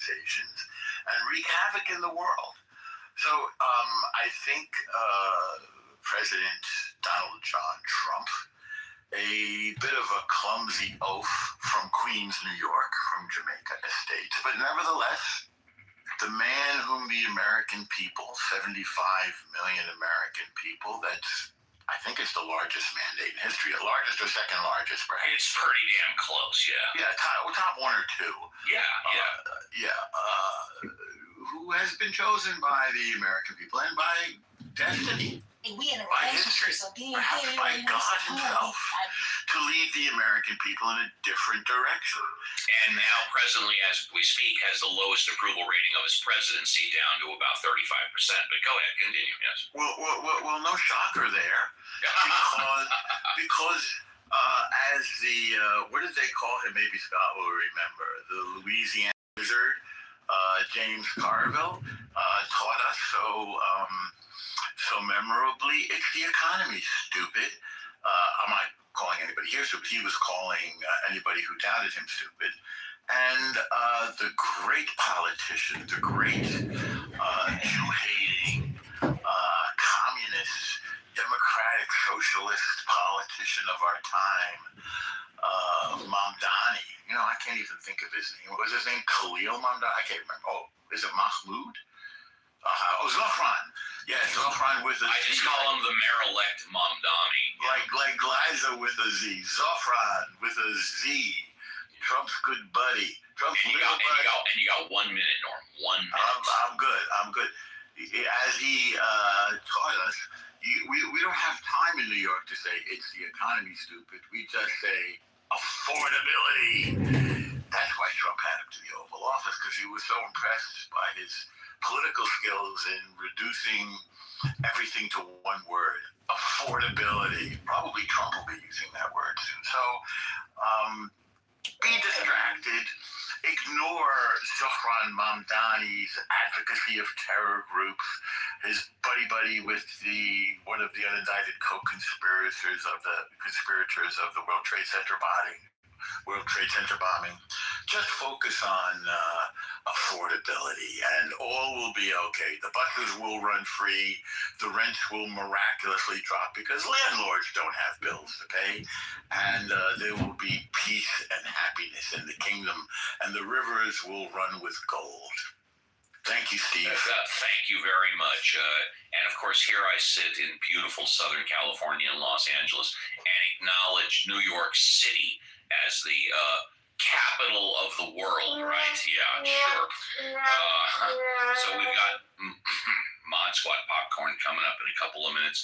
organizations and wreak havoc in the world. So I think President Donald John Trump, a bit of a clumsy oaf from Queens, New York, from Jamaica Estate, but nevertheless, the man whom the American people, 75 million American people, I think it's the largest mandate in history, the largest or second largest, perhaps. It's pretty damn close, yeah. Yeah, top one or two. Yeah. Who has been chosen by the American people and by destiny, we in a by history, so perhaps by God himself, to lead the American people in a different direction. And now, presently, as we speak, has the lowest approval rating of his presidency down to about 35%. But go ahead, continue, yes. Well, no shocker there, because as the, what did they call him? Maybe Scott will remember. The Louisiana wizard, James Carville, taught us so memorably. It's the economy, stupid. I'm not calling anybody here stupid. He was calling anybody who doubted him stupid. And the great politician, the great Jew-hating, communist, democratic, socialist politician of our time, Mamdani. I can't even think of his name. Was his name Khalil Mamdani? I can't remember. Oh, is it Mahmoud? Zafran. Yeah, Zafran with a Z. I just call him the mayor-elect Mamdani. Like Liza with a Z. Zafran with a Z. Trump's good buddy. Trump's and you got 1 minute, Norm. 1 minute. I'm good. As he taught us, we don't have time in New York to say it's the economy, stupid. We just say affordability. That's why Trump had him to the Oval Office, because he was so impressed by his political skills in reducing everything to one word: affordability. Probably Trump will be using that word soon. So be distracted. Ignore Zafran Mamdani's advocacy of terror groups, his buddy with one of the unindicted co-conspirators of the World Trade Center bombing. Just focus on affordability, and all will be okay. The buses will run free. The rents will miraculously drop because landlords don't have bills to pay, and there will be peace and happiness in the kingdom, and the rivers will run with gold. Thank you, Steve. Thank you very much. And of course, here I sit in beautiful Southern California and Los Angeles and acknowledge New York City as the capital of the world, right? Yeah, sure. So we've got Mod Squad popcorn coming up in a couple of minutes.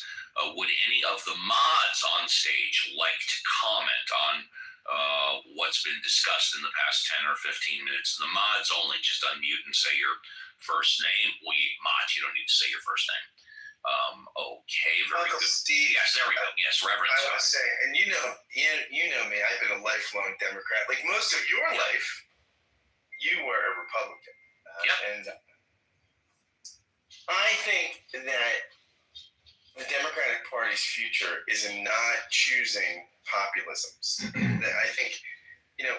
Would any of the mods on stage like to comment on what's been discussed in the past 10 or 15 minutes? The mods only, just unmute and say your first name. Mods, you don't need to say your first name. Okay, very Uncle good. Steve. Yes, there we go. Yes, Reverend. I want to say, and you know me, I've been a lifelong Democrat. Like most of your life, you were a Republican. Yep. And I think that the Democratic Party's future is in not choosing populisms. I think,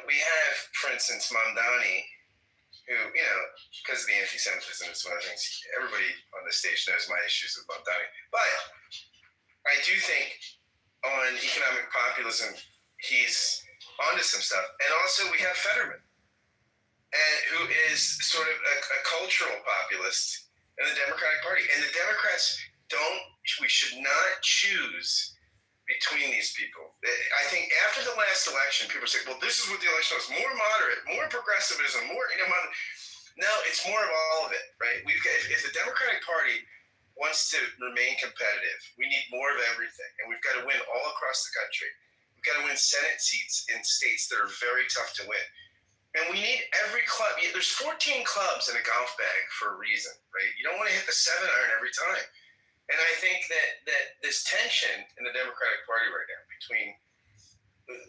we have, for instance, Mamdani, who, because of the anti-Semitism, it's one of the things everybody on the stage knows my issues with Mamdani. But I do think on economic populism, he's onto some stuff. And also we have Fetterman, who is sort of a cultural populist in the Democratic Party. And the Democrats we should not choose between these people. I think after the last election, people say, well, this is what the election was: more moderate, more progressivism, more, no, it's more of all of it, right? If the Democratic Party wants to remain competitive, we need more of everything, and we've got to win all across the country. We've got to win Senate seats in states that are very tough to win. And we need every club. There's 14 clubs in a golf bag for a reason, right? You don't want to hit the 7-iron every time. And I think that this tension in the Democratic Party right now between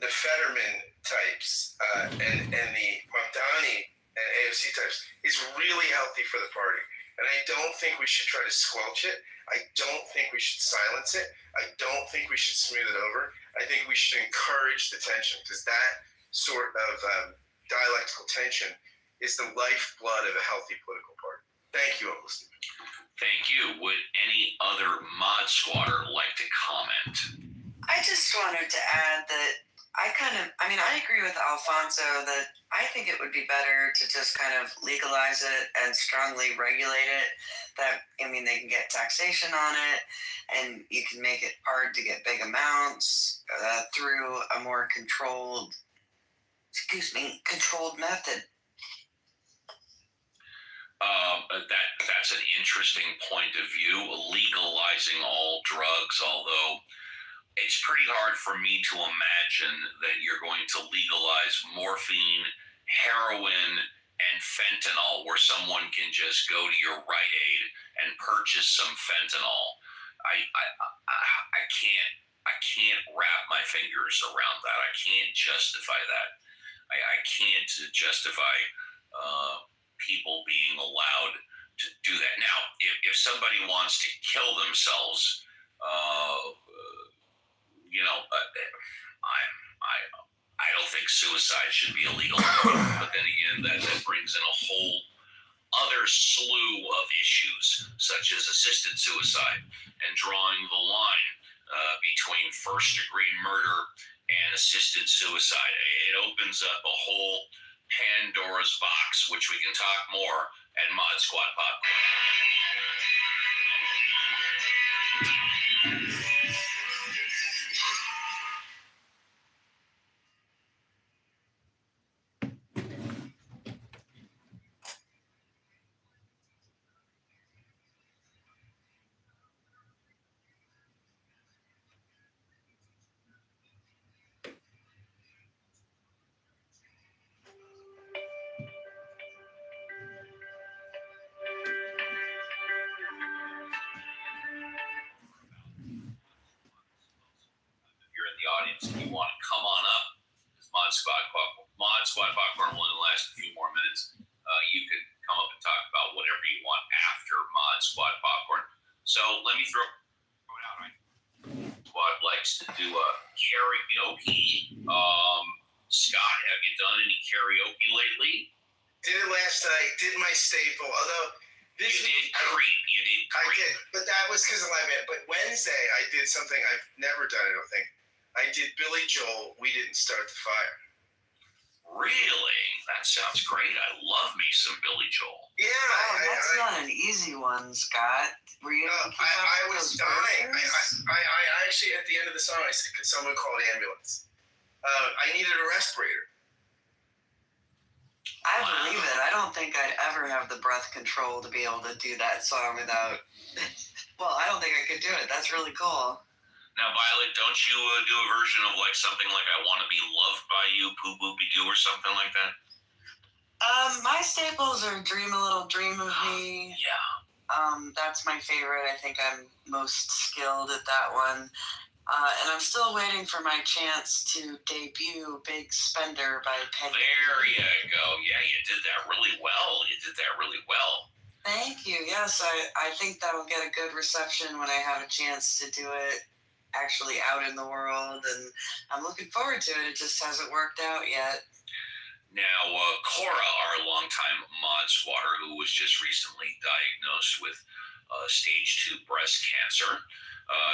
the Fetterman types and the Mamdani and AOC types is really healthy for the party. And I don't think we should try to squelch it. I don't think we should silence it. I don't think we should smooth it over. I think we should encourage the tension, because that sort of dialectical tension is the lifeblood of a healthy political party. Thank you, Uncle Steve. Thank you. Would any other mod squatter like to comment? I just wanted to add that I agree with Alfonso that I think it would be better to just kind of legalize it and strongly regulate it. They can get taxation on it, and you can make it hard to get big amounts through a more controlled method. That's an interesting point of view, legalizing all drugs, although it's pretty hard for me to imagine that you're going to legalize morphine, heroin, and fentanyl where someone can just go to your Rite Aid and purchase some fentanyl. I can't wrap my fingers around that. I can't justify that. I can't justify people being allowed to do that. Now, if somebody wants to kill themselves, I don't think suicide should be illegal. But then again, that brings in a whole other slew of issues, such as assisted suicide and drawing the line between first-degree murder and assisted suicide. It opens up a whole Pandora's box, which we can talk more at Mod Squad Pod. Audience, if you want to come on up, it's Mod Squad Popcorn will only last a few more minutes. You can come up and talk about whatever you want after Mod Squad Popcorn. So let me throw it out. Squad likes to do a karaoke. Scott, have you done any karaoke lately? Did it last night. Did my staple. Although You did creep. I did, but that was because of live band. But Wednesday, I did something I've never done. I don't think. I did Billy Joel, We Didn't Start the Fire. Really? That sounds great. I love me some Billy Joel. Yeah. That's not an easy one, Scott. Were you? I was dying. I actually, at the end of the song, I said, could someone call an ambulance? I needed a respirator. I believe it. I don't think I'd ever have the breath control to be able to do that song without... Well, I don't think I could do it. That's really cool. Now, Violet, don't you do a version of like something like I Want to Be Loved by You, Poo Boopy Doo or something like that? My staples are Dream a Little Dream of Me. Yeah. That's my favorite. I think I'm most skilled at that one. And I'm still waiting for my chance to debut Big Spender by Peggy. There you go. Yeah, you did that really well. Thank you. Yes, I think that'll get a good reception when I have a chance to do it actually out in the world, and I'm looking forward to it. It just hasn't worked out yet. Now, Cora, our longtime mod squatter, who was just recently diagnosed with stage 2 breast cancer,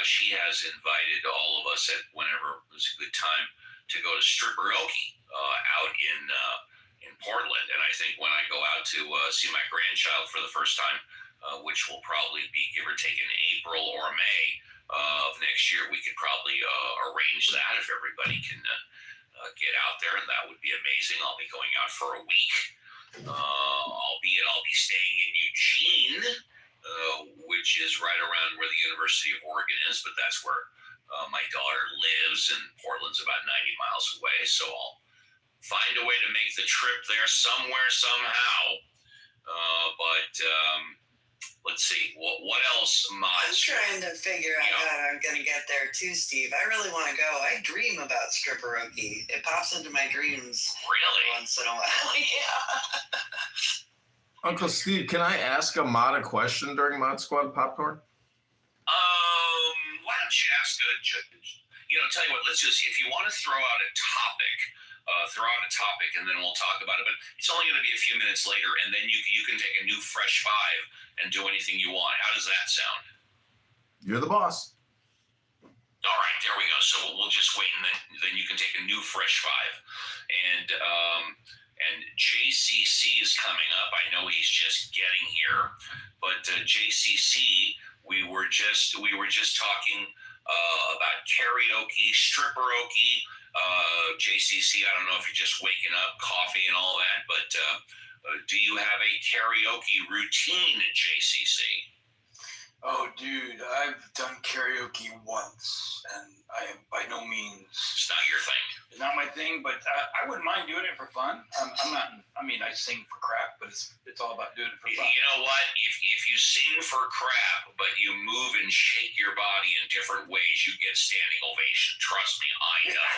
she has invited all of us at whenever it was a good time to go to Stripperoke out in Portland. And I think when I go out to see my grandchild for the first time, which will probably be give or take in April or May of next year, we could probably arrange that if everybody can get out there, and that would be amazing. I'll be going out for a week, albeit I'll be staying in Eugene, which is right around where the University of Oregon is, but that's where my daughter lives, and Portland's about 90 miles away, so I'll find a way to make the trip there somewhere, somehow. But let's see, what else, I'm trying to figure out how I'm going to get there too, Steve. I really want to go. I dream about Stripperoke. It pops into my dreams once in a while. Yeah. Uncle Steve, can I ask a mod a question during Mod Squad Popcorn? Why don't you ask tell you what, let's just, if you want to throw out a topic, throw out a topic, and then we'll talk about it. But it's only going to be a few minutes later, and then you can take a new fresh five and do anything you want. How does that sound? You're the boss. All right, there we go. So we'll just wait, and then you can take a new fresh five. And JCC is coming up. I know he's just getting here, but JCC, we were just talking about karaoke, stripperoke. JCC, I don't know if you're just waking up, coffee and all that, but do you have a karaoke routine at JCC? Oh, dude, I've done karaoke once, and I am by no means. It's not your thing. It's not my thing, but I wouldn't mind doing it for fun. I'm not. I mean, I sing for crap, but it's all about doing it for fun. You know what? If you sing for crap, but you move and shake your body in different ways, you get standing ovation. Trust me, I know.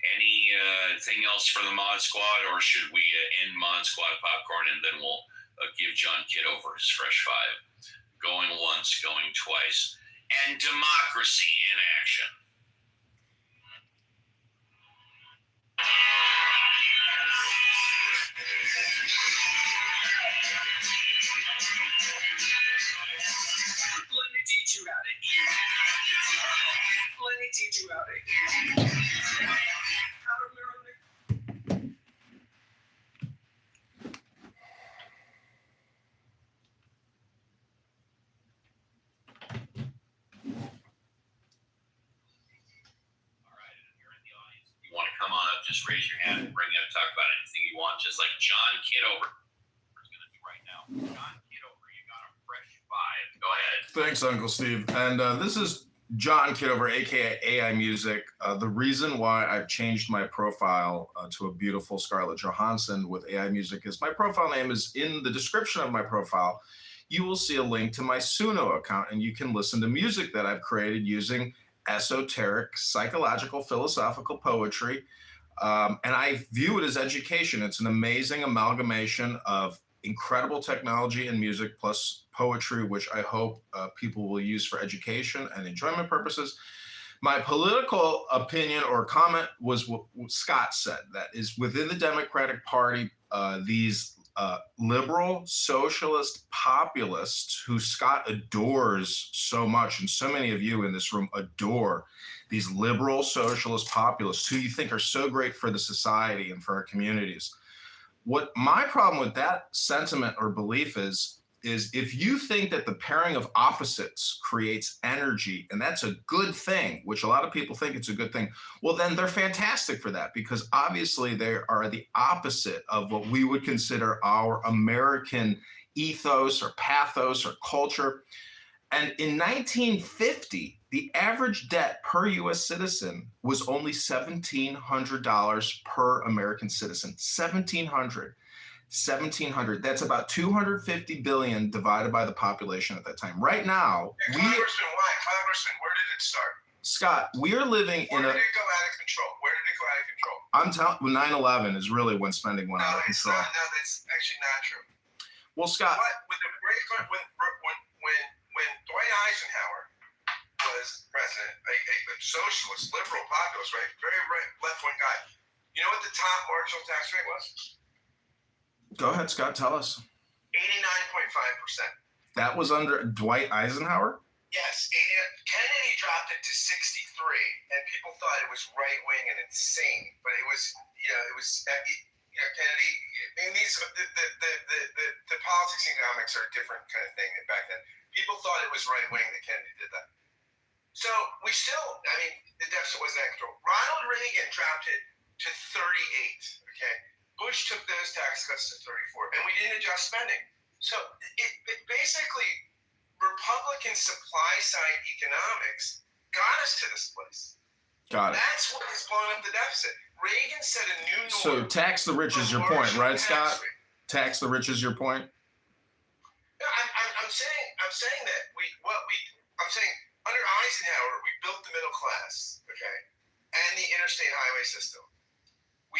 Anything else for the Mod Squad, or should we end Mod Squad Popcorn and then we'll give John Kitover his fresh five? Going once, going twice, and democracy in action. Let me teach you how to eat. Let me teach you how to eat. How to learn. All right, and if you're in the audience, if you want to come on up, just raise your hand and bring up, talk about anything you want, just like John Kitover is going to do right now. John Kitover, you got a fresh five. Go ahead. Thanks, Uncle Steve. And this is John Kitover, aka AI Music. The reason why I've changed my profile to a beautiful Scarlett Johansson with AI Music is my profile name is in the description of my profile. You will see a link to my Suno account, and you can listen to music that I've created using esoteric, psychological, philosophical poetry. And I view it as education. It's an amazing amalgamation of incredible technology and music plus poetry, which I hope people will use for education and enjoyment purposes. My political opinion or comment was what Scott said, that is within the Democratic Party, these liberal, socialist populists who Scott adores so much, and so many of you in this room adore these liberal, socialist populists who you think are so great for the society and for our communities. What my problem with that sentiment or belief is if you think that the pairing of opposites creates energy, and that's a good thing, which a lot of people think it's a good thing, well, then they're fantastic for that, because obviously they are the opposite of what we would consider our American ethos or pathos or culture. And in 1950, the average debt per U.S. citizen was only $1,700 per American citizen. $1,700. That's about 250 billion divided by the population at that time. Right now, Congressman, where did it start? Scott, we are living Where in did it go out of control? Where did it go out of control? I'm telling 9/11 is really when spending went out of control. No, that's actually not true. Well, Scott, when Dwight Eisenhower was president, a socialist, liberal, populist, right, very right, left-wing guy, you know what the top marginal tax rate was? go ahead, Scott, tell us. 89.5%. That was under Dwight Eisenhower? Yes, Kennedy dropped it to 63, and people thought it was right-wing and insane, but it was, Kennedy. I mean, the politics and economics are a different kind of thing back then. People thought it was right-wing that Kennedy did that. So the deficit wasn't in control. Ronald Reagan dropped it to 38. Okay, Bush took those tax cuts to 34, and we didn't adjust spending. So it basically, Republican supply side economics got us to this place. Got it. That's what has blown up the deficit. Reagan set a new norm. So tax the rich is your point, right, Scott? Tax the rich is your point? No, I'm saying that I'm saying under Eisenhower we built the middle class, okay, and the interstate highway system. We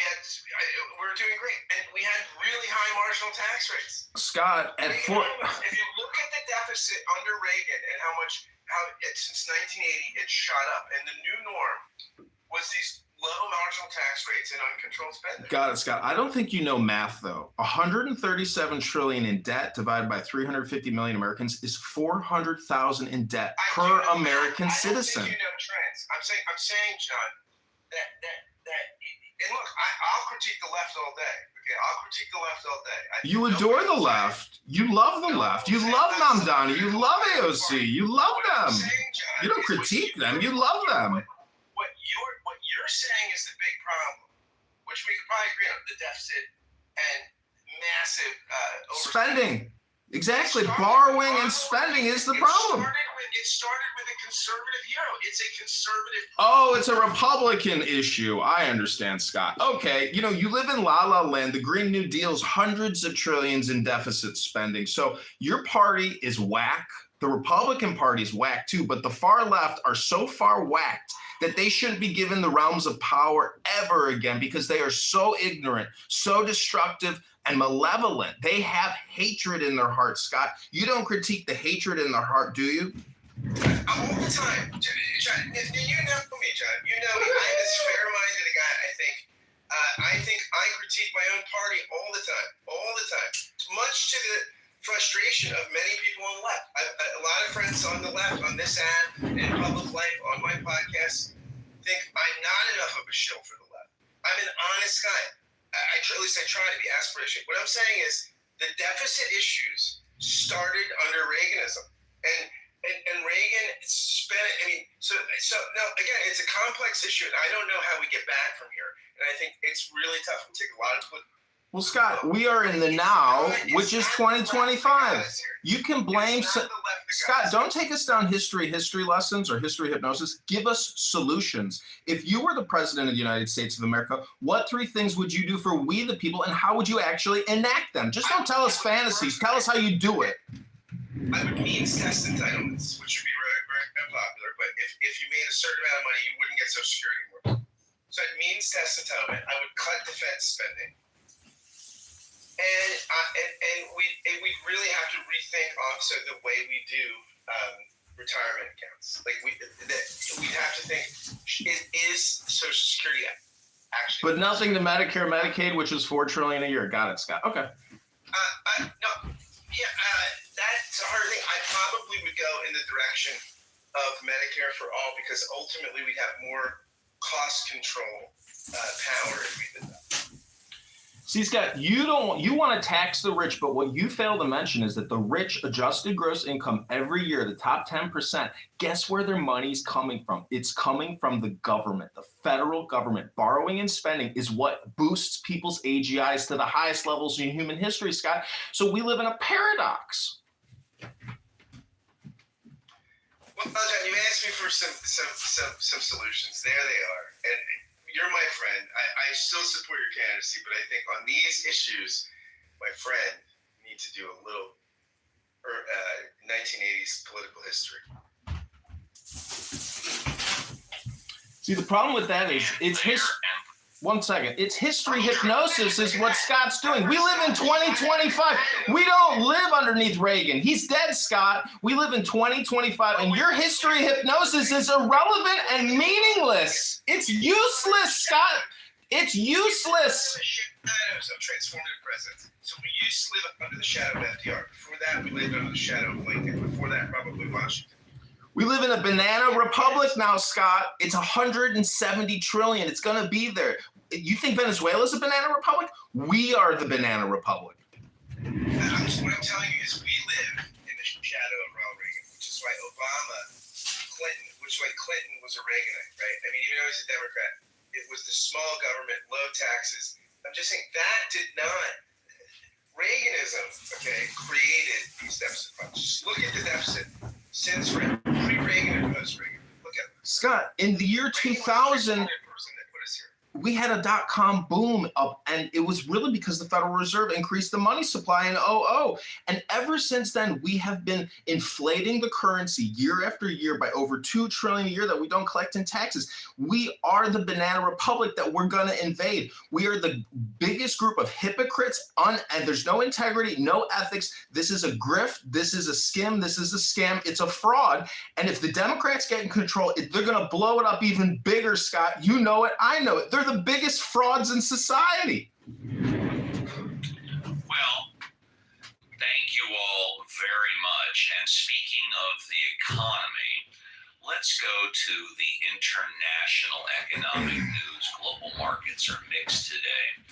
were doing great, and we had really high marginal tax rates. Scott, if you look at the deficit under Reagan and how since 1980 it shot up, and the new norm was these low marginal tax rates and uncontrolled spending. Got it, Scott. I don't think you know math, though. 137 trillion in debt divided by 350 million Americans is 400,000 in debt per American citizen. I don't think you know trends. I'm saying, John, that and look, I'll critique the left all day. Okay, I'll critique the left all day. You adore the left. You love the left. You love Mamdani. You love AOC. You love them. You don't critique them. You love them. What you're saying is the big problem, which we could probably agree on, the deficit and massive spending. Exactly. Borrowing and spending is the problem. It started with a conservative hero. It's a conservative. Oh, it's a Republican issue. I understand, Scott. Okay, you live in La La Land. The Green New Deal's hundreds of trillions in deficit spending. So your party is whack. The Republican Party is whack too, but the far left are so far whacked that they shouldn't be given the realms of power ever again because they are so ignorant, so destructive, and malevolent. They have hatred in their heart, Scott. You don't critique the hatred in their heart, do you? All the time. John, you know me, John. You know me. I'm this fair-minded guy, I think. I think I critique my own party all the time. Much to the frustration of many people on the left. A lot of friends on the left, on this app, in public life, on my podcast, think I'm not enough of a shill for the left. I'm an honest guy. At least I try to be aspirational. What I'm saying is the deficit issues started under Reaganism. And Reagan spent it. I mean, so no, again, it's a complex issue, and I don't know how we get back from here. And I think it's really tough. It'll take a lot of. Well, Scott, we are in the now, which is 2025. You can blame Scott. Don't take us down history lessons or history hypnosis. Give us solutions. If you were the president of the United States of America, what 3 things would you do for we the people, and how would you actually enact them? Just don't tell us fantasies. Tell us how you do it. I would means test entitlements, which would be very, very unpopular. But if you made a certain amount of money, you wouldn't get Social Security anymore. So it means test entitlement. I would cut defense spending. And we really have to rethink also the way we do retirement accounts. Like we have to think, is Social Security actually? But nothing to Medicare, Medicaid, which is $4 trillion a year. Got it, Scott. Okay. No. Yeah, that's a hard thing. I probably would go in the direction of Medicare for all because ultimately we'd have more cost control power if we did that. See, Scott, you want to tax the rich, but what you fail to mention is that the rich adjusted gross income every year, the top 10%, guess where their money's coming from? It's coming from the government, the federal government. Borrowing and spending is what boosts people's AGIs to the highest levels in human history, Scott. So we live in a paradox. Well, John, you asked me for some solutions. There they are. And you're my friend. I still support your candidacy, but I think on these issues, my friend, need to do a little 1980s political history. See, the problem with that is it's history. One second. It's history hypnosis is what Scott's doing. We live in 2025. We don't live underneath Reagan. He's dead, Scott. We live in 2025, and your history hypnosis is irrelevant and meaningless. It's useless, Scott. It's useless. Shadows of transformative presidents. So we used to live under the shadow of FDR. Before that, we lived under the shadow of Lincoln. Before that, probably Washington. We live in a banana republic now, Scott. It's 170 trillion. It's going to be there. You think Venezuela's a banana republic? We are the banana republic. What I'm telling you is we live in the shadow of Ronald Reagan, which is why Clinton was a Reaganite, right? I mean, even though he's a Democrat, it was the small government, low taxes. I'm just saying that did not. Reaganism, okay, created these deficit funds. Just look at the deficit since pre-Reagan and post-Reagan. Look at them. Scott, in the year 2000, we had a dot-com boom up, and it was really because the Federal Reserve increased the money supply in '00. And ever since then, we have been inflating the currency year after year by over $2 trillion a year that we don't collect in taxes. We are the banana republic that we're going to invade. We are the biggest group of hypocrites, and there's no integrity, no ethics. This is a grift. This is a skim. This is a scam. It's a fraud. And if the Democrats get in control, they're going to blow it up even bigger, Scott. You know it. I know it. They're the biggest frauds in society. Well, thank you all very much. And speaking of the economy, let's go to the international economic news. Global markets are mixed today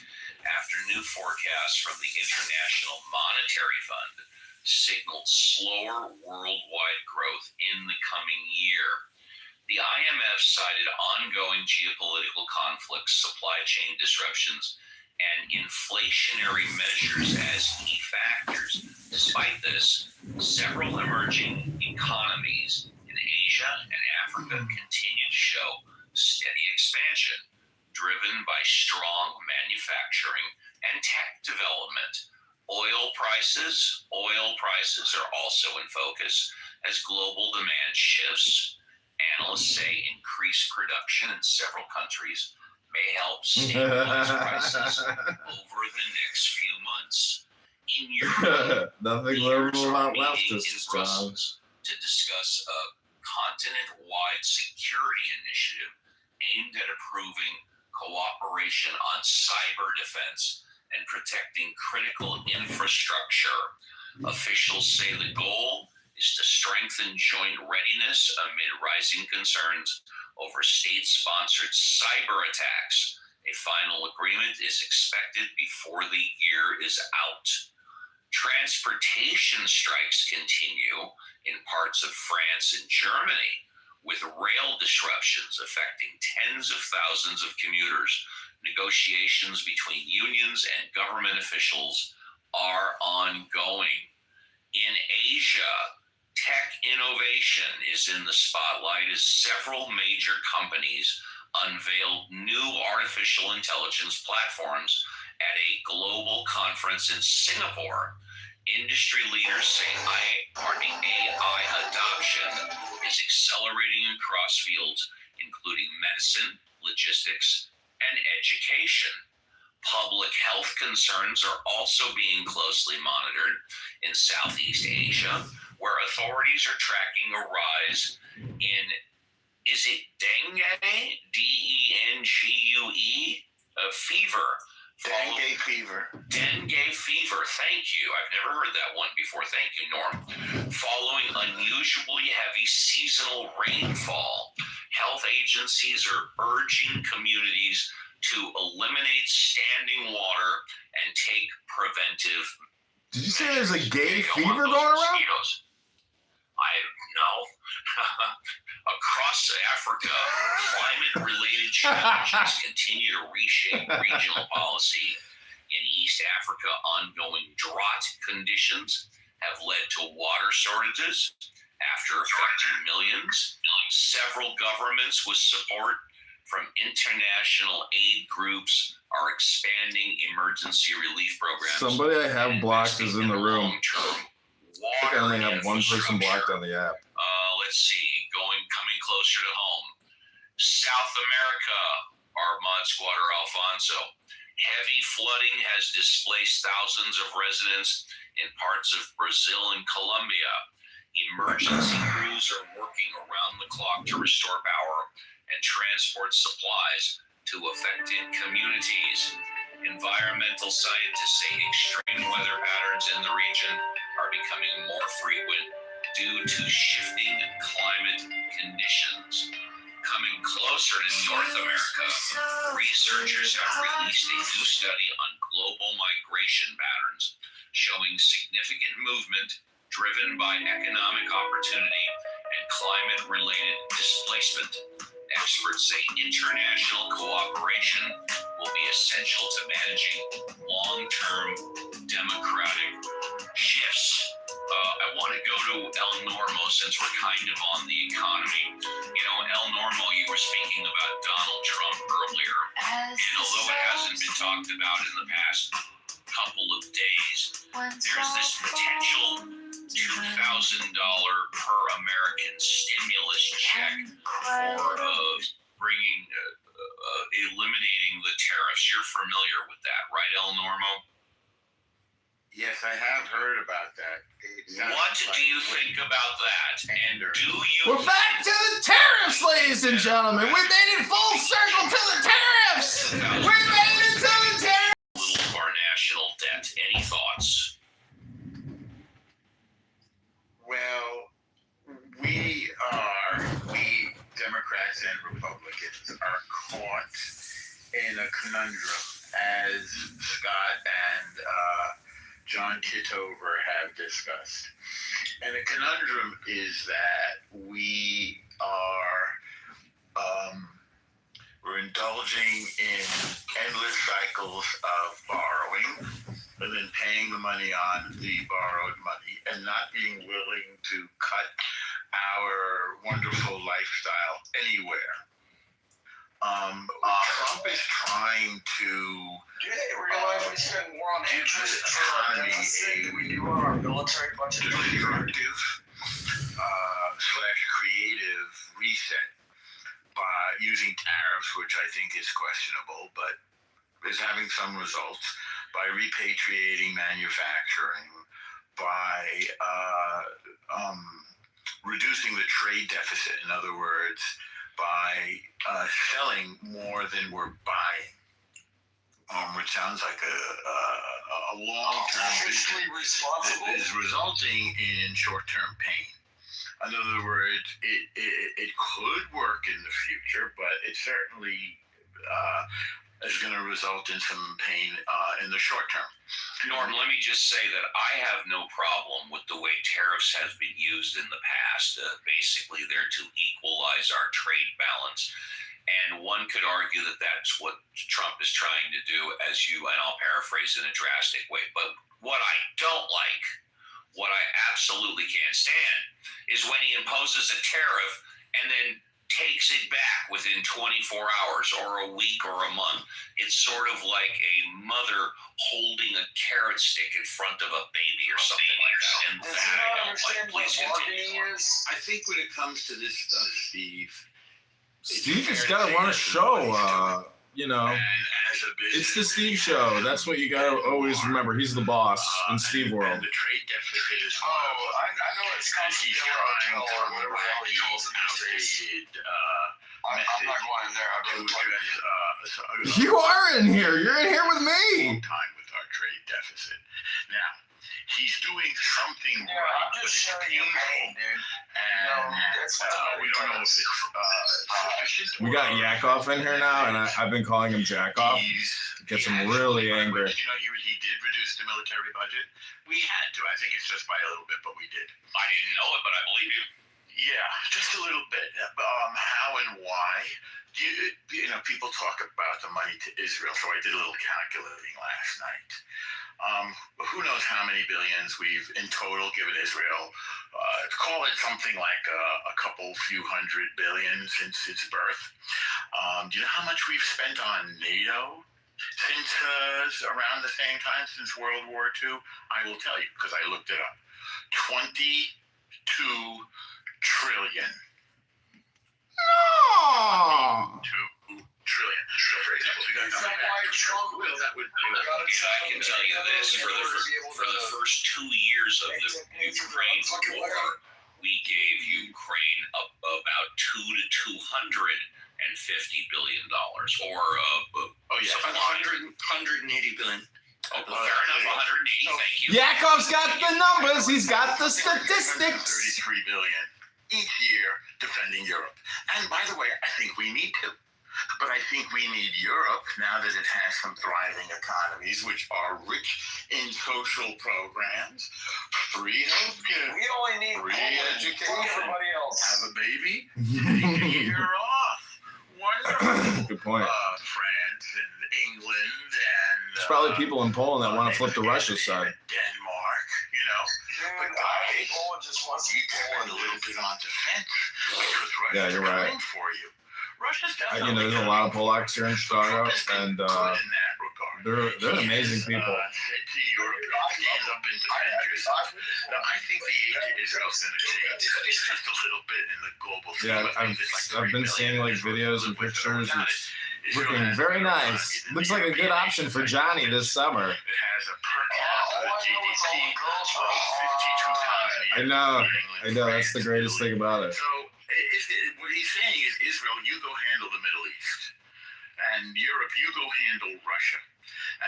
after new forecasts from the International Monetary Fund signaled slower worldwide growth in the coming year. The IMF cited ongoing geopolitical conflicts, supply chain disruptions, and inflationary measures as key factors. Despite this, several emerging economies in Asia and Africa continue to show steady expansion, driven by strong manufacturing and tech development. Oil prices are also in focus as global demand shifts. Analysts say increased production in several countries may help stabilize prices over the next few months. In Europe, nothing leaders liberal are about meeting leftists, in John. Brussels to discuss a continent-wide security initiative aimed at improving cooperation on cyber defense and protecting critical infrastructure. Officials say the goal is to strengthen joint readiness amid rising concerns over state-sponsored cyber attacks. A final agreement is expected before the year is out. Transportation strikes continue in parts of France and Germany, with rail disruptions affecting tens of thousands of commuters. Negotiations between unions and government officials are ongoing. In Asia, tech innovation is in the spotlight as several major companies unveiled new artificial intelligence platforms at a global conference in Singapore. Industry leaders say AI adoption is accelerating across fields, including medicine, logistics, and education. Public health concerns are also being closely monitored in Southeast Asia, where authorities are tracking a rise in, is it dengue? D-E-N-G-U-E? Fever. Dengue fever. Dengue fever. Thank you. I've never heard that one before. Thank you, Norm. Following unusually heavy seasonal rainfall, health agencies are urging communities to eliminate standing water and take preventive. Did you say there's a gay measures. fever going around? Mosquitoes. I know. Across Africa, climate-related challenges continue to reshape regional policy. In East Africa, ongoing drought conditions have led to water shortages after affecting millions. Several governments with support from international aid groups are expanding emergency relief programs. Somebody I have blocked is in the room. Long-term I think I only water have one person blocked infrastructure. on the app. Let's see, coming closer to home. South America, our mod squatter Alfonso. Heavy flooding has displaced thousands of residents in parts of Brazil and Colombia. Emergency crews are working around the clock to restore power and transport supplies to affected communities. Environmental scientists say extreme weather patterns in the region are becoming more frequent due to shifting climate conditions. Coming closer to North America, researchers have released a new study on global migration patterns, showing significant movement driven by economic opportunity and climate-related displacement. Experts say international cooperation will be essential to managing long-term democratic shifts. I want to go to El Normo since we're kind of on the economy. You know, El Normo, you were speaking about Donald Trump earlier. And although it hasn't been talked about in the past couple of days, there's this potential $2,000 per American stimulus check for eliminating the tariffs. You're familiar with that, right, El Normo? Yes, I have heard about that. What do you think about that? And do you... We're back to the tariffs, ladies and gentlemen. We made it full circle to the tariffs. We made it to the tariffs. Little of our national debt. Any thoughts? Well, we Democrats and Republicans are caught in a conundrum, as Scott and John Kitover have discussed. And the conundrum is that we're indulging in endless cycles of borrowing and then paying the money on the borrowed money and not being willing to cut our wonderful lifestyle anywhere. Trump is trying to Do they realize we spend more on interest for our deficit than we do on our military budget? destructive / creative reset by using tariffs, which I think is questionable, but is having some results, by repatriating manufacturing, by reducing the trade deficit, in other words, by selling more than we're buying, which sounds like a long-term vision that is resulting in short-term pain. In other words, it could work in the future, but it certainly is going to result in some pain in the short term. Norm, let me just say that I have no problem with the way tariffs have been used in the past. Basically, they're to equalize our trade balance. And one could argue that that's what Trump is trying to do, and I'll paraphrase in a drastic way. But what I don't like, what I absolutely can't stand, is when he imposes a tariff and then takes it back within 24 hours or a week or a month. It's sort of like a mother holding a carrot stick in front of a baby or something like that. And Does that he I not don't understand like. what Please bargaining continue. is? I think when it comes to this stuff, Steve has got to run a show. You know, and as a it's the business, Steve show. That's what you got to always remember. He's the boss in Steve world. And the trade deficit is Oh, I know it's and he's trying or to whatever the hell he calls it these days. outdated I'm not going in there. I'd to rather talk to address You are in here. You're in here with me. time with our trade deficit. Now, he's doing something Yeah, right, I'm but just it's sharing your pain, painful, dude. and that's what we don't know if it's sufficient. We got Yakov in here now, and I've been calling him Jackoff. Gets him really angry. You know, he did reduce the military budget. We had to. I think it's just by a little bit, but we did. I didn't know it, but I believe you. Yeah, just a little bit. How and why? You know, people talk about the money to Israel, so I did a little calculating last night. Who knows how many billions we've in total given Israel? Call it something like a few hundred billion since its birth. Do you know how much we've spent on NATO since around the same time, since World War II? I will tell you, because I looked it up. 22 trillion. No. 2 trillion. So, for example, if you got Is that why Trump that would I can tell you this, for the first 2 years of the Ukraine war, we gave Ukraine about $200 to $250 billion, or something like 180 billion. fair enough, 180. Thank you. Yakov's got the numbers. He's got the statistics. 33 billion each year defending Europe. And by the way, I think we need to. But I think we need Europe, now that it has some thriving economies, which are rich in social programs, free healthcare, We only need free education, everybody else. have a baby, take a year off. Wonderful. Good point. France and England and There's probably people in Poland that want to flip to Russia's side. Denmark, you you depend a little bit on defense because Russia's Yeah, you're right. coming for you. Russia's You definitely know, there's a lot of Polacks here in Chicago, and good in that regard. they're amazing people. Said to Europe, stand up and defend yourself. Now, I think the aid to Israel's going to change. It's just a little bit in the global scheme Yeah, of things. It's like I've 3 been million seeing like Israel videos and live with it or pictures. without It's it. Israel looking has very more nice. economy than Looks the like a good European option for nations. Johnny this summer. It has a per capita GDP of 52 times. I know. That's the greatest thing about it. So what he's saying is, Israel, you go handle the Middle East, and Europe, you go handle Russia.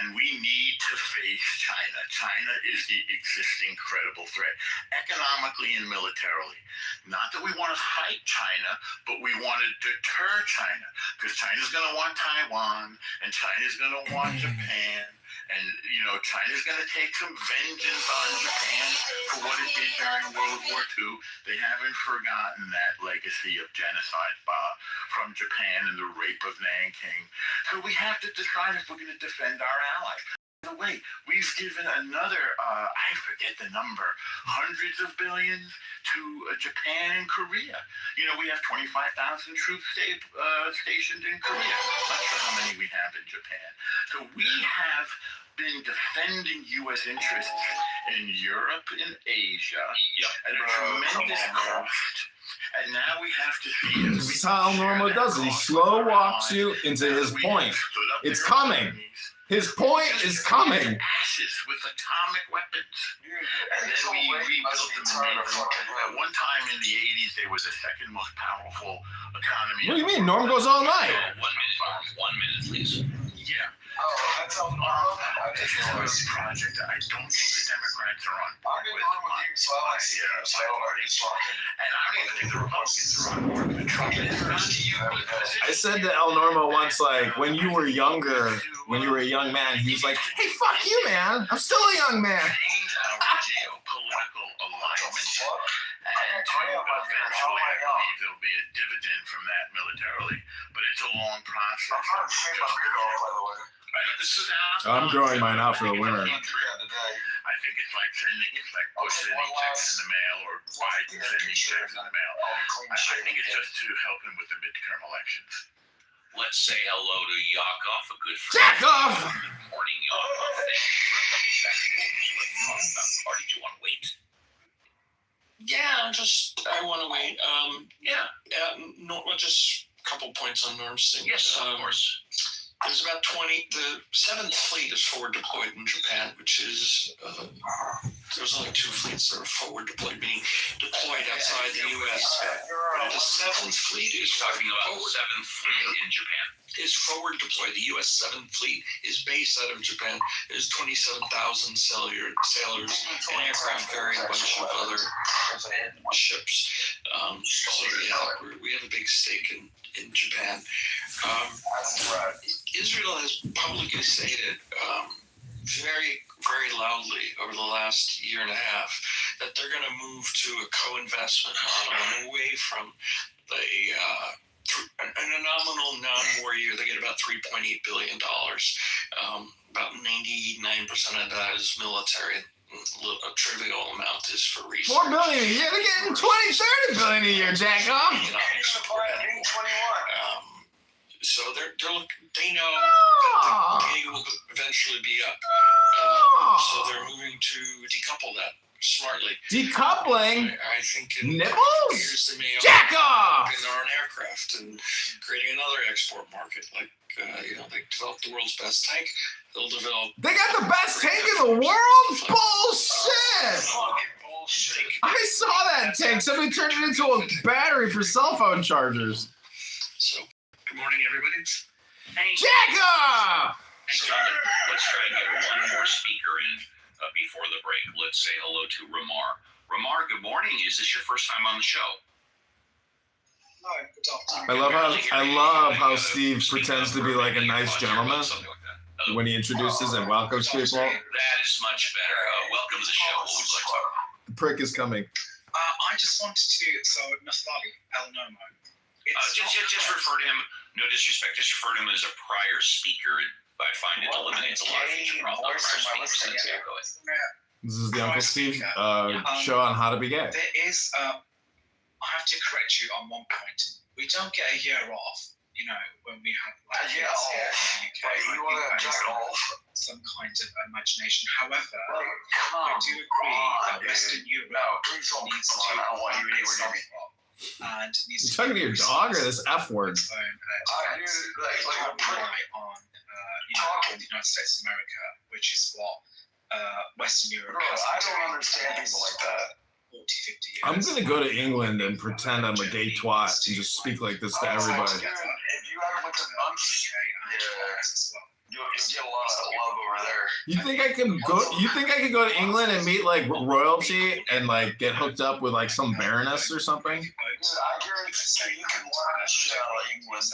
And we need to face China. China is the existing credible threat, economically and militarily. Not that we want to fight China, but we want to deter China, because China's going to want Taiwan, and China's going to want Japan. And, China's going to take some vengeance on Japan for what it did during World War II. They haven't forgotten that legacy of genocide from Japan and the rape of Nanking. So we have to decide if we're going to defend our allies. By the way, we've given another, I forget the number, hundreds of billions to Japan and Korea. We have 25,000 troops stationed in Korea. Not sure how many we have in Japan. So we have been defending U.S. interests in Europe and Asia at a tremendous cost. And now we have to see. This is how Normo does it. He slow walks you into his point. It's coming. His point is coming. Ashes with atomic weapons. And then we rebuilt them and made them. At one time in the 80s, they were the second most powerful economy. What do you mean? Norm goes all night. 1 minute, please. Yeah. That's all normal. This is a project that I don't think the Democrats are on board with. My party. And I don't even think the Republicans are on board with Trump. It's not to you because I said to El Normo once, like, when you were younger, when you were a young man, he was like, hey, fuck you, man. I'm still a young man. change our geopolitical alignment, and to eventually, I believe there'll be a dividend from that militarily. But it's a long process. This is I'm growing mine out for the winter. I think it's like Bush sending checks in the mail or Biden sending checks in the mail. I think it's just to help him with the midterm elections. Let's say hello to Yakov, a good friend. Jack off! Good morning, Yakov. Thank you for coming back. Let's talk about the party. Do you want to wait? Yeah, I want to wait. Just a couple points on Norm's thing. Yes, of course. There's about 20. The 7th Fleet is forward deployed in Japan, which is there's only 2 fleets that are forward deployed, meaning deployed outside the U.S. The 7th Fleet is Talking about the 7th Fleet in Japan. Is forward deployed. The U.S. 7th Fleet is based out of Japan. There's 27,000 sailors and aircraft carrying a bunch of other ships. We have a big stake in Japan. Israel has publicly stated very, very loudly over the last year and a half that they're going to move to a co-investment model and away from a nominal non-war year. They get about $3.8 billion. About 99% of that is military. A trivial amount is for research. $4 billion a year. They're getting 20, $30 billion a year, Jack off. So they know that the gig will eventually be up. So they're moving to decouple that smartly. Decoupling? I think in Nipples? years they may Jack off! in their own aircraft and creating another export market. Like, they developed the world's best tank. They'll develop. They got the best tank in the world? Bullshit! I saw that tank. Somebody turned it into a battery for cell phone chargers. So, good morning, everybody. Jack off! So let's try and get one more speaker in before the break. Let's say hello to Ramar. Ramar, good morning. Is this your first time on the show? No, good afternoon. I love how Steve pretends to be like a nice gentleman when he introduces and welcomes people. That is much better. Welcome to the show. What would you like to talk about? The prick is coming. I just wanted to, Naftali El Nomo. Just refer to him, no disrespect, just refer to him as a prior speaker. I find it eliminates a lot of future problems. Go ahead. This is the Uncle Steve Yeah. show on how to be gay. There is, I have to correct you on one point. We don't get a year off, you know, when we have like Yeah, kids here in the UK. Like, you want to jack off? Some kind of imagination. However, Like, I do agree that dude. Western Europe No, please don't needs come to on. I don't want you be anywhere near me. and needs You to talking to your dog or this F word? its own I defense. do, like a Can't prick. rely on the United States of America, which is what Western Europe Bro, has I been don't doing understand for the people last like that. 40, 50 years. I'm gonna go to England and pretend I'm a gay twat and just speak like this to everybody. Dude, if you act like a nunch, you'll get a lot of love over there. You think I can go? You think I could go to England and meet like royalty and like get hooked up with like some baroness or something? Dude, I guarantee you can learn this shit out of England.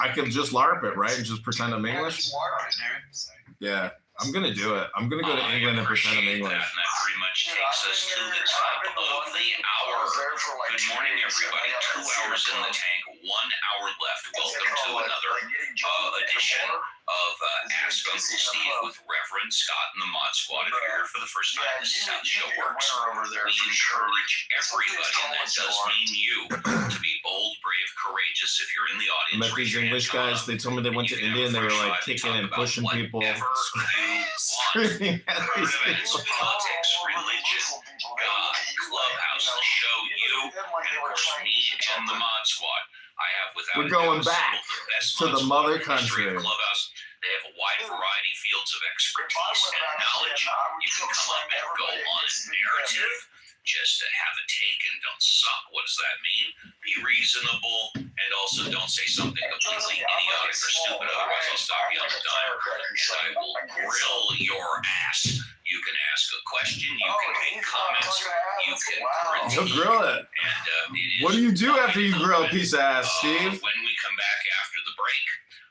I could just LARP it, right, and just pretend I'm Yeah, English. just LARP it, dude. Yeah, I'm gonna do it. I'm gonna go to England and pretend I'm appreciate English. that, and that pretty much takes us to the top of the hour. Good morning, everybody. 2 hours in the tank, 1 hour left. Welcome to another edition of Ask Uncle Steve with Reverend Scott and the Mod Squad. If you're here for the first time, this is how the show works. We encourage everybody, and that does mean you, to be bold, brave, courageous. If you're in the I audience, met these English guys. They told me they went to India and they were like kicking and pushing people, screaming at these people. Politics, religion, God, Clubhouse, the show, you, and of course me and the Mod Squad. I have without We're going a doubt back some of the best to Mod the Squad mother in the history of country. Clubhouse. They have a wide variety of fields of expertise and knowledge. You can come up and go on a narrative just to have a take and don't suck. What does that mean? Be reasonable and also don't say something completely idiotic or stupid. Otherwise, I'll stop you on the dime and I will grill your ass. You can ask a question. You can make comments. You can He'll critique. grill it. And What do you do after you grill a piece of ass, Steve? When we come back after the break,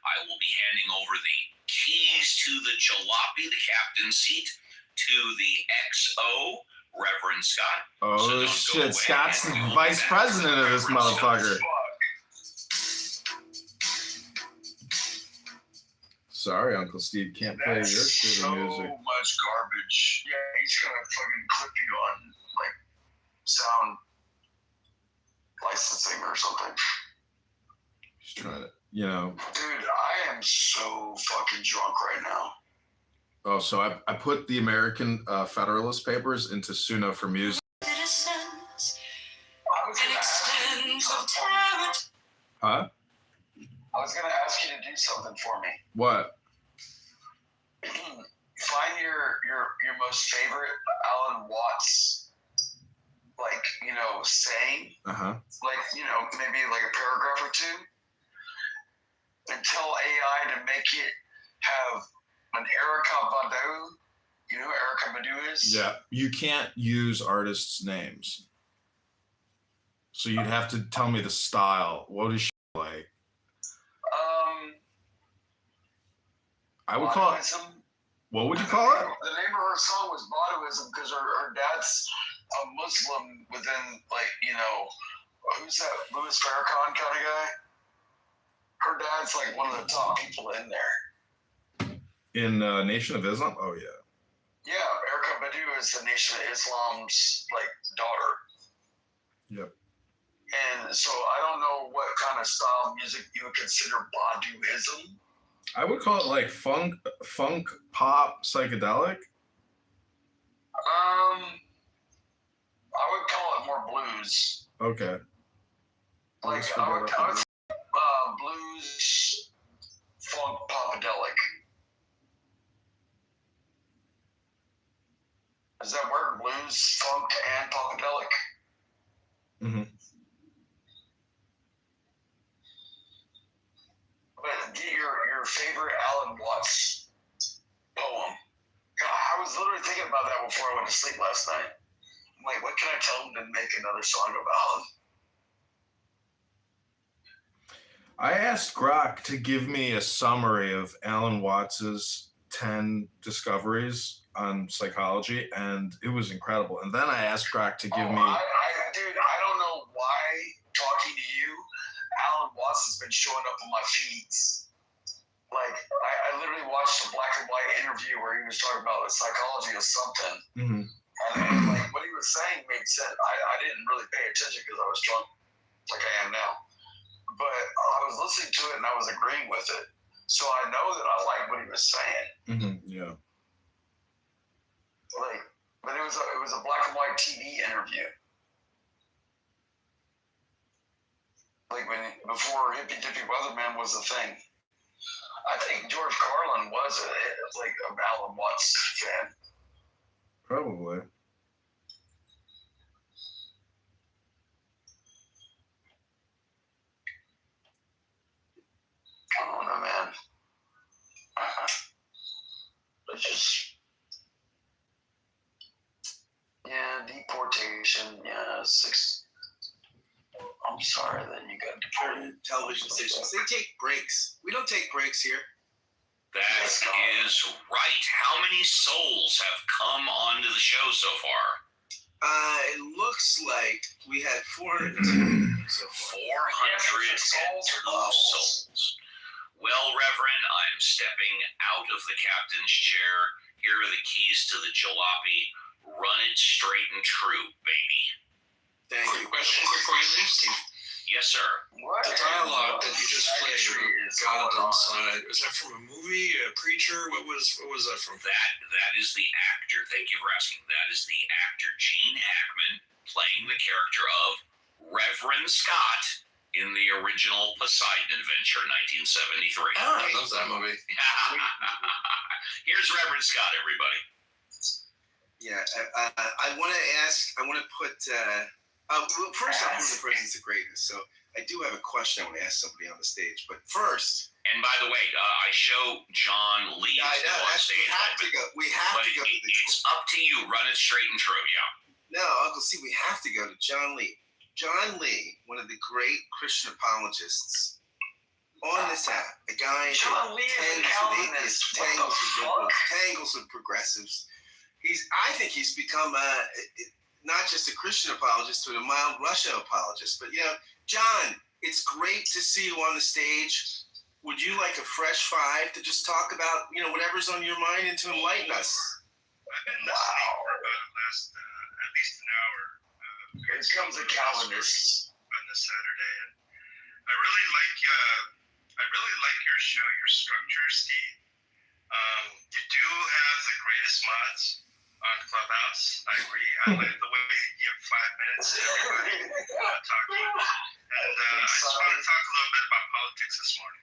I will be handing over the keys to the jalopy, the captain's seat, to the XO, Reverend Scott. Oh So don't go shit, away. Scott's the We'll be vice back. president of this Reverend motherfucker. Scott. Sorry, Uncle Steve, can't play your That's shit so music. much garbage. Yeah, he's gonna fucking clip you on like sound licensing or something. He's trying to, you know. Dude, I am so fucking drunk right now. Oh, so I put the American Federalist Papers into Suno for music. Citizens, I was an gonna ask you to do extent of something. talent. Huh? I was gonna ask you to do something for me. What? Find your most favorite Alan Watts, like, you know, saying, Uh-huh. like, you know, maybe like a paragraph or two, and tell AI to make it have an Erica Badu. You know who Erica Badu is? Yeah, you can't use artists' names. So you'd have to tell me the style. What is she like? I would call it, Baduizm. what would you call it? The name of her song was Baduizm because her dad's a Muslim within, like, you know, who's that, Louis Farrakhan kind of guy? Her dad's like one of the top people in there. In Nation of Islam? Oh, yeah. Yeah, Erica Badu is the Nation of Islam's like daughter. Yep. And so I don't know what kind of style of music you would consider Baduism. I would call it like funk, pop, psychedelic. I would call it more blues. Okay. I'll Like just I figure would, it out. blues, funk, popadelic. Does that work? Blues, funk, and popadelic. Mhm. But get your favorite Alan Watts poem. God, I was literally thinking about that before I went to sleep last night. I'm like, what can I tell him to make another song about? I asked Grok to give me a summary of Alan Watts's 10 discoveries on psychology, and it was incredible. And then I asked Grok to give me... Dude, I don't know why, talking to you, Alan Watts has been showing up on my feeds. Like, I literally watched a black and white interview where he was talking about the psychology of something. Mm-hmm. And like what he was saying made sense. I didn't really pay attention because I was drunk, like I am now. But I was listening to it and I was agreeing with it. So I know that I like what he was saying. Mm-hmm. Yeah. Like, but it was a black and white TV interview. Like before Hippy Dippy Weatherman was a thing. I think George Carlin was a Alan Watts fan. Probably. I don't know, man. It's just, deportation. Yeah, 6. I'm sorry that you got deported. Television stations, they take breaks. We don't take breaks here. That is right. How many souls have come onto the show so far? It looks like we had 402 so far. 402 souls. Well, Reverend, I'm stepping out of the captain's chair. Here are the keys to the jalopy. Run it straight and true, baby. Thank you. Question before you leave, Steve. Yes, sir. What? The dialogue that you just played about God inside, was that from a movie, a preacher? What was that from? That is the actor. Thank you for asking. That is the actor Gene Hackman playing the character of Reverend Scott in the original Poseidon Adventure, 1973. Oh, I love that movie. Here's Reverend Scott, everybody. Yeah, I want to put. Well, first off, we're the presence of greatness. So I do have a question I want to ask somebody on the stage. But first, and by the way, I show John Lee on stage. We have to go. We have to go. It's up to you. Run it straight and true. Yeah. No, Uncle Steve, we have to go to John Lee. John Lee, one of the great Christian apologists on this app, a guy John Lee is a Calvinist. tangles with progressives. I think he's become not just a Christian apologist, but a mild Russia apologist. But John, it's great to see you on the stage. Would you like a fresh 5 to just talk about whatever's on your mind and to enlighten us? I've been listening for about the last at least an hour. Here comes the Calvinists on this Saturday, and I really like your show, your structure, Steve. You do have the greatest mods on Clubhouse. I agree. I like the way you give 5 minutes to everybody talking. And I just want to talk a little bit about politics this morning.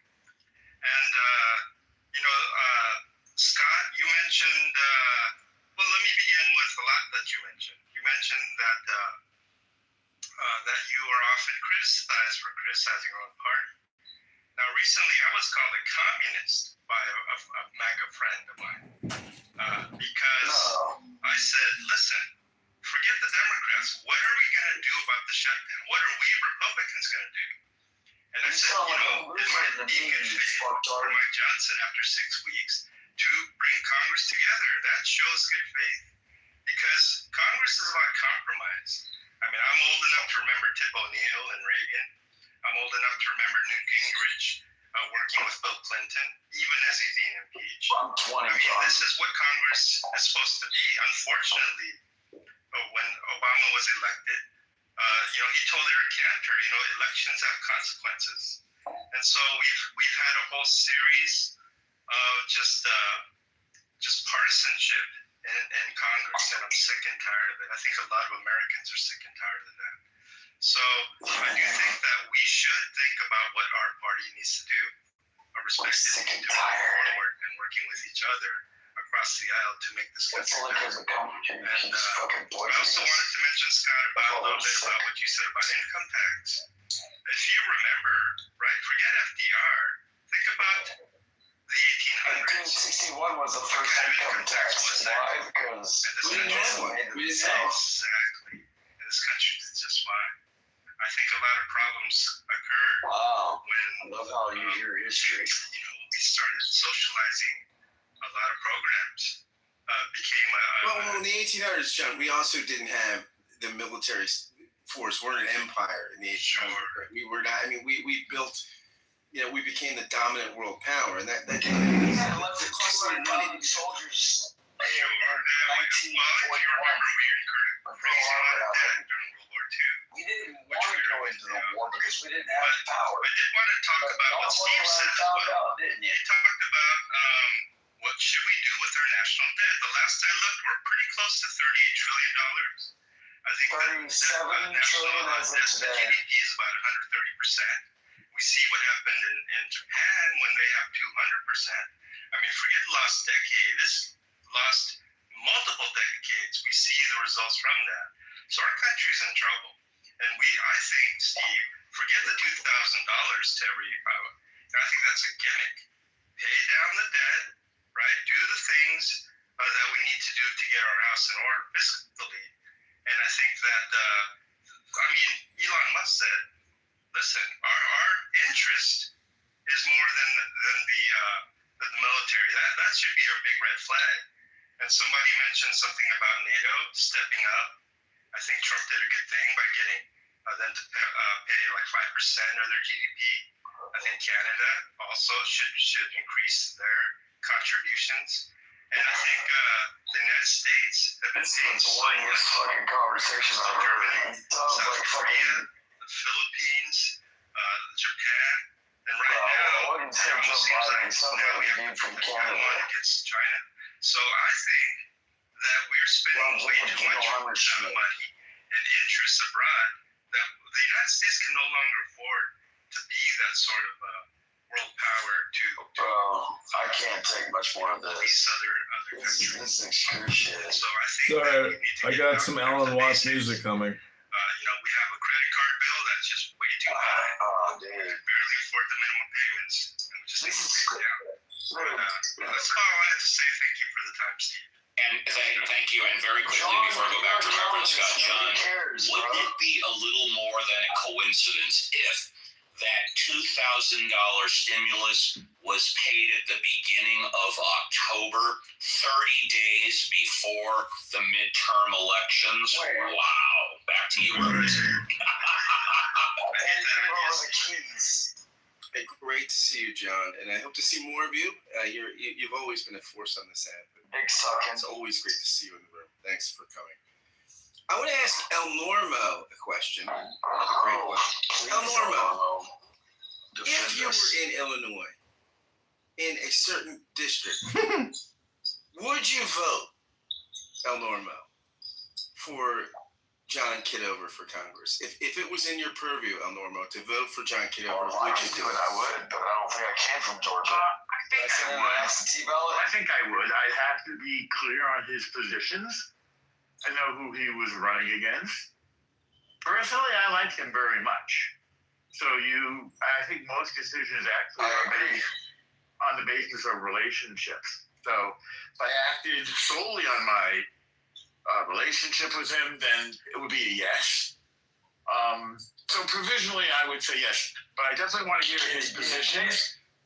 And Scott, you mentioned. Well, let me begin with a lot that you mentioned. You mentioned that you are often criticized for criticizing your own party. Now, recently, I was called a communist by a MAGA friend of mine because I said, listen, forget the Democrats. What are we going to do about the shutdown? What are we Republicans going to do? And I said, it might be good for Mike Johnson after 6 weeks to bring Congress together. That shows good faith because Congress is about compromise. I mean, I'm old enough to remember Tip O'Neill and Reagan. I'm old enough to remember Newt Gingrich working with Bill Clinton, even as he's being impeached. I'm 20. I mean, this is what Congress is supposed to be. Unfortunately, when Obama was elected, he told Eric Cantor, elections have consequences. And so we've had a whole series of just partisanship in Congress, and I'm sick and tired of it. I think a lot of Americans are sick and tired of that. So I do think that we should think about what our party needs to do, respectively, to move forward and working with each other across the aisle to make this country better. And I also wanted to mention, Scott, about a little bit about what you said about income tax. If you remember, right, forget FDR, think about the 1800s. 1861 was the first income tax. Why? Because we didn't have one. Exactly. And this country did just fine. I think a lot of problems occurred when I love how you hear history. We started socializing a lot of programs. Well, in the 1800s, John, we also didn't have the military force. We're an empire in the 1800s. Right? We were not. I mean, we built. We became the dominant world power, and that. Electric close to $38 trillion. I think $37 trillion as of the today. GDP is about 130%. We see what happened in Japan when they have 200%. I mean, forget lost decades, lost multiple decades. We see the results from that. So our country's in trouble. And I think, Steve, forget the $2,000 to every, I think that's a gimmick. Pay down the debt, right? Do the things that we need to do to get our house in order fiscally. And I think that, Elon Musk said, listen, our interest is more than the military. That should be our big red flag. And somebody mentioned something about NATO stepping up. I think Trump did a good thing by getting them to pay like 5% of their GDP. I think Canada also should increase their contributions. And I think the United States have been paying the boringest fucking conversation I've heard. It sounds South like Korea, fucking. the Philippines, Japan, and right I now, wouldn't say it Joe almost seems Biden. like He sounds now like we a have dude to from put Canada. Taiwan against China. So I think that we're spending Sounds way like too a much Joe Biden shit. money and interest abroad that the United States can no longer afford to be that sort of world power to Bro, I can't take much more of these this. other This countries. is excruciating. So I think that Sorry, we need to I get got back some to Alan the Watts basics. music coming. We have a credit card bill that's just way too high. Oh, We dude. can barely afford the minimum payments. And we just need to pay it down. But that's all I have to say. Thank you for the time, Steve. And thank you. And very quickly, before I go back to Reverend Scott John, wouldn't it be a little more than a coincidence if that $2,000 stimulus was paid at the beginning of October, 30 days before the midterm elections? Wow. Back to you, Reverend. Hey, great to see you, John, and I hope to see more of you. You've always been a force on this app. Big sucking. It's always great to see you in the room. Thanks for coming. I want to ask El Normo a question. Another great one. El Normo, if you were in Illinois, in a certain district, would you vote, El Normo, for John Kitover for Congress? If it was in your purview, El Normo, to vote for John Kitover, If I would could you do do it, it? I would, but I don't think I can from Georgia. I think That's I an would. absentee ballot. I think I would. I'd have to be clear on his positions. I know who he was running against. Personally, I like him very much. So I think most decisions actually I are agree. based on the basis of relationships. So if I acted solely on my relationship with him, then it would be a yes. So provisionally, I would say yes, but I definitely want to hear his positions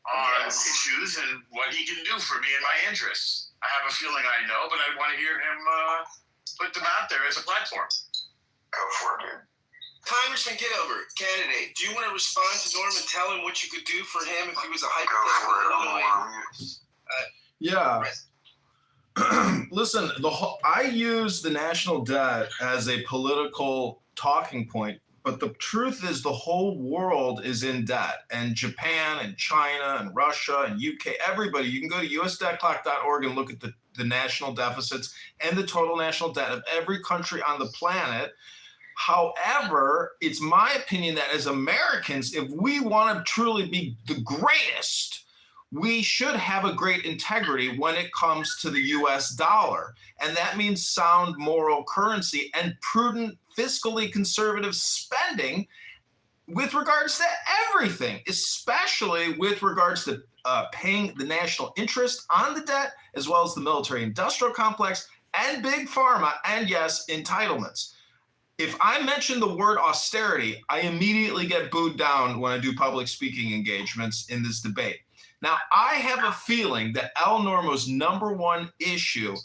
on issues and what he can do for me and my interests. I have a feeling I know, but I want to hear him put them out there as a platform. Go for it, dude. Congressman Kitover, candidate, do you want to respond to Norm and tell him what you could do for him if he was a Go hypothetical for it. Illinois? Yeah. Listen, I use the national debt as a political talking point, but the truth is the whole world is in debt, and Japan and China and Russia and UK, everybody. You can go to usdebtclock.org and look at the national deficits and the total national debt of every country on the planet. However, it's my opinion that as Americans, if we want to truly be the greatest, we should have a great integrity when it comes to the US dollar. And that means sound moral currency and prudent, fiscally conservative spending with regards to everything, especially with regards to paying the national interest on the debt, as well as the military industrial complex and big pharma, and yes, entitlements. If I mention the word austerity, I immediately get booed down when I do public speaking engagements in this debate. Now, I have a feeling that El Normo's number one issue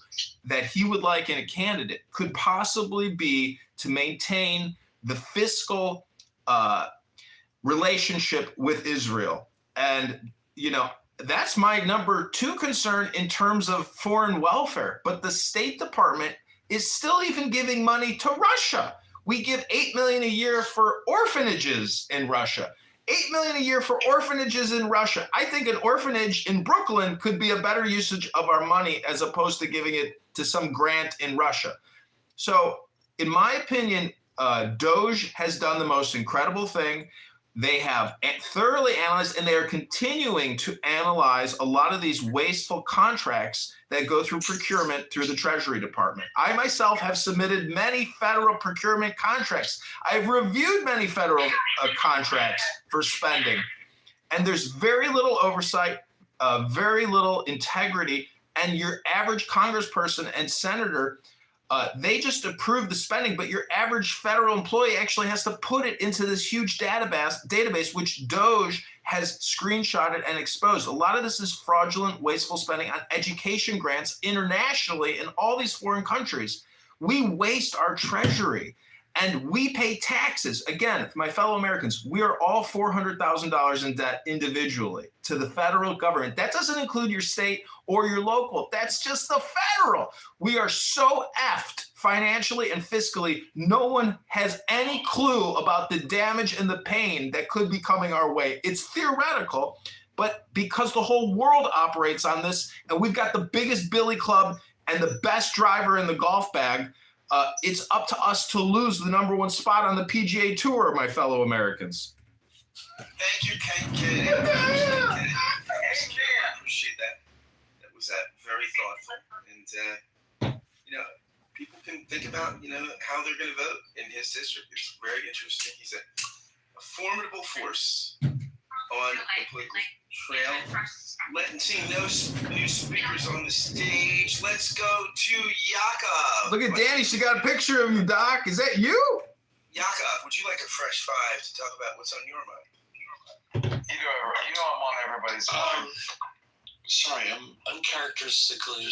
that he would like in a candidate could possibly be to maintain the fiscal relationship with Israel. And, that's my number two concern in terms of foreign welfare. But the State Department is still even giving money to Russia. We give $8 million a year for orphanages in Russia. $8 million a year for orphanages in Russia. I think an orphanage in Brooklyn could be a better usage of our money as opposed to giving it to some grant in Russia. So, in my opinion, Doge has done the most incredible thing. They have thoroughly analyzed, and they are continuing to analyze a lot of these wasteful contracts that go through procurement through the Treasury Department. I myself have submitted many federal procurement contracts. I've reviewed many federal contracts for spending, and there's very little oversight, very little integrity, and your average congressperson and senator, they just approve the spending, but your average federal employee actually has to put it into this huge database, which Doge has screenshotted and exposed. A lot of this is fraudulent, wasteful spending on education grants internationally in all these foreign countries. We waste our treasury and we pay taxes. Again, my fellow Americans, we are all $400,000 in debt individually to the federal government. That doesn't include your state or your local. That's just the federal. We are so effed financially and fiscally. No one has any clue about the damage and the pain that could be coming our way. It's theoretical, but because the whole world operates on this, and we've got the biggest billy club and the best driver in the golf bag, it's up to us to lose the #1 spot on the PGA Tour, my fellow Americans. Thank you, Ken. I appreciate that. That was very thoughtful. And, people can think about, how they're going to vote in his district. It's very interesting. He's a formidable force on the political trail. Seeing no new speakers on the stage. Let's go to Yakov. Look at Danny. She got a picture of you, Doc. Is that you? Yakov, would you like a fresh five to talk about what's on your mind? You know I'm on everybody's mind. Sorry, I'm uncharacteristically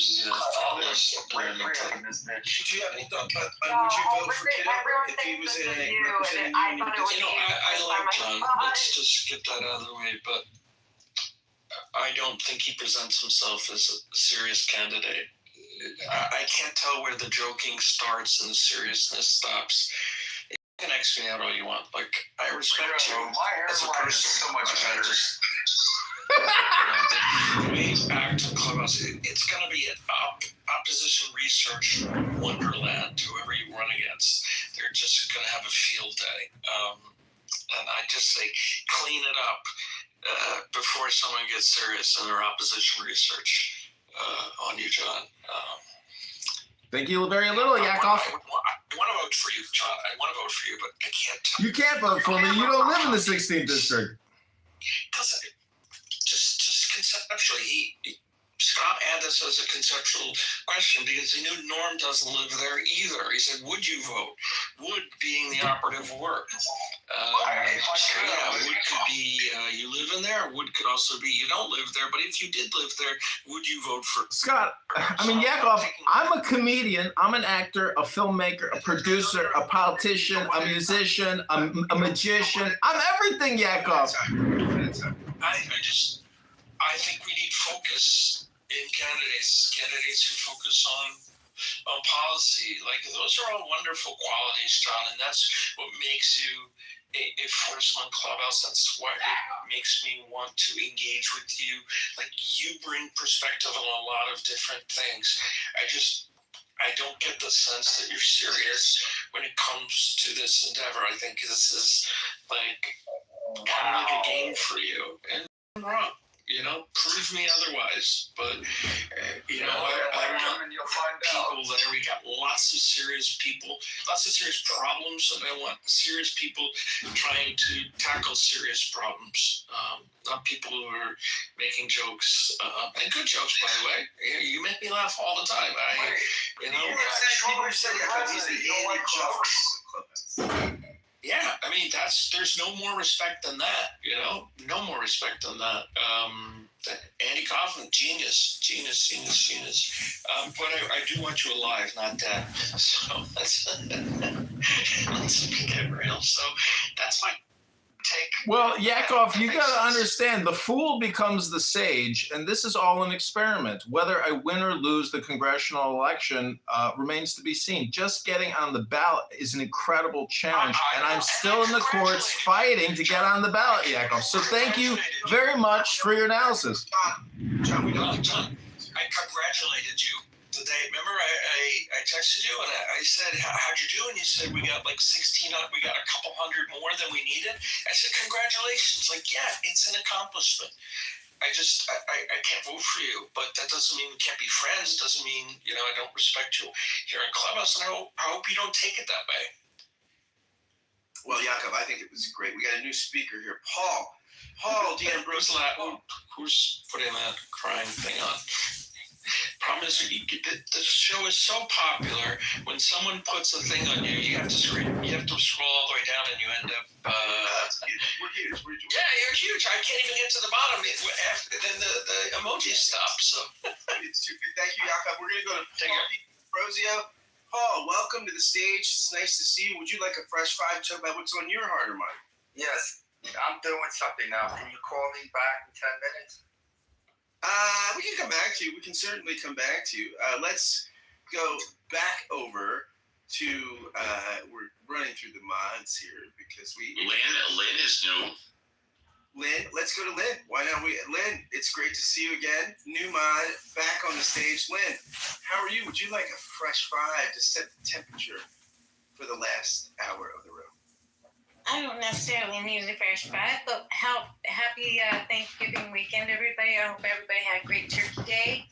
honest. Do you have any thought on would you vote for Kitover if he was in a representing you in your district? I like John. Let's just get that out of the way, but I don't think he presents himself as a serious candidate. I can't tell where the joking starts and the seriousness stops. You can X me out all you want. Like, I respect you as a person. So much better. The way you act in Clubhouse, it's going to be an opposition research wonderland, whoever you run against. They're just going to have a field day. And I just say, clean it up before someone gets serious in their opposition research on you, John. Thank you very little, Yakov. I want to vote for you, John. I want to vote for you, but I can't tell You can't vote for me. You don't live in the 16th district. Just conceptually, Scott had this as a conceptual question because he knew Norm doesn't live there either. He said, would you vote? Would being the operative word. Would could be you live in there. Would could also be you don't live there. But if you did live there, would you vote for Scott? I mean, Yakov, I'm a comedian. I'm an actor, a filmmaker, a producer, a politician, a musician, a magician. I'm everything, Yakov. I think we need focus in candidates who focus on policy. Like, those are all wonderful qualities, John, and that's what makes you a force on Clubhouse. That's what makes me want to engage with you. Like, you bring perspective on a lot of different things. I don't get the sense that you're serious when it comes to this endeavor. I think this is kind of like a game for you. And I'm wrong. Prove me otherwise. But, I want people there. We got lots of serious people, lots of serious problems, and I want serious people trying to tackle serious problems. Not people who are making jokes, and good jokes, by the way. You make me laugh all the time. Yeah, I mean, there's no more respect than that, no more respect than that. Andy Kaufman, genius. But I do want you alive, not dead. So let's get real. So that's my take. Well, Yakov, you got to understand, the fool becomes the sage, and this is all an experiment. Whether I win or lose the congressional election remains to be seen. Just getting on the ballot is an incredible challenge, and I'm still in the courts fighting to get on the ballot, Yakov. So thank you very much for your analysis. John, I congratulated you the day. Remember, I texted you and I said, "How'd you do?" And you said, "We got like 16. We got a couple hundred more than we needed." I said, "Congratulations!" Like, yeah, it's an accomplishment. I can't vote for you, but that doesn't mean we can't be friends. It doesn't mean I don't respect you here in Clubhouse, and I hope you don't take it that way. Well, Yakov, I think it was great. We got a new speaker here, Paul D'Ambrosio. Who's putting that crying thing on? Problem is, the show is so popular. When someone puts a thing on you, you have to scream. You have to scroll all the way down, and you end up. We're huge. Yeah, you're huge. I can't even get to the bottom. Then the emojis stop. So It's too good. Thank you, Yakov. We're gonna go to Paul D'Ambrosio. Paul, welcome to the stage. It's nice to see you. Would you like a fresh five? Talk about what's on your heart or mind? Yes, I'm doing something now. Can you call me back in 10 minutes? We can come back to you. We can certainly come back to you. Let's go back over to we're running through the mods here because Lynn is new. Lynn, let's go to Lynn. Why not Lynn, it's great to see you again. New mod, back on the stage. Lynn, how are you? Would you like a fresh five to set the temperature for the last hour of the room? I don't necessarily need a fresh five, but happy Thanksgiving weekend, everybody. I hope everybody had a great Turkey Day.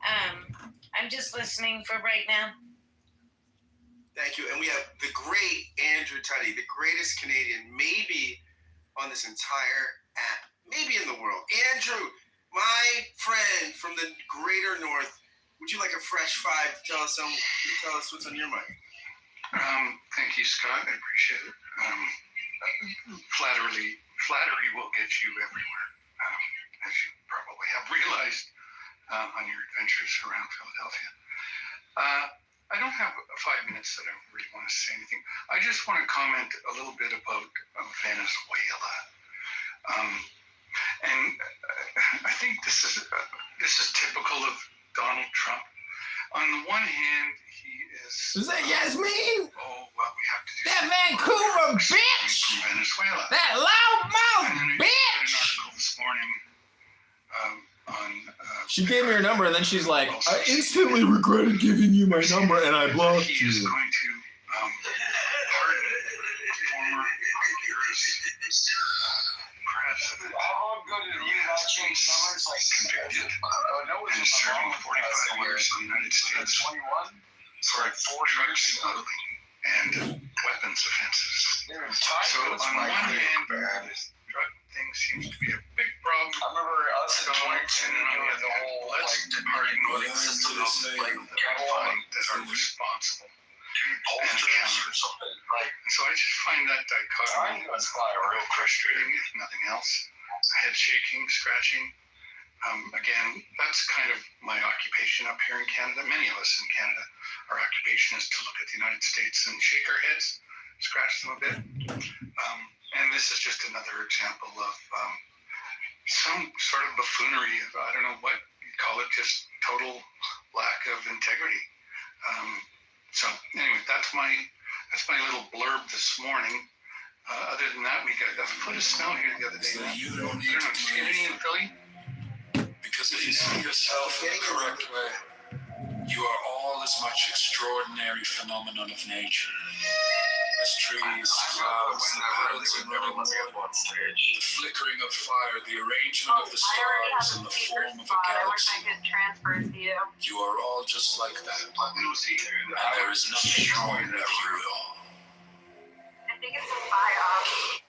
I'm just listening for right now. Thank you. And we have the great Andrew Tutty, the greatest Canadian, maybe on this entire app, maybe in the world. Andrew, my friend from the greater north, would you like a fresh five? Tell us what's on your mind. Thank you, Scott. I appreciate it. Flattery will get you everywhere, as you probably have realized on your adventures around Philadelphia. I don't have 5 minutes that I really want to say anything. I just want to comment a little bit about Venezuela. And I think this is typical of Donald Trump. On the one hand, he Is that Yasmin? Oh, well, we have to do that Vancouver bitch! From Venezuela. That loudmouth And then I bitch! read an article this morning on. She gave me her number and then she's like, I instantly regretted giving you my number and I blocked He is you. going to pardon former Honduras president. How good did you not change numbers? Like Convicted and serving 45 years in the United States for drug smuggling and weapons offenses. So on the one hand, this drug thing seems to be a big problem. I remember us in 2010 and on the other hand, let's pardon those that are responsible and accountable. And so I just find that dichotomy real frustrating, if nothing else. Head shaking, scratching. Again, that's kind of my occupation up here in Canada. Many of us in Canada, our occupation is to look at the United States and shake our heads, scratch them a bit. And this is just another example of some sort of buffoonery. I don't know what you'd call it, just total lack of integrity. So anyway, that's my little blurb this morning. Other than that, we got a foot of snow here the other day. So you don't I don't know, did you get any in Philly? Because if you see yourself in the correct way, you are all as much extraordinary phenomenon of nature as trees, clouds, the patterns in running water, the flickering of fire, the arrangement of the stars in the form of a galaxy. You are all just like that, and there is nothing wrong with you at all. I think it's a fire.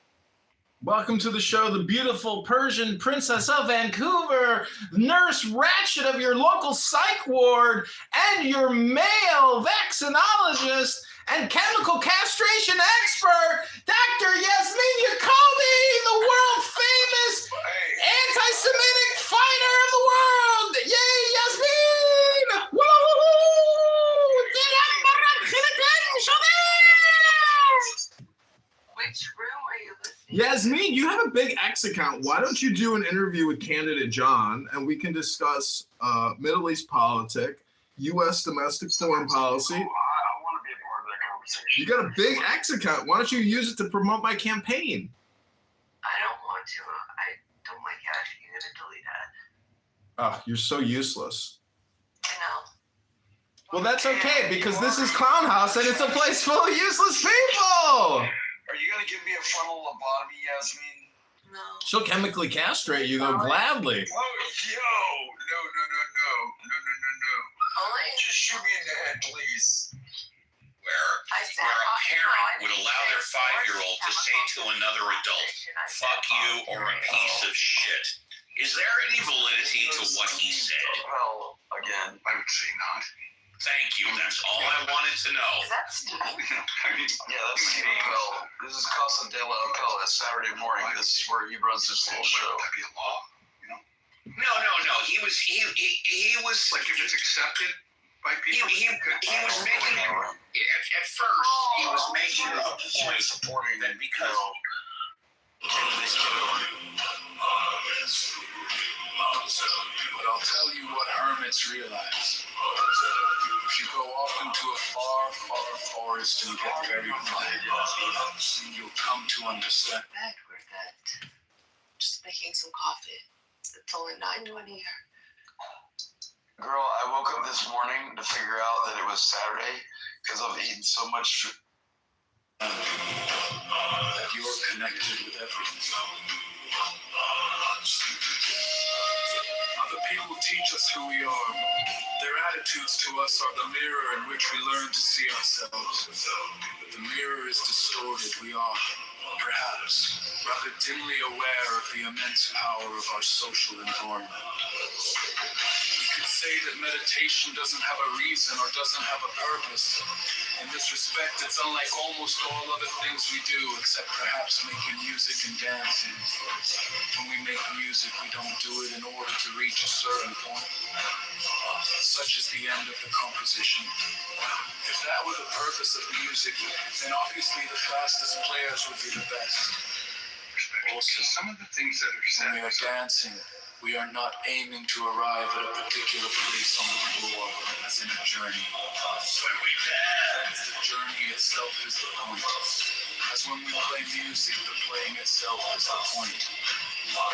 Welcome to the show, the beautiful Persian princess of Vancouver, Nurse Ratchet of your local psych ward, and your male vaccinologist and chemical castration expert, Dr. Yasmin Yacobi, the world-famous anti-Semitic fighter of the world. Yay, Yasmin! Woo! Which room are you listening Yasmin, you have a big X account. Why don't you do an interview with candidate John and we can discuss Middle East politics, U.S. domestic foreign policy? I want to be a part of that conversation. You got a big X account. Why don't you use it to promote my campaign? I don't want to. I don't like Cash. You gotta delete that. Oh, you're so useless. I know. Well, that's okay because this is Clown House and it's a place full of useless people. Are you gonna give me a frontal lobotomy, Yasmin? No. She'll chemically castrate you though gladly. Oh, no. Just shoot me in the head, please. Where a parent would allow their 5-year-old to say to another adult, fuck you or a piece of shit. Is there any validity to what he said? Well, again, I would say not. Thank you. That's all I wanted to know. that's Steve Appel. This is Casa de la Appel. It's Saturday morning. This is where he runs this little show. That'd be a law, you know? No. He was Like if it's accepted by people. he was making at first he was making a point supporting that because But I'll tell you what hermits realize. If you go off into a far, far forest and get very quiet, you'll come to understand. Where's that? Just making some coffee. It's only 9:20 here. Girl, I woke up this morning to figure out that it was Saturday because I've eaten so much food. That you're connected with everything. Other people teach us who we are. Their attitudes to us are the mirror in which we learn to see ourselves. But the mirror is distorted. We are, perhaps, rather dimly aware of the immense power of our social environment. We could say that meditation doesn't have a reason or doesn't have a purpose. In this respect, it's unlike almost all other things we do, except perhaps making music and dancing. When we make music, we don't do it in order to reach a certain point. Such is the end of the composition. If that were the purpose of music, then obviously the fastest players would be the best. Also, some of the things that are said. when we are dancing, we are not aiming to arrive at a particular place on the floor, as in a journey. When we dance, the journey itself is the point. As when we play music, the playing itself is the point.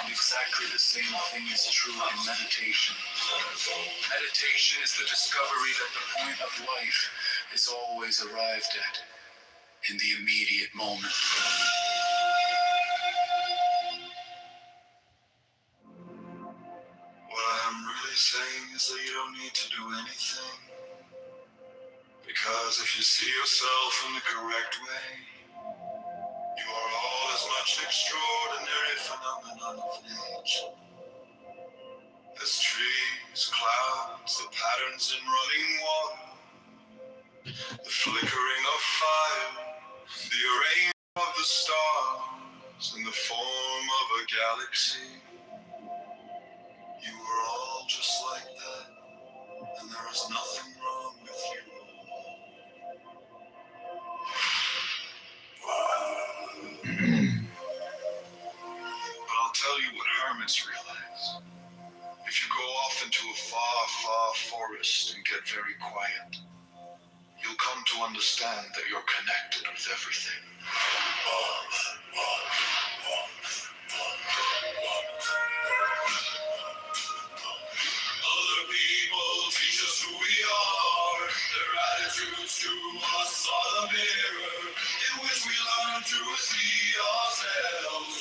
And exactly the same thing is true in meditation. Meditation is the discovery that the point of life is always arrived at in the immediate moment. What I'm really saying is that you don't need to do anything. Because if you see yourself in the correct way, you are all as much extraordinary phenomenon of nature. As trees, clouds, the patterns in running water, the flickering of fire, the arrangement of the stars in the form of a galaxy. You are all just like that, and there is nothing wrong with you. But I'll tell you what hermits realize. If you go off into a far, far forest and get very quiet, you'll come to understand that you're connected with everything. Other people teach us who we are. Their attitudes to us are the mirror in which we learn to see ourselves.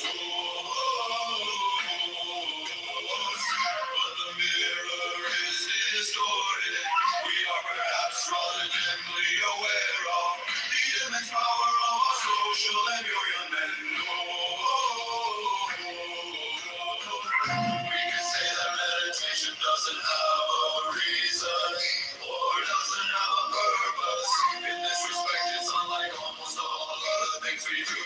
But the mirror is distorted. We are perhaps rather dimly aware of the immense power of our social environment. We can say that meditation doesn't have a reason or doesn't have a purpose. In this respect, it's unlike almost all other things we do,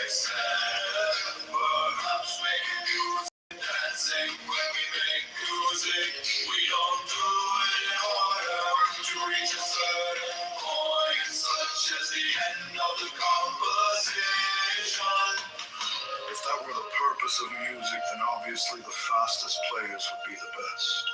except perhaps making music and dancing. When we make music, we don't do it in order to reach a certain point, such as the end of the composition. and obviously the fastest players would be the best.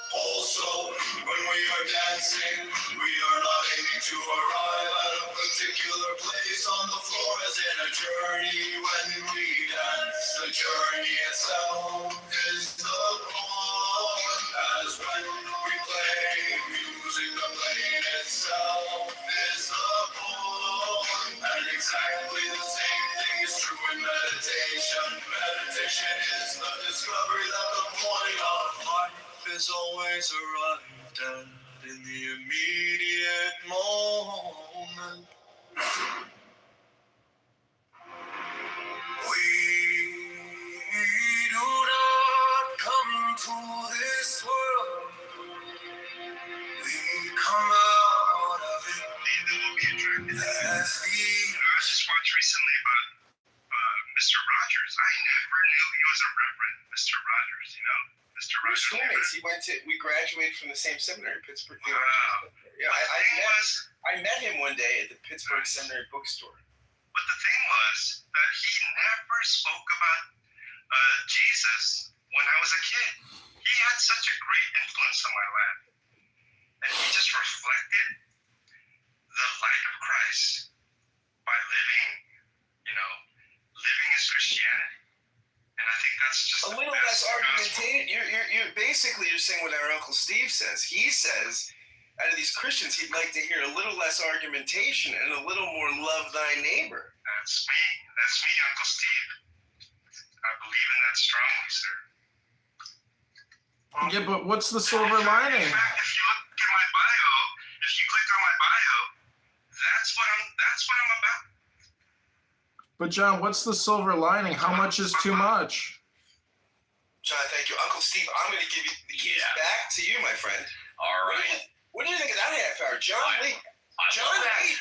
Also, when we are dancing, we are not aiming to arrive at a particular place on the floor as in a journey. When we dance, the journey itself is the point. As when we play music, the playing itself is the point. And exactly the same thing is true in meditation. Meditation is the discovery that the point of life is always arrived at in the immediate moment. We do not come to this world. We come out of it. As we... I was just watched recently about Mr. Rogers. I never knew he was a reverend, Mr. Rogers, you know? Mr. We're Rogers. schoolmates. We graduated from the same seminary, Pittsburgh. Wow. Yeah, I met him one day at the Pittsburgh Seminary bookstore. But the thing was that he never spoke about Jesus when I was a kid. He had such a great influence on my life. And he just reflected the light of Christ by living his Christianity. And I think that's just a little less argumentative. You're saying what our Uncle Steve says. He says, out of these Christians, he'd like to hear a little less argumentation and a little more love thy neighbor. That's me. That's me, Uncle Steve. I believe in that strongly, sir. Yeah, but what's the silver lining? In fact, if you look at my bio, if you click on my bio, that's what I'm about. But John, what's the silver lining? How much is too much? John, thank you. Uncle Steve, I'm going to give you the keys back to you, my friend. All right. What do you think of that half hour? John Lee,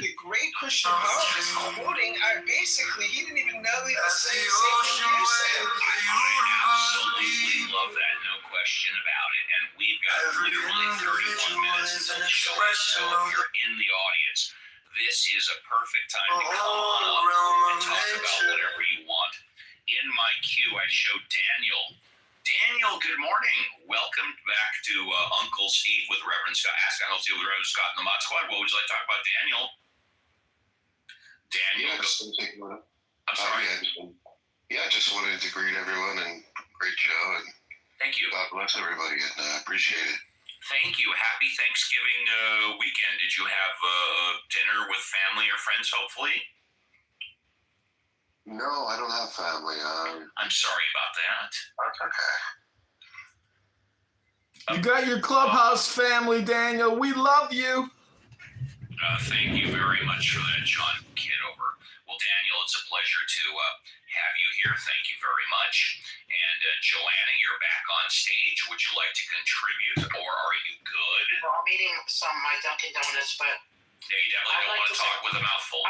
the great Christian apologist, quoting, basically, he didn't even know he was saying the same thing you said. I absolutely love that, no question about it. And we've got literally 31 minutes until the show ends. So if you're in the audience, this is a perfect time to come on up and talk about whatever you want. In my queue, I showed Daniel. Daniel, good morning. Welcome back to Uncle Steve with Reverend Scott. Ask Uncle Steve with Reverend Scott in the Mod Squad. What would you like to talk about, Daniel? Daniel, I'm sorry. I just wanted to greet everyone and great show and thank you. God bless everybody and I appreciate it. Thank you. Happy Thanksgiving weekend. Did you have dinner with family or friends, hopefully? No, I don't have family. I'm sorry about that. That's okay. You got your clubhouse family, Daniel. We love you. Thank you very much for that, John Kitover. Well, Daniel, it's a pleasure to have you here. Thank you very much. And Joanna, you're back on stage. Would you like to contribute, or are you good? Well, I'm eating some of my Dunkin' Donuts, but yeah, you definitely don't want to talk with a mouthful.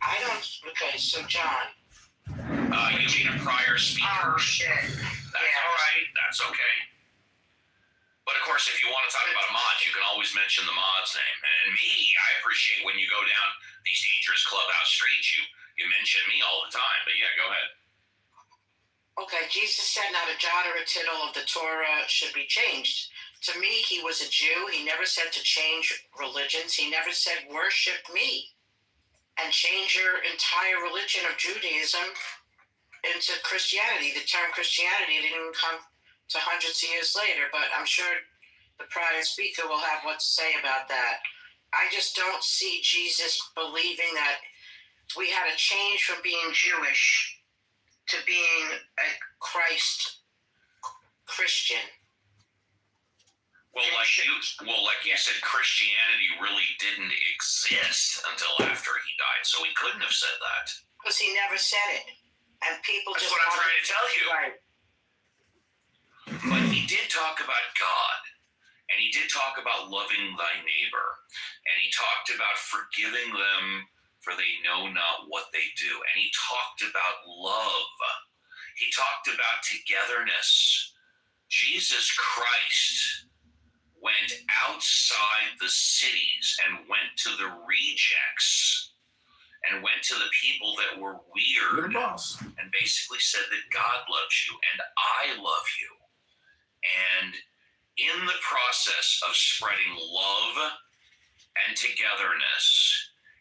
I don't. Okay, so John. You mean a prior speaker? Oh shit. That's all right. That's okay. But of course, if you want to talk about a mod, you can always mention the mod's name. And me, I appreciate when you go down these dangerous clubhouse streets, you mention me all the time. But yeah, go ahead. Okay, Jesus said not a jot or a tittle of the Torah should be changed. To me, he was a Jew. He never said to change religions. He never said worship me and change your entire religion of Judaism into Christianity. The term Christianity didn't come to hundreds of years later, but I'm sure the prior speaker will have what to say about that. I just don't see Jesus believing that we had to change from being Jewish to being a Christ Christian. Well, like you said, Christianity really didn't exist until after he died, so he couldn't have said that. Because he never said it. And people That's just what I'm trying to tell you. Right. But he did talk about God, and he did talk about loving thy neighbor, and he talked about forgiving them for they know not what they do, and he talked about love. He talked about togetherness. Jesus Christ went outside the cities and went to the rejects and went to the people that were weird and basically said that God loves you and I love you. And in the process of spreading love and togetherness,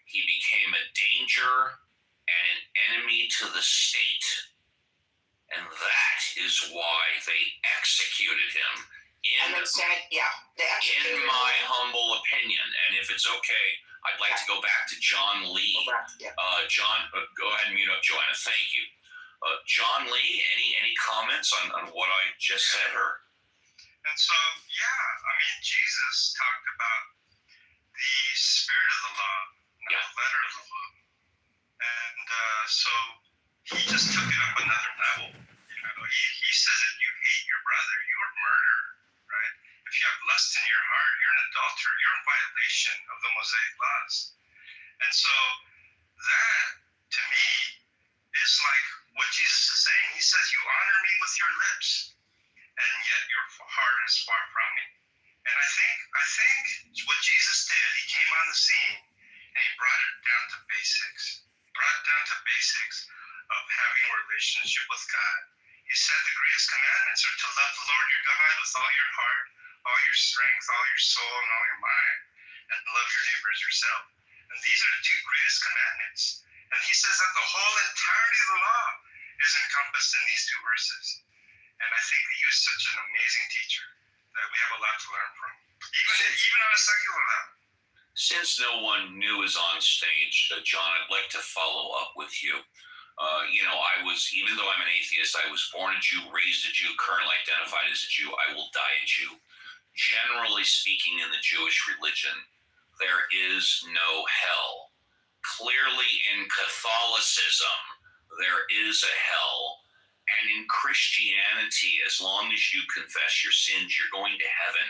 he became a danger and an enemy to the state. And that is why they executed him. In my humble opinion. And if it's okay, I'd like to go back to John Lee. John, go ahead and mute up, Joanna. Thank you. John Lee, any comments on what I just said? And so, I mean, Jesus talked about the spirit of the law, not the letter of the law. And so he just took it up another level. He says if you hate your brother, you're a murderer, right? If you have lust in your heart, you're an adulterer. You're in violation of the Mosaic laws. And so that, to me, is like what Jesus is saying. He says, you honor me with your lips, and yet your heart is far from me. And I think what Jesus did, he came on the scene, and he brought it down to basics. Brought down to basics of having a relationship with God. He said the greatest commandments are to love the Lord your God with all your heart, all your strength, all your soul, and all your mind, and love your neighbor as yourself. And these are the two greatest commandments. And he says that the whole entirety of the law is encompassed in these two verses. And I think he was such an amazing teacher that we have a lot to learn from, even on a secular level. Since no one new is on stage, John, I'd like to follow up with you. Even though I'm an atheist, I was born a Jew, raised a Jew, currently identified as a Jew. I will die a Jew. Generally speaking, in the Jewish religion, there is no hell. Clearly, in Catholicism, there is a hell. And in Christianity, as long as you confess your sins, you're going to heaven.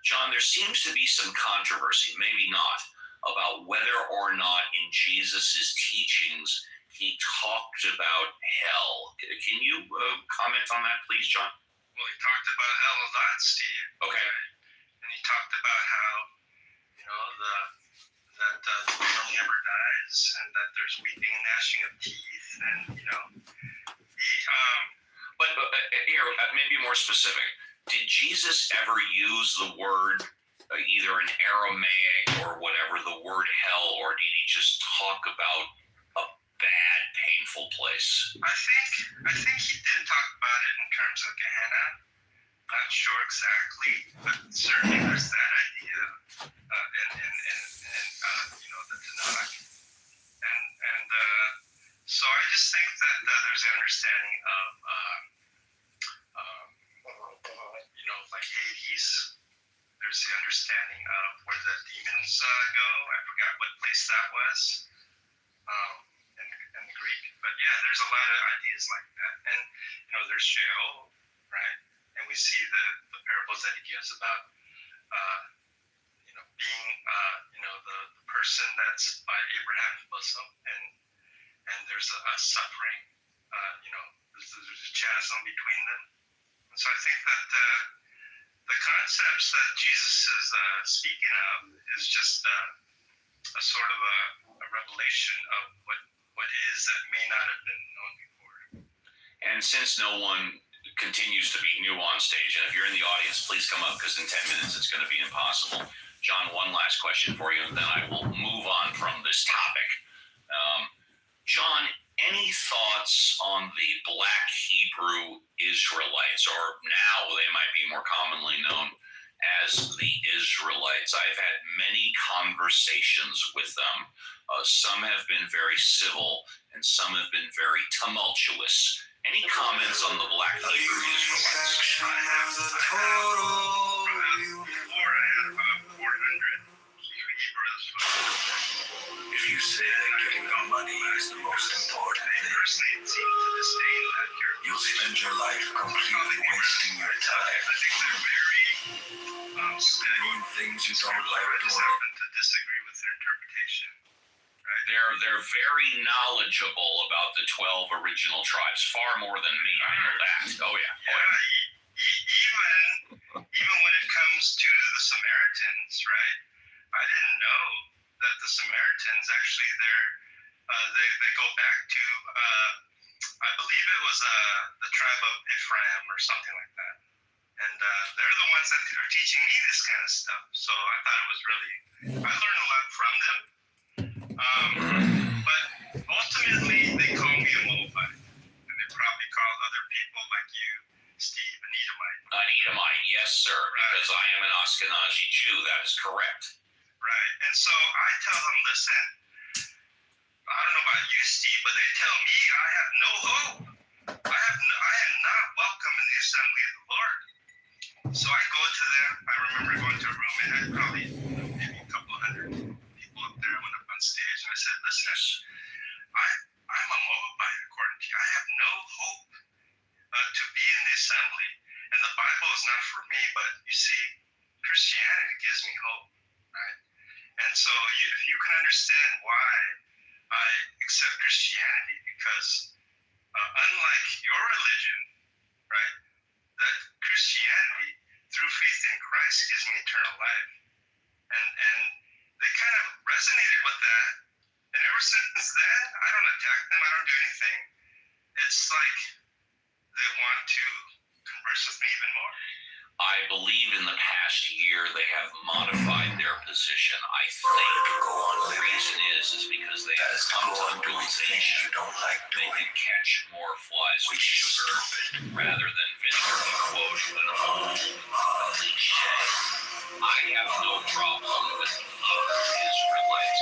John, there seems to be some controversy, maybe not, about whether or not in Jesus's teachings he talked about hell. Can you comment on that, please, John? Well, he talked about hell a lot, Steve. Okay. And he talked about how, that the world never dies, and that there's weeping and gnashing of teeth, and But here, maybe more specific. Did Jesus ever use the word, either in Aramaic or whatever, the word hell, or did he just talk about a bad, painful place? I think he did talk about it in terms of Gehenna. Not sure exactly, but certainly there's that idea in the Tanakh. And so I just think that there's an understanding of like Hades. There's the understanding of where the demons go. I forgot what place that was in the Greek. But yeah, there's a lot of ideas like that. And, there's Sheol, right? And we see the parables that he gives about, being, the person that's by Abraham's bosom. And there's a suffering, there's a chasm between them. And so I think that the concepts that Jesus is speaking of is just a sort of a revelation of what is that may not have been known before. And since no one continues to be new on stage, and if you're in the audience, please come up, because in 10 minutes it's going to be impossible. John, one last question for you, and then I will move on from this topic. John, any thoughts on the Black Hebrew Israelites, or now they might be more commonly known as the Israelites? I've had many conversations with them. Some have been very civil, and some have been very tumultuous. Any comments on the Black Hebrew Israelites? I have about 400 Hebrews. If you say that getting the money is the most important thing, you'll spend your life completely wasting your time. I think they're very doing things you don't like doing. To disagree with their interpretation. Right? They're very knowledgeable about the 12 original tribes, far more than me. I know that. Oh yeah. Even when it comes to the Samaritans, right? I didn't know that the Samaritans actually their they go back to, I believe it was the tribe of Ephraim or something like that. And they're the ones that are teaching me this kind of stuff. So I thought it was really, I learned a lot from them. But ultimately, they call me a Moabite. And they probably call other people like you, Steve, an Edomite. An Edomite, yes, sir, because I am an Ashkenazi Jew. That is correct. Right. And so I tell them, listen, I don't know about you, Steve, but they tell me I have no hope. I am not welcome in the assembly of the Lord. So I go to them. I remember going to a room and had probably maybe a couple hundred people up there. I went up on stage and I said, listen, I'm a Moabite according to you. I have no hope to be in the assembly. And the Bible is not for me, but you see, Christianity gives me hope, right? And so if you can understand why I accept Christianity, because unlike your religion, right, that Christianity, through faith in Christ, gives me eternal life. And they kind of resonated with that. And ever since then, I don't attack them. I don't do anything. It's like they want to converse with me even more. I believe in the past year they have modified their position. I think the reason is because they have come to the realization they can catch more flies with sugar rather than vinegar, to quote an old cliche. I have no problem with other Israelites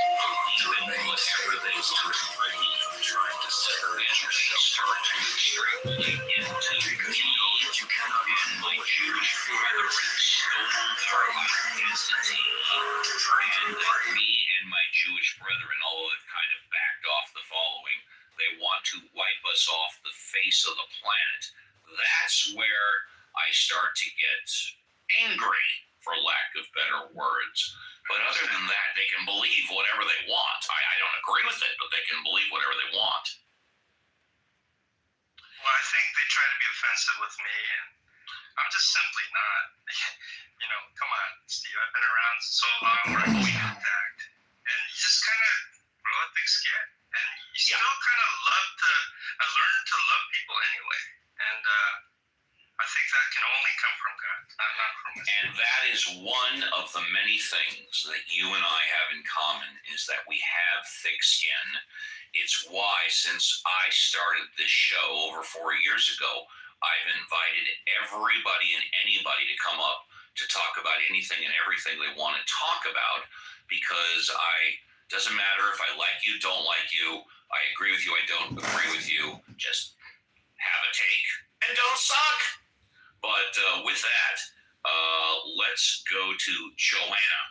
believing whatever they want to believe, trying to separate yourself extremely into me and my Jewish brethren stole their identity, and me and my Jewish brethren, although they've kind of backed off the following, they want to wipe us off the face of the planet. That's where I start to get angry, for lack of better words. But other than that, they can believe whatever they want. I don't agree with it, but they can believe whatever they want. Well, I think they try to be offensive with me, and I'm just simply not. You know, come on, Steve. I've been around so long where I'm being attacked, and you just kind of grow a thick skin, and you still kind of I learned to love people anyway, and I think that can only come from God, not from us. And that is one of the many things that you and I have in common, is that we have thick skin. It's why, since I started this show over 4 years ago, I've invited everybody and anybody to come up to talk about anything and everything they want to talk about, because doesn't matter if I like you, don't like you, I agree with you, I don't agree with you, just have a take and don't suck. But with that, let's go to Joanna.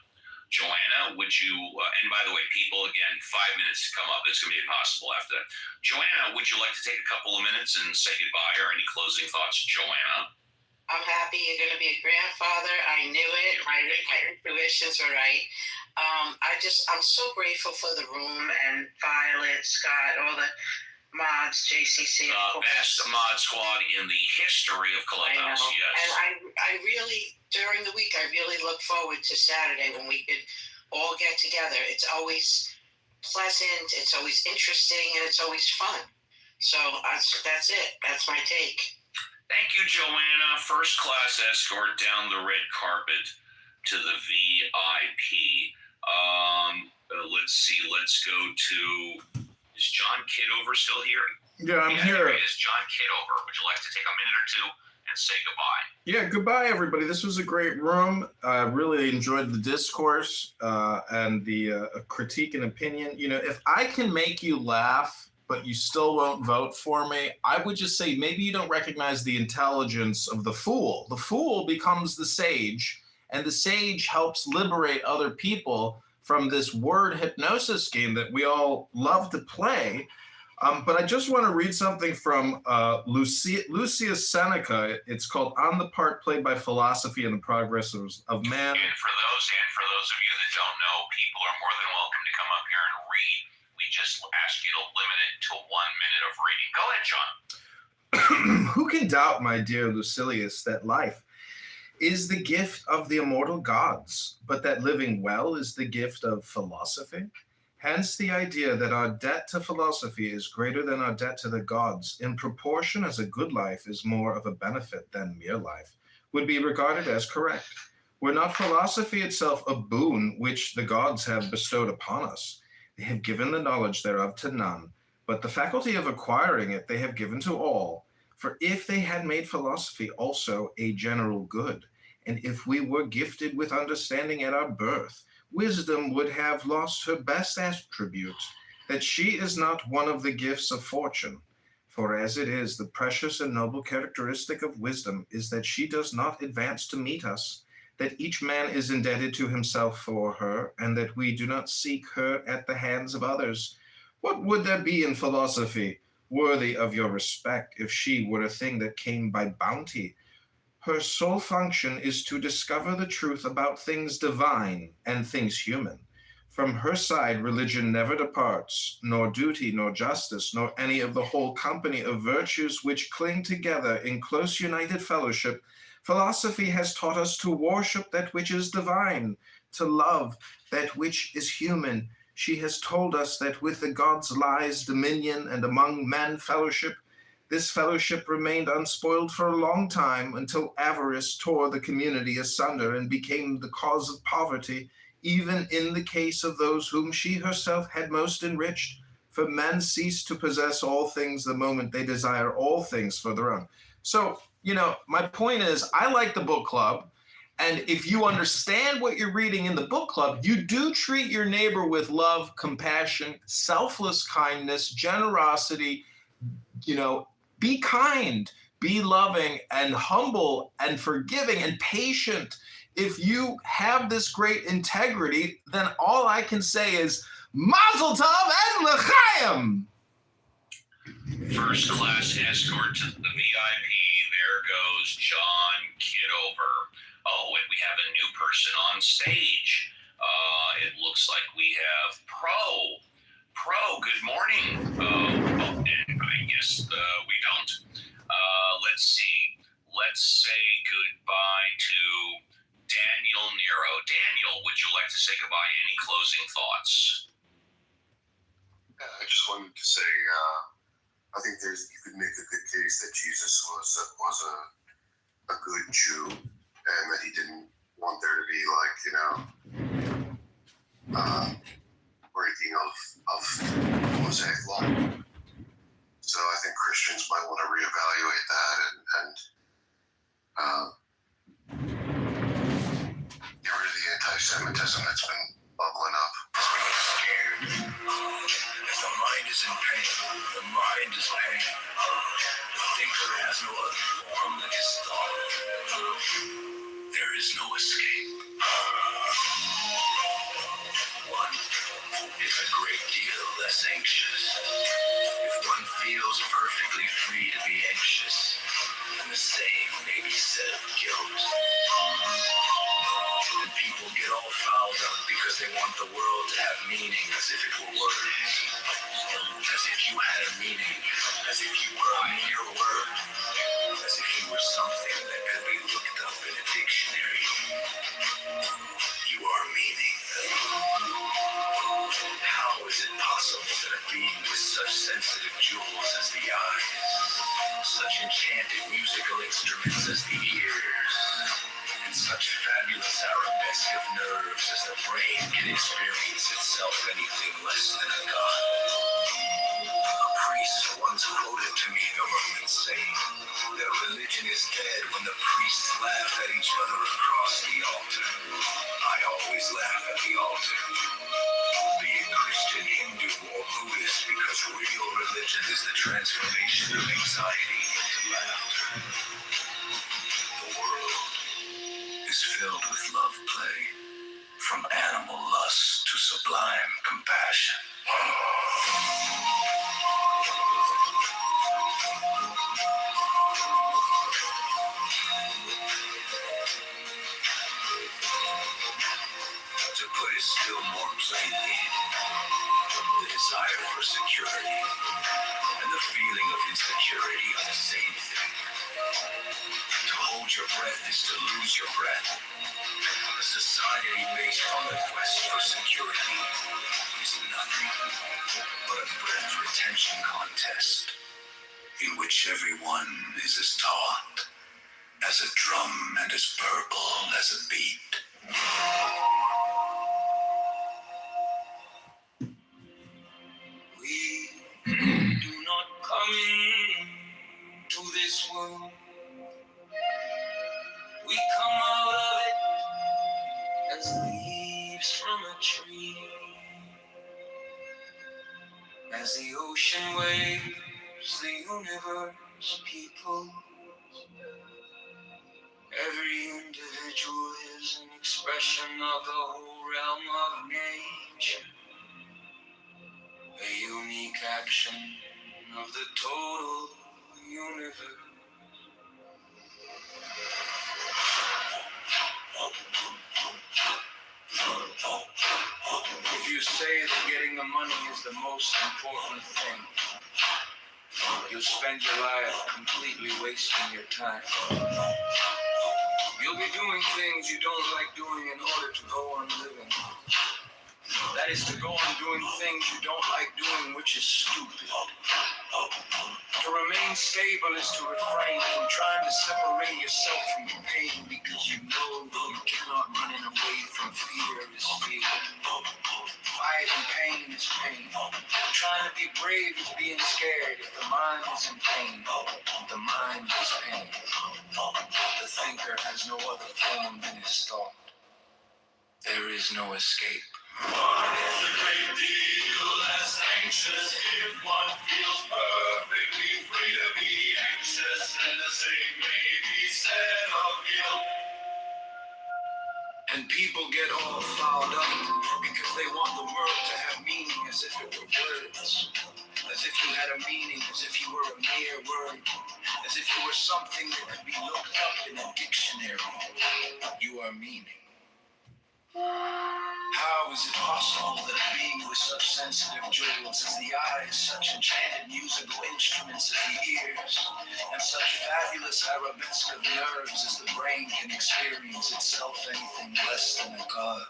Joanna, would you, and by the way, people, again, 5 minutes to come up. It's going to be impossible after that. Joanna, would you like to take a couple of minutes and say goodbye, or any closing thoughts, Joanna? I'm happy you're going to be a grandfather. I knew it. My intuitions were right. I'm so grateful for the room and Violet, Scott, all the mods, JCC. Best mod squad in the history of Clubhouse, yes. And I really, during the week, I really look forward to Saturday when we could all get together. It's always pleasant, it's always interesting, and it's always fun. So that's it. That's my take. Thank you, Joanna. First class escort down the red carpet to the VIP. Let's see. Let's go to, is John Kitover still here? Yeah, I'm here. Is John Kitover. Would you like to take a minute or two and say goodbye? Yeah, goodbye, everybody. This was a great room. I really enjoyed the discourse and the critique and opinion. You know, if I can make you laugh, but you still won't vote for me, I would just say maybe you don't recognize the intelligence of the fool. The fool becomes the sage, and the sage helps liberate other people from this word hypnosis game that we all love to play. But I just want to read something from Lucius Seneca. It's called On the Part Played by Philosophy and the Progress of Man. And for those of you that don't know, people are more than welcome to come up here and read. We just ask you to limit it to 1 minute of reading. Go ahead, John. Who can doubt, my dear Lucilius, that life is the gift of the immortal gods, but that living well is the gift of philosophy? Hence the idea that our debt to philosophy is greater than our debt to the gods, in proportion as a good life is more of a benefit than mere life, would be regarded as correct. Were not philosophy itself a boon which the gods have bestowed upon us? They have given the knowledge thereof to none, but the faculty of acquiring it they have given to all. For if they had made philosophy also a general good, and if we were gifted with understanding at our birth, wisdom would have lost her best attribute, that she is not one of the gifts of fortune. For as it is, the precious and noble characteristic of wisdom is that she does not advance to meet us, that each man is indebted to himself for her, and that we do not seek her at the hands of others. What would there be in philosophy worthy of your respect if she were a thing that came by bounty? Her sole function is to discover the truth about things divine and things human. From her side, religion never departs, nor duty, nor justice, nor any of the whole company of virtues which cling together in close united fellowship. Philosophy has taught us to worship that which is divine, to love that which is human. She has told us that with the gods lies dominion, and among men fellowship. This fellowship remained unspoiled for a long time, until avarice tore the community asunder and became the cause of poverty, even in the case of those whom she herself had most enriched. For men cease to possess all things the moment they desire all things for their own. So, my point is, I like the book club. And if you understand what you're reading in the book club, you do treat your neighbor with love, compassion, selfless kindness, generosity. Be kind, be loving, and humble, and forgiving, and patient. If you have this great integrity, then all I can say is Mazel Tov and L'chaim. First class escort to the VIP. There goes John Kitover. Oh, and we have a new person on stage. It looks like we have Pro. Good morning. And I guess we don't. Let's see. Let's say goodbye to Daniel Nero. Daniel, would you like to say goodbye? Any closing thoughts? I just wanted to say, I think you could make a good case that Jesus was a good Jew, and that he didn't want there to be breaking of Mosaic law. So I think Christians might want to reevaluate that and get rid of the anti-Semitism that's been bubbling up. Scared. If the mind is in pain, the mind is pain. The thinker has no other form than his thought. There is no escape. One is a great deal less anxious. If one feels perfectly free to be anxious, then the same may be said of guilt. And people get all fouled up because they want the world to have meaning as if it were words. As if you had a meaning, as if you were a mere word, as if you were something that could be looked up in a dictionary. You are meaning. How is it possible that a being with such sensitive jewels as the eyes, such enchanted musical instruments as the ears, and such fabulous arabesque of nerves as the brain can experience itself anything less than a god? A priest once quoted to me the Romans saying that religion is dead when the priests laugh at each other across the altar. I always laugh at the altar. Be it Christian, Hindu, or Buddhist, because real religion is the transformation of anxiety into laughter. The world is filled with love play, from animal lust to sublime compassion. To put it still more plainly, the desire for security and the feeling of insecurity are the same thing. To hold your breath is to lose your breath. The society based on the quest for security is nothing but a breath retention contest in which everyone is as taut as a drum and as purple as a beat. We do not come into this world. We come out of it as leaves from a tree. As the ocean waves, the universe people. Every individual is an expression of the whole realm of nature. A unique action of the total universe. If you say that getting the money is the most important thing, you'll spend your life completely wasting your time. You'll be doing things you don't like doing in order to go on living. That is to go on doing things you don't like doing, which is stupid. To remain stable is to refrain from trying to separate yourself from the pain, because you know that you cannot run away from fear is fear. Fighting pain is pain. Trying to be brave is being scared. If the mind is in pain, the mind is pain. The thinker has no other form than his thought. There is no escape. One is a great deal less anxious if one feels perfectly free to be anxious, and the same may be said of guilt. And people get all fouled up because they want the world to have meaning as if it were words. As if you had a meaning, as if you were a mere word. As if you were something that could be looked up in a dictionary. You are meaning. How is it possible that a being with such sensitive jewels as the eyes, such enchanted musical instruments as the ears, and such fabulous arabesque of nerves as the brain can experience itself anything less than a god?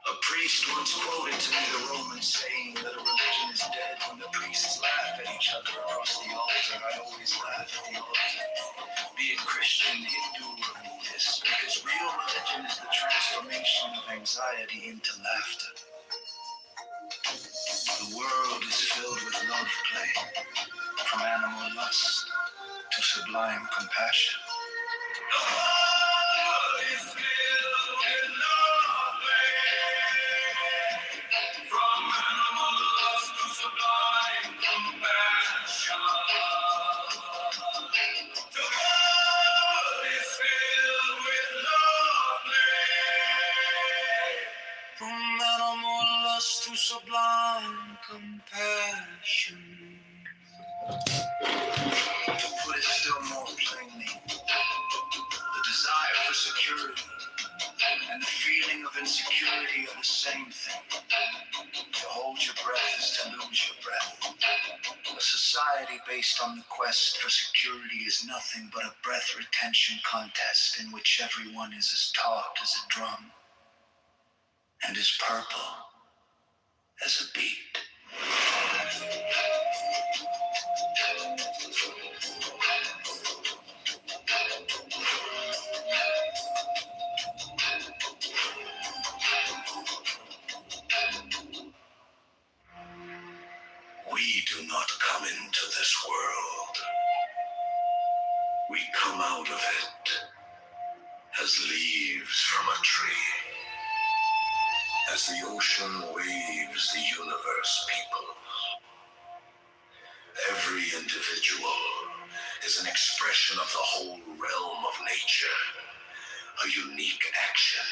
A priest once quoted to me the Roman saying that a religion is dead when the priests laugh at each other across the altar. I always laugh at the altar. Be it Christian, Hindu, or Buddhist, because real religion is the transformation of anxiety into laughter. The world is filled with love play, from animal lust to sublime compassion. The world is filled with love play, from animal lust to sublime compassion. The world is filled with love play, from animal lust to sublime compassion. To put it still more plainly, the desire for security and the feeling of insecurity are the same thing. To hold your breath is to lose your breath. A society based on the quest for security is nothing but a breath retention contest in which everyone is as taut as a drum and as purple as a beat. We do not come into this world. We come out of it as leaves from a tree. As the ocean waves, the universe peoples. Every individual is an expression of the whole realm of nature, a unique action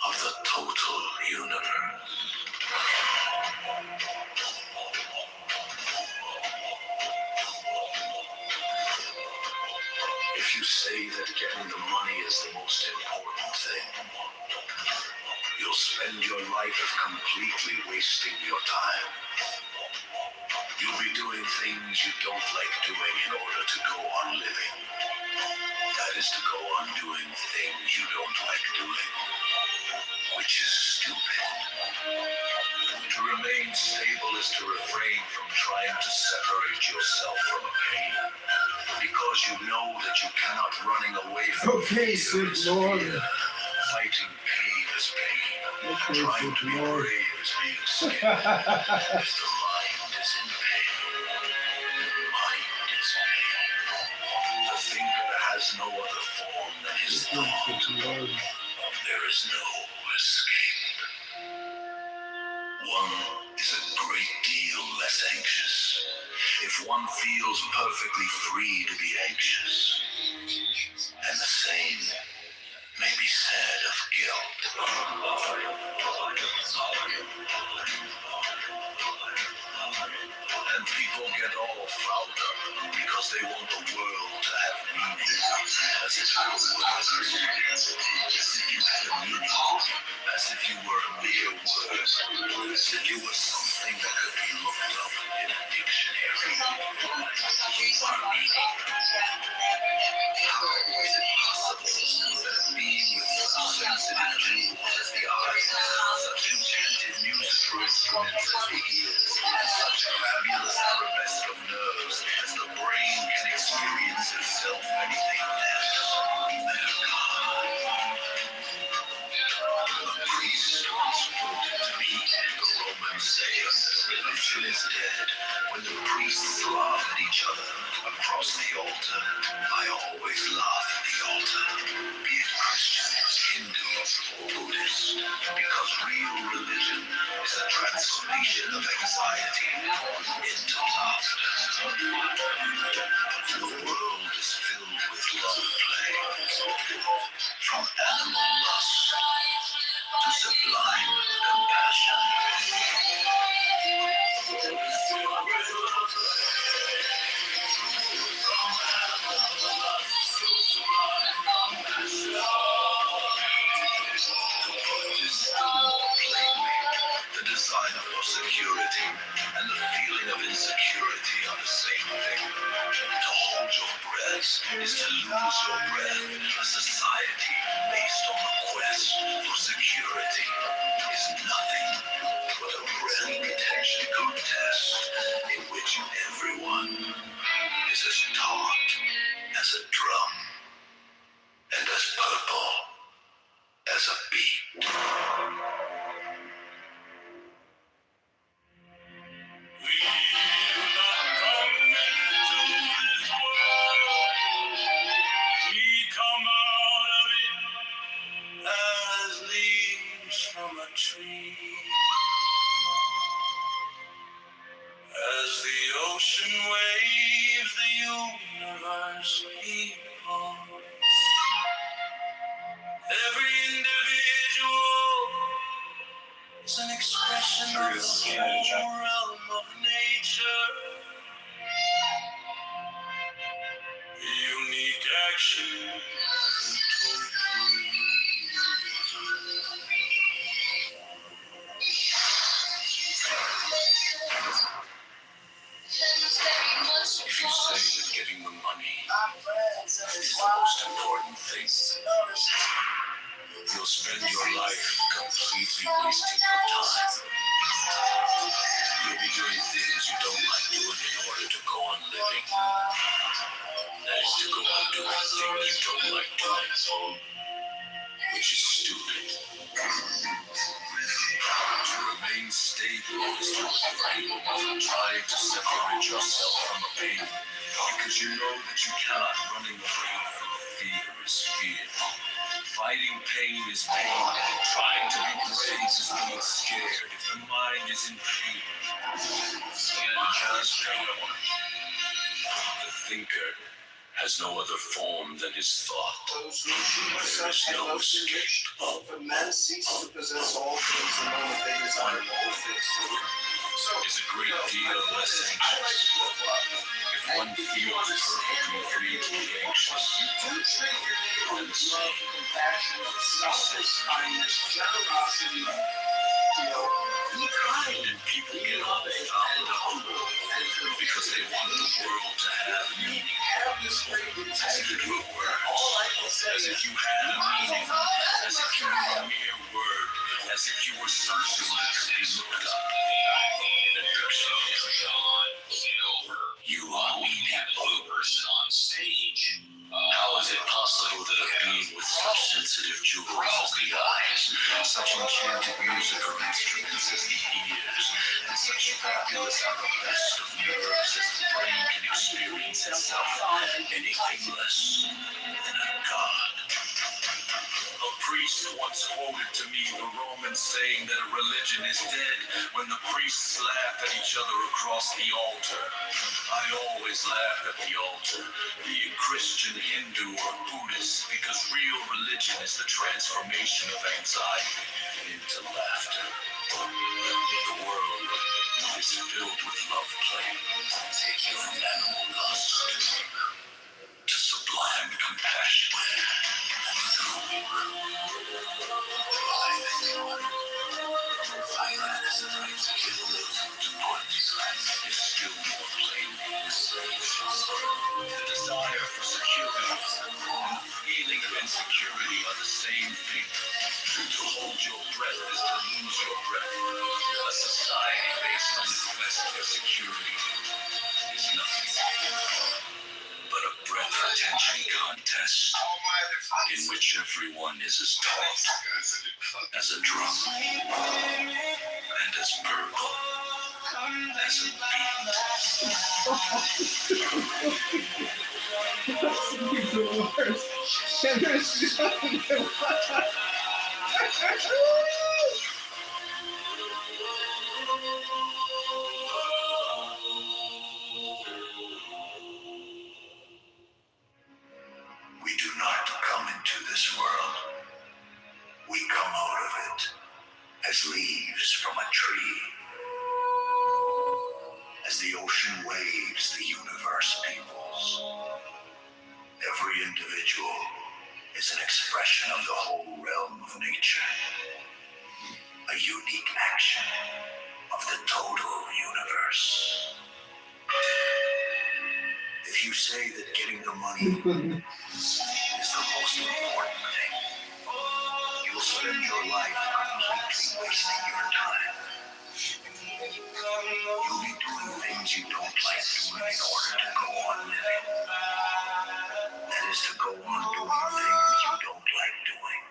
of the total universe. If you say that getting the money is the most important thing, you'll spend your life completely wasting your time. You'll be doing things you don't like doing in order to go on living. that is to go on doing things you don't like doing, which is stupid. To remain stable is to refrain from trying to separate yourself from pain, because you know that you cannot running away from Okay, fear is Sid Lord. fear. Fighting pain is pain. Trying to be brave is being scared. If the mind is in pain, the mind is pain. The thinker has no other form than his thought. There is no escape. One is a great deal less anxious if one feels perfectly free to be anxious. And the same may be said of guilt. And people get all fouled up because they want the world to have meaning, as if it were words, as if you had a meaning, as if you were a mere word, as if you were something that could be looked up in a dictionary. You are meaning. How is it possible that a being with such sensitive jewels as the eyes, such enchanted musical instruments as the ears, and such fabulous arabesque of nerves as the brain can experience itself anything less than a god? A priest once quoted to me the Roman saying that religion is dead. When the priests laugh at each other across the altar, I always laugh at the altar, be it Christian, Hindu, or Buddhist, because real religion is the transformation of anxiety into laughter. The world is filled with love plays, from animal lust to sublime compassion. The desire for security and the feeling of insecurity are the same thing. To hold your breath is to lose your breath. A society based on the quest for security is nothing but a breath retention contest in which everyone is as taut as a drum and as purple as a beat. As leaves from a tree, as the ocean waves, the universe beholds. Every individual is an expression of the whole realm of nature. Unique action. If you say that getting the money is the most important thing, you'll spend your life completely wasting your time. You'll be doing things you don't like doing in order to go on living. That is to go on doing things you don't like doing, which is stupid. To remain stable is to refrain from trying to separate yourself from the pain, because you know that you cannot. Running away from fear is fear. Fighting pain is pain. Trying to be brave is being scared. If the mind is in pain, just pain. The thinker has no other form than his thought. There is no escape. For men cease to possess all things the moment they desire all things. Is a great deal less anxious if one feels perfectly free to be anxious. Do treat your neighbor with love, compassion, selfless kindness, generosity, And people get all fouled up because they want the world to have meaning. As if it were words. As if you had a meaning. As if you were a mere word. As if you were something that could be looked up in a dictionary. You are meaning. Person on stage. How is it possible that a being with such sensitive jewels as the eyes, such enchanted music or instruments as the ears, and such fabulous arabesque of nerves as the brain can experience itself anything less than a god? A priest once quoted to me the Romans saying that a religion is dead when the priests laugh at each other across the altar. I always laugh at the altar, be it Christian, Hindu, or Buddhist, because real religion is the transformation of anxiety into laughter. The world is filled with love play, from animal lust to sublime compassion. Violence and right to kill those who do not is still more plainly the desire for security and the feeling of insecurity are the same thing. To hold your breath is to lose your breath. A society based on the quest for security is nothing but a breath retention contest in which everyone is as taut as a drum and as purple as a We do not come into this world. We come out of it as leaves from a tree. As the ocean waves, the universe peoples. Every individual is an expression of the whole realm of nature. A unique action of the total universe. If you say that getting the money is the most important thing, you'll spend your life completely wasting your time. You'll be doing things you don't like doing in order to go on living. That is to go on doing things you don't like doing,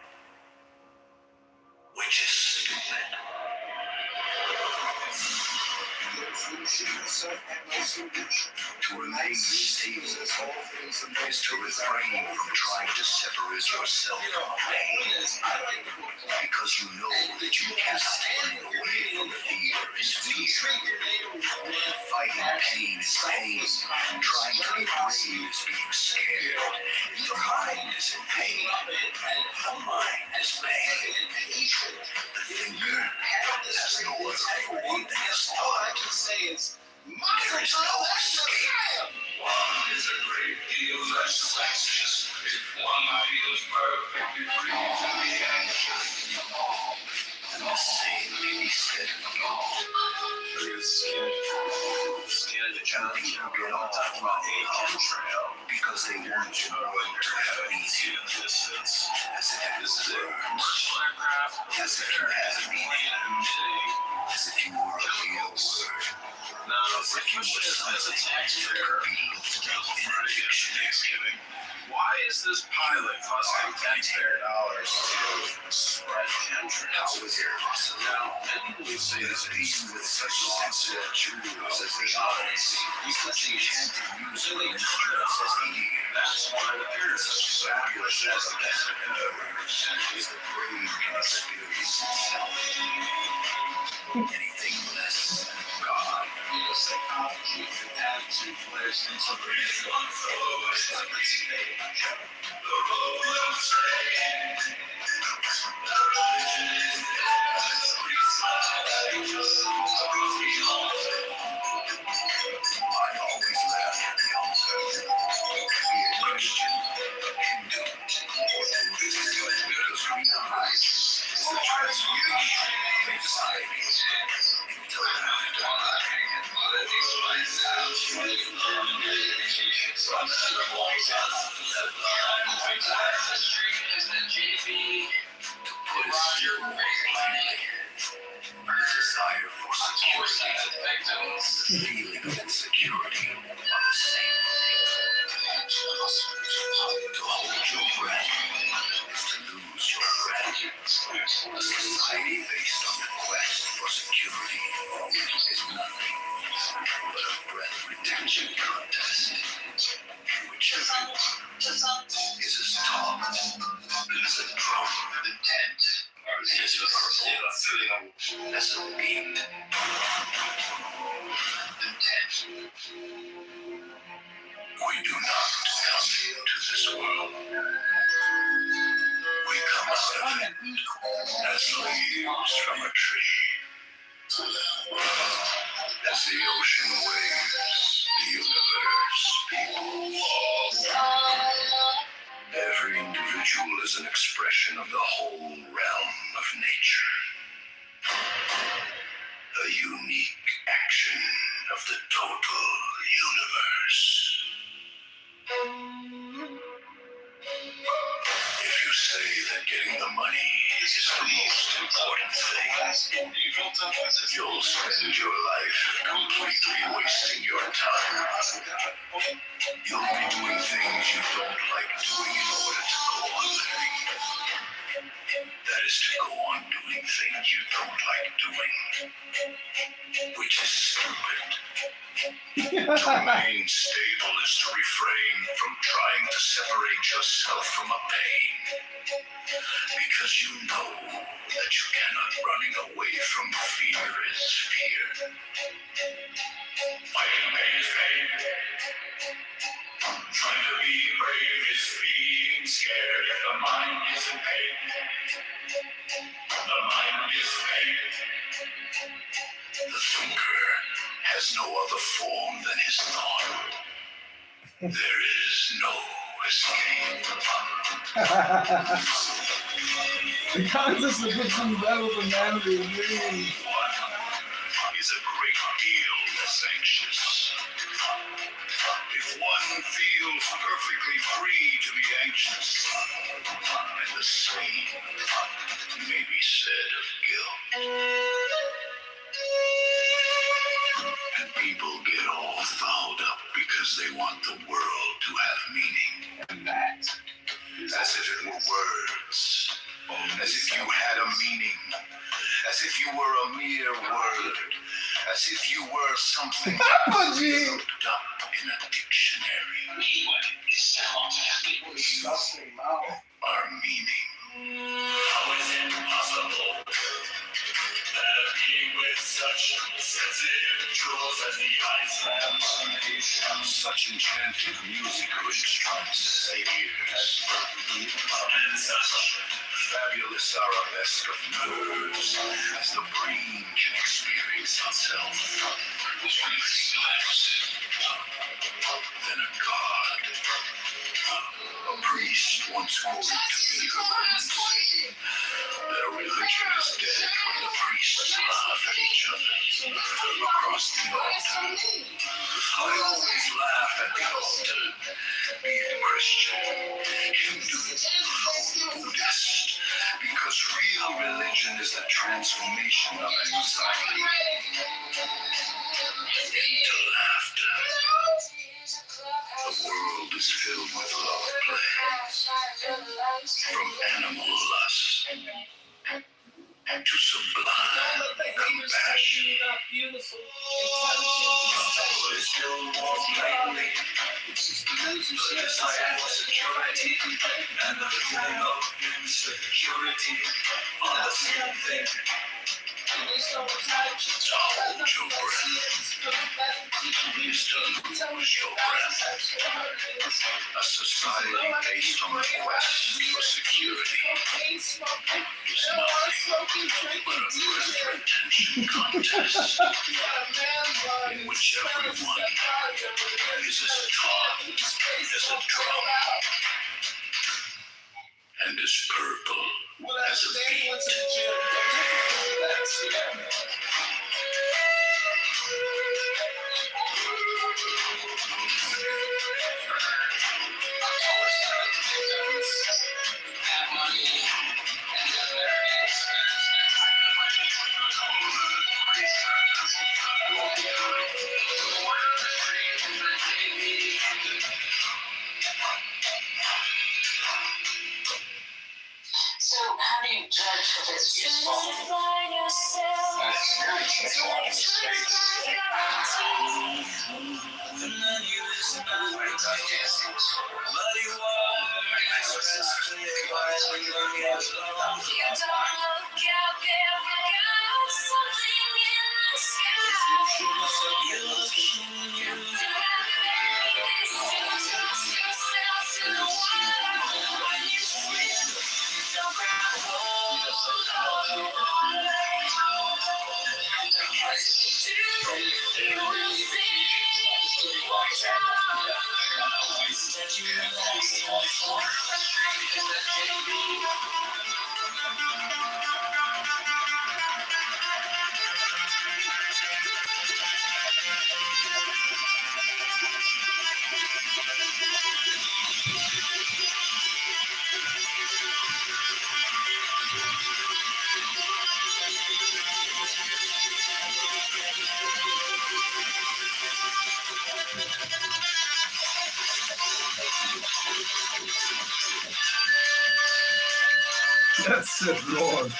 which is stupid. To remain stable is to refrain from trying to separate yourself from pain, because you know that you can't stand away from fear is fear. Fighting pain is pain. Trying to be brave is being scared. If the mind is in pain, the mind is pain. The finger has no other form than his thought. There is no escape. One is a great deal less anxious if one feels perfectly free to be anxious. And the same may be said of you. Skin of the John people get off from the trail because they want the world to have meaning. As if it was words. As if you had a meaning. As if you were a real word. As if you were something that could be looked up in a dictionary. Why is this pilot costing taxpayer dollars to spread chemtrails? How is it possible? Now, maybe we say That a being with such sensitive jewels as the eyes, such enchanted music and instruments as the ears, that's why the and such fabulous as the best of nerves, is the brain can experience itself. Anything less than God. psychology and attitude players into the I always laugh at the altar, be it Christian, Hindu, or Buddhist, because real religion is the transformation of anxiety feeling of insecurity are the same thing. To hold your breath is to lose your breath. A society based on the quest for security is nothing but a breath retention contest in which everyone is as tall as a drum, intent as purple as a beat. Intent. We do not come into this world. We come out of it as leaves from a tree. As the ocean waves, the universe peoples. Every individual is an expression of the whole realm of nature. A unique action of the total universe. If you say that getting the money is the most important thing, you'll spend your life completely wasting your time. You'll be doing things you don't like doing in order to go on living. That is to go on doing things you don't like doing, which is stupid. To remain stable is to refrain from trying to separate yourself from a pain, because you know that you cannot running away from fear is fear. Fighting pain is pain. Trying to be brave is being scared. If the mind is in pain, the mind is pain. The thinker has no other form than his thought. There is no escape. The contest of between battle and humanity is really... Is a great deal less anxious. If one feels perfectly free to be anxious, and the same may be said of guilt. And people get all fouled up because they want the world to have meaning. And that, as if it were words, as if you had a meaning, as if you were a mere word, as if you were something looked up in a dictionary. Our meaning. How is it possible that a being with such sensitive jewels as the Iceland, such enchanted music which strikes the ears, and such fabulous arabesque of nerves as the brain can experience itself, anything less than a god? A priest once quoted to me the Romans saying that a religion is dead when the priests laugh at each other across the altar. I always laugh at the altar, be it Christian, Hindu, Buddhist, because real religion is the transformation of anxiety into laughter. The world is filled with love play, from animal lust to sublime compassion. What is still more plainly, the desire for security and the feeling of insecurity are the same thing. To hold your breath is to lose your breath. A society based on the quest for security is nothing but a breath retention contest in which everyone is as taut as a drum and as purple as a beet. It's useful. That experience makes a lot of mistakes. The menu is gigantic. Muddy water is best clear by the young and long. You don't look out there, got something in the sky. You're looking, you do have faith, to trust yourself to the water. When you swim, don't grab hold of the water. Because if you do, you will sink. Watch out. Instead you relax and fall. That's it, Lord.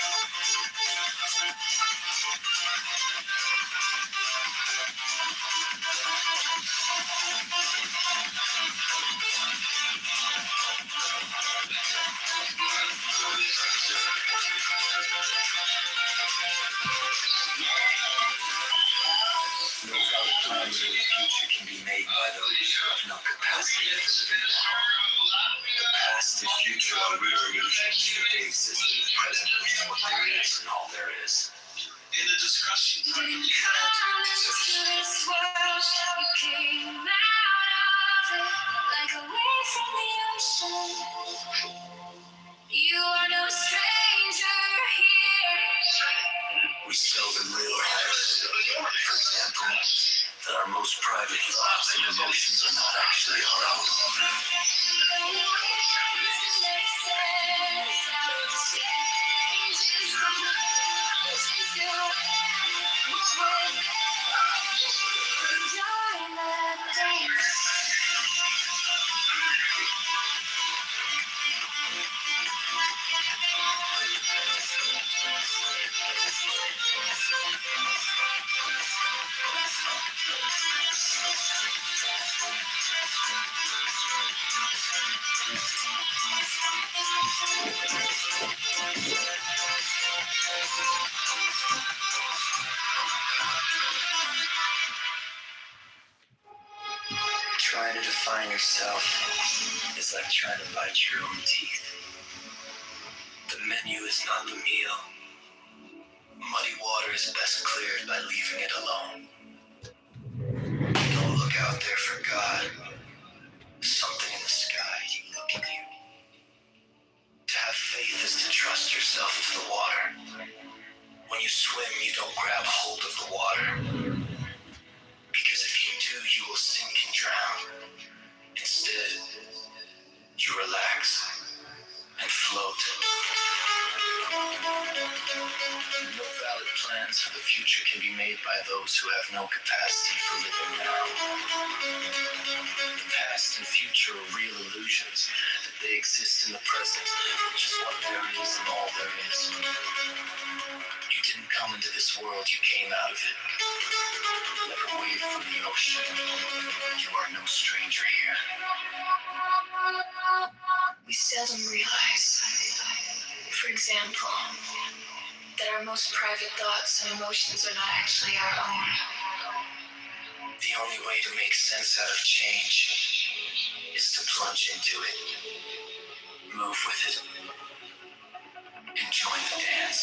No valid plans for the future can be made by those who have no capacity for living now. The past and future are real illusions that they exist in the present, which is what there is and all there is. In the discussion, you didn't come into this world, you came out of it like a wave from the ocean. You are no stranger here. We seldom realize, for example, that our most private thoughts and emotions are not actually our own. Trying to define yourself is like trying to bite your own teeth. The menu is not the meal. Muddy water is best cleared by leaving it alone. Don't look out there for God. Something in the sky, you look at you. To have faith is to trust yourself to the water. When you swim, you don't grab hold of the water. Because if you do, you will sink and drown. Instead, you relax and float. No valid plans for the future can be made by those who have no capacity for living now. The past and future are real illusions, that they exist in the present, which is what there is and all there is. You didn't come into this world, you came out of it. Like a wave from the ocean, you are no stranger here. We seldom realize, for example, that our most private thoughts and emotions are not actually our own. The only way to make sense out of change is to plunge into it, move with it, and join the dance.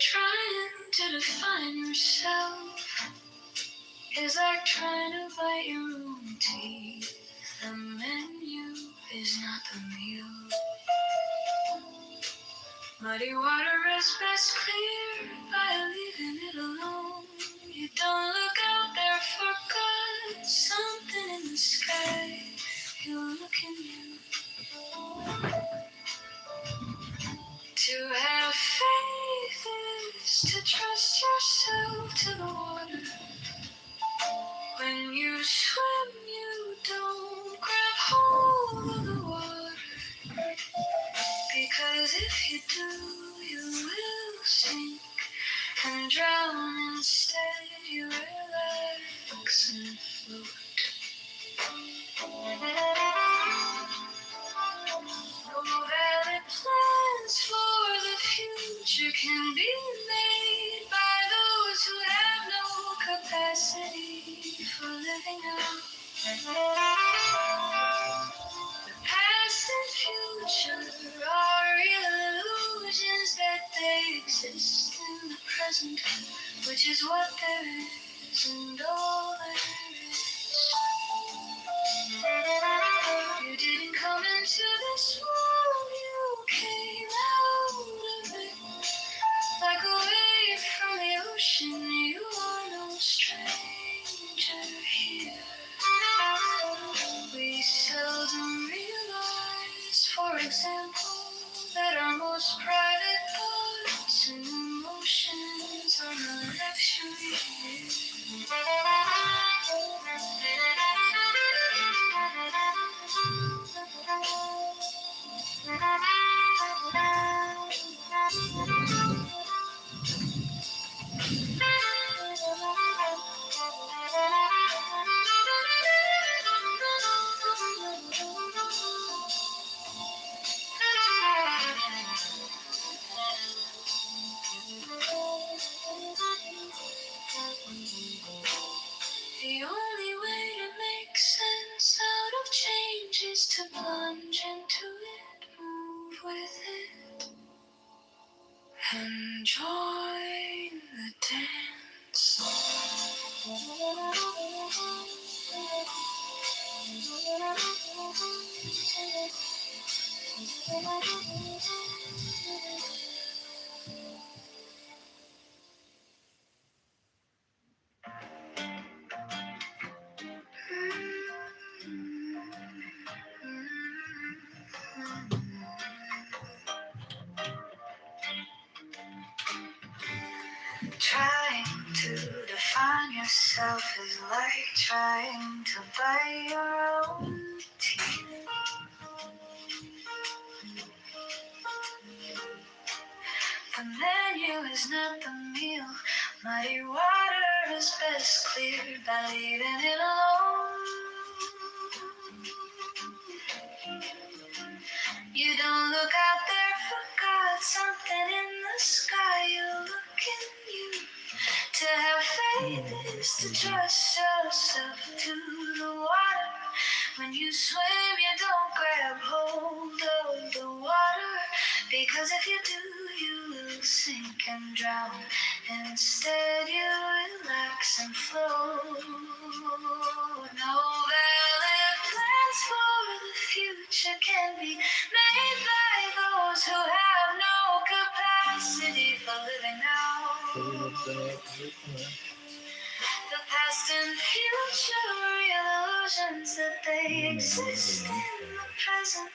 Trying to define yourself is like trying to bite your own teeth. The menu is not the meal. Muddy water is best cleared by leaving it alone. You don't look out there for God, something in the sky. You look in you. To have faith is to trust yourself to the water. When you swim, you don't grab hold of the water. Because if you do, you will sink and drown. Instead, you relax and float. No valid plans for the future can be made by those who have no capacity for living out. The past and future are illusions that they exist in the present, which is what there is and all there is. You didn't come into this world, you came out of it. Like a wave from the ocean, you are no stranger here. We seldom realize, for example, that our most private thoughts and emotions are not actually here. The only way to make sense out of change is to plunge into it, move with it, and join the dance. Trying to define yourself is like trying to bite your own teeth. The menu is not the meal. Muddy water is best cleared by leaving it alone. You don't look out there for God, something in the sky. You look in you. To have faith is to trust yourself to the water. When you swim, you don't grab hold of the water. Because if you do, you will sink and drown. Instead, you relax and float. No valid plans for the future can be made by those who have no capacity for living now. The past and future are illusions that they exist in the present,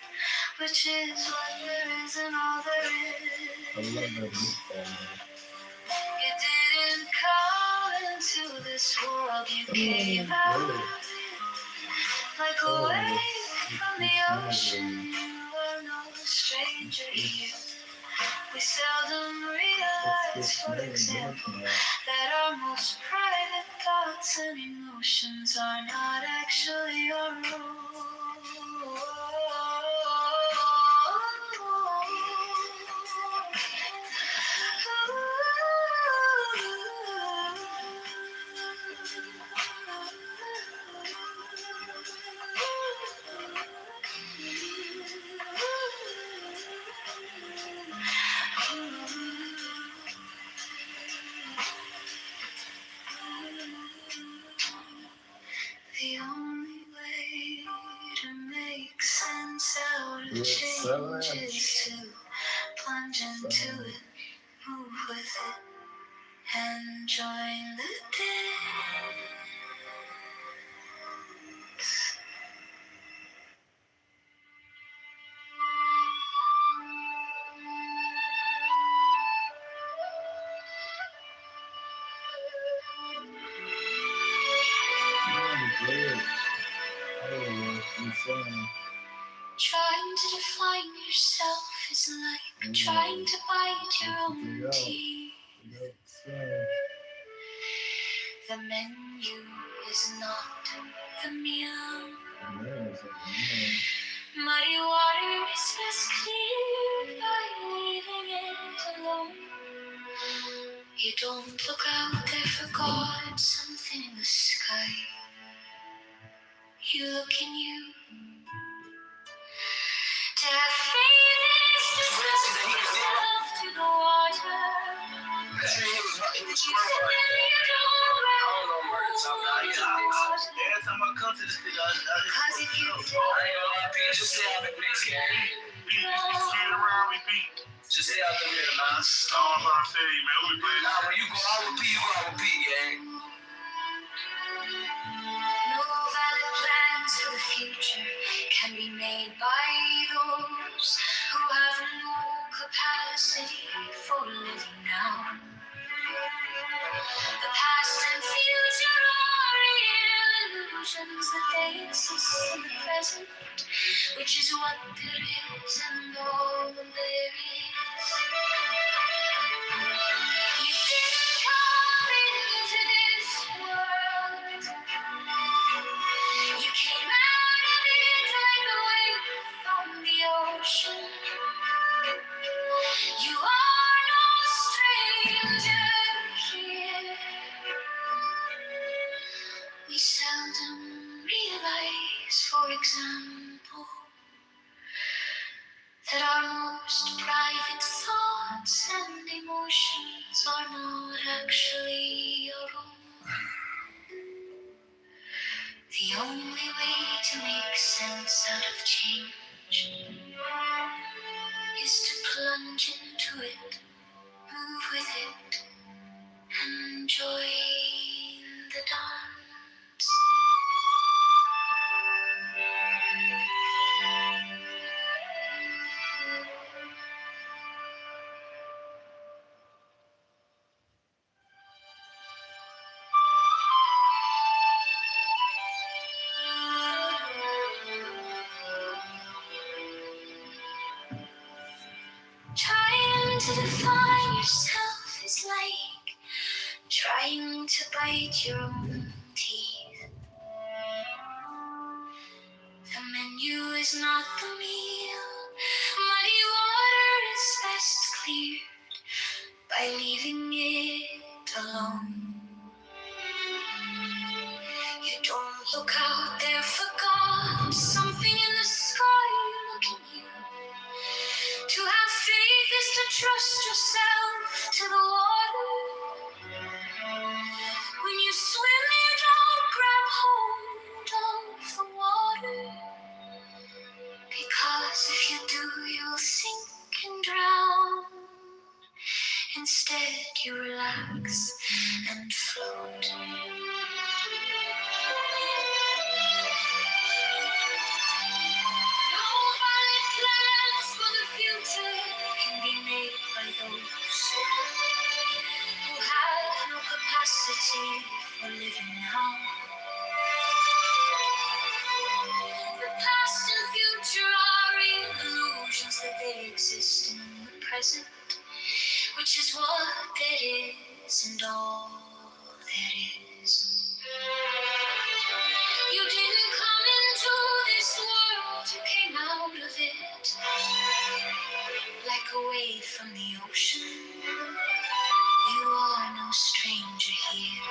which is what there is and all there is. You didn't come into this world, you came out of it. Like a wave from the ocean, you are stranger here. We seldom realize, for example, that our most private thoughts and emotions are not actually our own. The only way to make sense out of change is to plunge into it, move with it, and join the dance. Trying to define yourself is like trying to bite your own teeth. The menu is not the meal. Muddy water is best cleared by leaving it alone. You don't look out there for God, something in the sky. You look in you. To have faith is to trust yourself to the water. Every time I come to this thing, Because if you do, just say I'm a mix gang. Around me, beat. Just stay out the middle, man. That's all I'm trying to tell you, man. We play. Nah, when you go, I repeat, you go, I repeat, gang. no valid plans for the future can be made by those who have no capacity for living now. The past and future are real illusions that they exist in the present, which is what there is and all there is. You didn't come into this world. You came out of it like a wave from the ocean. You are no stranger here. We seldom realize, for example, that our most private thoughts and emotions are not actually our own. The only way to make sense out of change is to plunge into it, move with it, and join the dance. Trying to define yourself is like trying to bite your own teeth. The menu is not the meal. Muddy water is best cleared by leaving it alone. You don't look out there for God, something in the sky looking you. To have faith is to trust yourself to the water. When you swim, you don't grab hold of the water. Because if you do, you'll sink and drown. Instead, you relax and float. No valid plans for the future can be made by those who have no capacity for living now. The past and future are illusions that they present, which is what that is and all that is. You didn't come into this world, you came out of it, like a wave from the ocean. You are no stranger here.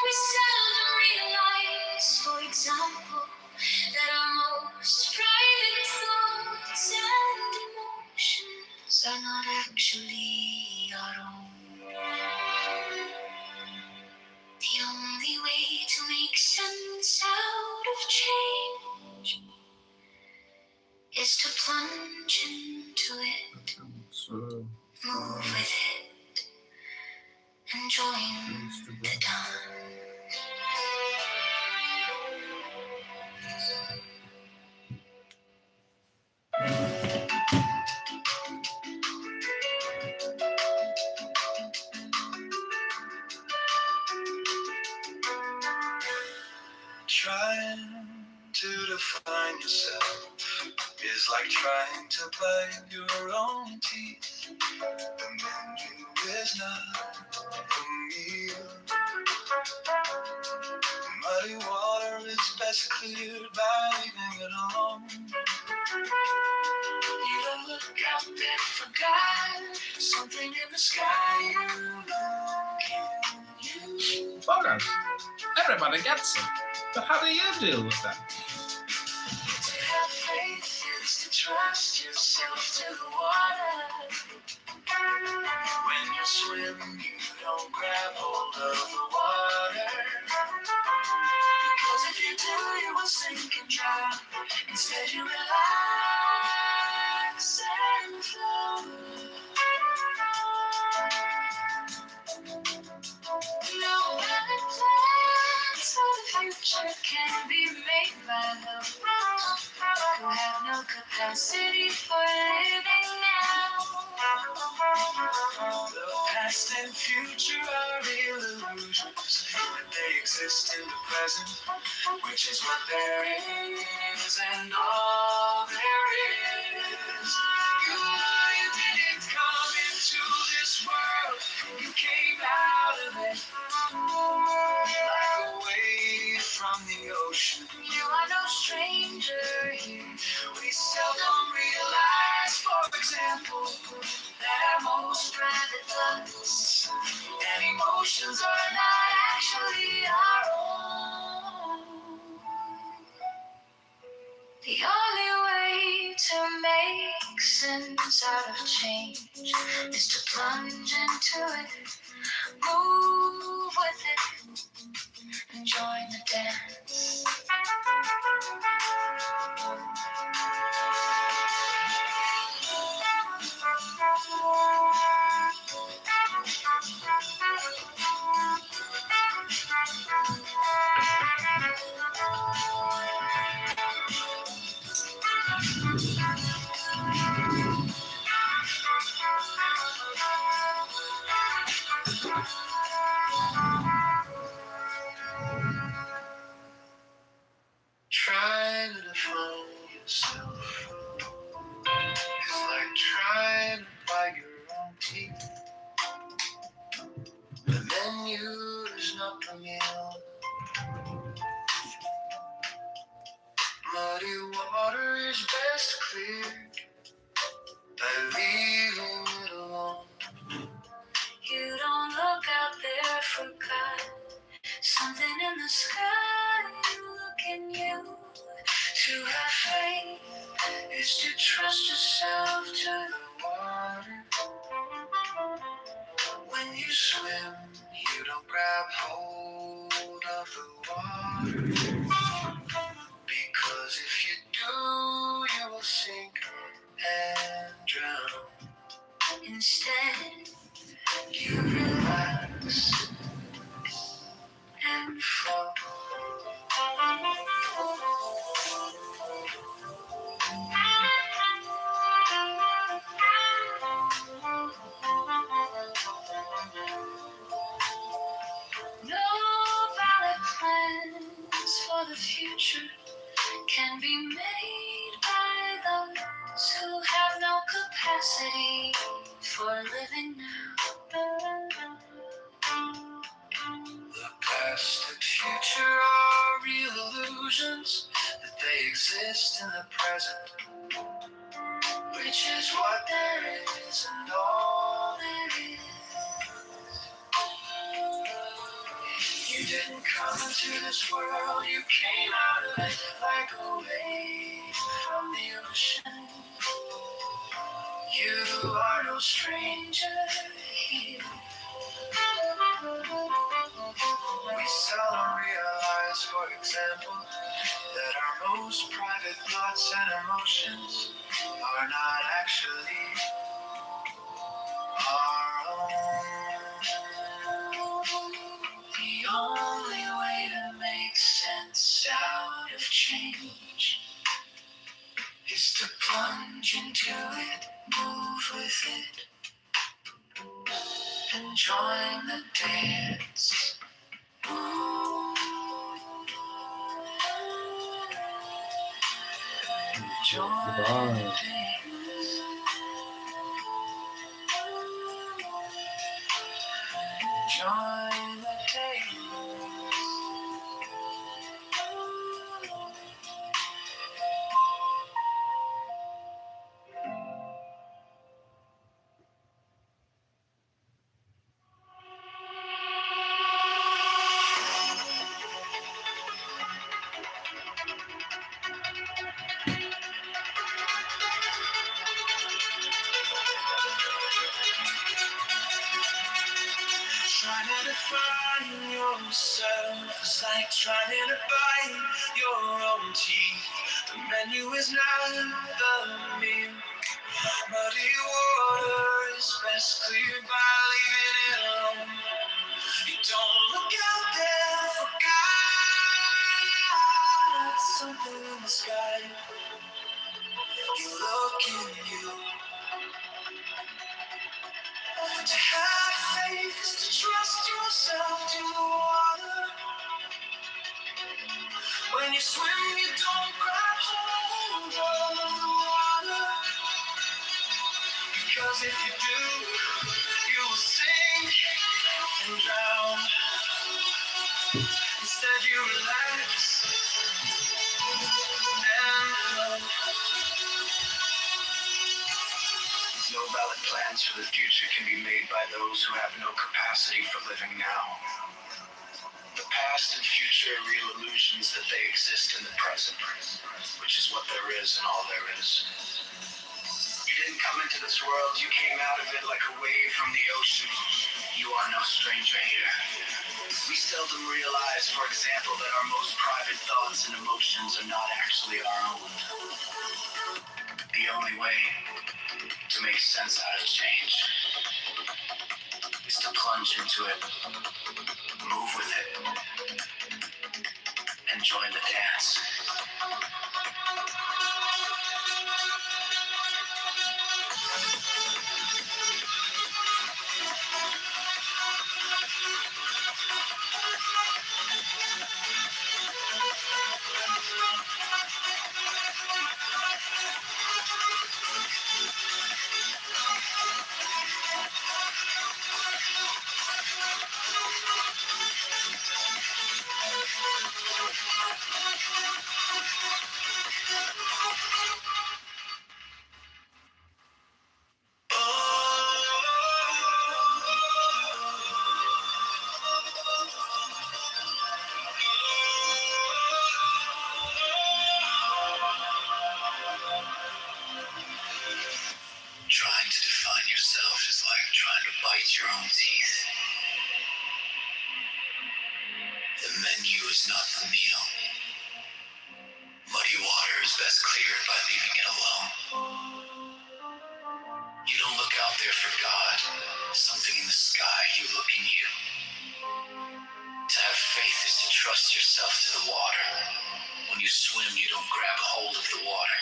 We seldom realize, for example, that our most private thoughts and emotions are not actually our own. The only way to make sense out of change is to plunge into it, move with it, and join the dance. Trying to define yourself is like trying to bite your own teeth. The menu is not a meal. Muddy water is best cleared by leaving it alone. You don't look out there for God, something in the sky. Bonus. Everybody gets it. But how do you deal with that? To have faith is to trust yourself to the water. When you swim, you don't grab hold of the water. Because if you do, you will sink and drown. Instead, you relax and flow. No better plans for the future can be made by those who have no capacity for living now. The past and future are illusions, but they exist in the present, which is what there is and all there is. You didn't come into this world, you came out of it, like a wave from the ocean. You are no stranger here. We seldom realize, for example, that our most private thoughts and emotions are not actually our own. The only way to make sense out of change is to plunge into it, move with it, and join the dance. Try to define yourself. It's like trying to bite your own teeth. The menu is not the meal. Muddy water is best cleared by leaving it alone. You don't look out there for God. Something in the sky, look in you. To have faith is to trust yourself to the water. When you swim, you don't grab hold of the water. Because if you do, you will sink and drown. Instead, you relax and flow. No valid plans for the future can be made by those who have no capacity capacity for living now. The past and future are real illusions, that they exist in the present, which is what there is and all there is. You didn't come into this world, you came out of it like a wave from the ocean. You are no stranger here. We seldom realize, for example, that our most private thoughts and emotions are not actually our own. The only way to make sense out of change is to plunge into it, move with it, and join the dance. Join the dance. Join the dance. Trying to define yourself is like trying to bite your own teeth. The menu is not the meal. Muddy water is best cleared by leaving it alone. You don't look out there for God. Something in the sky. You look in you. To have faith is to trust yourself to the water. When you swim, you don't grab hold of the water. Because if you do, you will sink and drown. Instead, you relax and flow. No valid plans for the future can be made by those who have no capacity for living now. The past and future are real illusions that they exist in the present, which is what there is and all there is. You didn't come into this world, you came out of it like a wave from the ocean. You are no stranger here. We seldom realize, for example, that our most private thoughts and emotions are not actually our own. The only way to make sense out of change is to plunge into it, move with it, and join the dance. Trying to define yourself is like trying to bite your own teeth. The menu is not the meal. Muddy water is best cleared by leaving it alone. You don't look out there for God. Something in the sky, you look in you. To have faith is to trust yourself to the water. When you swim, you don't grab hold of the water.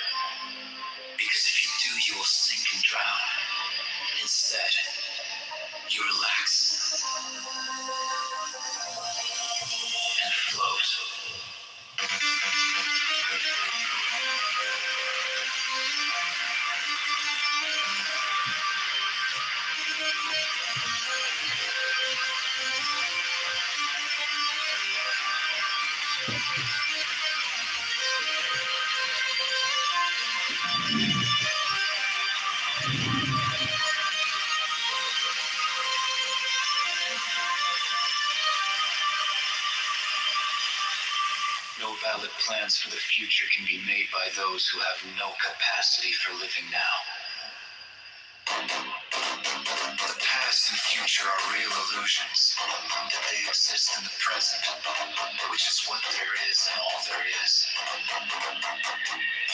Because if you do, you will sink and drown. Instead, you relax and float. No valid plans for the future can be made by those who have no capacity for living now. The past and future are real illusions, that they exist in the present, which is what there is and all there is.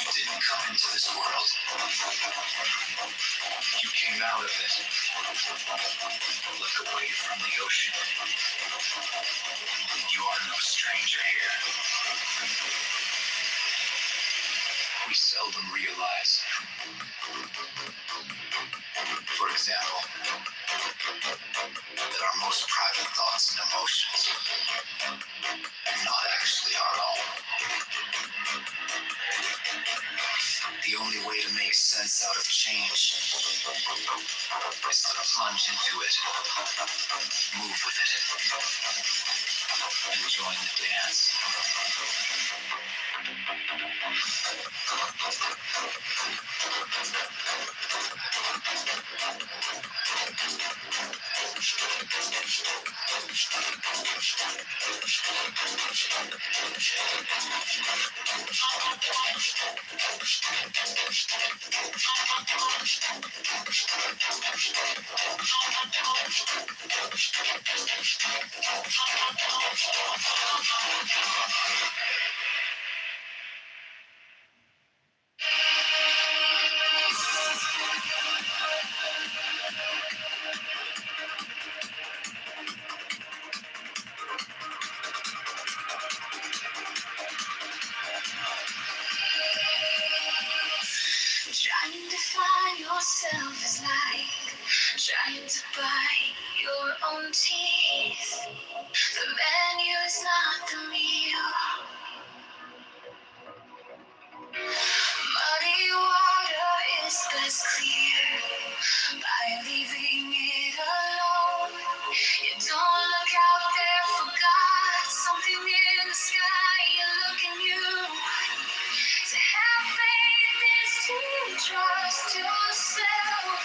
You didn't come into this world. You came out of it, like a wave from the ocean. You are no stranger here. We seldom realize, for example, that our most private thoughts and emotions are not actually our own. The only way to make sense out of change is to plunge into it, move with it, and join the dance. Trying to find yourself is like trying to bite your own teeth. The menu is not the meal. Muddy water is best cleared by leaving it alone. You don't look out there for God, something in the sky, you look in you. To have faith is to trust yourself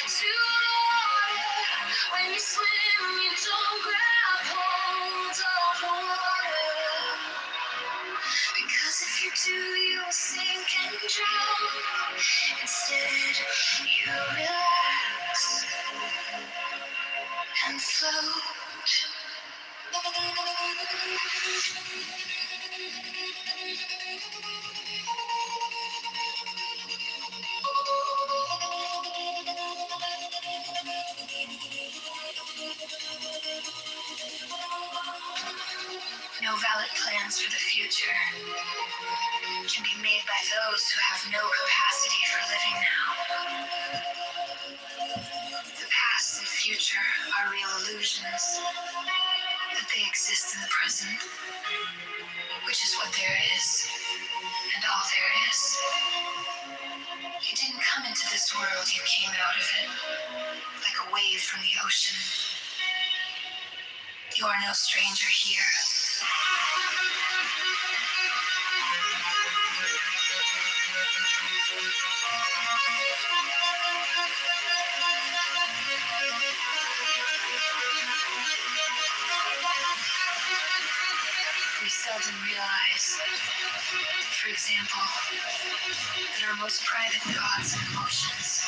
to the water. When you swim, you don't grab hold of the water. Because if you do, you'll sink and drown. Instead, you relax and float. No valid plans for the future can be made by those who have no capacity for living now. The past and future are real illusions, that they exist in the present, which is what there is and all there is. You didn't come into this world, you came out of it, like a wave from the ocean. You are no stranger here. We seldom realize, for example, that our most private thoughts and emotions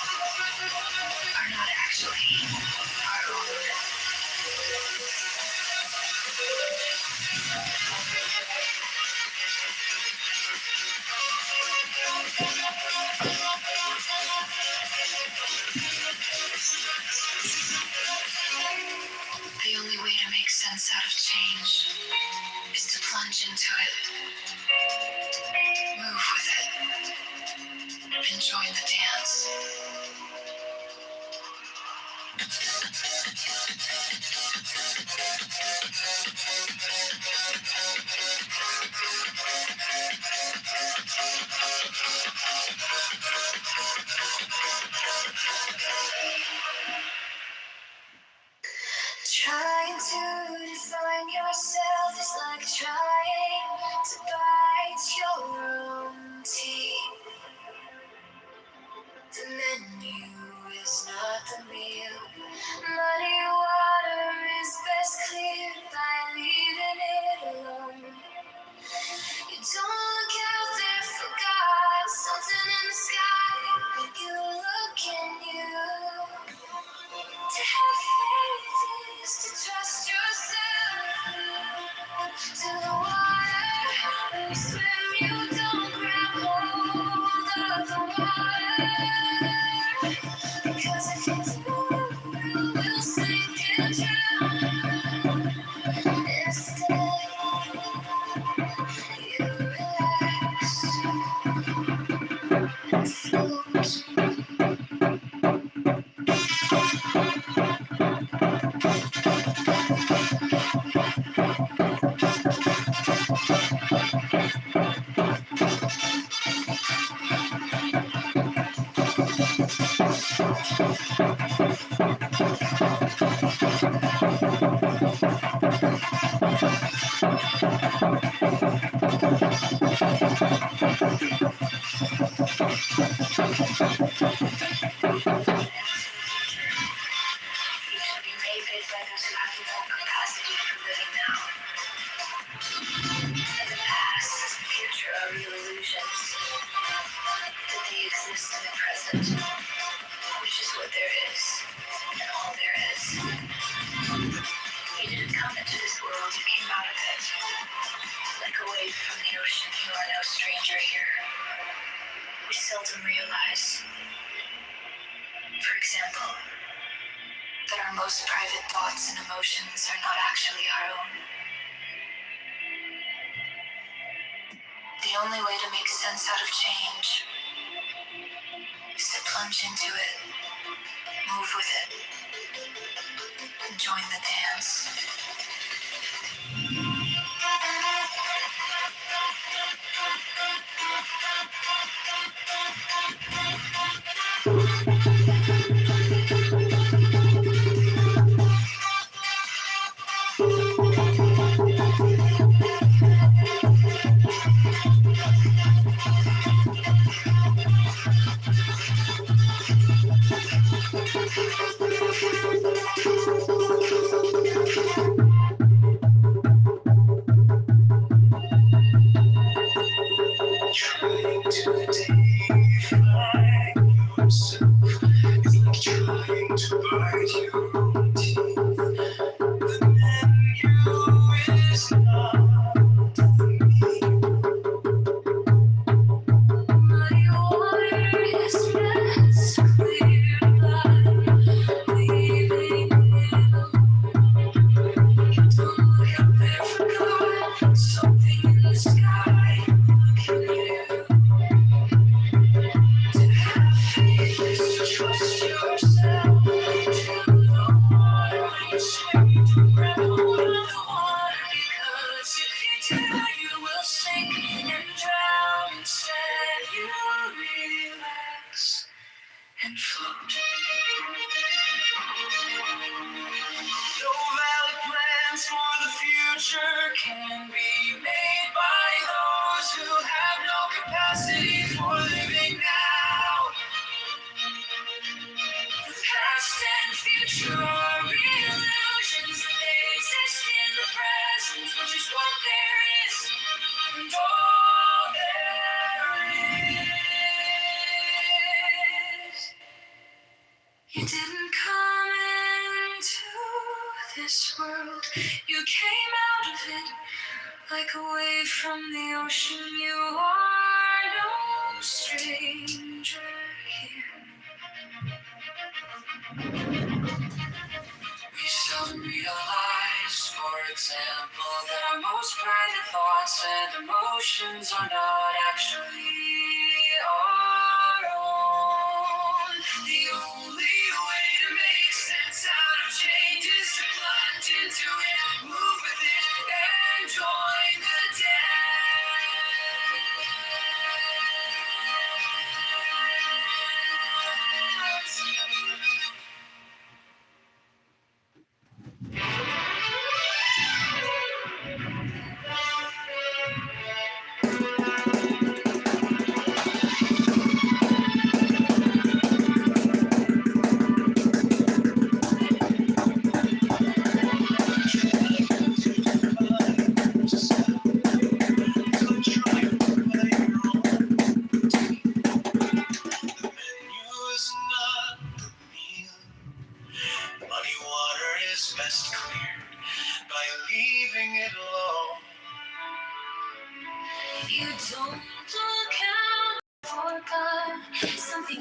are not actually our own. The only way to make sense out of change is to plunge into it, move with it, and join the dance. Trying to define yourself is like trying to bite your own teeth. menu is not the meal. Muddy water is best cleared by leaving it alone. You don't look out there for God, something in the sky. You look in you. To have faith is to trust yourself. To the water, when you swim, you don't grab hold of the water. Because if you do, you will sink and drown. Instead, you relax and float. Which is what there is, and all there is. You didn't come into this world, you came out of it. Like a wave from the ocean, you are no stranger here. We seldom realize, for example, that our most private thoughts and emotions are not actually our own. The only way to make sense out of change is to plunge into it, move with it, and join the dance. Trying to define yourself is like trying to bite your own teeth. The menu is not the meal. Muddy water is best cleared by leaving it alone. You don't look out there for God, something in the sky. Look at you. To have faith is to trust yourself. To the water, when you swim, you don't grab hold of the water. Because if you do, you will sink and drown. Instead, you relax and float. No valid plans for the future can be made by those who have no capacity for living now. The past and future are illusions, and they exist in the present, which is what there is, and all there is. You didn't come into this world, you came out of it. Like a wave from the ocean, you are no stranger here. We seldom realize, for example, that our most private thoughts and emotions are not actually our own. The only way to make sense out of change is to plunge into it, move with it, and join the dance.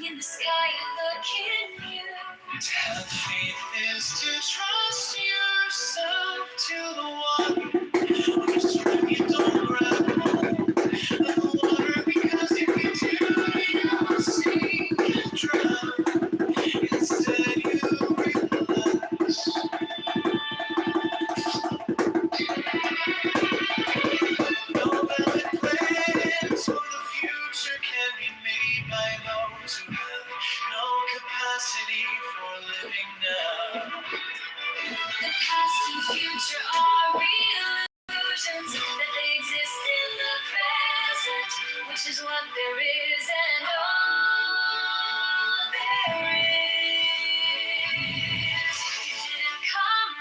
in the sky, look in you. To have faith is to trust yourself to the one whose swim you don't grab hold of the water, because if you do, you'll sink and drown. Instead, you relax. No valid plans for the future can be made by those who have no capacity for living now. The past and future are illusions, that they exist in the present, which is what there is and all there is. You didn't come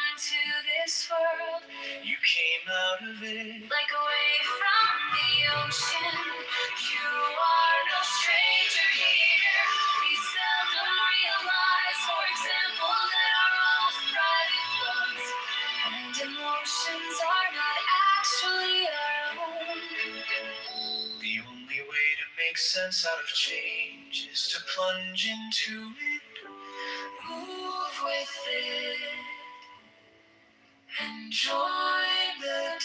into this world, you came out of it. Like a wave from the ocean, you are no stranger here. We seldom realize, for example, that our most private thoughts and emotions are not actually our own. The only way to make sense out of change is to plunge into it, move with it, and join the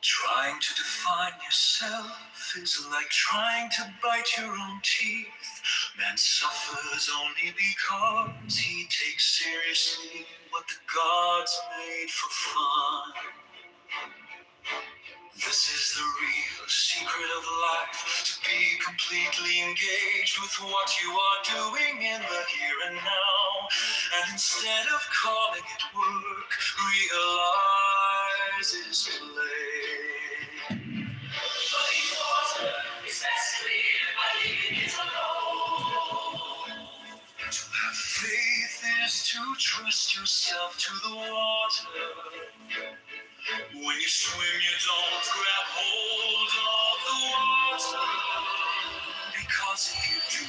Trying to define yourself is like trying to bite your own teeth. Man suffers only because he takes seriously what the gods made for fun. This is the real secret of life, to be completely engaged with what you are doing in the here and now. And instead of calling it work, realize it's play. Muddy water is best cleared by leaving it alone. To have faith is to trust yourself to the water. When you swim, you don't grab hold of the water, because if you do,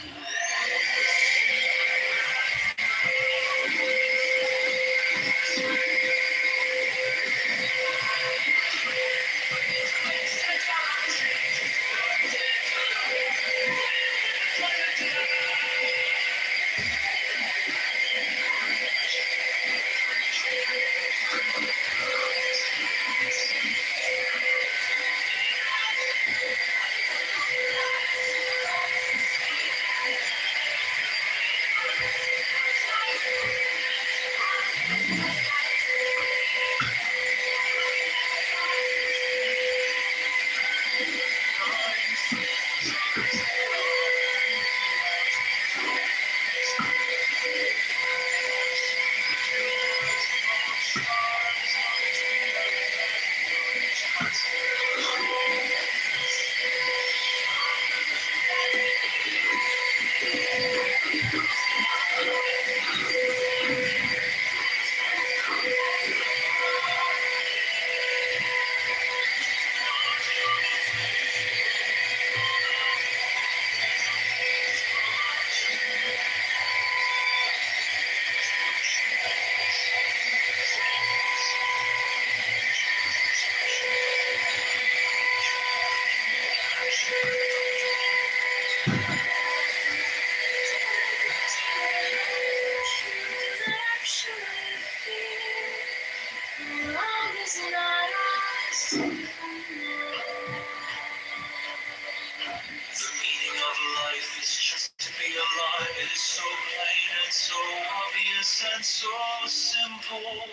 the meaning of life is just to be alive. It is so plain and so obvious and so simple.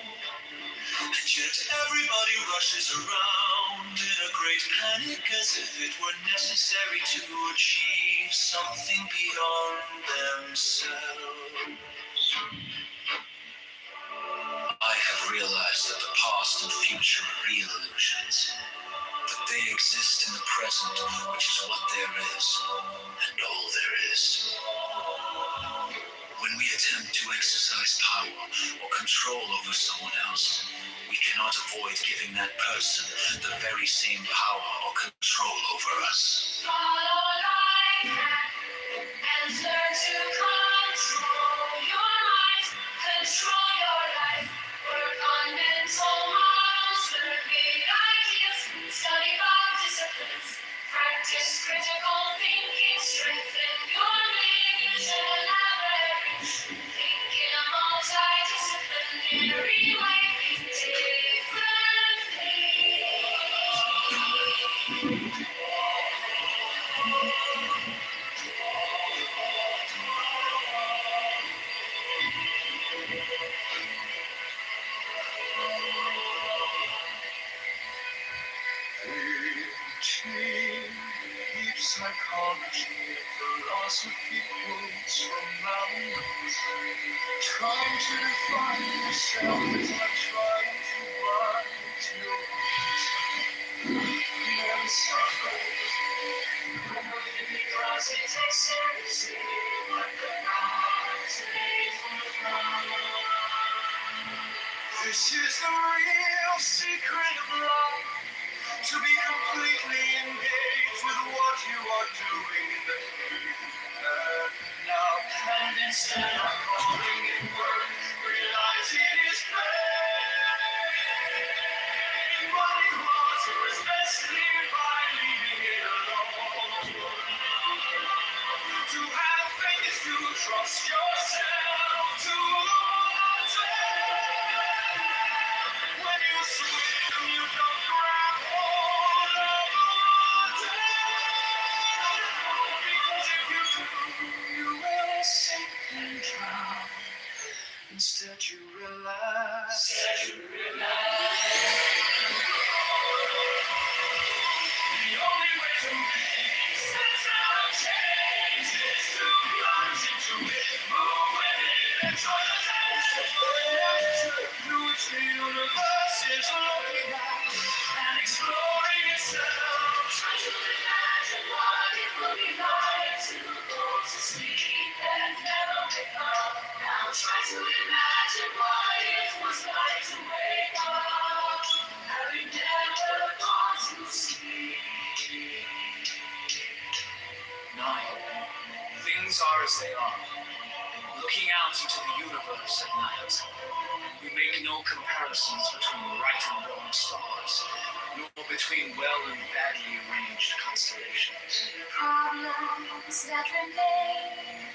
And yet everybody rushes around in a great panic, as if it were necessary to achieve something beyond themselves. I have realized that the past and future are real illusions. That they exist in the present, which is what there is, and all there is. When we attempt to exercise power or control over someone else, we cannot avoid giving that person the very same power or control over us. Follow life and learn to control your mind, control your life. Work on mental models, learn big ideas, study about disciplines, practice critical thinking, strengthen your vision and average. Think in a multidisciplinary way, think differently. Deep psychology, philosophy quotes from mountains. Trying to define yourself is like trying to write your never surprise. Because it takes seriously what the gods made from. This is the real secret of life. To be completely engaged with what you are doing in the here and now. And instead of calling it work, realize it is pain. What it was best cleared by leaving it alone. To have faith is to trust yourself to the water. When you swim, you don't grab hold of the water. Because if you do, you will sink and drown. Instead you realize. The only way to make sense out of change is to plunge into it, move with it, enjoy the taste. Through which the universe is looking at and exploring itself. Try to imagine what it would be like to go to sleep and never wake up. Now try to imagine what it was like to wake up, having never gone to sleep. 9. Things are as they are. Looking out into the universe at night, we make no comparisons between right and wrong stars, nor between well and badly arranged constellations. Problems that remain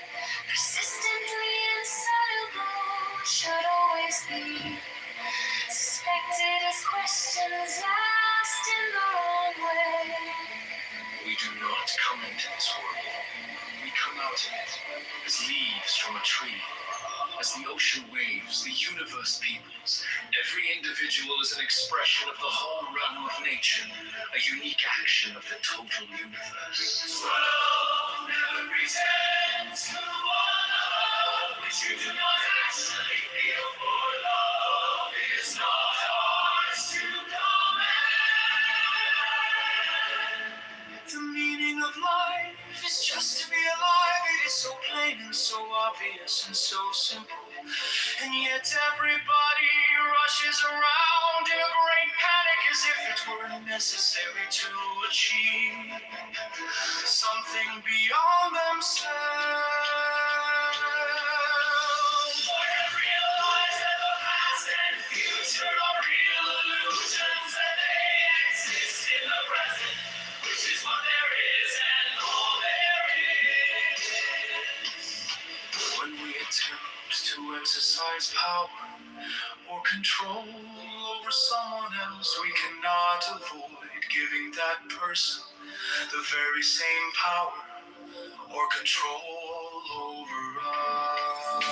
persistently insoluble should always be suspected as questions asked in the wrong way. We do not come into this world. We come out of it as leaves from a tree. As the ocean waves, the universe peoples. Every individual is an expression of the whole realm of nature, a unique action of the total universe. Love never pretend to love which you do not actually feel for. Love is not ours to command. The meaning of life is just to be alive. It is so plain and so obvious and so simple. And yet everybody rushes around in a great panic as if it were necessary to achieve something beyond themselves. For have realized that the past and future are real illusions, and they exist in the present, which is what there is and all there is. When we attempt to exercise power or control over someone else, we cannot avoid giving that person the very same power or control over us.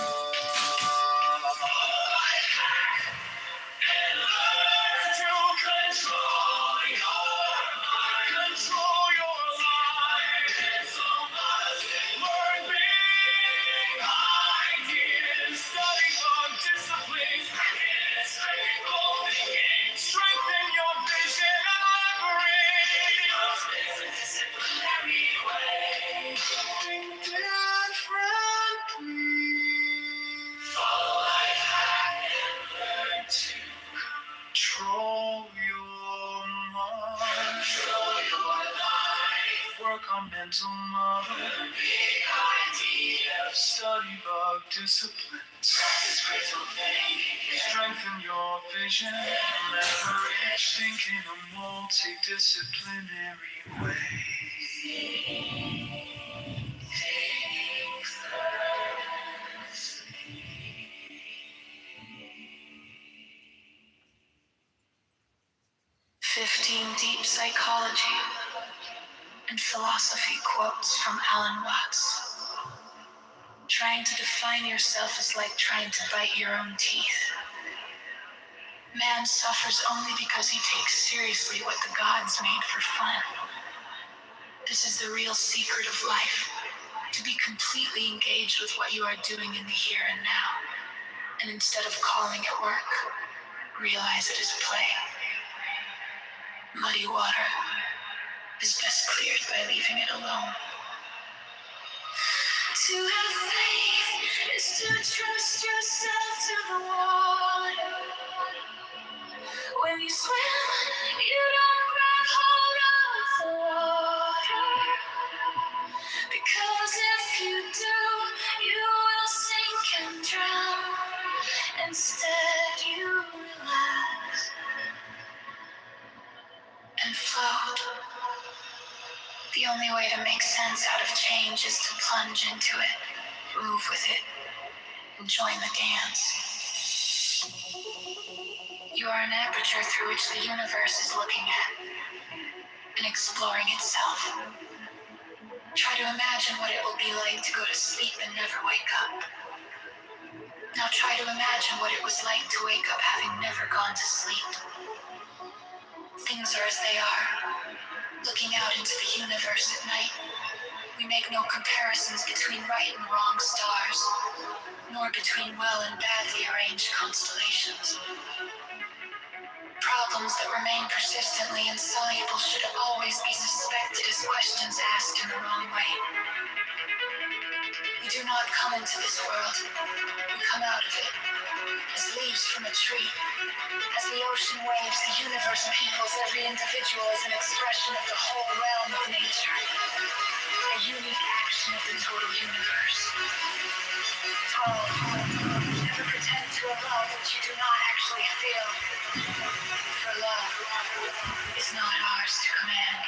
And learn to control your life. Learn big ideas, study on discipline, strengthen your vision and leverage. Disciplinary way. Think differently. mental model. The big idea. Study bug discipline. Practice critical thinking. Strengthen your vision. Leverage thinking a multidisciplinary way. Think first. 15 deep psychology and philosophy quotes from Alan Watts. Trying to define yourself is like trying to bite your own teeth. Man suffers only because he takes seriously what the gods made for fun. This is the real secret of life, to be completely engaged with what you are doing in the here and now, and instead of calling it work, realize it is play. Muddy water is best cleared by leaving it alone. To have faith is to trust yourself to the water. When you swim, you don't grab hold of the water. Because if you do, you will sink and drown. Instead, you relax and float. The only way to make sense out of change is to plunge into it, move with it, and join the dance. You are an aperture through which the universe is looking at and exploring itself. Try to imagine what it will be like to go to sleep and never wake up. Now try to imagine what it was like to wake up having never gone to sleep. Things are as they are. Looking out into the universe at night, we make no comparisons between right and wrong stars, nor between well and badly arranged constellations. Problems that remain persistently insoluble should always be suspected as questions asked in the wrong way. We do not come into this world, we come out of it, as leaves from a tree. As the ocean waves, the universe peoples every individual as an expression of the whole realm of nature. A unique action of the total universe. 12. Never pretend to love what you do not actually feel. For love is not ours to command.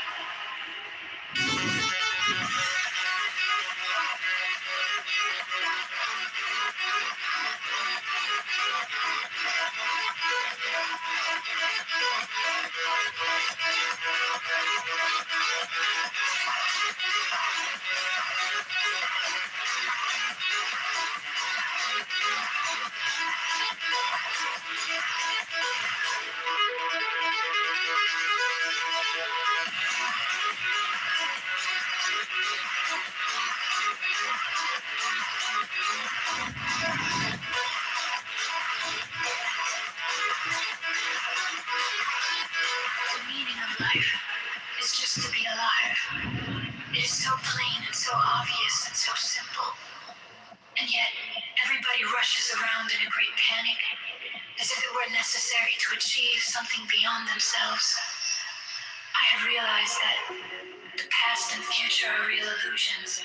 The meaning of life is just to be alive. It is so plain and so obvious and so simple. And yet, everybody rushes around in a great panic, as if it were necessary to achieve something beyond themselves. I have realized that the past and future are real illusions,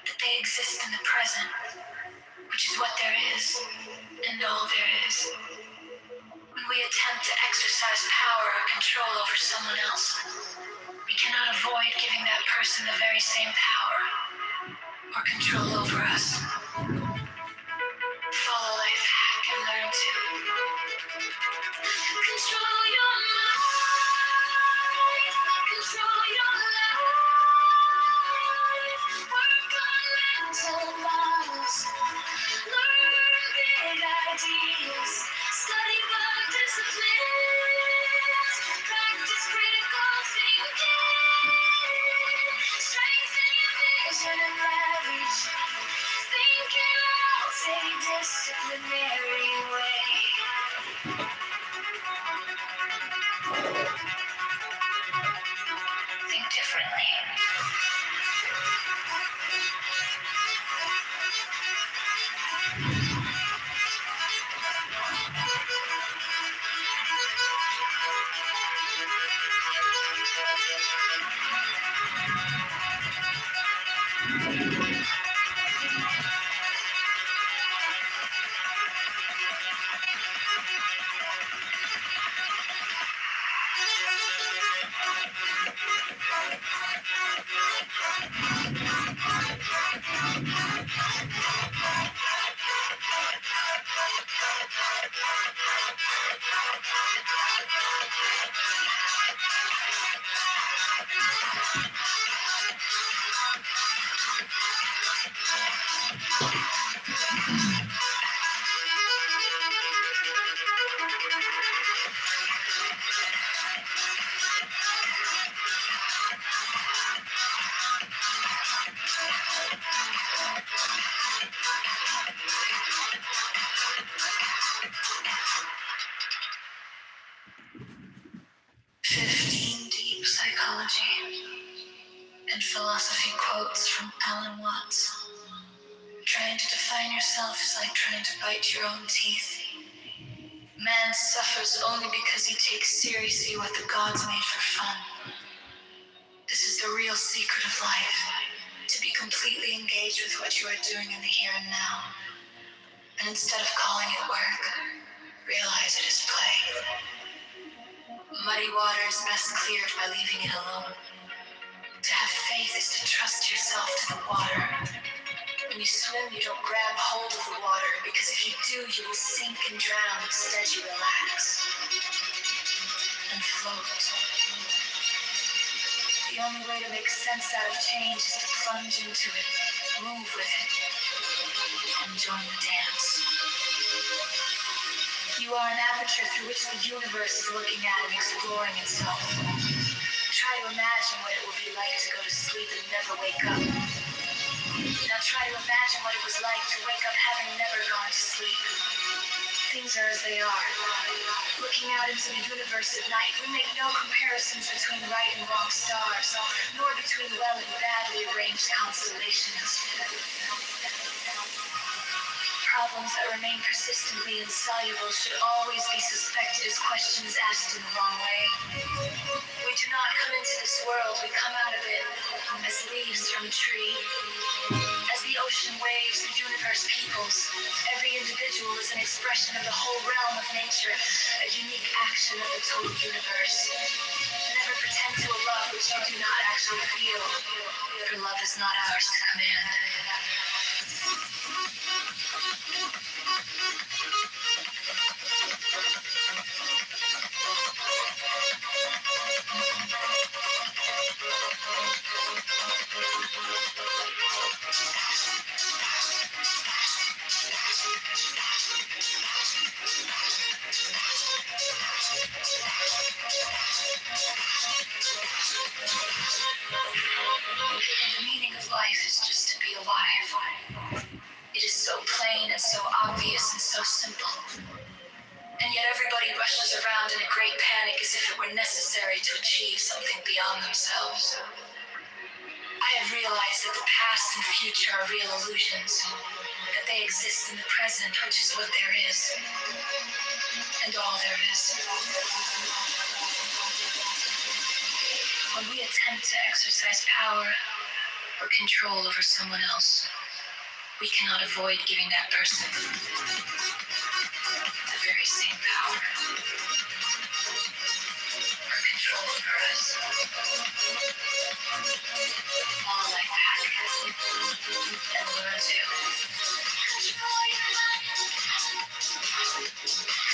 that they exist in the present, which is what there is, and all there is. When we attempt to exercise power or control over someone else, we cannot avoid giving that person the very same power or control over us. Follow life hack and learn to control your mind, control your life, work on mental models, learn big ideas, study bug disciplines, practice critical thinking, strengthen your vision and leverage, think in a multidisciplinary way. Deep psychology and philosophy quotes from Alan Watts. Trying to define yourself is like trying to bite your own teeth. Man suffers only because he takes seriously what the gods made for fun. This is the real secret of life, to be completely engaged with what you are doing in the here and now. And instead of calling it work, realize it is play. Muddy water is best cleared by leaving it alone. To have faith is to trust yourself to the water. When you swim, you don't grab hold of the water, because if you do, you will sink and drown. Instead, you relax and float. The only way to make sense out of change is to plunge into it, move with it, and join the dance. You are an aperture through which the universe is looking at and exploring itself. Try to imagine what it will be like to go to sleep and never wake up. Now try to imagine what it was like to wake up having never gone to sleep. Things are as they are. Looking out into the universe at night, we make no comparisons between right and wrong stars, nor between well and badly arranged constellations. Problems that remain persistently insoluble should always be suspected as questions asked in the wrong way. We do not come into this world, we come out of it as leaves from a tree. As the ocean waves, the universe peoples. Every individual is an expression of the whole realm of nature, a unique action of the total universe. Never pretend to a love which you do not actually feel, for love is not ours to command. The meaning of life is just to be alive. It is so plain and so obvious and so simple. And yet everybody rushes around in a great panic as if it were necessary to achieve something beyond themselves. I have realized that the past and future are real illusions, that they exist in the present, which is what there is, and all there is. When we attempt to exercise power or control over someone else, we cannot avoid giving that person the very same power or control over us. Follow my path and learn to control your life.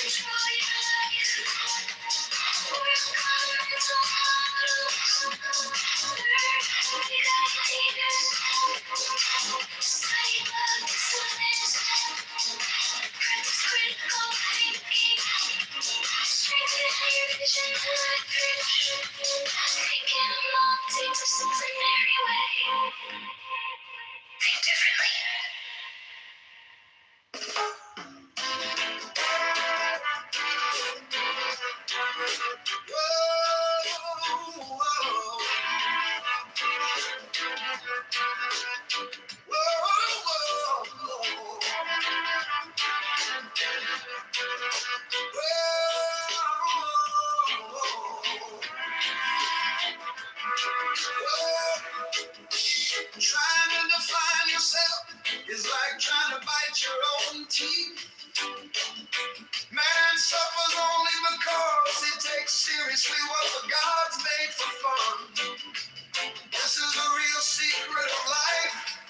Control your life. Work on mental models. Learn big ideas. Study about disciplines. Practice critical thinking. Strengthen your vision and leverage. Think in a multidisciplinary way. Think differently. Try seriously what the gods made for fun. This is the real secret of life,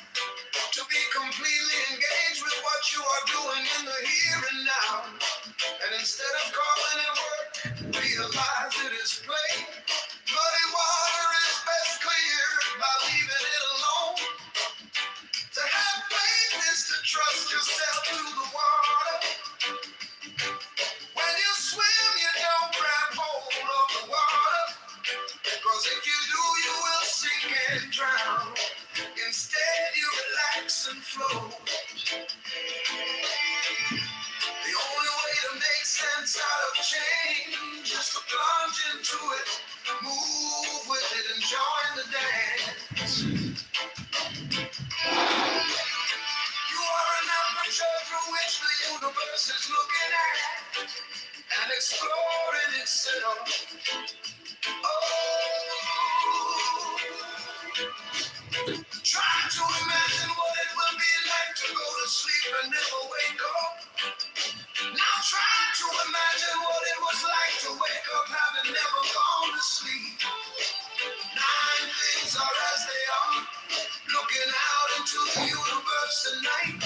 to be completely engaged with what you are doing in the here and now. And instead of calling it work, realize it is play. Muddy water is best cleared by leaving it alone. To have faith is to trust yourself to the water. When you swim, you don't grab hold of the water, because if you do, you will sink and drown. Instead, you relax and float. The only way to make sense out of change is to plunge into it, move with it, and join the dance. You are an aperture through which the universe is looking at and exploring itself. Oh, try to imagine what it will be like to go to sleep and never wake up. Now try to imagine what it was like to wake up having never gone to sleep. 9 things are as they are, looking out into the universe tonight.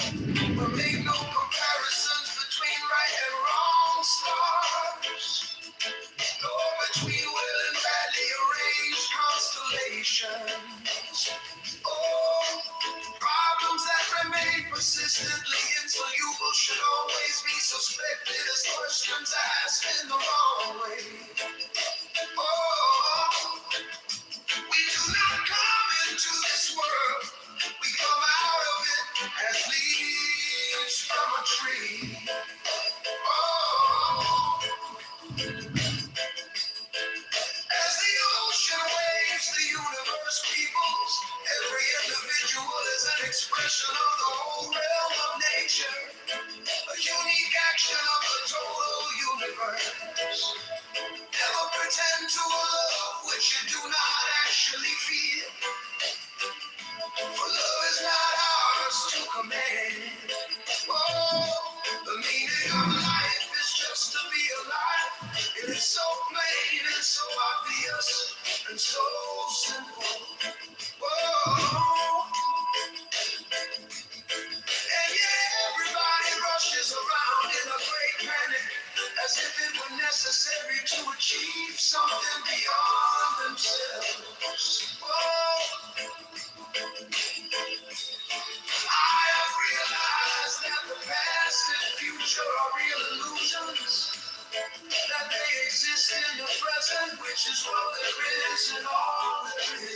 But make no comparisons between right and wrong stars, nor between well and badly arranged constellations. Oh, problems that remain persistently insoluble should always be suspected as questions asked in the wrong way. Oh, we do not come into this world, we come out of it as leaves from a tree. Oh, as the ocean waves, the universe peoples. Every individual is an expression of the whole realm of nature, a unique action of the total universe. Never pretend to a love which you do not actually feel, for love is not ours to command. Oh, the meaning of life is just to be alive. It is so plain and so obvious and so simple. Whoa. And yet everybody rushes around in a great panic, as if it were necessary to achieve something beyond themselves. Whoa. I have realized that the past and future are real illusions, that they exist in the present, which is what there is and all there is.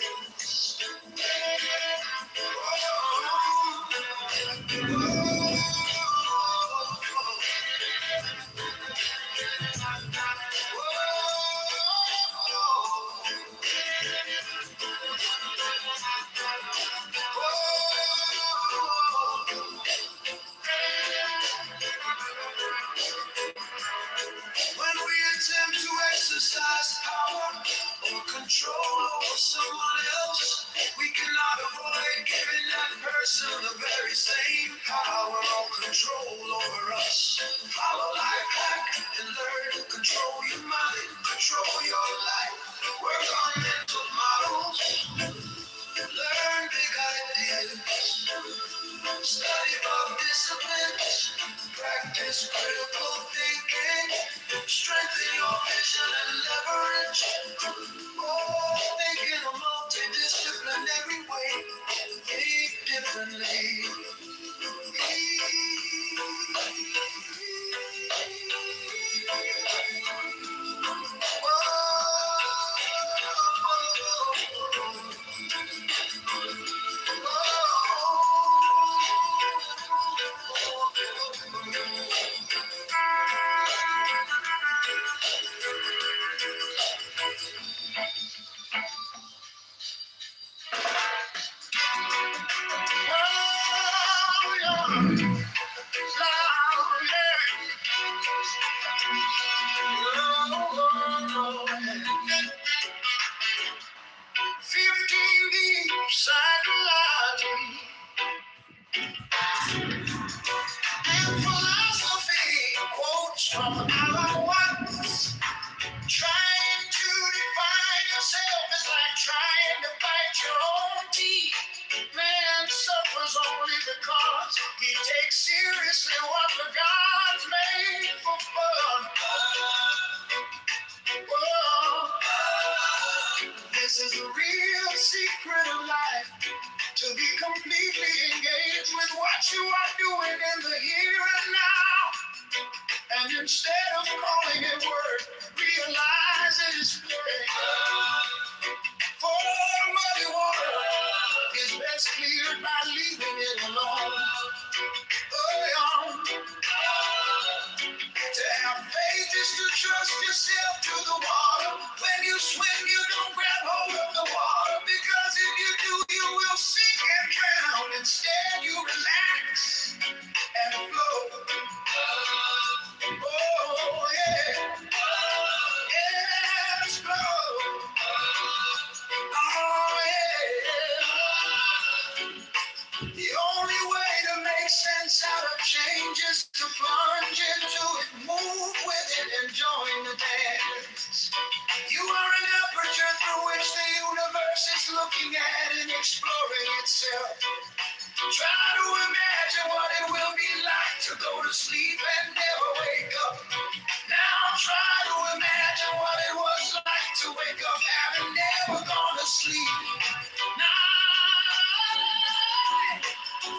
When we attempt to exercise power or control over someone else, we cannot avoid giving that person the very same power or control over us. Follow life hack and learn to control your mind, control your life. Work on mental models, learn big ideas, study about disciplines, practice critical thinking, strengthen your vision and leverage. Oh, think in a multidisciplinary way, think differently. Philosophy quotes from our ones, trying to yourself is like trying to bite your own teeth. Man suffers only because he takes seriously what the gods made for fun. Whoa. This is the real secret of life, to be completely engaged with what you are doing in the here and now. And instead of calling it work, realize it is play. For muddy water is best cleared by leaving it alone. Oh, yeah. To have faith is to trust yourself to the water. When you swim, you don't grab hold of the water, because if you do, you will sink and drown. Instead, you relax and flow. Oh, yeah. Yes, flow. Oh, yeah. The only way to make sense out of change is to plunge into it, move with it, and join the dance. You are an aperture through which the universe is looking at and exploring itself. Try to imagine what it will be like to go to sleep and never wake up. Now try to imagine what it was like to wake up having never gone to sleep. Now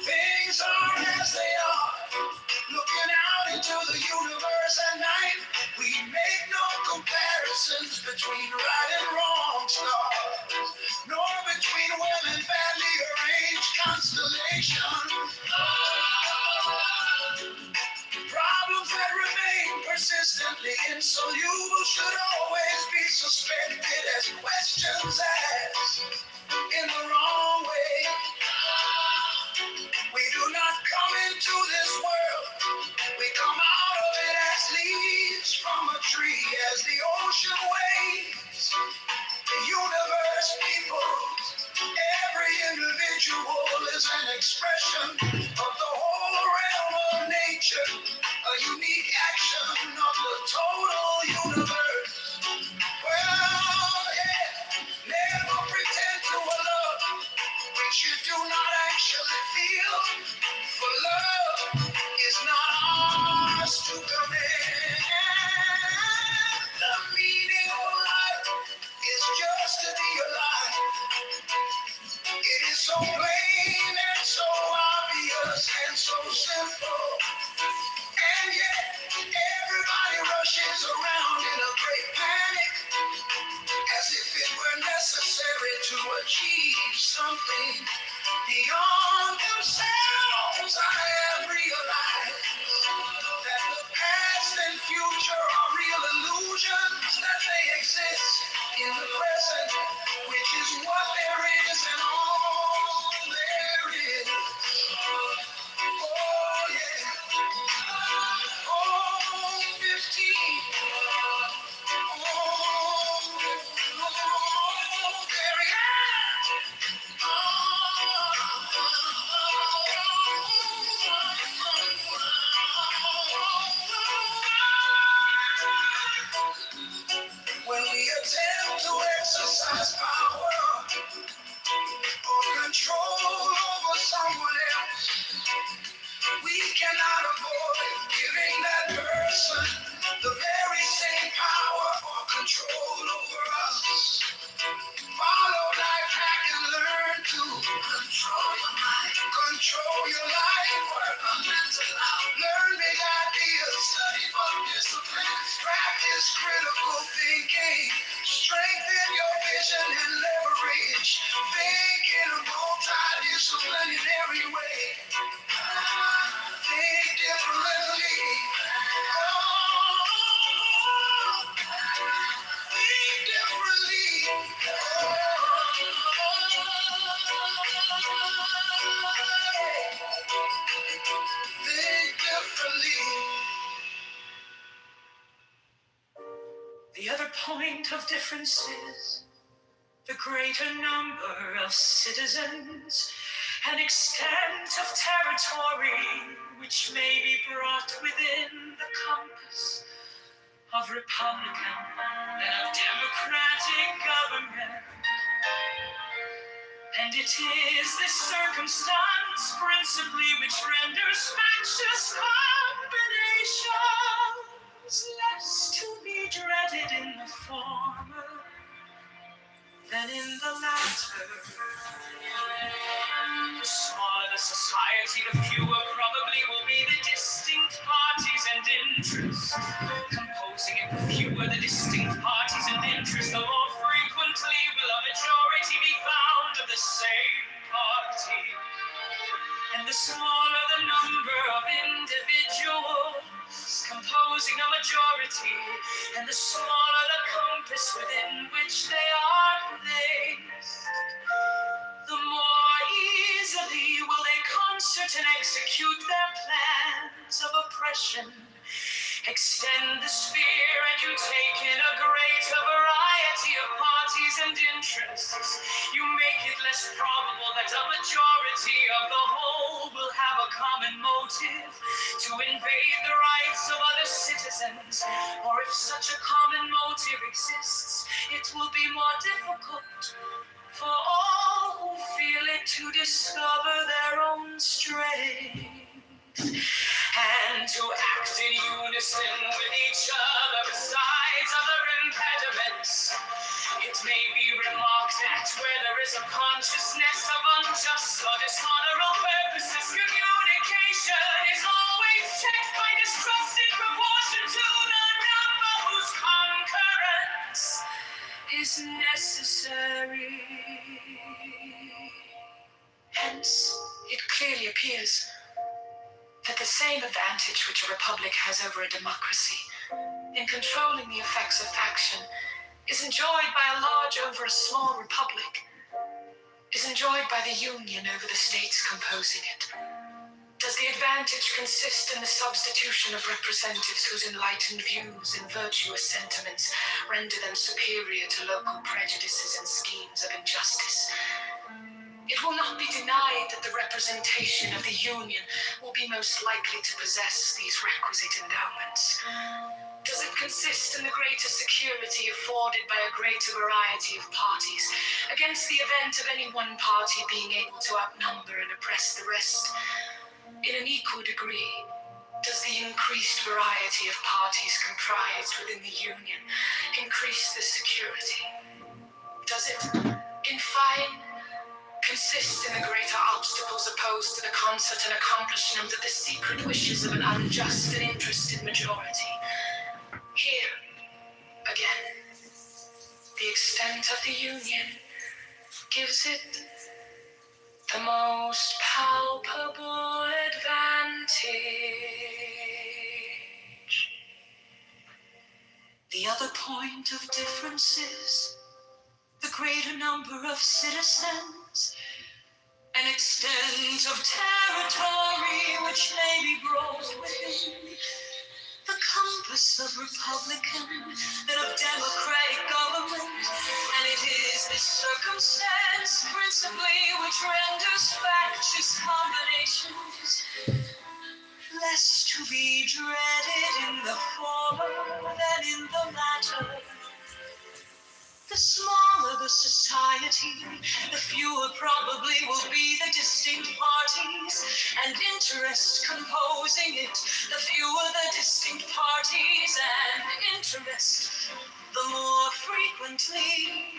things are as they are. Looking out into the universe at night, we make no comparisons between right and wrong stars, nor between well and badly arranged constellations. Problems that remain persistently insoluble should always be suspected as questions asked in the wrong way. We do not come into this world, we come out of it as leaves from a tree, as the ocean waves, the universe peoples. Every individual is an expression of the whole realm of nature, a unique action of the total universe. Well, yeah, never pretend to a love which you do not actually feel, for love is not ours to command. The meaning of life is just to be alive. It is so plain and so obvious and so simple. And yet, everybody rushes around in a great panic, as if it were necessary to achieve something beyond themselves. I have realized that the past and future are real illusions, that they exist in the present, which is what there is and all there is. Oh, yeah. Oh, 15. Oh, there we When we attempt to exercise power or control over someone else, we cannot avoid giving that person the very same power or control over us. Follow life hack and learn to control your mind, control your life, work on mental health, learn big ideas, study for discipline, practice critical thinking, strengthen your vision and leverage, think in a multidisciplinary way, think differently. Think differently. Think differently. The other point of difference is the greater number of citizens, an extent of territory which may be brought within the compass of Republican than of Democratic government. And it is this circumstance principally which renders factious combinations less to be dreaded in the former than in the latter. The smaller the society, the fewer probably will be the distinct parties and interests composing it. The fewer the distinct parties and interests, the more frequently will a majority be found of the same party. And the smaller the number of individuals composing a majority, and the smaller the compass within which they are placed, the more easily will they concert and execute their plans of oppression. Extend the sphere and you take in a greater variety of parties and interests. You make it less probable that a majority of the whole will have a common motive to invade the rights of other citizens. Or if such a common motive exists, it will be more difficult for all who feel it to discover their own strength and to act in unison with each other besides other impediments. It may be remarked that where there is a consciousness of unjust or dishonorable purposes, communication is always checked by distrust in proportion to the number whose concurrence is necessary. Hence, it clearly appears that the same advantage which a republic has over a democracy in controlling the effects of faction is enjoyed by a large over a small republic, is enjoyed by the union over the states composing it. Does the advantage consist in the substitution of representatives whose enlightened views and virtuous sentiments render them superior to local prejudices and schemes of injustice? It will not be denied that the representation of the Union will be most likely to possess these requisite endowments. Does it consist in the greater security afforded by a greater variety of parties against the event of any one party being able to outnumber and oppress the rest? In an equal degree, does the increased variety of parties comprised within the Union increase the security? Does it, in fine, consist in the greater obstacles opposed to the concert and accomplishment of the secret wishes of an unjust and interested majority? Here, again, the extent of the Union gives it the most palpable advantage. The other point of difference is the greater number of citizens, an extent of territory which may be brought within the compass of republican than of democratic government, and it is this circumstance principally which renders factious combinations less to be dreaded in the former than in the latter. The smaller the society, the fewer probably will be the distinct parties and interests composing it. The fewer the distinct parties and interests, the more frequently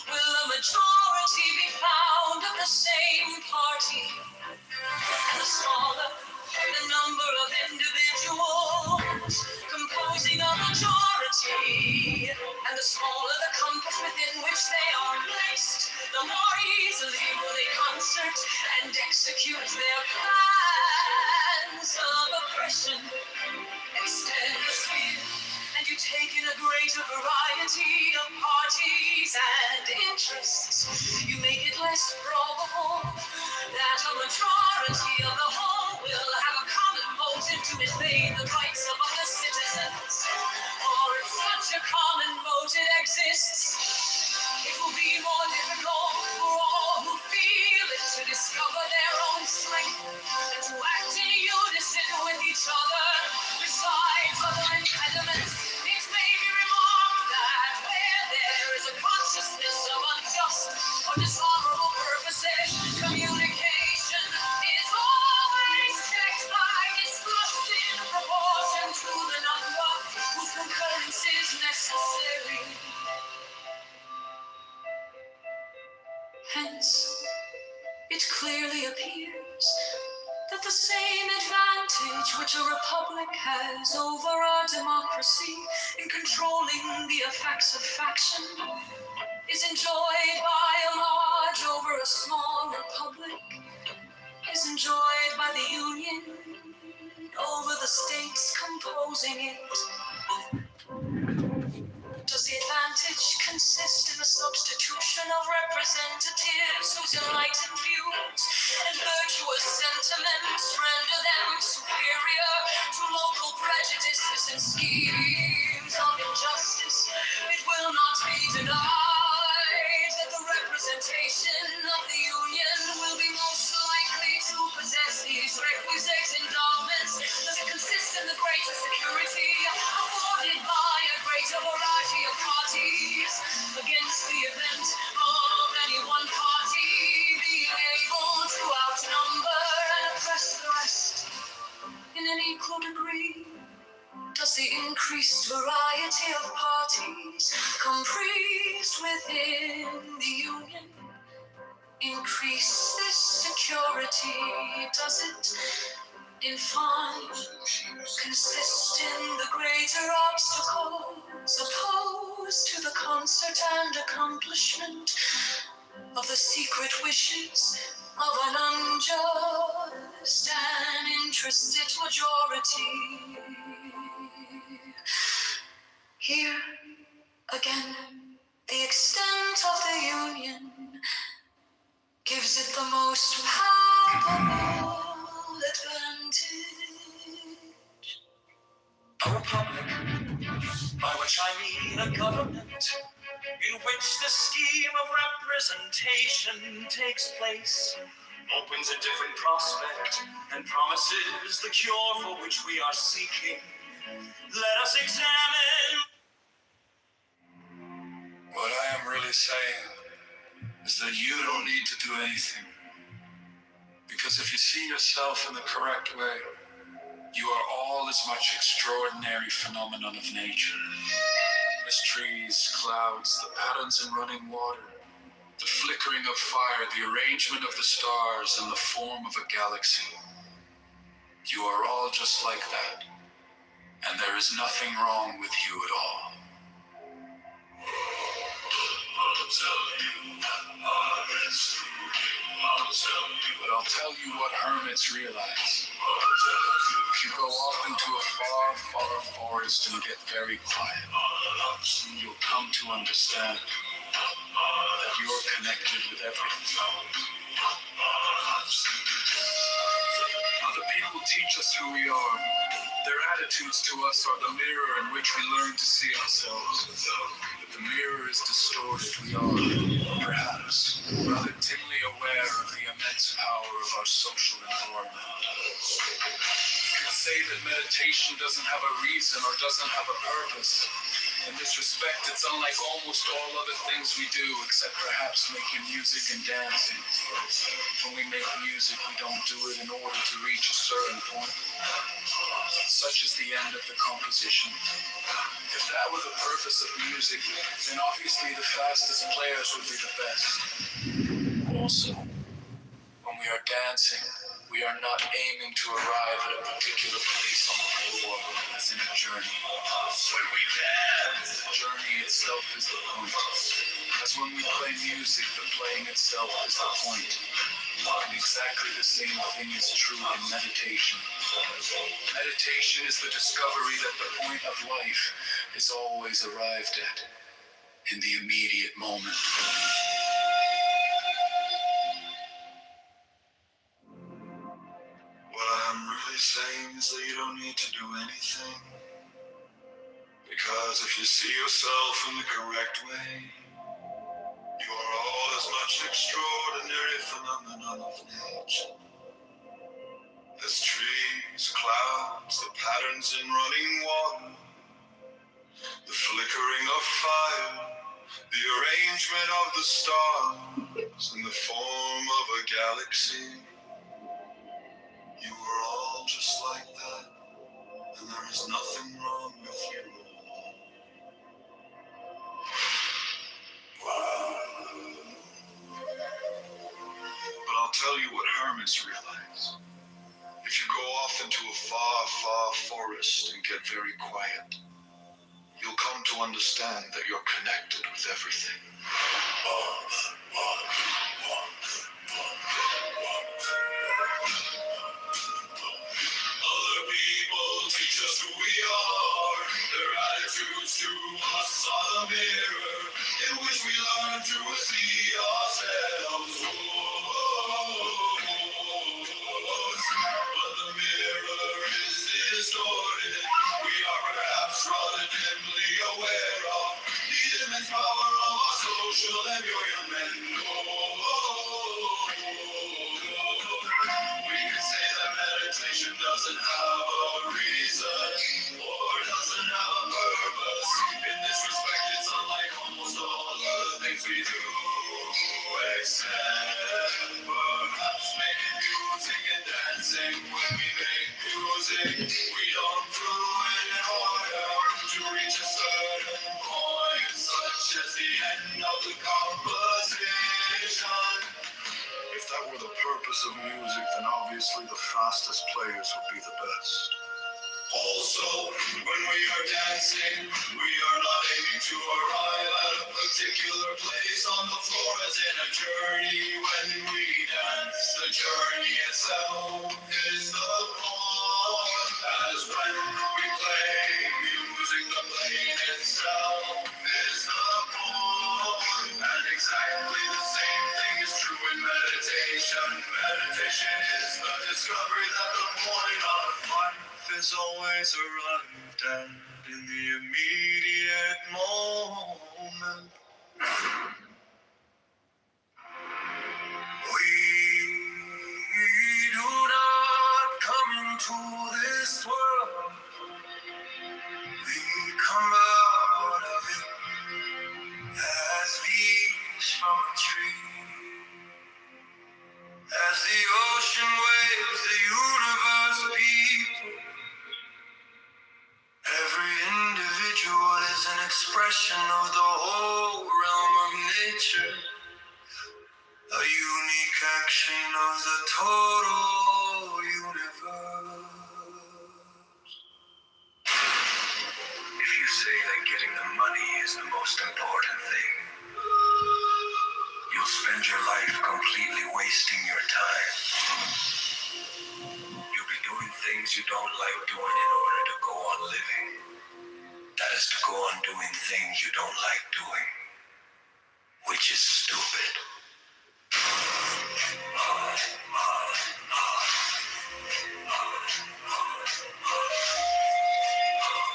will a majority be found of the same party. And the smaller the number of individuals composing a majority, and the smaller the compass within which they are placed, the more easily will they concert and execute their plans of oppression. Extend the sphere, and you take in a greater variety of parties and interests. You make it less probable that a majority of the whole will have a common motive to invade the rights of other citizens. Or if such a common motive exists, it will be more difficult for all who feel it to discover their own strength and to act in unison with each other. Besides other impediments, it may balance is necessary. Hence, it clearly appears that the same advantage which a republic has over our democracy in controlling the effects of faction is enjoyed by a large over a small republic, is enjoyed by the Union over the states composing it. Does the advantage consist in the substitution of representatives whose enlightened views and virtuous sentiments render them superior to local prejudices and schemes of injustice? It will not be denied that the representation of the Union will be most likely to possess these requisite endowments. Does it consist in the greater security afforded by a greater variety of parties against the event of any one party being able to outnumber and oppress the rest in an equal degree? Does the increased variety of parties comprised within the Union increase this security? Does it, in fine, consist in the greater obstacles opposed to the concert and accomplishment of the secret wishes of an unjust and interested majority? Here, again, the extent of the Union gives it the most palpable advantage. A republic, by which I mean a government in which the scheme of representation takes place, opens a different prospect and promises the cure for which we are seeking. Let us examine. What I am really saying is that you don't need to do anything. Because if you see yourself in the correct way, you are all as much extraordinary phenomenon of nature as trees, clouds, the patterns in running water, the flickering of fire, the arrangement of the stars, and the form of a galaxy. You are all just like that, and there is nothing wrong with you at all. But I'll tell you what hermits realize. If you go off into a far, far forest and get very quiet, you'll come to understand that you're connected with everything. Other people teach us who we are. Their attitudes to us are the mirror in which we learn to see ourselves. But the mirror is distorted. We are, perhaps, rather dimly aware of the immense power of our social environment. You could say that meditation doesn't have a reason or doesn't have a purpose. In this respect, it's unlike almost all other things we do, except perhaps making music and dancing. When we make music, we don't do it in order to reach a certain point. Such is the end of the composition. If that were the purpose of music, then obviously the fastest players would be the best. Also, when we are dancing, we are not aiming to arrive at a particular place on the floor, as in a journey. When we dance, the journey itself is the point. As when we play music, the playing itself is the point. And exactly the same thing is true in meditation. Meditation is the discovery that the point of life is always arrived at in the immediate moment. What I'm really saying is that you don't need to do anything. Because if you see yourself in the correct way, you are all as much extraordinary phenomenon of nature as trees, clouds, the patterns in running water, the flickering of fire, the arrangement of the stars in the form of a galaxy. You are all just like that, and there is nothing wrong with you. tell you what hermits realize. If you go off into a far, far forest and get very quiet, you'll come to understand that you're connected with everything. Other people teach us who we are. Their attitudes to us are the mirror in which we learn to see ourselves. But the mirror is distorted. We are perhaps rather dimly aware of the immense power of our social environment. We can say that meditation doesn't have a reason or doesn't have a purpose. In this respect, it's unlike almost all other things we do, except perhaps making music and dancing. When we make music, we don't do it in order to reach a certain point, such as the end of the composition. If that were the purpose of music, then obviously the fastest players would be the best. Also, when we are dancing, we are not aiming to arrive at a particular place on the floor as in a journey. When we dance, the journey itself is the point. As when we play music, the playing itself is the point. And exactly the same thing is true in meditation. Meditation is the discovery that the point of life is always arrived at in the immediate moment. We do not come into this world. We come out of it as leaves from a tree. As the ocean waves, the universe people. Every individual is an expression of the whole realm of nature. A unique action of the total universe. If you say that getting the money is the most important thing, you'll spend your life completely wasting your time. You'll be doing things you don't like doing in order to go on living. That is to go on doing things you don't like doing, which is stupid.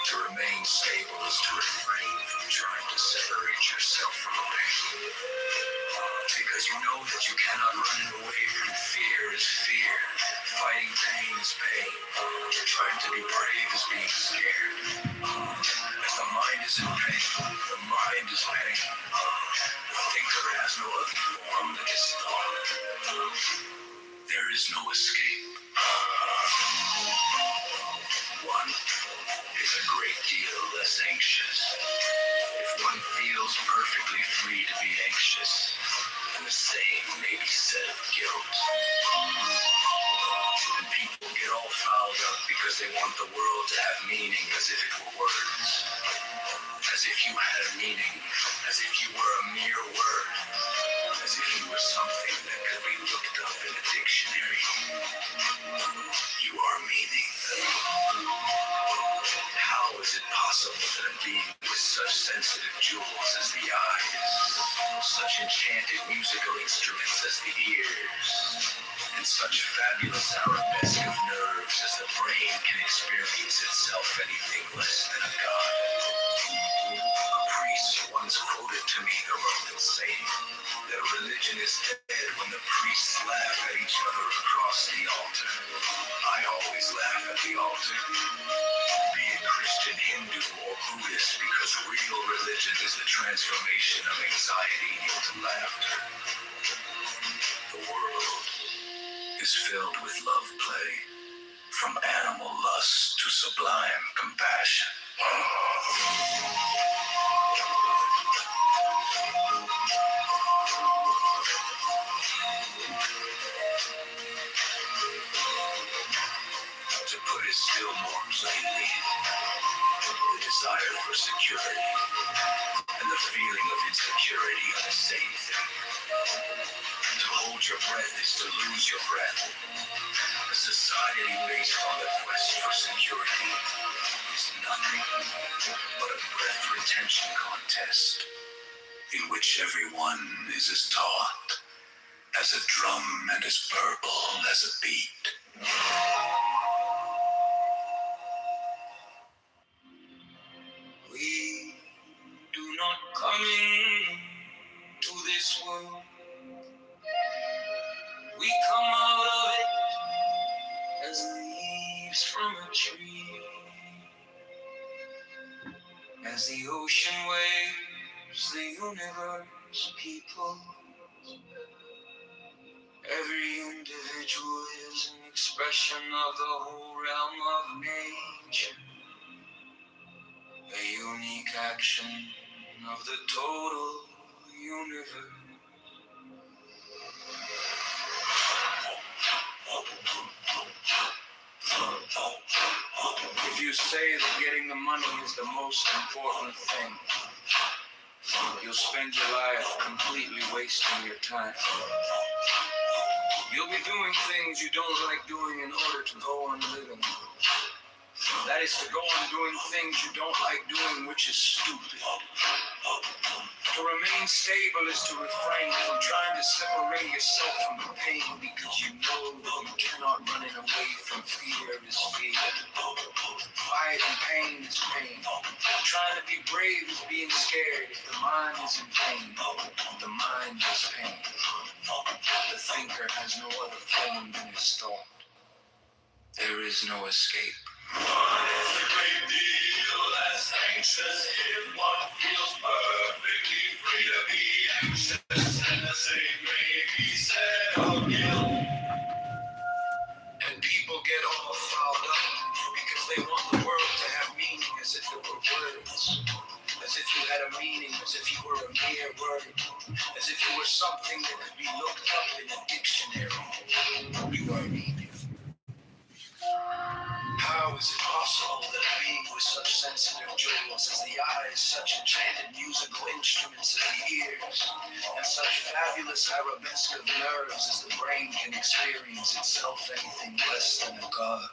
To remain stable is to refrain from trying to separate yourself from pain. Because you know that you cannot run away from fear is fear. Fighting pain is pain. Trying to be brave is being scared. If the mind is in pain, the mind is pain. The thinker has no other form than his thought. There is no escape. One is a great deal less anxious. If one feels perfectly free to be anxious, then the same may be said of guilt. And people get all fouled up because they want the world to have meaning as if it were words. As if you had a meaning, as if you were a mere word, as if you were something that could be looked up in a dictionary. You are meaning. How is it possible that a being with such sensitive jewels as the eyes, such enchanted musical instruments as the ears, and such fabulous arabesque of nerves as the brain can experience itself anything less than a god? A priest once quoted to me the Roman saying that religion is dead when the priests laugh at each other across the altar. I always laugh at the altar. Be it Christian, Hindu, or Buddhist, because real religion is the transformation of anxiety into laughter. The world is filled with love play, from animal lust to sublime compassion. lose your breath. A society based on the quest for security is nothing but a breath retention contest in which everyone is as taut as a drum and as purple as a beat. We do not come into this world. We come out of it as leaves from a tree. As the ocean waves, the universe, people. Every individual is an expression of the whole realm of nature. A unique action of the total universe. If you say that getting the money is the most important thing, you'll spend your life completely wasting your time. You'll be doing things you don't like doing in order to go on living. That is to go on doing things you don't like doing, which is stupid. To remain stable is to refrain from trying to separate yourself from the pain, because you know that you cannot run it away from fear is fear. Fighting pain is pain. Trying to be brave is being scared. If the mind is in pain, the mind is pain. The thinker has no other form than his thought. There is no escape. One is a great deal less anxious if one feels perfectly free to be anxious, and the same may be said of guilt. And people get all fouled up because they want the world to have meaning as if it were words. As if you had a meaning, as if you were a mere word. As if you were something that could be looked up in a dictionary. You are meaning. How is it possible that a being with such sensitive jewels as the eyes, such enchanted musical instruments as the ears, and such fabulous arabesque of nerves as the brain can experience itself anything less than a god?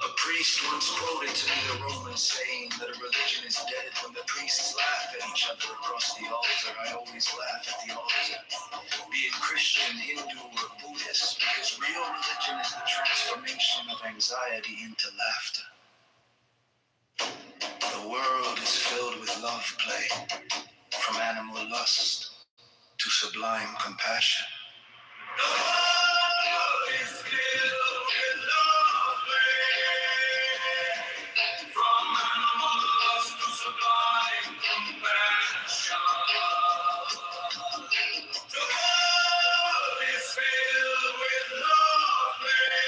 A priest once quoted to me the Roman saying that a religion is dead when the priests laugh at each other across the altar. I always laugh at the altar, be it Christian, Hindu, or Buddhist, because real religion is the transformation of anxiety into laughter. The world is filled with love play, from animal lust to sublime compassion. The world is filled with love play, from animal lust to sublime compassion. The world is filled with love play,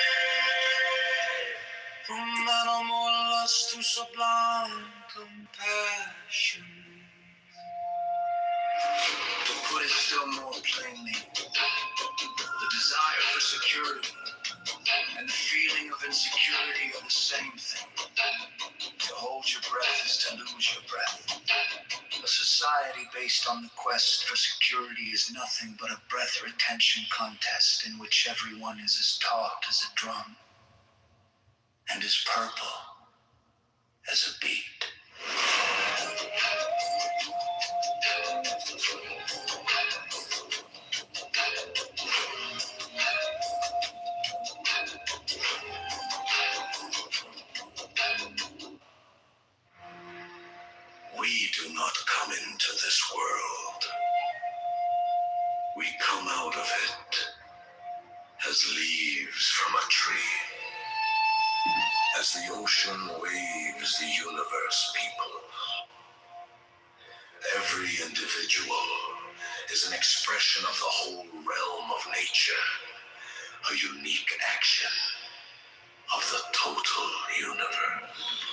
from animal lust to sublime compassion. To put it still more plainly, the desire for security and the feeling of insecurity are the same thing. To hold your breath is to lose your breath. A society based on the quest for security is nothing but a breath retention contest in which everyone is as taut as a drum and as purple as a beat. We do not come into this world. We come out of it as leaves from a tree. As the ocean waves the universe people. Every individual is an expression of the whole realm of nature, a unique action of the total universe.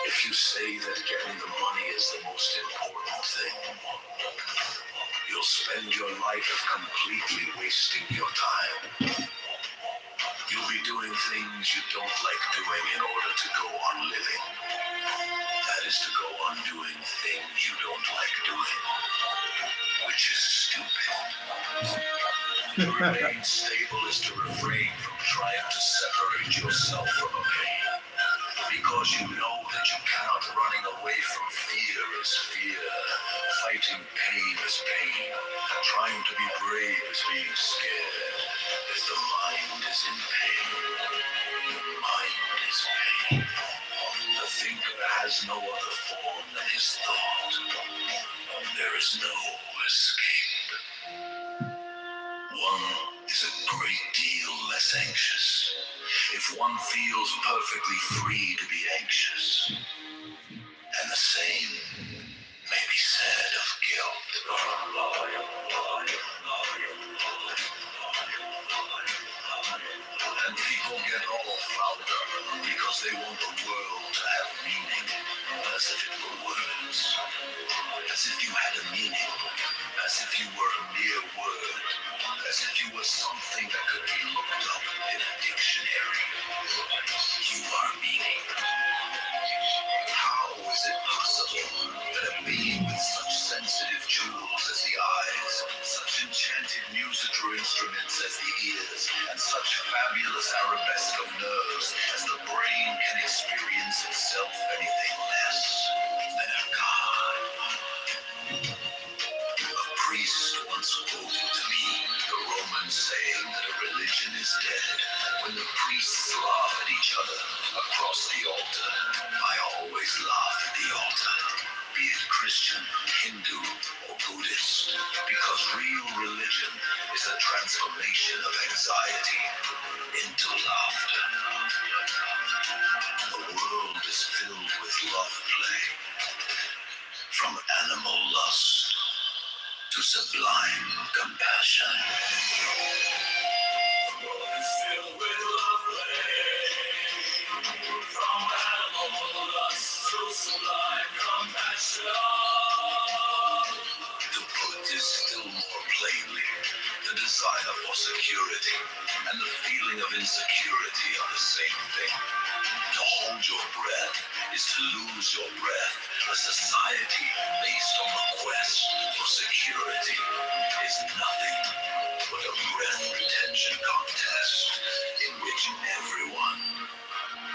If you say that getting the money is the most important thing, you'll spend your life completely wasting your time. You'll be doing things you don't like doing in order to go on living. That is to go on doing things you don't like doing, which is stupid. To remain stable is to refrain from trying to separate yourself from a pain, because you know that you cannot. Running away from fear is fear, fighting pain is pain, trying to be brave is being scared. If the mind is in pain, the mind is pain. The thinker has no other form than his thought. There is no escape. One is a great deal less anxious if one feels perfectly free to be anxious. And the same may be said of guilt. And people get all fouled up because they want the world to have meaning, as if it were words, as if you had a meaning, as if you were a mere word, as if you were something that could be looked up in a dictionary. You are meaning. How is it possible that a being with such sensitive jewels as the eyes, such enchanted musical instruments as the ears, and such fabulous arabesque of nerves as the brain can experience itself anything less than a god? A priest once quoted to me the Roman saying that a religion is dead. When the priests laugh at each other across the altar, I always laugh at the altar, be it Christian, Hindu, or Buddhist, because real religion is the transformation of anxiety into laughter. The world is filled with love play, from animal lust to sublime compassion. The world is filled with love play, from animal lust to sublime compassion. To put this still more plainly, the desire for security and the feeling of insecurity are the same thing. To hold your breath is to lose your breath. A society based on the quest for security is nothing but a breath retention contest in which everyone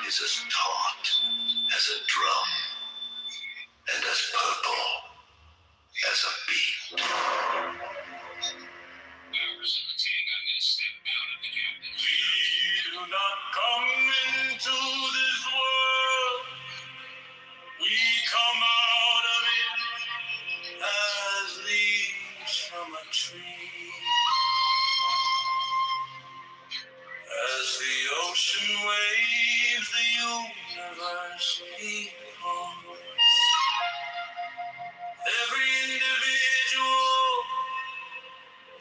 is as taut as a drum and as purple as a beat. We do not come into this world, we come out of it as leaves from a tree. As the ocean waves, the universe echoes. Every individual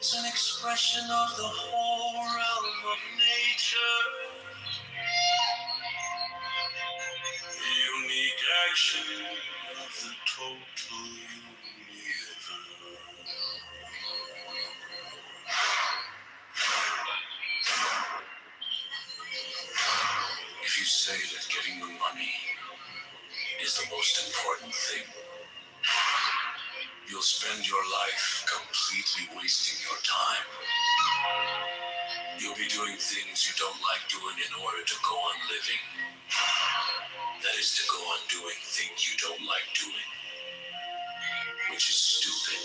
is an expression of the whole realm of nature. The unique action of the total universe. If you say that getting the money is the most important thing, you'll spend your life completely wasting your time. You'll be doing things you don't like doing in order to go on living. That is to go on doing things you don't like doing, which is stupid.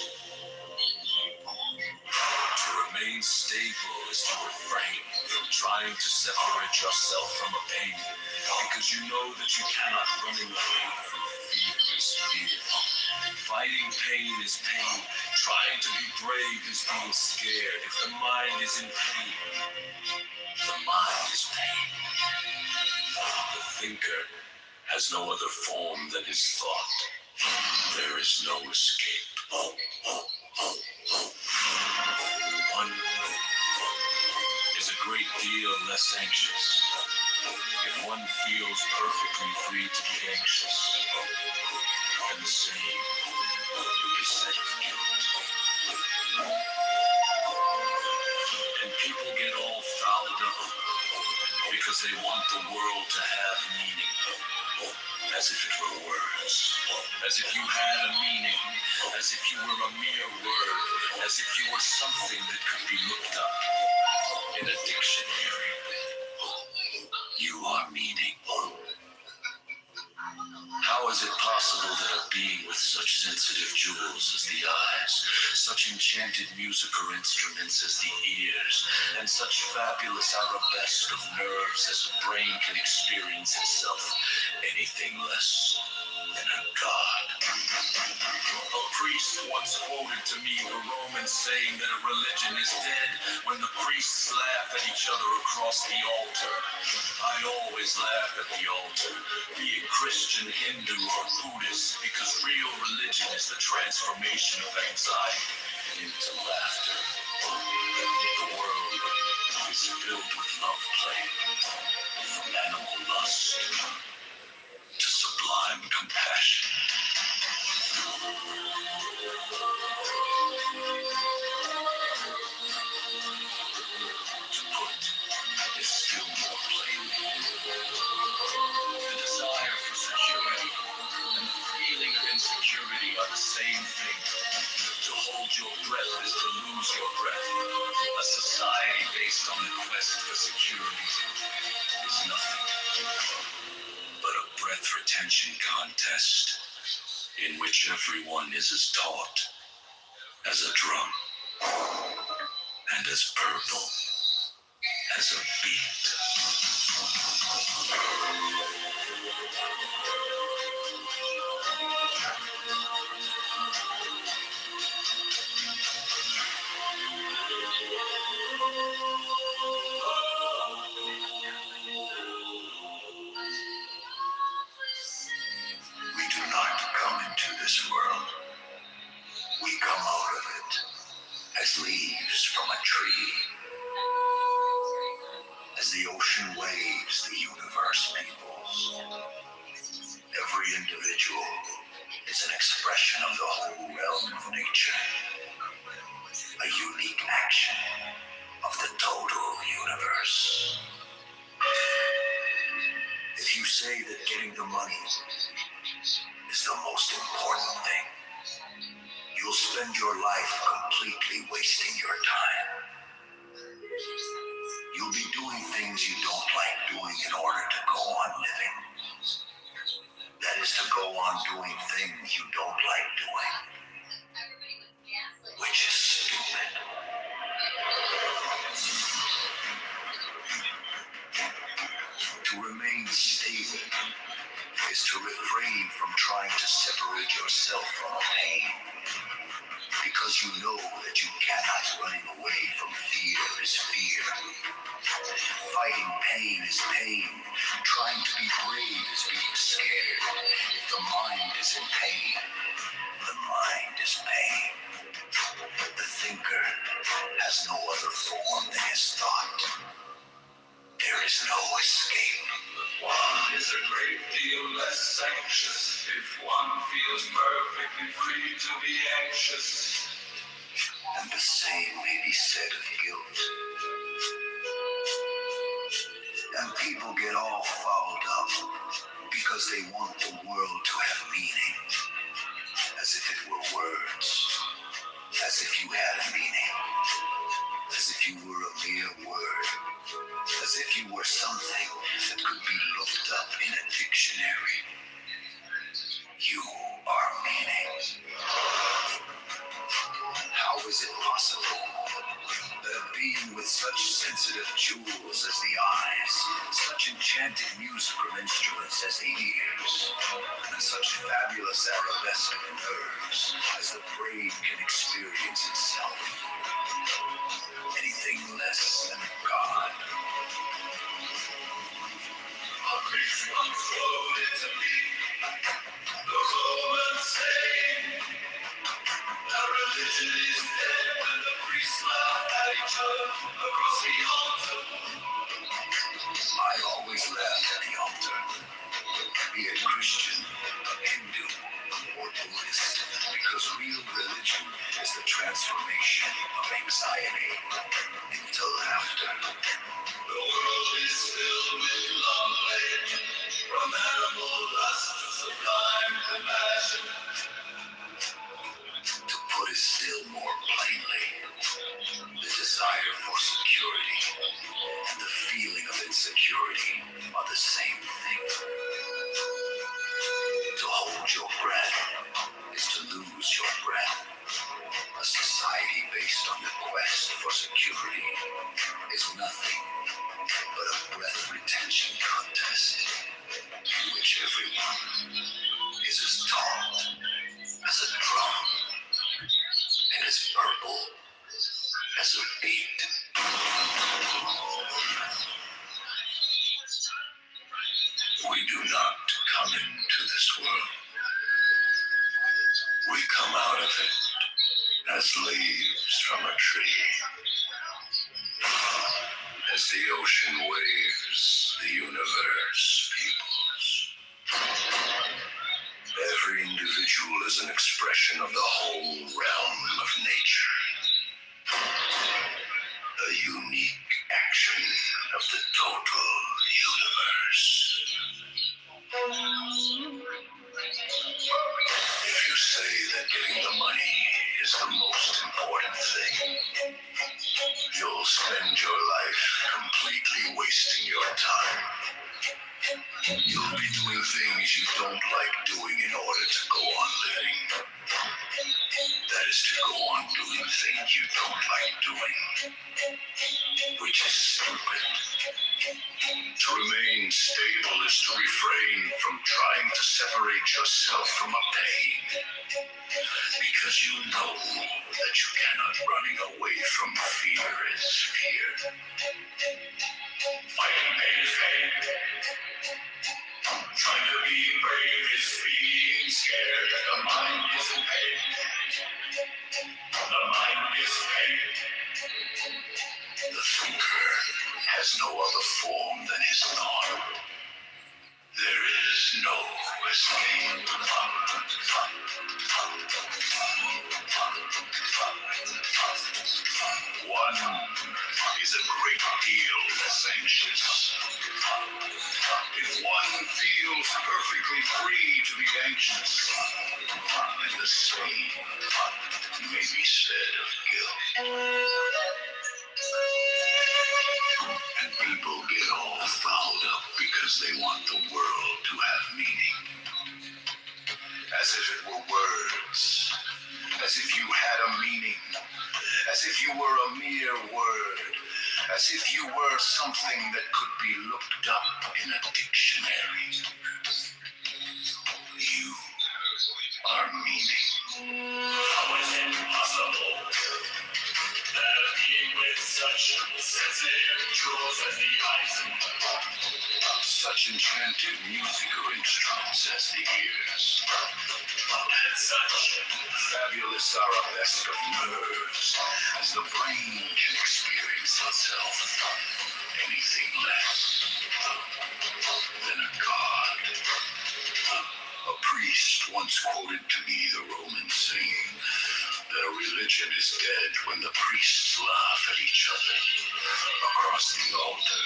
To remain stable is to refrain from trying to separate yourself from a pain, because you know that you cannot. Running away from fear is fear. Fighting pain is pain. Trying to be brave is being scared. If the mind is in pain, the mind is pain. The thinker has no other form than his thought. There is no escape. One is a great deal less anxious if one feels perfectly free to be anxious. And the same will be said of guilt. And people get all fouled up because they want the world to have meaning, as if it were words, as if you had a meaning, as if you were a mere word, as if you were something that could be looked up in a dictionary. You are meaning. How is it possible that a being with such sensitive jewels as the eyes, such enchanted musical instruments as the ears, and such fabulous arabesque of nerves as the brain can experience itself anything less than a god? A priest once quoted to me the Roman saying that a religion is dead when the priests laugh at each other across the altar. I always laugh at the altar, be it Christian, Hindu, or Buddhist, because real religion is the transformation of anxiety into laughter. The world is filled with love play, from animal lust to sublime compassion. To put is still more plainly, the desire for security and the feeling of insecurity are the same thing. To hold your breath is to lose your breath. A society based on the quest for security is nothing but a breath retention contest in which everyone is as taut as a drum and as purple as a beat. We do not come into this world. We come out of it as leaves from a tree. As the ocean waves, the universe peoples. Every individual is an expression of the whole realm of nature. A unique action of the total universe. If you say that getting the money is the most important thing, you'll spend your life completely wasting your time. You'll be doing things you don't like doing in order to go on living. That is to go on doing things you don't like doing, which is stupid. To remain stable is to refrain from trying to separate yourself from pain, because you know that you cannot. Running away from fear is fear. Fighting pain is pain. Trying to be brave is being scared. If the mind is in pain, the mind is pain. The thinker has no other form than his thought. There is no escape. One is a great deal less anxious if one feels perfectly free to be anxious. And the same may be said of guilt. And people get all fouled up because they want the world to have meaning, as if it were words, as if you had a meaning, as if you were a mere word, as if you were something that could be looked up in a dictionary. You are meaning. How is it possible that a being with such sensitive jewels as the eyes, such enchanted musical instruments as the ears, and such fabulous arabesque of nerves as the brain can experience itself, anything less than God? A priest once quoted to me the Roman saying that religion is dead when the priests laugh at each other across the altar. I always laugh at the altar, be it Christian, Hindu, or Buddhist, because real religion is the transformation of anxiety into laughter. security are the same thing. To hold your breath is to lose your breath. A society based on the quest for security is nothing but a breath retention contest in which everyone is as taut as a drum and as purple as a beat. We do not come into this world. We come out of it as leaves from a tree. As the ocean waves, the universe peoples. Every individual is an expression of the whole realm of nature. A unique action of the total universe. If you say that getting the money is the most important thing, you'll spend your life completely wasting your time. You'll be doing things you don't like doing in order to go on living. That is to go on doing things you don't like doing, which is stupid. To remain stable is to refrain from trying to separate yourself from a pain, because you know that you cannot running away from fear is fear. Fighting pain is pain. Trying to be brave is being scared. The mind is in pain. The mind is pain. The thinker has no other form than his thought. There is no escape. One is a great deal less anxious. If one feels perfectly free to be anxious, then the same may be said of guilt. And people get all fouled up because they want the world to have meaning. As if it were words. As if you had a meaning. As if you were a mere word. As if you were something that could be looked up in a dictionary. You are meaning. How is it possible that a being with such sensitive jewels as the eyes and such enchanted music or instruments as the ears, and such fabulous arabesque of nerves as the brain can experience itself, anything less than a god? A priest once quoted to me the Roman saying that a religion is dead when the priests laugh at each other across the altar.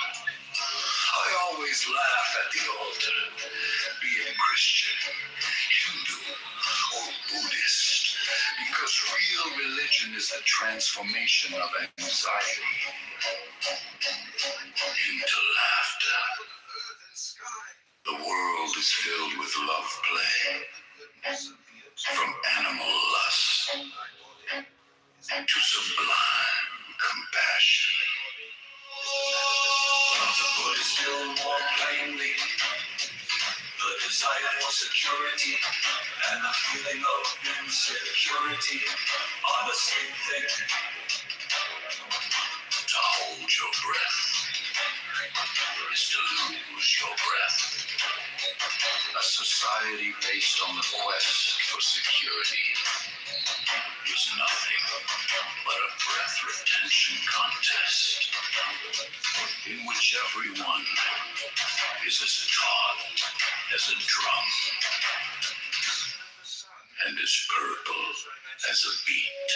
I always laugh at the altar, be it Christian, Hindu, or Buddhist, because real religion is the transformation of anxiety into laughter. The world is filled with love play, from animal lust to sublime compassion. To put it still more plainly, the desire for security and the feeling of insecurity are the same thing. To hold your breath is to lose your breath. A society based on the quest for security is nothing but a breath retention contest in which everyone is as taut as a drum and as purple as a beat.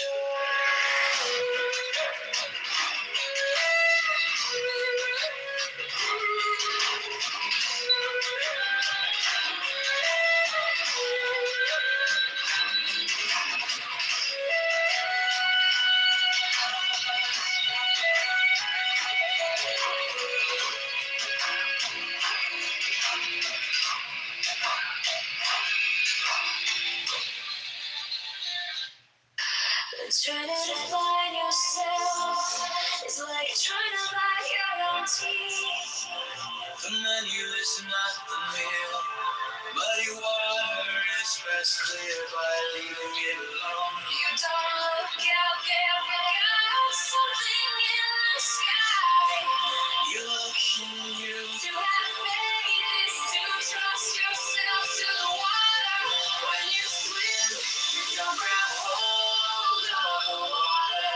is not the meal. Muddy water is best cleared by leaving it alone. You don't look out there, forgot something in the sky. You look in you. To have faith is to trust yourself to the water. When you swim, don't grab hold of the water.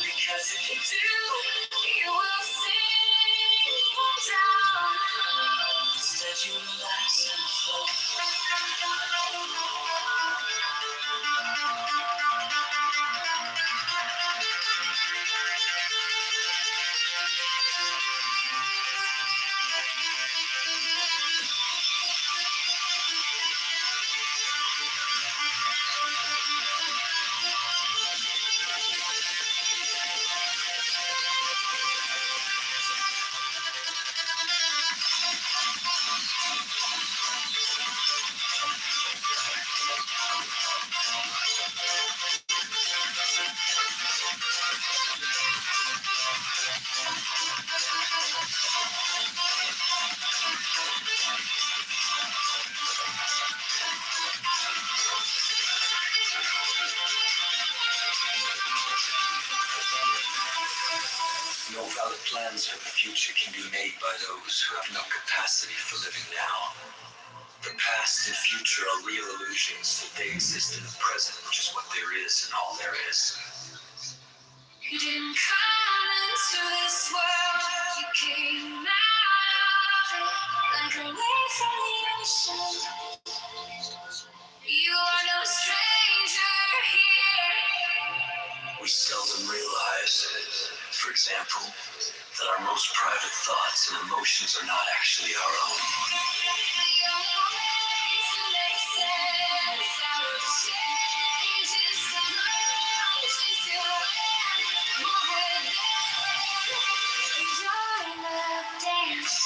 Because if you do, you will sink or drown. Instead you relax and float. No valid plans for the future can be made by those who have no capacity for living now. The past and future are real illusions that they exist in the present, which is what there is and all there is. You didn't come into this world, you came out of it like a wave from the ocean. You are no stranger here. We seldom realize, for example, that our most private thoughts and emotions are not actually our own. The only way to make sense out of change is to plunge into it, move with it, join the dance.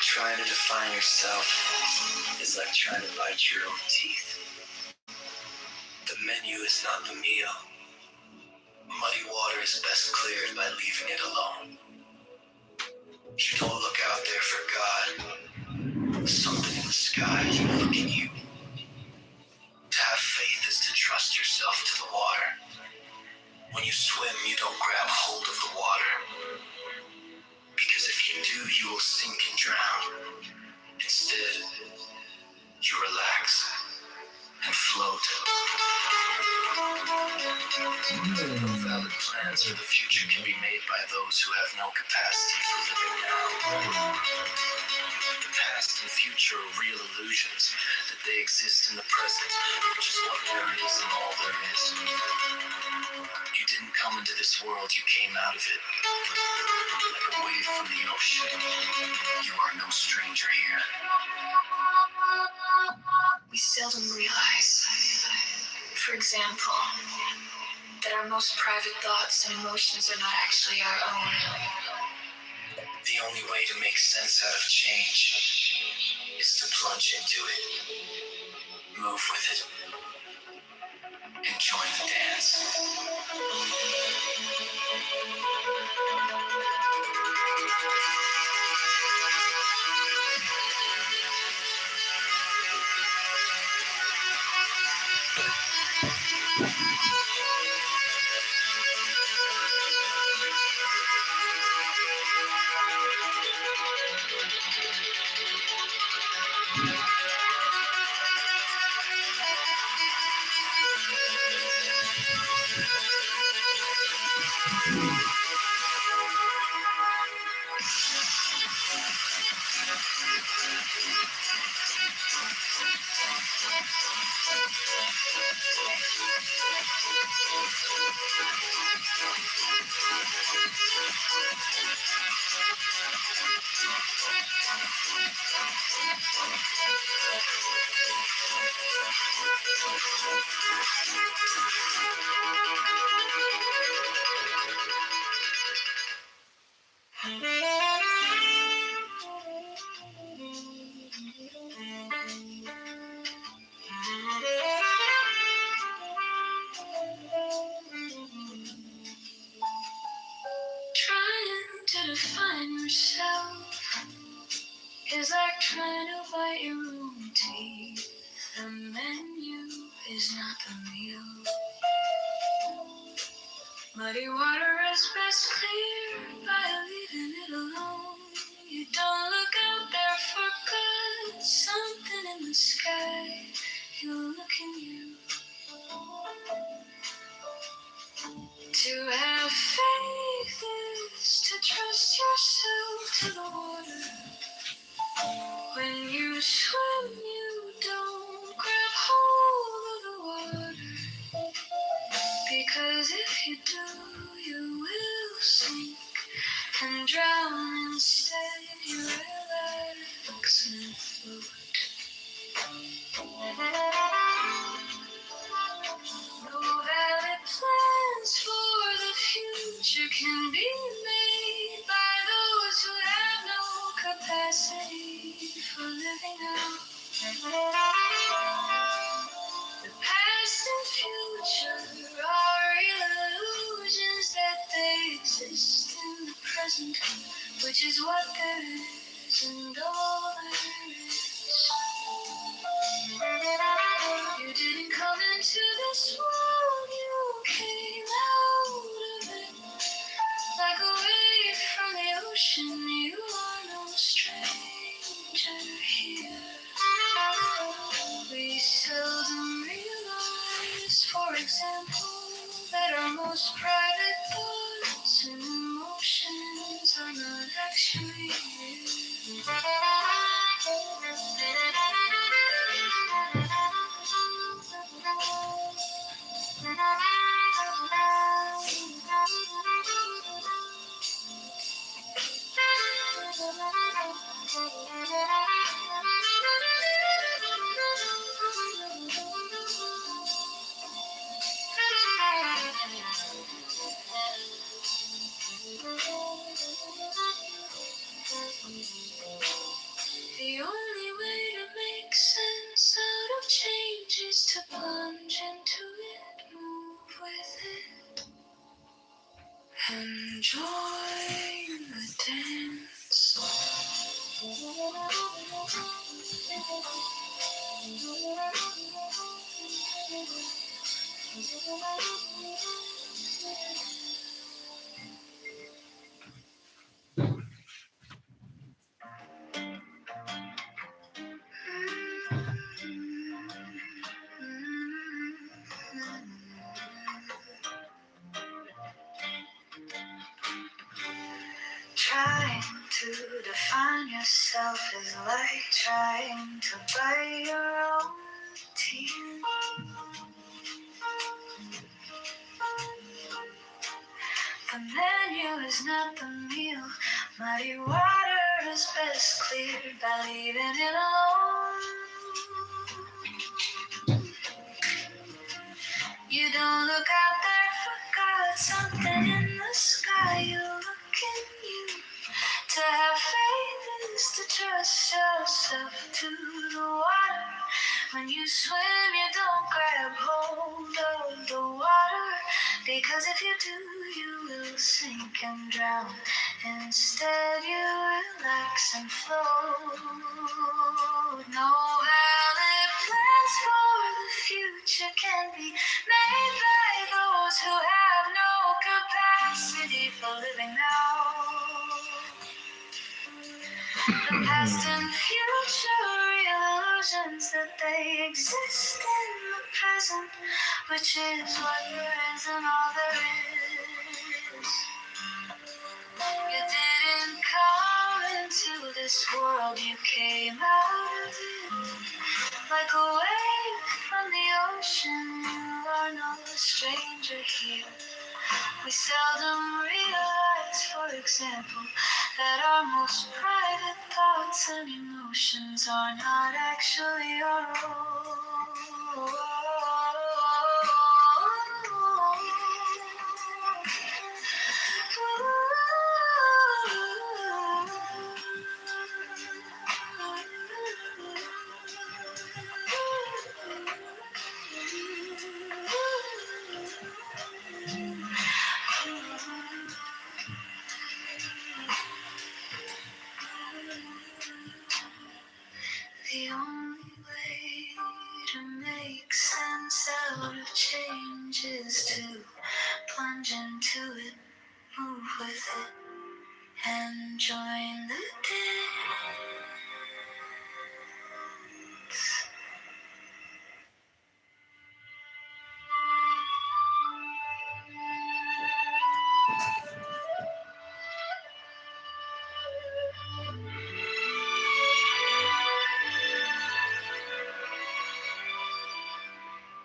Trying to define yourself is like trying to bite your own teeth. The menu is not the meal. Muddy water is best cleared by leaving it alone. You don't look out there for God. Something in the sky, you look in you. To have faith is to trust yourself to the water. When you swim, you don't grab hold of the water. Because if you do, you will sink and drown. Instead, you relax and float. No valid plans for the future can be made by those who have no capacity for living now. The past and future are real illusions that they exist in the present, which is what there is and all there is. You didn't come into this world, you came out of it. Like a wave from the ocean, you are no stranger here. We seldom realize, for example, that our most private thoughts and emotions are not actually our own. The only way to make sense out of change is to plunge into it, move with it, and join the dance. Trying to define yourself is like trying to bite your own teeth. The menu is not the meal. Muddy water is best cleared by leaving it alone. You don't look out there for good. Something in the sky. You look in you. To have faith is to trust yourself to the water. When you swim, you don't grab hold of the water. Because if you do, you will sink and drown. Instead, you relax and float. No valid plans for the future can be made by those who have no capacity for living now. The past and future are illusions that they exist in the present, which is what there is and all there is. You didn't come into this world, you came out of it. Like a wave from the ocean, you are no stranger here. We seldom realize, for example, that our most private thoughts and emotions are not actually here. The only way to make sense out of change is to plunge into it, move with it, and join the dance. Trying to define yourself is like trying to buy your own teeth. The menu is not the meal. Muddy water is best cleared by leaving it alone. You don't look out there for God, something in the sky. You look in you. To have faith is to trust yourself to the water. When you swim, you don't grab hold of the water. Because if you do, you will sink and drown. Instead, you relax and float. No valid plans for the future can be made by those who have no capacity for living now. The past and future illusions that they exist in the present, which is what there is and all there is. You didn't come into this world, you came out of it. Like a wave from the ocean, you are no stranger here. We seldom realize, for example, that our most private thoughts and emotions are not actually our own. The only way to make sense out of change is to plunge into it, move with it, and join the dance.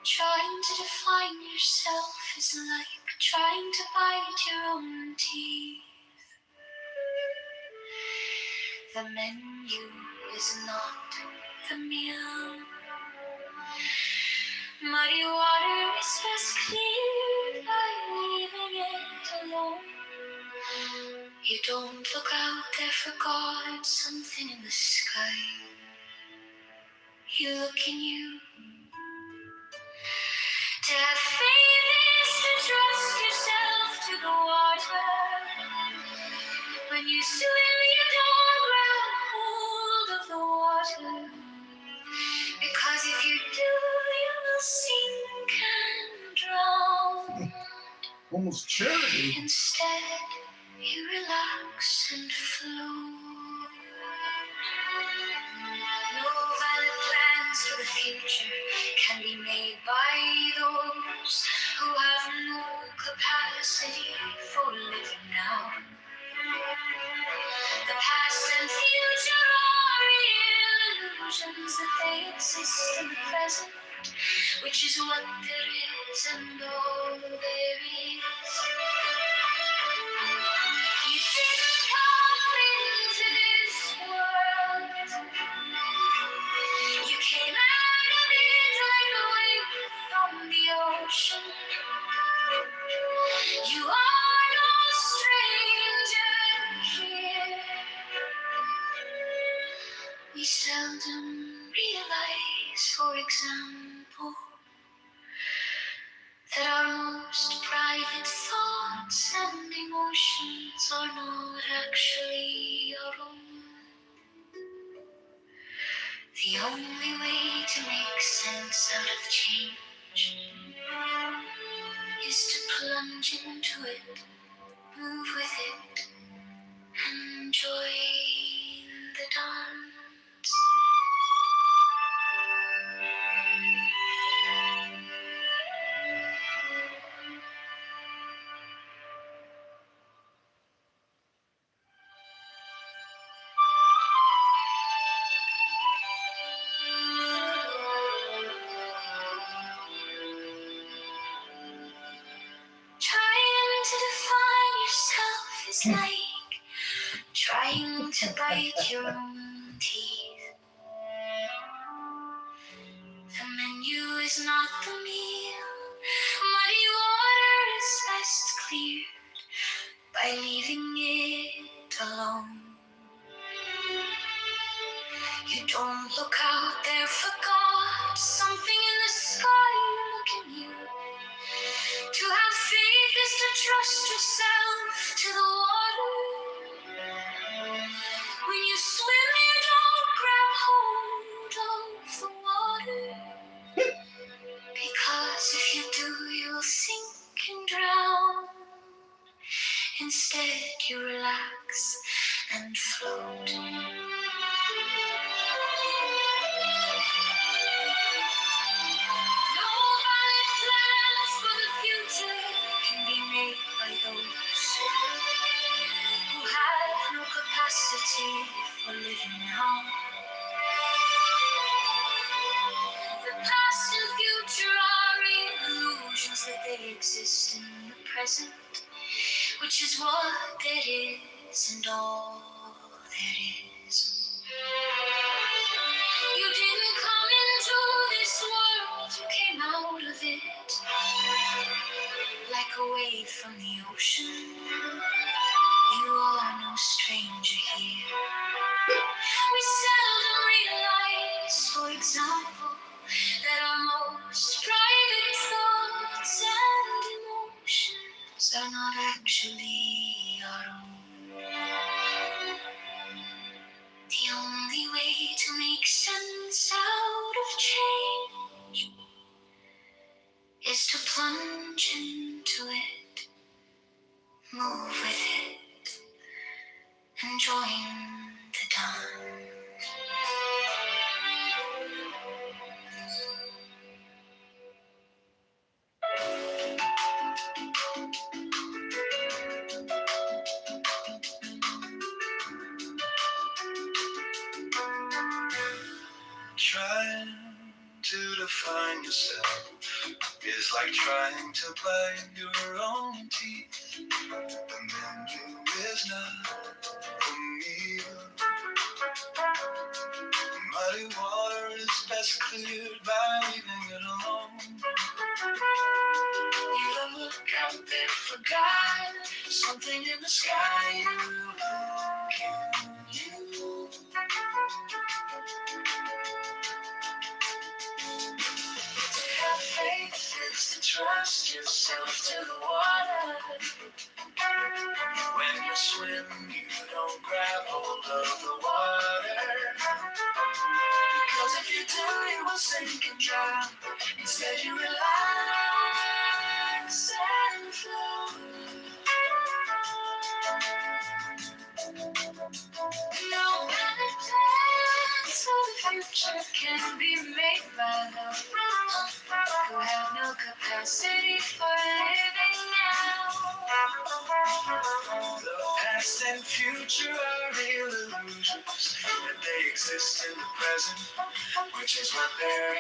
Trying to define yourself is like trying to bite your own teeth. The menu is not the meal. Muddy water is best cleared by leaving it alone. You don't look out there for God, something in the sky. You look in you. To have faith is to trust yourself to the water. When you swim, you don't grab hold of the water. Because if you do, you will sink and drown. Almost charity. Instead, you relax and float. No valid plans for the future can be made by those who have no capacity for living now. The past and future are real illusions that they exist in the present, which is what there is and all there is. You didn't come into this world. You came out of it like a wave from the ocean. You are no stranger here. We seldom realize, for example, that our most private thoughts and emotions are not actually our own. The only way to make sense out of change is to plunge into it, move with it, and join the dance. Trying to define yourself is like trying to bite your own teeth. The menu is not the meal. Muddy water is best cleared by leaving it alone. You don't look out there for God, something in the sky, look at you. To have faith is to trust yourself to the water. When you swim, you don't grab hold of the water. Because if you do, you'll sink and drown. Instead, you relax and float. No valid plans for the future can be made by those who have no capacity for living now. The past and future are illusions that they exist in the present, which is what there is and all there is. You didn't come into this world, you came out of it like a wave from the ocean. You are no stranger here. We seldom realize, for example, that our most private thoughts and emotions are not actually our own. The only way to make sense change is to plunge into it, move with it, and join the dawn. Trying to define yourself is like trying to blind your own teeth. The menu is not a meal. Muddy water is best cleared by leaving it alone. You look out there for God, something in the sky. You look in you. To have faith is to trust yourself to the water. When you swim, you don't grab hold of the water. Because if you do, you will sink and drown. Instead, you relax and flow. No better plans for the future can be made by those who have no capacity for living now. The past and future are real illusions, that they exist in the present, which is what there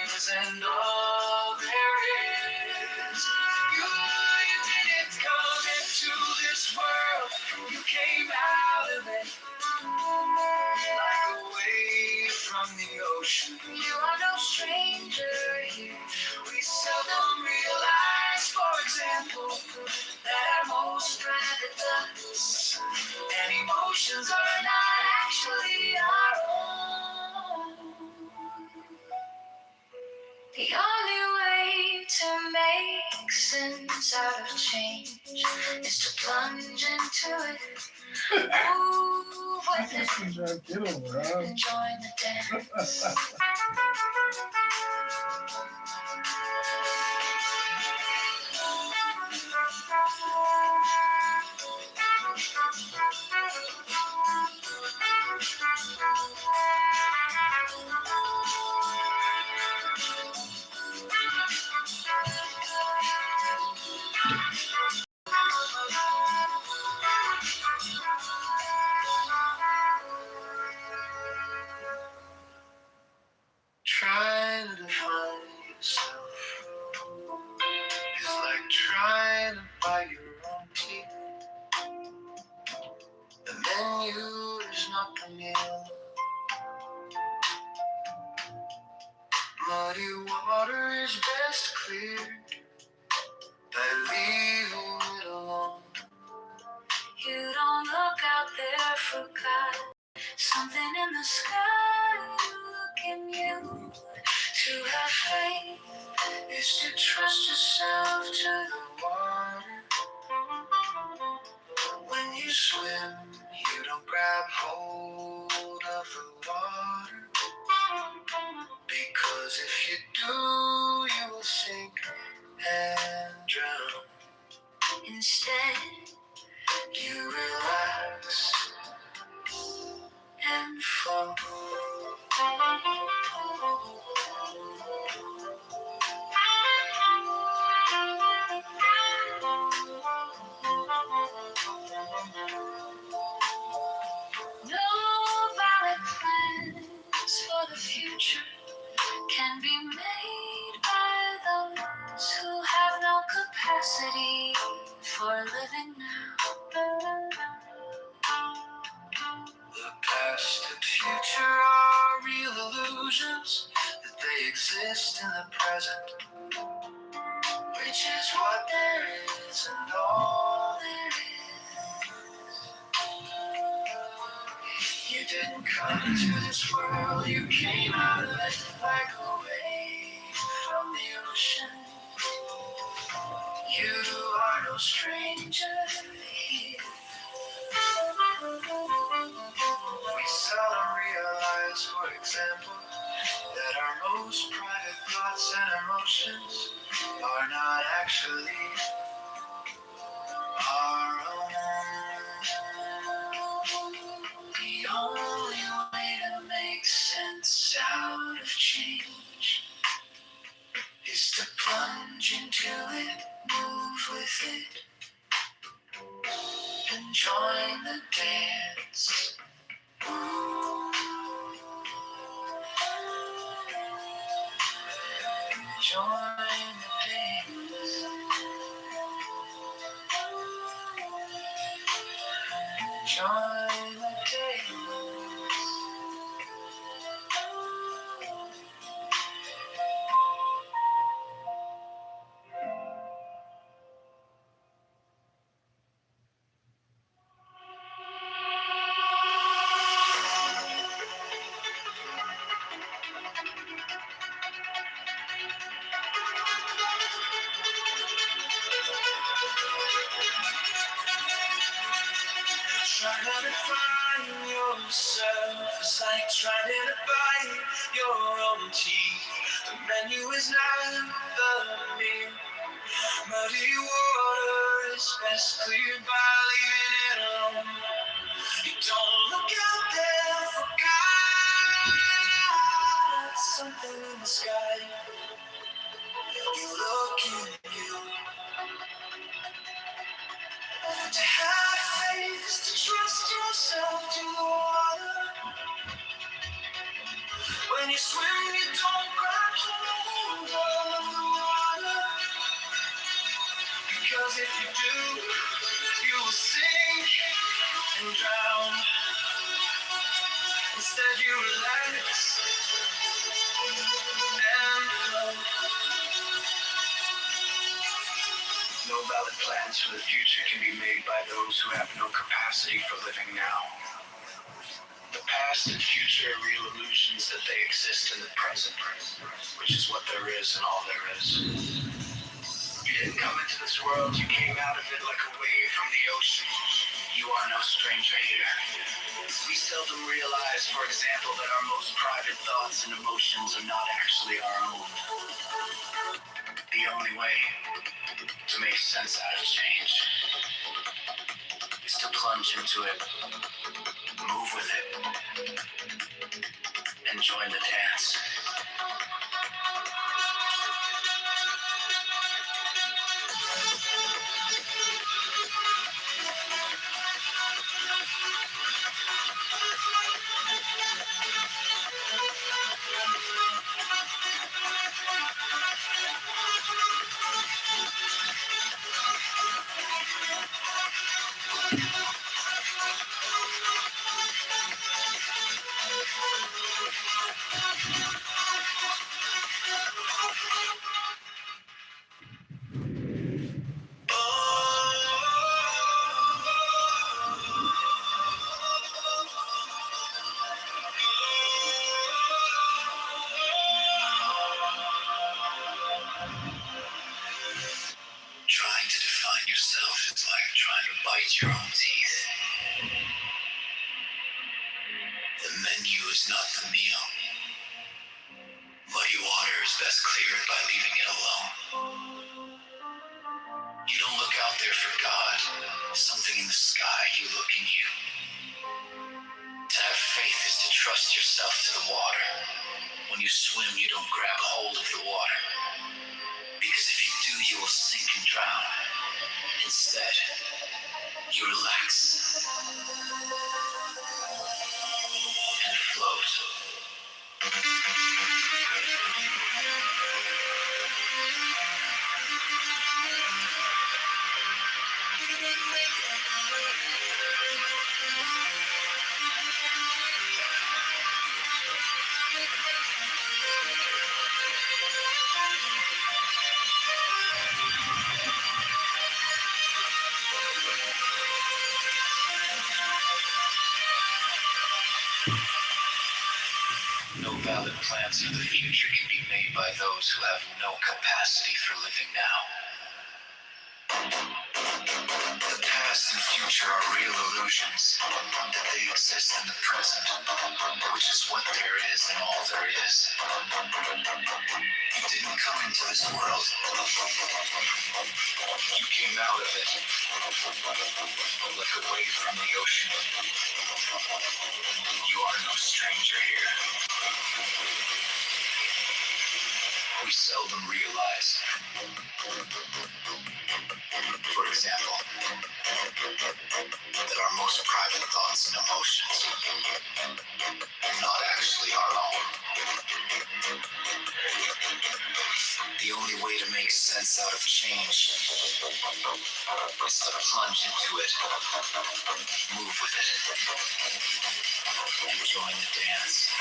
is and all there is. You didn't come into this world, you came out of it. Like a wave from the ocean. You are no stranger here. We seldom realize, for example, that our most private thoughts and emotions are not actually our own. The only way to make sense out of change is to plunge into it. Move with it and join the dance. Trying to define yourself is like trying to bite your own teeth. The menu is not the meal. Muddy water is best cleared by leaving it alone. You don't look out there for God, something in the sky. You look in you. To have faith is to trust yourself to the water. When you swim, you don't grab hold of the water. Because if you do, you will sink and drown. Instead, you relax and flow. No valid plans for the future can be made by those who have no capacity for living now. The past and future are real illusions, that they exist in the present, which is what there is and all there is. You didn't come into this world, you came out of it like a wave from the ocean. You are no stranger here. We seldom realize, for example, that that our most private thoughts and emotions are not actually our own. The only way to make sense out of change is to plunge into it, move with it, and join the dance. Join the dance. Join the dance. Trying to define yourself is like trying to bite your own teeth. The menu is not the meal. Muddy water is best cleared by leaving it alone. You don't look out there for God. Something in the sky. You look in you. To have faith is to trust yourself to the water. When you swim, you don't grab hold of the water. Because if you do, you will sink and drown. Instead, you relax and float. No valid plans for the future can be made by those who have no capacity for living now. The past and future are real illusions that they exist in the present, which is what there is and all there is. You didn't come into this world, you came out of it like a wave from the ocean. You are no stranger here. We seldom realize, for example, that our most private thoughts and emotions are not actually our own. The only way to make sense out of change is to plunge into it, move with it, and join the dance. Trying to define yourself is like trying to bite your own teeth. The menu is not the meal. Muddy water is best cleared by leaving it alone. You don't look out there for God. Something in the sky, you look in you. To have faith is to trust yourself to the water. When you swim, you don't grab hold of the water. Because if you do, you will sink and drown. Instead, you relax and float. No valid plans for the future can be made by those who have no capacity for living now. The past and future future are real illusions, that they exist in the present, which is what there is and all there is. You didn't come into this world. You came out of it, like a wave from the ocean. You are no stranger here. We seldom realize, for example, that our most private thoughts and emotions are not actually our own. The only way to make sense out of change is to plunge into it, move with it, and join the dance.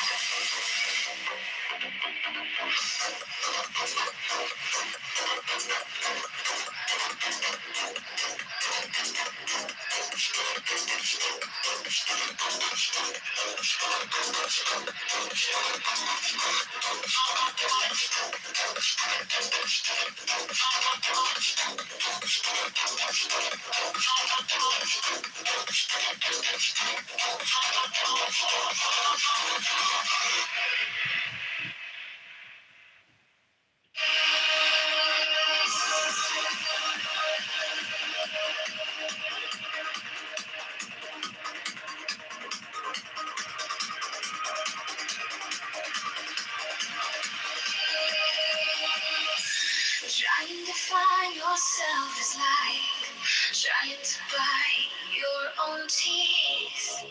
Trying to find yourself is like trying to bite your own teeth.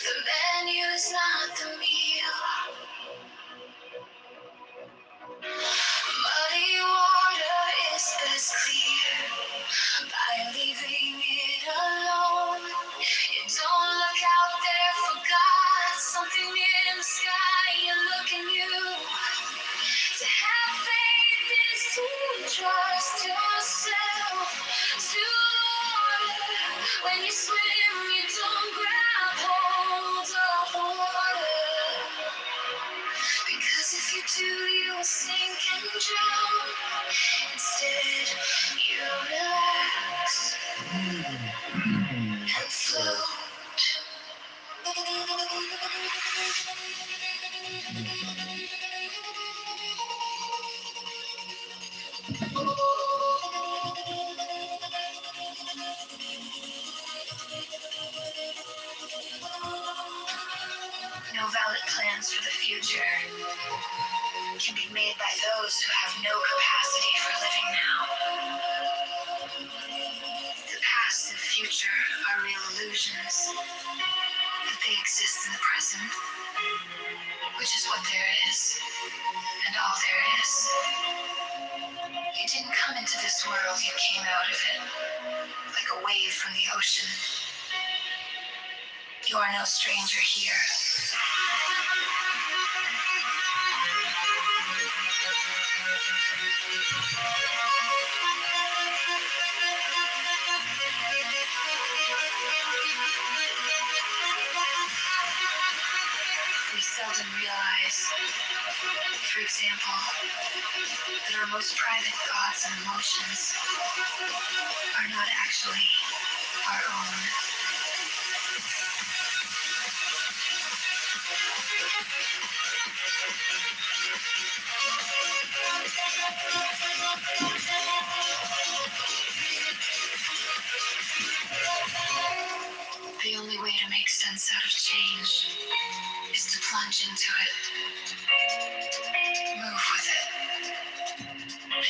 The menu is not the meal. Muddy water is best clear by leaving it alone. You don't look out there for God, something in the sky, you're looking you. To have faith is to trust yourself to the water. When you swim, you don't grab hold of the water. Because if you do, you will sink and drown. Instead, you relax and float. No valid plans for the future can be made by those who have no capacity for living now. The past and future are real illusions, that they exist in the present, which is what there is, and all there is. You didn't come into this world, you came out of it, like a wave from the ocean. You are no stranger here. We seldom realize, for example, that our most private thoughts and emotions are not actually our own. The only way to make sense out of change is to plunge into it, move with it,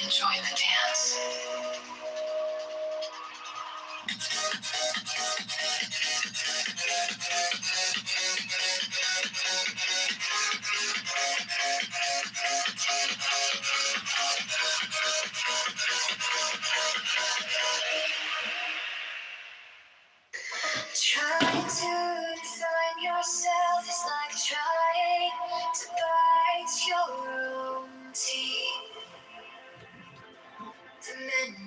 and join the dance. Trying to define yourself is like trying to bite your own teeth. The menu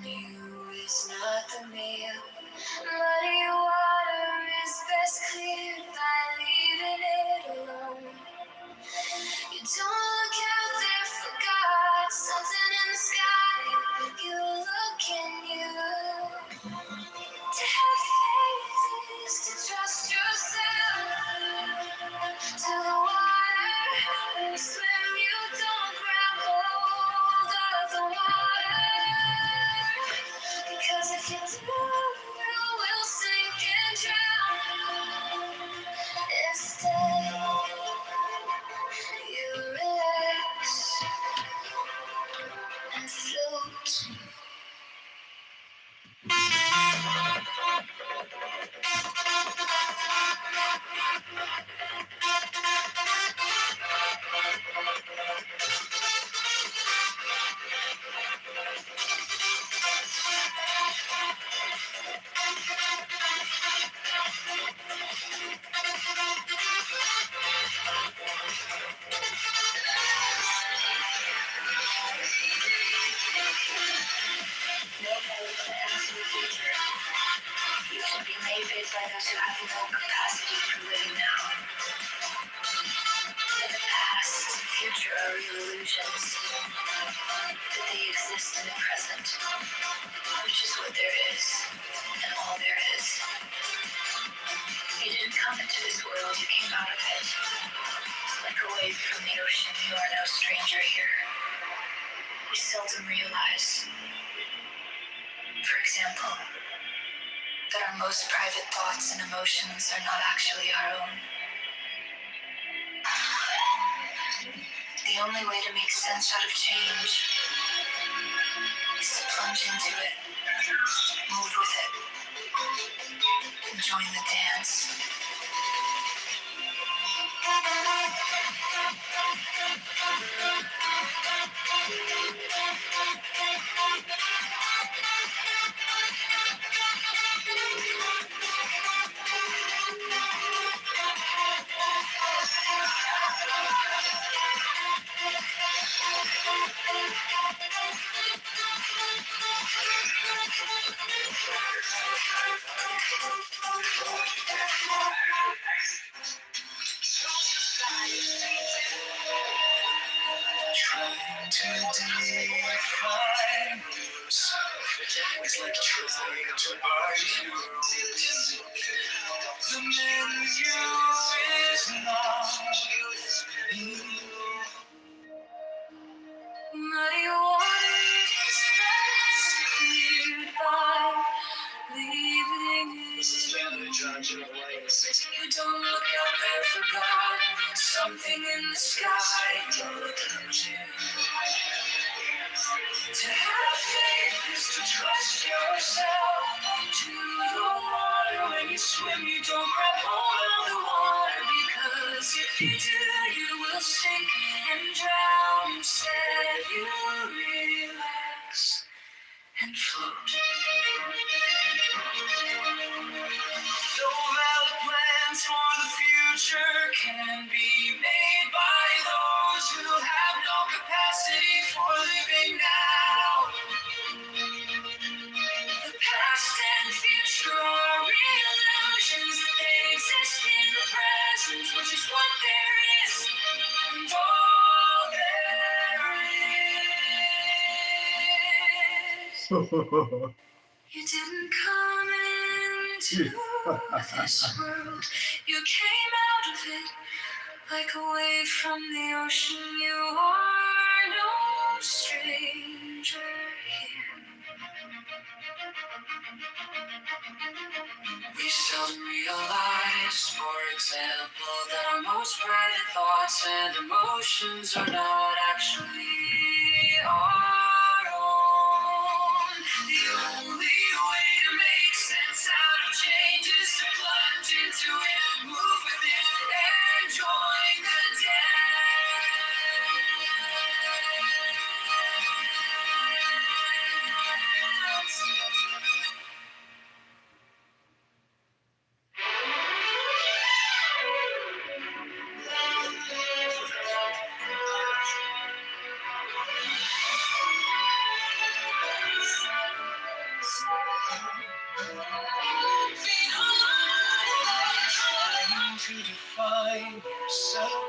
illusions, that they exist in the present, which is what there is, and all there is. You didn't come into this world, you came out of it. Like a wave from the ocean, you are no stranger here. We seldom realize, for example, that our most private thoughts and emotions are not actually our own. The only way to make sense out of change is to plunge into it, move with it, and join the dance. Trying to define yourself is like trying to buy your own. The menu is not you. Muddy waters best cleared by leaving it. You don't look out there for God, something in the sky you're looking to. To have faith is to trust yourself. To the water when you swim, you don't grab hold of the water, because if you do, you will sink and drown. Instead, you relax and float. No valid plans for the future can be made by those who have no capacity for living now. The past and future are illusions, that they exist in the present, which is what there is, and all there is. You didn't come into this world, you came out of it. Like a wave from the ocean, you are no stranger here. We seldom realize, for example, that our most private thoughts and emotions are not actually our own. The only way to make sense out of change is to plunge into it, move with it, and join the Trying to define yourself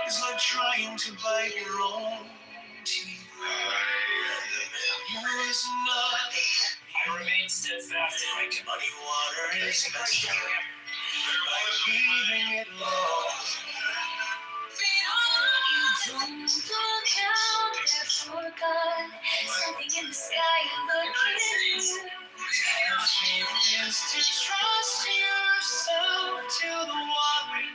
is like trying to bite your own teeth. The menu is not. You remain steadfast in my muddy water is best by leaving it low. You don't look out there for God, something in the sky you're looking into. Have faith is to trust yourself to the water.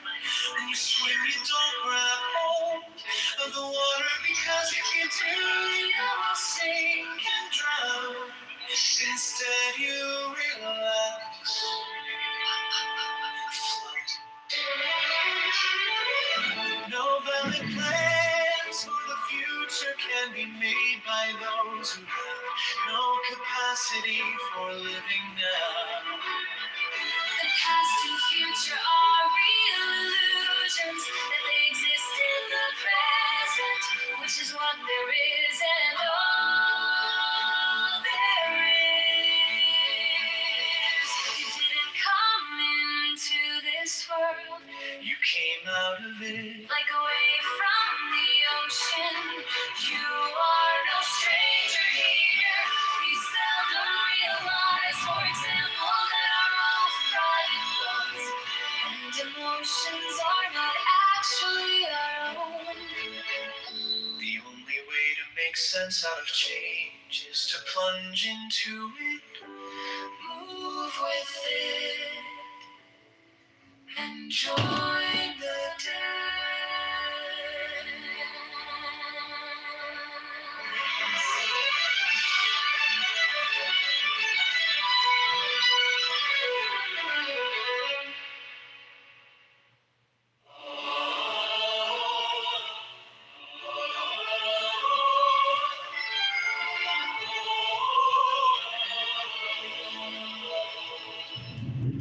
When you swim, you don't grab hold of the water, because if you do, you will sink and drown. Instead, you relax. No valid plans for the future can be made by those who have no capacity for living now. The past and future are illusions, that they exist in the present, which is what there is and all there is. You didn't come into this world, you came out of it. like a wave from the ocean. You are no stranger here. We seldom realize, for example, that our most private thoughts and emotions are not actually our own. The only way to make sense out of change is to plunge into it, move with it, and join the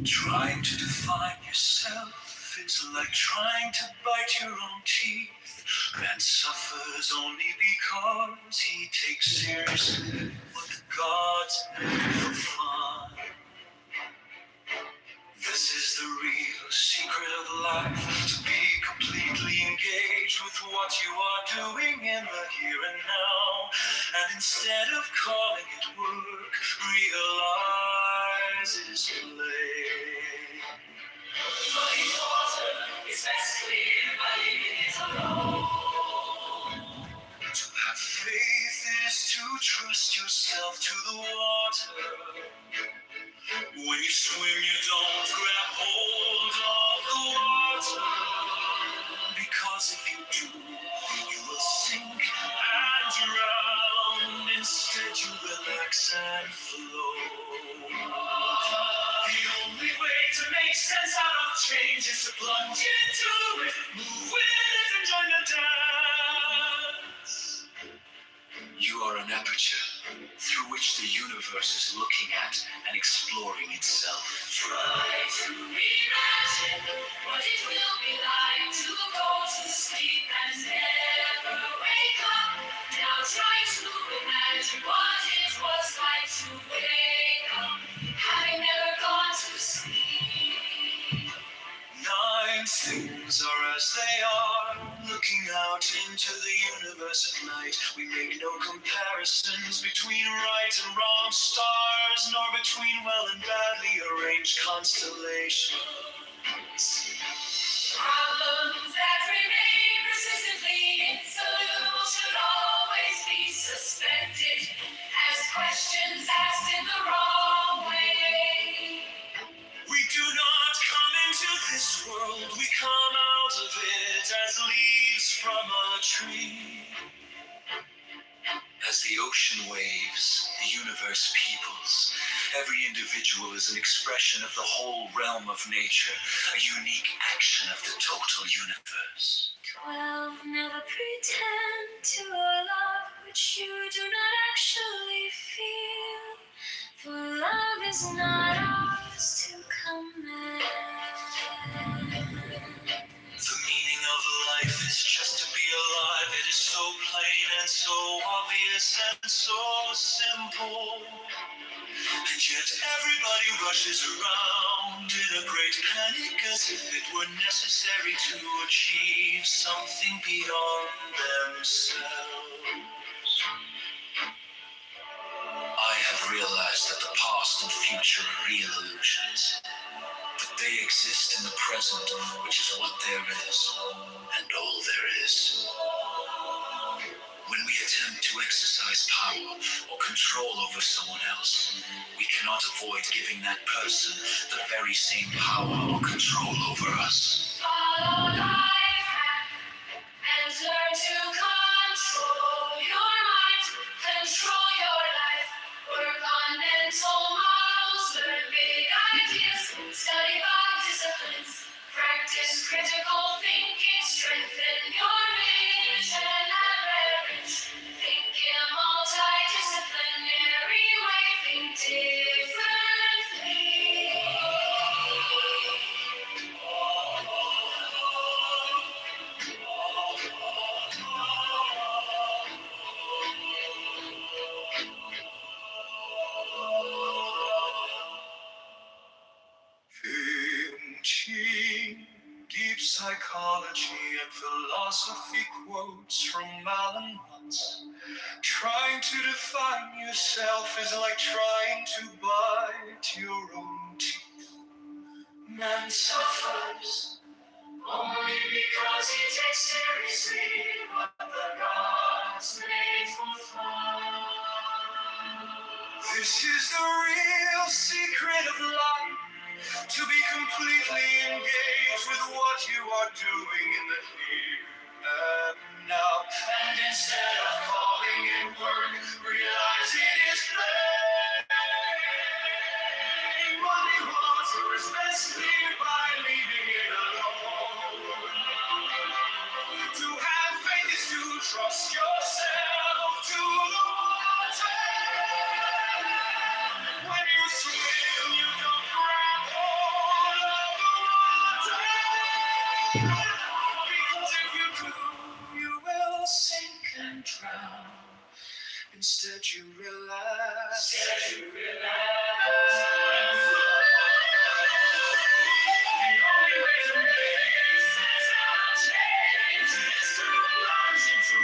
Trying to define yourself is like trying to bite your own teeth. Man suffers only because he takes seriously what the gods made for fun. This is the real secret of life, to be completely engaged with what you are doing in the here and now. And instead of calling it work, realize it is play. Muddy water is best cleared by leaving it alone. To have faith is to trust yourself to the water. When you swim, you don't grab hold of the water, because if you do, you will sink and drown. Instead, you relax and flow. The only way to make sense out of change is to plunge into it, move with it, and join the dance. You are an aperture through which the universe is looking at and exploring itself. Try to imagine what it will be like to go to sleep and never wake up. Now try to imagine what it was like to wake up, having never gone to sleep. 9 things are as they are, looking out into the universe at night. We make no comparisons between right and wrong stars, nor between well and badly arranged constellations. Problems that remain persistently insoluble should always be suspected as questions asked in the wrong way. We do not come into this world, we come out of it as leaves from a tree. As the ocean waves, the universe peoples. Every individual is an expression of the whole realm of nature, a unique action of the total universe. 12, never pretend to love which you do not actually feel. For love is not ours to command. The meaning of life is just to be alive. It is so plain and so obvious and so simple. And yet everybody rushes around in a great panic as if it were necessary to achieve something beyond themselves. I have realized that the past and future are real illusions. That they exist in the present, which is what there is, and all there is. When we attempt to exercise power or control over someone else, we cannot avoid giving that person the very same power or control over us. Follow life and learn to control your mind, control your life, work on mental models, learn big ideas, study 5 disciplines, practice critical thinking, strengthen your vision and leverage, think in a multidisciplinary way, think differently. psychology and philosophy quotes from Alan Watts. Trying to define yourself is like trying to bite your own teeth. Man suffers only because he takes seriously what the gods made for fun. This is the real secret of life, to be completely engaged with what you are doing in the here and now. And instead of calling it work, realize it is play. Money water is best cleared by leaving it alone. To have faith is to trust yourself to the water. When you swim, you don't grab hold of the water. Because if you do, you will sink and drown. Instead you relax. The only way to make sense of change is to plunge into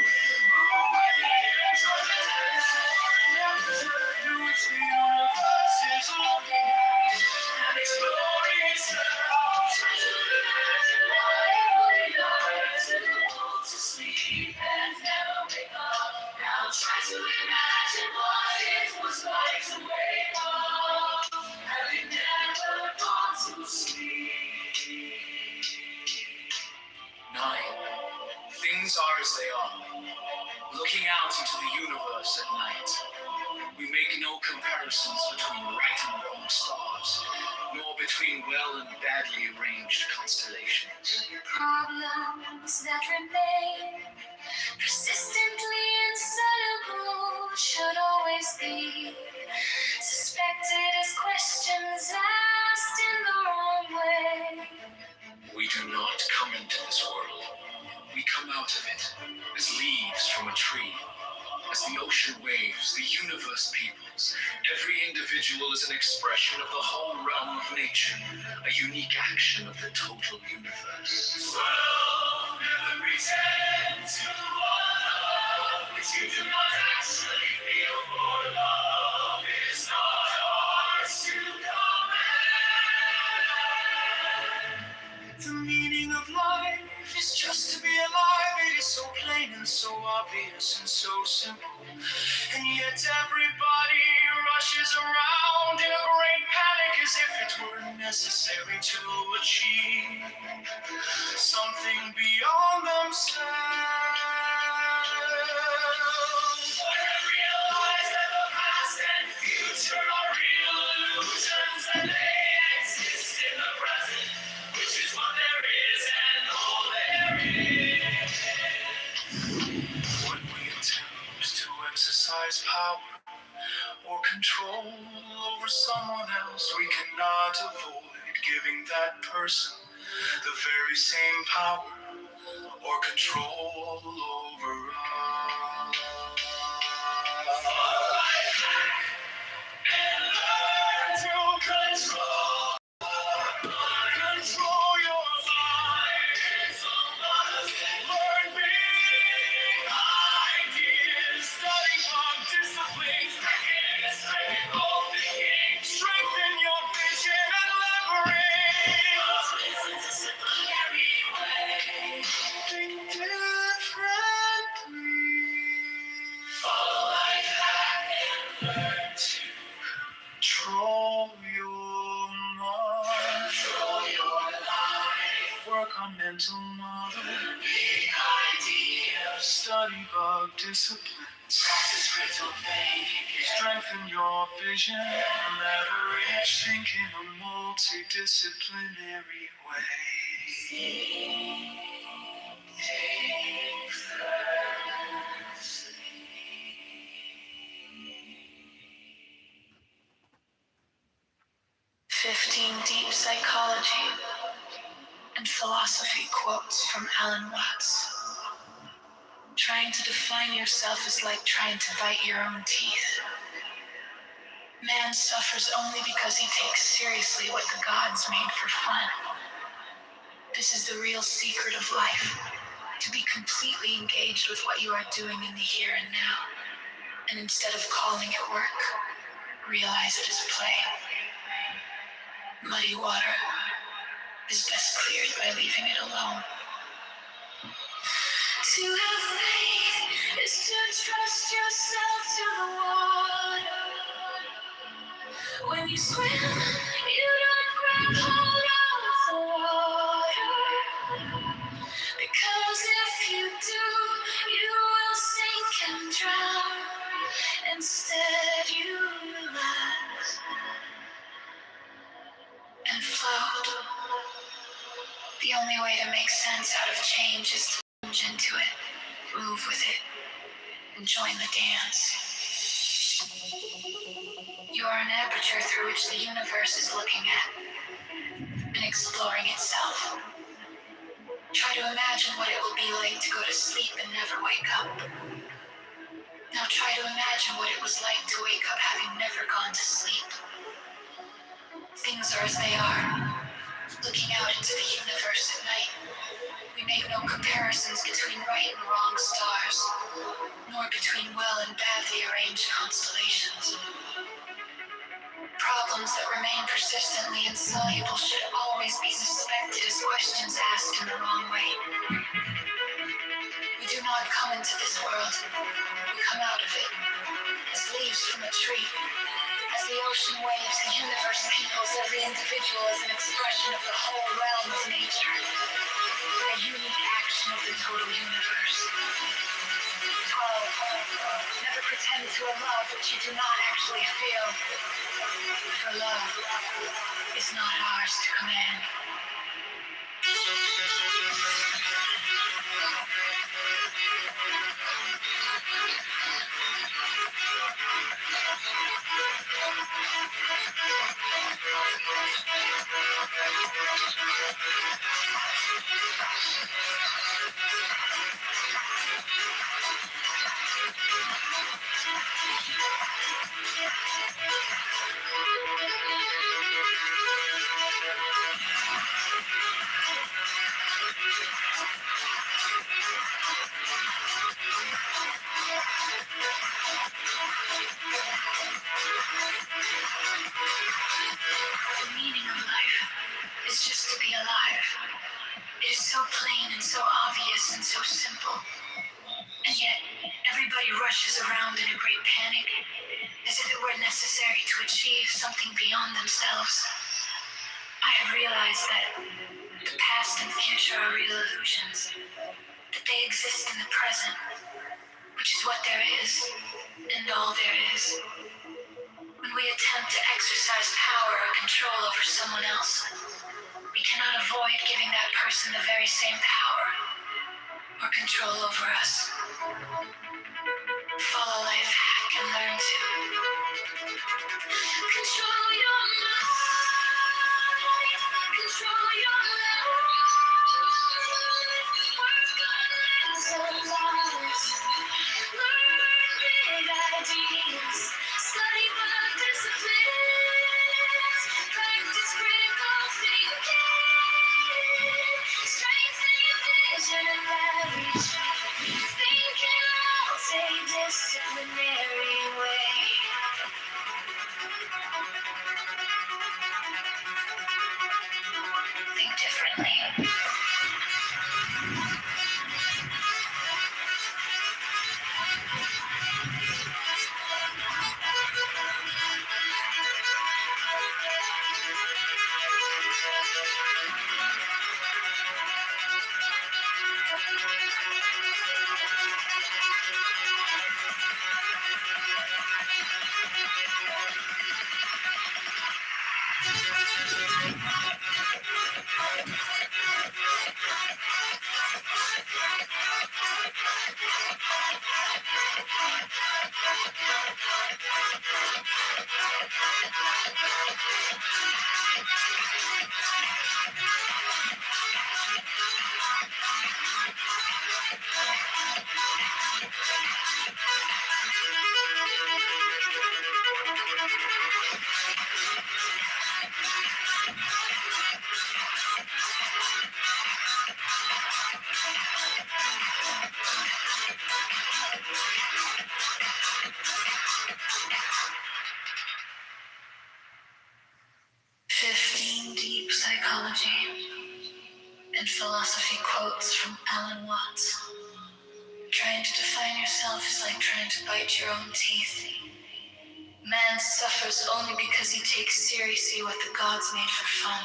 to which the universe is looking at and exploring itself. Try to imagine what it would be like to go to sleep and never wake up. Now try to imagine what it was like to wake up, having never gone to sleep. 9. Things are as they are. Looking out into the universe at night, we make no comparisons between right and wrong stars, nor between well and badly arranged constellations. Problems that remain persistently insoluble should always be suspected as questions asked in the wrong way. We do not come into this world. We come out of it as leaves from a tree. As the ocean waves, the universe peoples. Every individual is an expression of the whole realm of nature, a unique action of the total universe. 12. Never pretend to love which you do not actually feel, for love is not ours to command. The meaning of life is just to be alive. It is so plain and so obvious and so simple. And yet everybody rushes around in a great panic as if it were necessary to achieve something beyond themselves. But I realize that the past and future are real illusions, and they exist in the present, which is what there is and all there is. When we attempt to exercise power or control over someone else, we cannot avoid giving that person the very same power or control over us. Follow life back and learn to control. Control your life. Learn big ideas. Study hard disciplines. Recognize critical thinking. Strengthen your vision and leverage. Disciplinary way. Think differently. Follow life back and learn to control your mind. Control your life. Work on mental model. Big ideas. Study bug disciplines. Practice critical thinking. Strengthen your vision. Leverage. Think in a multidisciplinary way. Think first. 15 deep psychology and philosophy quotes from Alan Watts. Trying to define yourself is like trying to bite your own teeth. Man suffers only because he takes seriously what the gods made for fun. This is the real secret of life. To be completely engaged with what you are doing in the here and now. And instead of calling it work, realize it is play. Muddy water is best cleared by leaving it alone. To have faith is to trust yourself to the water. When you swim, you don't grab hold of the water. Because if you do, you will sink and drown. Instead, you relax and float. The only way to make sense out of change is to plunge into it, move with it, and join the dance. You are an aperture through which the universe is looking at and exploring itself. Try to imagine what it will be like to go to sleep and never wake up. Now try to imagine what it was like to wake up having never gone to sleep. Things are as they are. Looking out into the universe at night, we make no comparisons between right and wrong stars, nor between well and badly arranged constellations. Problems that remain persistently insoluble should always be suspected as questions asked in the wrong way. We do not come into this world, we come out of it, as leaves from a tree. As the ocean waves, the universe peoples every individual as an expression of the whole realm of nature. A unique action of the total universe. 12. Never pretend to love what you do not actually feel. For love is not ours to command. The meaning of life is just to be alive. It is so plain and so obvious and so simple. And yet, everybody rushes around in a great panic, as if it were necessary to achieve something beyond themselves. I have realized that the past and future are real illusions, that they exist in the present, which is what there is, and all there is. When we attempt to exercise power or control over someone else, we cannot avoid giving that person the very same power or control over us. Follow life hack and learn to control your mind, control your life, work on resilience, learn big ideas, study work disciplines, practice critical thinking, strengthen your vision and leverage, think in multidisciplinary way. Think differently. from Alan Watts. Trying to define yourself is like trying to bite your own teeth. Man suffers only because he takes seriously what the gods made for fun.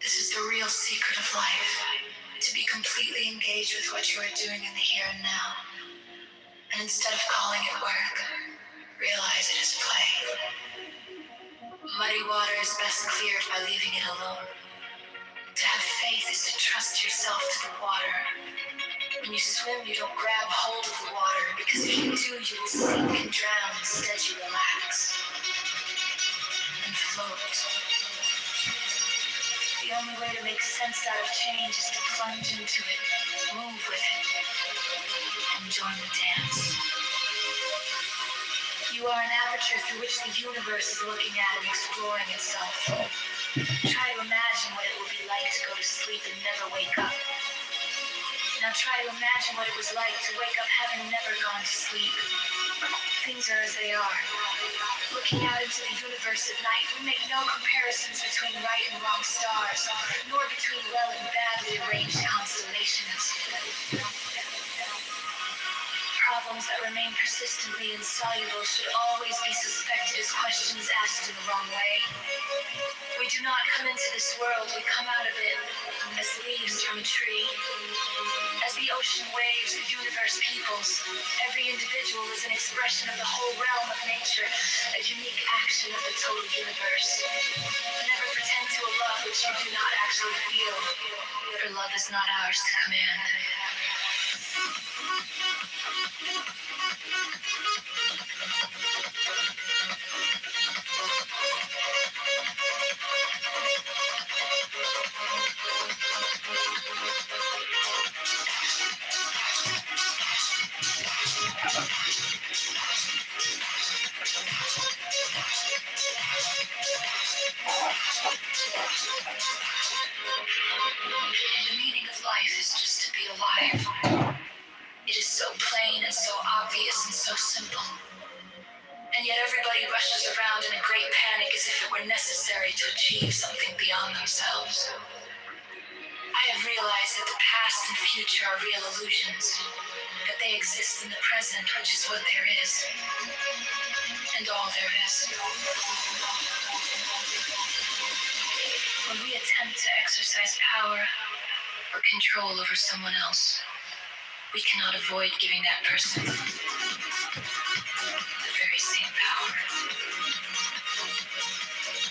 This is the real secret of life, to be completely engaged with what you are doing in the here and now. And instead of calling it work, realize it is play. Muddy water is best cleared by leaving it alone. To have faith is to trust yourself to the water. When you swim, you don't grab hold of the water, because if you do, you will sink and drown. Instead, you relax and float. The only way to make sense out of change is to plunge into it, move with it, and join the dance. You are an aperture through which the universe is looking at and exploring itself. Try to imagine what it will be like to go to sleep and never wake up. Now try to imagine what it was like to wake up having never gone to sleep. Things are as they are. Looking out into the universe at night, we make no comparisons between right and wrong stars, nor between well and badly arranged constellations. Problems that remain persistently insoluble should always be suspected as questions asked in the wrong way. We do not come into this world, we come out of it as leaves from a tree. As the ocean waves, the universe peoples. Every individual is an expression of the whole realm of nature, a unique action of the total universe. Never pretend to a love which you do not actually feel, for love is not ours to command. The meaning of life is just to be alive. It is so plain and so obvious and so simple. And yet everybody rushes around in a great panic as if it were necessary to achieve something beyond themselves. I have realized that the past and future are real illusions, that they exist in the present, which is what there is, and all there is. When we attempt to exercise power or control over someone else, we cannot avoid giving that person the very same power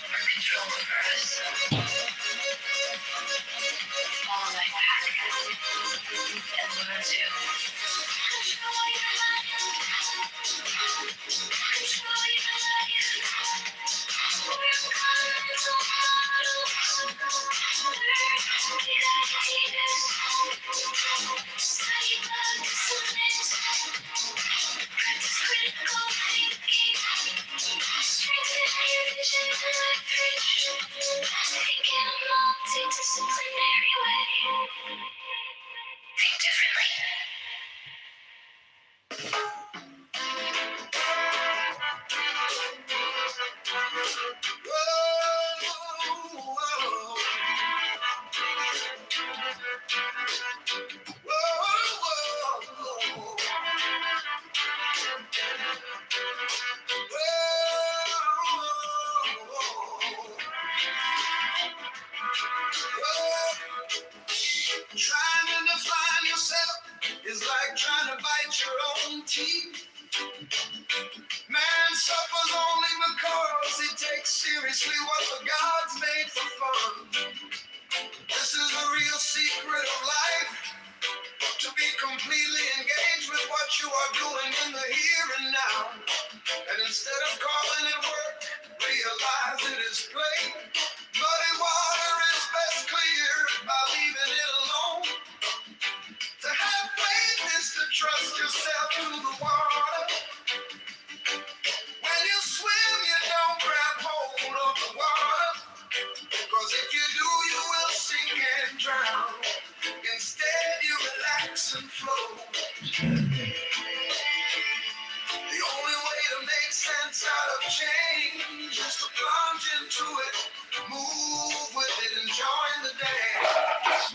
or control over us. Follow my path and learn to control your life. Control your life. Work on mental models. Learn big ideas. Study about disciplines. Practice critical thinking. Strengthen your vision and leverage. Think in a multidisciplinary way. Think differently. Trying to define yourself is like trying to bite your own teeth. Man suffers only because he takes seriously what the gods made for fun. This is the real secret of life, to be completely engaged with what you are doing in the here and now. And instead of calling it work, realize it is play. Muddy water is best cleared by leaving it alone. To have faith is to trust yourself to the water. When you swim, you don't grab hold of the water, because if you do, you will sink and drown. Instead, you relax and float. The only way to make sense out of change is to plunge into it, move with it, and join the dance.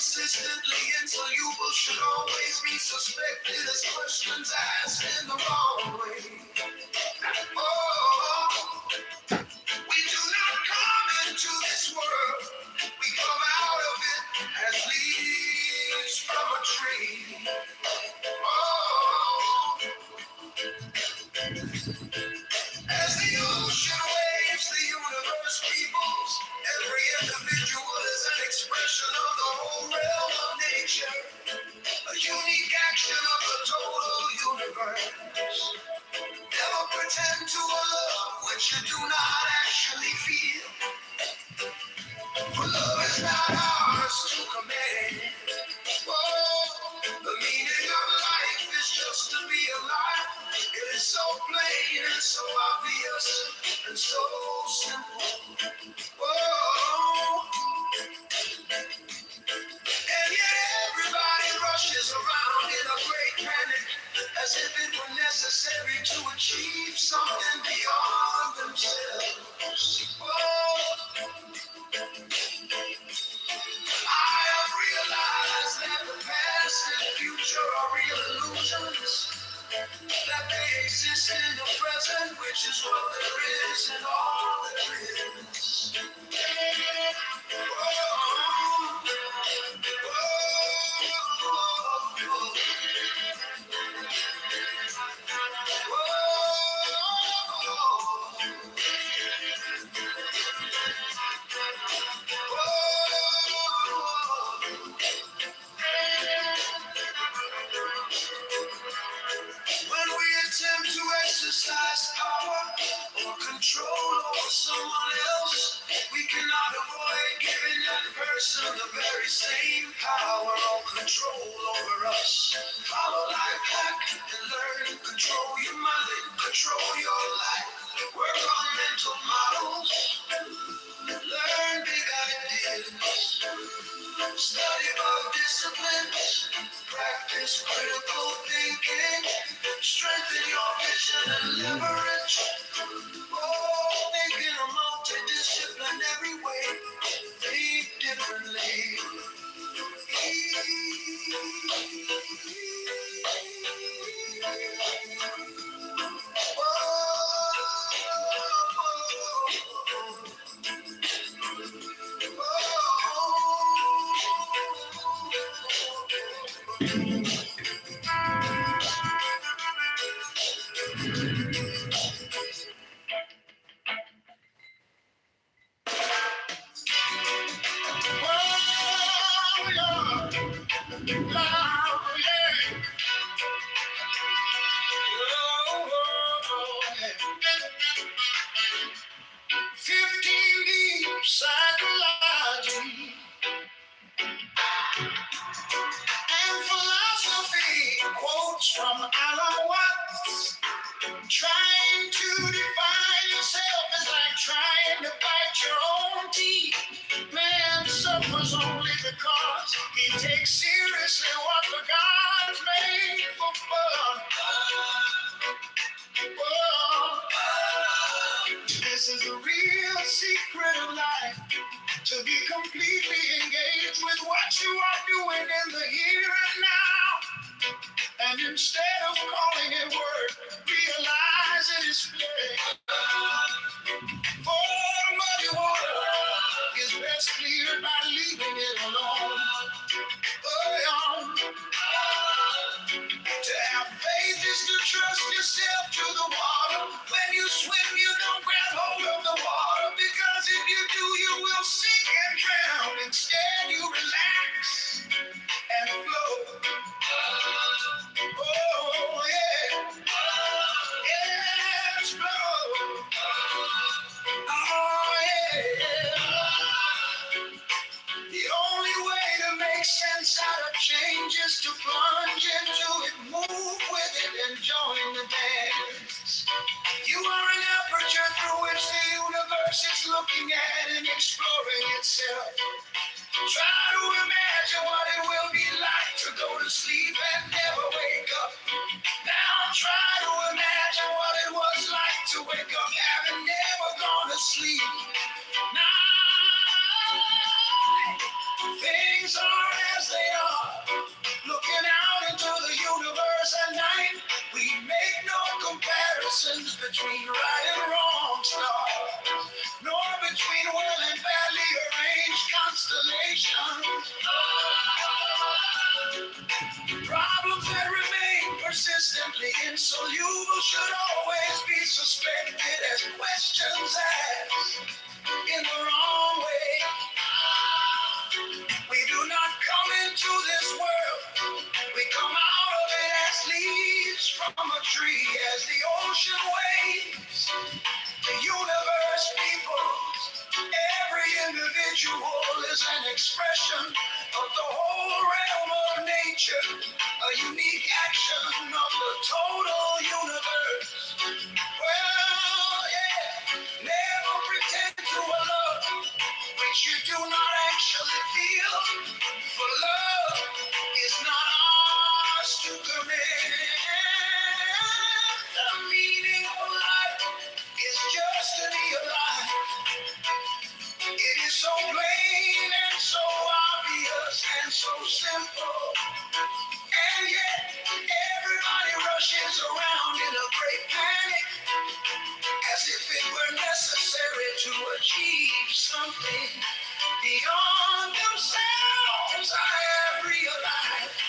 consistently insoluble should always be suspected as questions asked in the wrong way. Oh, we do not come into this world, we come out of it as leaves from a tree. Oh, as the ocean waves, the universe peoples, every individual is an expression of the whole realm of nature, a unique action of the total universe. Never pretend to a love which you do not actually feel. For love is not ours to command. Oh, the meaning of life is just to be alive. It is so plain and so obvious and so simple. Oh, and yet everybody rushes around in a great panic, as if it were necessary to achieve something beyond themselves. Oh, I have realized that the past and future are real illusions, that they exist in the present, which is what there is and all there is. When we attempt to exercise power or control over someone else, we cannot avoid giving that person the very same power or control over us. Follow life hack and learn. Control your mind, control your life. Work on mental models. Learn big ideas. Study about disciplines. Practice critical thinking. Strengthen your vision and leverage. Oh, think in a multidisciplinary way. Think differently. Psychology and philosophy, quotes from Alan Watts. Trying to define yourself is like trying to bite your own teeth. Man suffers only because he takes seriously what the gods made for fun. This is the real secret of life, to be completely engaged with what you are doing in the here and now. And instead of calling it work, realize it is play. For muddy water is best cleared by leaving it alone. To have faith is to trust yourself to the water. When you swim, you don't grab hold of the water, because if you do, you will sink and drown. Instead, you relax and flow. Oh, yeah. Yes, flow. Oh, yeah. The only way to make sense out of change is to plunge into it, move with it, and join the dance. You are an aperture through which the universe is looking at and exploring itself. Try to imagine what it will be like to go to sleep and never wake up. Now try to imagine what it was like to wake up having never gone to sleep. Now Things are as they are. Looking out into the universe at night, we make no comparisons between right and wrong stars, nor between well and badly arranged constellations. Problems that remain persistently insoluble should always be suspected as questions asked in the wrong way. We do not come into this world, we come out of it as leaves from a tree, as the ocean waves, the universe peoples. Every individual is an expression of the whole realm of nature, a unique action of the total universe. Well, yeah, never pretend to a love which you do not actually feel, for love is not ours to command. The meaning of life is just to be alive. It is so plain and so obvious and so simple, and yet everybody rushes around in a great panic, as if it were necessary to achieve something beyond themselves. I have realized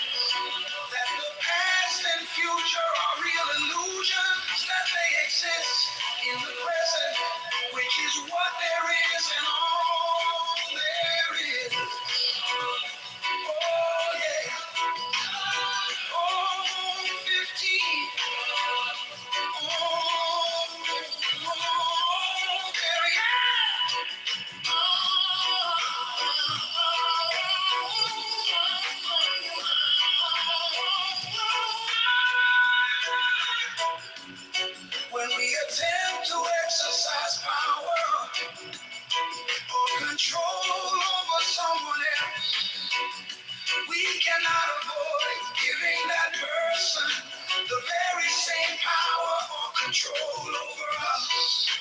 that the past and future are real illusions, that they exist in the present, which is what there is and all there is. Oh, yeah. Oh, 15. When we attempt to exercise power or control over someone else, we cannot avoid giving that person the very same power or control over us.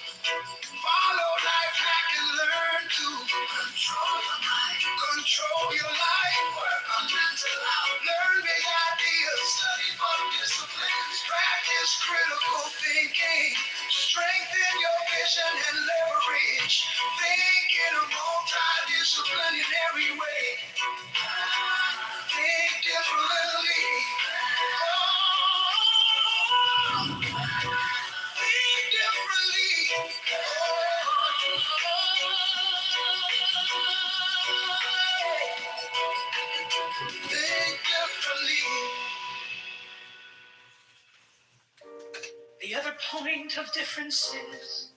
Follow life hack and learn to control your mind. Control your life, work on mental health. Learn big ideas, study for disciplines. Practice critical thinking. Strengthen your vision and leverage. Think in a multidisciplinary way. Think differently. Think differently. Think differently. The other point of difference is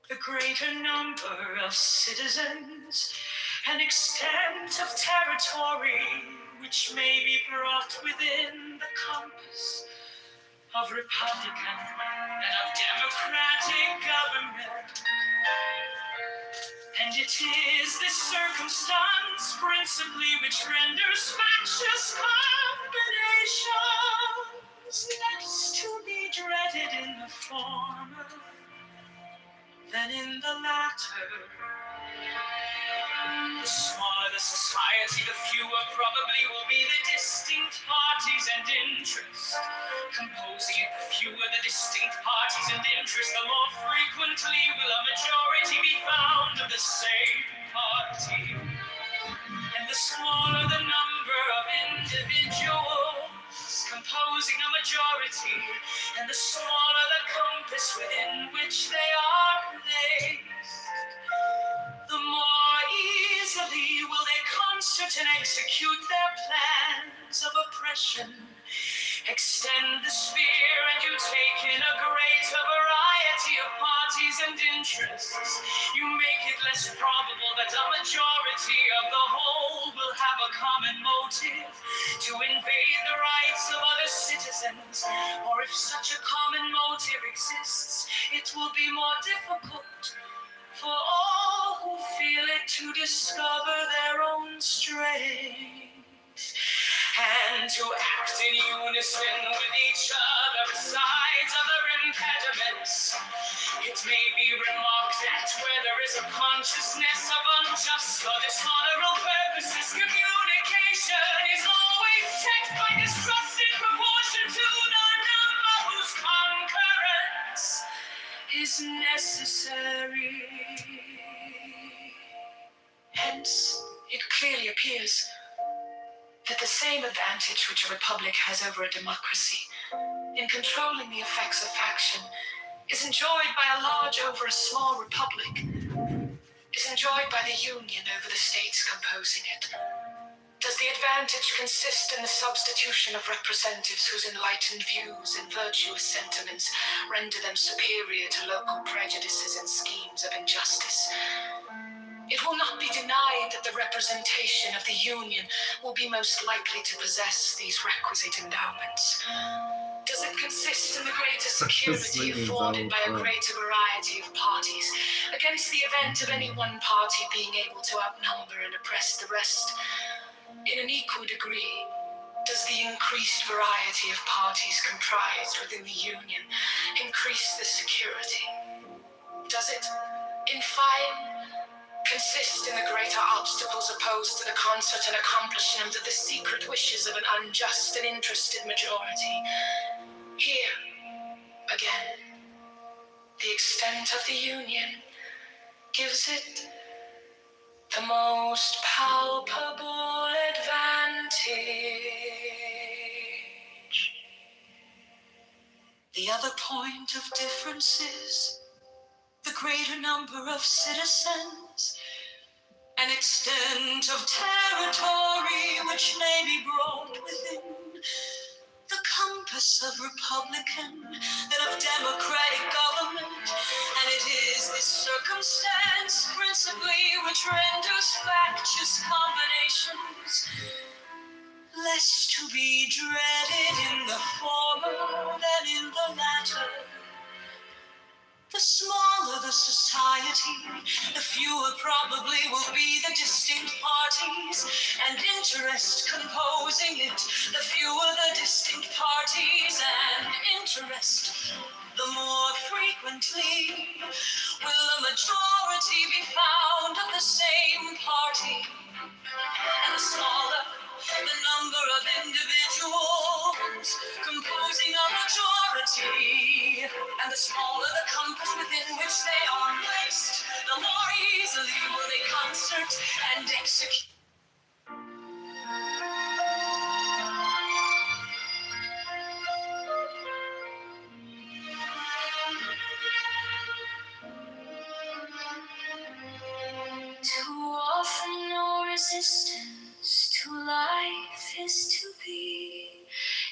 the greater number of citizens, an extent of territory which may be brought within the compass of Republican and of Democratic government. And it is this circumstance principally which renders factious combinations less to be dreaded in the former than in the latter. The smaller the society, the fewer probably will be the distinct parties and interests. Composing it, the fewer the distinct parties and interests, the more frequently will a majority be found of the same party. And the smaller the number of individuals composing a majority, and the smaller the compass within which they are placed, the more easily will they concert and execute their plans of oppression. Extend the sphere and you take in a greater variety of parties and interests. You make it less probable that a majority of the whole will have a common motive to invade the rights of other citizens. Or if such a common motive exists, it will be more difficult for all who feel it to discover their own strength and to act in unison with each other besides other impediments. It may be remarked that where there is a consciousness of unjust or dishonorable purpose, versus communication is always checked by distrust in proportion to the number whose concurrence is necessary. Hence, it clearly appears that the same advantage which a republic has over a democracy in controlling the effects of faction is enjoyed by a large over a small republic, is enjoyed by the Union over the states composing it. Does the advantage consist in the substitution of representatives whose enlightened views and virtuous sentiments render them superior to local prejudices and schemes of injustice? It will not be denied that the representation of the Union will be most likely to possess these requisite endowments. Does it consist in the greater security afforded by a greater variety of parties against the event of any one party being able to outnumber and oppress the rest? In an equal degree, does the increased variety of parties comprised within the Union increase the security? Does it, in fine, consist in the greater obstacles opposed to the concert and accomplishment of the secret wishes of an unjust and interested majority? Here, again, the extent of the Union gives it the most palpable advantage. The other point of difference is the greater number of citizens, an extent of territory which may be brought within the compass of republican and of democratic government, and it is this circumstance principally which renders factious combinations less to be dreaded in the former than in the latter. The smaller the society, the fewer probably will be the distinct parties and interest composing it. The fewer the distinct parties and interest, the more frequently will a majority be found of the same party. And the smaller the number of individuals composing a majority, and the smaller the compass within which they are placed, the more easily will they concert and execute. Too often no resistance to life is to be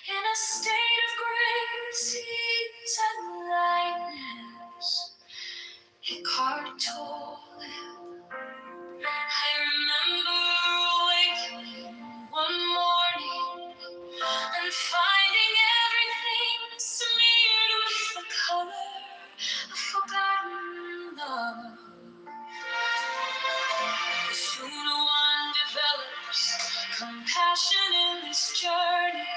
in a state of grace, ease, and lightness. Eckhart Tolle. I remember awakening one morning and finding everything smeared with the color of forgotten love. The sooner one develops compassion in this journey,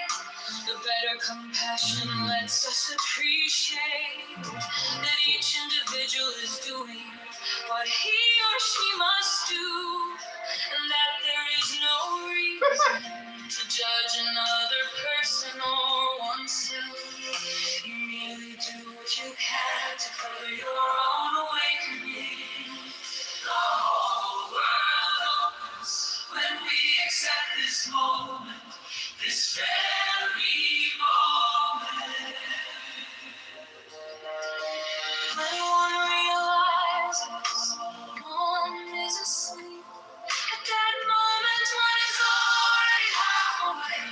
the better compassion lets us appreciate that each individual is doing what he or she must do, and that there is no reason to judge another person or oneself. You merely do what you can to further your own awakening. The whole world opens when we accept this moment, this very moment. When one realizes one is asleep, at that moment one is already halfway.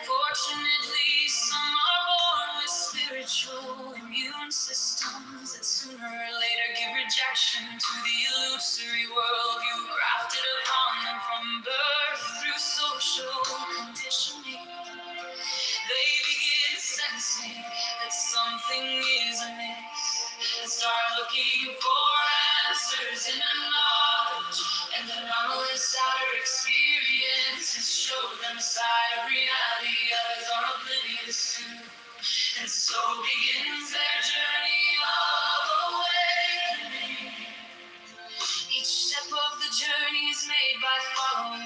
Fortunately, some are born with spiritual immune systems that sooner or later give rejection to the illusory worldview grafted upon them from birth through social conditioning. They begin sensing that something is amiss and start looking for answers in a knowledge, and the anomalous outer experiences show them a side of reality others are oblivious to. And so begins their journey of awakening. Each step of the journey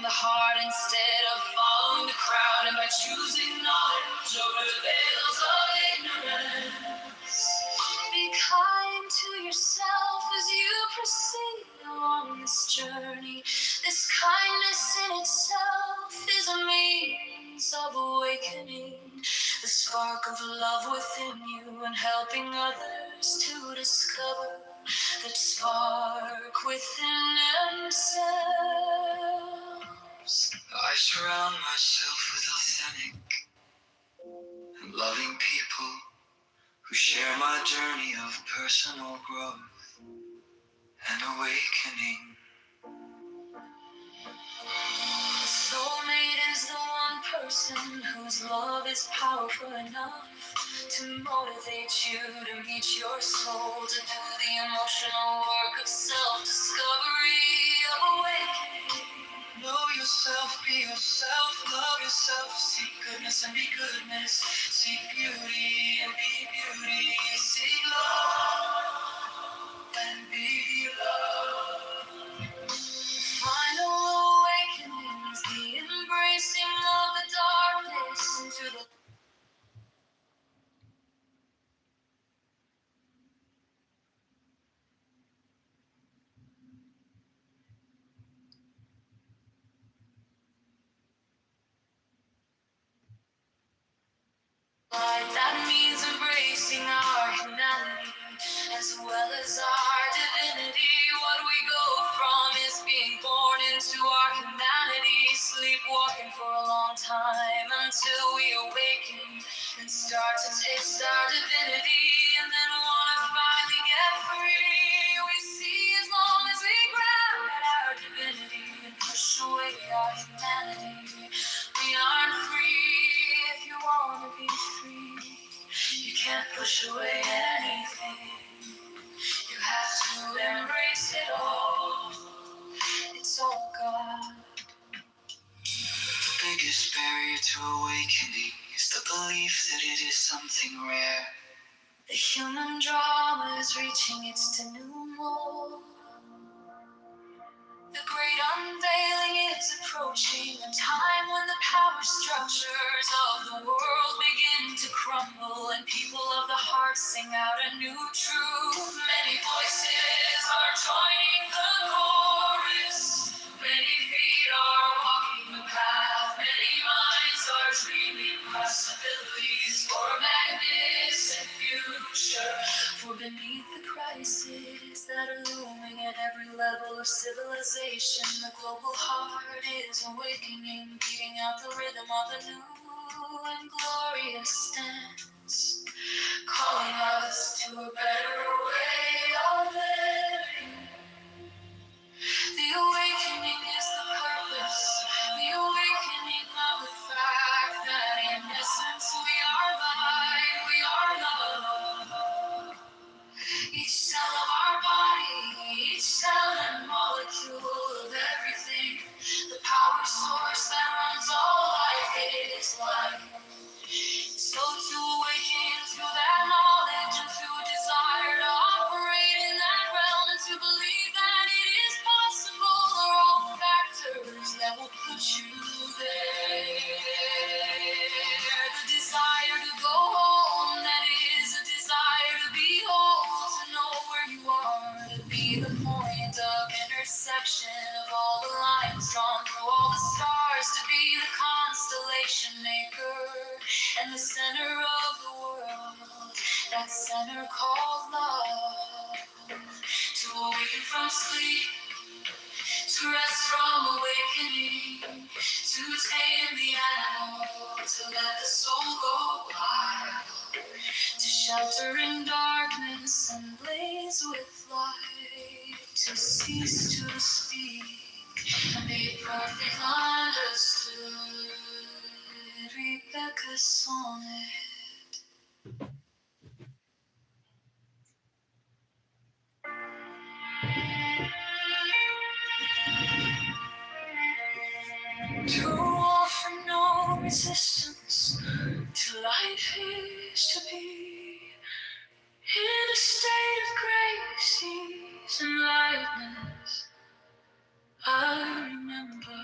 the heart instead of following the crowd, and by choosing knowledge over the veils of ignorance. Be kind to yourself as you proceed along this journey. This kindness in itself is a means of awakening the spark of love within you and helping others to discover that spark within themselves. I surround myself with authentic and loving people who share my journey of personal growth and awakening. A soulmate is the one person whose love is powerful enough to motivate you to meet your soul, to do the emotional work of self-discovery, of awakening. Know yourself, be yourself, love yourself, seek goodness and be goodness, seek beauty and be beauty, seek love and be love. Final awakening is the embracing of the darkness into the light. That means embracing our humanity as well as our divinity. What we go from is being born into our humanity, sleepwalking for a long time until we awaken and start to taste our divinity, and then want to finally get free. We see as long as we grab at our divinity and push away our humanity. We aren't free if you want to be free. You can't push away anything. You have to embrace it all. It's all God. The biggest barrier to awakening is the belief that it is something rare. The human drama is reaching its denouement. The great unveiling is approaching, a time when the power structures of the world begin to crumble, and people of the heart sing out a new truth. Many voices are joining the chorus. Many feet are walking the path. Many minds are dreaming possibilities for a magnificent future. For beneath the crises that are looming at every level of civilization, the global heart is awakening, beating out the rhythm of a new and glorious dance, calling us to a better way of living. The awakening is the purpose, the awakening of the fact that in essence we are light, we are love. Each cell of our body, each cell and molecule of everything, the power source that runs all life is life. So to awaken to that knowledge and to desire to operate in that realm and to believe that it is possible are all factors that will put you there. The desire to go home, that is a desire to be whole, to know where you are, to be the point of intersection of all the lines drawn through all the stars, to be the constellation maker and the center of the world, that center called love. To awaken from sleep, to rest from awakening, to tame the animal, to let the soul go wild, to shelter in darkness and blaze with light, to cease to speak and be perfect understood. Rebecca Sonnet. Too often no resistance to life is to be in a state of grace, ease, and lightness. I remember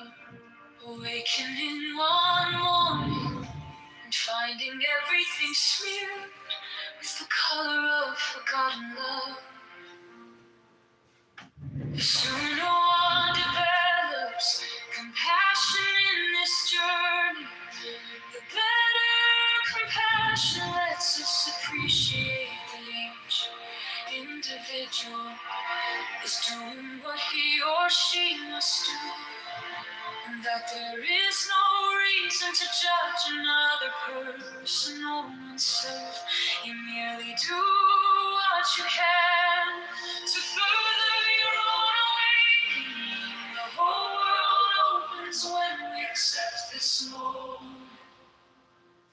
Awakening one morning and finding everything smeared with the color of forgotten love. The sooner one develops compassion in this journey, the better compassion lets us appreciate that each individual is doing what he or she must do, and that there is no reason to judge another person or oneself. You merely do what you can to further your own awakening. The whole world opens when we accept this moment,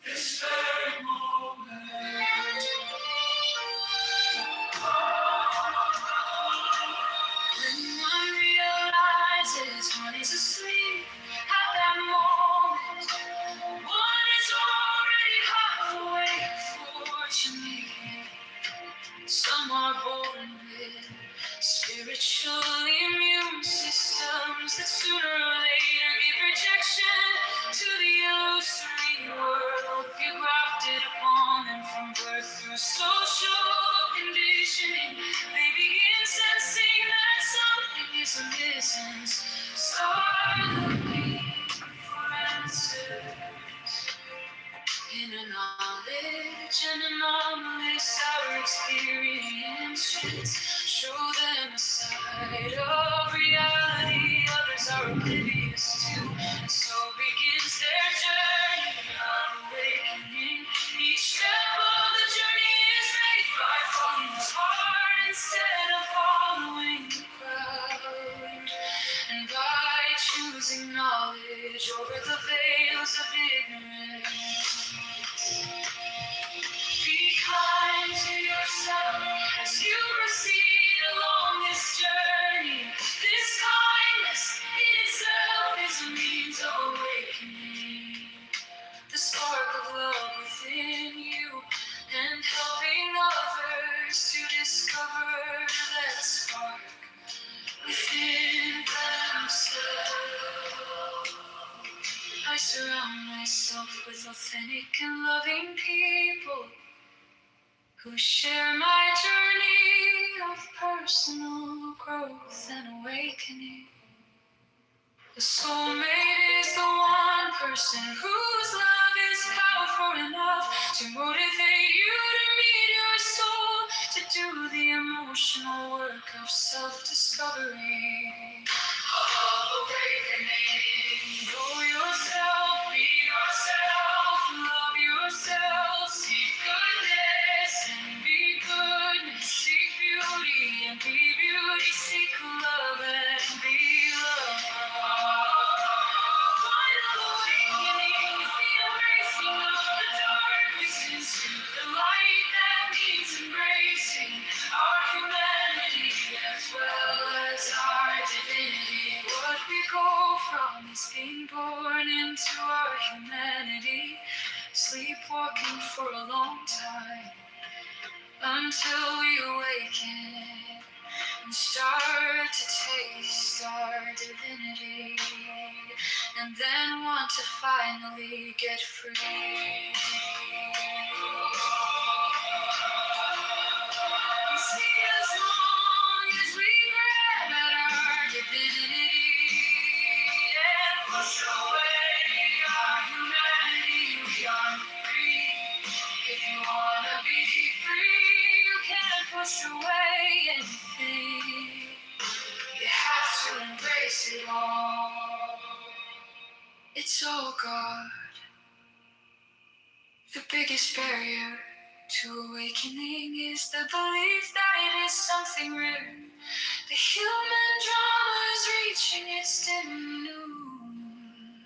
this very moment. When one realizes one is asleep at that moment, one is already half awake for you need. Some are born with spiritual immune systems that sooner or later give rejection to the illusory world. If you grafted upon them from birth through social conditioning, they begin sensing that something is amiss and start looking for answers. Inner knowledge and anomalous our experiences show them a side of reality others are oblivious to. And so begins their journey of awakening. Each step of the journey is made by following the heart instead of following the crowd, and by choosing knowledge over the veils of ignorance. Be kind to yourself as you proceed along this journey. This kindness in itself is a means of awakening the spark of love within you, and helping others to discover that spark within themselves. I surround myself with authentic and loving people who share my journey of personal growth and awakening. The soulmate is the one person whose love is powerful enough to motivate you to meet your soul, to do the emotional work of self-discovery, of awakening. Know yourself, be yourself, love yourself, seek goodness and be goodness, seek beauty and be beauty, seek love and be love. The final awakening is the embracing of the darkness into the light that needs embracing our humanity as well as our divinity. What we go from is being born into our humanity, sleepwalking for a long time until we awaken and start to taste our divinity, and then want to finally get free. You see, as long as we grab at our divinity and push away our humanity, we are free. If you wanna be free, you can't push away anything. You have to embrace it all. It's all God. The biggest barrier to awakening is the belief that it is something rare. The human drama is reaching its dim noon.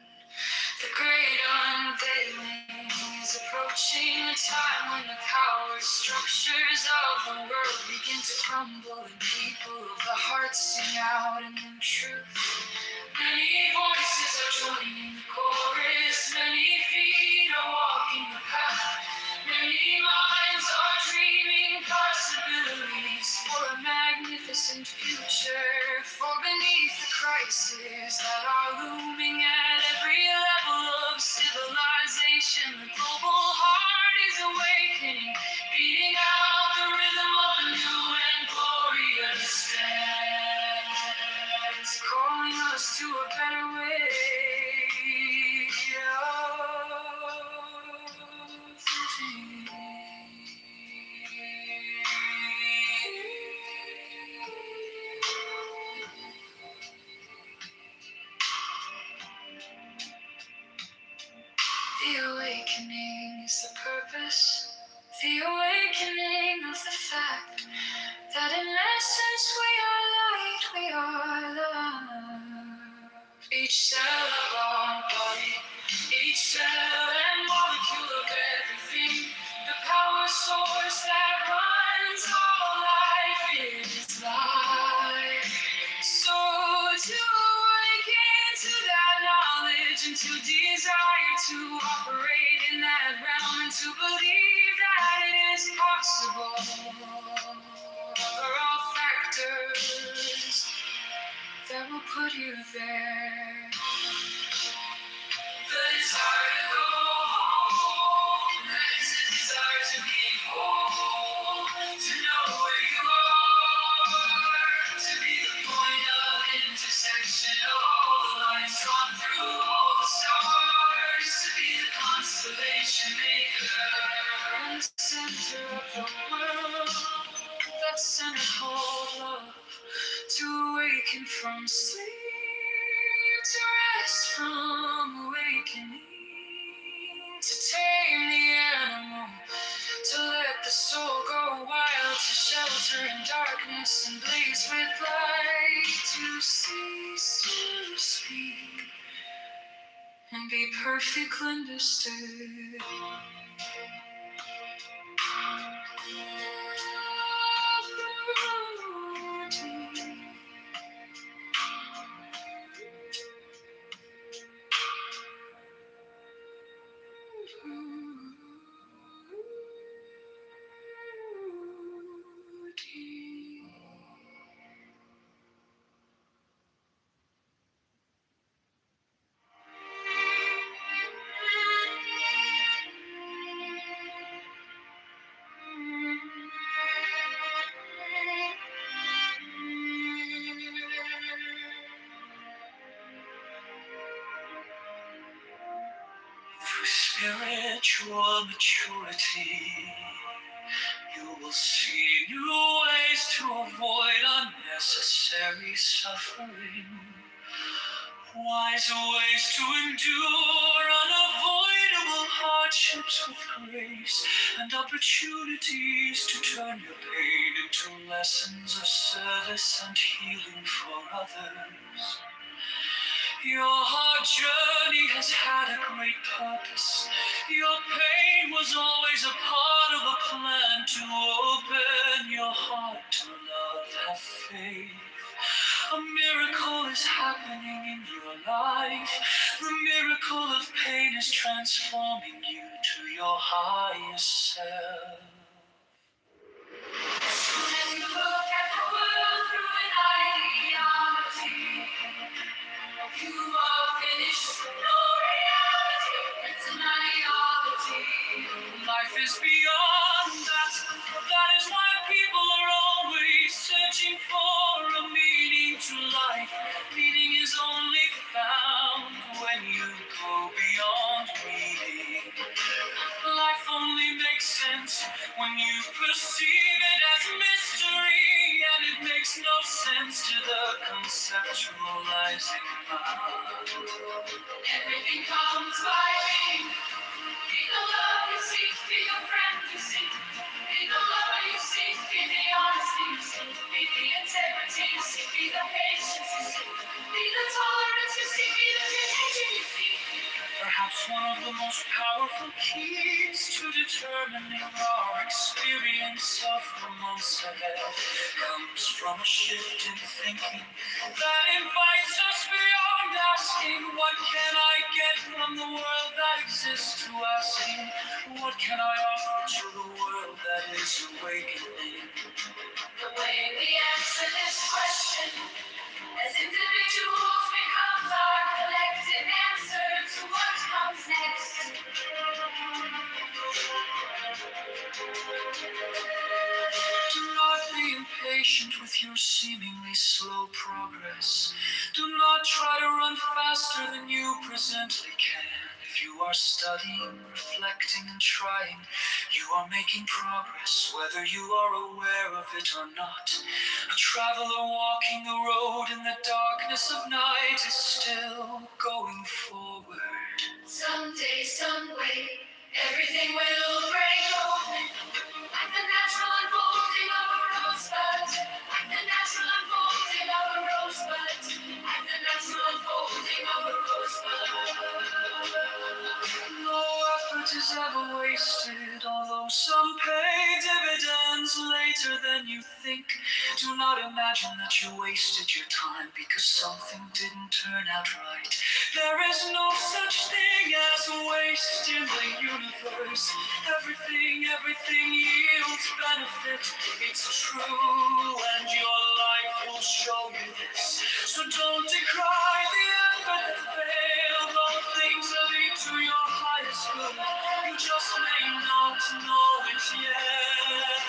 The great unveiling is approaching, a time when the power structures of the world begin to crumble and people of the heart sing out a new truth. Many voices are joining the chorus, many feet are walking the path, many minds are dreaming possibilities for a magnificent future, for beneath the crises that are looming at every The awakening of the fact that in essence we are light, we are love. Each cell of our body, each cell and molecule of everything, the power source that runs all life is life. So to awaken to that knowledge and to desire to operate in that realm and to believe that it is possible are all factors that will put you there. The desire to go home, that is the desire to be whole, to know where you are, to be the point of intersection of all the lines drawn through all the stars, to be the constellation maker and the center of the world, that center called love, to awaken from sleep, to rest from awakening, to tame the animal, to let the soul go wild, to shelter in darkness and blaze with light, to cease to speak and be perfectly understood. Through spiritual maturity, you will see new ways to avoid unnecessary suffering, wise ways to endure unavoidable hardships with grace, and opportunities to turn your pain into lessons of service and healing for others. Your hard journey has had a great purpose. Your pain was always a part of a plan to open your heart to love, have faith. A miracle is happening in your life. The miracle of pain is transforming you to your highest self. As soon as you look at the world through an ideology, you are finished. No reality, it's an ideology. Life is beyond that. That is why people are always searching for a meaning to life. Meaning is only found when you go beyond meaning. Life only makes sense when you perceive it as mystery, and it makes no sense to the conceptualizing mind. Everything comes by being. Be the love you seek, be the friend you seek, be the lover you seek, be the honesty you seek, be the integrity you seek, be the patience you seek, be the tolerance you seek, be the connection you seek. Perhaps one of the most powerful keys to determining our experience of the months ahead comes from a shift in thinking that invites us beyond asking, what can I get from the world that exists, to asking, what can I offer to the world that is awakening? The way we answer this question as individuals becomes our collective answer to what comes next. Do not be impatient with your seemingly slow progress. Do not try to run faster than you presently can. If you are studying, reflecting, and trying, you are making progress, whether you are aware of it or not. A traveler walking the road in the darkness of night is still going forward. Someday, some way, everything will break open. think. Do not imagine that you wasted your time because something didn't turn out right. There is no such thing as a waste in the universe. Everything yields benefit. It's true, and your life will show you this. So don't decry the effort that failed. All things lead to your highest good. You just may not know it yet.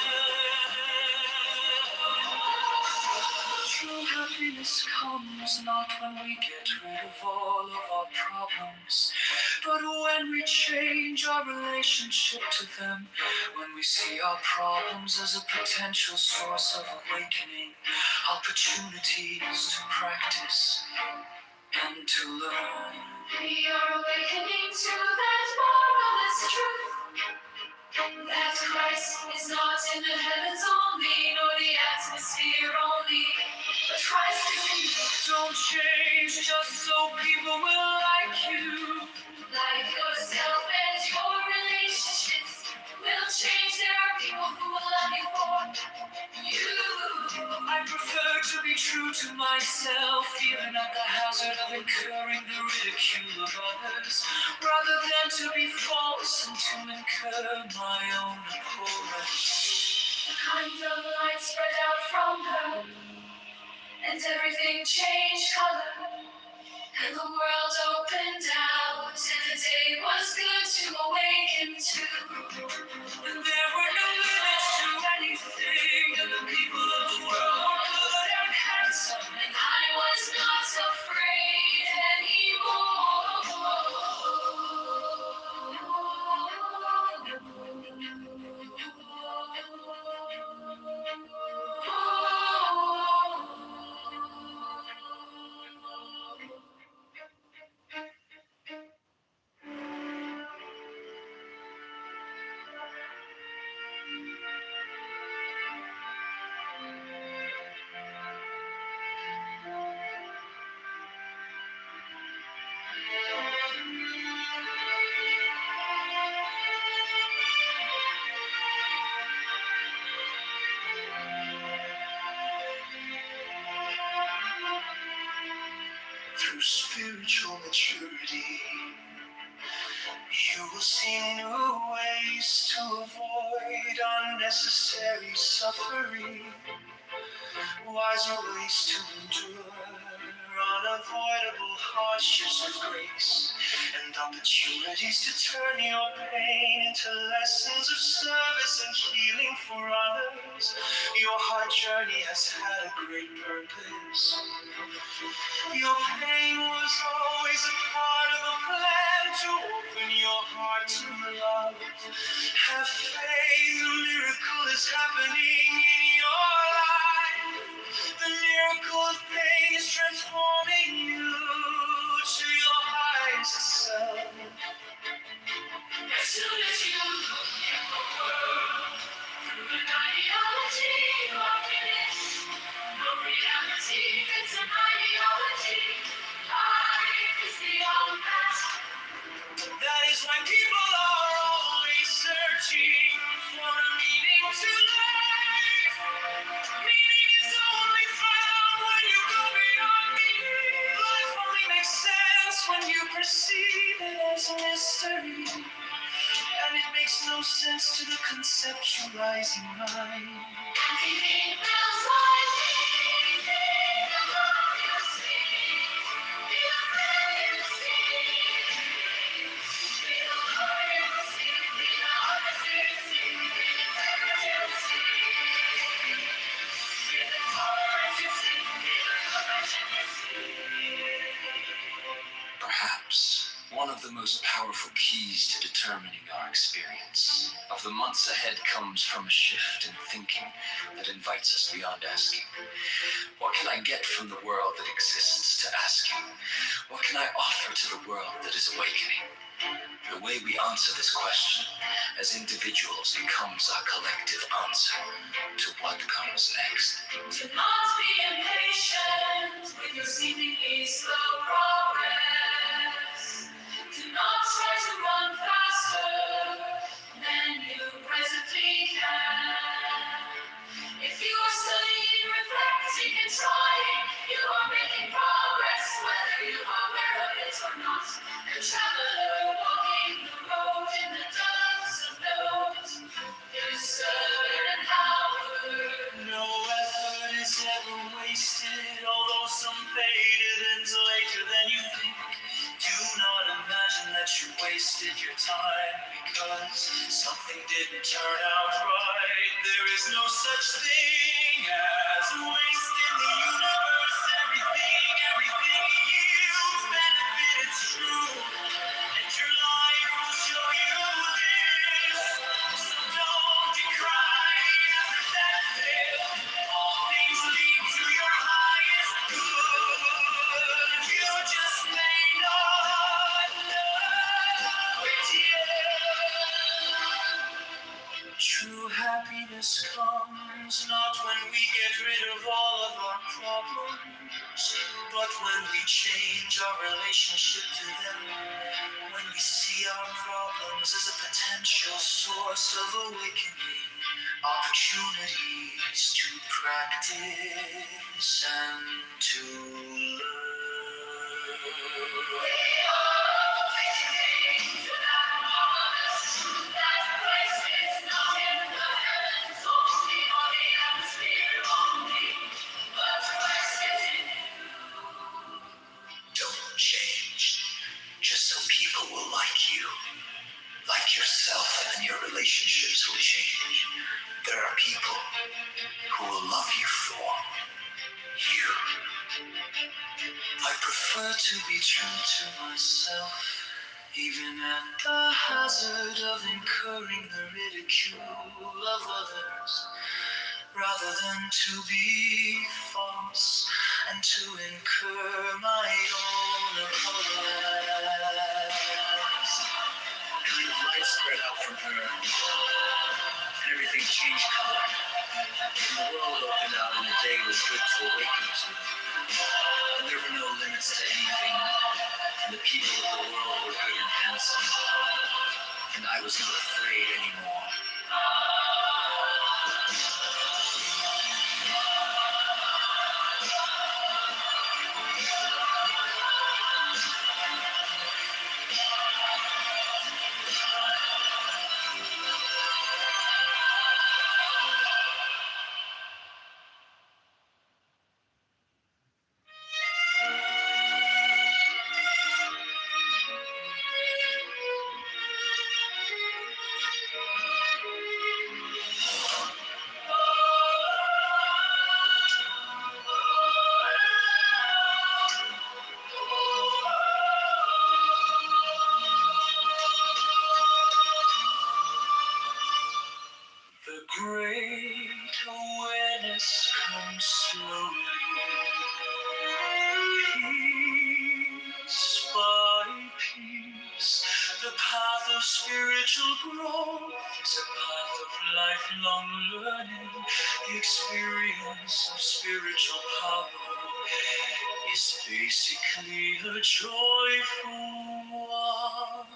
True happiness comes not when we get rid of all of our problems, but when we change our relationship to them, when we see our problems as a potential source of awakening, opportunities to practice and to learn. We are awakening to that marvelous truth, that Christ is not in the heavens only, nor the atmosphere only, but Christ is in you. Don't change just so people will like you. Like yourself and your relationships will change. There are people who will love you for you. I prefer to be true to myself, even at the hazard of incurring the ridicule of others, rather than to be false and to incur my own abhorrence. A kind of light spread out from her, and everything changed color, and the world opened out, and the day was good to awaken to. And there were no limits to anything, and the people of the world were good and handsome, and I was not afraid Through spiritual maturity, you will see new ways to avoid unnecessary suffering, wiser ways to endure unavoidable hardships with grace, and opportunities to turn your pain into lessons of service and healing for others. Your heart journey has had a great purpose. Your pain was always a part of a plan to open your heart to love. Have faith, a miracle is happening in your life. The miracle of pain is transforming you to your highest self. As soon as you look at the world through an ideology, you are finished. No reality fits an ideology. Life is beyond that. That is why people are always searching for a meaning to life. Meaning is only found when you go beyond meaning. Life only makes sense when you perceive it as a mystery. And it makes no sense to the conceptualizing mind. Anything else like anything above your seat. Be a friend you see. Be the Lord you see. Be the honest you see. Be the temperate you see. Be the tolerance you see. Be the compassion you see. Perhaps one of the most powerful keys to determining our experience of the months ahead comes from a shift in thinking that invites us beyond asking, what can I get from the world that exists, to asking, what can I offer to the world that is awakening? The way we answer this question as individuals becomes our collective answer to what comes next. Do not be impatient with your seemingly slow progress. Do not try to run faster than you presently can. If you are still A traveler walking the road in the dance of notes. There's Southern and Howard. No effort is ever wasted, although some faded ends later than you think. Do not imagine that you wasted your time because something didn't turn out right. There is no such thing as waste in the universe. Everything yields benefit, it's true. And your life will show you this. So don't decry the effort that failed. All things lead to your highest good. You just may not know it yet. True happiness comes not when we get rid of all of our problems, but when we change our relationship to them. When we see our problems as a potential source of awakening, opportunities to practice and to learn. We are awakening to that marvelous truth that Christ is not in the heavens only, or the atmosphere only, but Christ is in you. Don't change just so people will like you. Like yourself, and your relationships will change. There are people who will love you for you. I prefer to be true to myself, even at the hazard of incurring the ridicule of others, rather than to be false and to incur my own apologies. Kind of light spread out from her, and everything changed color. And the world opened out, and the day was good to awaken to. And there were no limits to anything, and the people of the world were good and handsome, and I was not afraid anymore. The great awareness comes slowly, piece by piece. The path of spiritual growth is a path of lifelong learning. The experience of spiritual power is basically a joyful one.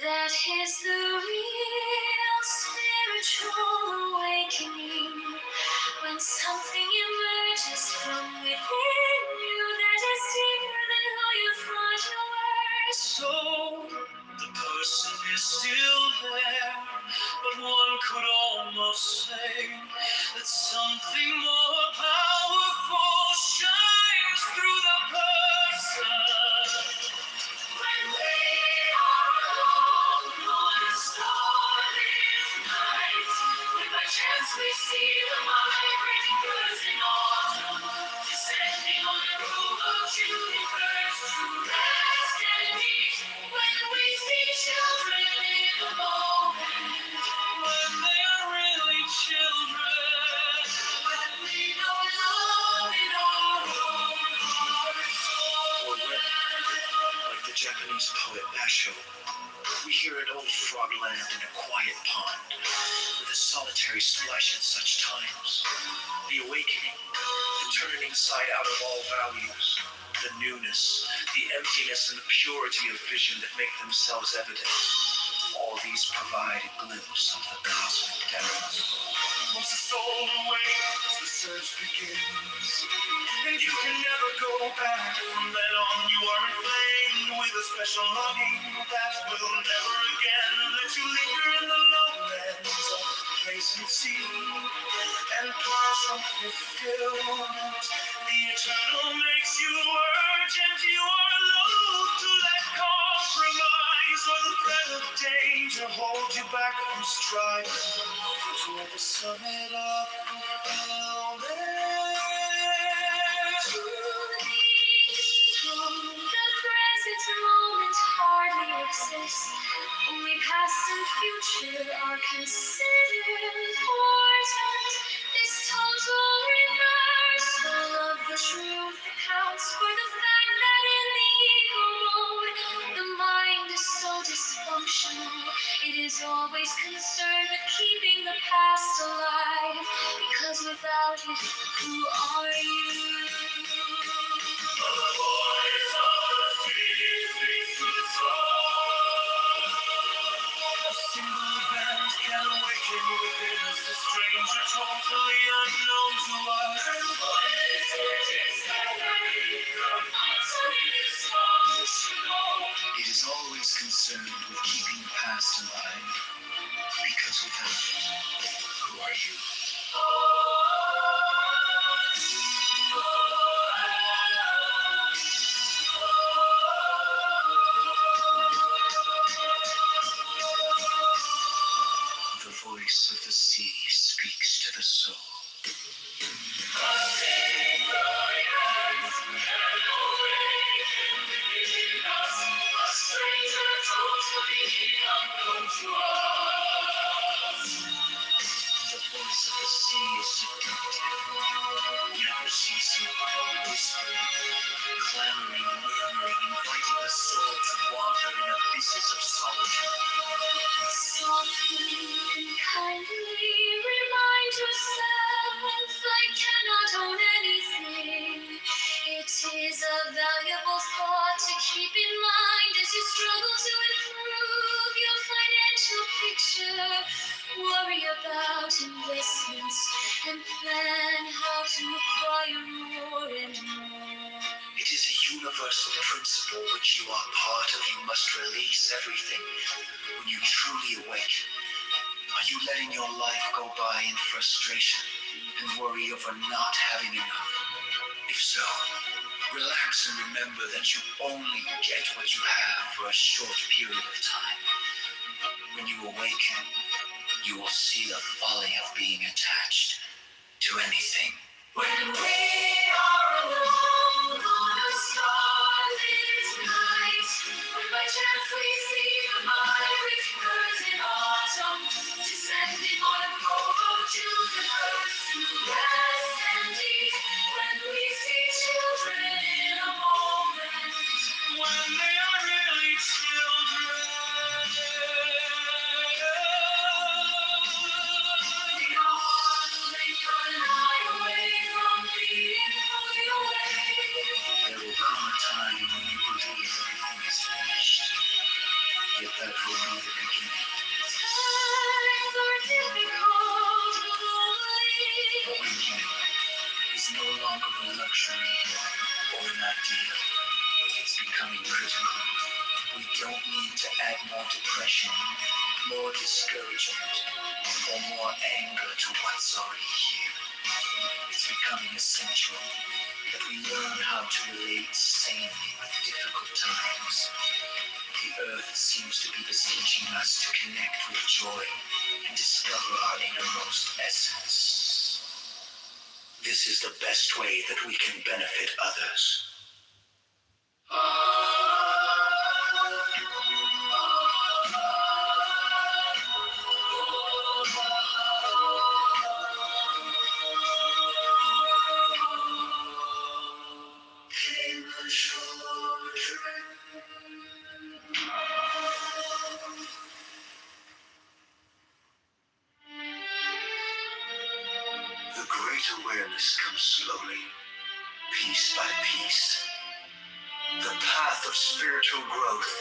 That is the real spiritual awakening. When something emerges from within you that is deeper than who you thought you were. So, the person is still there, but one could almost say that something more powerful shines through the person. When we are alone on a starless night, with by chance we see the migrating birds in autumn, descending on the roof of universe to rest and eat. When we see children in the moment, when they are really children, when we know love in our own hearts. Like the Japanese poet Basho, we hear an old frog land in a quiet pond, with a solitary splash at such times. The awakening, the turning inside out of all values, the newness, the emptiness and the purity of vision that make themselves evident. All these provide a glimpse of the cosmic depths. Once the soul awakes, the search begins, and you can never go back. From then on, you are inflamed with a special longing that will never again let you linger in the lowlands of complacency and partial fulfillment. The eternal makes you urgent, you are loath to let compromise or the threat of danger hold you back from striving toward the summit of fulfillment. The present moment hardly exists. Only past and future are considered important. This total reversal of the truth accounts for the fact that in the ego mode, the mind is so dysfunctional. It is always concerned with keeping the past alive, because without it, who are you? The voice of the sea speaks to the soul. A single event can awaken within us a stranger totally unknown to us. It is always concerned with keeping the past alive, because without it, who are you? The voice of the sea speaks to the soul. The voice of the sea is seductive, never ceasing, whispering, clamoring, murmuring, inviting the soul to wander in abysses of solitude. Softly and kindly remind yourself I cannot own anything. It is a valuable thought to keep in mind as you struggle to improve your financial picture. Worry about investments and plan how to acquire more and more. It is a universal principle which you are part of. You must release everything when you truly awaken. Are you letting your life go by in frustration and worry over not having enough? If so, relax and remember that you only get what you have for a short period of time. When you awaken, you will see the folly of being attached to anything. When we are alone on a starlit night, when by chance we see the migrant birds in autumn, descending on a grove of Juniper to rest and eat, when we see children in a moment, When they are really children. There will come a time when you believe everything is finished. Yet that will be the beginning. times are difficult, Awakening is no longer a luxury or an ideal. It's becoming critical. We don't need to add more depression, more discouragement, or more anger to what's already here. It's becoming essential that we learn how to relate sanely with difficult times. The earth seems to be beseeching us to connect with joy and discover our innermost essence. This is the best way that we can benefit others. The great awareness comes slowly, piece by piece. The path of spiritual growth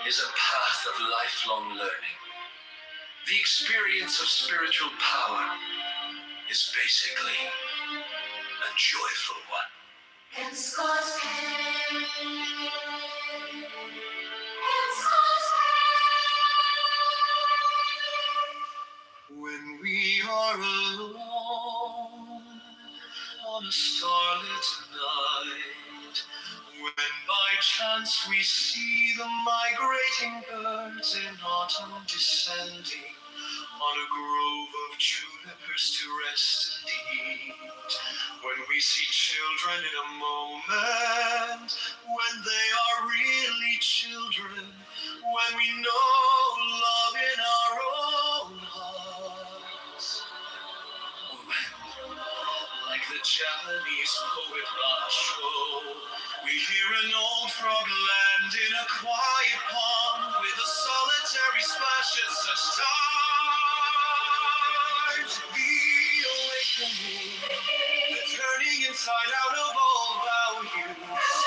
is a path of lifelong learning. The experience of spiritual power is basically a joyful one. and Scott starlit night, when by chance we see the migrating birds in autumn descending on a grove of junipers to rest and eat, when we see children in a moment, when they are really children, when we know love in our own hearts. Like the Japanese poet Basho, we hear an old frog land in a quiet pond with a solitary splash at such times. The awakening, the turning inside out of all values,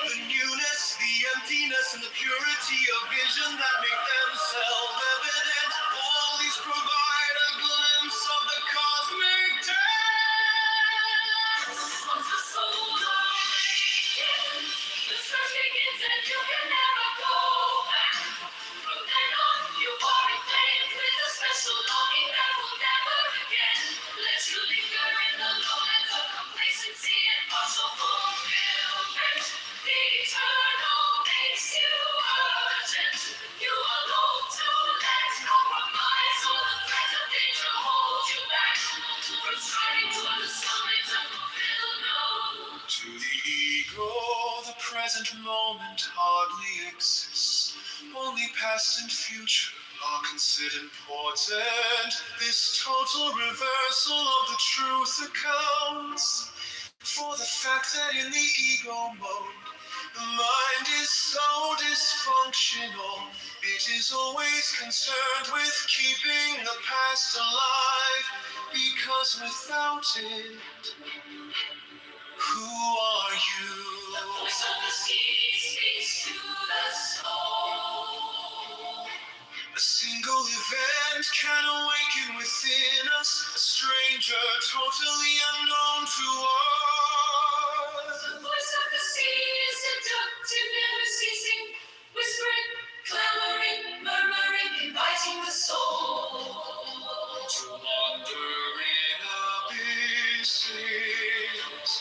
the newness, the emptiness, and the purity of vision that make themselves evident. All these provide a glimpse of the cosmic depth. Once the soul awakens, the search begins and you can never go back. From then on, you are inflamed with a special longing that will never again let you linger in the lowlands of complacency and partial fulfillment. The eternal makes you urgent. You are loath to let compromise or the threat of danger hold you back from striving toward the summit of fulfilled no. To the ego, the present moment hardly exists. Only past and future are considered important. This total reversal of the truth accounts for the fact that in the ego mode, the mind is so dysfunctional. It is always concerned with keeping the past alive, because without it, who are you? The voice of the sea speaks to the soul. A single event can awaken within us a stranger totally unknown to us. The voice of the sea is seductive, never ceasing, whispering, clamoring, murmuring, inviting the soul To wander in abysses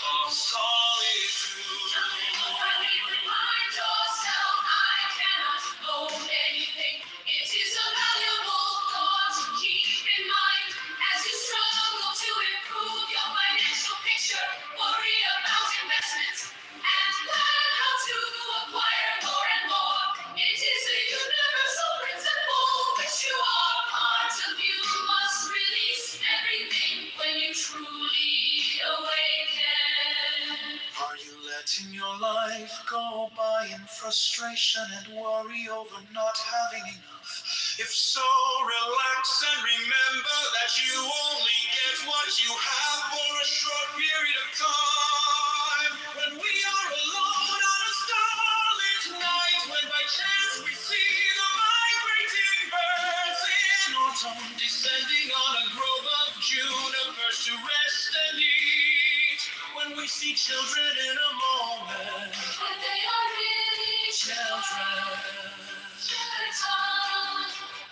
of solitude. Finally remind yourself, I cannot own anything. It is a valuable thought to keep in mind as you struggle to improve your financial picture, worry about investments, and learn how to acquire more and more. It is a universal principle which you are part of. You must release everything when you truly awaken. Are you letting your life go by in frustration and worry over not having enough? If so, relax and remember that you only get what you have for a short period of time. When we are alone on a starlit night, when by chance we see the migrating birds in autumn descending on a grove of junipers to rest and eat, when we see children in a moment, When they are really children.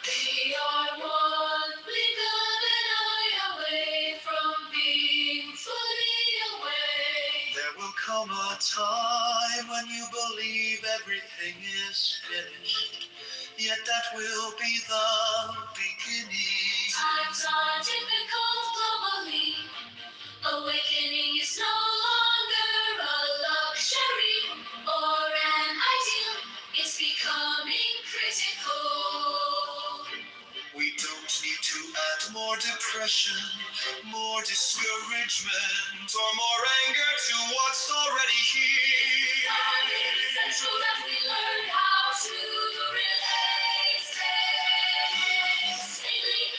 we are one blink of an eye away from being fully awake. There will come a time when you believe everything is finished, yet that will be the beginning. Times are difficult globally. Awakening is no longer a luxury or an ideal. It's becoming critical. We don't need to add more depression, more discouragement, or more anger to what's already here. It's essential that we learn how to relate safely.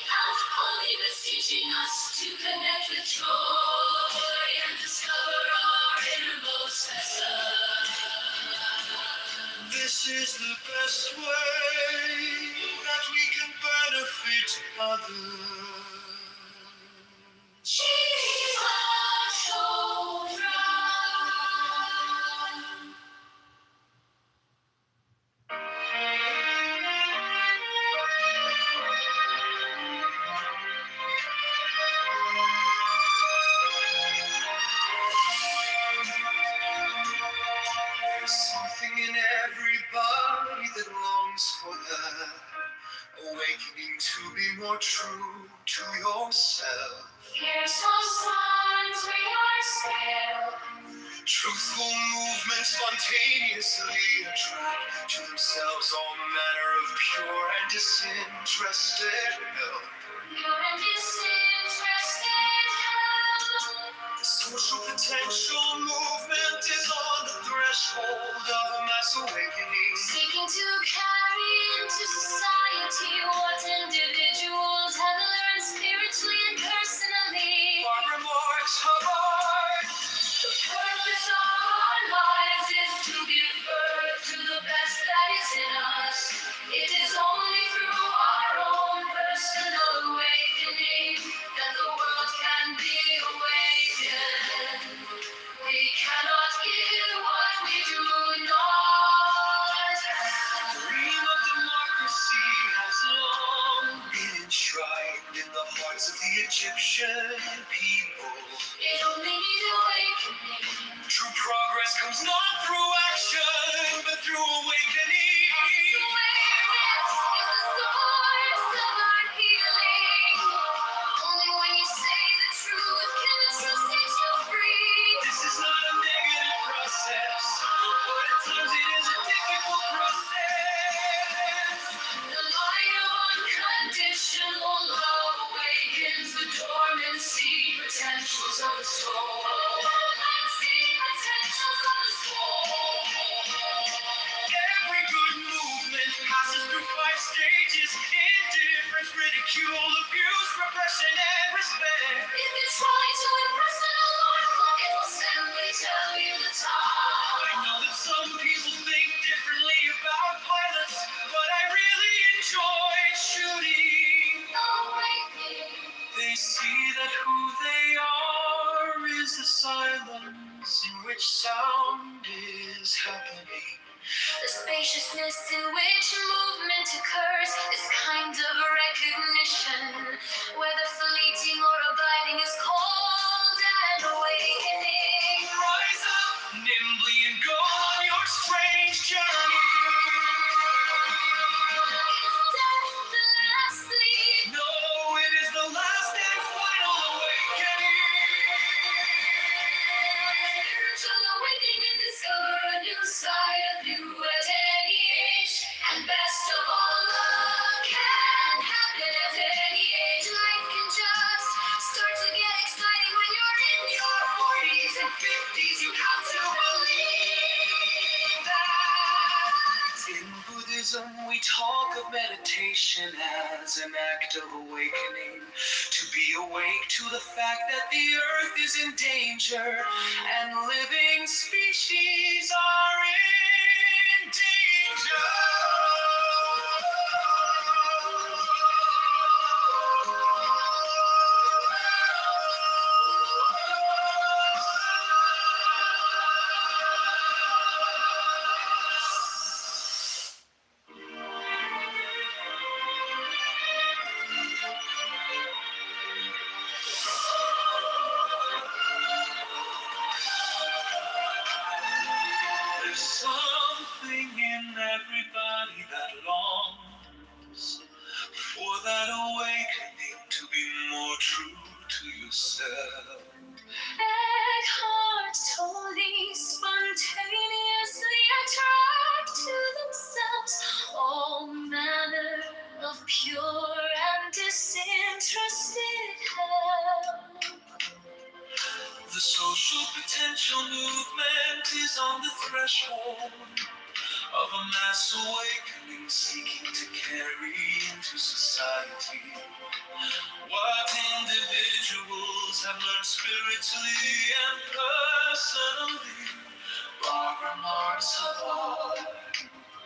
Alcoholic is teaching us to connect with joy and discover our innermost essence. This is the best way that we can benefit others. Shiva Chodra. more true to yourself. Here's some signs we are still. Truthful movements spontaneously attract to themselves all manner of pure and disinterested help. Pure and disinterested help. The social potential movement is on the threshold of a mass awakening. Seeking to carry into society what individuals have learned spiritually and personally. Barbara Marx Hubbard. The purpose of our lives is to give birth to the best that is in us. It is only through our own personal awakening that the world can be awakened. We cannot give what we do not have. The dream of democracy has long been enshrined in the hearts of the Egyptian people. It only needs awakening. True progress comes not through action, but through awakening. Awareness is the source of our healing. Only when you say the truth can the truth set you free. This is not a negative process, but at times it is a difficult process. The light of unconditional love awakens the dormancy potentials of the soul. Potentials of the soul. Every good movement passes through 5 stages: indifference, ridicule, abuse, repression, and respect. If you try to impress an alarm clock, it will simply tell you the time. I know that some people think differently about violence, but I really enjoy shooting. Awakening. They see that who they are is the silence in which sound is happening. The spaciousness in which movement occurs, this kind of recognition, whether fleeting or abiding, is called an awakening. Rise up nimbly and go on your strange journey. Is death the last sleep? No, it is the last and final awakening. Spiritual awakening and discover a new side of you at any age. And best of all, love can happen at any age. Life can just start to get exciting when you're in your 40s and 50s. You have to believe that. In Buddhism, we talk of meditation as an act of awakening. To be awake to the fact that the earth is in danger and living species are in danger. There's something in everybody that longs for that awakening to be more true to yourself. Eckhart Tolle spontaneously attract to themselves all manner of pure and disinterested help. The social potential movement is on the threshold of a mass awakening, seeking to carry into society what individuals have learned spiritually and personally. Barbara Marx Hubbard.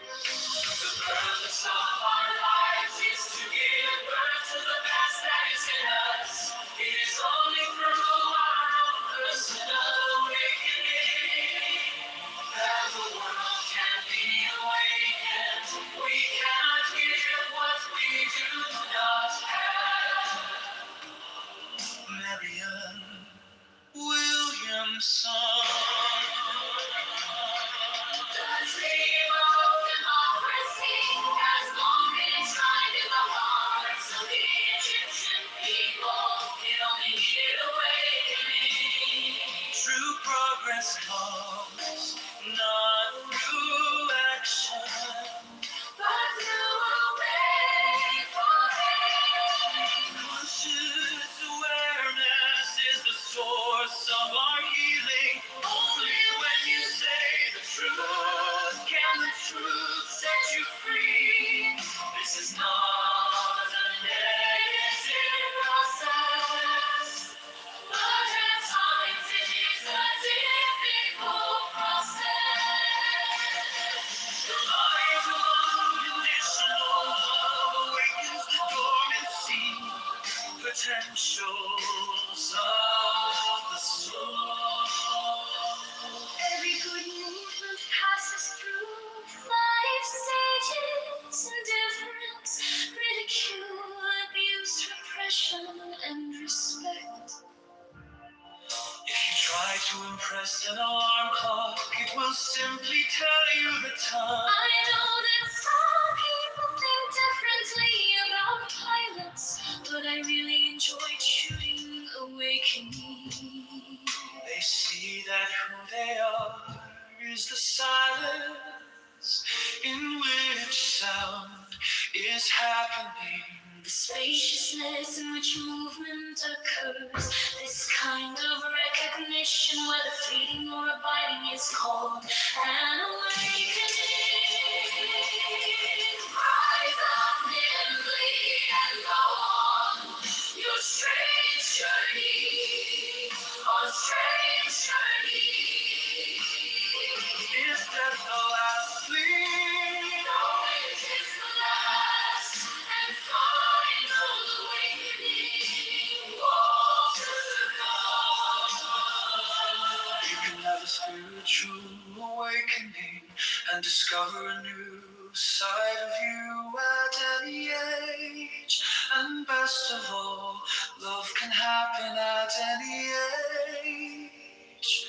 The purpose of our lives is to give birth to the best that is in us. It is only through our own personal awakening that the world can be awakened. We cannot give what we do not have. Marianne Williamson. The dream potentials of the soul. Every good movement passes through 5 stages: indifference, ridicule, abuse, repression, and respect. If you try to impress an alarm clock, it will simply tell you the time. I know that some people think differently about pilots, but I really enjoyed shooting Awakening. They see that who they are is the silence in which sound is happening. The spaciousness in which movement occurs, this kind of recognition, whether fleeting or abiding, is called an awakening. Rise up nimbly and go on your strange journey, on strange journey. Is death the last sleep? No, it is the last and final awakening. Wall to God. You can have a spiritual awakening and discover a new side of you at any age. And best of all, love can happen at any age.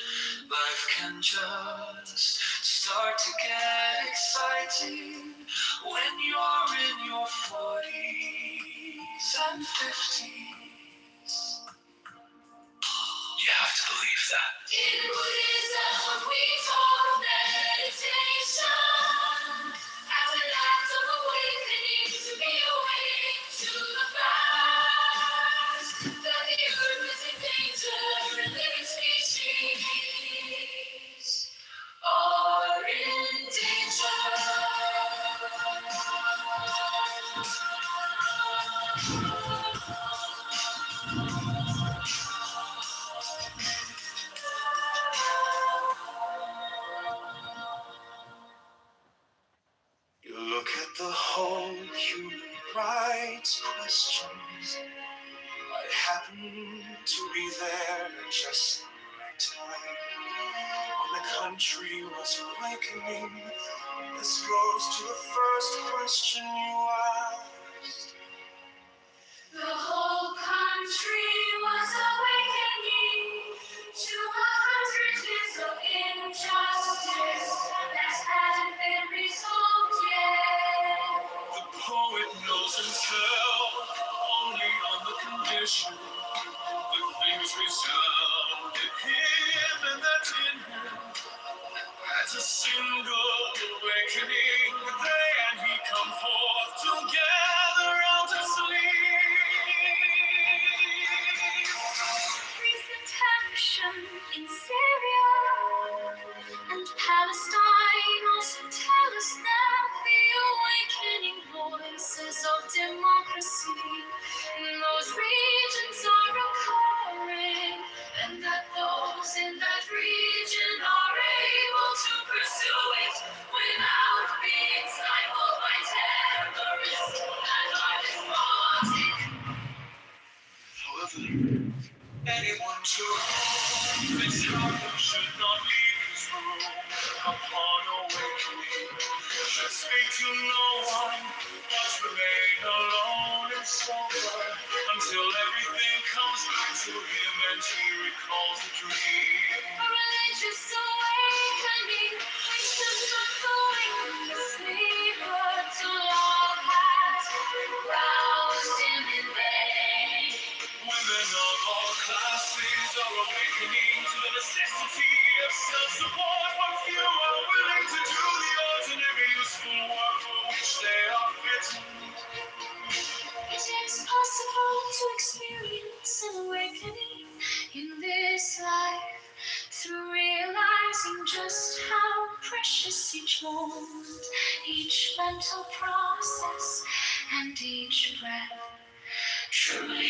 Life can just start to get exciting when you're in your 40s and 50s. You have to believe that. In Buddhism, we talk meditation as an act of awakening, to be awake to the fact that the earth is in danger and living species are in danger. You look at the whole human rights questions. I happen to be there at just the right time. When the country was awakening, this goes to the first question you asked. The whole country was awakening to 100 years of injustice that hadn't been resolved yet. The poet knows himself only on the condition that things resound in him and that in him. At a single awakening, they and he come forth together out of sleep. Recent action in Syria and Palestine also tell us that the awakening voices of democracy in those regions are occurring, and that those in that region are able to pursue it without being stifled by terrorists that are despotic. However, anyone to whom this happens should not leave his room upon awakening. Should speak to no one, but remain alone and sober until everything comes back to him and he recalls the dream. A religious awakening which does not awaken the sleeper till love has roused him in vain. Women of all classes are awakening to the necessity of self-support, but few are willing to do the ordinary useful work for which they are fitted. It is possible to experience an awakening in this life through realizing just how precious each moment, each mental process, and each breath truly is.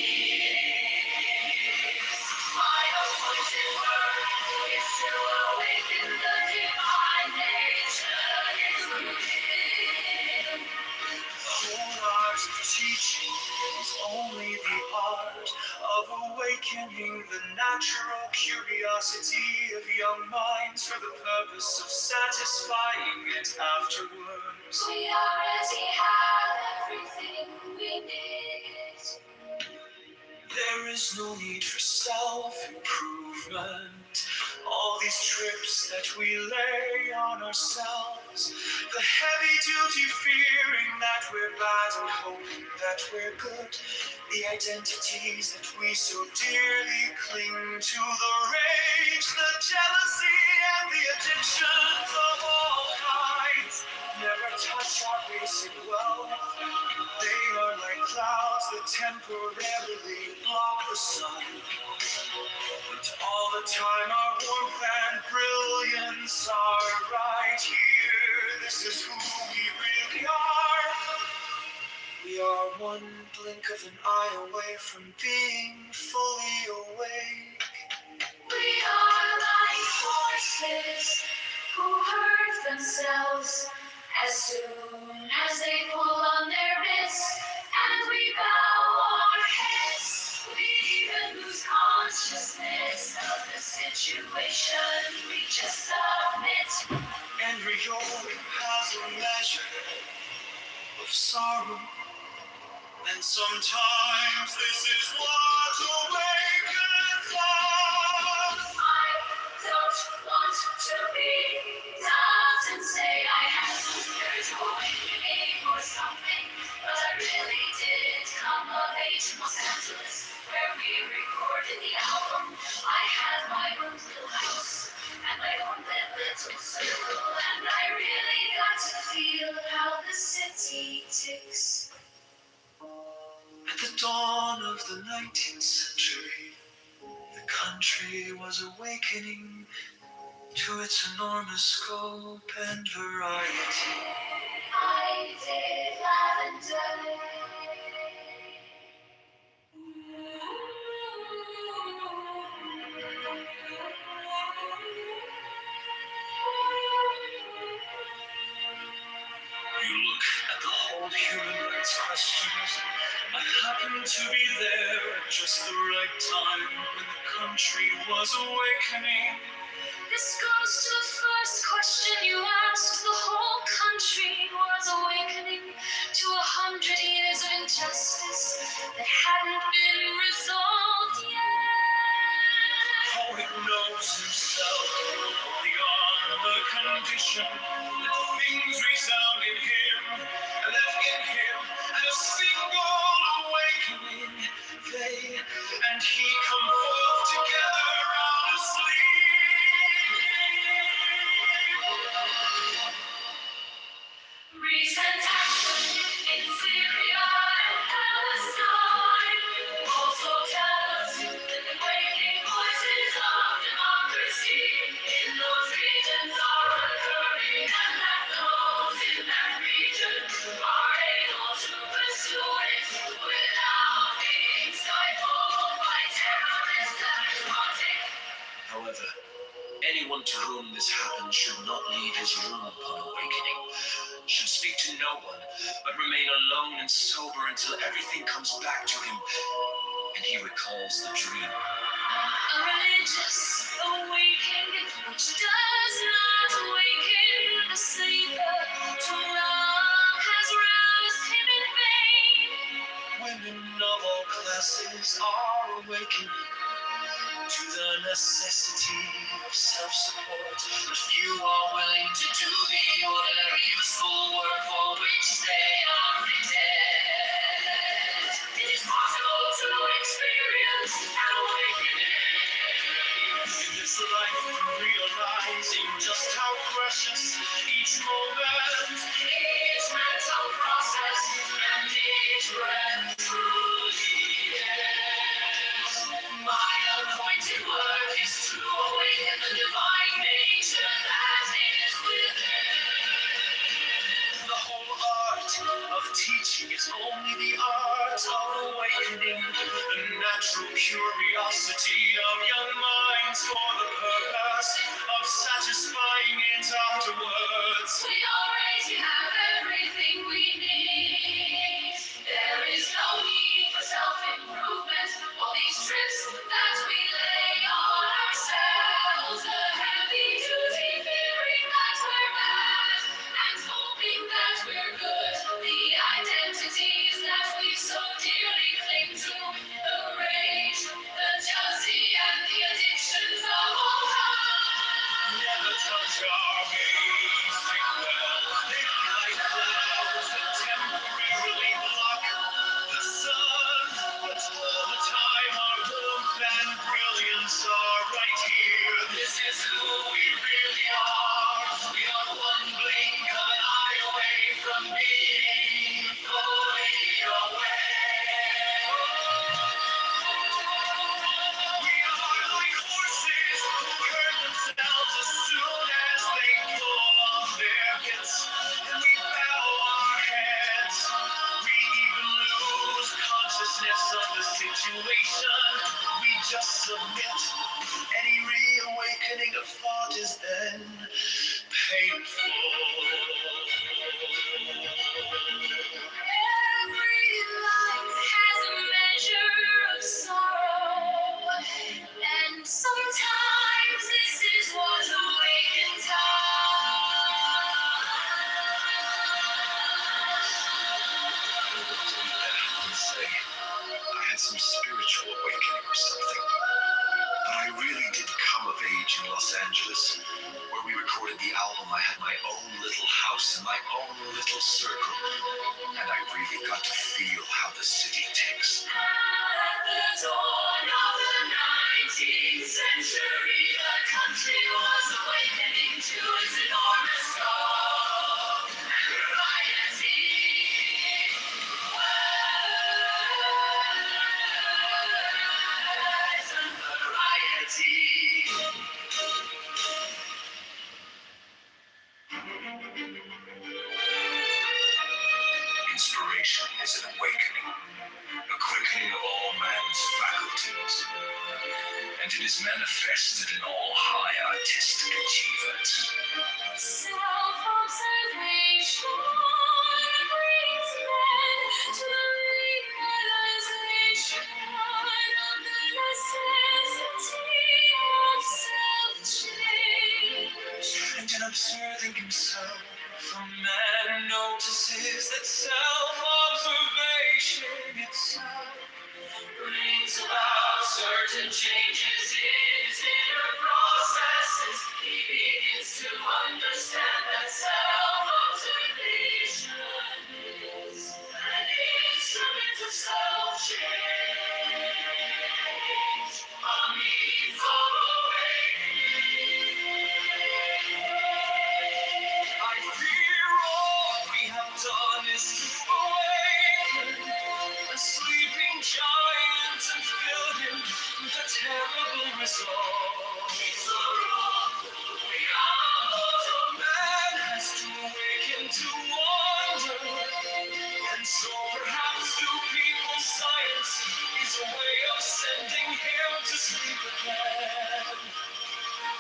My appointed work is to awaken the divine nature in within. The whole art of teaching is only the art awakening the natural curiosity of young minds for the purpose of satisfying it afterwards. We already have everything we need. There is no need for self-improvement. All these trips that we lay on ourselves, the heavy-duty fearing that we're bad and hoping that we're good, the identities that we so dearly cling to, the rage, the jealousy, and the addictions of all kinds never touch our basic wealth. They are like clouds that temporarily block the sun. But all the time our warmth and brilliance are right here. This is who we really are. We are one blink of an eye away from being fully awake. We are like horses who hurt themselves as soon as they pull on their bits, and we bow our heads. We even lose consciousness of the situation we just submit. Every yoke has a measure of sorrow, and sometimes this is what awakens us. I don't want to be daft and say I had some spiritual awakening or something, but I really did come of age in Los Angeles, where we recorded the album. I had my own little house and my own little circle, and I really got to feel how the city ticks. At the dawn of the 19th century, the country was awakening to its enormous scope and variety. I did lavender. You look at the whole human rights questions. I happened to be there at just the right time when the country was awakening. This goes to the first question you asked. The whole country was awakening to 100 years of injustice that hadn't been resolved yet. Oh, it knows himself beyond the condition that things resound in him, and that in him, at a single awakening, they and he come forth together out of sleep. Recent action in Syria and Palestine also tell us that the waking voices of democracy in those regions are occurring, and that those in that region are able to pursue it without being stifled by terrorists and despotic. However, anyone to whom this happens should not leave his room upon awakening, should speak to no one, but remain alone and sober until everything comes back to him and he recalls the dream. A religious awakening which does not awaken the sleeper to love has roused him in vain. Women of all classes are awakening to the necessity of self-support, but few are willing to do the ordinary useful work for which they are fitted. It is possible to experience an awakening in this life, realizing just how precious each moment, each mental process, and each breath truly is. my Appointed work is to awaken the divine nature that is within. The whole art of teaching is only the art of awakening the natural curiosity of young minds for the purpose of satisfying it afterwards. We already have everything we need. There is no need for self-improvement. All these trips from being fully aware. We are like horses who hurt themselves as soon as they pull off their bits, and we bow our heads. We even lose consciousness of the situation. We just submit. Any reawakening of thought is then painful. Every life has a measure of sorrow, and sometimes this is what's awakened I would say I had some spiritual awakening or something. But I really did come of age in Los Angeles, where we recorded the album. I had my own little house and my own little circle, and I really got to feel how the city ticks. At the dawn of the 19th century, the country was awakening to its enormous scope and variety. Words and variety. Inspiration is an awakening, a quickening of all man's faculties, and it is manifested in all high artistic achievements. Self-observation brings men to the realization of the necessity of self-change. And in observing himself, a man notices that self-observation itself brings about certain changes in his inner processes. He begins to understand that self-observation is an instrument of self-change, a means of awakening. I fear all we have done is to awaken a sleeping giant and fill him with a terrible resolve. It's a wrong we are. So man has to awaken to wonder, and so perhaps to people science is a way of sending him to sleep again.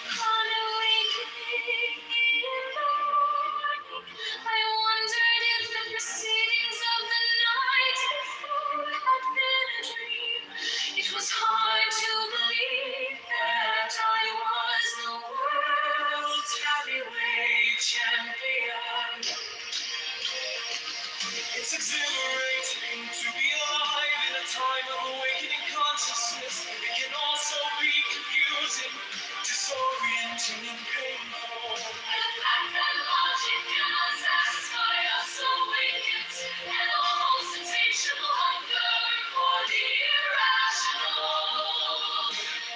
Upon awakening in the morning, I wondered if the proceedings of the night before had been a dream. It was hard to believe that I was the world's heavyweight champion. It's exhilarating to be alive in a time of awakening consciousness. It can also be confusing, disorienting, and painful. The fact that logic cannot satisfy us awakens an almost insatiable hunger for the irrational.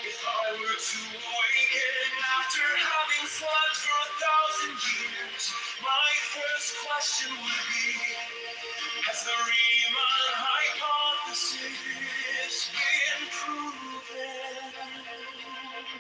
If I were to awaken after having slept for 1,000 years, my first question would be, has the Riemann hypothesis been proven?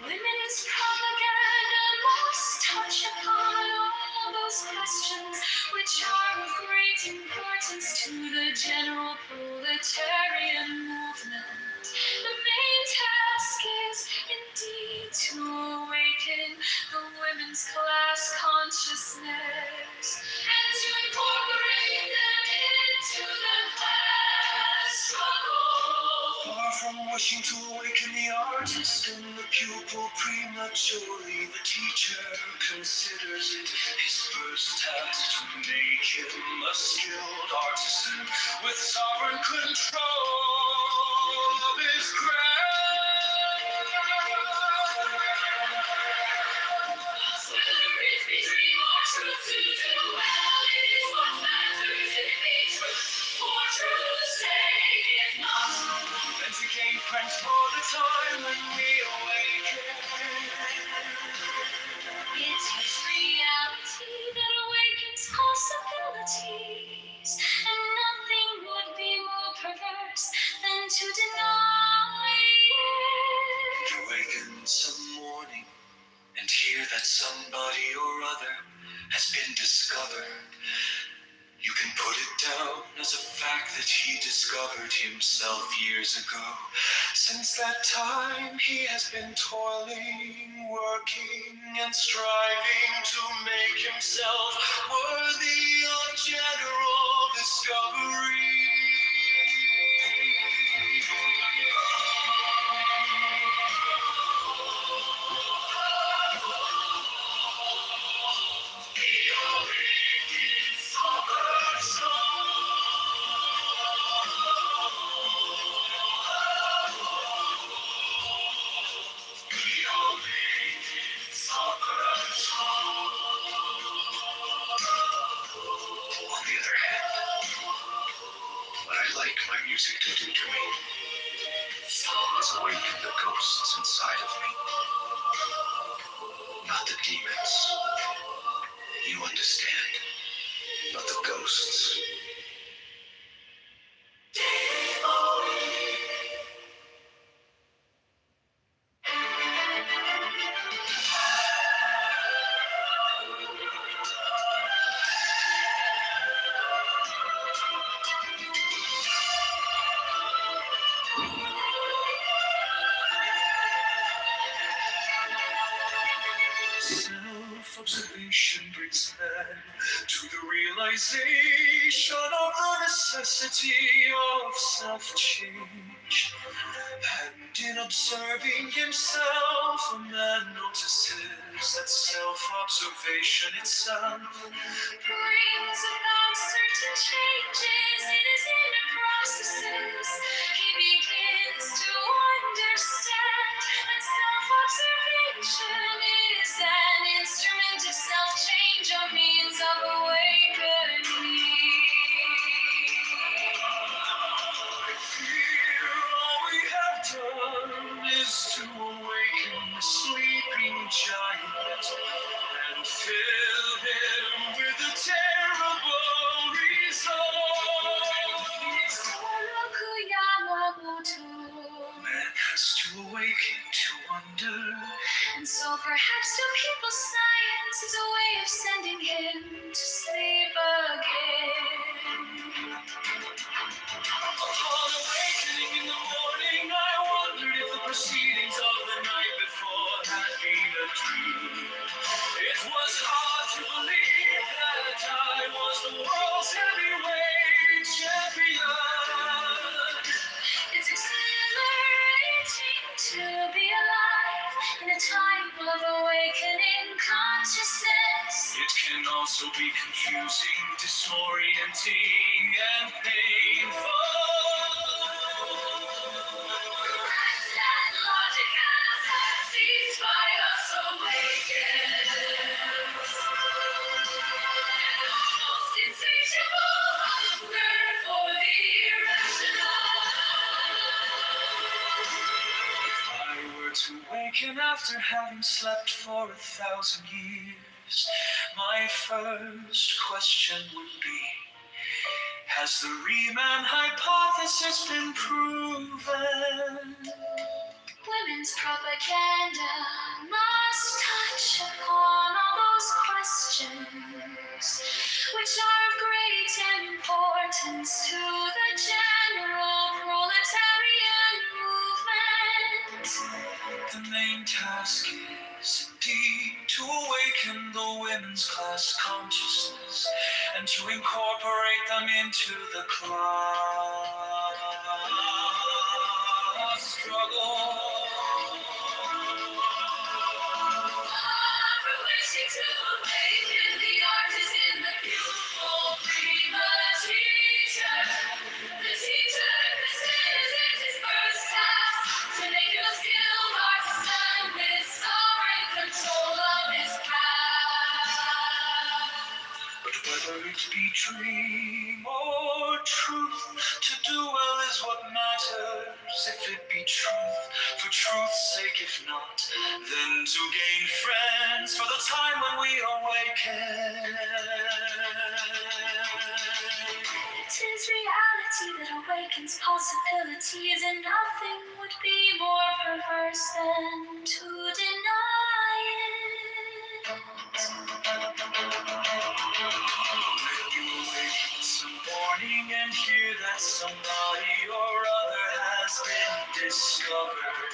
Women's propaganda must touch upon all those questions which are of great importance to the general proletarian movement. The main task is indeed to awaken the women's class consciousness and to incorporate them into the class struggle. Far from wishing to awaken the artist and the pupil prematurely, the teacher considers it his first task to make him a skilled artisan with sovereign control of his craft. Whether it be dream or truth, to do well is what matters. If it be truth, for truth's sake, if not, Then to gain friends for the time when we awaken. it is reality that awakens possibility. ways, and nothing would be more perverse than to deny it. You waken some morning and hear that somebody or other has been discovered. You can put it down as a fact that he discovered himself years ago. Since that time, he has been toiling, working, and striving to make himself worthy of general discovery. On the other hand, what I like my music to do to me is awaken the ghosts inside of me. Not the demons. You understand. But the ghosts. Self-observation brings man to the realization of the necessity of self-change. And in observing himself, a man notices that self-observation itself Brings about certain changes in his inner processes. He begins to understand that self-observation is an instrument of self-change, a means of awakening. I fear all we have done is to awaken the sleeping giant and fill him with a terrible result. Man has to awaken to wonder. And so perhaps to people's science is a way of sending him to sleep again. Upon awakening in the morning, I wondered if the proceedings of the night before had been a dream. It was hard to believe that I was the world's heavyweight champion. It's exhilarating to be alive in a time of awakening consciousness. It can also be confusing, disorienting, and painful. That logic has had ceased by us awakens. An almost insatiable hunger for the irrational. If I were to waken after having slept for 1,000 years, my first question would be, has the Riemann hypothesis been proven? Women's propaganda must touch upon all those questions which are of great importance to the general proletarian movement. The main task is indeed to awaken the women's class consciousness and to incorporate them into the class struggle. Wishing to awaken the artist in the beautiful prima teacher. The teacher considers it his first task to make him a skilled artisan with sovereign control of his craft. But whether it be dream or truth, to do well is what matters. If it be truth, for truth's sake, if not, then to gain friends for the time when we awaken. It is reality that awakens possibilities, and nothing would be more perverse than to deny it. When you wake some morning and hear that somebody or other has been discovered,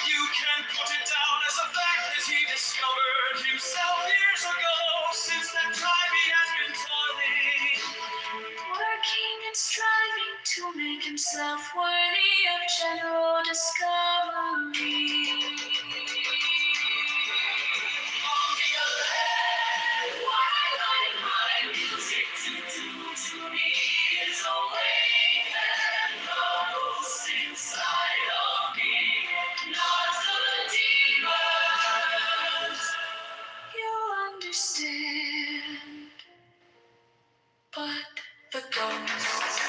you can put it down as a fact that he discovered himself years ago. Since that time he has been toiling, Working and striving to make himself worthy of general discovery. On the other hand, what I like my music to do to me is awaken the ghosts inside of me, not the demons. You understand, but the ghosts.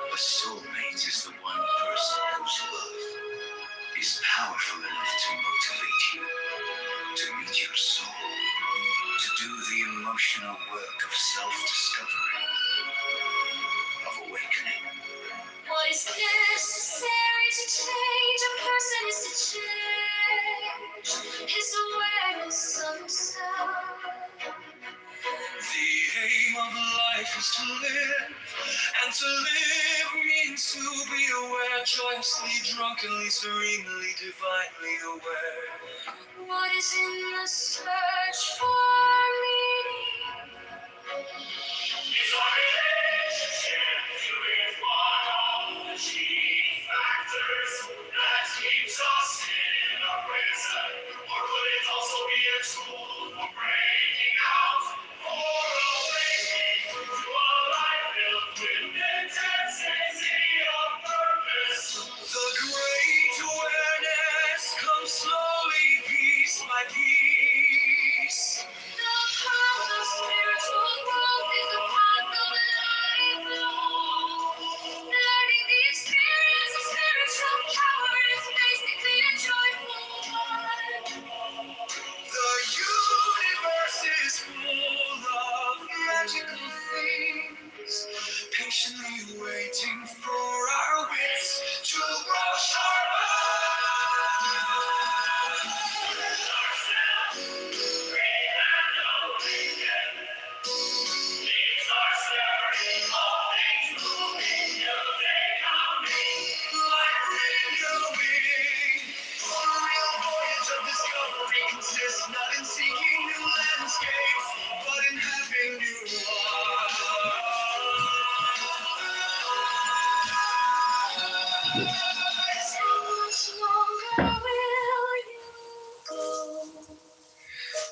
A soulmate is the one person whose love is powerful enough to motivate you, to meet your soul, to do the emotional work of self-discovery, of awakening. What is necessary to change a person is to change his awareness of himself. The aim of life is to live, and to live means to be aware, joyously, drunkenly, serenely, divinely aware. What is in the search for meaning? Is our relationship to it one of the chief factors that keeps us in a prison? Or could it also be a tool for breaking out, for awakening to a life filled with intensity of purpose? The great awareness comes slowly, piece by piece. The path of spiritual growth is a path of lifelong. Learning the experience of spiritual power is basically a joyful one. The universe is full of magical things, patiently waiting for our wits to grow sharper. Ourselves, we have no weekend. Leaves are stirring, all things moving, new day coming, life renewing. The real voyage of discovery consists not in seeking new landscapes, but in having new lives. How much longer will you go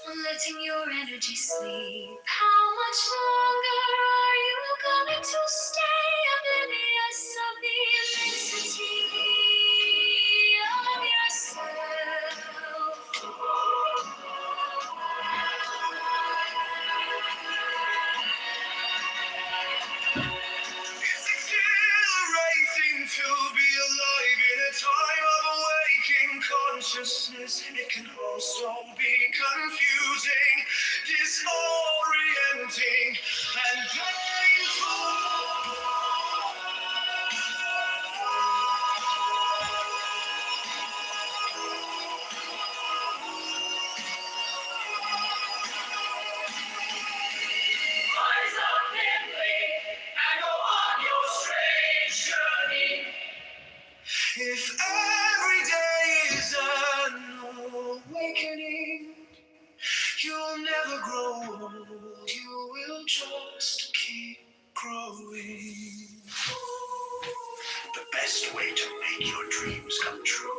on letting your energy sleep? How much longer are you going to stay oblivious of the immensity of yourself? It's exhilarating to be alive in a time of awakening consciousness. It can also be confusing, disorienting, and painful. Rise up nimbly and go on your strange journey. If every day is an awakening, you'll never grow old. You will just keep growing. The best way to make your dreams come true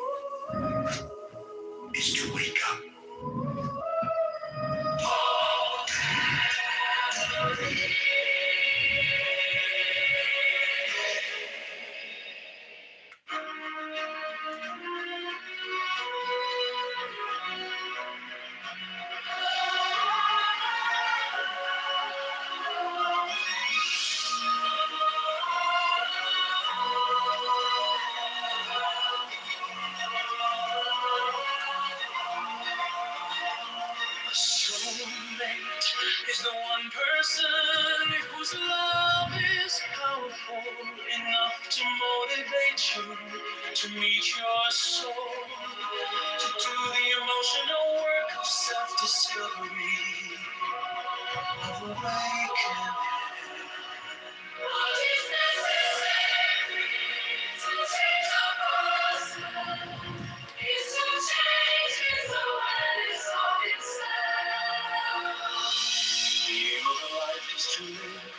is the one person whose love is powerful enough to motivate you to meet your soul, to do the emotional work of self-discovery, of awakening. What is necessary to change a person is to change his awareness of himself. The aim of life is to live,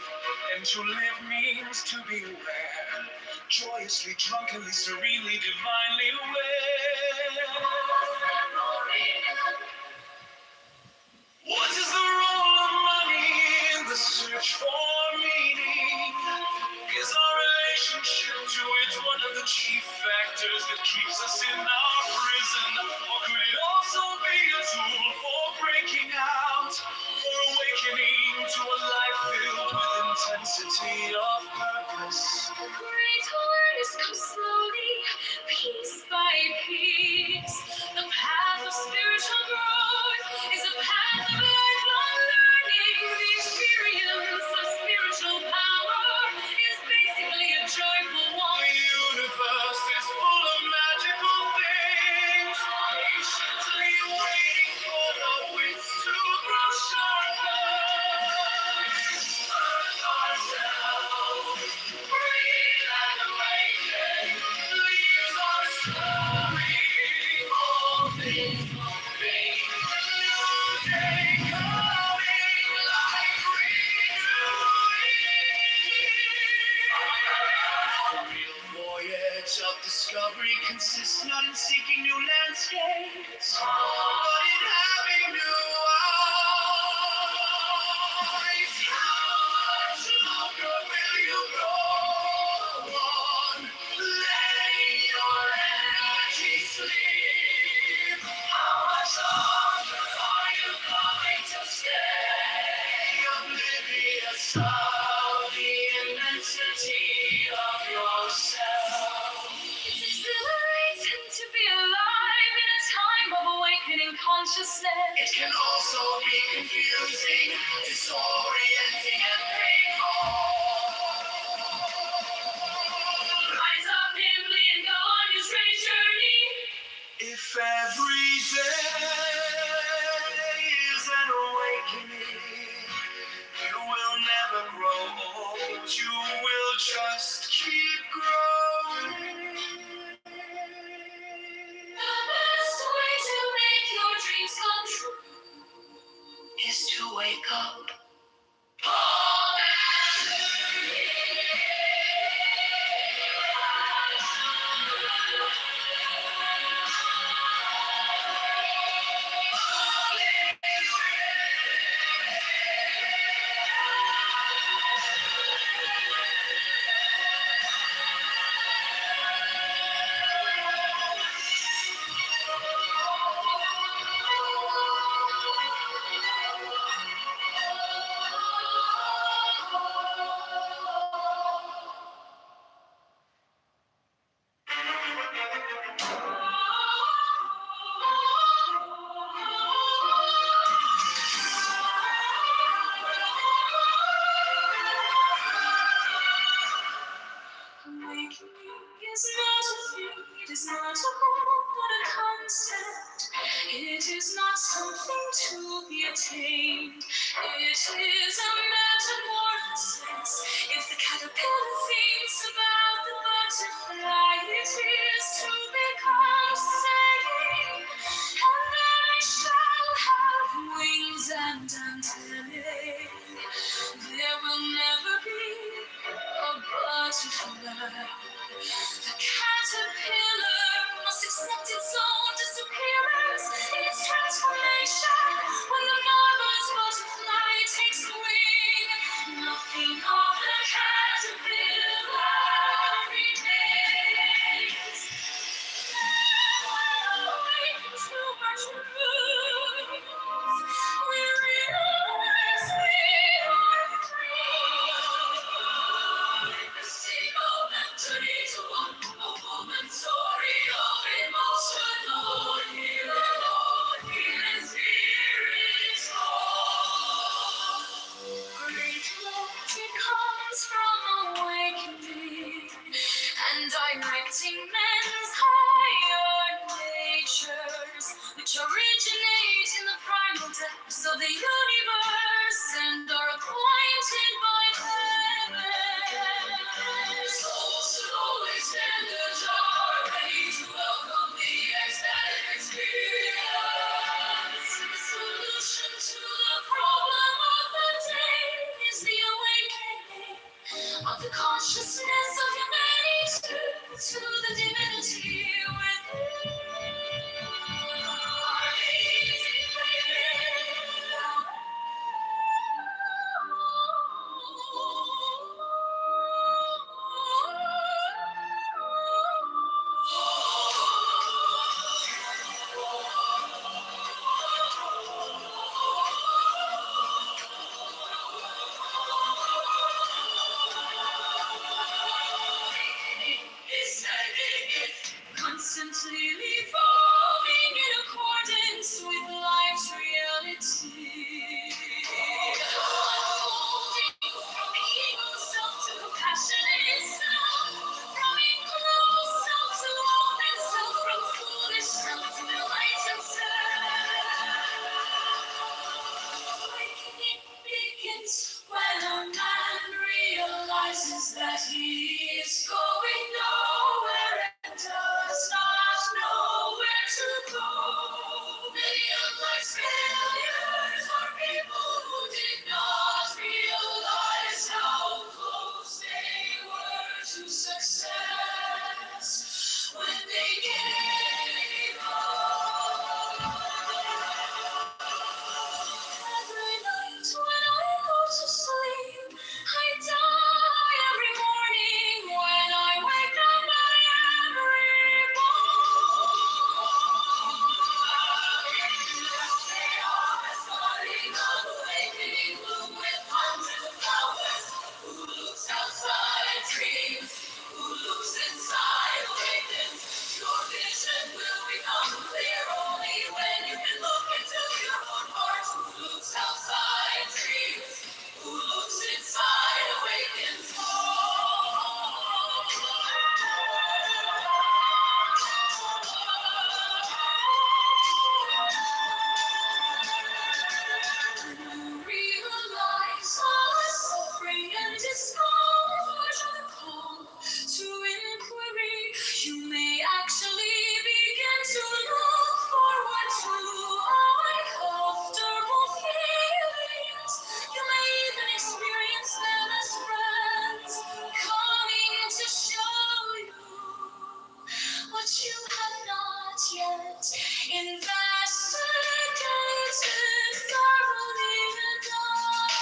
and to live means to be aware, joyously, drunkenly, serenely, divinely aware. What is the role of money in the search for meaning? Is our relationship to it one of the chief factors that keeps us in our prison? Or could it also be a tool for breaking out, for awakening to a life filled with intensity of purpose? Great awareness comes slowly, piece by piece. The path of spiritual growth is a path of lifelong learning. The experience of spiritual power is basically a joyful one. The universe is full of magical things, patiently waiting for our wits to grow sharper. Earth ourselves, breathe and awaken. Leaves our story, all things moving. New day coming, life renewing. The real voyage of discovery consists not in seeking new landscapes, but in having new eyes. How much longer will you go on, letting your energy sleep? How much longer are you going to stay, oblivious of the immensity of yourself? It's exhilarating to be alive in a time of awakening consciousness. It can also be confusing, disorienting, and painful. Rise up nimbly and go on your strange journey. If every day is an awakening, you will never grow old. You will just keep growing. The best way to make your dreams come true is to wake up. Awakening is not a thing, it is not a goal, not a concept. It is not something to be attained. It is a metamorphosis. If the caterpillar thinks about the butterfly, it is to become sane. And then it shall have wings and antennae. There will never be a butterfly. The caterpillar must accept its own disappearance in its transformation. When the marvelous butterfly takes wing, nothing of the caterpillar remains. Awaken to our truths. We realize we are free. The single entry to a woman's story of emotional healing, spiritual. investigated thoroughly enough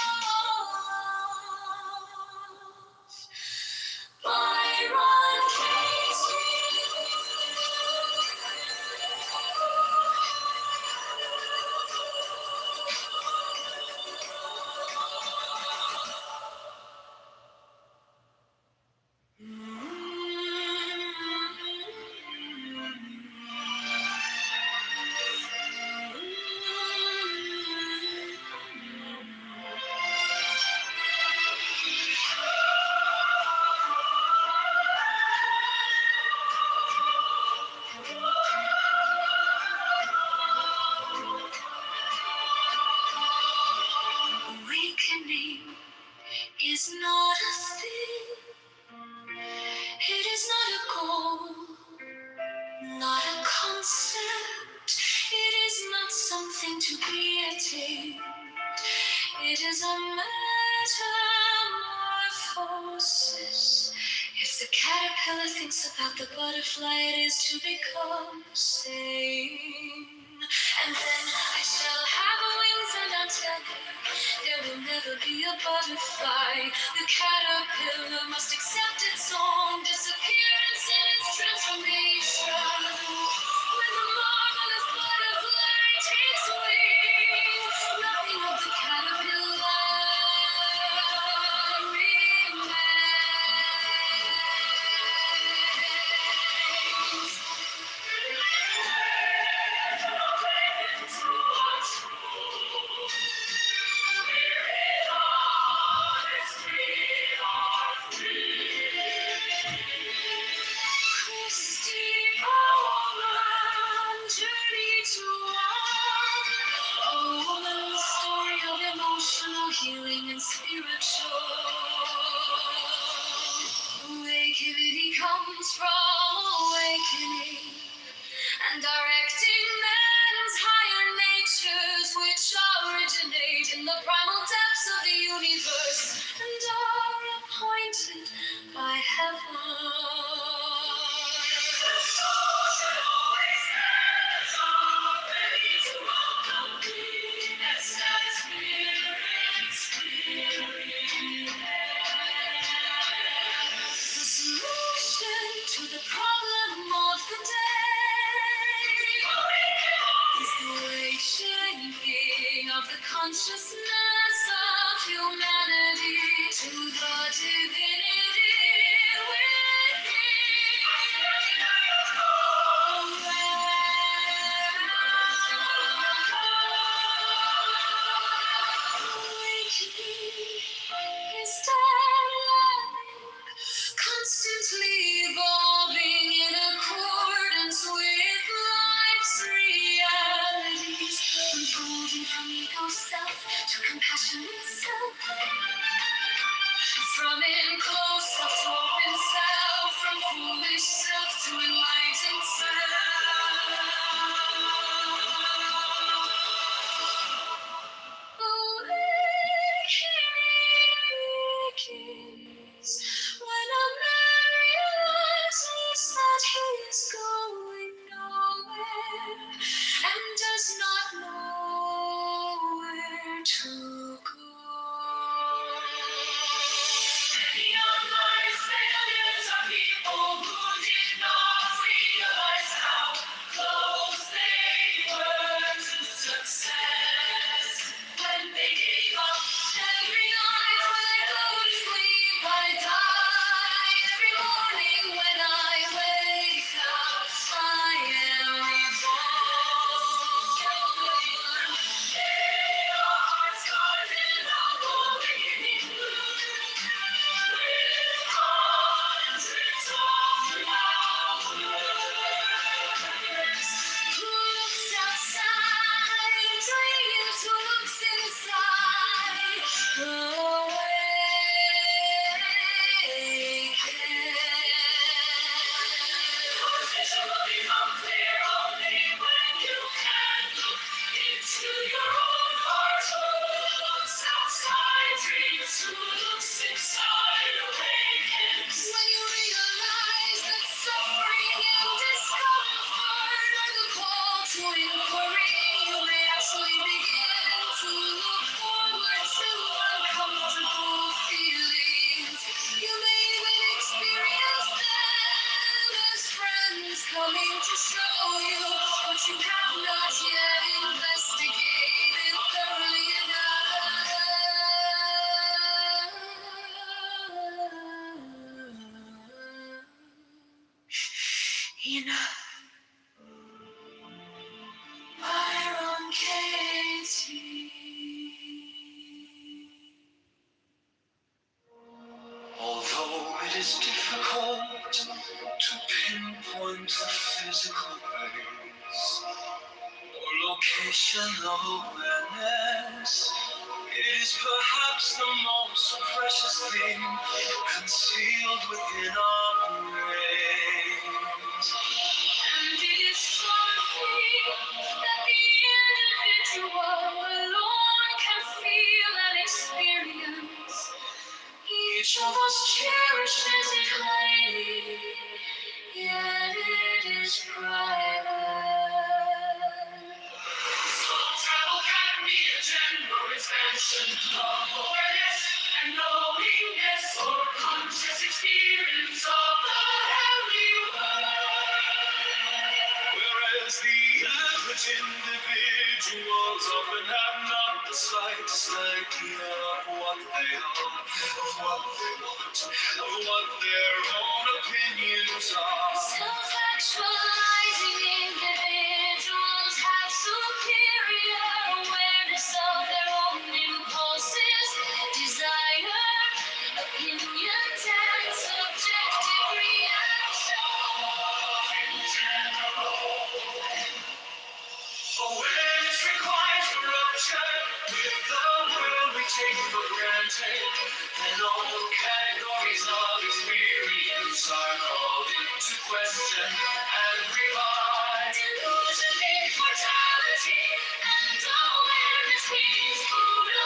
Byron Awakening is not a thing. It is not a goal, not a concept. It is not something to be attained. It is a metamorphosis. If the caterpillar thinks about the butterfly, it is to become sane. And then I shall have wings and antennae. There will never be a butterfly. The caterpillar must accept its own disappearance in its transformation. When the marvelous butterfly takes wing, nothing of the caterpillar remains. Healing and spiritual awakening comes from awakening and directing man's higher natures, which originate in the primal depths of the universe and are appointed by heaven. The solution to the problem of the day is the awakening of the consciousness of humanity to the divinity is constantly evolving in accordance with life's realities, unfolding from ego self to compassionate self, from enclosed self to open self, from foolish self to enlightened self. Begins when a man realizes that he is going nowhere and does not know where to go. Many of my failures are people who did not realize how close they were to success. When they gave up every night when I go to sleep, I die. Every morning when I wake up, I am reborn. They are not yet investigated thoroughly enough. Byron Katie. Although it is difficult to pinpoint the physical place or location of awareness, it is perhaps the most precious thing concealed within our brains. And it is something that the individual alone can feel and experience. Each of us cherishes it highly, yet it is private. Soul travel can be a general expansion of awareness and knowingness or conscious experience of the heavenly world. Whereas the average individuals often have not the slightest idea of what they are, of what they want, of what their own opinions are. Self-actualizing individuals have superior awareness of their own impulses, desire, opinions, and subjective reactions. Awareness requires a rupture with the world we take for granted. Then all categories of experience are called into question and revised. Delusion means mortality, and awareness means Buddha.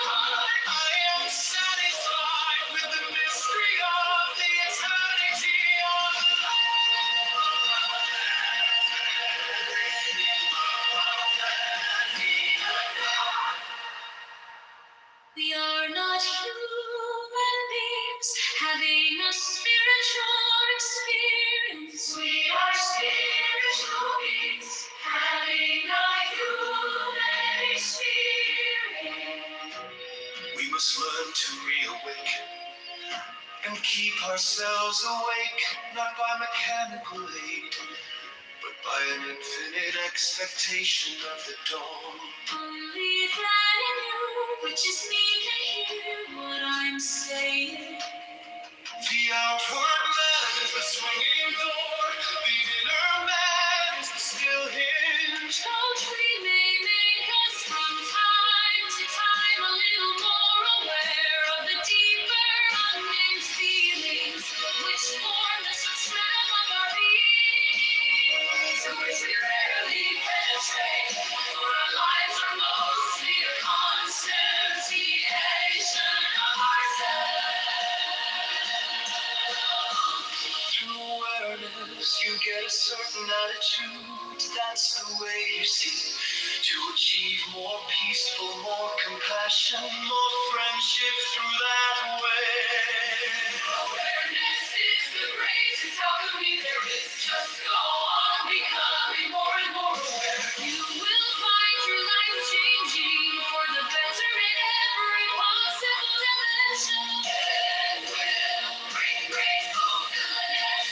I am satisfied with the mystery of the eternity of We are not human beings having a spiritual experience. We are spiritual beings having a human experience. We must learn to reawaken and keep ourselves awake, not by mechanical aid, but by an infinite expectation of the dawn. Only that in you, which is me, can hear what I'm saying. The outward man is the swinging door, the inner man is the still hinge. Poetry may make us from time to time a little more aware of the deeper unnamed feelings which form the substratum of our being, to which we rarely penetrate, for our lives are mostly a conscientization of ourselves. Through awareness, you get a certain attitude. That's the way you see. To achieve more peaceful, more compassion, more friendship through that way. Awareness is the greatest alchemy there is. Just go on becoming more and more aware. You will find your life changing for the better in every possible dimension. It will bring great fulfillment.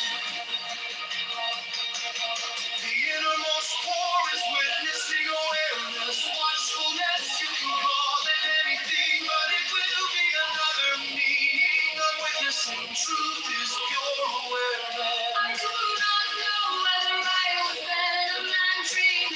The innermost core is witnessing awareness, watchfulness. You can call it anything, but it will be another meaning of witnessing. Truth is pure awareness. I do not know whether I was then a man dreaming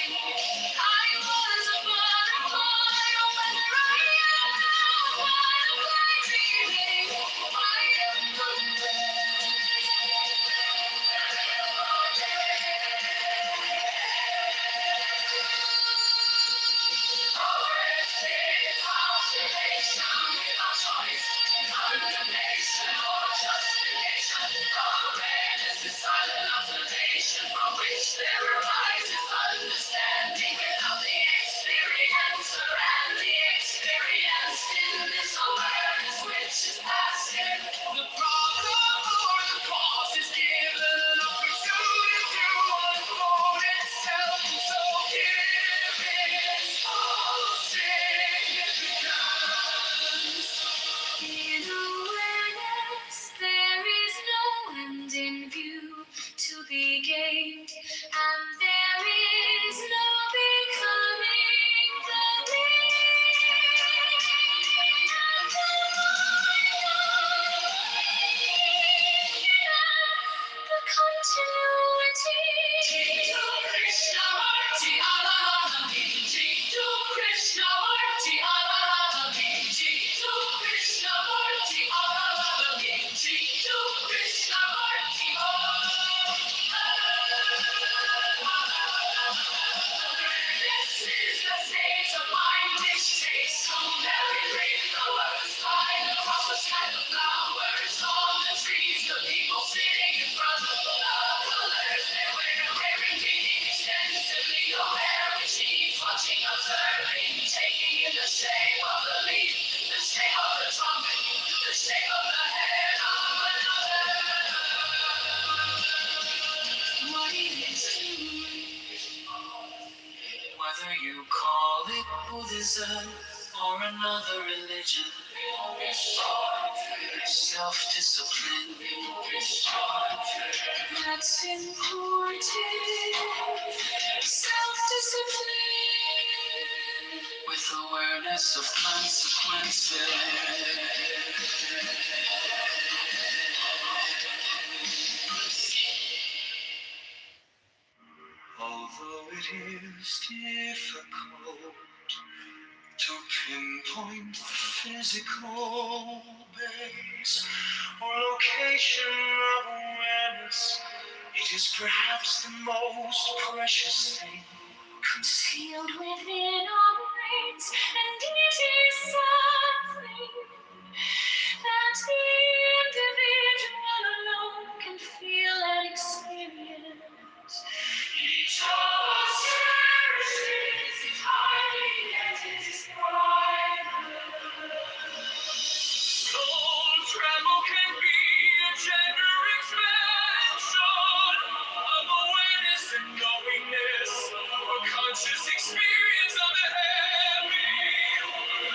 Call it Buddhism or another religion. Self-discipline. That's important. Self-discipline with awareness of consequences. Although it is difficult to pinpoint the physical base or location of awareness, it is perhaps the most precious thing concealed within our brains, and it is something that the individual alone can feel and experience. Each of us cherishes it highly as it is private. Soul travel can be a gender expansion of awareness and knowingness, or conscious experience of the heavy world.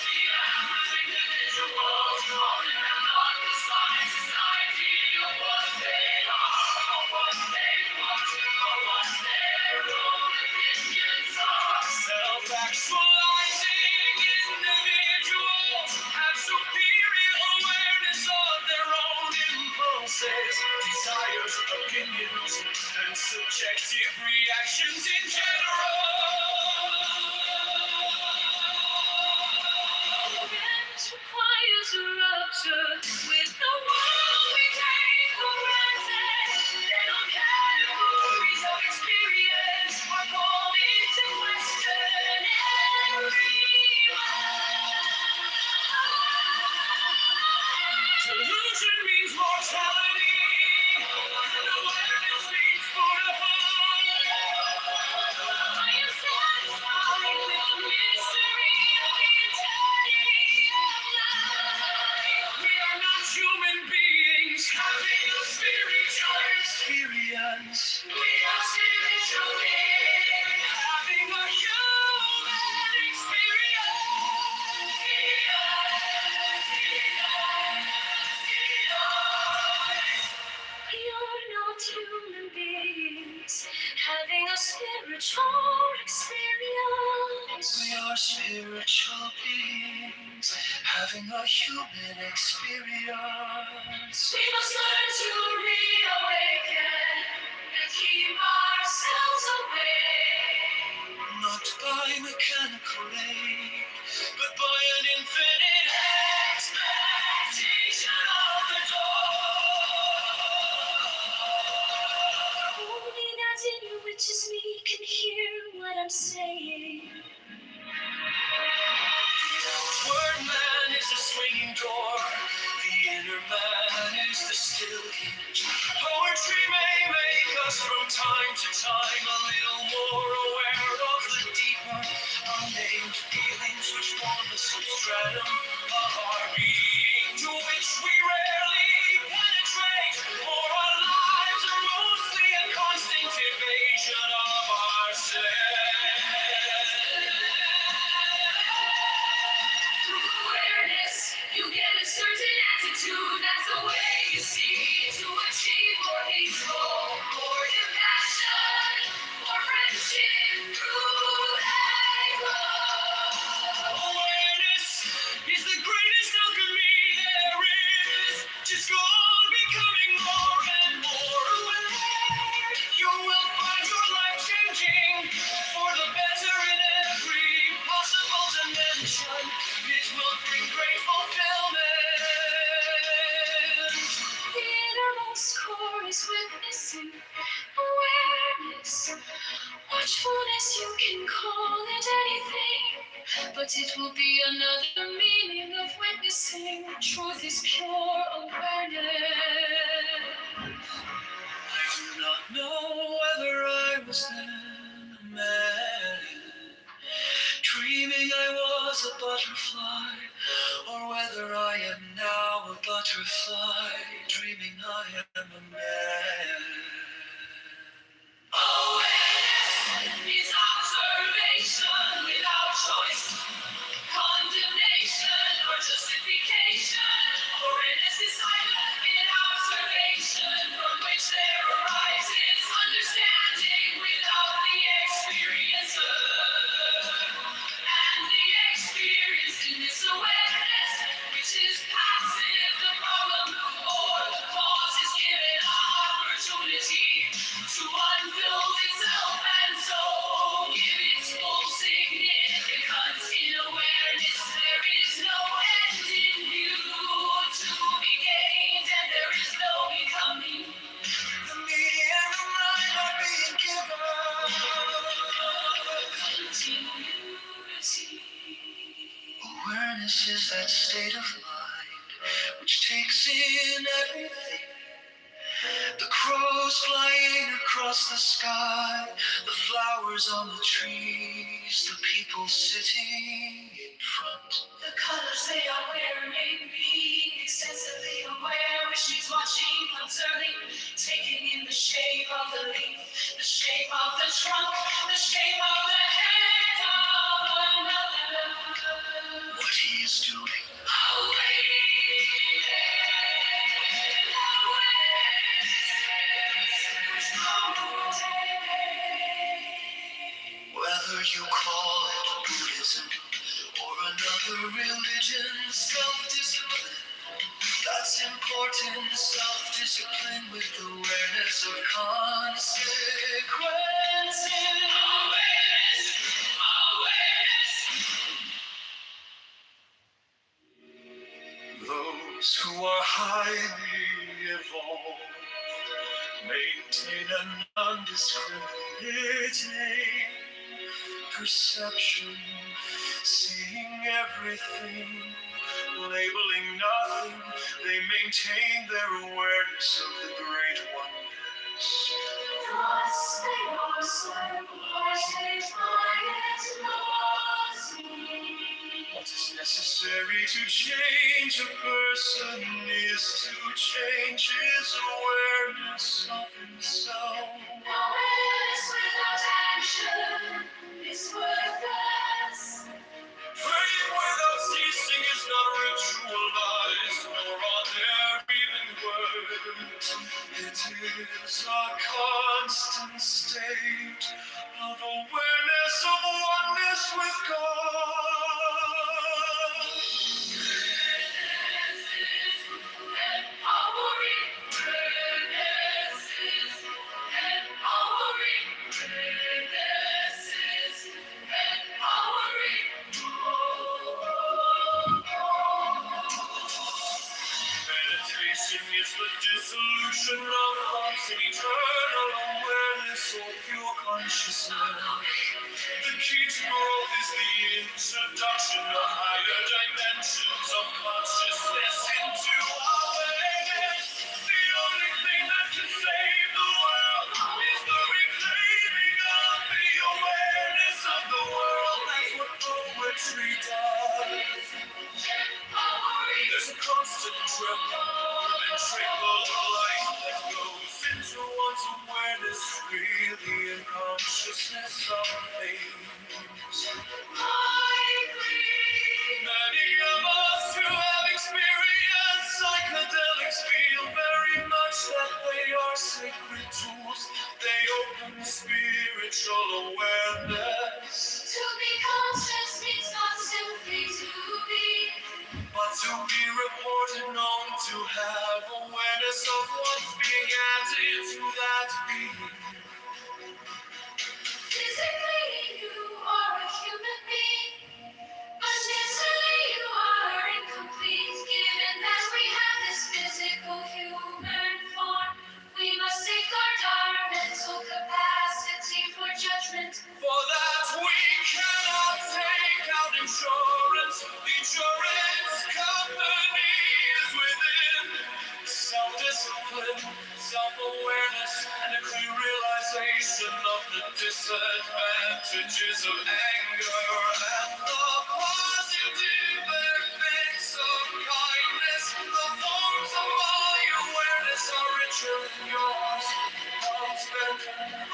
The average individual often have not the slightest idea of what they are, or what they want, or what their own opinions are. Self-actualizing individuals have superior awareness of their own impulses, desires, opinions, and subjective reactions in general. Awareness requires a rupture with the world we take for granted. Little categories of experience are called into question everywhere. Delusion means mortality, and awareness means Buddhahood. I am satisfied with the mystery of the eternity of life. We are not human beings having a spiritual experience. We are spiritual beings having a human experience. We are not human beings having a spiritual experience. We are spiritual beings having a human experience. We must learn to reawaken and keep ourselves awake. Not by mechanical aid, but by an infinite expectation of the dawn. Only that in you which is me can hear what I'm saying. The outward man is the swinging door. The inner man is the still hinge. Poetry may make us from time to time a little more aware of the deeper, unnamed feelings which form the substratum of our being, to which we rarely penetrate, for our lives are mostly a constant evasion of ourselves. Through awareness, you get a certain attitude. That's the way you see to achieve more peaceful, more compassion, more friendship through and grow. Awareness is the greatest alchemy there is. Just go on becoming more and more aware. You will find your life changing for the better in every possible dimension. It will bring great fulfillment. The innermost core is witnessing awareness. Watchfulness, you can call it anything, but it will be another meaning of witnessing. Truth is pure awareness. I do not know whether I was then a man, dreaming I was a butterfly, or whether I am now a butterfly, dreaming I am a man. Awareness is our And the experience in this awareness, which is passive, the problem, or the cause is given opportunity to unfold itself and so give its full significance. In awareness, there is no end in view to be gained, and there is no becoming. The meaning and the mind are being given. Continuity. Awareness is that state of mind which takes in everything. The crows flying across the sky, the flowers on the trees, the people sitting in front. The colors they are wearing, being extensively aware, which means watching, observing, taking in the shape of the leaf, the shape of the trunk, the shape of the head of another. What he is doing. Whether you call it Buddhism or another religion, self-discipline, that's important. Self-discipline with awareness of consequences. Awareness. Those who are highly evolved maintain an undiscriminating perception, seeing everything, labeling nothing. They maintain their awareness of the great oneness. Thus they are separated by etymology. What is necessary to change a person is to change his awareness of himself. Awareness without action is worthless. Praying without ceasing is not ritualized, nor are there even words. It is a constant state of awareness of oneness with God. Meditation is the dissolution of thoughts in eternal awareness or pure consciousness. The key to growth is the introduction of higher dimensions of consciousness into awareness. The only thing that can save the world is the reclaiming of the awareness of the world. That's what poetry does. There's a constant drip and trickle of light that goes into one's awareness, really in consciousness of things. Many of us who have experienced psychedelics feel very much that they are sacred tools. They open spiritual awareness. To be conscious means not simply to be, but to be reported, known, to have awareness of one's being added to that being. Physically, you are a human being, but mentally you are incomplete. Given that we have this physical human form, we must safeguard our mental capacity for judgment. For that we cannot take out insurance. The insurance company is within. Self-discipline, self-awareness, and a clear realization of the disadvantages of anger and the positive effects of kindness. The forms of my awareness are richer than yours.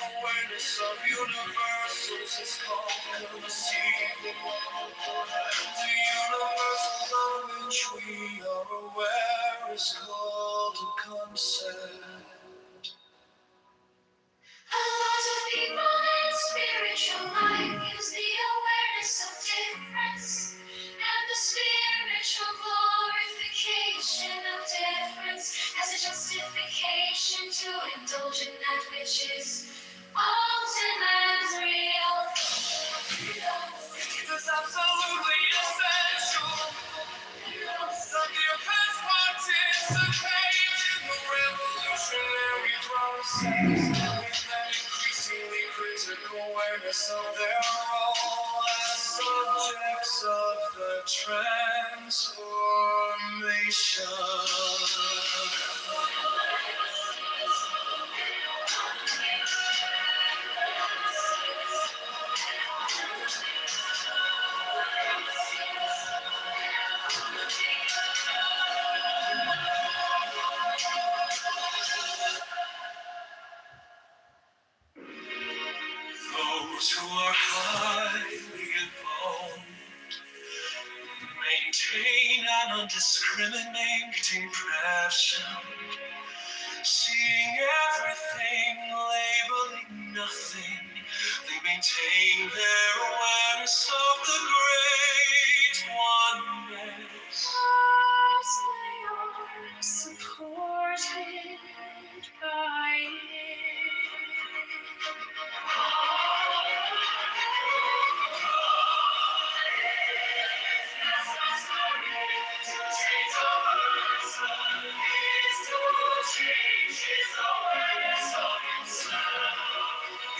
Awareness of universals is called conceiving. The universal of which we are aware is called a concept. A lot of people in spiritual life their role as subjects of the transformation. Those who are highly involved maintain an undiscriminating impression, seeing everything, labeling nothing. They maintain their awareness of the great oneness. As they are supported by it.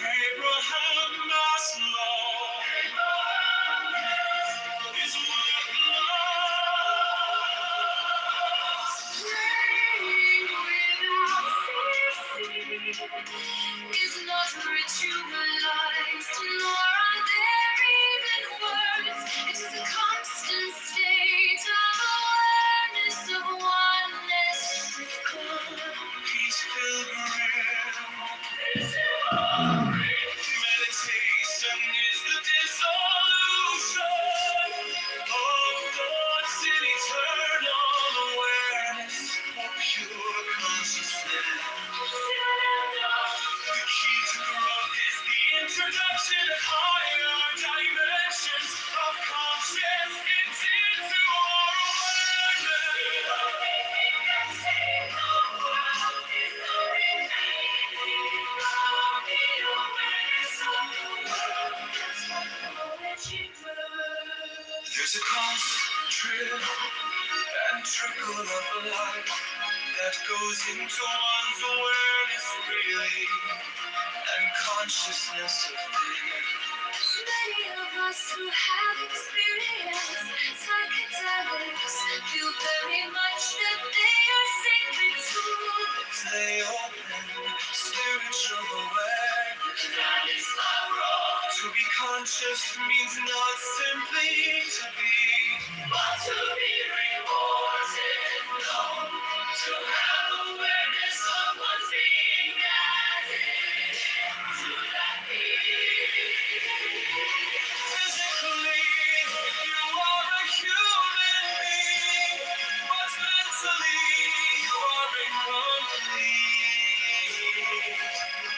Abraham Maslow is worth love. Praying without ceasing is not ritualized, nor are there even words. It is a constant state of awareness of oneness with God. Peace pilgrim. Meditation is the dissolution of thoughts in eternal awareness or pure consciousness. The key to growth is the introduction of higher dimensions of consciousness into our awareness. There's a constant drip and trickle of life that goes into one's awareness, really, and consciousness of fear. Many of us who have experienced psychedelics feel very much that they are sacred tools. They open spiritual awareness. That is the road. To be conscious means not simply to be, but to be rewarded. No, to have awareness of one's being added to that being. Physically, you are a human being, but mentally, you are incomplete.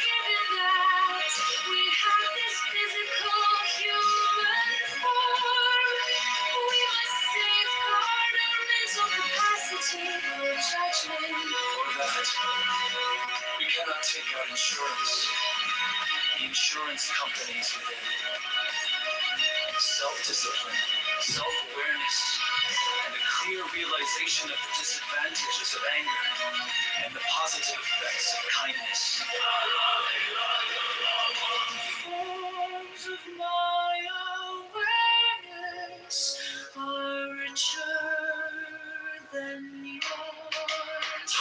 Given that we have this physical human form, we must safeguard our mental capacity for judgment. For that, we cannot take out insurance. The insurance companies within. Self-discipline, self-awareness, and a clear realization of the disadvantages of anger and the positive effects of kindness. Forms of my awareness are richer than yours.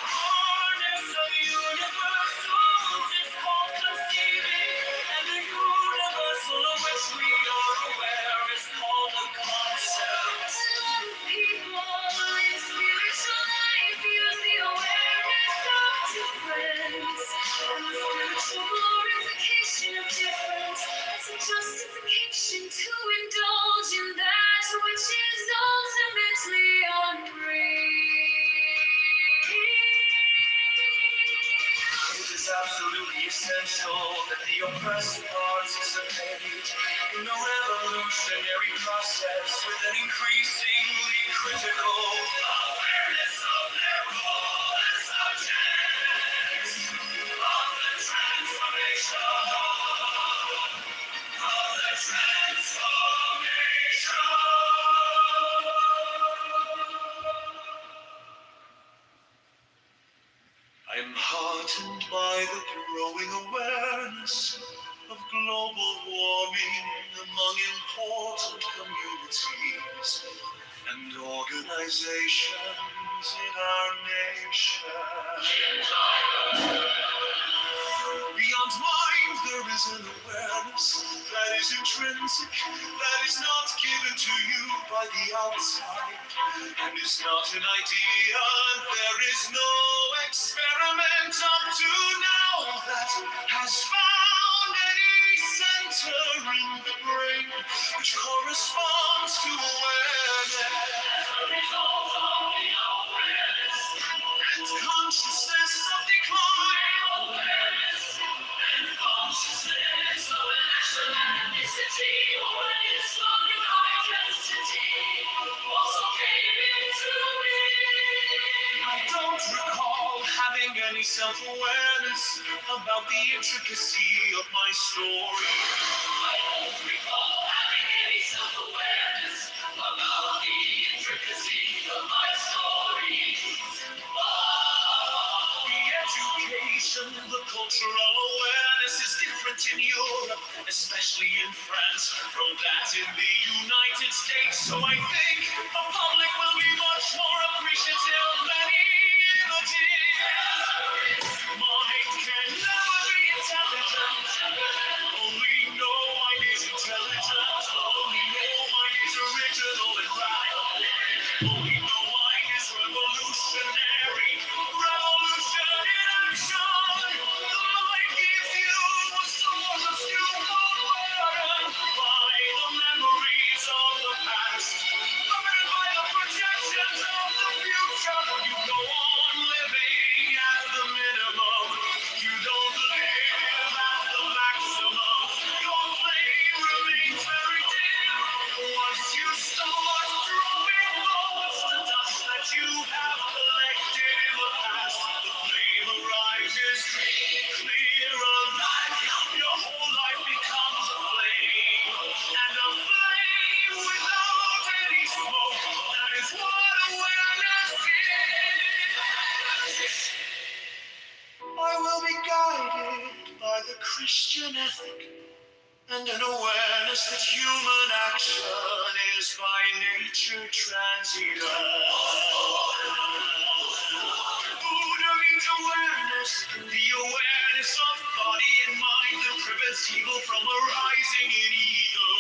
Harness of universals is called conceiving, and the universal of which we are aware is called a concept. A lot of people in spiritual life use the awareness of difference and the spiritual glorification of difference as a justification to indulge in that which is ultimately unreal. It is absolutely essential that the oppressed participate in a revolutionary process with an increasingly critical awareness of their role as subjects of the transformation. Of the transformation. I am heartened by the growing awareness of global global warming among important communities and organizations in our nation. Beyond mind, there is an awareness that is intrinsic, that is not given to you by the outside, and is not an idea. There is no experiment up to now that has found any center in the brain which corresponds to awareness. And consciousness of decline. And consciousness of nationality, awareness of identity, also came into me. I don't recall having any self-awareness about the intricacy of my story. I don't recall having any self-awareness about the intricacy of my story. The education, the cultural awareness is different in Europe, especially in France, from that in the United States. So I think the public will be much more appreciative of many images. Mind can never be intelligent. Only no mind is intelligent. Only no mind is original and radical. Only no mind is revolutionary. Revolution in action. The mind gives you a source of stupor by the memories of the past, by the projections of the future. You go on living at the minimum. You don't live at the maximum. Your flame remains very dim. Once you start dropping thoughts, the dust that you have collected in the past, the flame arises clear alive. Your whole life becomes a flame, and a flame without any smoke. That is what awareness is. I will be guided by the Christian ethic and an awareness that human action is by nature transient. Buddha means awareness, the awareness of body and mind that prevents evil from arising in either.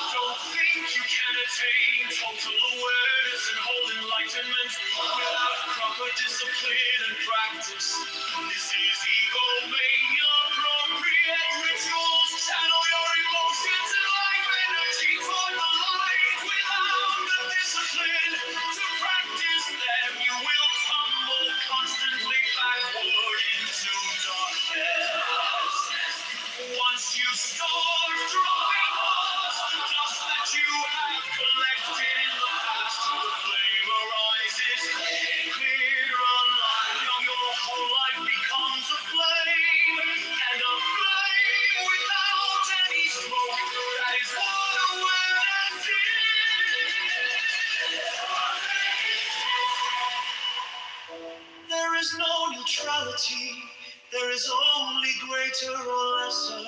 Don't think you can attain total awareness and whole enlightenment without proper discipline and practice. This is egomania. Appropriate rituals, channel your emotions and life energy toward the light. Without the discipline to practice them, you will tumble constantly backward into darkness. Once you start dropping thoughts, the dust that you have collected in the past, the flame arises clear alive. Now your whole life becomes a flame, and a flame without any smoke. That is what awareness is. There is no neutrality. There is only greater or lesser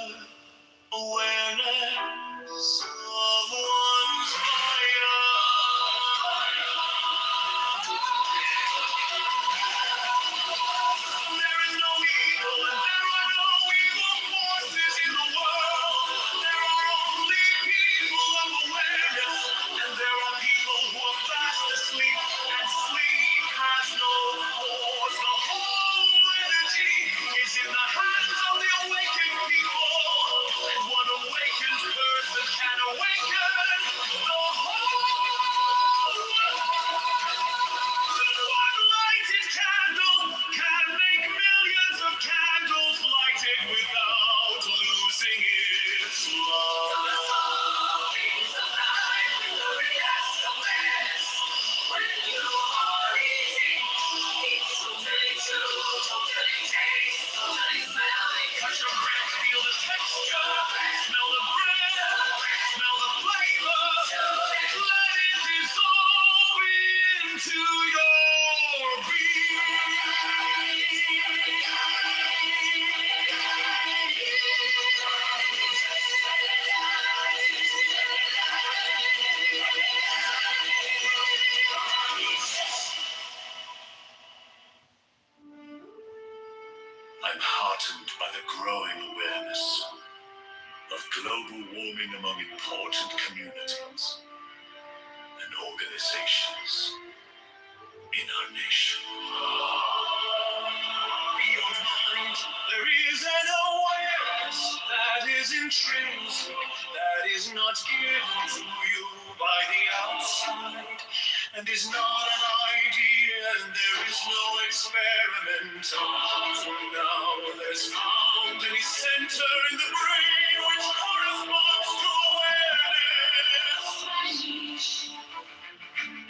awareness of one's There is no evil and there are no evil forces in the world. There are only people of awareness, and there are people who are fast asleep, and sleep has no force. The whole energy is in the hands of the awakened people, and one awakened person can awaken the whole world. One lighted candle can make millions of candles lighted without losing its love. When you are eating, it's totally true, totally taste, totally smelling. Touch your breath, feel the texture, smell the bread, smell the flavor. Let it dissolve into your being. global warming among important communities and organizations in our nation. Beyond mind, there is an awareness that is intrinsic, that is not given to you by the outside, and is not an idea, and there is no experiment. For now, there's found any center in the brain which corresponds to awareness.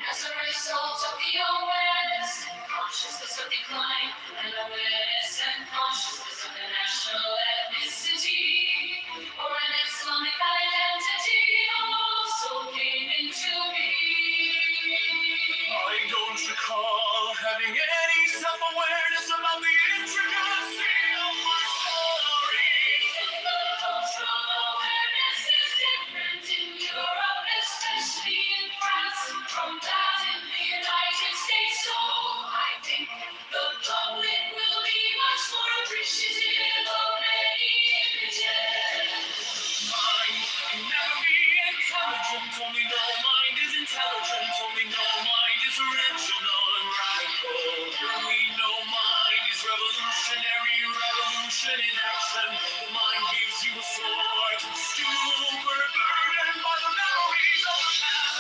As a result of the awareness and consciousness of decline, and awareness and consciousness of the national ethnicity, or an Islamic identity also came into being. I don't recall having any self-awareness about the intricacy of my story. The cultural awareness is different in Europe, especially in France, from that in the United States. So I think the public will be much more appreciative of many images. Mind can never be intelligent, only no mind is intelligent, only no mind is original and radical. Only no mind is revolutionary, revolution in action. The mind gives you a sword, stupor burdened by the memories of the past.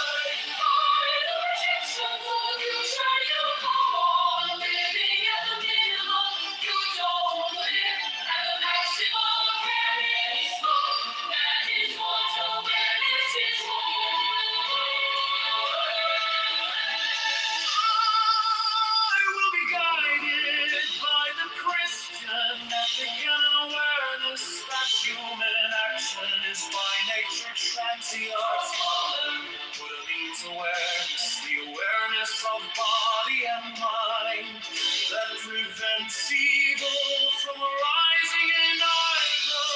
By the projections of the future, you go on living at the minimum. You don't live at the maximum. That is what awareness is for. I will be guided by the Christian ethic and awareness that human action is by nature transient. What it means awareness, the awareness of body and mind that prevents evil from arising in either.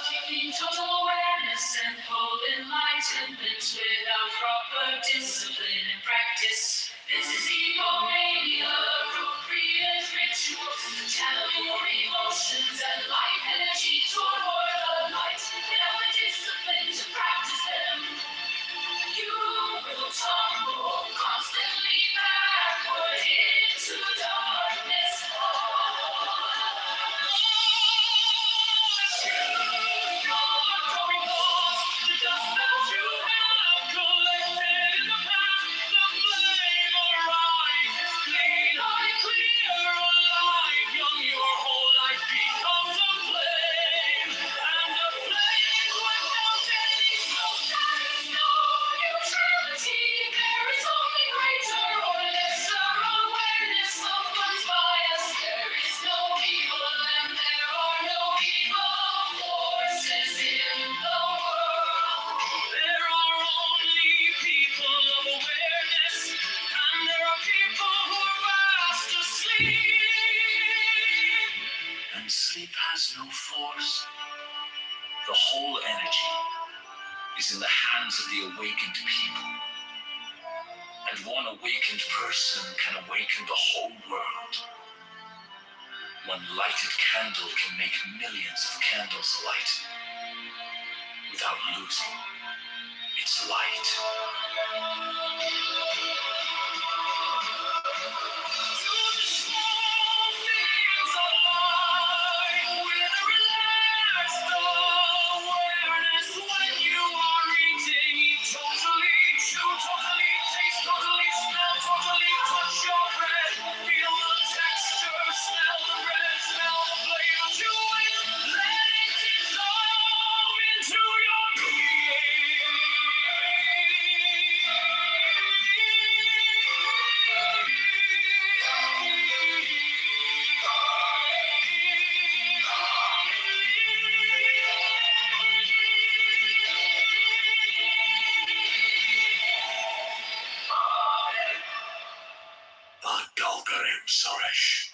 Taking total awareness and whole enlightenment without proper discipline and practice. This is egomania, appropriate rituals, channeling your emotions and life energy toward the light. Without the discipline to practice them, you will tumble constantly backward into darkness. And sleep has no force. The whole energy is in the hands of the awakened people. And one awakened person can awaken the whole world. One lighted candle can make millions of candles light without losing its light. Suresh.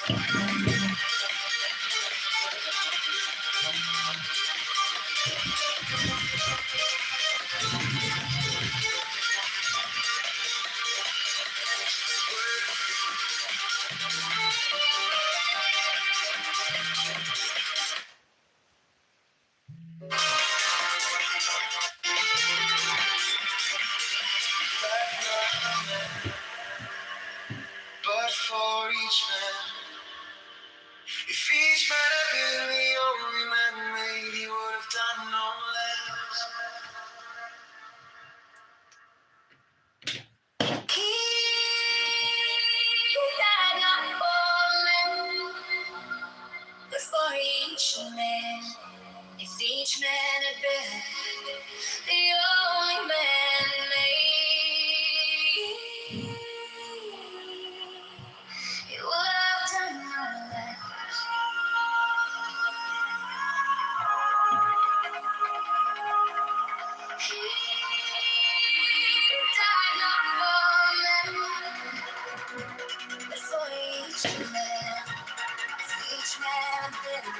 But for each man, if each man had been the only man made, he would have done no less. He died not for men, but for each man. If each man had been the only man made, he would have done no less. He died not for men, but for each man. If each man had been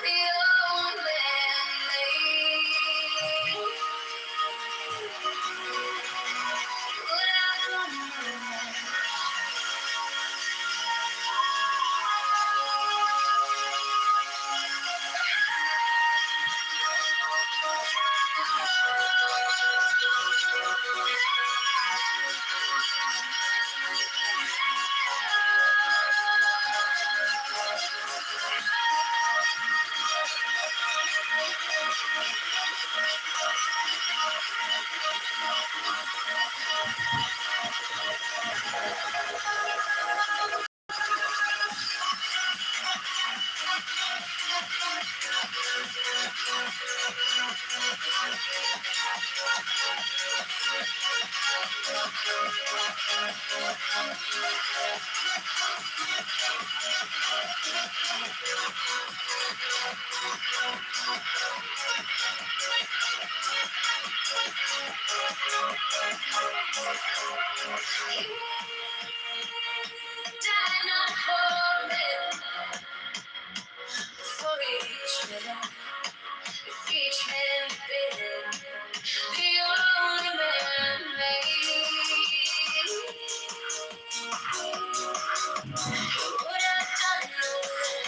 the only man made, he would have done no less. Died not for men, for each man. If each man had been the only man made, he would have done no less.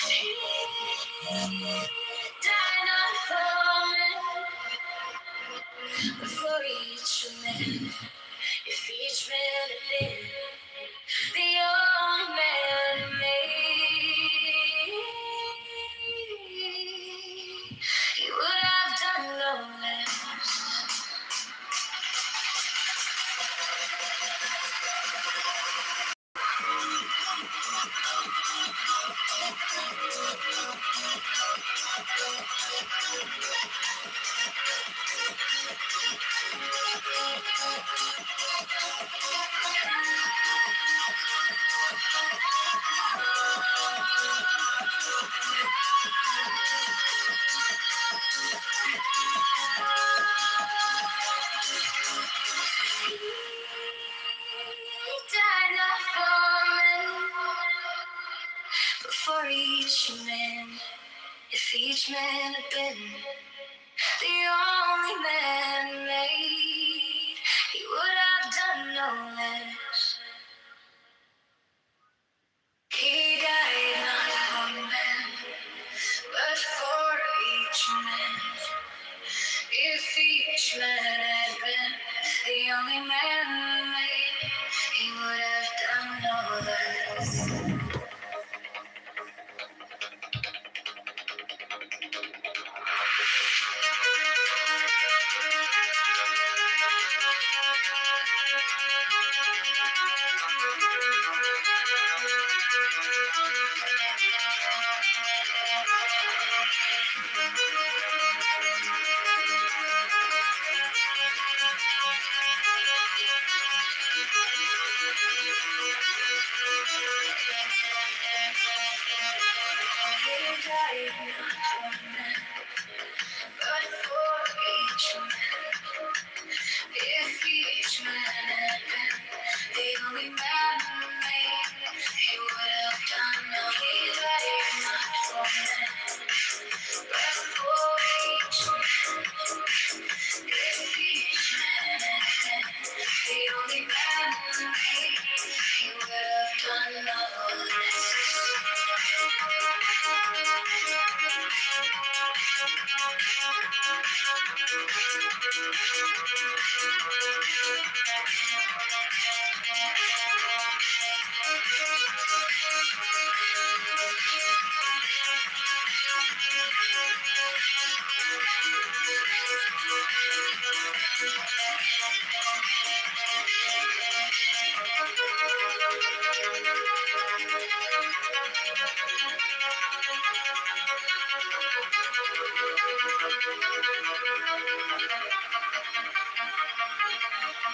He died not for men, but for each man. If each man had been the only man made, he would have done no less. He died not for men, but for each man. If each man had been the only man made, he would have done no less. He died not for men, but for each man. If each man had been the only man made, he would have done no less. But for each man,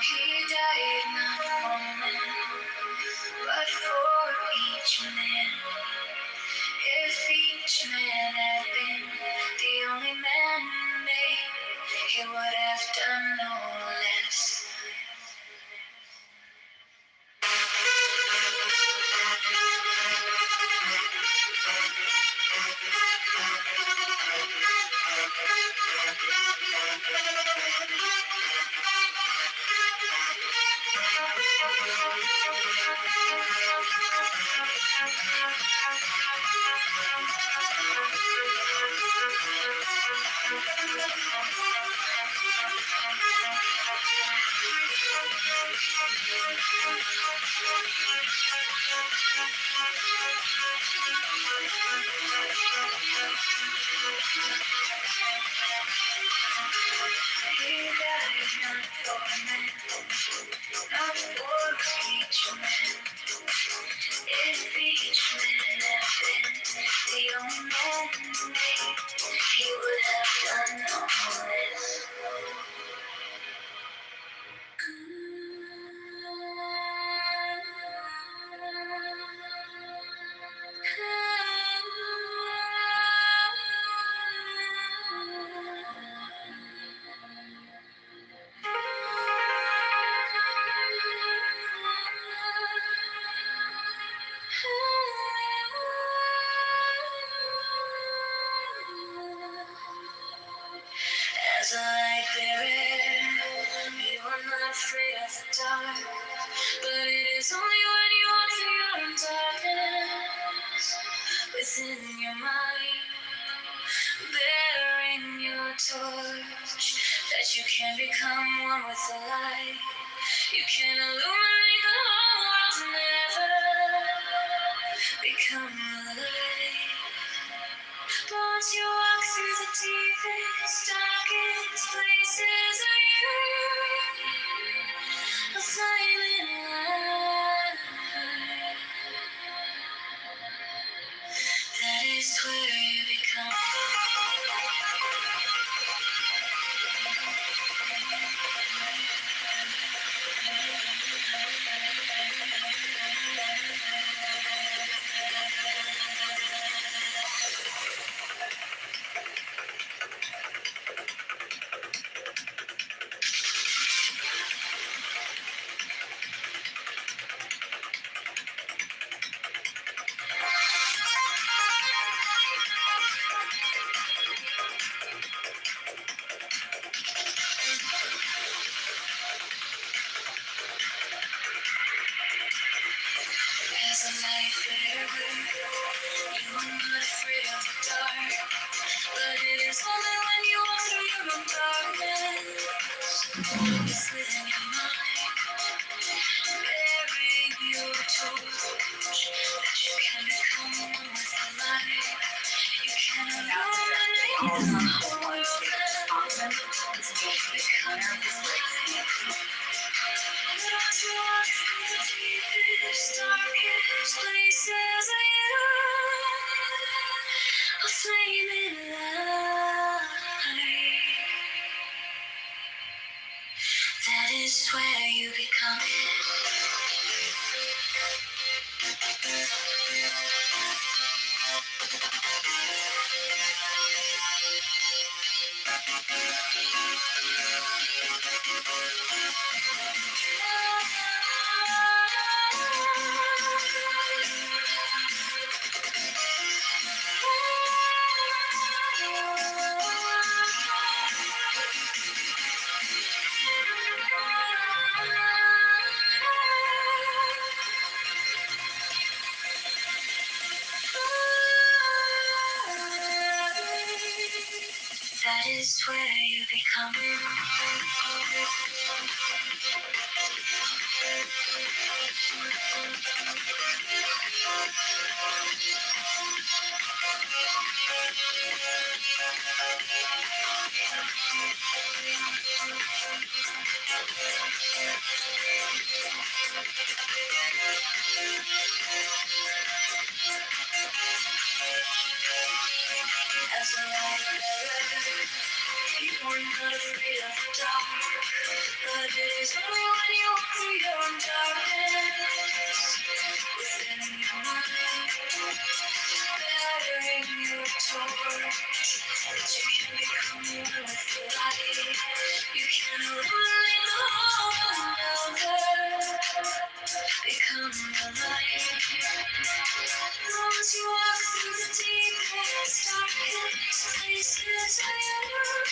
He died not for men, but for each man. If each man had been the only man made, he would have done no less. He died not for men, not for each man. If each man had been the only man made, he would have done no less. As a light bearer, you are not afraid of the dark, but it is only when you walk through your own darkness within your mind, bearing your torch, that you can become one with the light. You can illuminate the whole world and never become the light. But once you walk through the deepest, darkest places of you, a flaming light. That is where you become. As a light bearer, you are not afraid of the dark, but it is only when you walk through your own darkness within your mind, bearing your torch, that you can become one with the light. You can illuminate the whole world and become the light. But once you walk through the deepest, darkest places of you, a flaming light. That is where you become. That is where you become. becoming. As a light bearer, you are not afraid of the dark, but it is only when you walk through your own darkness within your mind, bearing your torch, that you can become one with the light. You can illuminate the whole another, become the light. Once you walk through the deepest, darkest places of your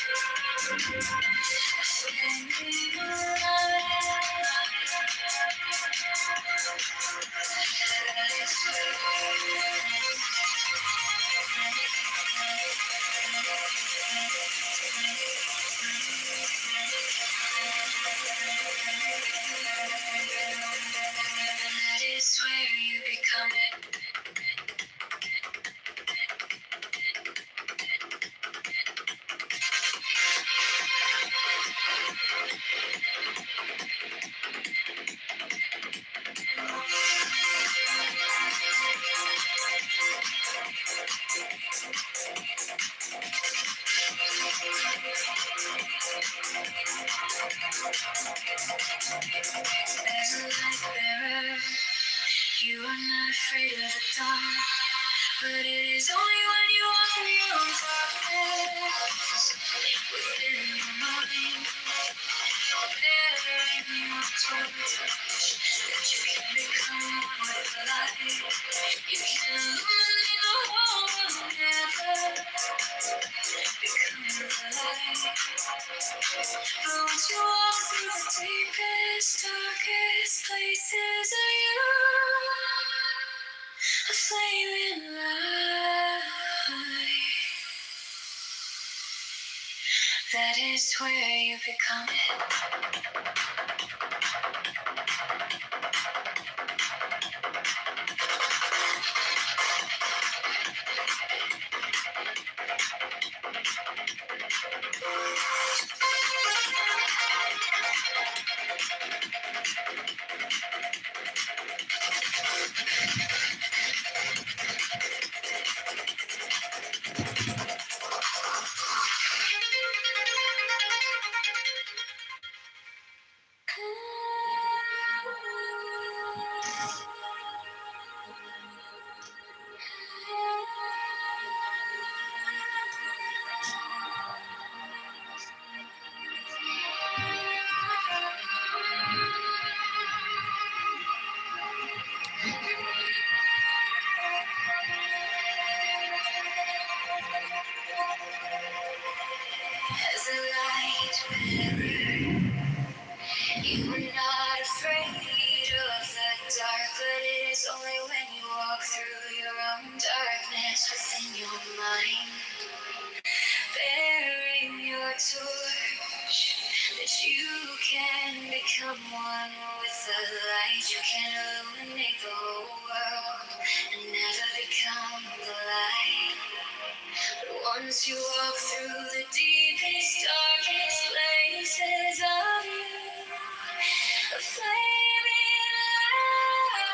flaming light. That is where you become it. As a light bearer, you are not afraid of the dark, but it is only when you walk through your own darkness within your mind, bearing your torch, that you can become one with the light. You can illuminate the whole world, never become the light. But once you walk through the deepest, darkest places of you, a flaming light. That is where you become it. As a light bearer, you are not afraid of the dark, but it is only when you walk through your own darkness within your mind, bearing your torch, that you can become one with the light. You can illuminate the whole world and never become the light. But once you walk through the deepest, darkest places of you, a flaming light.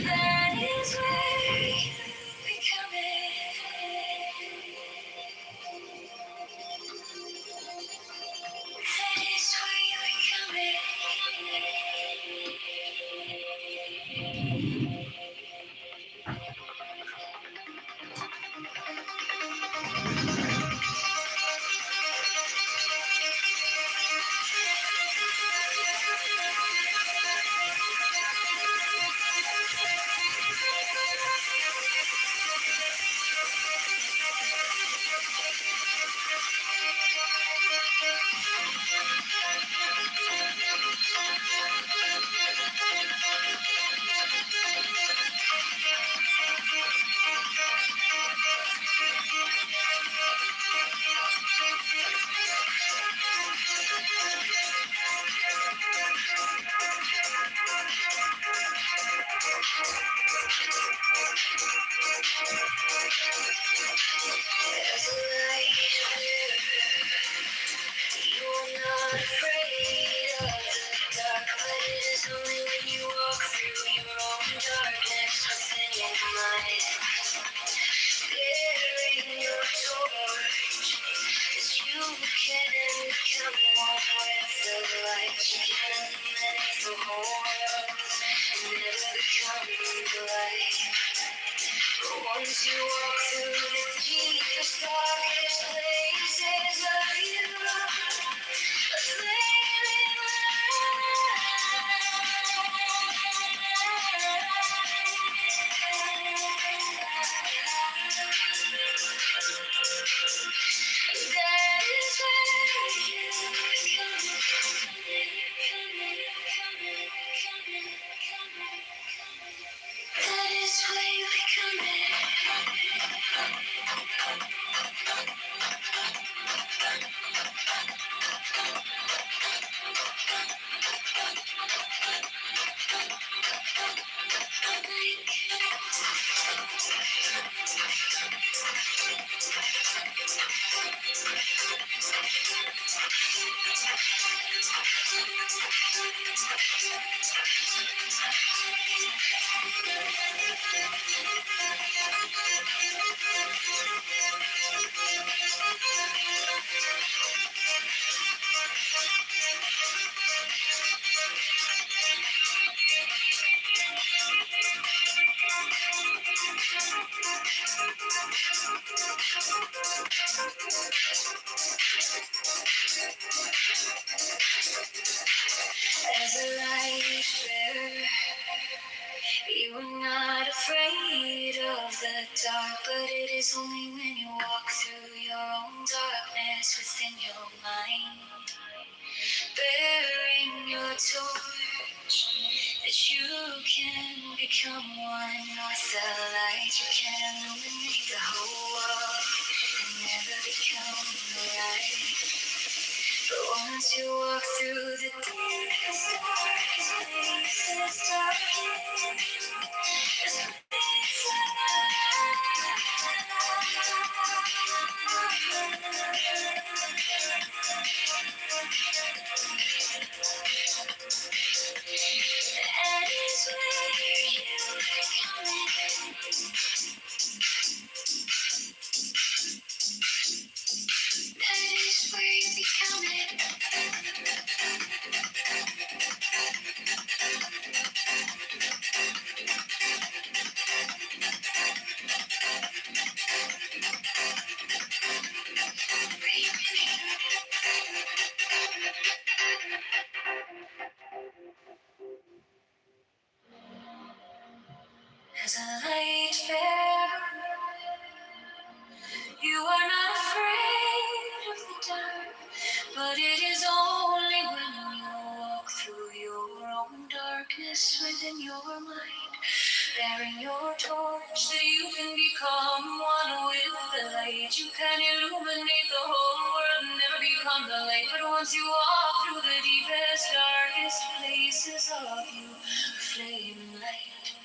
That is where you become it. That is where you become it. There's a light where you're not afraid of the dark, but it is only when you walk through your own darkness within your mind. Bearing your torch, 'cause you can become one with the light. You can illuminate the whole world and never become the light. But once you walk through the deepest, darkest places of you, a flame in that is where you that is where you become it. As a light bearer, you are not afraid of the dark, but it is only when you walk through your own darkness within your mind, bearing your torch, that you can become one with the light. You can illuminate the whole world and never become the light. But once you walk through the deepest, darkest places, that is where you become it. That is where you become it. As a light bearer, you are not afraid of the dark, but it is only when you walk through your own darkness within your mind, bearing your torch, that you can become one with the light. You can illuminate the whole world and never become the light. But once you walk through the deepest, darkest places of you, flaming light,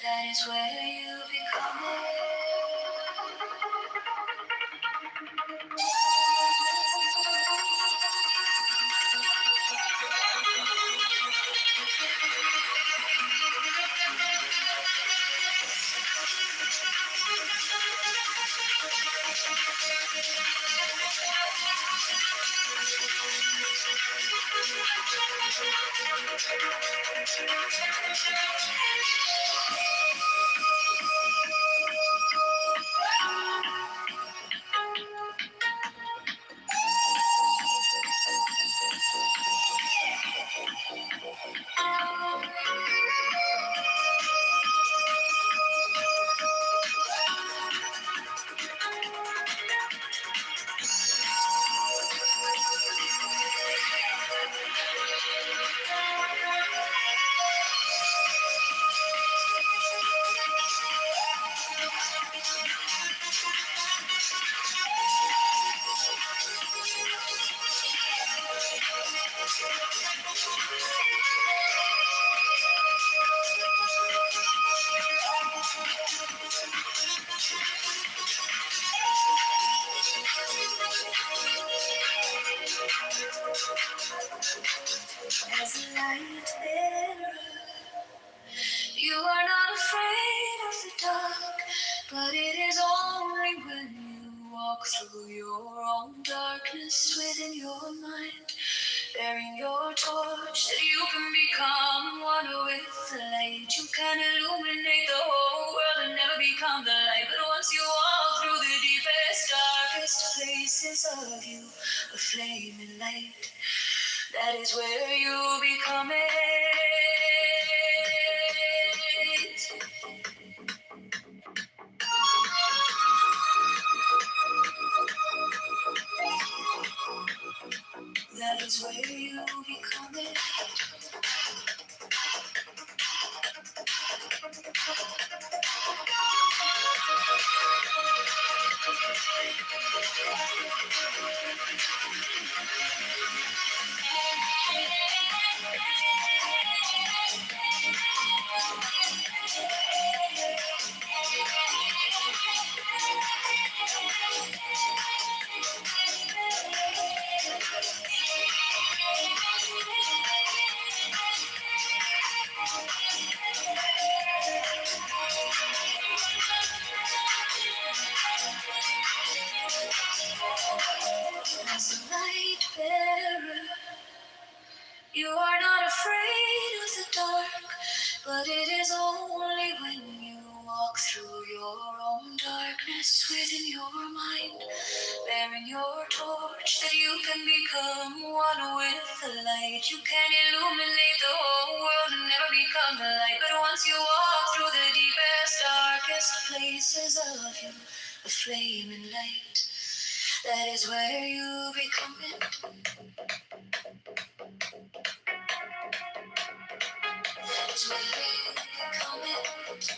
that is where you become it. But it is only when you walk through your own darkness within your mind, bearing your torch, that you can become one with the light. You can illuminate the whole world and never become the light. But once you walk through the deepest, darkest places of you, a flaming light, that is where you become it. That is where you become it. As a light bearer, you are not afraid of the dark, but it is only when you walk through your own darkness within your mind, bearing your torch, that you can become one with the light. You can illuminate the whole world and never become the light. But once you walk through the deepest, darkest places of you, a flaming light, that is where you become it. That is where you become it.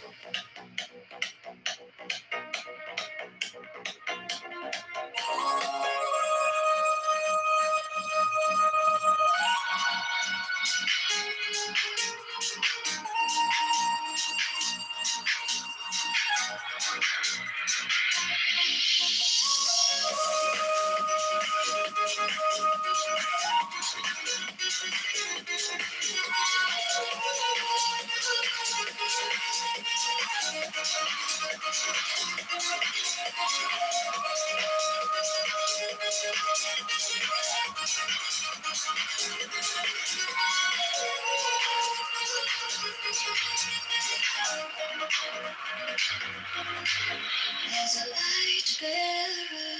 As a light bearer,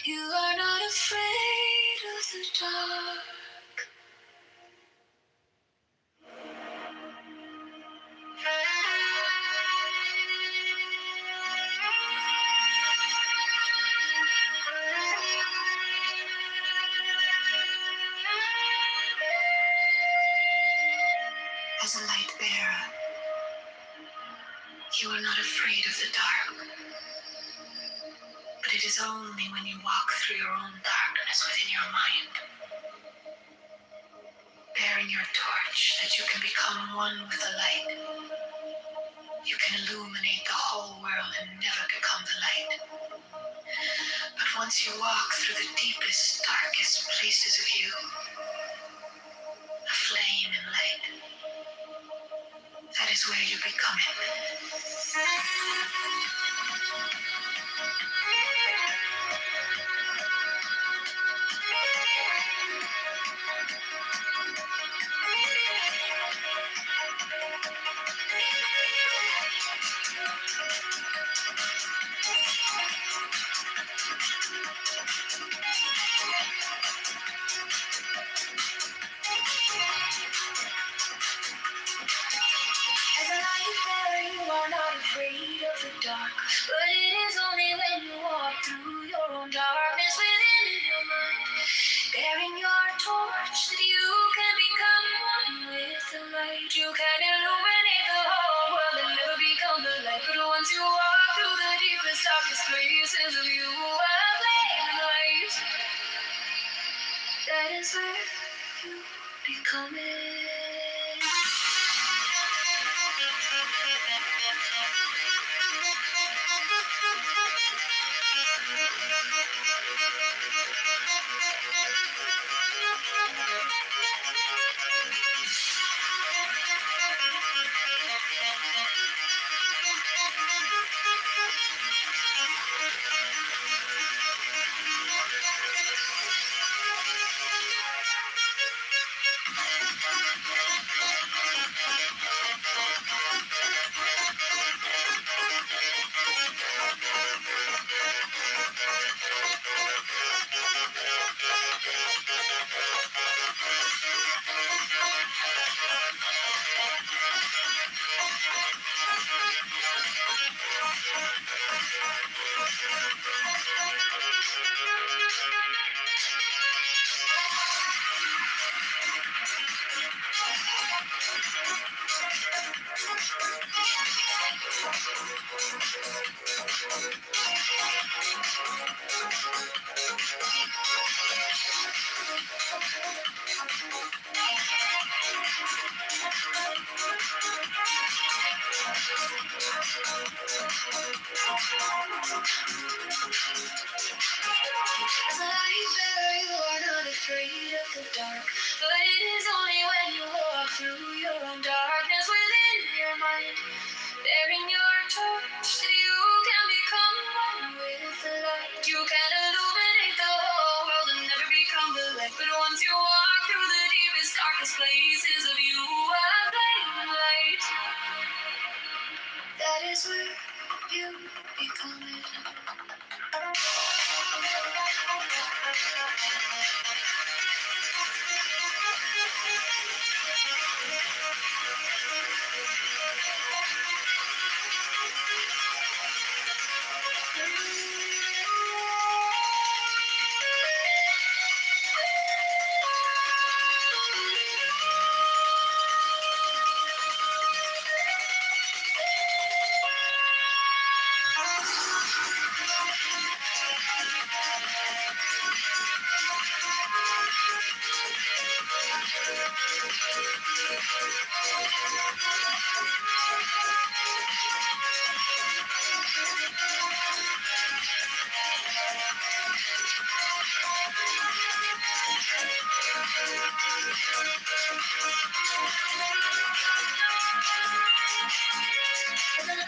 you are not afraid of the dark. As a light bearer, you are not afraid of the dark. But it is only when you walk through your own darkness within your mind, bearing your torch, that you can become one with the light. You can illuminate the whole world and never become the light. But once you walk through the deepest, darkest places of you, a flame and light, that is where you become it. As a light bearer, you are not afraid of the dark. But it is only when you walk through your own darkness within your mind, bearing your torch, that you can become one with the light. You can illuminate the whole world and never become the light. But once you walk through the deepest, darkest places of you, a flame light, that is where you become it. As a light bearer, you are not afraid of the dark. But it is only when you walk through your own darkness within your mind, bearing your torch, that you can become one with the light. You can illuminate the whole world and never become the light. But once you walk through the deepest, darkest places of you, a flame of light. That is where you become it. As a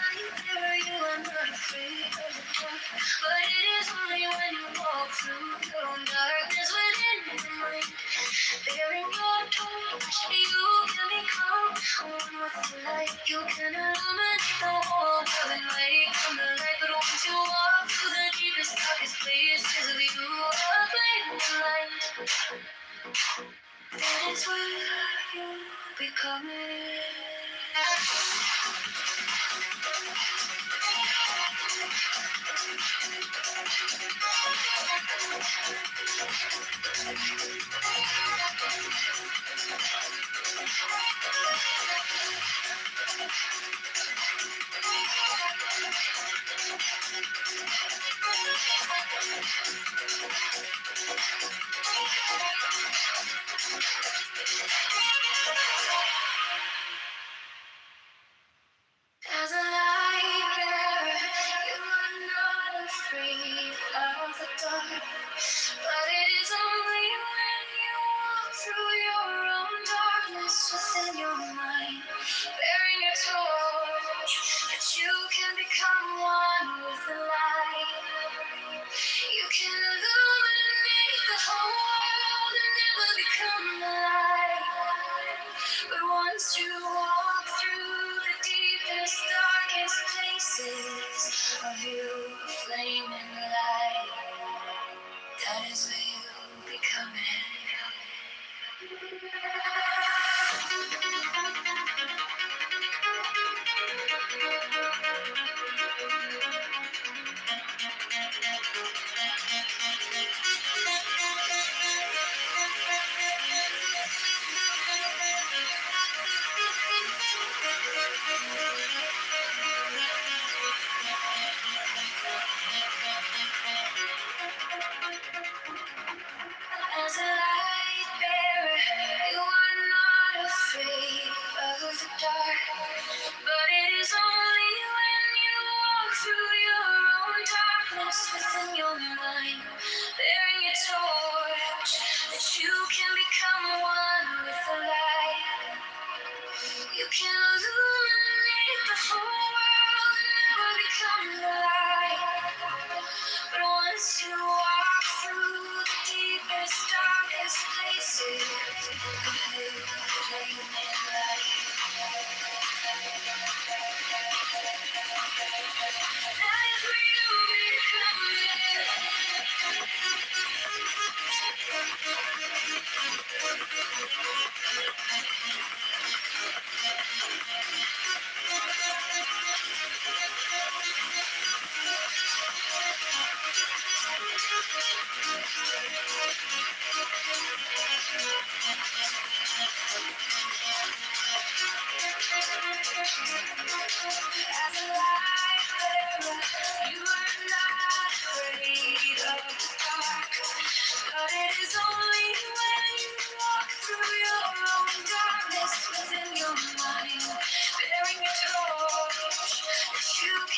light bearer, you are not afraid of the dark. But it is only when you walk through your own darkness within your mind, bearing your torch, you can become one with the light. You can illuminate the whole world and light from the light. But once you walk through the deepest, darkest places of you, a flame of light. That is where you become it. As a light bearer, you are not afraid of the dark. But it is only when you walk through your own darkness within your mind, bearing your torch, that you can become one with the light. You can illuminate the whole world and never become the light. But once you walk through the deepest, darkest places of you, a flame in the light. That is where you become it. As a light bearer, you are not afraid of the dark. But it is only when you walk through your own darkness within your mind, bearing your torch, that you can become one with the light. You can illuminate the whole world and never become the light. But once you walk through the deepest, darkest places, you flame in light. That is where you become it.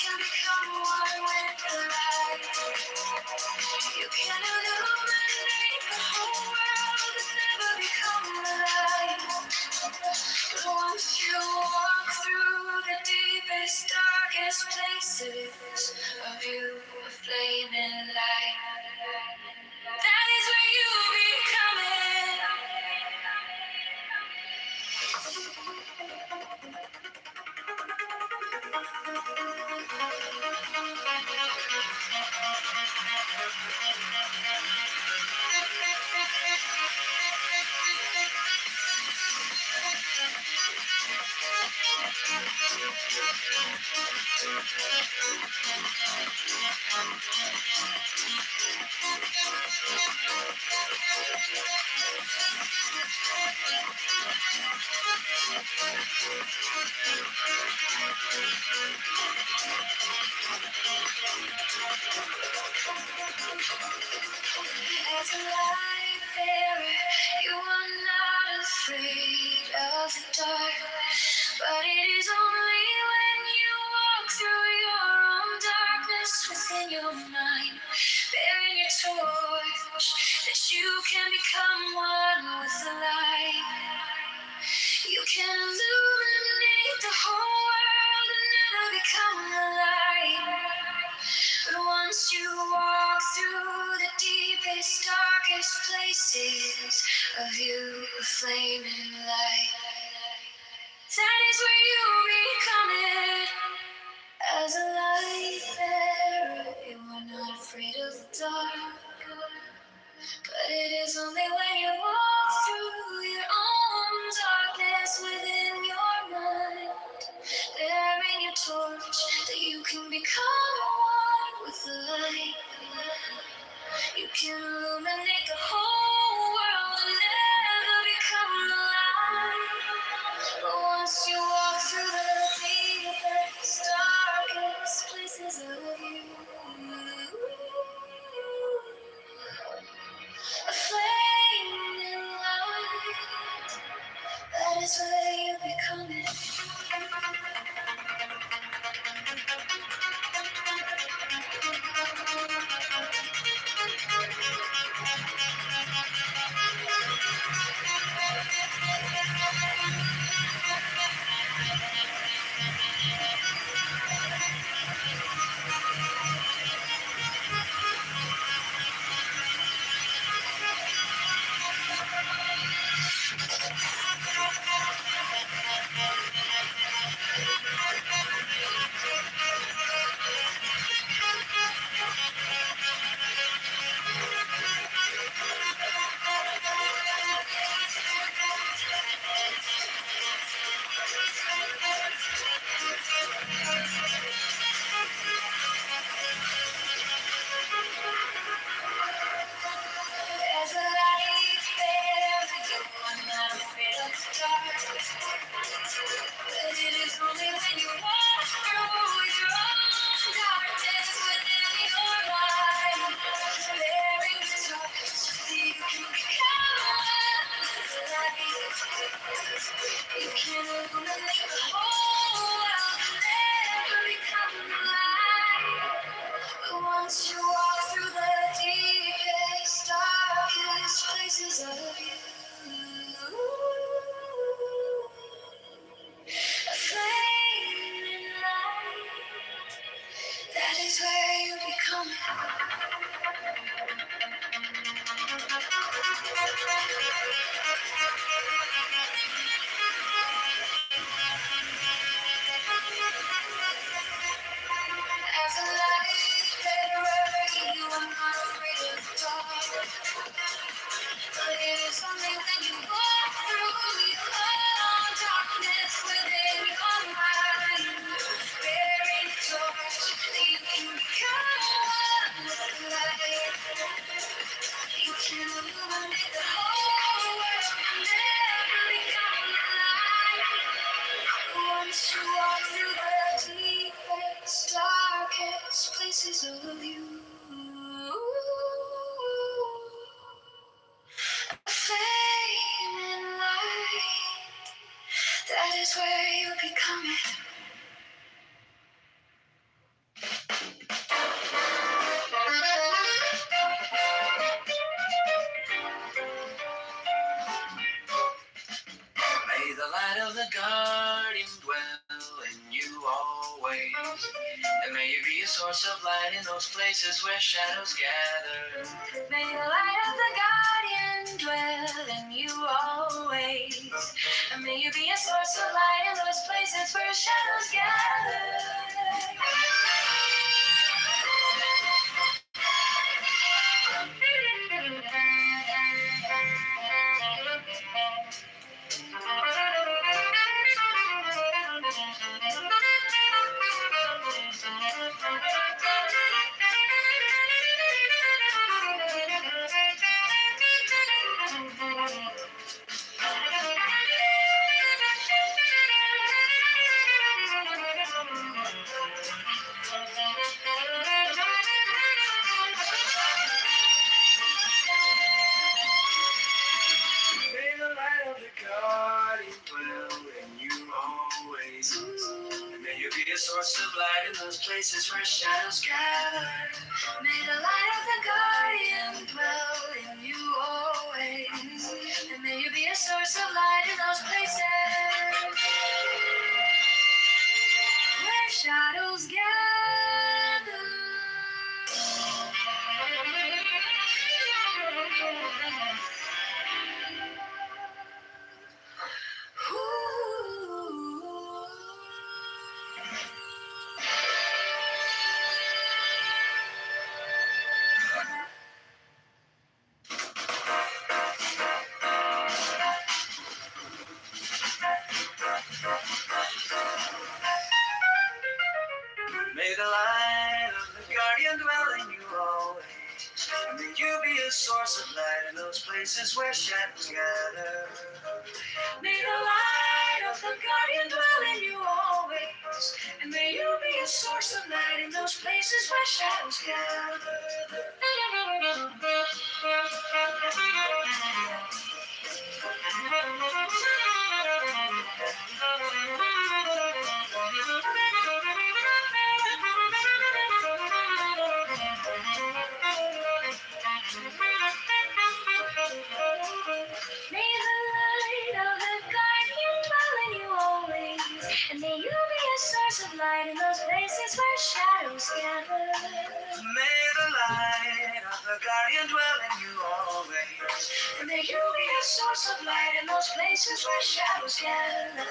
can become one with the light. You can illuminate the whole world and never become the light. But once you walk through the deepest, darkest places of you, a flaming light. That is where you become it. As a light bearer, you are not afraid of the dark. But it is only when you walk through your own darkness within your mind, bearing your torch, that you can become one with the light. You can illuminate the whole world and never become the light. But once you walk through the deepest, darkest places of you, a flaming light. That is where you become it. As a light bearer, you are not afraid of the dark. But it is only when you walk through your own darkness within your mind, bearing your torch, that you can become one with the light. You can illuminate the whole world and never become the light. But once you walk through the deepest, darkest places of you, a flaming light. That is where you become it. As a light bearer, you are not afraid of the dark. But it is only when you walk through your own darkness within your mind, bearing the torch, that you can become one with the light. You can illuminate the whole world and never become the light. But once you walk through the deepest, darkest places of you, a flaming light. That is where you become it. As a light bearer, you are not afraid of the dark. But it is only when you walk through your own darkness within your mind, bearing the torch, that you can become one with the light. You can illuminate the whole world and never become the light. Once you walk through the deepest, darkest places of you, a flaming light. That is where you become it. May the light of the guardian dwell in you always. And may you be a source of light in those places where shadows gather. May the light of the guardian dwell in you always. And may you be a source of light in those places where shadows gather. May the light of the guardian dwell in you always. And may you be a source of light in those places where shadows gather. May the light of the guardian dwell in you always. And may you be a source of light in those places where shadows gather. May the light of the guardian dwell in you always. And may you be a source of light in those places where shadows gather. May the light of the guardian dwell in you always. And may you be a source of light in those places where shadows gather. May the light of the guardian dwell in you always. And may you be a source of light in those places where shadows gather. May the light of the guardian dwell in you always. And may you be a source of light in those places where shadows gather.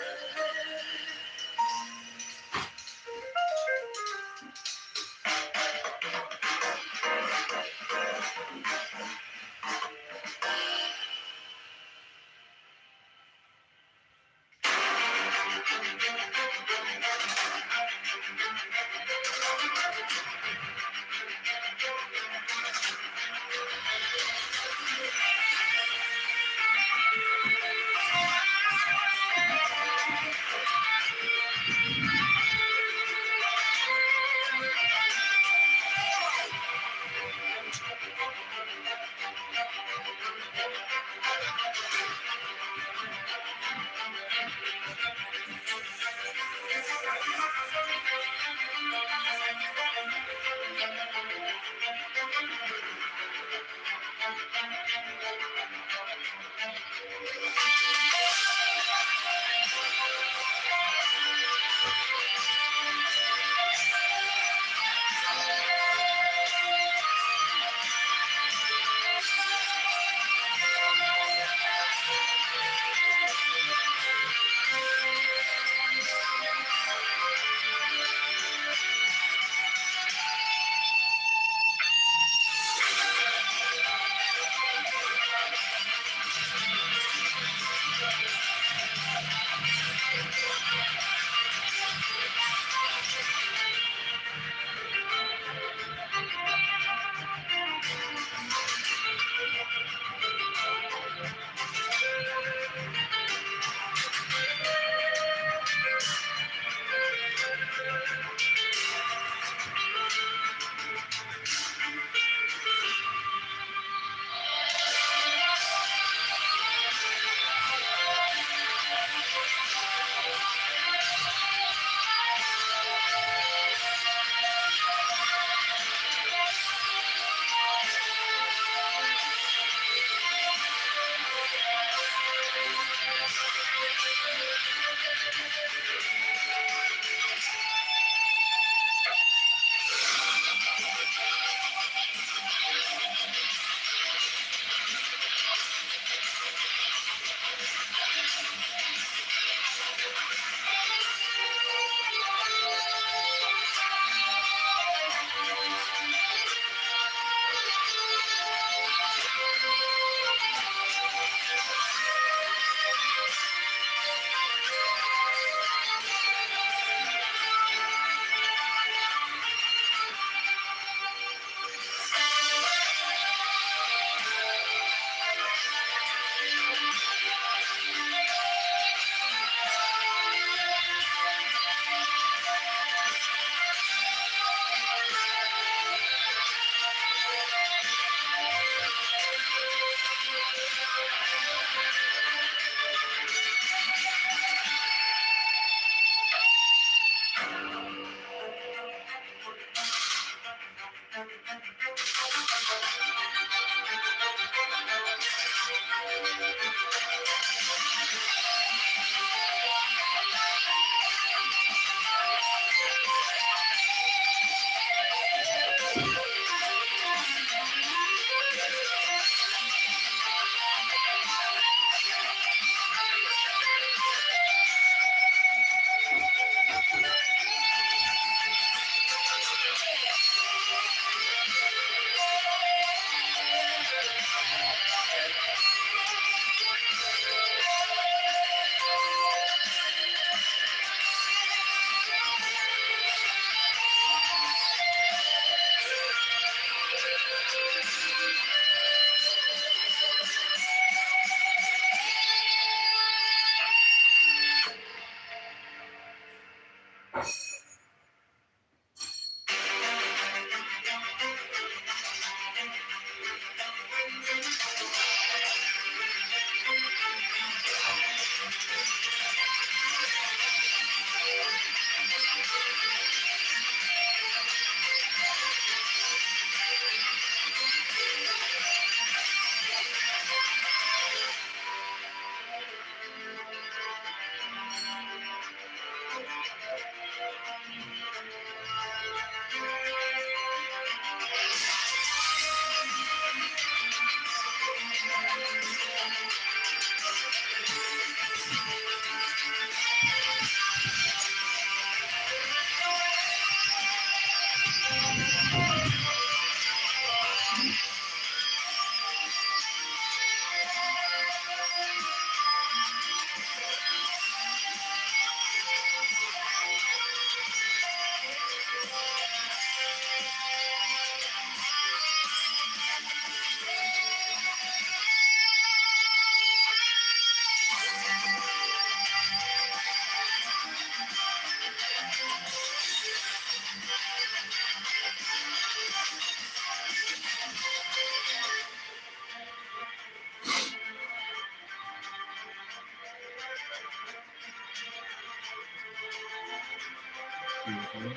By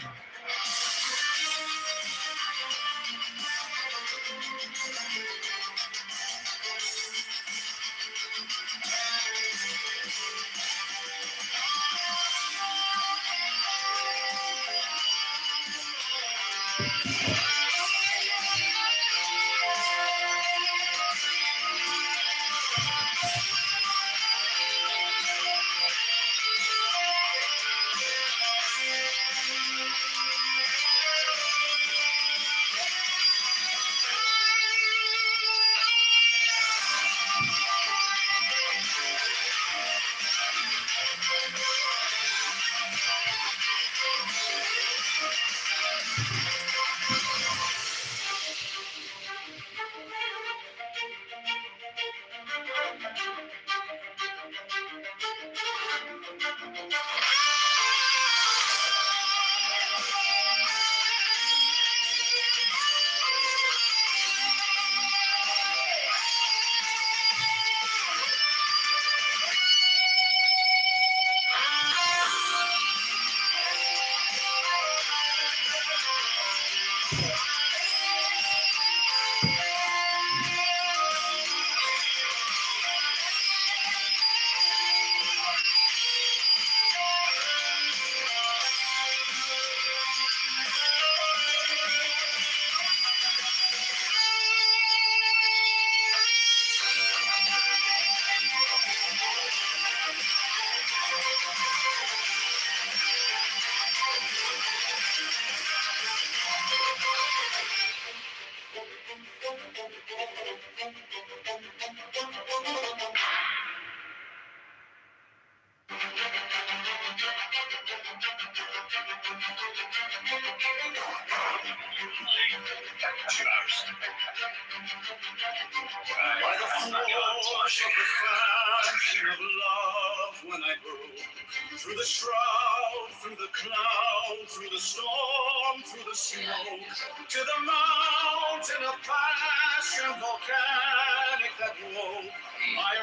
the force of the fashion of love, when I broke through the shroud, through the cloud, through the storm, through the smoke, to the mountain of passion volcanic that woke, I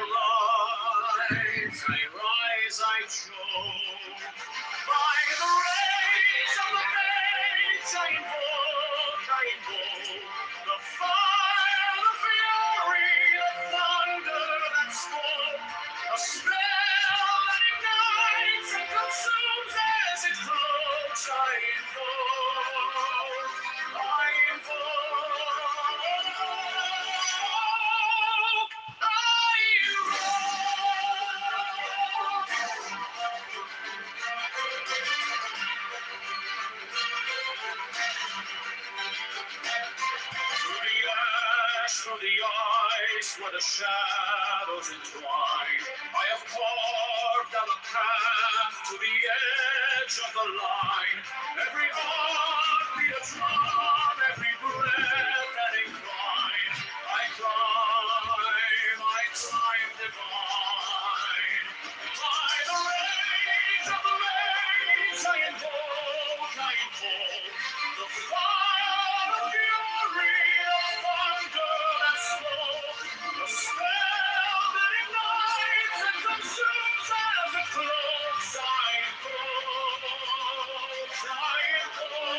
rise, I choke. By the rays of the mates I invoke the fire, the fury, the thunder that spoke, a spell that ignites and consumes as it flows. I invoke, I through the ice where the shadows entwine, I have carved out a path to the edge of the line. Every heartbeat a drum, every breath an incline. I climb divine. By the rays of the maze I invoke the fire, the fury, the thunder that spoke, the spell that ignites and consumes as it flows. I invoke, I invoke.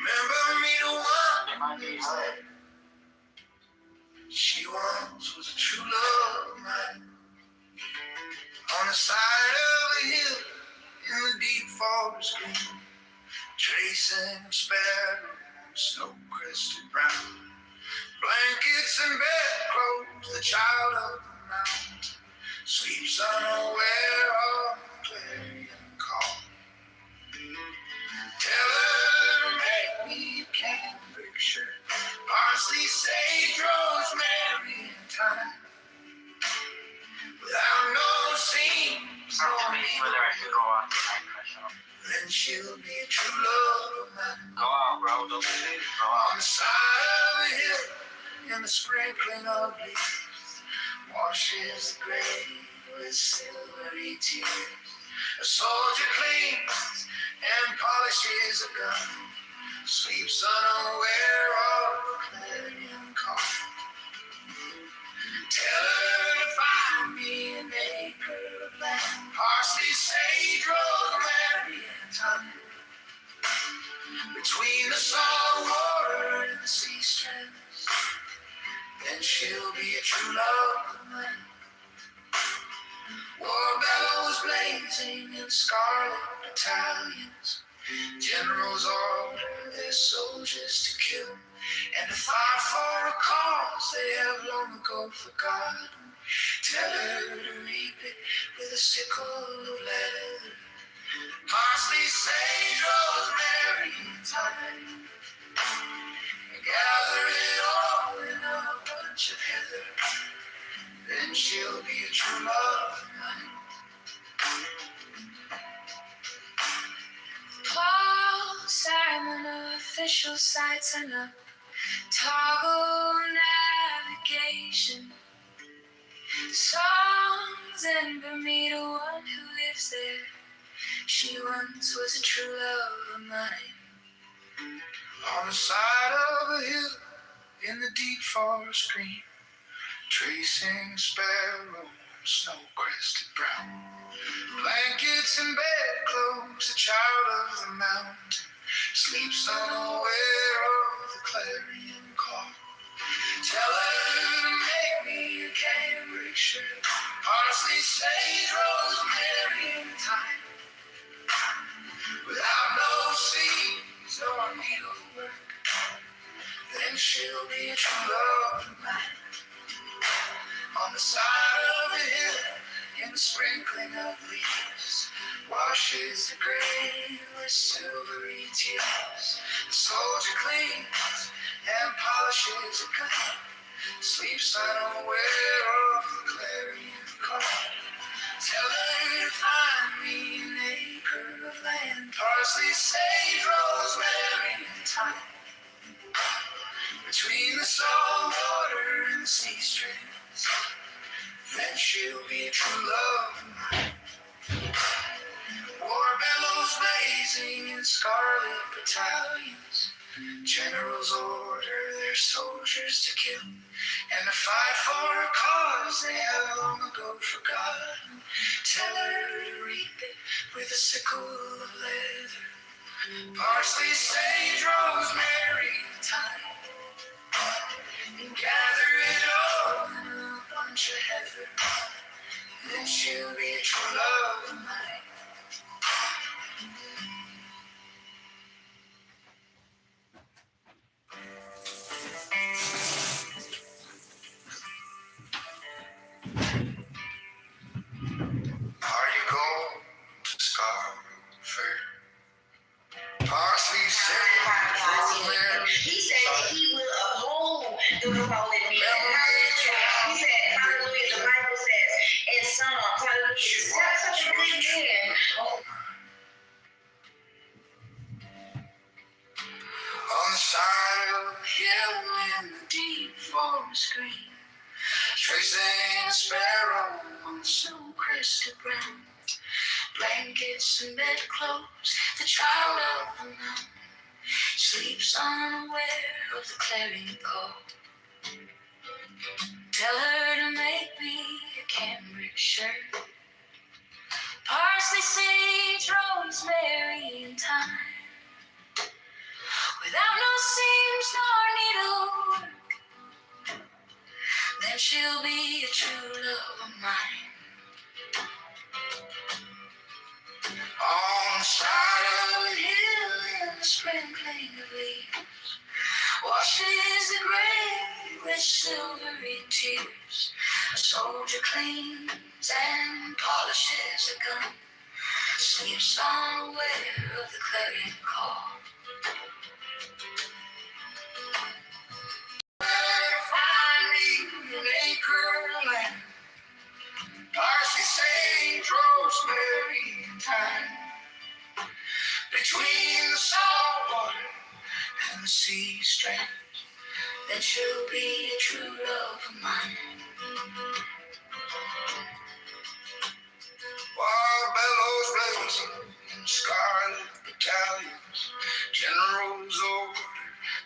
Remember me the one who said she once was a true love of mine. On the side of a hill in the deep forest green, tracing a sparrow on snow-crested brown. Blankets and bedclothes, the child of the mountain sleeps unaware of the clarion call. Tell her to make me a cambric shirt, parsley, sage, rosemary, and thyme. Without no seams, no needle, then she'll be a true love of mine. Go out, bro. Don't say it. Go out. On the side of a hill, in the sprinkling of leaves, washes the grave with silvery tears. A soldier cleans and polishes a gun, sleeps unaware of the clarion call. Tell her to find me an acre of land, parsley, sage, rosemary, and thyme. Between the salt water and the sea strands, then she'll be a true love of mine. War bellows blazing in scarlet battalions, generals order their soldiers to kill and to fight for a cause they have long ago forgotten. Tell her to reap it with a sickle of leather, parsley, sage, rosemary, and thyme. Gather it all in a bunch of heather, then she'll be a true love of mine. Paul Simon, official sites and up. Toggle navigation. Songs in Bermuda, one who lives there. She once was a true love of mine. On the side of a hill in the deep forest green, tracing a sparrow on snow-crested brown. Blankets and bedclothes, the child of the mountain sleeps unaware of the clarion call. Tell her to make me a cambric shirt, parsley, sage, rosemary, and thyme. Without no seams or needlework, then she'll be a true love of mine. On the side of a hill, in the sprinkling of leaves, washes the grave with silvery tears. The soldier cleans and polishes a gun, sleeps unaware of the clarion call. Tell her to find me an acre of land, parsley, sage, rosemary, and thyme. Between the salt water and the sea strands, then she'll be a true love of mine. War bellows blazing in scarlet battalions, generals order their soldiers to kill and to fight for a cause they have long ago forgotten. Tell her to reap it with a sickle of leather, parsley, sage, rosemary, and thyme. And gather it all in a bunch of heather, then she'll be a true love of mine. Are you going to Scarborough Fair? Parsley, sage, rosemary. He said that he will uphold the call in me. He said, hallelujah, the Bible says in Psalms, hallelujah, that's such a good man. On the side of a hill in the deep forest green, tracing a sparrow on the snow-crested brown. Blankets and bedclothes, the child of the mountain sleeps unaware of the clarion call. Tell her to make me a cambric shirt, parsley, sage, rosemary, and thyme. without no seams nor needlework, then she'll be a true love of mine. On the side of a hill in the sprinkling of leaves, washes the grave with silvery tears. A soldier cleans and polishes a gun, sleeps unaware of the clarion call. Find me an acre of land, parsley, sage, rosemary, and thyme, between the salt water and the sea strand, then she'll be a true love of mine. Wild bellows blazing in scarlet battalions, generals order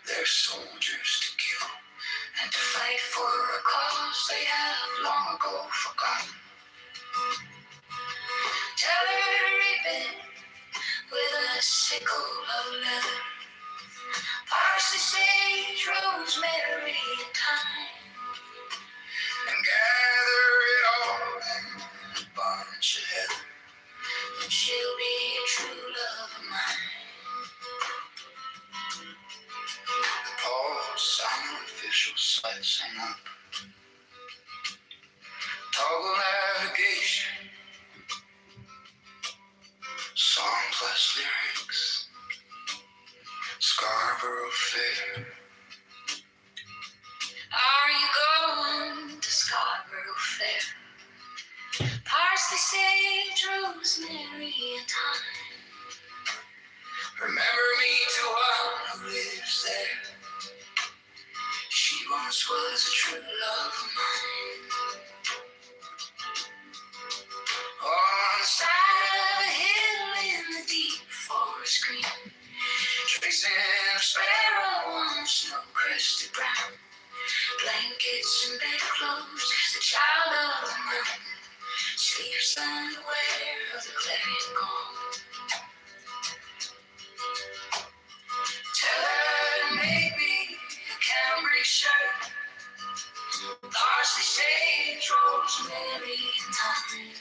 their soldiers to kill and to fight for a cause they have long ago forgotten. Tell her to reap it with a sickle of leather, parsley, sage, rosemary, and thyme, and gather it all in a bunch of heather, and she'll be a true love of mine. The pulse on the official slicing up, toggle navigation, song plus lyrics, Scarborough Fair. Are you going to Scarborough Fair? Parsley, sage, rosemary, and thyme. Remember me to one who lives there. She once was a true love of mine. On the side of a hill in the deep forest green, tracing a sparrow on snow-crested brown, blankets and bedclothes, the child of the mountain sleeps unaware of the clarion call. Tell her to make me a cambric shirt, parsley, sage, rosemary, and thyme,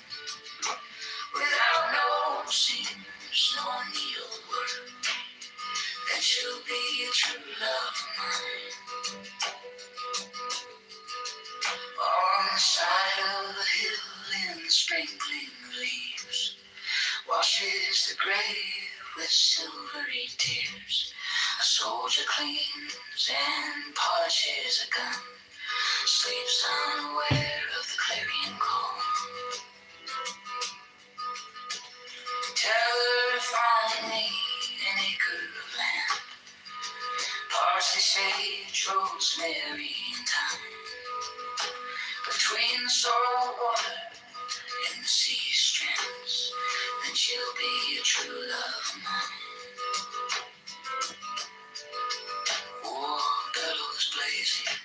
without no seams, no needlework, then she'll be a true love of mine. On the side of a hill in the sprinkling of leaves, washes the grave with silvery tears. A soldier cleans and polishes a gun, sleeps unaware of the clarion call. Tell her to find me an acre of land, parsley, sage, rosemary, and thyme, between the salt water and the sea strands, then she'll be a true love of mine. War bellows blazing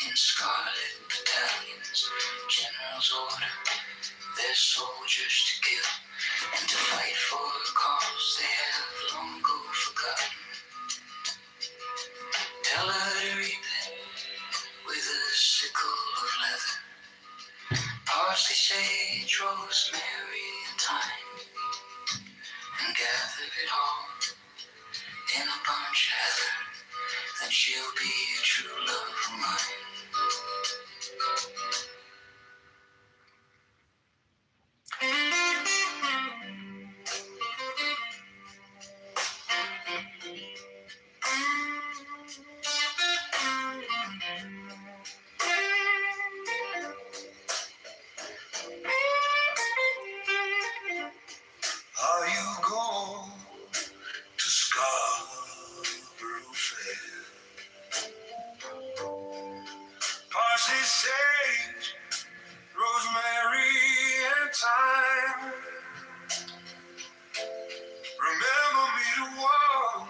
in scarlet battalions, generals order their soldiers to kill and to fight for a cause they have long ago forgotten. Tell her to reap it with a sickle of leather, parsley, sage, rosemary, and thyme, and gather it all in a bunch of heather, then she'll be a true love of mine. Are you going to Scarborough Fair? Parsley, sage, rosemary, and thyme. Remember me to one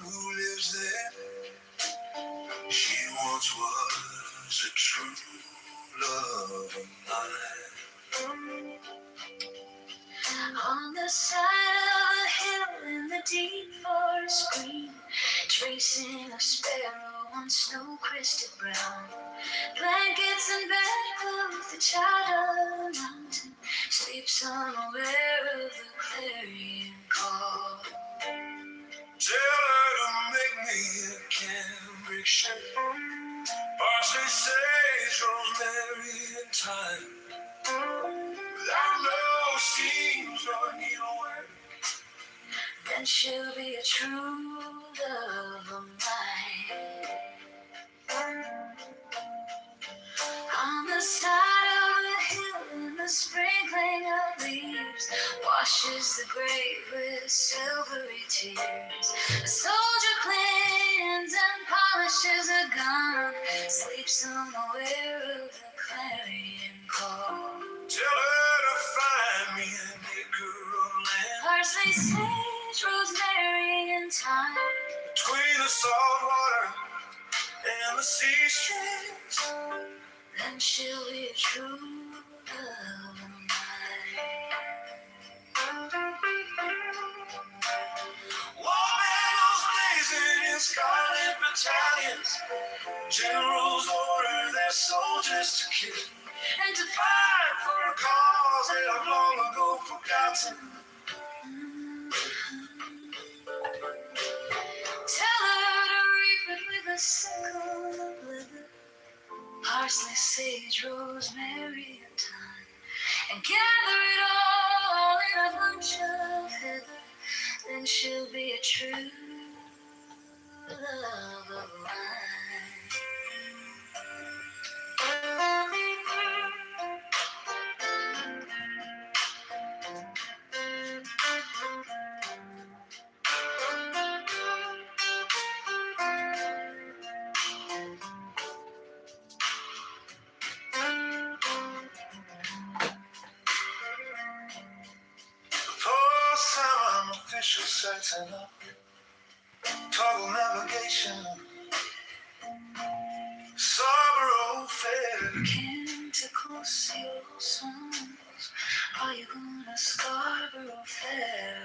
who lives there. She once was a true love of mine. On the side of a hill in the deep forest green, tracing a sparrow on snow-crested brown. Blankets and bedclothes, the child of the mountain sleeps unaware of the clarion call. Tell her to make me a cambric shirt, parsley, sage, rosemary, and thyme. Without no seams or needlework, then she'll be a true love of mine. On the side of a hill in the sprinkling of leaves washes the grave with silvery tears. A soldier cleans and polishes a gun, sleeps unaware of the clarion call. tell her to find me an acre of land Parsley, sage, rosemary, and thyme. between the salt water and the sea streams. Then she'll be a true love of mine. War bells blazing in scarlet battalions. Generals order their soldiers to kill And to fight for a cause they have long ago forgotten. tell her to reap it with a sickle of leather. Parsley, sage, rosemary, and thyme. And gather it all in a bunch of heather. Then she'll be a true love of mine. For some official setting up, toggle navigation, Scarborough Fair. Canticle songs, are you gonna Scarborough Fair?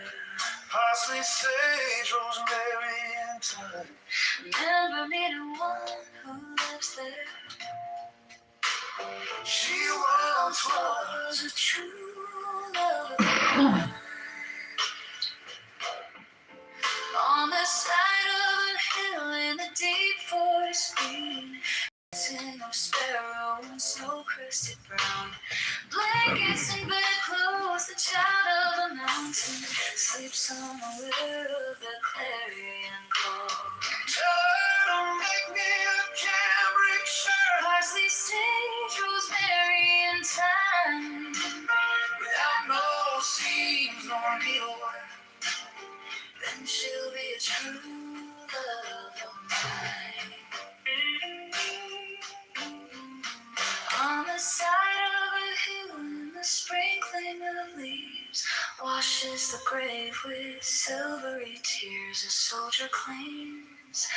Parsley, sage, rosemary, and thyme. Remember me to one who lives there. She once Was a true love of mine. On the side of a hill in the deep forest green, sing of sparrow and snow-crested brown. Blankets and bedclothes, the child of the mountain sleeps unaware of the clarion call. tell her to make me a cambric shirt Parsley, sage, rosemary, and thyme. without no seams nor needlework. Then she'll be a true love of mine. On the side of a hill in the sprinkling of leaves washes the grave with silvery tears. A soldier cleans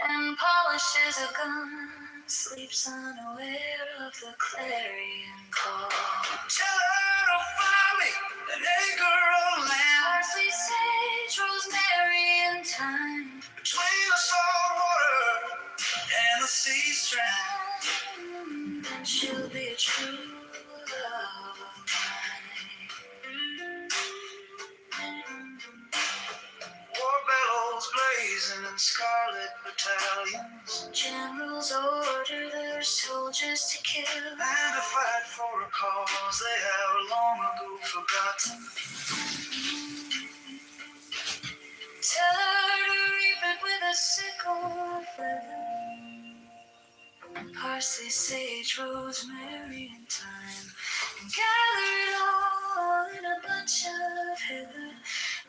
and polishes a gun, sleeps unaware of the clarion call. Tell her to find me an acre of land Parsley, sage, rosemary, and thyme. between the salt water and the sea strand. Then she'll be a true love of mine. War bellows blazing in scarlet battalions, Generals order their soldiers to kill and to fight for a cause they have long ago forgotten. Tell her to reap it with a sickle of leather. Parsley, sage, rosemary, and thyme. And gather it all in a bunch of heather.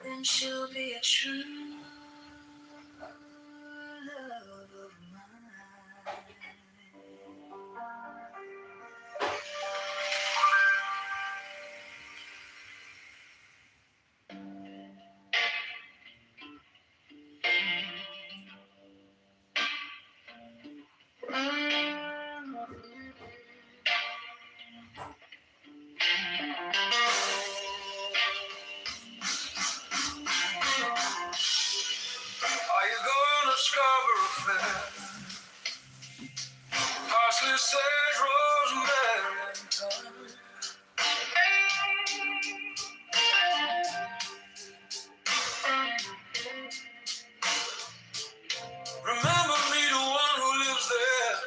Then she'll be a true love of mine. fair. Parsley, sage, rosemary, and thyme. Remember me, the one who lives there.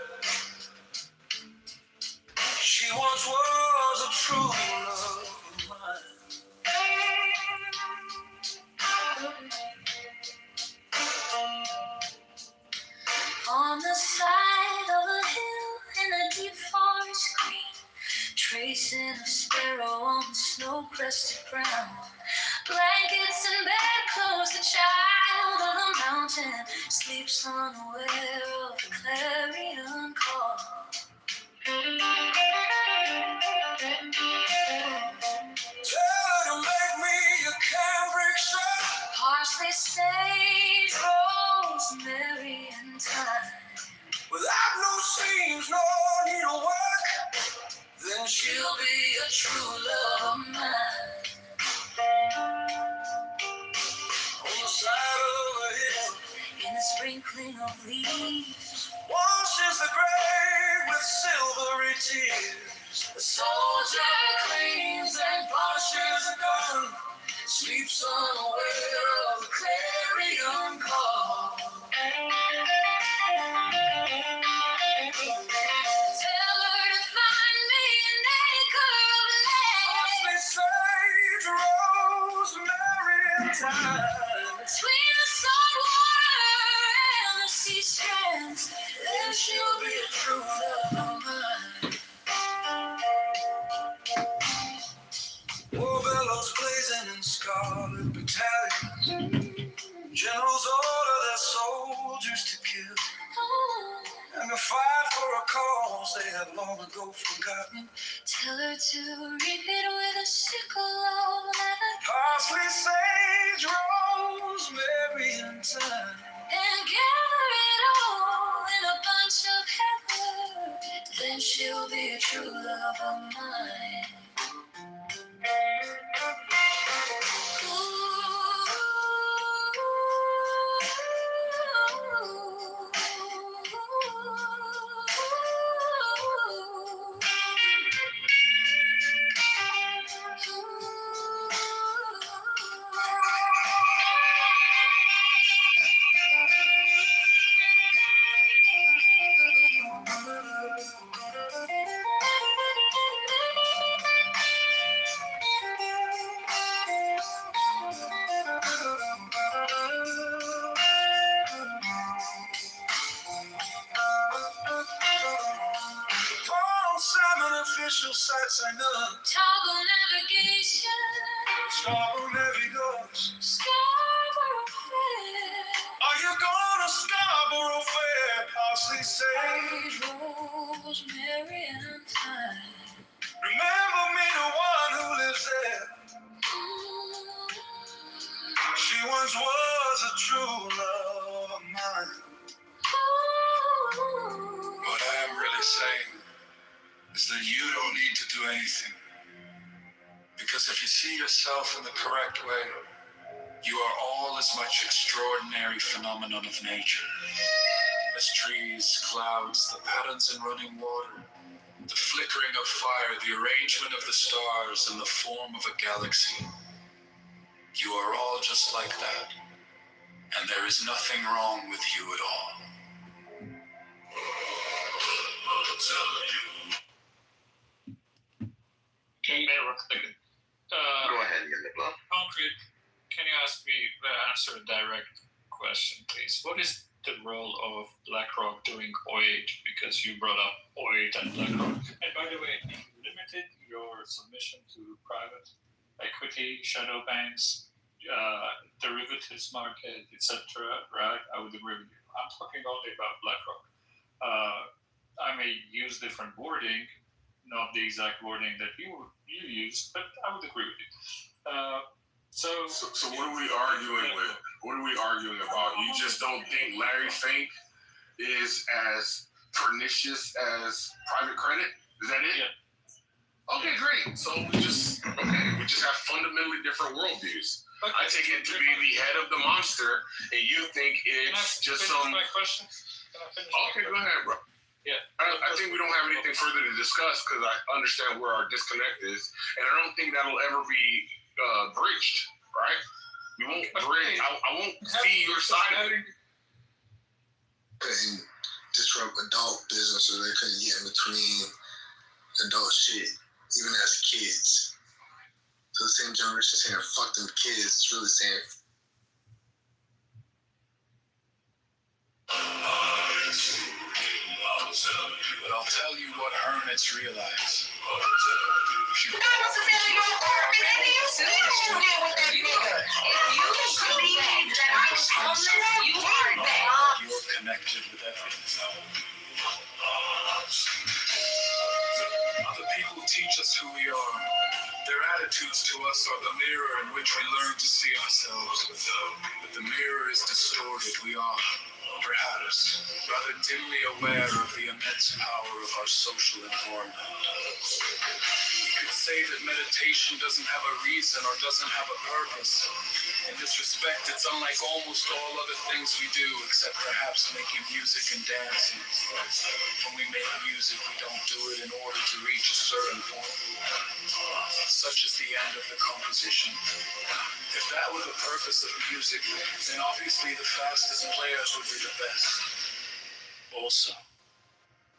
She once was a true love of mine. On the side of a hill in a deep forest green, tracing a sparrow on the snow-crested ground. Blankets and bedclothes, the child of the mountain sleeps unaware of the clarion call. Tell her to make me a cambric shot. Parsley, sage, rosemary, and thyme. Without no seams, no needlework, Then she'll be a true love of mine. on the side of a hill. In the sprinkling of leaves, Washes the grave with silvery tears. the soldier cleans and polishes a gun, sleeps unaware of the clarion call. Tell her to find me an acre of Parsley, land sage, rosemary, and thyme. between the salt water and the sea strands. Then she'll be a true love of mine. War bellows blazing in scarlet battalions. Generals order their soldiers to kill and to fight for a cause they have long ago forgotten. Tell her to reap it with a sickle of land Parsley, sage, rosemary, and thyme. and gather it all in a bunch of heather. Then she'll be a true love of mine. Paul Simon official sites I know. Toggle navigation, Scarborough Navigators. Scarborough Fair. Are you going to Scarborough Fair? Parsley, sage. Sage, rosemary, and thyme. Remember me, the one who lives there. She once was a true love of mine. What I am really saying is that you don't need to do anything. Because if you see yourself in the correct way, you are all as much extraordinary phenomenon of nature as trees, clouds, the patterns in running water, the flickering of fire, the arrangement of the stars, and the form of a galaxy. You are all just like that, and there is nothing wrong with you at all. Mayor, real quick. Go ahead, Nicola. Concrete, can you answer a direct question, please? What is the role of BlackRock doing 08? Because you brought up 08 and BlackRock. And by the way, if you limited your submission to private equity, shadow banks, derivatives market, etc., right? I would agree with you. I'm talking only about BlackRock. I may use different wording, not the exact wording that you used, but I would agree with you. So what are we arguing with? What are we arguing about? You just don't think Larry Fink is as pernicious as private credit? Is that it? Yeah. Okay, great. So we just have fundamentally different worldviews. I take it to be the head of the monster, and you think it's just some. My question. Can I finish? Okay, go ahead, bro. Yeah. I think we don't have anything further to discuss because I understand where our disconnect is, and I don't think that'll ever be bridged, right? We won't bridge. I won't see your side of it. Couldn't disrupt adult business, so they couldn't get in between adult shit, even as kids. So the same generation saying "fuck them kids" is really saying. But I'll tell you what hermits realize. If you Not necessarily your apartment, maybe you still deal with that nigga. If you believe that I was homeless, you are that. you're connected with everything. Other people teach us who we are. Their attitudes to us are the mirror in which we learn to see ourselves. But the mirror is distorted. We are, perhaps, rather dimly aware of the immense power of our social environment. We could say that meditation doesn't have a reason or doesn't have a purpose. In this respect, it's unlike almost all other things we do, except perhaps making music and dancing. When we make music, we don't do it in order to reach a certain point. Such is the end of the composition. If that were the purpose of music, then obviously the fastest players would be the best. Also,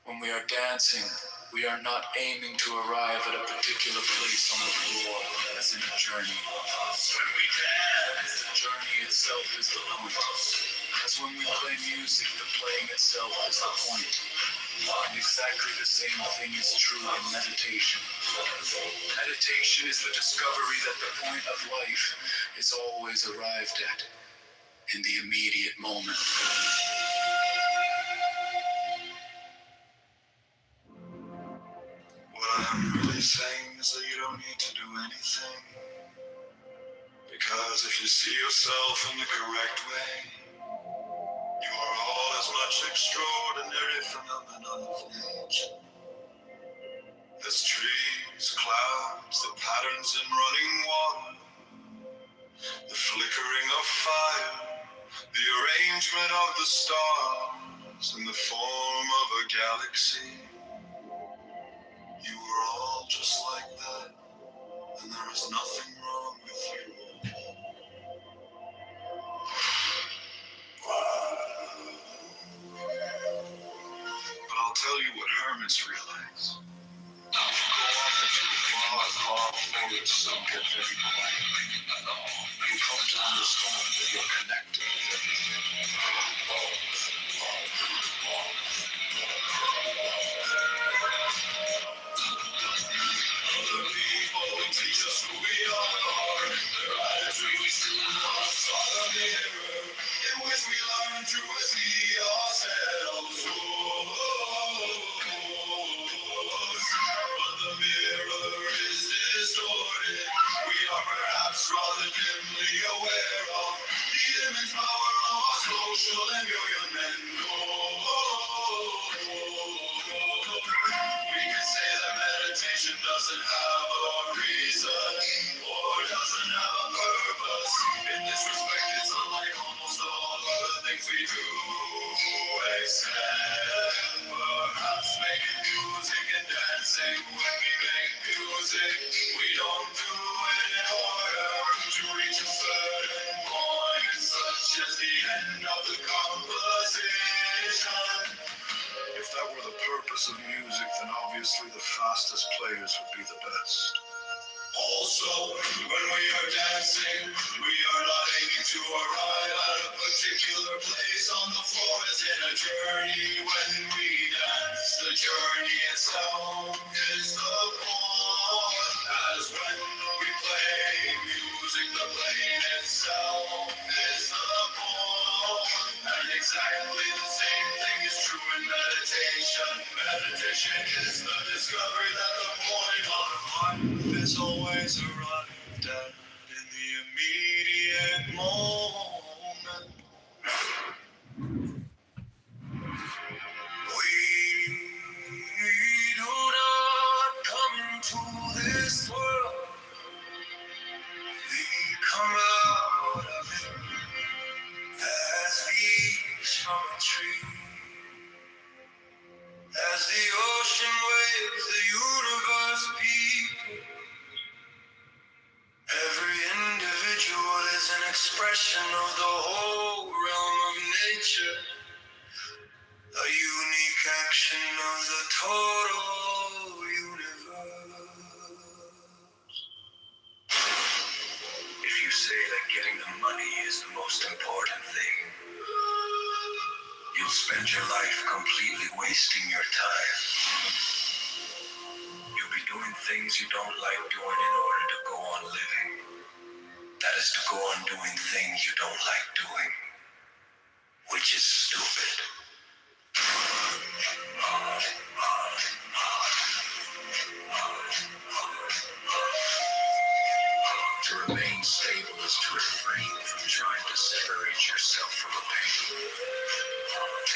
when we are dancing, we are not aiming to arrive at a particular place on the floor, as in a journey. When we dance, the journey itself is the point. As when we play music, the playing itself is the point. And exactly the same thing is true in meditation. Meditation is the discovery that the point of life is always arrived at in the immediate moment. What I'm really saying is that you don't need to do anything. Because if you see yourself in the correct way, you are all as much extraordinary phenomenon of nature. As trees, clouds, the patterns in running water, the flickering of fire, the arrangement of the stars in the form of a galaxy. You are all just like that, and there is nothing wrong with you. But I'll tell you what hermits realize. If you go off into a far, far forest and get very quiet, you'll come to understand that you're connected with everything. Other people teach us who we are. Their attitudes to us are the mirror in which we learn to see ourselves. But the mirror is distorted. We are perhaps rather dimly aware of the immense power of our social environment. We can say that meditation doesn't have a reason or doesn't have a purpose. In this respect, it's unlike almost all other things we do, except perhaps making music and dancing. When we make music, we don't do it in order to reach a certain point, such as the end of the composition. If that were the purpose of music, then obviously the fastest players would be the best. Also, when we are dancing, we are not aiming to arrive at a particular place on the floor as in a journey. When we dance, the journey itself is the point. As when we play music, the playing itself is the point. And exactly the same thing is true in meditation. Meditation is the discovery that the point of life is always arrived at in the immediate moment. We do not come to this world. We come out. A unique action of the total universe. If you say that getting the money is the most important thing, you'll spend your life completely wasting your time. You'll be doing things you don't like doing in order to go on living. That is to go on doing things you don't like doing, which is stupid. To remain stable is to refrain from trying to separate yourself from a pain.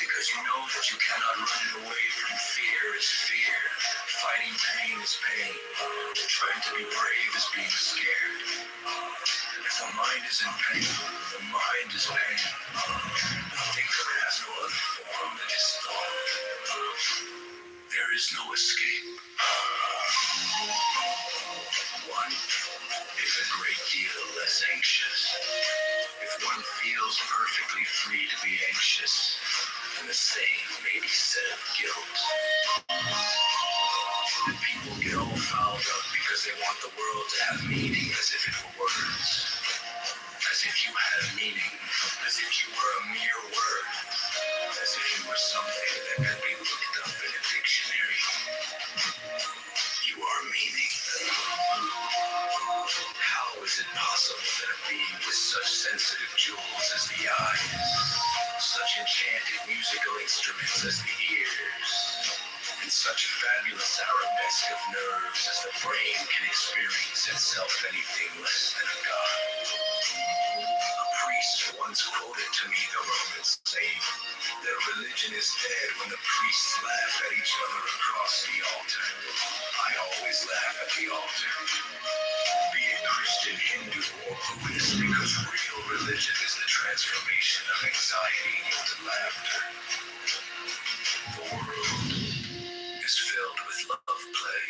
Because you know that you cannot run it away from fear is fear. Fighting pain is pain. Trying to be brave is being scared. If the mind is in pain, the mind is pain. The thinker has no other form than his thought. There is no escape. One is a great deal less anxious. If one feels perfectly free to be anxious, then the same may be said of guilt. People get all fouled up because they want the world to have meaning as if it were words. As if you had a meaning, as if you were a mere word, as if you were something that could be looked up in a dictionary. You are meaning. How is it possible that a being with such sensitive jewels as the eyes, such enchanted musical instruments as the ears, and such fabulous arabesque of nerves as the brain can experience itself anything less than a god? A priest once quoted to me the Romans saying, "Their religion is dead when the priests laugh at each other across the altar." I always laugh at the altar. Be it Christian, Hindu, or Buddhist, because real religion is the transformation of anxiety into laughter. The world is filled with love play,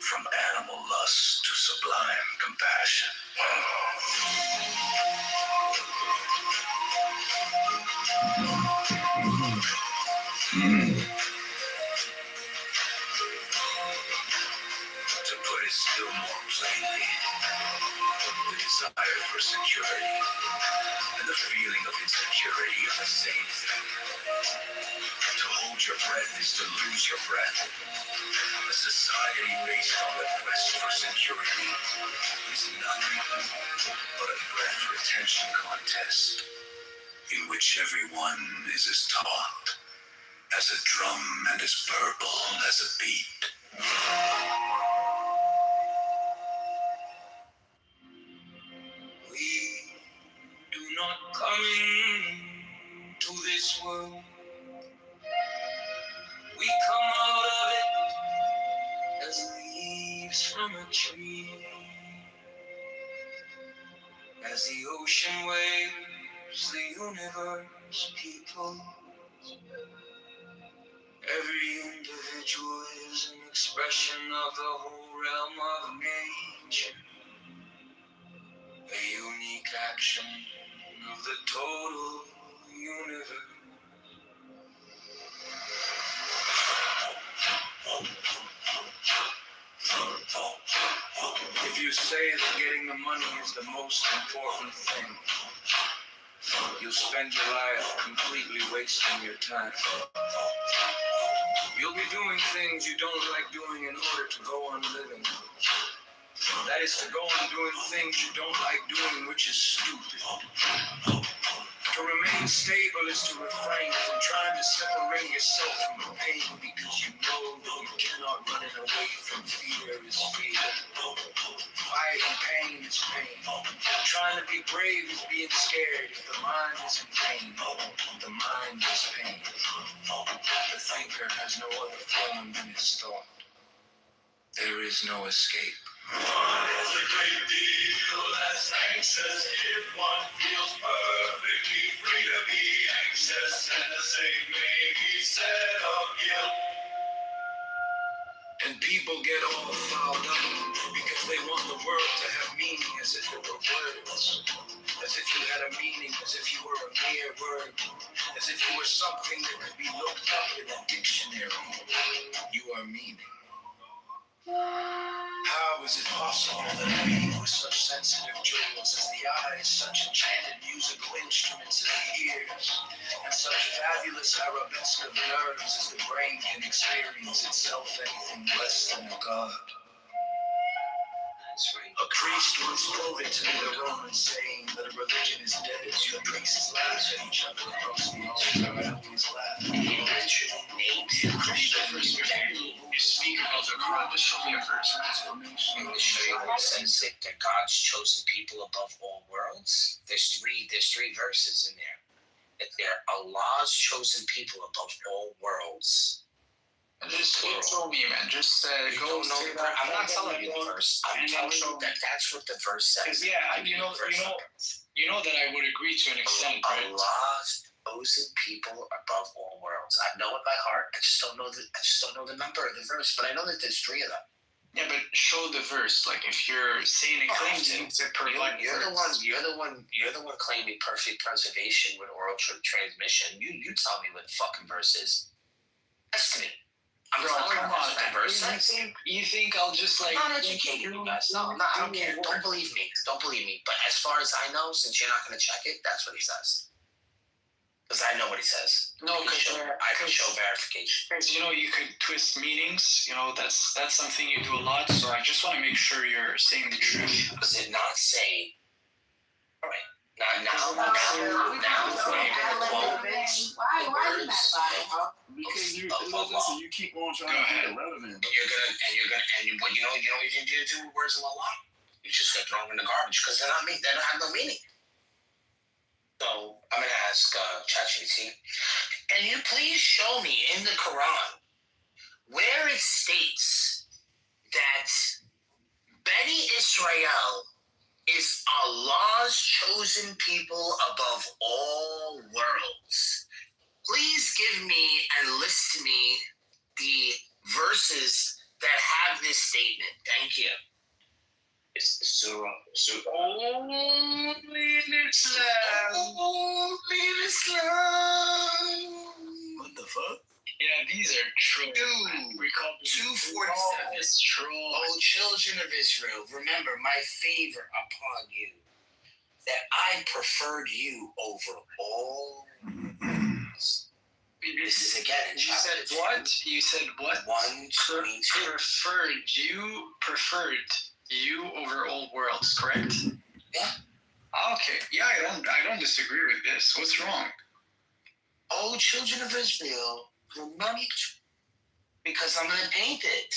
from animal lust to sublime compassion. To put it still more plainly, the desire for security and the feeling of insecurity are the same thing. To hold your breath is to lose your breath. A society based on the quest for security is nothing but a breath retention contest in which everyone is as taut as a drum and as purple as a beat. We do not come into this world. We come out of it as leaves from a tree. As the ocean waves, the universe people. Every individual is an expression of the whole realm of nature. A unique action of the total universe. If you say that getting the money is the most important thing, you'll spend your life completely wasting your time. You'll be doing things you don't like doing in order to go on living. That is to go on doing things you don't like doing, which is stupid. To remain stable is to refrain from trying to separate yourself from the pain because you know that you cannot run it away from fear is fear. Fighting pain is pain. Trying to be brave is being scared. If the mind is in pain, the mind is pain. The thinker has no other form than his thought. There is no escape. One is a great deal less anxious if one feels perfectly free to be anxious, and the same may be said of guilt. And people get all fouled up because they want the world to have meaning as if it were words. as if you had a meaning, as if you were a mere word, as if you were something that could be looked up in a dictionary. You are meaning. How is it possible that a being with such sensitive jewels as the eyes, such enchanted musical instruments as the ears, and such fabulous arabesque of nerves as the brain can experience itself anything less than a god? A priest once quoted to me the Roman saying that a religion is dead. The priests laugh at each other across the altar. I always laugh at the ritual names. You speak about the Quran, the Sharia verse. In the Sharia says that God's chosen people above all worlds. There's three verses in there. That they're Allah's chosen people above all worlds. Just tell me, man. Just go. I'm not telling you the verse. I'm telling you that that's what the verse says. Yeah, you know that I would agree to an extent, right? Allah's chosen people above all worlds. I know it by heart. I just don't know the number of the verse, but I know that there's three of them. Yeah, but show the verse. Like if you're saying a claim to provide, you're the one claiming perfect preservation with oral transmission. You tell me what the fucking verse is. That's to me. Bro, come on, you think I'll just like not educate you guys? No, I don't care. Don't believe me. But as far as I know, since you're not going to check it, that's what he says. Because I know what he says. No, because I can show verification. Because you could twist meanings. That's something you do a lot. So I just want to make sure you're saying the truth. Does it not say? All right. Now, you're gonna quote why are you mad about it, huh? Because you keep on trying to be irrelevant. You're gonna what you do with words of Allah? You just gonna throw them in the garbage because they don't have no meaning. So I'm gonna ask ChatGPT, can you please show me in the Quran where it states that Beni Israel is Allah's chosen people above all worlds? Please give me and list to me the verses that have this statement. Thank you. It's the surah. Only in Islam. Only in Islam. What the fuck? Yeah, these are trolls. Dude, we call them 247. It's trolls. O children of Israel, remember my favor upon you, that I preferred you over all. This is again in chapter 2. You said what? 1:22. Preferred you over all worlds, correct? Yeah. Okay. Yeah, I don't disagree with this. What's wrong? Oh, children of Israel, remember, because I'm gonna paint it.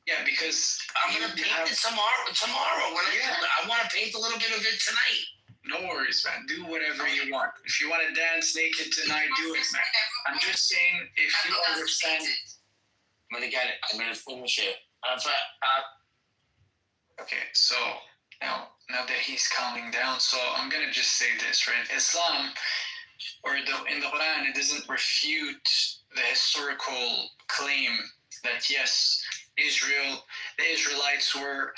Yeah, because I'm gonna paint it tomorrow. When I want to paint a little bit of it tonight. No worries, man. Do whatever you want. If you want to dance naked tonight, do it, man. I'm just saying, if you understand. I'm gonna get it. I'm gonna finish it. Okay, so now that he's calming down, so I'm gonna just say this, right? Islam, or in the Quran, it doesn't refute the historical claim that yes, the Israelites were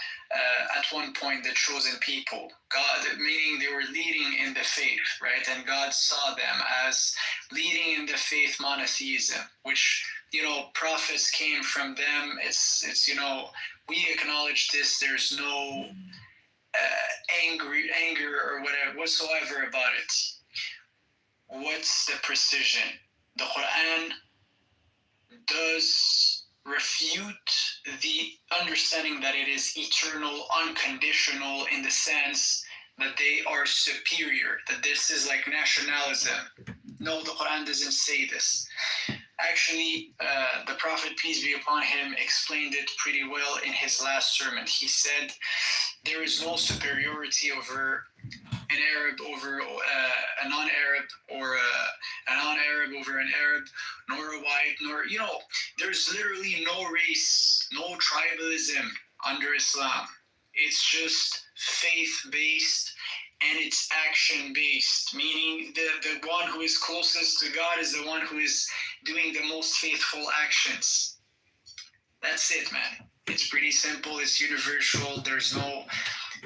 at one point the chosen people. God, meaning they were leading in the faith, right? And God saw them as leading in the faith monotheism, which prophets came from them. It's we acknowledge this. There's no anger or whatever whatsoever about it. What's the precision? The Quran does refute the understanding that it is eternal, unconditional, in the sense that they are superior, that this is like nationalism. No, the Quran doesn't say this. Actually, the Prophet, peace be upon him, explained it pretty well in his last sermon. He said there is no superiority over an Arab over a non-Arab, or a non-Arab over an Arab, nor a white, nor, there's literally no race, no tribalism under Islam. It's just faith-based and it's action-based, meaning the one who is closest to God is the one who is doing the most faithful actions. That's it, man. It's pretty simple. It's universal. There's no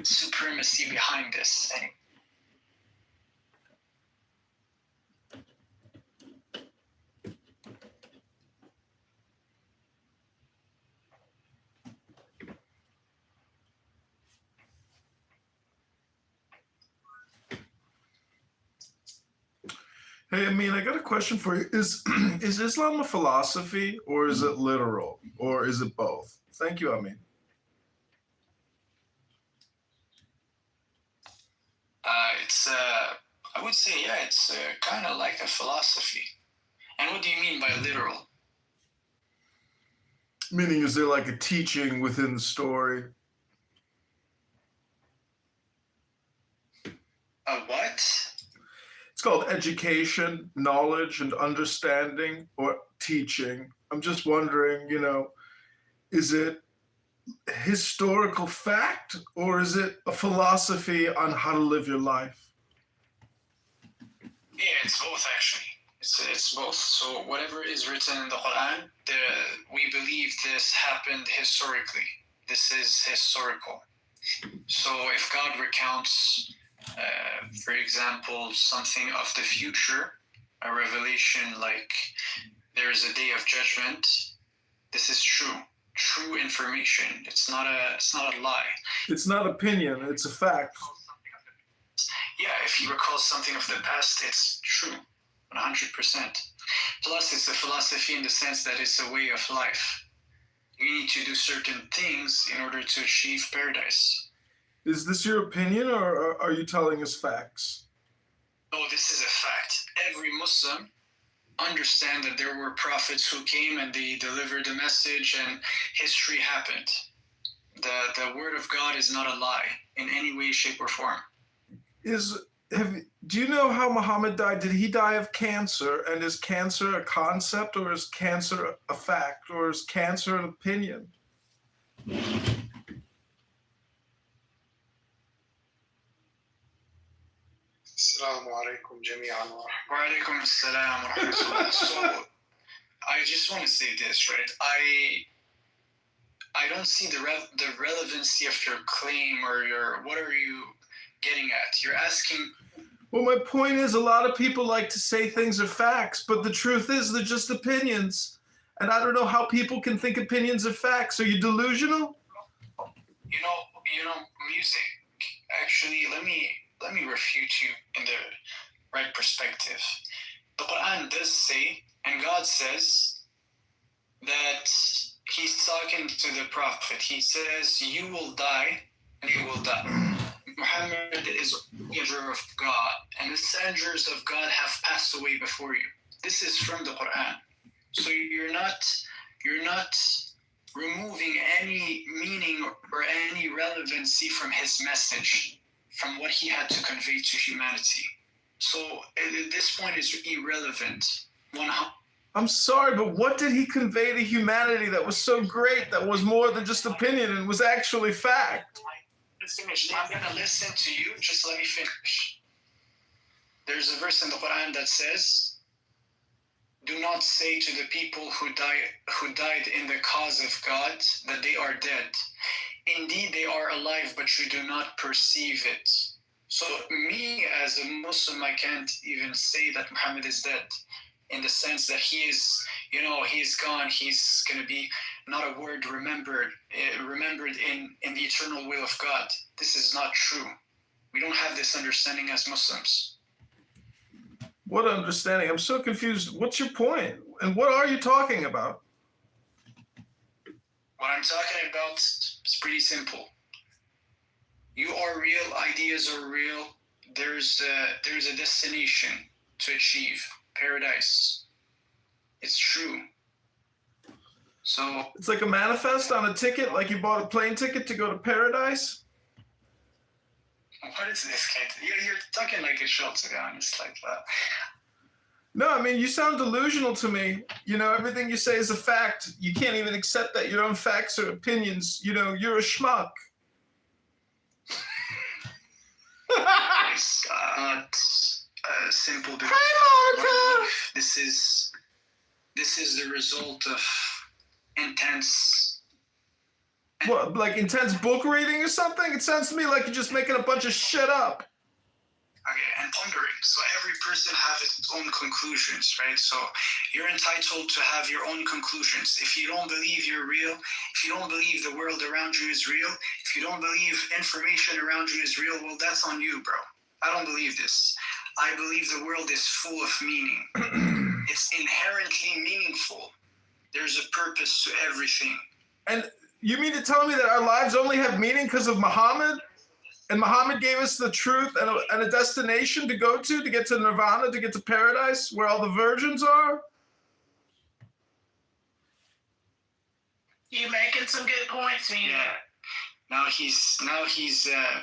supremacy behind this. Hey, Amin, I got a question for you. Is Islam a philosophy, or is it literal, or is it both? Thank you, Amin. I would say, yeah, it's kind of like a philosophy. And what do you mean by literal? Meaning, is there like a teaching within the story? A what? It's called education, knowledge, and understanding, or teaching. I'm just wondering, is it historical fact, or is it a philosophy on how to live your life? Yeah, it's both actually. It's both. So whatever is written in the Quran, we believe this happened historically. This is historical. So if God recounts, for example, something of the future, a revelation like there is a day of judgment, this is true. True information. It's not a lie. It's not opinion, it's a fact. Yeah, if he recalls something of the past, it's true, 100%. Plus, it's a philosophy in the sense that it's a way of life. You need to do certain things in order to achieve paradise. Is this your opinion, or are you telling us facts? No, this is a fact. Every Muslim understand that there were prophets who came and they delivered the message and history happened. The word of God is not a lie in any way, shape, or form. Do you know how Muhammad died? Did he die of cancer? And is cancer a concept, or is cancer a fact, or is cancer an opinion? Assalamu alaikum jami'an wa alaikum assalam wa rahmatullah. So I just want to say this, right? I don't see the relevancy of your claim or what are you getting at? You're asking. Well, my point is, a lot of people like to say things are facts, but the truth is they're just opinions. And I don't know how people can think opinions are facts. Are you delusional? You know, music. Actually, let me refute you in the right perspective. The Quran does say, and God says, that He's talking to the Prophet. He says, you will die, and you will die. Muhammad is a messenger of God, and the messengers of God have passed away before you. This is from the Quran. So you're not removing any meaning or any relevancy from his message, from what he had to convey to humanity. So at this point is irrelevant. I'm sorry, but what did he convey to humanity that was so great, that was more than just opinion and was actually fact? I'm going to listen to you. Just let me finish. There's a verse in the Quran that says, do not say to the people who died in the cause of God that they are dead. Indeed, they are alive, but you do not perceive it. So me as a Muslim, I can't even say that Muhammad is dead, in the sense that he is, he's gone. He's going to be not a word remembered in the eternal will of God. This is not true. We don't have this understanding as Muslims. What understanding? I'm so confused. What's your point? And what are you talking about? What I'm talking about is pretty simple. You are real, ideas are real. There's a destination to achieve, paradise. It's true. So it's like a manifest on a ticket, like you bought a plane ticket to go to paradise? What is this, kid? You're talking like a show, to be honest, like that. No, I mean, you sound delusional to me. Everything you say is a fact. You can't even accept that your own facts or opinions. You're a schmuck. It's not simple. This is the result of intense. What, like intense book reading or something? It sounds to me like you're just making a bunch of shit up. Okay, and pondering. So every person has its own conclusions, right? So you're entitled to have your own conclusions. If you don't believe you're real, if you don't believe the world around you is real, if you don't believe information around you is real, well, that's on you, bro. I don't believe this. I believe the world is full of meaning. It's inherently meaningful. There's a purpose to everything. And you mean to tell me that our lives only have meaning because of Muhammad? And Muhammad gave us the truth and a destination to go to get to nirvana, to get to paradise, where all the virgins are? You're making some good points, man. Yeah. Now he's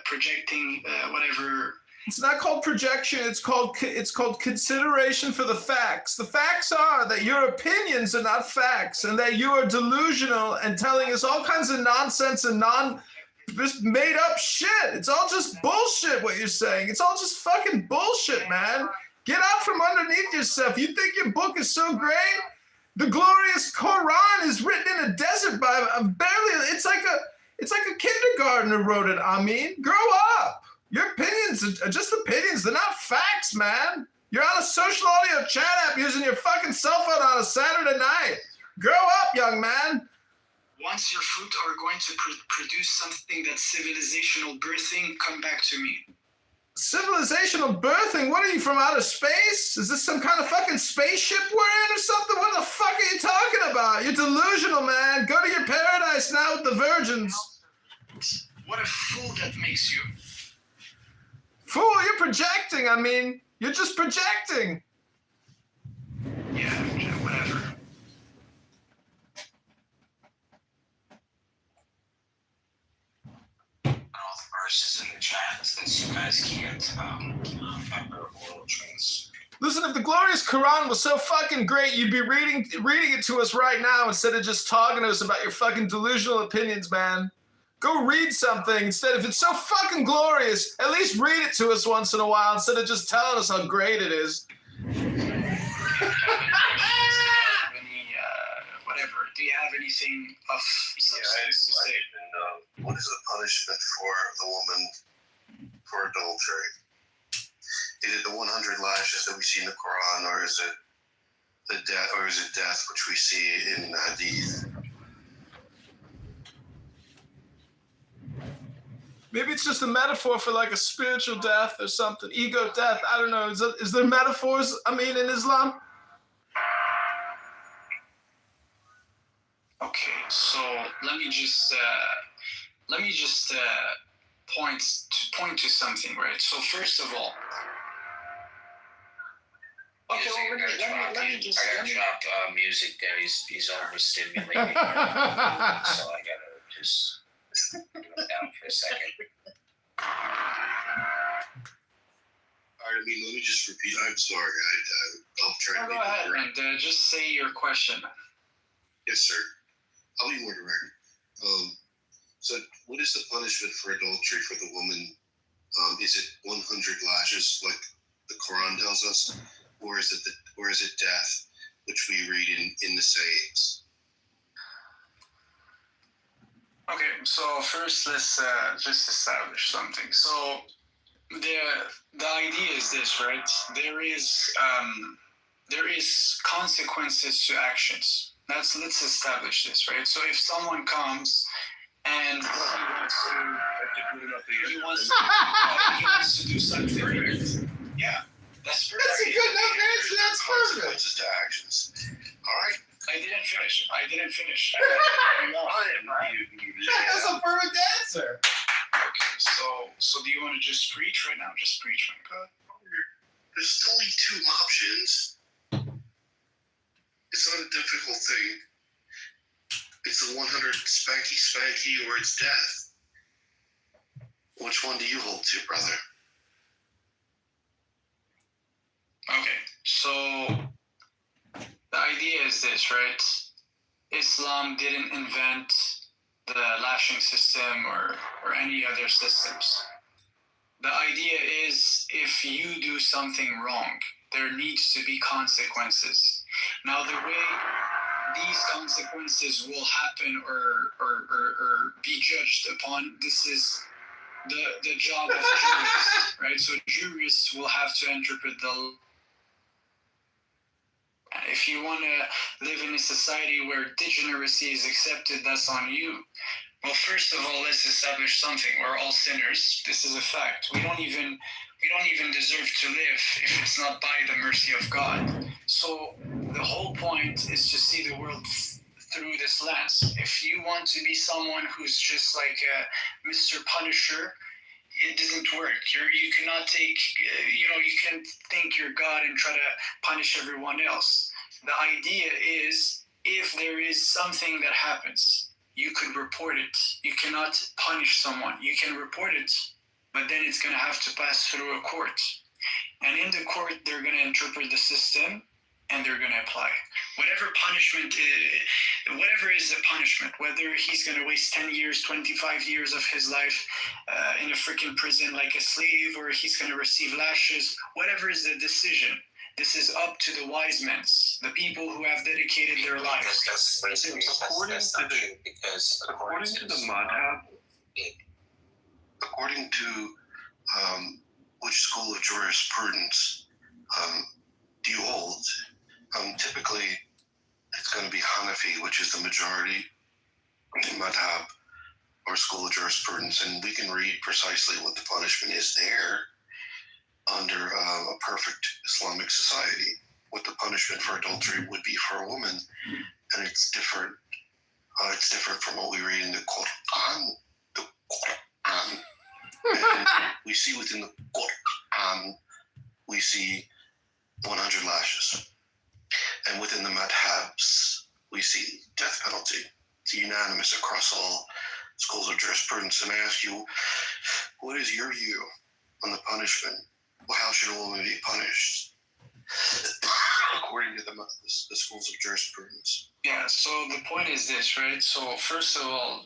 projecting whatever. It's not called projection. It's called consideration for the facts. The facts are that your opinions are not facts, and that you are delusional and telling us all kinds of nonsense and just made up shit. It's all just bullshit what you're saying. It's all just fucking bullshit, man. Get out from underneath yourself. You think your book is so great? The glorious Quran is written in a desert by barely. It's like a kindergartner wrote it. I mean, grow up. Your opinions are just opinions. They're not facts, man. You're on a social audio chat app using your fucking cell phone on a Saturday night. Grow up, young man. Once your fruit are going to produce something that's civilizational birthing, come back to me. Civilizational birthing? What are you, from outer space? Is this some kind of fucking spaceship we're in or something? What the fuck are you talking about? You're delusional, man. Go to your paradise now with the virgins. What a fool that makes you. Fool, you're projecting. I mean, you're just projecting. Yeah, whatever. All the verses in the chat that you guys can't remember or Listen, if the glorious Quran was so fucking great, you'd be reading it to us right now instead of just talking to us about your fucking delusional opinions, man. Go read something instead. If it's so fucking glorious, at least read it to us once in a while instead of just telling us how great it is. Whatever. Do you have anything of substance to say? What is the punishment for the woman for adultery? Is it the 100 lashes that we see in the Quran, or is it the death, which we see in Hadith? Maybe it's just a metaphor for like a spiritual death or something, ego death. I don't know. Is there metaphors? I mean, in Islam. Okay, so let me just point to something, right? So first of all, okay, well, let me just drop music there. He's overstimulated, so I gotta just go down for a second. I mean, let me just repeat. I'm sorry. I'll try to go ahead and just say your question. Yes, sir. I'll be more direct. So, what is the punishment for adultery for the woman? Is it 100 lashes, like the Quran tells us, or is it death, which we read in the sayings? Okay, so first let's just establish something. So the idea is this, right? There is consequences to actions. Let's establish this, right? So if someone comes and he wants to do something, right? Yeah, that's perfect. That's a good enough answer. That's perfect. Consequences to actions. All right. I didn't finish. That's a perfect answer. Okay, so do you want to just preach right now? Just preach, my God. There's only two options. It's not a difficult thing. It's the 100 spanky, or it's death. Which one do you hold to, brother? Okay, so the idea is this, right? Islam didn't invent the lashing system or any other systems. The idea is if you do something wrong, there needs to be consequences. Now, the way these consequences will happen or be judged upon, this is the job of jurists, right? So jurists will have to interpret the law. If you want to live in a society where degeneracy is accepted, that's on you. Well, first of all, let's establish something. We're all sinners. This is a fact. We don't even deserve to live if it's not by the mercy of God. So the whole point is to see the world through this lens. If you want to be someone who's just like Mr. Punisher, it doesn't work. You cannot take, you can think you're God and try to punish everyone else. The idea is, if there is something that happens, you could report it. You cannot punish someone. You can report it, but then it's going to have to pass through a court. And in the court, they're going to interpret the system, and they're going to apply whatever punishment, whatever is the punishment, whether he's going to waste 10 years, 25 years of his life in a freaking prison like a slave, or he's going to receive lashes, whatever is the decision. This is up to the wise men, the people who have dedicated their lives. According to the madhab, according to which school of jurisprudence do you hold? Typically, it's going to be Hanafi, which is the majority in madhab or school of jurisprudence, and we can read precisely what the punishment is there under a perfect Islamic society, what the punishment for adultery would be for a woman, and it's different. It's different from what we read in the Quran. The Quran, and we see within the Quran, we see 100 lashes, and within the madhabs, we see death penalty. It's unanimous across all schools of jurisprudence. And I ask you, what is your view on the punishment? Well, how should a woman be punished according to the schools of jurisprudence? Yeah, so the point is this, right? So first of all,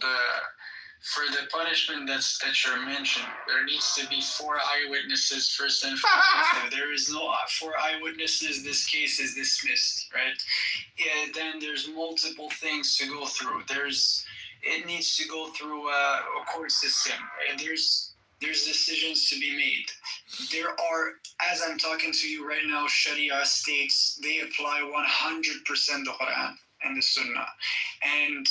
for the punishment that you're mentioning, there needs to be 4 eyewitnesses first and foremost. If there is no 4 eyewitnesses, this case is dismissed, right? Yeah, then there's multiple things to go through. It needs to go through a court system. And there's decisions to be made. There are, as I'm talking to you right now, Sharia states they apply 100% the Quran and the Sunnah, and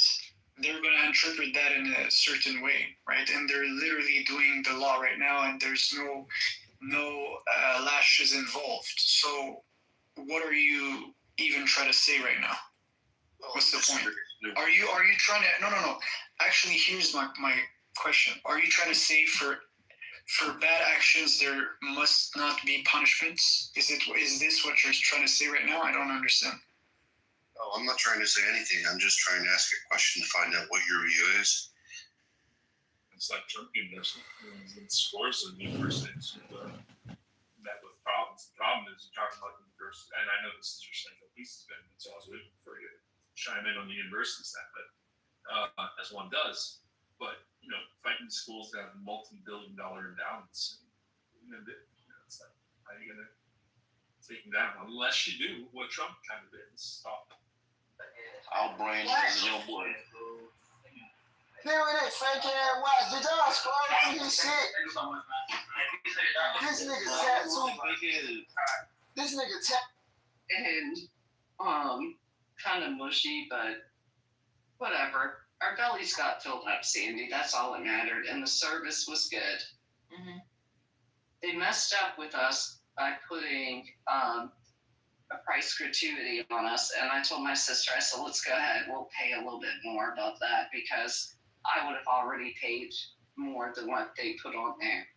they're going to interpret that in a certain way, right? And they're literally doing the law right now, and there's no lashes involved. So, what are you even trying to say right now? What's the point? Are you trying to? No. Actually, here's my question. Are you trying to say for bad actions there must not be punishments? Is this what you're trying to say right now? I don't understand. Oh, I'm not trying to say anything. I'm just trying to ask a question to find out what your view is. It's like Trump University. Scores of universities met with problems. The problem is you're talking about the university, and I know this is your central thesis, Ben, so I was waiting for you to chime in on the university side, but as one does. But fighting schools that have multi-billion-dollar endowments, it's like, how are you gonna take them down unless you do what Trump kind of did? Stop. Our brain is your boy. Here with that fake ass watch. Did y'all scroll through his shit? This nigga tattoo. This nigga tattoo. And kind of mushy, but whatever. Our bellies got filled up, Sandy. That's all that mattered, and the service was good. Mm-hmm. They messed up with us by putting a price gratuity on us, and I told my sister, I said, let's go ahead. We'll pay a little bit more about that because I would have already paid more than what they put on there.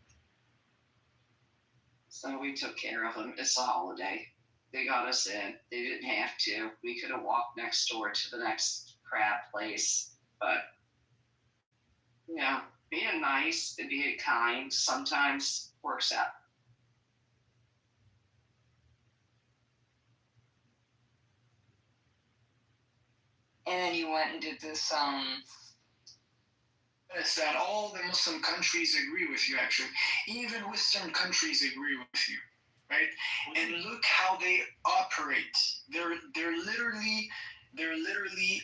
So we took care of them. It's a holiday. They got us in. They didn't have to. We could have walked next door to the next crab place. But, being nice and being kind sometimes works out. And then you went and did this, It's that all the Muslim countries agree with you, actually. Even Western countries agree with you, right? And look how they operate. They're literally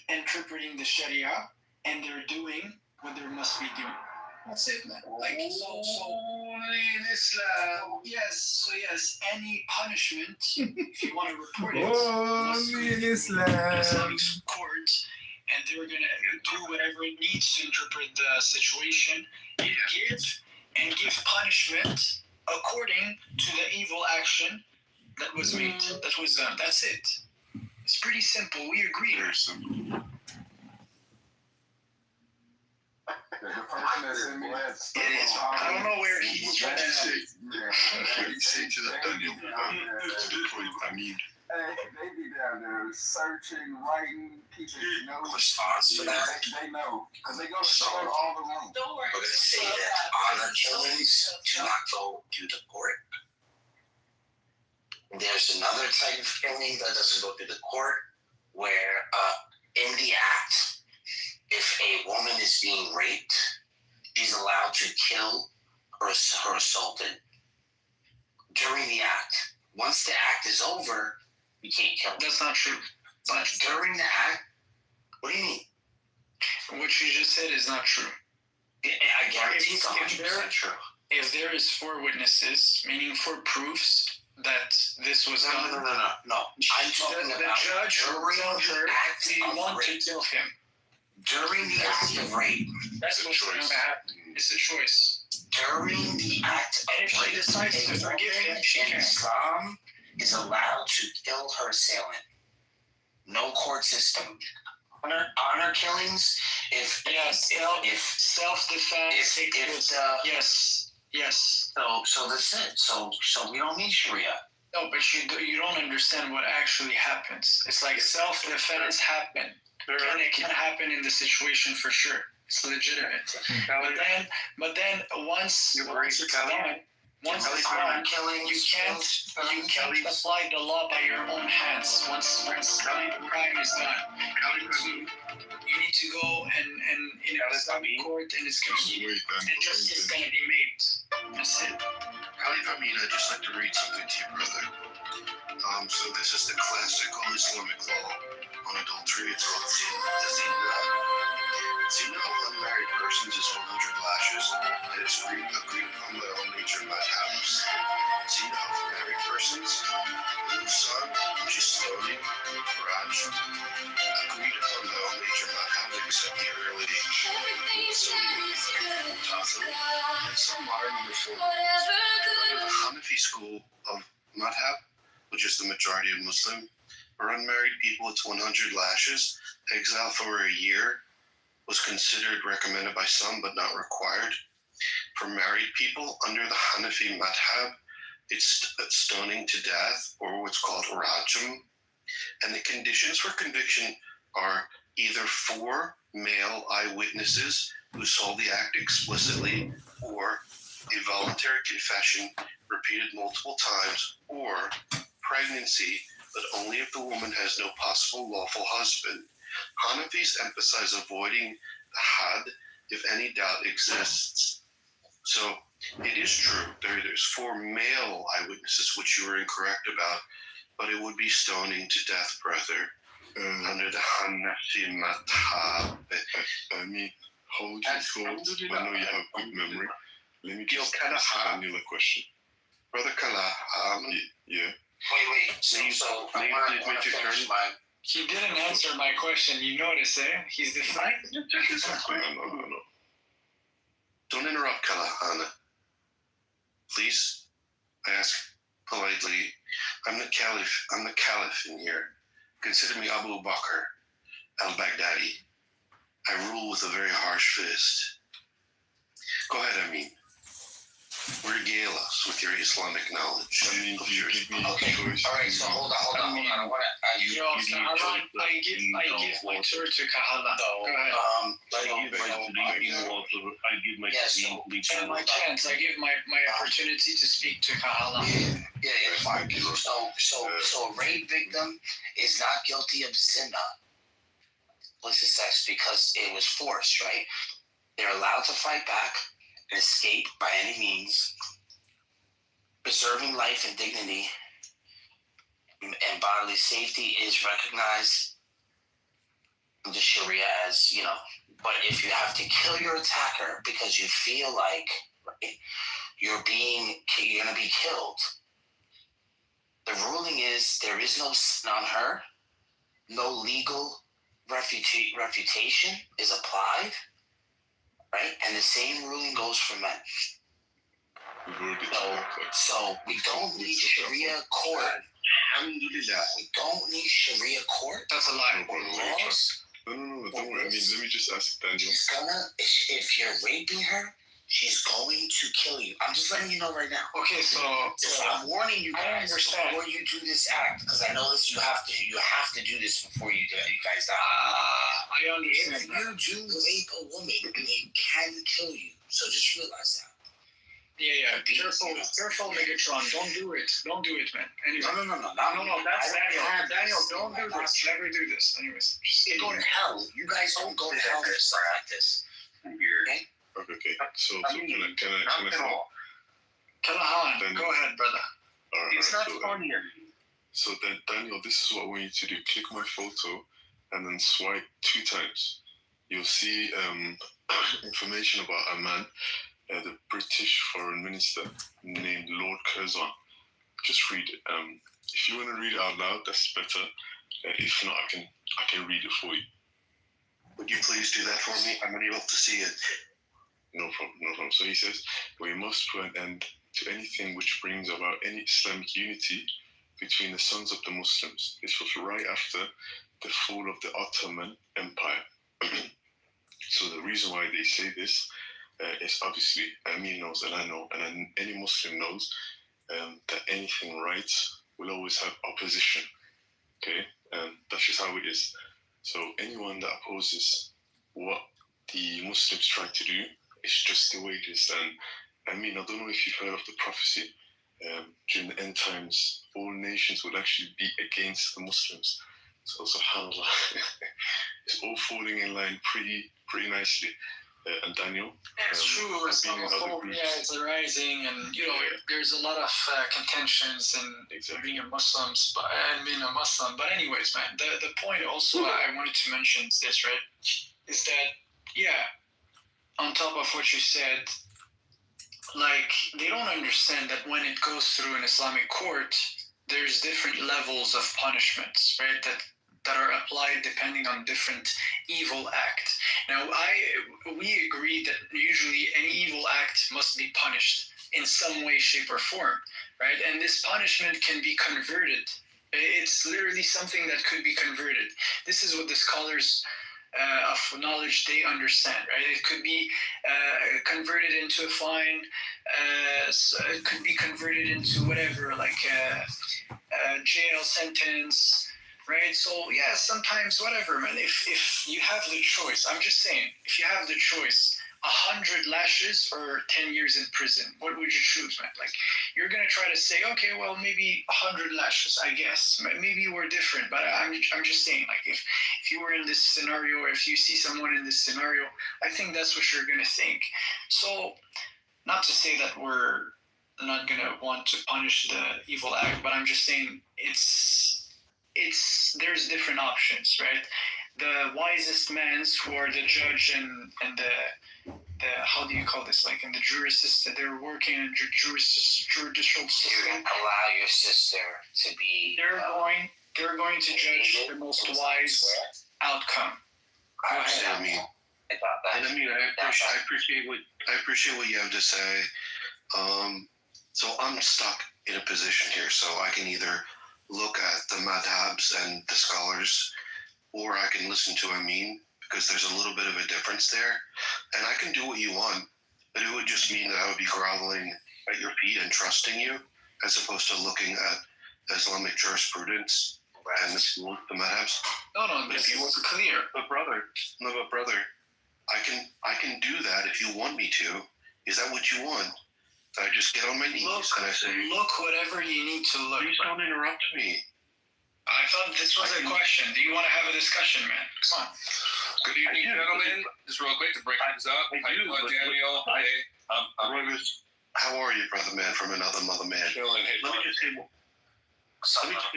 interpreting the Sharia, and they're doing what they must be doing. That's it, man. Like only in Islam. Yes, any punishment, if you want to report it, only in Islam. Islamic court, and they're gonna do whatever it needs to interpret the situation, give punishment according to the evil action that was made, that was done. That's it. It's pretty simple. We agree. Very simple. The person that's in me, It is. I don't know where he's trying to say. What do you say to that, Daniel? To the point, I mean. They be down there searching, writing, keeping notes. Response to that? They know, because they go to all the rooms. We're going to say that honor killings do not go through the court. There's another type of killing that doesn't go through the court, where in the act, if a woman is being raped, she's allowed to kill her assaulted during the act. Once the act is over, you can't kill her. That's not true. But during the act, what do you mean? What you just said is not true. I guarantee it's 100% true. If there is 4 witnesses, meaning 4 proofs that this was done. No. I'm talking the about judge during will tell her the act we of want rape. to kill him. During the act of rape. That's what's going to happen. It's a choice. During the act And if of she rape, decides to forgive him, she in can. Islam is allowed to kill her assailant. No court system. Honor killings. If self-defense. Yes. So that's it. So we don't need Sharia. No, but you don't understand what actually happens. It's like self-defense happen. It can happen in the situation for sure. It's legitimate. But then once it's done, you can't apply the law by your own hands. Once the crime is done, you need to go and Islamic court, and it's going to be justice going to be made. That's it. I'd just like to read something to you, brother. So this is the classical Islamic law on adultery. It's called zina. Zina of unmarried persons is 100 lashes, and is agreed upon by all major madhabs. Zina of married persons, lusan, which is stoning, raj, agreed upon by all major madhabs except the early and some modern reformers. Under the Hanafi school of madhab, which is the majority of Muslim, for unmarried people it's 100 lashes. Exile for a year was considered recommended by some but not required. For married people under the Hanafi madhab, it's stoning to death, or what's called rajam. And the conditions for conviction are either 4 male eyewitnesses who saw the act explicitly, or a voluntary confession repeated multiple times, or pregnancy, but only if the woman has no possible lawful husband. Hanafis emphasize avoiding the had if any doubt exists. So it is true, there's 4 male eyewitnesses, which you were incorrect about, but it would be stoning to death, brother, under the Hanafi madhab. I mean, hold your thoughts. I know you have good memory. Let me just ask Daniel a question. Brother Kala, Wait. So I want to finish my... He didn't answer my question. You notice, eh? He's defiant. No. Don't interrupt, Kala. Please, I ask politely. I'm the caliph in here. Consider me Abu Bakr al-Baghdadi. I rule with a very harsh fist. Go ahead, Amin. Regale us with your Islamic knowledge. I give me Okay, all right, so hold on. I want to... I give my tour to Kahala. Go ahead. I And my chance. I give my opportunity to speak to Kahala. Yeah, fine. So a rape victim is not guilty of zina, illicit sex, because it was forced, right? They're allowed to fight back and escape by any means. Preserving life and dignity and bodily safety is recognized in the Sharia as, but if you have to kill your attacker because you feel like you're going to be killed, the ruling is there is no sin on her, no legal refutation is applied, right? And the same ruling goes for men. So we don't need Sharia court. We don't need Sharia court. That's a lie. Or laws. No, don't worry. I mean, let me just ask Daniel. She's gonna, if you're raping her, she's going to kill you. I'm just letting you know right now. Okay, so I'm warning you guys before you do this act, because I know this. You have to do this before you guys die. I understand. If you do rape a woman, they can kill you. So just realize that. Yeah. Careful, Megatron. Don't do it, man. Anyway. No. That's Daniel. Daniel, don't do this. Never do this. Anyways, just go to hell. You guys don't go to hell for stuff like this. Okay. Okay. So can I stop? Kalahan, go ahead, brother. All right. It's not funny. So then, Daniel, this is what I want you to do. Click my photo and then swipe 2 times. You'll see information about a man, the British Foreign Minister named Lord Curzon. Just read it. If you want to read it out loud, that's better. If not, I can read it for you. Would you please do that for me? I'm unable to see it. No problem. So he says, we must put an end to anything which brings about any Islamic unity between the sons of the Muslims. This was right after the fall of the Ottoman Empire. So the reason why they say this is obviously, Amir knows and I know, and any Muslim knows that anything right will always have opposition. Okay? And that's just how it is. So anyone that opposes what the Muslims try to do, it's just the way it is. And I mean, I don't know if you've heard of the prophecy. During the end times, all nations will actually be against the Muslims. So subhanAllah, it's all falling in line pretty nicely. And Daniel, it's true. Islamophobia is arising, and there's a lot of contentions in being a Muslim. But anyways, man, the point also I wanted to mention is this, right? Is that on top of what you said, like they don't understand that when it goes through an Islamic court, there's different levels of punishments, right? That are applied depending on different evil act. Now, we agree that usually any evil act must be punished in some way, shape, or form, right? And this punishment can be converted. It's literally something that could be converted. This is what the scholars of knowledge, they understand, right? It could be converted into a fine. It could be converted into whatever, like a jail sentence. Right, so sometimes whatever, man. If you have the choice, I'm just saying, if you have the choice, 100 lashes or 10 years in prison, what would you choose, man? Like, you're gonna try to say, okay, well, maybe 100 lashes, I guess. Maybe we're different, but I'm just saying, like, if you were in this scenario, or if you see someone in this scenario, I think that's what you're gonna think. So, not to say that we're not gonna want to punish the evil act, but I'm just saying there's different options, right? The wisest mans who are the judge and the how do you call this? Like in the they're working in judicial system. You're gonna allow your sister to be. They're going to judge the most wise outcome. I mean, I appreciate what you have to say. So I'm stuck in a position here, so I can either look at the madhabs and the scholars, or I can listen to Amin, because there's a little bit of a difference there. And I can do what you want, but it would just mean that I would be groveling at your feet and trusting you, as opposed to looking at Islamic jurisprudence and the madhabs. No, this is clear. But brother, I can do that if you want me to. Is that what you want? I just get on my knees and I say, look whatever you need to look. Please don't interrupt me. I thought this was a question. Do you want to have a discussion, man? Come on. Good evening, gentlemen. Just real quick to break things up. Daniel. How are you, brother man from another mother man? Let me just say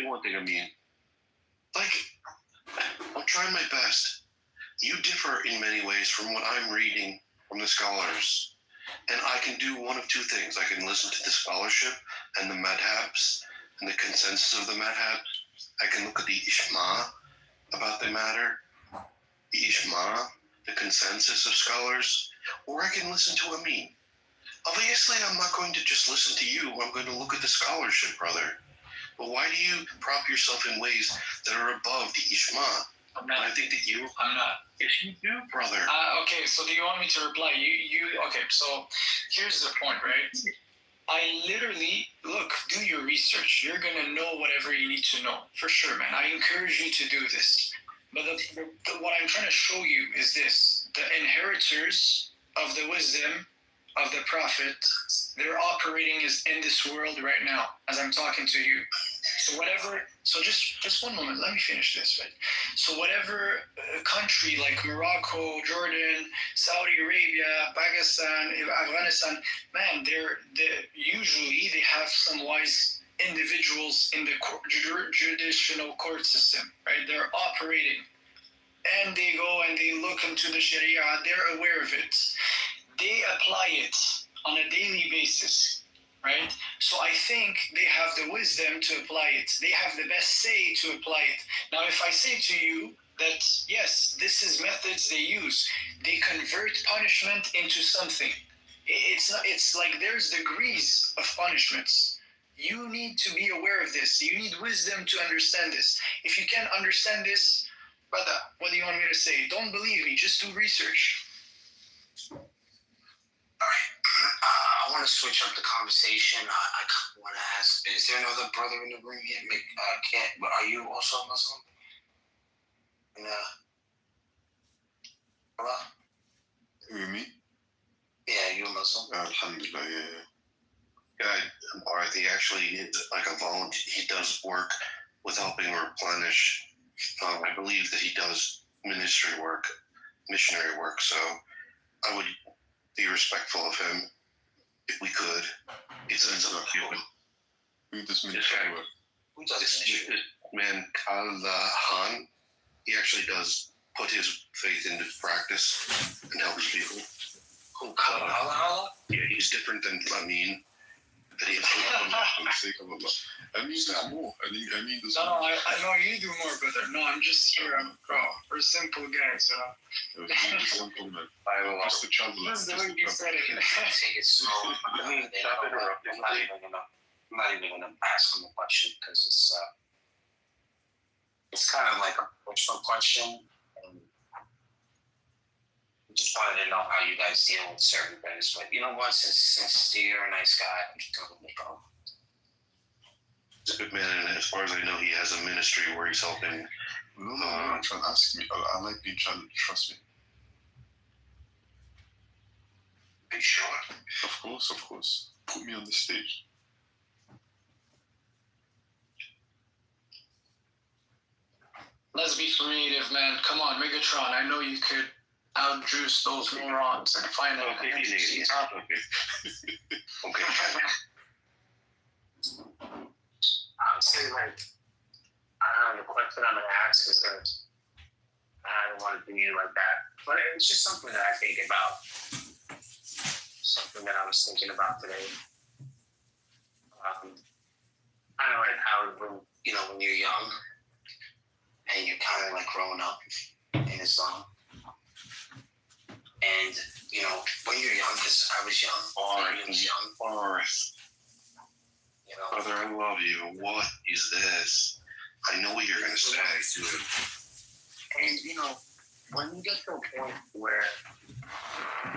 one thing, Amin. Like, I'm trying my best. You differ in many ways from what I'm reading from the scholars. And I can do one of two things. I can listen to the scholarship and the madhabs and the consensus of the madhabs. I can look at the Ishma about the matter, Ijma, the consensus of scholars, or I can listen to a meme. Obviously, I'm not going to just listen to you. I'm going to look at the scholarship, brother. But why do you prop yourself in ways that are above the Ijma? I'm not. And I think that I'm not. if you do, brother. Okay, so do you want me to reply? Okay, so here's the point, right? I literally, look, do your research. You're going to know whatever you need to know. For sure, man. I encourage you to do this. But what I'm trying to show you is this. The inheritors of the wisdom of the prophet, they're operating in this world right now as I'm talking to you. So just one moment, let me finish this, right? So whatever country like Morocco, Jordan, Saudi Arabia, Pakistan, Afghanistan, man, usually they have some wise individuals in the judicial court system, right? They're operating, and they go and they look into the Sharia, they're aware of it. They apply it on a daily basis, right? So I think they have the wisdom to apply it. They have the best say to apply it. Now, if I say to you that, yes, this is methods they use, they convert punishment into something. It's like there's degrees of punishments. You need to be aware of this. You need wisdom to understand this. If you can't understand this, brother, what do you want me to say? Don't believe me, just do research. I want to switch up the conversation. I want to ask, is there another brother in the room here? Are you also a Muslim? Hello? Who, me? Yeah, you a Muslim? Alhamdulillah, yeah. He actually, like a volunteer, he does work with helping replenish. I believe that he does missionary work. So I would be respectful of him if we could. It's up to you. Who does ministry work? Who does This man, Kal Han, he actually does put his faith into practice and helps people. Who, Kal? Yeah, he's different than Amin. For the sake of Allah. Amin does more. Amin does No, more. I know you do more, brother. No, I'm just here. We're simple guys. He's a simple man. Just a traveler. That's the way you said it. Take it slow. I'm not even gonna ask him a question because it's kind of like a personal question. And just wanted to know how you guys deal with certain things. But you know what? Since you're a nice guy, I'm just going to go. He's a good man, and as far as I know, he has a ministry where he's helping. No, I'm trying to ask me. I like being challenged. Trust me. Are you sure? Of course. Put me on the stage. Let's be creative, man. Come on, Megatron. I know you could outjuice those morons and find out. Okay. I would say, like, I don't know, the question I'm going to ask is that I don't want to do you like that. But it's just something that I think about. Something that I was thinking about today. Kind of like how, when you're young and you're kind of like growing up in Islam. And, when you're young, because I was young, Forrest. Brother, I love you. What is this? I know what you're going to say, dude. And, when you get to a point where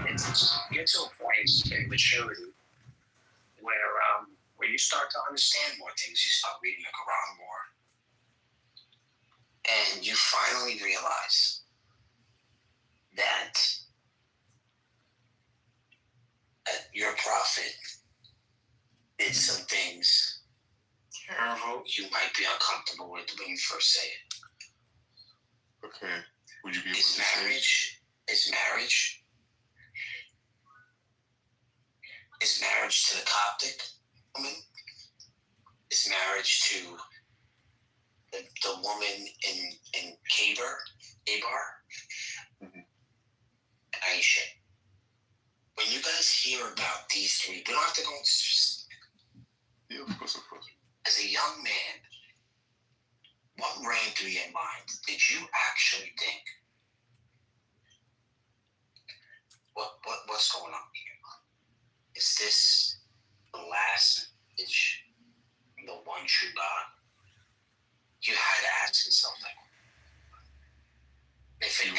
you get to a point in maturity where you start to understand more things, you start reading the Quran more, and you finally realize that your prophet did some things you might be uncomfortable with when you first say it. Okay. Would you be able to Is marriage to the Coptic woman? Is marriage to the woman in Abar? Aisha. When you guys hear about these three, we don't have to go into specifics. Yeah, of course. As a young man, what ran through your mind? Did you actually think what's going on here? Is this the last message from the one true God? You had to ask yourself that. If it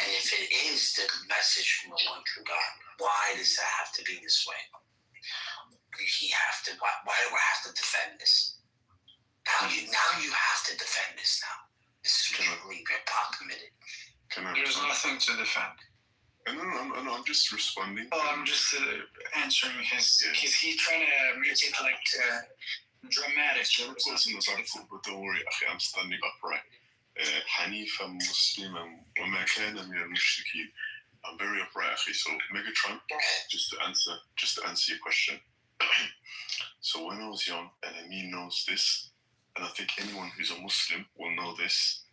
is the message from the one true God, why does that have to be this way? Why do I have to defend this? Now you have to defend this now. This is truly hip-hop committed. There's nothing to defend. No, I'm just responding. Oh, I'm just answering his. He's trying to make it like dramatic. But don't worry, I'm standing upright. حنيفا مسلما وما كان من المشركين. I'm very upright, so Megatron, just to answer your question. So when I was young, and Amin knows this, and I think anyone who's a Muslim will know this,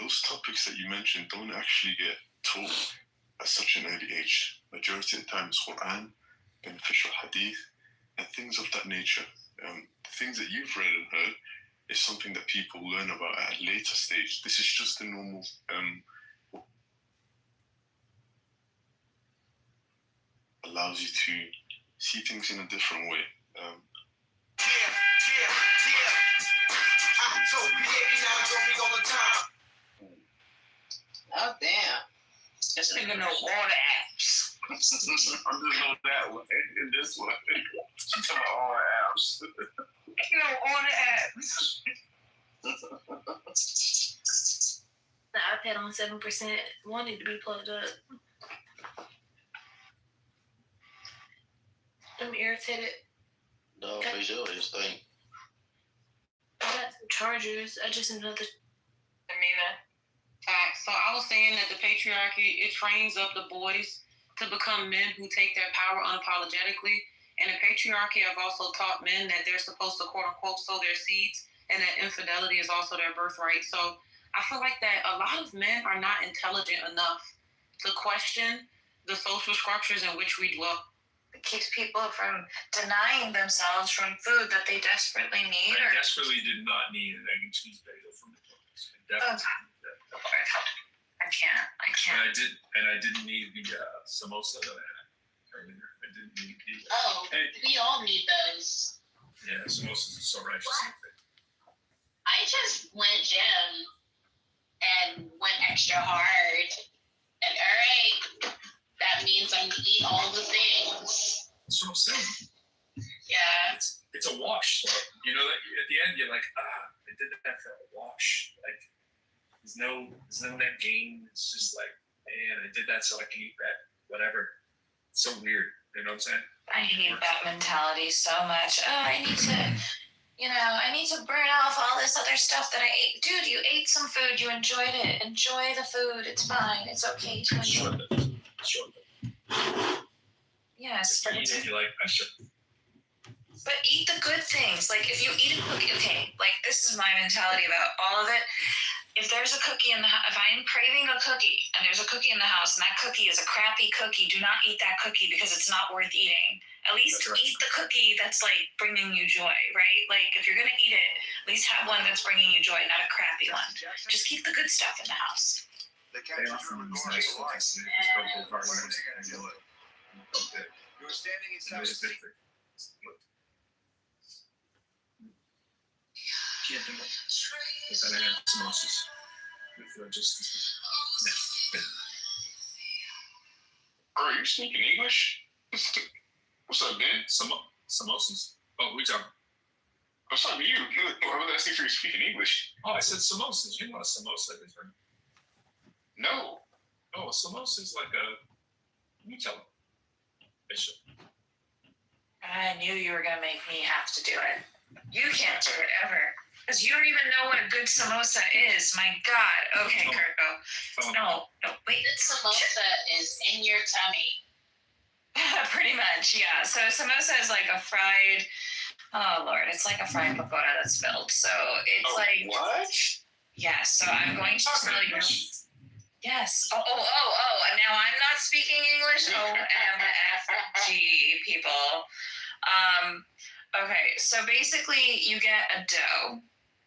those topics that you mentioned don't actually get taught at such an early age. Majority of the time it's Quran, beneficial hadith, and things of that nature. The things that you've read and heard is something that people learn about at a later stage. This is just the normal allows you to see things in a different way. Oh damn! This nigga know all the apps. I'm just on that one and this one. She's talking about all the apps. You know all the apps. The iPad on 7% wanted to be plugged up. I'm irritated. No, for sure, it's thing. I got some chargers. I just need another. Amina. So I was saying that the patriarchy, it trains up the boys to become men who take their power unapologetically. And the patriarchy have also taught men that they're supposed to, quote unquote, sow their seeds, and that infidelity is also their birthright. So I feel like that a lot of men are not intelligent enough to question the social structures in which we dwell. It keeps people from denying themselves from food that they desperately need. I desperately did not need an egg and cheese bagel from McDonald's. I can't. And I didn't need the samosa that I had earlier. I didn't need the. We all need those. Yeah, samosas are so righteous. I just went gym and went extra hard. And all right, that means I'm gonna eat all the things. That's what I'm saying. Yeah. It's a wash. So, you know, like, at the end, you're like, I did that for a wash. Like, there's no net gain. It's just like, man, I did that so I can eat that, whatever. It's so weird. You know what I'm saying? I hate that mentality so much. Oh, I need to burn off all this other stuff that I ate. Dude, you ate some food. You enjoyed it. Enjoy the food. It's fine. It's okay to enjoy it. Yes, but you're like, I should. But eat the good things. Like if you eat a cookie, okay, like this is my mentality about all of it. If there's a cookie in the house, if I'm craving a cookie and there's a cookie in the house and that cookie is a crappy cookie, do not eat that cookie because it's not worth eating. At least eat the cookie that's like bringing you joy, right? Like if you're going to eat it, at least have one that's bringing you joy, not a crappy one. Just keep the good stuff in the house. They offer these nice cookies. You're standing inside. Can't do it. But then I have samosas. Are you speaking English? What's up, Ben? Samosas. Oh, we talking? I'm talking to you. I was asking if you were speaking English. Oh, I said samosas. You know what a samosa is, right? No. Oh, a samosa is like a. You tell them. Bishop. I knew you were going to make me have to do it. You can't do it ever. Because you don't even know what a good samosa is. My God. Okay, Kirko. No, wait. Good samosa is in your tummy. Pretty much, yeah. So samosa is like a fried, oh Lord, it's like a fried pakora that's filled. So it's like. What? Yes, so I'm going to tell you. Yes. Oh, and now I'm not speaking English. OMFG people. Okay, so basically you get a dough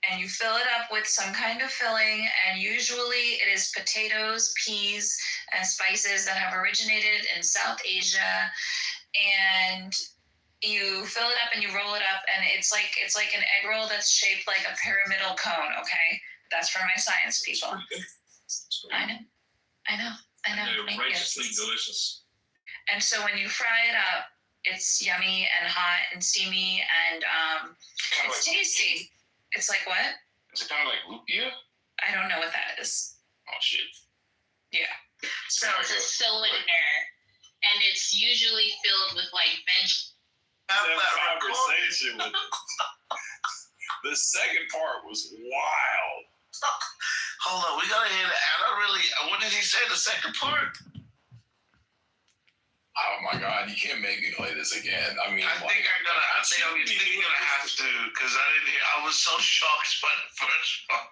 and you fill it up with some kind of filling, and usually it is potatoes, peas, and spices that have originated in South Asia. And you fill it up and you roll it up, and it's like an egg roll that's shaped like a pyramidal cone. Okay, that's for my science people. I know. They're righteously delicious. And so when you fry it up, it's yummy and hot and steamy, and it's like tasty. It's like what? Is it kind of like lupia? I don't know what that is. Oh shit. Yeah. So it's a cylinder, and it's usually filled with like veg. That conversation with it. The second part was wild. Hold on, we gotta hear that. I don't really. What did he say? The second part? Oh my god, you can't make me play this again. I mean, I think I'm gonna have to, because I didn't hear. I was so shocked by the first part.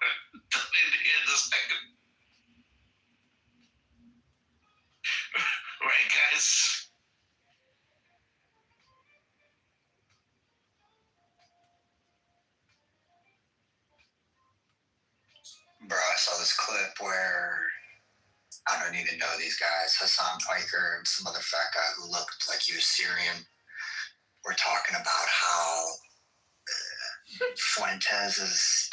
I didn't hear the second. Right, guys. Bro, I saw this clip where I don't even know these guys, Hassan Piker and some other fat guy who looked like he was Syrian, were talking about how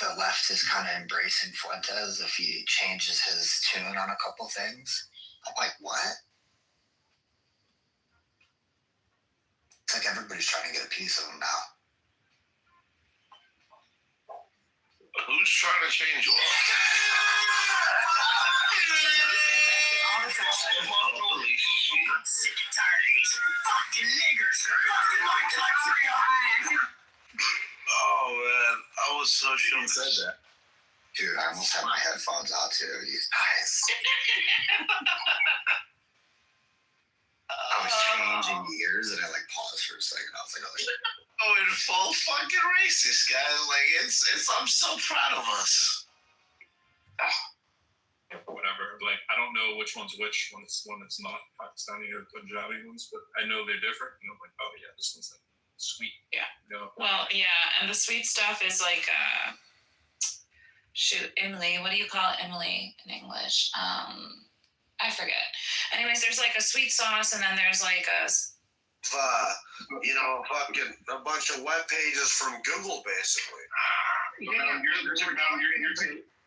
the left is kind of embracing Fuentes if he changes his tune on a couple things. I'm like, what? It's like everybody's trying to get a piece of him now. Who's trying to change what? Holy shit. I'm sick and tired of these fucking niggers. Fucking my country. Oh man, I was so shocked. Who said that? Dude, I almost had my headphones out too. These guys. I was changing gears and I like paused for a second. I was like, oh shit. Oh, we're full fucking racist, guys. Like it's I'm so proud of us. Whatever. Like, I don't know which one's which when it's not Pakistani or Punjabi ones, but I know they're different. And I'm like, oh yeah, this one's like sweet. Yeah. No. Well, yeah, and the sweet stuff is like Emily. What do you call Emily in English? I forget. Anyways, there's like a sweet sauce, and then there's like a fucking a bunch of web pages from Google, basically.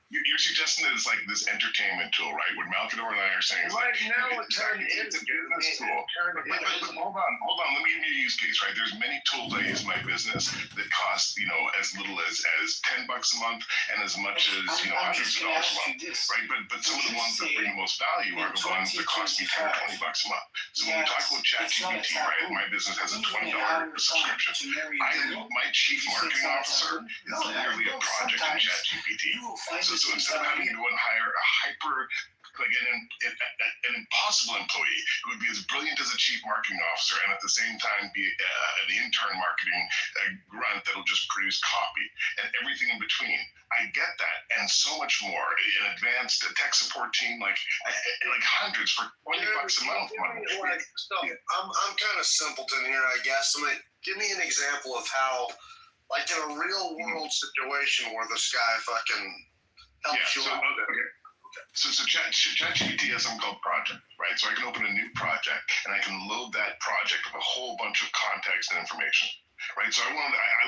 You're suggesting that it's like this entertainment tool, right? What Malkador and I are saying is Right like, now it turned it's a into business tool. But hold on. Let me give you a use case, right? There's many tools I use in my business that cost, as little as $10 a month and as much as, hundreds of dollars a month, right? But some of the ones that bring the most value are the ones that cost me $10 or $20 a month. So when we talk about ChatGPT, right? My business has a $20 subscription. My chief marketing officer is literally a project in ChatGPT. So instead of having to go and hire a an impossible employee who would be as brilliant as a chief marketing officer and at the same time be an intern marketing grunt that'll just produce copy and everything in between. I get that and so much more. An advanced tech support team, like hundreds for $20 a month. I'm kind of simpleton here, I guess. Give me an example of how, like in a real world situation where this guy fucking helps you out. So ChatGPT has something called project, right? So I can open a new project and I can load that project with a whole bunch of context and information, right? So I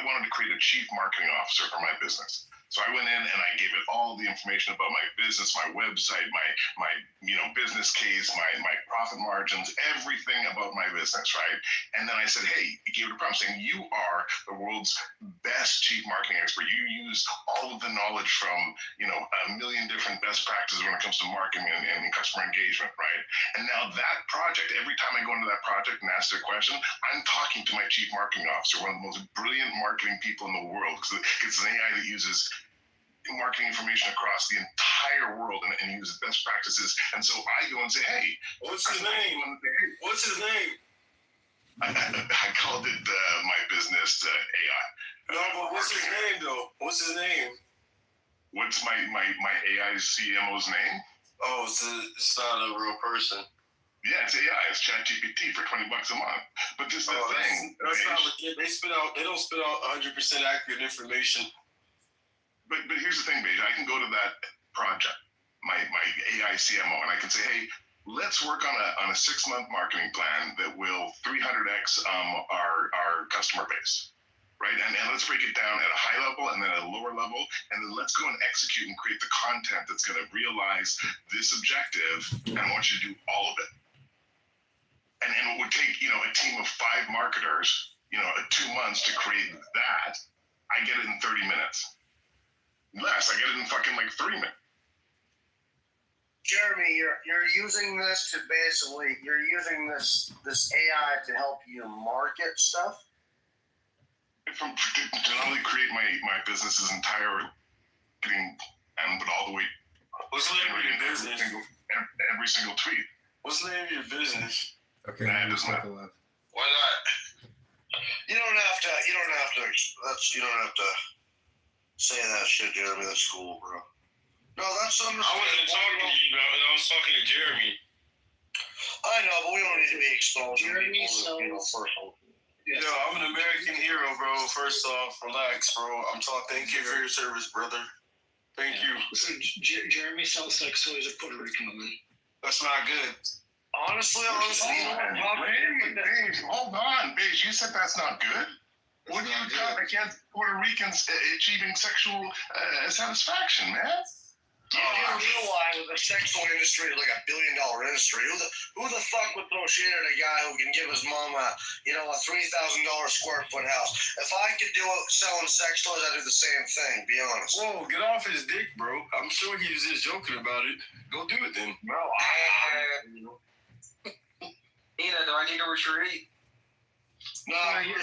wanted to create a chief marketing officer for my business. So I went in and I gave it all the information about my business, my website, my business case, my profit margins, everything about my business, right? And then I said, hey, gave it a prompt saying, you are the world's best chief marketing expert. You use all of the knowledge from, a million different best practices when it comes to marketing and customer engagement, right? And now that project, every time I go into that project and ask a question, I'm talking to my chief marketing officer, one of the most brilliant marketing people in the world, because it's an AI that uses marketing information across the entire world and uses best practices. And so I go and say, hey, what's his name? What's his name? I called it my business AI. No, but what's his name though? What's his name? What's my AI CMO's name? Oh, it's not a real person. Yeah, it's AI. It's ChatGPT for $20 a month. But this is the thing. That's not legit. They don't spit out 100% accurate information. But here's the thing, Beige. I can go to that project, my AI CMO, and I can say, hey, let's work on a 6-month marketing plan that will 300x our customer base, right? And let's break it down at a high level and then at a lower level, and then let's go and execute and create the content that's going to realize this objective. And I want you to do all of it. And it would take, a team of 5 marketers, 2 months to create that. I get it in 30 minutes. Less, I get it in fucking like 3 minutes. Jeremy, you're using this to basically this AI to help you market stuff. To not only create my business's entire marketing but all the way. What's the name of your business? Every single tweet. What's the name of your business? Okay, Why not? You don't have to say that shit, Jeremy. That's cool, bro. No, that's understandable. I wasn't talking to you, bro. I was talking to Jeremy. I know, but we don't need to be exposed. Jeremy, personal. Yo, I'm an American hero, bro. First off, relax, bro. Thank you for your service, brother. Thank you. So Jeremy sells sex toys at Puerto Rican women. That's not good. Honestly, Beige, hold on, Beige. You said that's not good. What do you got against Puerto Ricans achieving sexual satisfaction, man? You realize the sexual industry is like $1 billion industry. Who the fuck would throw shit at a guy who can give his mom a $3,000 square foot house? If I could do it selling sex toys, I'd do the same thing. Be honest. Whoa, get off his dick, bro. I'm sure he was just joking about it. Go do it then. Bro, Nina, do I need to retreat? No, you're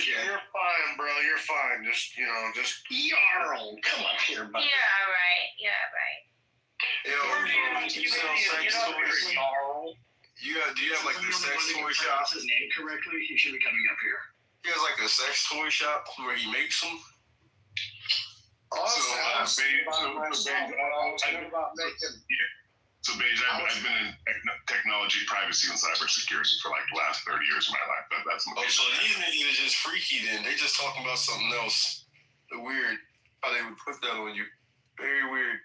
fine, bro. You're fine. Just Yarl. Come up here, buddy. Yeah, right. Yeah, right. Yo, bro, you sell sex toys? Do you have like a sex toy shop? His name correctly. He should be coming up here. He has like a sex toy shop where he makes them. So, Beige, I've been in technology, privacy, and cybersecurity for like the last 30 years of my life. That's my so these niggas are just freaky then. They just talking about something else. Weird how they would put that on you. Very weird.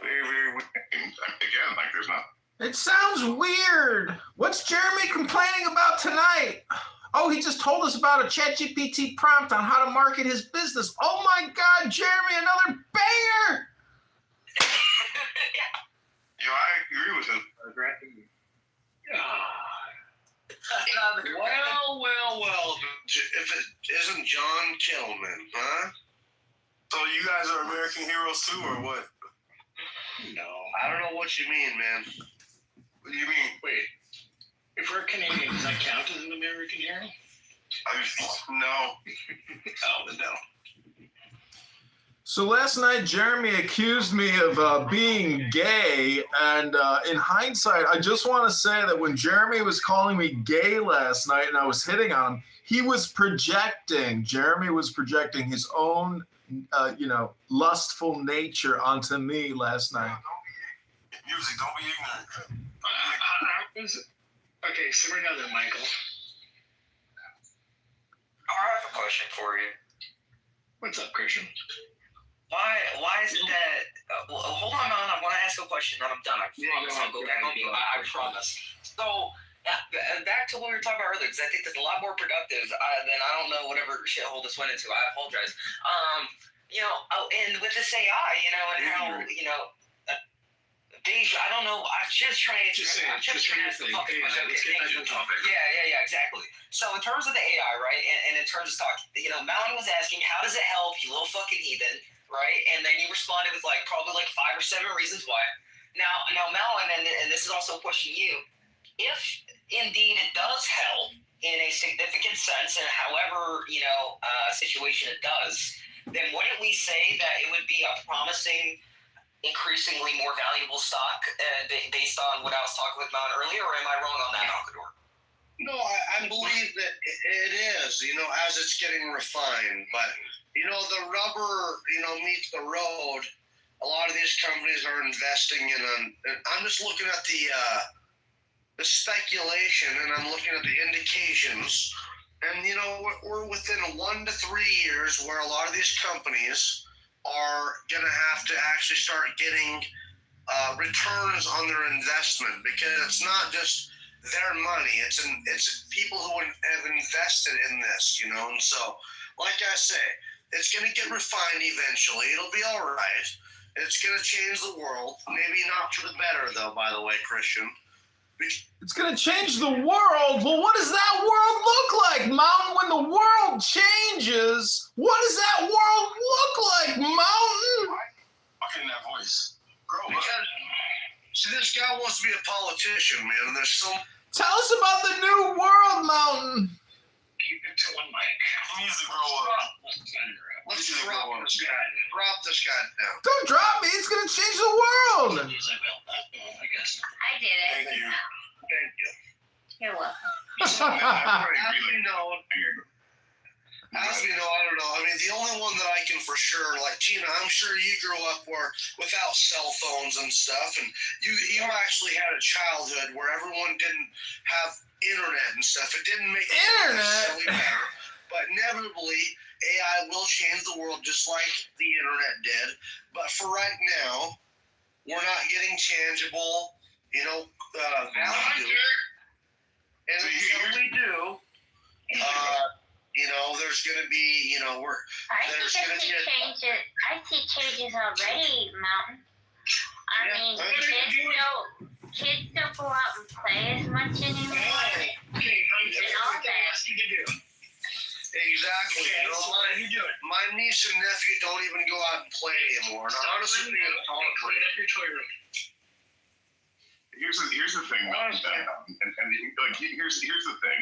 Very, very weird. Again, like there's not. It sounds weird. What's Jeremy complaining about tonight? Oh, he just told us about a ChatGPT prompt on how to market his business. Oh my God, Jeremy, another banger! Yo, I agree with him. Well. If it isn't John Kittleman, huh? So you guys are American heroes too, or what? No, I don't know what you mean, man. What do you mean? Wait, if we're Canadian, does that count as an American hero? No. Oh, no. So last night, Jeremy accused me of being gay, and in hindsight, I just want to say that when Jeremy was calling me gay last night and I was hitting on him, he was projecting. Jeremy was projecting his own, lustful nature onto me last night. Music, don't be ignorant. Okay, simmer down there, Michael. I have a question for you. What's up, Christian? Why is it that? Hold on, man. I want to ask a question, then I'm done. I promise I'll go back on you. I promise. So, back to what we were talking about earlier, because I think that's a lot more productive than I don't know whatever shithole this went into. I apologize. And with this AI, and how, Beige, I don't know. I'm just trying to ask the fucking question. Okay, thank you. Yeah, exactly. So in terms of the AI, right, and in terms of stock, Malin was asking, how does it help, you little fucking heathen, right? And then you responded with probably 5 or 7 reasons why. Now, Malin, and this is also a question to you, if indeed it does help in a significant sense, and however situation it does, then wouldn't we say that it would be a promising, increasingly more valuable stock based on what I was talking with Malin earlier, or am I wrong on that, Alcador? No, I believe that it is, as it's getting refined. But, the rubber, meets the road. A lot of these companies are investing in I'm just looking at the speculation, and I'm looking at the indications. And, we're within 1 to 3 years where a lot of these companies are going to have to actually start getting returns on their investment, because it's not just their money. It's people who have invested in this, you know. And so, like I say, it's going to get refined eventually. It'll be all right. It's going to change the world. Maybe not for the better, though, by the way, Christian. It's going to change the world? Well, what does that world look like, Mountain? When the world changes, what does that world look like, Mountain? Fucking that voice. Grow up. Because, see, this guy wants to be a politician, man, and there's so... Tell us about the new world, Mountain. Keep it to one mic. He needs to grow up. Let's drop this guy. Drop this guy down. Don't drop me. It's going to change the world. Yes, I will. I guess. I did it. Thank you. Thank you. You're welcome. As we know, I don't know. I mean, the only one that I can for sure, like Tina, I'm sure you grew up without cell phones and stuff, and you actually had a childhood where everyone didn't have internet and stuff. It didn't make it necessarily better, but inevitably AI will change the world just like the internet did. But for right now, we're not getting tangible, value. And until we do, there's going to be, I see changes already, Mountain. Kids don't go out and play as much anymore. Exactly. My niece and nephew don't even go out and play anymore. And honestly, Here's the thing, here's the thing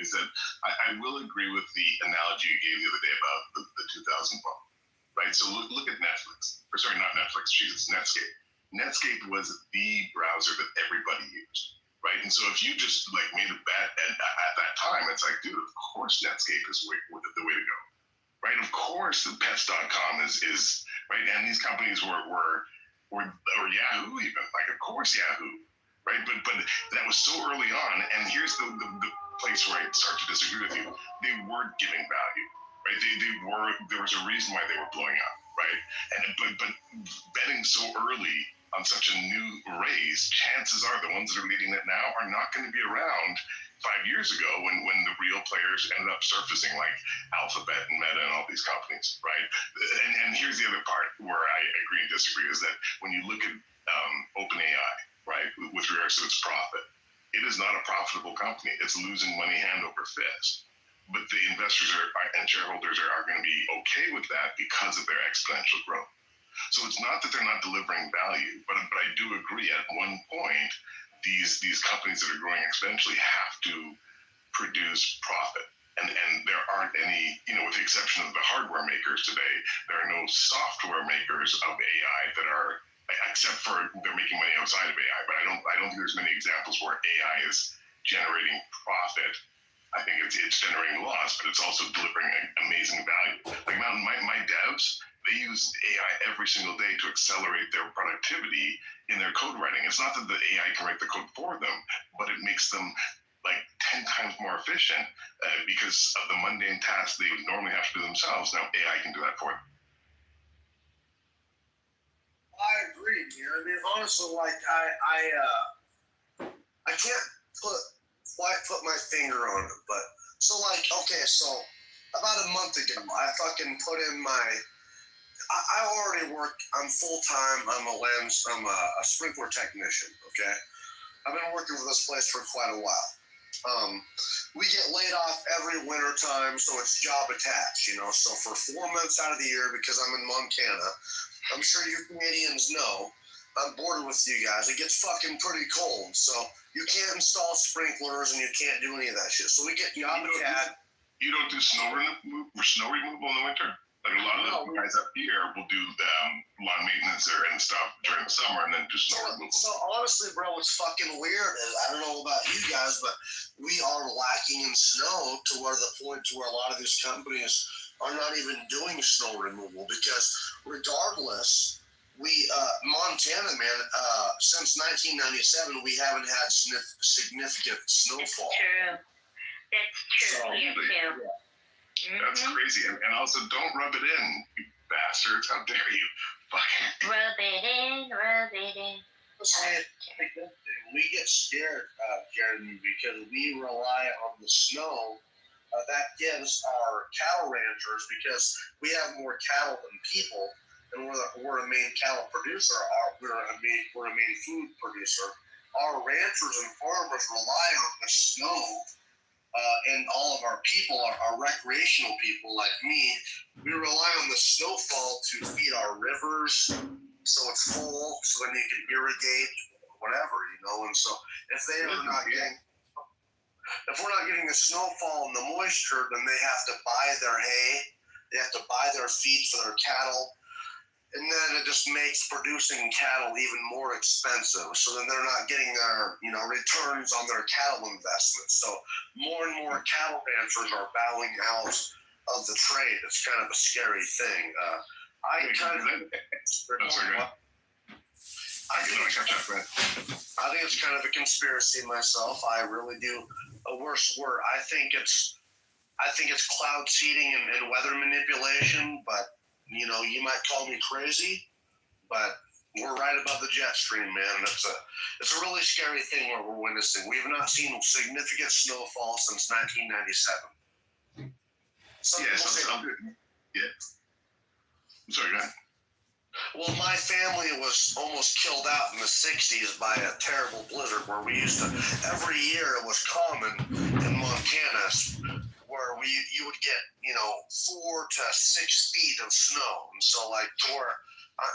is that I will agree with the analogy you gave the other day about the 2000 phone, right? So look at Netflix, or sorry, not Netflix, Jesus, Netscape. Netscape was the browser that everybody used, right? And so if you just made a bet at that time, it's like, dude, of course Netscape is the way to go, right? Of course the pets.com is right, and these companies were Yahoo even, of course Yahoo. Right, but that was so early on, and here's the place where I start to disagree with you. They weren't giving value, right? There was a reason why they were blowing up, right? But betting so early on such a new race, chances are the ones that are leading it now are not going to be around 5 years ago when the real players ended up surfacing, like Alphabet and Meta and all these companies, right? And here's the other part where I agree and disagree is that when you look at OpenAI, right, with regards to its profit, it is not a profitable company. It's losing money hand over fist. But the investors and shareholders are going to be okay with that because of their exponential growth. So it's not that they're not delivering value, but I do agree at one point, these companies that are growing exponentially have to produce profit. And there aren't any, with the exception of the hardware makers today, there are no software makers of AI that are, except for they're making money outside of AI. But I don't think there's many examples where AI is generating profit. I think it's generating loss, but it's also delivering amazing value. Like my devs, they use AI every single day to accelerate their productivity in their code writing. It's not that the AI can write the code for them, but it makes them 10 times more efficient because of the mundane tasks they would normally have to do themselves. Now AI can do that for them. I agree, dude. I mean, honestly, I can't quite put my finger on it, but so about a month ago, I fucking put in I already work. I'm full time. I'm a sprinkler technician. Okay, I've been working for this place for quite a while. We get laid off every winter time, so it's job attached, So for 4 months out of the year, because I'm in Montana, I'm sure you Canadians know, I'm border with you guys. It gets fucking pretty cold, so you can't install sprinklers and you can't do any of that shit. So we get job attached. You don't do snow removal in the winter? Like a lot of the guys up here will do lawn maintenance and stuff during the summer and then do snow removal. So honestly, bro, what's fucking weird is, I don't know about you guys, but we are lacking in snow to where the point to where a lot of these companies are not even doing snow removal, because regardless, Montana, man, since 1997, we haven't had significant snowfall. That's true. That's crazy. And also, don't rub it in. bastards. How dare you? Fucking. Rub it in, rub it in. We get scared, Jeremy, because we rely on the snow. That gives our cattle ranchers, because we have more cattle than people, and we're a main cattle producer. We're a main food producer. Our ranchers and farmers rely on the snow, and all of our people, our recreational people like me, we rely on the snowfall to feed our rivers, so it's full, so then you can irrigate, whatever, and so if we're not getting the snowfall and the moisture, then they have to buy their hay, they have to buy their feed for their cattle, and then it just makes producing cattle even more expensive. So then they're not getting their, returns on their cattle investments. So more and more cattle ranchers are bowing out of the trade. It's kind of a scary thing. I think it's kind of a conspiracy myself. I really do. A worse word. I think it's cloud seeding and weather manipulation. But you might call me crazy, but we're right above the jet stream, man. It's a really scary thing what we're witnessing. We have not seen significant snowfall since 1997. Yeah. I'm sorry, go ahead. Well, my family was almost killed out in the 60s by a terrible blizzard where we used to, every year it was common in Montana where you would get, 4 to 6 feet of snow. And so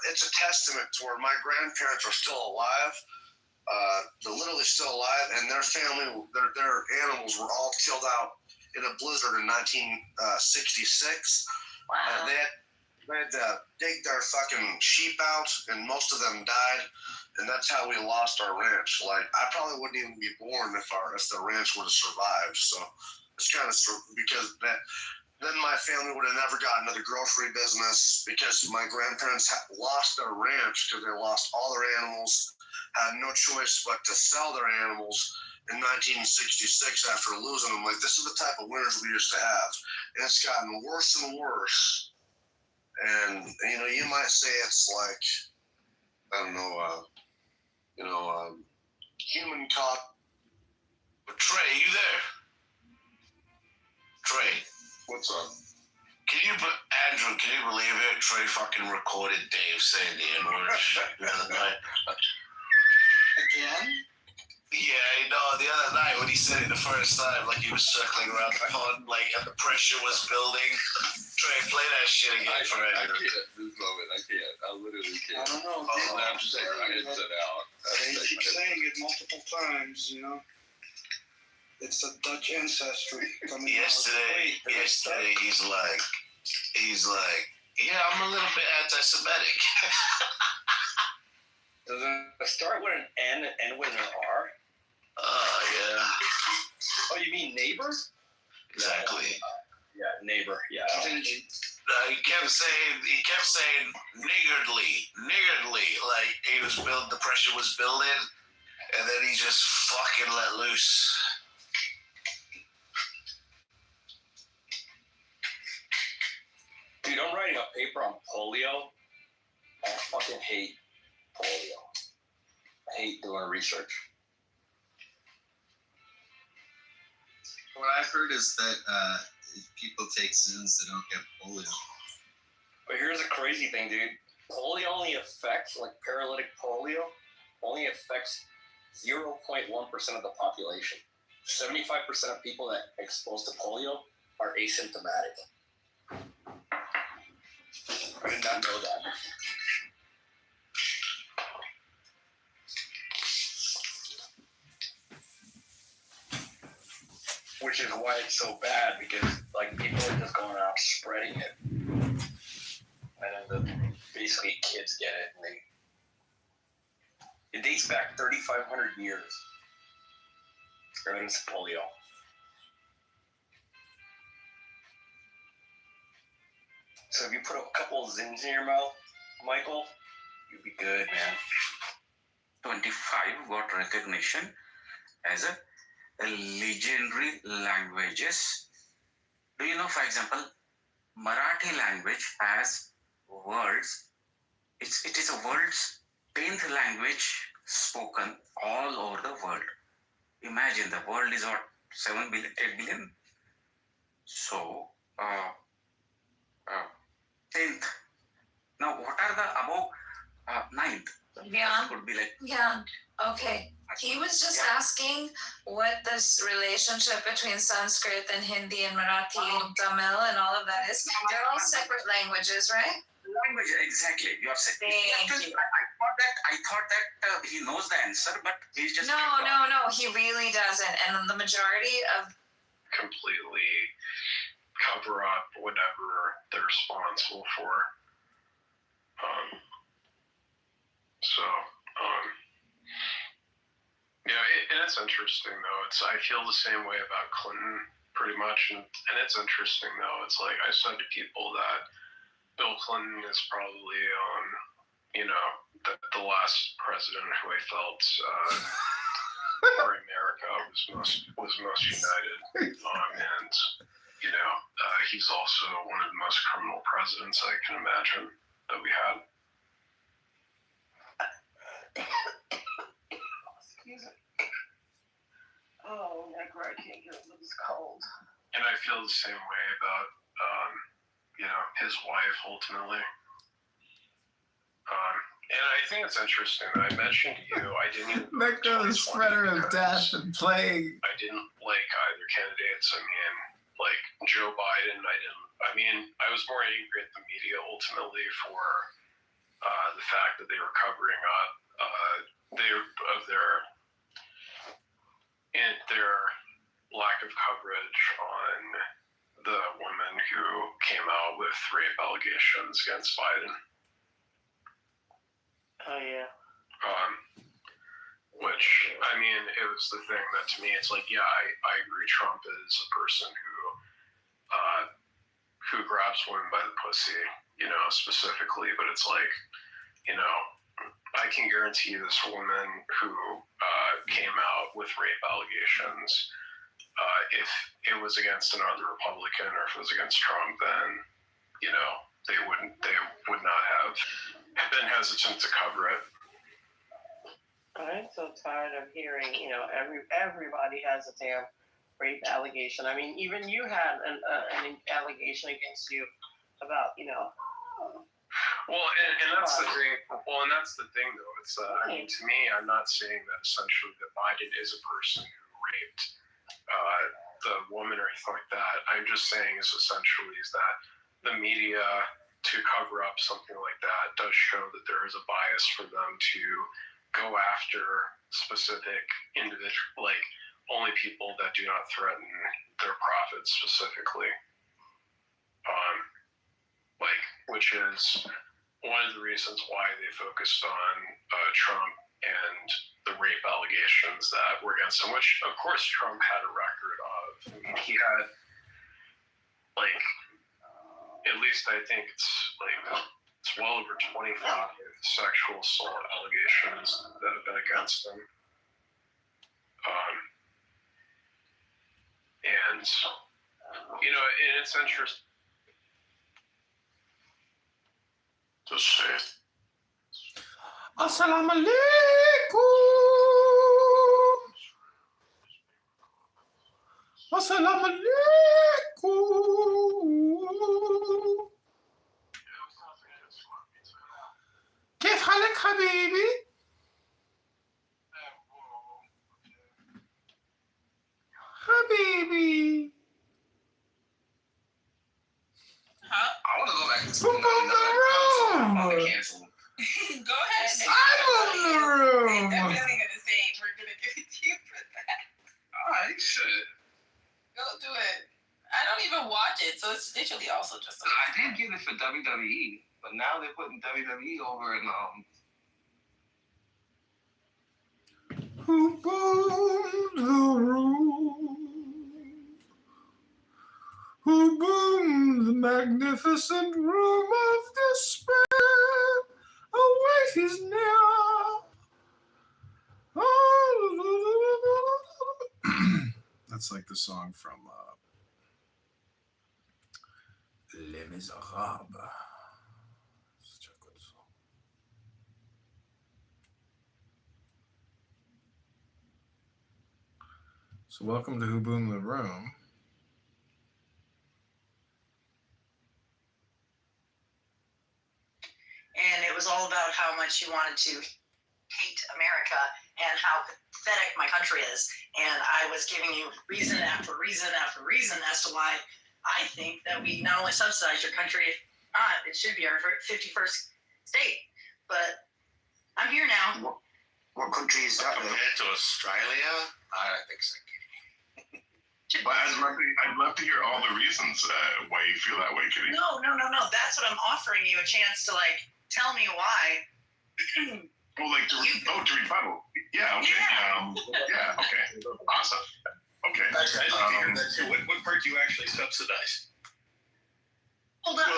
it's a testament to where my grandparents are still alive. They're literally still alive, and their family, their animals were all killed out in a blizzard in 1966. Wow. They had to dig their fucking sheep out, and most of them died, and that's how we lost our ranch. I probably wouldn't even be born if the ranch would have survived. So it's kind of because then my family would have never gotten into the grocery business, because my grandparents lost their ranch because they lost all their animals, had no choice but to sell their animals in 1966 after losing them. This is the type of winters we used to have, and it's gotten worse and worse. And you might say it's I don't know, human caught. Trey, you there? Trey, what's up? Andrew, can you believe it? Trey fucking recorded Dave saying the N-word the other night. Again? Yeah, the other night when he said it the first time, he was circling around the pond, and the pressure was building. Trey, play that shit again for Andrew. I can't this moment. I can't. I literally can't. I don't know. I have to take my headset out. They keep saying it multiple times, It's a Dutch ancestry coming Yesterday, he's like, yeah, I'm a little bit anti-Semitic. Does it start with an N and end with an R? Yeah. Oh, you mean neighbor? Exactly. Yeah, neighbor. Yeah. He kept saying niggardly, the pressure was building, and then he just fucking let loose. Dude, I'm writing a paper on polio. I fucking hate polio. I hate doing research. What I've heard is that if people take Zins, they don't get polio. But here's the crazy thing, dude. Polio only affects, paralytic polio, only affects 0.1% of the population. 75% of people that are exposed to polio are asymptomatic. I did not know that. Which is why it's so bad, because people are just going around spreading it, and then basically kids get it, and it dates back 3,500 years. Evidence of polio. So if you put a couple of Zins in your mouth, Michael, you'll be good, man. 25 got recognition as a legendary languages. Do you know, for example, Marathi language has words. It is a world's 10th language spoken all over the world. Imagine the world is what, 7 billion, 8 billion? So, 10th. Now, what are the above 9th? Yeah. Could be like, Yeah. Okay. He was just asking what this relationship between Sanskrit and Hindi and Marathi and Tamil and all of that is. They're all separate languages, right? language, exactly. You are saying. Thank you. I thought that he knows the answer, but he's just. No. He really doesn't. And the majority of completely cover up whatever they're responsible for. And it's interesting though. I feel the same way about Clinton pretty much, and it's interesting though. It's like I said to people that Bill Clinton is probably the last president who I felt for America was most united, and he's also one of the most criminal presidents I can imagine that we had. Excuse me. Oh, Negro, I can't get over this cold. And I feel the same way about his wife ultimately. And I think it's interesting that I mentioned to you, I didn't. Negro, the spreader of death and plague. I didn't like either candidates. I mean, like Joe Biden, I was more angry at the media ultimately for the fact that they were covering up their lack of coverage on the woman who came out with rape allegations against Biden. Oh yeah. Which, it was the thing that to me, it's like, yeah, I agree. Trump is a person who grabs women by the pussy, specifically, but it's like, I can guarantee you this woman who came out with rape allegations, if it was against another Republican or if it was against Trump, then, they would not have been hesitant to cover it. I'm so tired of hearing, everybody has a damn rape allegation. Even you had an allegation against you about, Well, and that's the thing. Well, and that's the thing, though. It's to me, I'm not saying that essentially that Biden is a person who raped the woman or anything like that. I'm just saying is that the media, to cover up something like that, does show that there is a bias for them to go after specific individual, like only people that do not threaten their profits specifically. Which is one of the reasons why they focused on Trump and the rape allegations that were against him, which of course Trump had a record of. He had at least I think it's well over 25 sexual assault allegations that have been against him. And it's interesting. Just say it. Assalamu alaikum. Assalamu alaikum. كيف حالك حبيبي؟ حبيبي. Huh? I want to go back to Who school. moved the room? Go ahead. I moved the room. They're really gonna say we're gonna give it to you for that. Alright, you should. Go do it. I don't even watch it, so it's literally also just. I did get it for WWE, but now they're putting WWE over in Who boomed the room? Who boomed the magnificent room of despair? Awake is near. That's like the song from Les Miserables. So welcome to Who Boomed the Room. And it was all about how much he wanted to hate America and how pathetic my country is. And I was giving you reason after reason after reason as to why I think that we not only subsidize your country, it should be our 51st state. But I'm here now. What country is that? Compared to Australia? I don't think so. But I'd love to hear all the reasons why you feel that way, Kitty. No. That's what I'm offering you, a chance to tell me why. To rebuttal. Yeah, okay. Yeah, okay. Awesome. Okay. I'd like to hear that too. What part do you actually subsidize? Hold up. I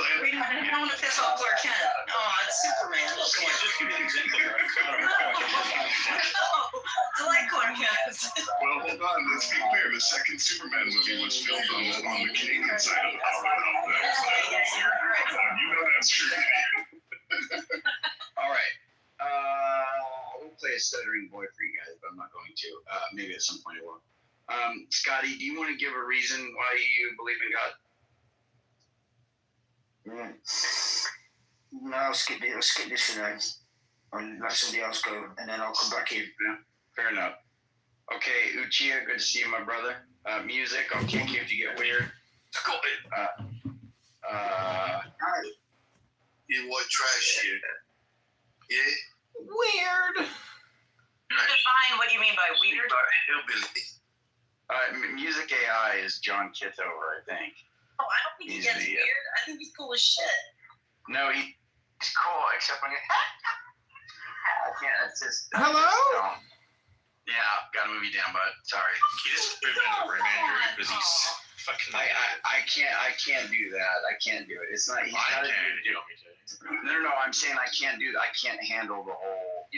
don't want to piss off Clark Kent. Oh, it's Superman. Come on, just give me an example. I like Clark Kent. Well, hold on. Let's be clear. The second Superman movie was filmed on the Canadian side of the power. You know that's true. All right. I will play a stuttering boy for you guys, but I'm not going to. Maybe at some point I will. Scotty, do you want to give a reason why you believe in God? No, I'll skip this for now. I'll let somebody else go, and then I'll come back in. Yeah, fair enough. Okay, Uchiha, good to see you, my brother. Music, I'll kick you if you get weird. You what trash here? Yeah? Weird. Define what you mean by weird. Music AI is John Kitover, I think. Oh, I don't think he gets weird. I think he's cool as shit. No, he's cool, except when you... I can't, it's just... Hello? Yeah, gotta move you down, bud. Sorry. He just prevented the Andrew because he's fucking... I can't do that. I can't do it. It's not... He's I not can. No, I'm saying I can't do that. I can't handle the whole...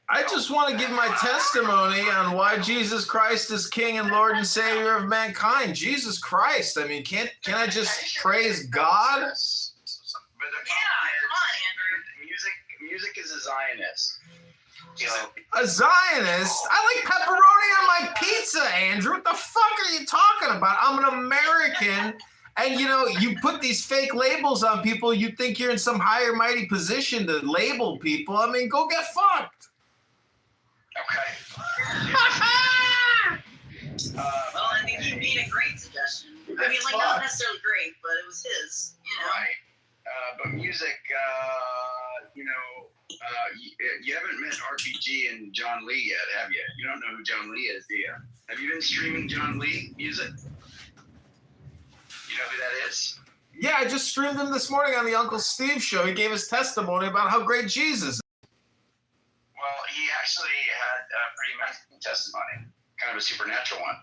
I just want to give my testimony on why Jesus Christ is King and Lord and Savior of mankind. Jesus Christ. I mean, can I just praise God? Come on, Andrew. Music is a Zionist. A Zionist? I like pepperoni on my pizza, Andrew. What the fuck are you talking about? I'm an American, and you put these fake labels on people. You think you're in some higher mighty position to label people. I mean, go get fucked. Okay. Well, I think he made a great suggestion. I mean, not necessarily great, but it was his, Right. But music, you haven't met RPG and John Lee yet, have you? You don't know who John Lee is, do you? Have you been streaming John Lee music? You know who that is? Yeah, I just streamed him this morning on the Uncle Steve show. He gave his testimony about how great Jesus is. Well, he actually had a pretty amazing testimony, kind of a supernatural one.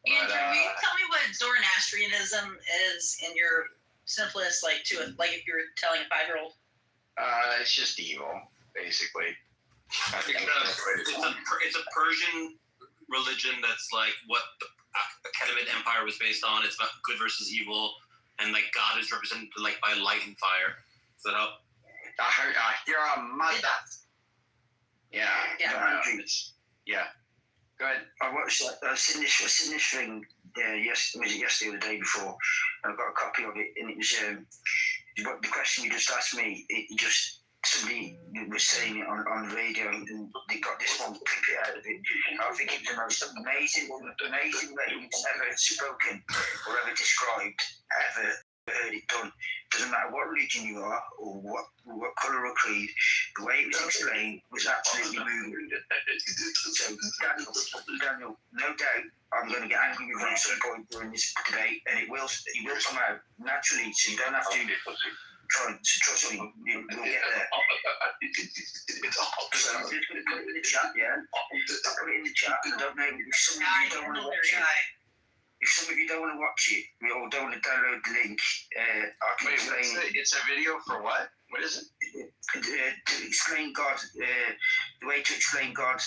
Andrew, will you tell me what Zoroastrianism is in your simplest, if you were telling a 5-year-old? It's just evil, basically. It's a Persian religion that's like what the Achaemenid Empire was based on. It's about good versus evil, and God is represented by light and fire. Does that help? You're a mother. Yeah. Yeah. Go ahead. I watched I've seen this thing yesterday or the day before. I've got a copy of it, and it was the question you just asked me. Somebody was saying it on the radio, and they got this one clip out of it. I think it was the most amazing words ever spoken or ever described, ever heard it done. Doesn't matter what religion you are or what colour or creed, the way it was explained was absolutely moving. So Daniel, no doubt I'm going to get angry with you at some point during this debate, and it will come out naturally, so you don't have to try and trust me, we'll get there. So I'm just going to put it in the chat, yeah? I'll put it in the chat. I don't know if some of you don't want to watch it. If some of you don't want to watch it, or don't want to download the link, I can explain. It's a video for what? What is it? To explain God, the way to explain God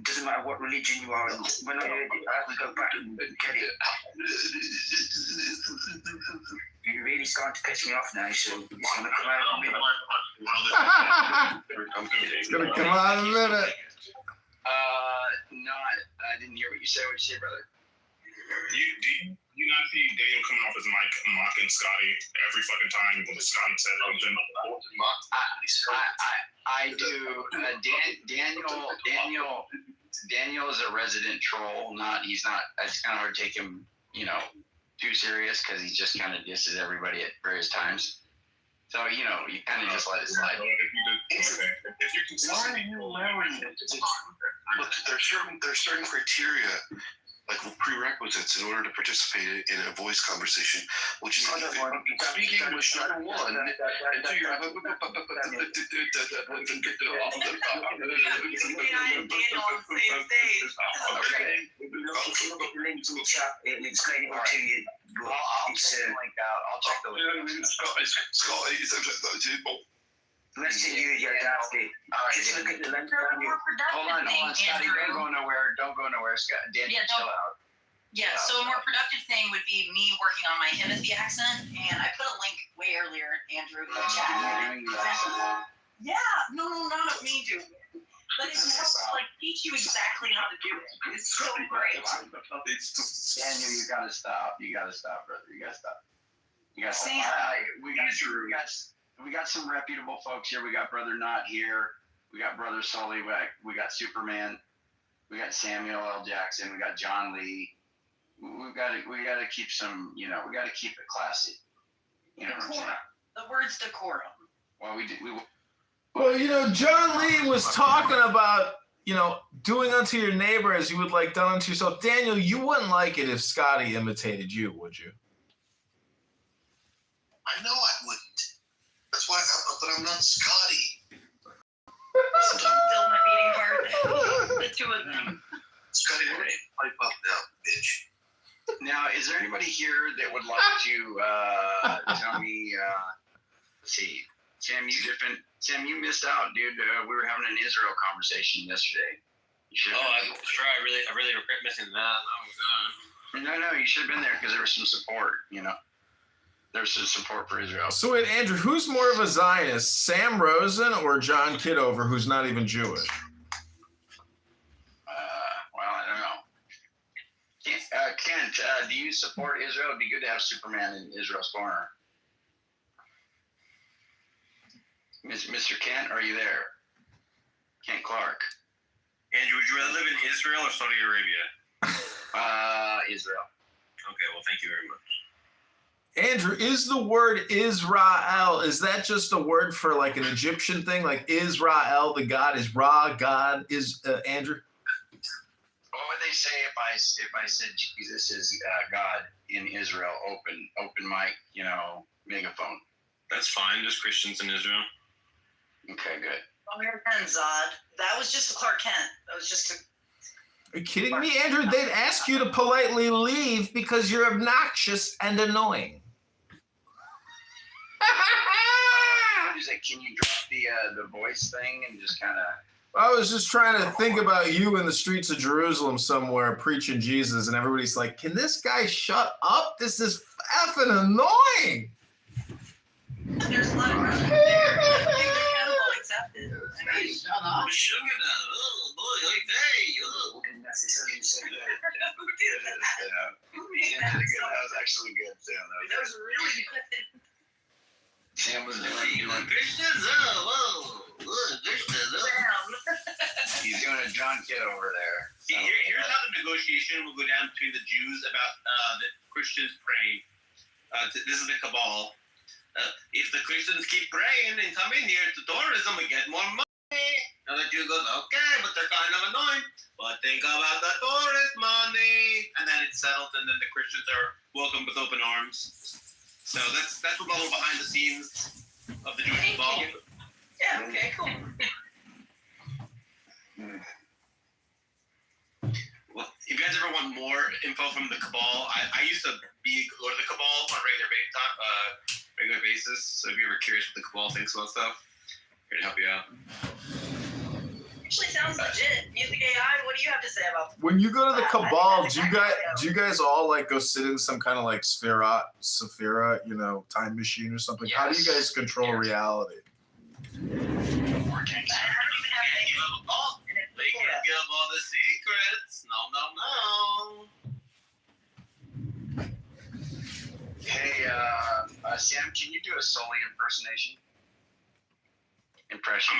doesn't matter what religion you are. And when I heard it, I had to go back and get it. You're really starting to piss me off now, so it's going to come out in a minute. It's going to come out in a minute. I didn't hear what you said. What you say, brother? Do you not see Daniel coming off his mic mocking Scotty every fucking time Scotty says something? I do. Daniel is a resident troll. He's not. It's kind of hard to take him, too serious because he just kind of disses everybody at various times. So you kind of just let it slide. If you're consistent, but there's certain criteria, like prerequisites, in order to participate in a voice conversation, which is speaking English, number one, and two, you're explain it all to you. I'll check the link out. I'll check the link. Let's see you, your dusty. Just look at the lens. Hold on, Scotty. Don't go nowhere. Scott. Daniel, chill out. Yeah, so a more productive thing would be me working on my Himothy accent, and I put a link way earlier, Andrew, in the chat. Yeah, no, not me doing it. But it can help teach you exactly how to do it. It's so great. Daniel, you gotta stop. Brother. You gotta stop. Sam. We got some reputable folks here. We got Brother Knott here. We got Brother Sully. We got Superman. We got Samuel L. Jackson. We got John Lee. We got to keep some. We got to keep it classy. You know what I'm saying? The word's decorum. Well, John Lee was talking about, doing unto your neighbor as you would like done unto yourself. Daniel, you wouldn't like it if Scotty imitated you, would you? I know I wouldn't. That's why, but I'm not Scotty. Still my beating heart. The two of them. Scotty, pipe up now, bitch. Now, is there anybody here that would like to tell me? Let's see, Sam, you missed out, dude. We were having an Israel conversation yesterday. I'm sure. I really regret missing that. No, you should have been there because there was some support. There's some support for Israel. So wait, Andrew, who's more of a Zionist, Sam Rosen or John Kitover, who's not even Jewish? Well, I don't know. Kent, do you support Israel? It'd be good to have Superman in Israel's corner. Mr. Kent, are you there? Kent Clark. Andrew, would you rather live in Israel or Saudi Arabia? Israel. Okay, well, thank you very much. Andrew, is the word Israel, is that just a word for like an Egyptian thing? Like Israel, the God is Ra, God is Andrew? What would they say if I said Jesus is God in Israel? Open mic, megaphone. That's fine. There's Christians in Israel. Okay, good. American Zod. That was just a Clark Kent. That was just a. Are you kidding me, Andrew? They'd ask you to politely leave because you're obnoxious and annoying. Can you drop the voice thing and just kind of? I was just trying to think about you in the streets of Jerusalem somewhere preaching Jesus, and everybody's like, "Can this guy shut up? This is effing annoying." There's a lot of Christians there. I think they're kind of well accepted. I mean, shut up. Sugar, oh boy, like hey, Didn't necessarily say that. Who did that? That was actually good, Sam. That was really good. Sam was doing Christians, Christians, He's doing a John Kitover there. See, here's how the negotiation will go down between the Jews about the Christians praying. This is the cabal. If the Christians keep praying and come in here to tourism, we get more money. And the Jew goes, okay, but they're kind of annoying. But think about the tourist money. And then it's settled, and then the Christians are welcomed with open arms. So that's a little behind the scenes of the Jewish cabal. Yeah, okay, cool. Well, if you guys ever want more info from the cabal, I used to go to the cabal on a regular basis. So if you're ever curious what the cabal thinks about stuff, here to help you out. Actually sounds legit. Music AI, what do you have to say about that? When you go to the cabal, do you guys all like go sit in some kind of like Sephira, time machine or something? Yes. How do you guys control reality? They can't give up all the secrets. No, no, no. Hey, Sam, can you do a Sully impersonation? Impression.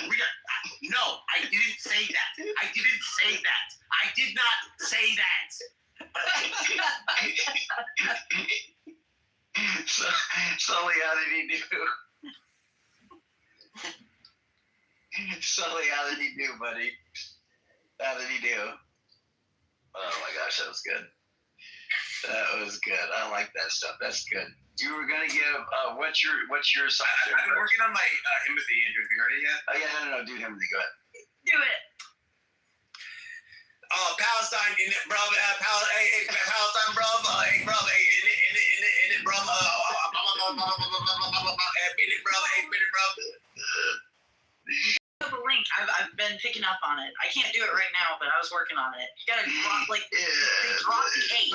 Reader. No, I didn't say that. I didn't say that. I did not say that. Sully, how did he do? Sully, how did he do, buddy? How did he do? Oh my gosh, that was good. That was good. I like that stuff. That's good. You were gonna give what's your subject? I've been working on my empathy, Andrew. Have you heard it yet? Oh yeah, no, do empathy. Go ahead. Do it. Palestine in it, bro. Palestine, bro. Hey, bro. In it, bro. The link. I've been picking up on it. I can't do it right now, but I was working on it. You gotta drop they drop the H.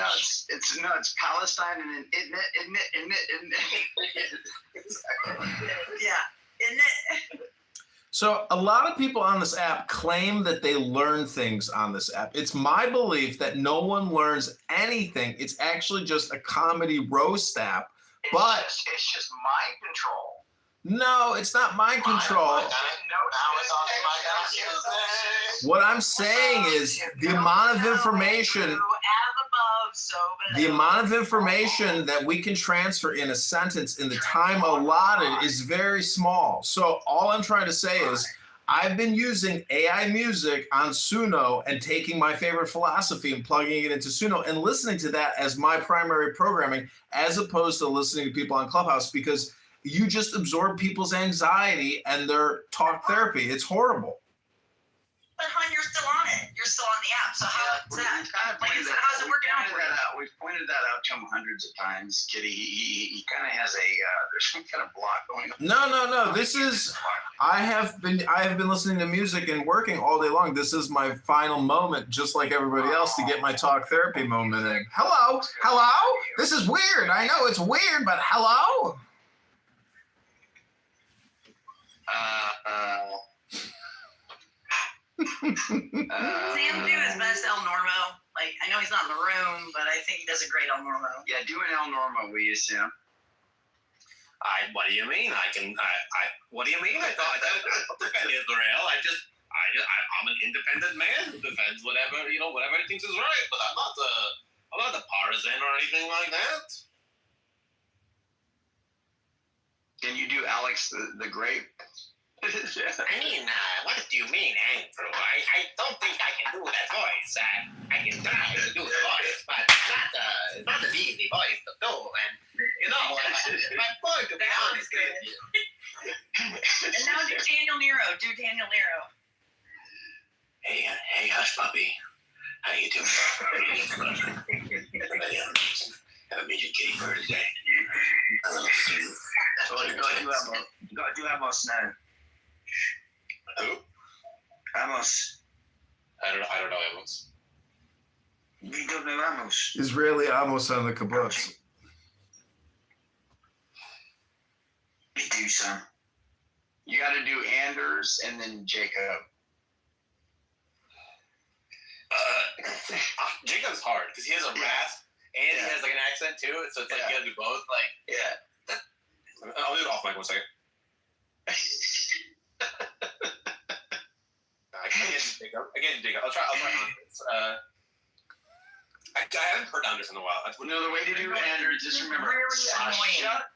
No, it's Palestine and then isn't it. Yeah, isn't it? So a lot of people on this app claim that they learn things on this app. It's my belief that no one learns anything. It's actually just a comedy roast app. But it's just mind control. No, it's not mind control. What I'm saying is the amount of information that we can transfer in a sentence in the time allotted is very small. So all I'm trying to say is I've been using AI music on Suno and taking my favorite philosophy and plugging it into Suno and listening to that as my primary programming, as opposed to listening to people on Clubhouse, because you just absorb people's anxiety and their talk therapy. It's horrible. But hon, you're still on it. You're still on the app. So how's that? How's it working out for you? We've pointed that out to him hundreds of times, Kitty. He kind of has there's some kind of block going on. No. This is I have been listening to music and working all day long. This is my final moment, just like everybody else, to get my talk therapy moment in. Hello. This is weird. I know it's weird, but hello. Sam do his best El Normo. Like, I know he's not in the room, but I think he does a great El Normo. Yeah, do an El Normo, will you, Sam? What do you mean? What do you mean? I don't defend Israel. I'm an independent man who defends whatever he thinks is right. But I'm not a partisan or anything like that. Can you do Alex the Grape? I mean, what do you mean, Andrew? I don't think I can do that voice. I can try to do the voice, but it's not an easy voice to do. And, my point, to be honest with you. And now do Daniel Nero. Hey, hush, puppy. How you doing? Haven't made your kitty bird today. You got to do Amos now. Who? Amos. I don't know Amos. You don't know Amos? Israeli Amos on the kibbutz. You do, Sam. You got to do Anders and then Jacob. Jacob's hard because he has a rasp and he has like an accent too. So it's like you gotta do both. Like I'll do it off mic 1 second. I can't do Jacob. I'll try. I haven't heard Anders in a while. No, the way to do Anders, just remember Sasha.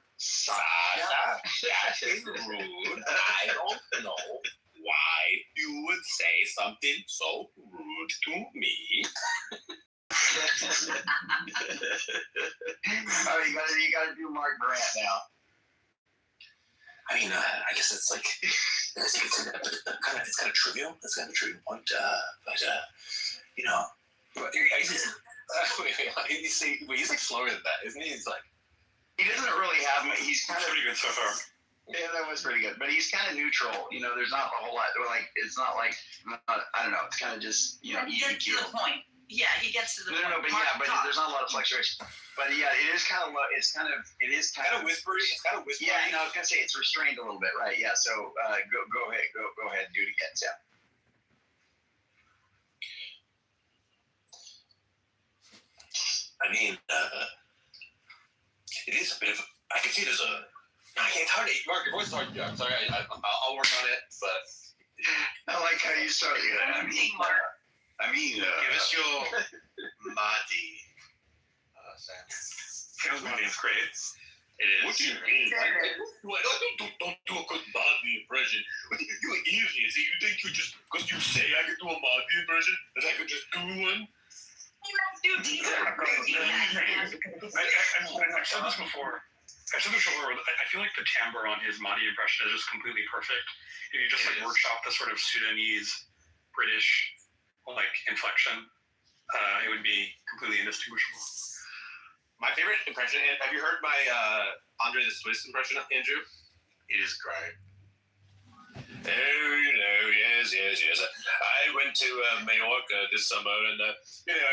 That is rude. I don't know why you would say something so rude to me. Oh, you gotta do Mark Grant now. I mean, I guess it's like it's kind of trivial. It's kind of a trivial point, but he's like slower than that, isn't he? He's like he doesn't really have. He's kind of pretty good so far. Yeah, that was pretty good, but he's kind of neutral. There's not a whole lot. Like it's not like I don't know. It's kind of just He's to the point. Yeah, he gets to the No, point. but Mark, yeah, but talk. there's not a lot of fluctuation. But yeah, it is kind of low. It is kind of whispery. It's kind of whispery. Yeah, no, I was gonna say it's restrained a little bit, right? Yeah. So go ahead, go ahead, do it again, Sam. I mean, it is a bit of. I can see there's a. It's hard to. Mark, your voice is hard. Yeah, I'm sorry. I'll work on it, but. I like how you started. Give us your Mahdi, Sam. Sam's Mahdi is great. It is. What do you mean? Don't do a good Mahdi impression. You an idiot. So you think you just because you say I can do a Mahdi impression that I could just do one? I've said this before. I feel like the timbre on his Mahdi impression is just completely perfect. If you just workshop the sort of Sudanese, British, inflection, it would be completely indistinguishable. My favorite impression. Have you heard my Andre the Swiss impression, Andrew? It is great. Oh, yes. I went to Mallorca this summer, and I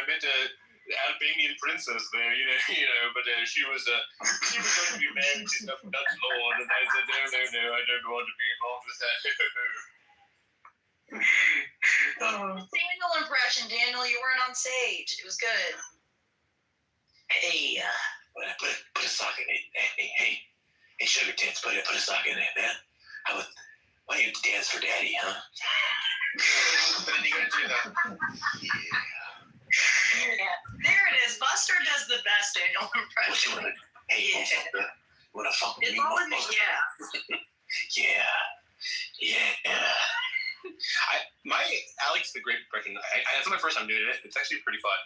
met an Albanian princess there. But she was going to be married to some Dutch lord, and I said, no, I don't want to be involved with that. Daniel impression, Daniel. You weren't on stage. It was good. Hey, put a sock in it. Hey, sugar tits, put a sock in it, man. Why don't you dance for daddy, huh? But then you gotta do that. Yeah. There it is. Buster does the best Daniel impression. Hey, you wanna fuck with me? It's always yeah. Yeah. My Alex the Great impression. That's my first time doing it. It's actually pretty fun.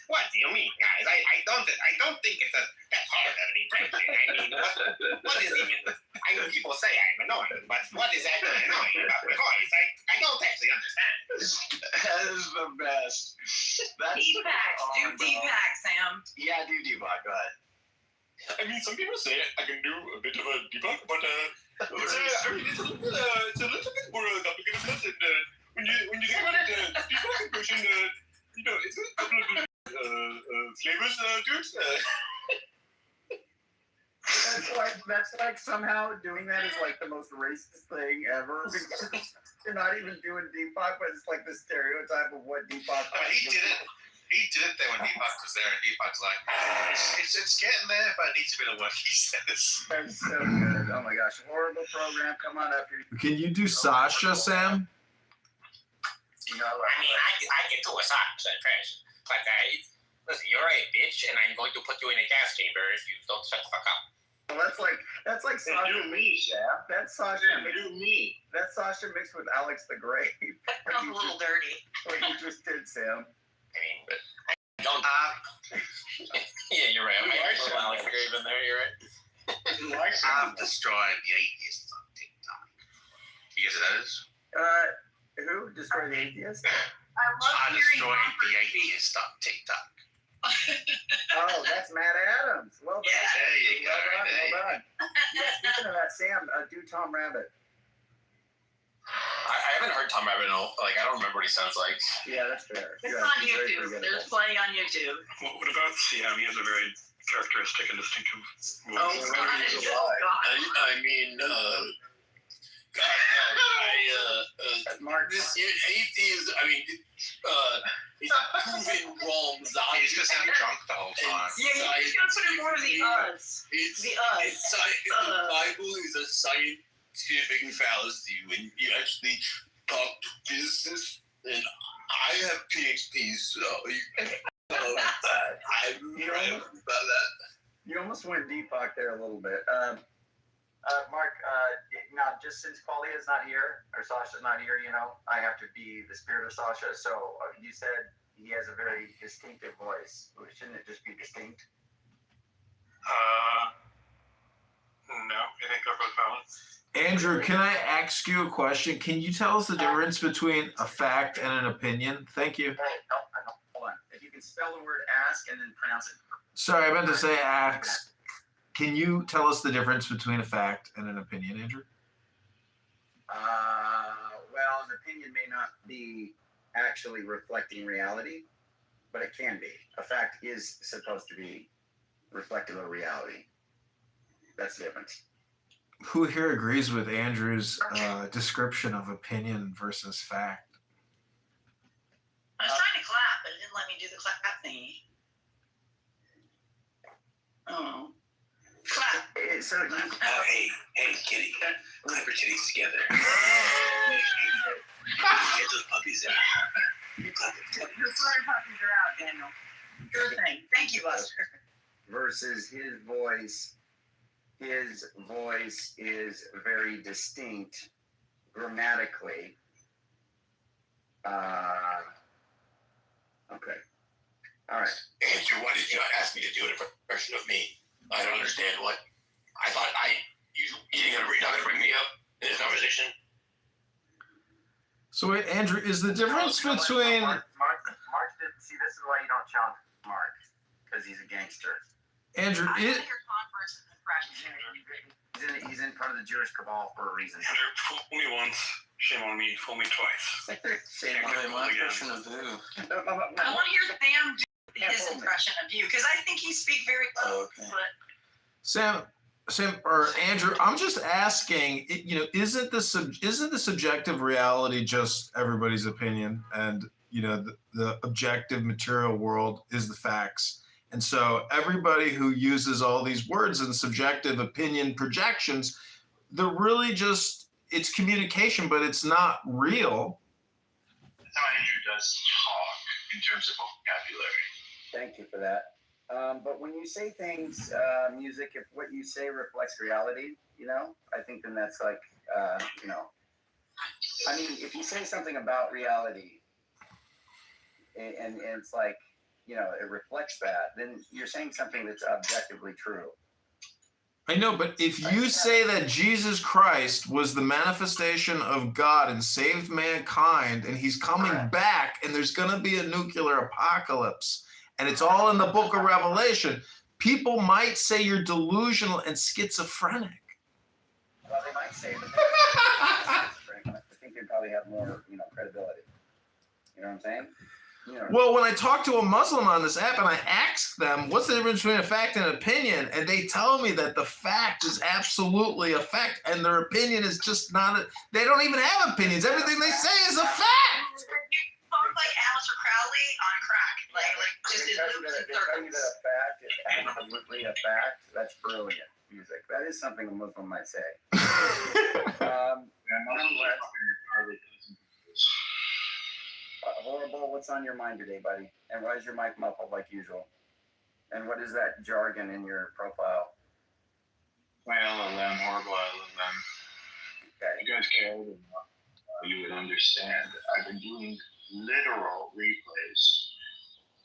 What do you mean, guys? I don't think it's that hard of an impression. I mean, what is even? People say I'm annoying, but what is actually annoying about my voice? I don't actually understand. That is the best. Deepak, do Deepak, Sam. Yeah, do Deepak. Go ahead. I mean, some people say I can do a bit of a debug, but it's a little bit more complicated than that. And when you think about it, debug impression, it's a couple of flavors to it. That's like somehow doing that is like the most racist thing ever. You're not even doing Deepak, but it's like the stereotype of what Deepak. I mean, he did it there when Deepak was there, and Deepak's like, it's getting there, but it needs a bit of work, he says. That's so good. Oh my gosh, horrible program. Come on up here. Can you do Sasha, Sam? I mean, I can do a Sasha impression, but listen, you're a bitch, and I'm going to put you in a gas chamber if you don't shut the fuck up. Well, that's like Sasha. Do me, Sam. That's Sasha. Do me. That's Sasha mixed with Alex the Great. That sounds a little dirty. What you just did, Sam. I mean, I don't. Yeah, you're right. Alex Grave in there. You're right. I've destroyed the atheists on TikTok. You guess who that is? Who destroyed the atheist? I destroyed the atheist on TikTok. Oh, that's Matt Adams. Well done. Yeah, there you go. Well done. Yeah, speaking of that, Sam, do Tom Rabbit. I haven't heard Tom Rabbit I don't remember what he sounds like. Yeah, that's fair. It's on YouTube. There's plenty on YouTube. What about Sam? He has a very characteristic and distinctive voice. I mean, Mark. This atheist, I mean, he's proven wrong. He's just having drunk the whole time. Yeah, you gotta put in more of the us. The Bible is a scientific fallacy when you actually talk to physicists, and I have PhDs, so I'm right about that. You almost went Deepak there a little bit. Mark, now just since Paulie is not here, or Sasha's not here, I have to be the spirit of Sasha. So you said he has a very distinctive voice. Shouldn't it just be distinct? No, I think they're both valid. Andrew, can I ask you a question? Can you tell us the difference between a fact and an opinion? Thank you. No, hold on. If you can spell the word ask and then pronounce it. Sorry, I meant to say ask. Can you tell us the difference between a fact and an opinion, Andrew? Well, an opinion may not be actually reflecting reality. but it can be. A fact is supposed to be reflective of reality. That's the difference. Who here agrees with Andrew's description of opinion versus fact? I was trying to clap, but it didn't let me do the clap thingy. Oh. Clap. So, hey, kitty. Clap your titties together. Get those puppies out. You clap them together. The sorry puppies are out, Daniel. Sure thing. Thank you, Buster. versus his voice is very distinct grammatically. Okay. All right. Andrew, why did you ask me to do an impression of me? I don't understand what. I thought you're not going to bring me up in this conversation. So wait, Andrew, is the difference between... Mark didn't see. This is why you don't challenge Mark, because he's a gangster. Andrew, He's in part of the Jewish cabal for a reason. Andrew, fool me once, shame on me. Fool me twice. Shame on me. My impression of who? I want to hear Sam do his impression of you, because I think you speak very well. Okay. But Sam, or Andrew, I'm just asking. Isn't the subjective reality just everybody's opinion, and the objective material world is the facts? And so everybody who uses all these words and subjective opinion projections, they're really just, it's communication, but it's not real. That's how Andrew does talk in terms of vocabulary. Thank you for that. But when you say things, music, if what you say reflects reality, I think then that's like, I mean, if you say something about reality and it's like, it reflects that, then you're saying something that's objectively true. I know, but if you say that Jesus Christ was the manifestation of God and saved mankind, and he's coming back, and there's going to be a nuclear apocalypse, and it's all in the book of Revelation, people might say you're delusional and schizophrenic. Well, they might say that. I think they'd probably have more, credibility. You know what I'm saying? Well, when I talk to a Muslim on this app and I ask them, what's the difference between a fact and an opinion? And they tell me that the fact is absolutely a fact and their opinion is just not, they don't even have opinions. Everything they say is a fact. You talk like Aleister Crowley on crack. Like just his loops and tell you circles. that a fact is absolutely a fact. That's brilliant music. That is something a Muslim might say. Horrible, what's on your mind today, buddy? And why is your mic muffled like usual? And what is that jargon in your profile? My LLM, horrible LLM. Okay. If you guys cared enough, you would understand. I've been doing literal replays.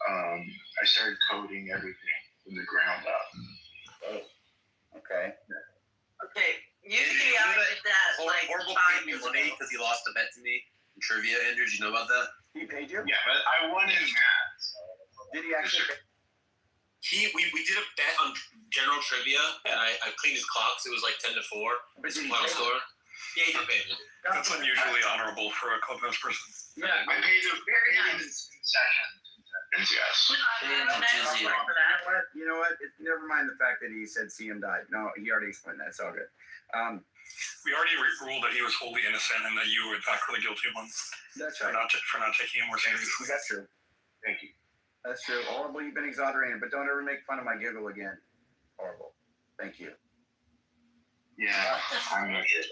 I started coding everything from the ground up. Oh. Okay. Okay, usually I did that like Horrible 5 paid me years money ago. because he lost a bet to me in trivia. Andrew, did you know about that? He paid you? Yeah, but I won in math. So. Did he actually? We did a bet on general trivia, and I cleaned his clocks. It was like 10 to 4. But did he Final pay score. Yeah, he did pay me. That's unusually honorable for a clubhouse person. Yeah, I paid him Very in nice. sessions. Yes. You know what? Never mind the fact that he said CM died. No, he already explained that. It's all good. We already ruled that he was wholly innocent and that you were in fact the guilty one. That's for right. For not taking him more seriously. That's true. Thank you. That's true. Horrible, you've been exonerated, but don't ever make fun of my giggle again. Horrible. Thank you. Yeah, I'm not sure.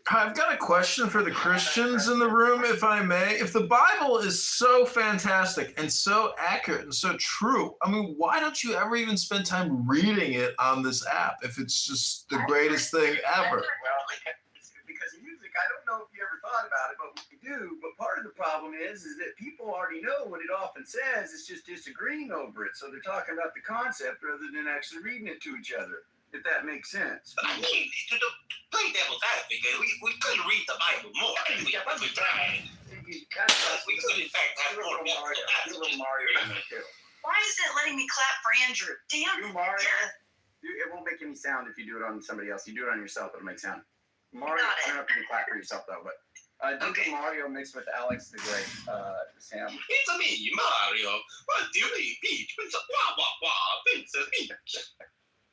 I've got a question for the Christians in the room, if I may. If the Bible is so fantastic and so accurate and so true, I mean, why don't you ever even spend time reading it on this app if it's just the greatest thing ever? Well, because of music, I don't know if you ever thought about it, but we do. But part of the problem is that people already know what it often says. It's just disagreeing over it. So they're talking about the concept rather than actually reading it to each other, if that makes sense. But I mean, to play devil's advocate, we could read the Bible more if we tried. We could, in fact, have more Mario in there too. Why is it letting me clap for Andrew? Damn. Do Mario. It won't make any sound if you do it on somebody else. You do it on yourself, it'll make sound. Mario, I don't know if you can clap for yourself though, but Do the Mario mixed with Alex the Great, Sam. It's a me, Mario. What do you mean, Peach? It's a wah wah wah. Princess Peach.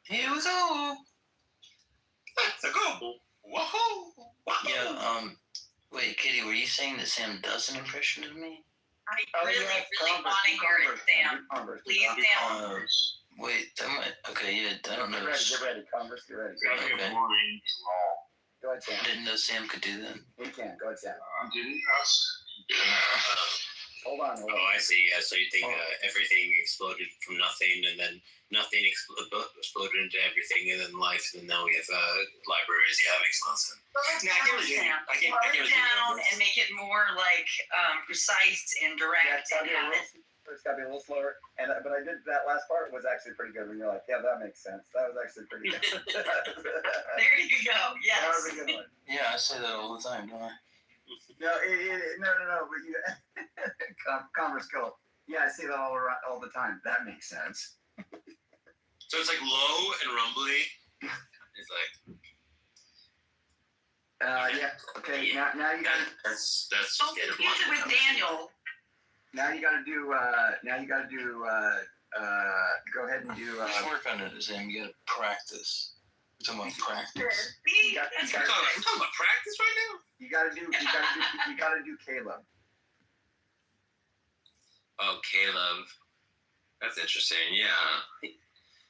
Here's all. Let's go. Whoa. Yeah. Wait, Kitty, were you saying that Sam does an impression of me? I really want to hear it, Sam. Please, Sam. Wait, that might. Okay, yeah. I don't know. Get ready, Congress. Get ready. Okay. Go ahead, Sam. I didn't know Sam could do that. He can. Go ahead, Sam. Hold on. Oh, I see. Yeah. So you think everything exploded from nothing, and then nothing exploded into everything, and then life, and then now we have libraries. Yeah, that makes a lot of sense. Slow it down and make it more like precise and direct. It's got to be a little slower. But I did that last part was actually pretty good when you're like, yeah, that makes sense. That was actually pretty good. There you go. Yes. That was a good one. Yeah, I say that all the time, don't I? No. But you, Converse Kill. Yeah, I see that all the time. That makes sense. So it's like low and rumbly. It's like. Yeah. Okay. Yeah. Now you got. That's. Don't confuse it with Daniel. Now you got to do. Go ahead and do. Just work on it, Sam. You got to practice. We're talking about practice. We're talking about practice right now. You got to do Caleb. Oh, Caleb. That's interesting. Yeah.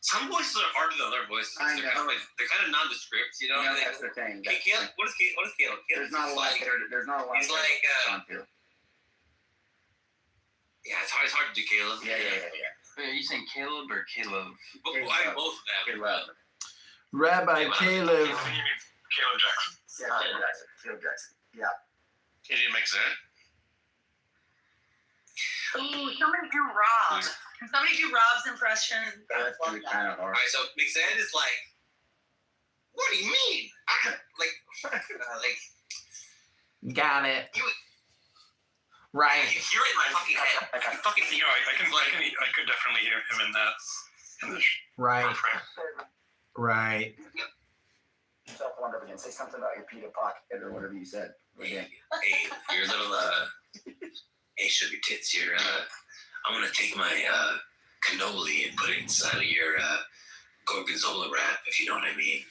Some voices are harder than other voices. They're kind of nondescript, you know. That's the thing. Caleb, what is Caleb? There's not a lot. There's not a lot. He's like. Yeah, it's hard to do Caleb. Yeah. Wait, are you saying Caleb or Caleb? I have both of them. Rabbi Caleb. Caleb Jackson. Yeah, Caleb Jackson. Yeah. He didn't make sense. Ooh, somebody do Rob. Can somebody do Rob's impression? That's kind of hard. All right, so McZed is like, what do you mean? Got it. Right. I can hear it in my fucking head. I could definitely hear him in that. Right. Right. Self-wonder again. Say something about your Peter pocket or whatever you said. Hey, your little hey, sugar tits here. I'm gonna take my cannoli and put it inside of your gorgonzola wrap, if you know what I mean.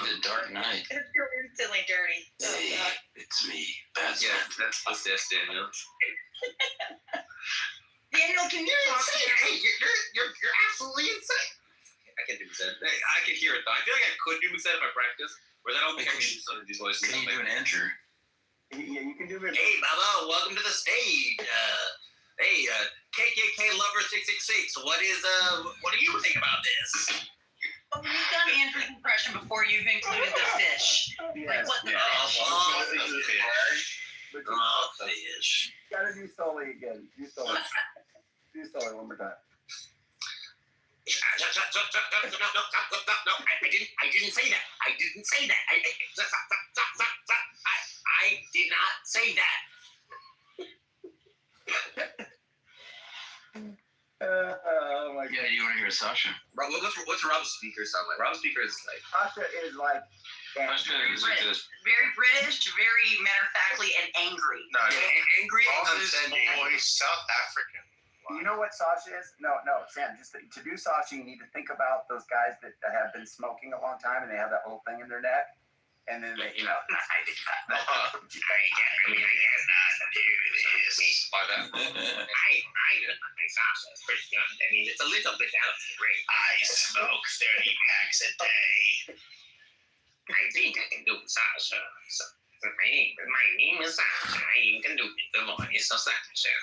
The Dark Knight. It's so instantly dirty. Hey, it's me, Basil. Yeah, that's Daniel. Daniel, can you talk? Hey, you're absolutely insane. I can't do McZed. I can hear it though. I feel like I could do McZed if I practice, whereas I don't think I can do some of these voices. Can you do an Andrew? Yeah, you can do it. Hey, Baba, welcome to the stage. Hey, KKK Lover 666. What do you think about this? Well, we've done Andrew's impression before. You've included the fish. Like what the fish? Fish. Gotta do Sully again. Do Sully. Do Sully one more time. No, I didn't say that. I didn't say that. I did not say that. Oh my God. Yeah, you want to hear Sasha? What's Rob's speaker sound like? Rob's speaker is like. Sasha is like. Very British, very matter of factly, and angry. No, angry. Voice South African. You know what Sasha is? No, Sam. Just to do Sasha, you need to think about those guys that have been smoking a long time and they have that little thing in their neck, and then they, I guess not to do this. By that. I Sasha is pretty good. I mean, it's a little bit out of the range. I smoke 30 packs a day. I think I can do Sasha. So, my name is Sasha. I can do it. The voice of Sasha.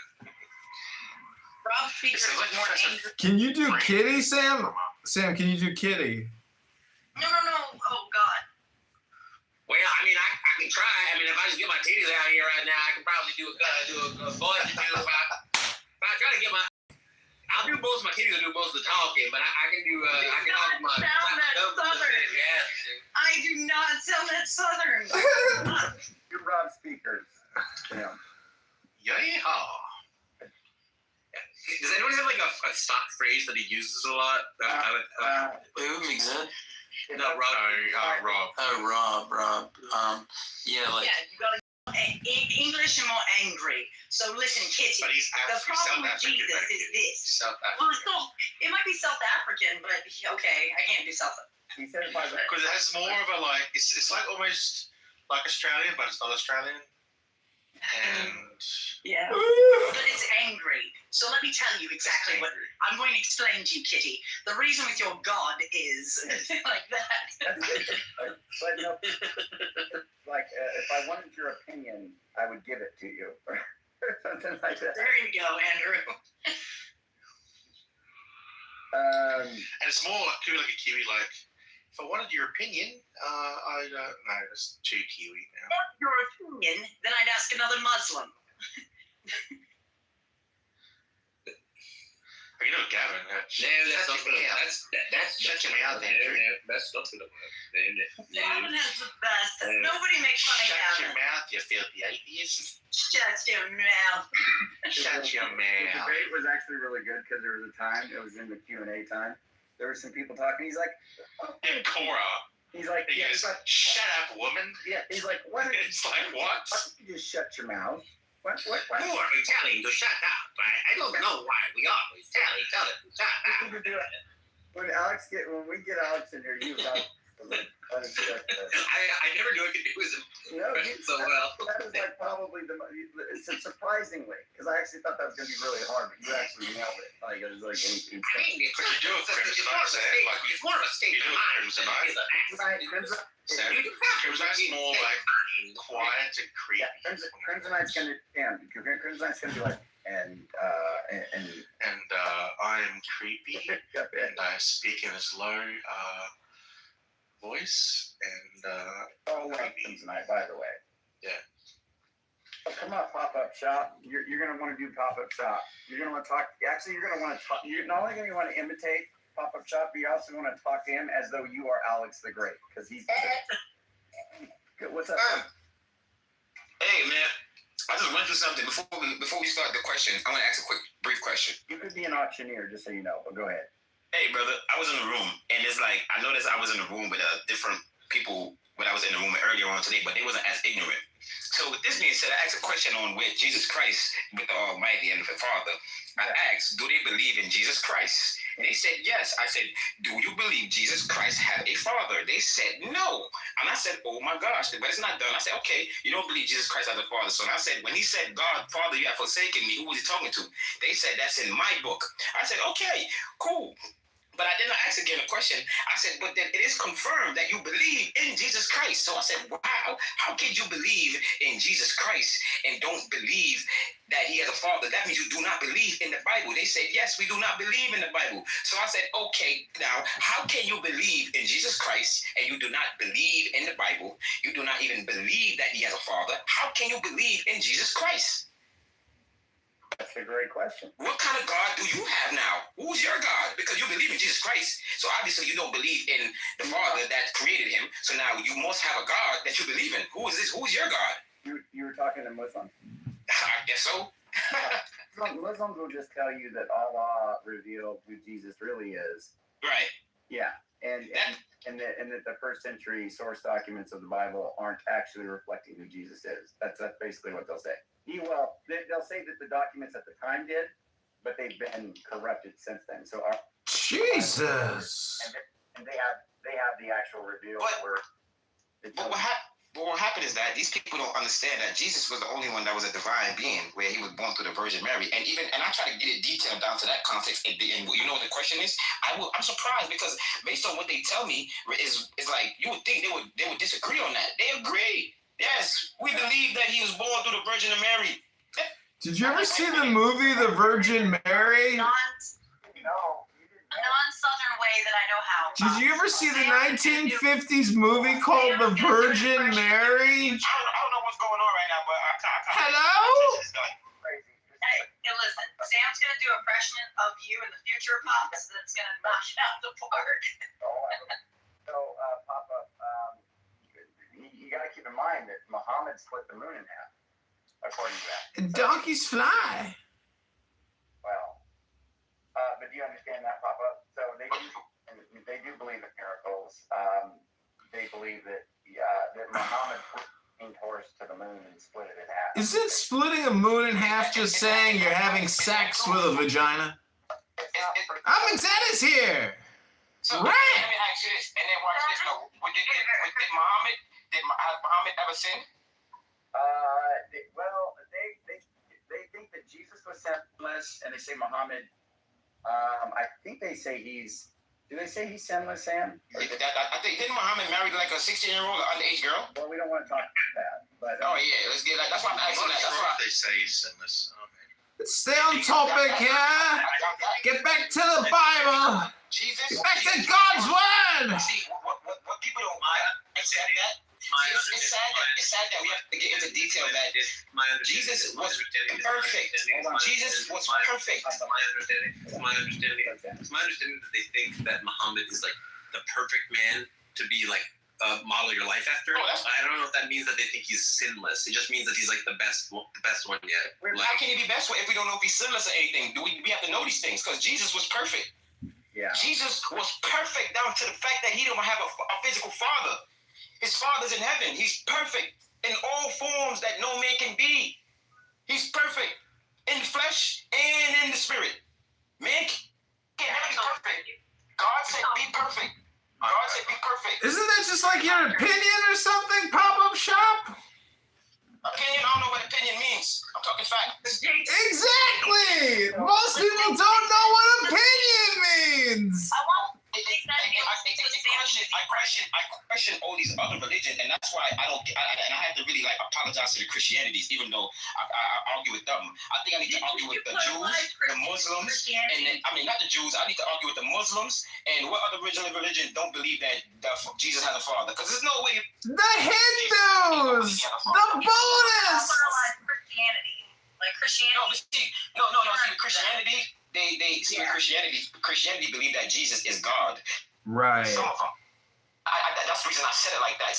Rob speaks with more anger. Can you do Kitty, Sam? Sam, can you do Kitty? No. Oh God. Well, I mean, I can try. I mean, if I just get my titties out here right now, I can probably do a voice. If I try to get my, I'll do most of my titties. I'll do most of the talking, but I can do. I can talk my. Sound that Southern. I do not sound that Southern. Good Rob speakers. Yeah. Yeehaw. Does anyone have like a stock phrase that he uses a lot? Who, McZed? No, Rob. Rob. Yeah, you got to English and more angry. So listen, Kitty. But he's The problem with South African, Jesus right? is this. South Well, it's not. It might be South African, but okay, I can't do South. Because it has more of a like, it's like almost like Australian, but it's not Australian. And yeah, but it's angry. So let me tell you exactly what I'm going to explain to you, Kitty. The reason with your God is like that. But no, like if I wanted your opinion, I would give it to you, or something like that. There you go, Andrew. and it's more like could be like a Kiwi, like if I wanted your opinion, I don't know, it's too Kiwi now. Want your opinion, then I'd ask another Muslim. You know, Gavin. That's not shut your mouth, Andrew. That's not gonna work. Gavin has the best. Nobody makes fun of Shut Gavin. your mouth, you filthy atheist. Shut your mouth. Shut your The mouth. debate was actually really good because there was a time, it was in the Q&A time, there were some people talking. He's like, And Cora. he's like, He goes, shut up, woman. yeah, he's like, what? It's like, what? Why don't you just shut your mouth? What? Who are we telling to shut up? I don't know why we always tell each other to shut up. When we get Alex in here, you about I never knew I could do his impression so well. That was like probably it's surprisingly, because I actually thought that was going to be really hard, but you actually nailed it. Like it was like I mean, it's more of a state of mind. Crimsonite's more like quiet and creepy. Yeah, Crimsonite's going to be like, and I am creepy, and I speak in this low voice, and all love Crimsonite, by the way. Yeah. Oh, come on, pop-up shop. You're going to want to do pop-up shop. You're going to want to talk. Actually, you're going to want to talk. You're not only going to want to imitate pop-up shop, but you also want to talk to him as though you are Alex the Great, because he's. What's up? Hey, man. I just went through something before we start the question. I want to ask a brief question. You could be an auctioneer, just so you know. But go ahead. Hey, brother, I was in the room, and it's like I noticed I was in the room with different people when I was in the room earlier on today, but they wasn't as ignorant. So with this being said, I asked a question on with Jesus Christ, with the Almighty and the Father. I asked, do they believe in Jesus Christ? And they said yes. I said, do you believe Jesus Christ had a father? They said no. And I said, oh my gosh, but it's not done. I said, okay, you don't believe Jesus Christ has a father. So I said, when he said, God, Father, you have forsaken me, who was he talking to? They said, that's in my book. I said, okay, cool. But I did not ask again a question. I said, but then it is confirmed that you believe in Jesus Christ. So I said, wow, how can you believe in Jesus Christ and don't believe that he has a father? That means you do not believe in the Bible. They said, yes, we do not believe in the Bible. So I said, okay, now, how can you believe in Jesus Christ and you do not believe in the Bible? You do not even believe that he has a father. How can you believe in Jesus Christ? That's a great question. What kind of God do you have now? Who's your God? Because you believe in Jesus Christ, so obviously you don't believe in the Father that created him. So now you must have a God that you believe in. Who is this? Who's your God? You were talking to Muslims. I guess so. Muslims will just tell you that Allah revealed who Jesus really is. Right. Yeah, and that the first century source documents of the Bible aren't actually reflecting who Jesus is. That's basically what they'll say. They'll say that the documents at the time did, but they've been corrupted since then. So Jesus. And they have the actual reveal where. But what happened is that these people don't understand that Jesus was the only one that was a divine being, where he was born through the Virgin Mary. And I try to get it detailed down to that context. And you know what the question is? I'm surprised because based on what they tell me, is like you would think they would disagree on that. They agree. Yes, we believe that he was born through the Virgin Mary. Did you ever see the movie The Virgin Mary? No. A non-Southern way that I know how. Did you ever see the 1950s movie called The Virgin Mary? I don't know what's going on right now, but Hello? Hey, listen, Sam's going to do a impression of you in the future, Pops, that's going to knock it out of the park. So, Papa, you got to keep in mind that Muhammad split the moon in half, according to that. And donkeys fly. Well, but do you understand that, Papa? So they do believe in miracles. They believe that that Muhammad was being told universe to the moon and split it in half. Isn't splitting a moon in half just saying you're having sex with a vagina? Is here. So Right. let me ask you this, and then watch this though. Did Muhammad ever sin? Well, they think that Jesus was sinless, and they say Muhammad. I think they say he's. Do they say he's sinless, Sam? I think didn't Muhammad marry like a 16-year-old underage girl? Well, we don't want to talk about that. But oh yeah, let's get like that's why I'm asking that. That's why they say he's sinless. Let's stay on topic here. Get back to the Bible. Jesus. Get back to God's word. See, what people don't accept that. It's sad that we have to get into detail that Jesus was perfect. Jesus was perfect. It's my understanding that they think that Muhammad is like the perfect man to be like model your life after. I don't know if that means that they think he's sinless. It just means that he's like the best one yet. How can he be best if we don't know if he's sinless or anything? We have to know these things because Jesus was perfect. Yeah. Jesus was perfect down to the fact that he don't have a physical father. His father's in heaven. He's perfect in all forms that no man can be. He's perfect in the flesh and in the spirit. Man can't be perfect. God said be perfect. God said be perfect. Isn't that just like your opinion or something? Pop-up shop? Opinion? I don't know what opinion means. I'm talking facts. Exactly. Most people don't know what opinion means. I question all these other religions, and that's why I don't. And I have to really like apologize to the Christianities, even though I argue with them. I think I need to argue with the Jews, the Muslims, and then, I mean not the Jews. I need to argue with the Muslims and what other religion don't believe that Jesus has a father? Because there's no way. The Hindus, the Buddhists. Christianity, like Christianity. No. See, Christianity. They see Christianity believe that Jesus is God. Right. Some of them. That's the reason I said it like that.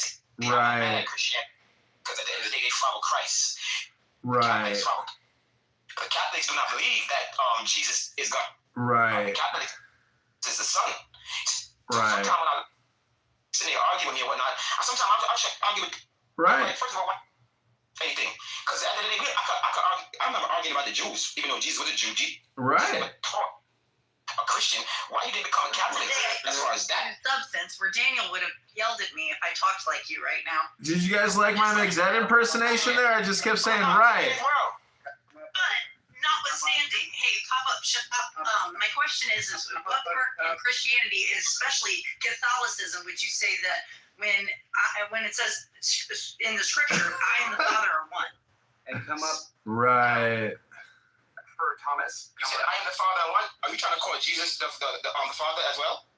Right. Because at the end of the day, they follow Christ. Right. But Catholics do not believe that Jesus is God. Right. Catholics is the Son. Right. Sometimes when I sit there arguing here and whatnot, sometimes I argue with. Right. First of all, anything. Because at the end of the day, I remember arguing about the Jews, even though Jesus was a Jew. Right. A Christian, why he didn't become a Catholic? As far as that. Substance, where Daniel would have yelled at me if I talked like you right now. Did you guys like my McZed impersonation there? I just kept saying right. But notwithstanding, hey, pop up, shut up. My question is what part of Christianity, especially Catholicism, would you say that when it says in the scripture, I and the Father are one? And come up. Right. For Thomas. You said I am the Father and one. Are you trying to call Jesus the Father as well?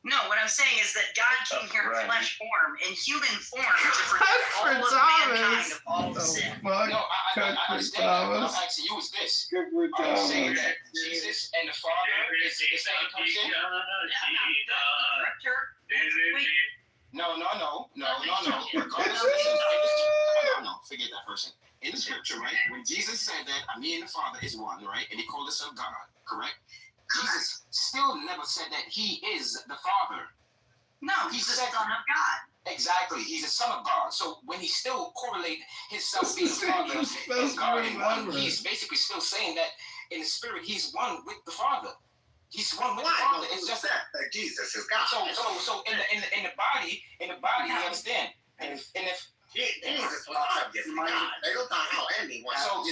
No, what I'm saying is that God came here in flesh form, in human form, to forgive all of mankind of all sin. No, I understand. What I'm asking you is this. Are you saying that Jesus and the Father is the same person? No. Forget that person. In the scripture, right? When Jesus said that me and the Father is one, right? And he called himself God, correct? Jesus still never said that he is the Father. No, he's the Son of God. Exactly. He's a son of God. So when he still correlate himself being Father and God in one, he's basically still saying that in the spirit he's one with the Father. He's one with the Father. It's just that Jesus is God. So in the body, you understand? And if Jesus was obviously God. They don't know how anyone. So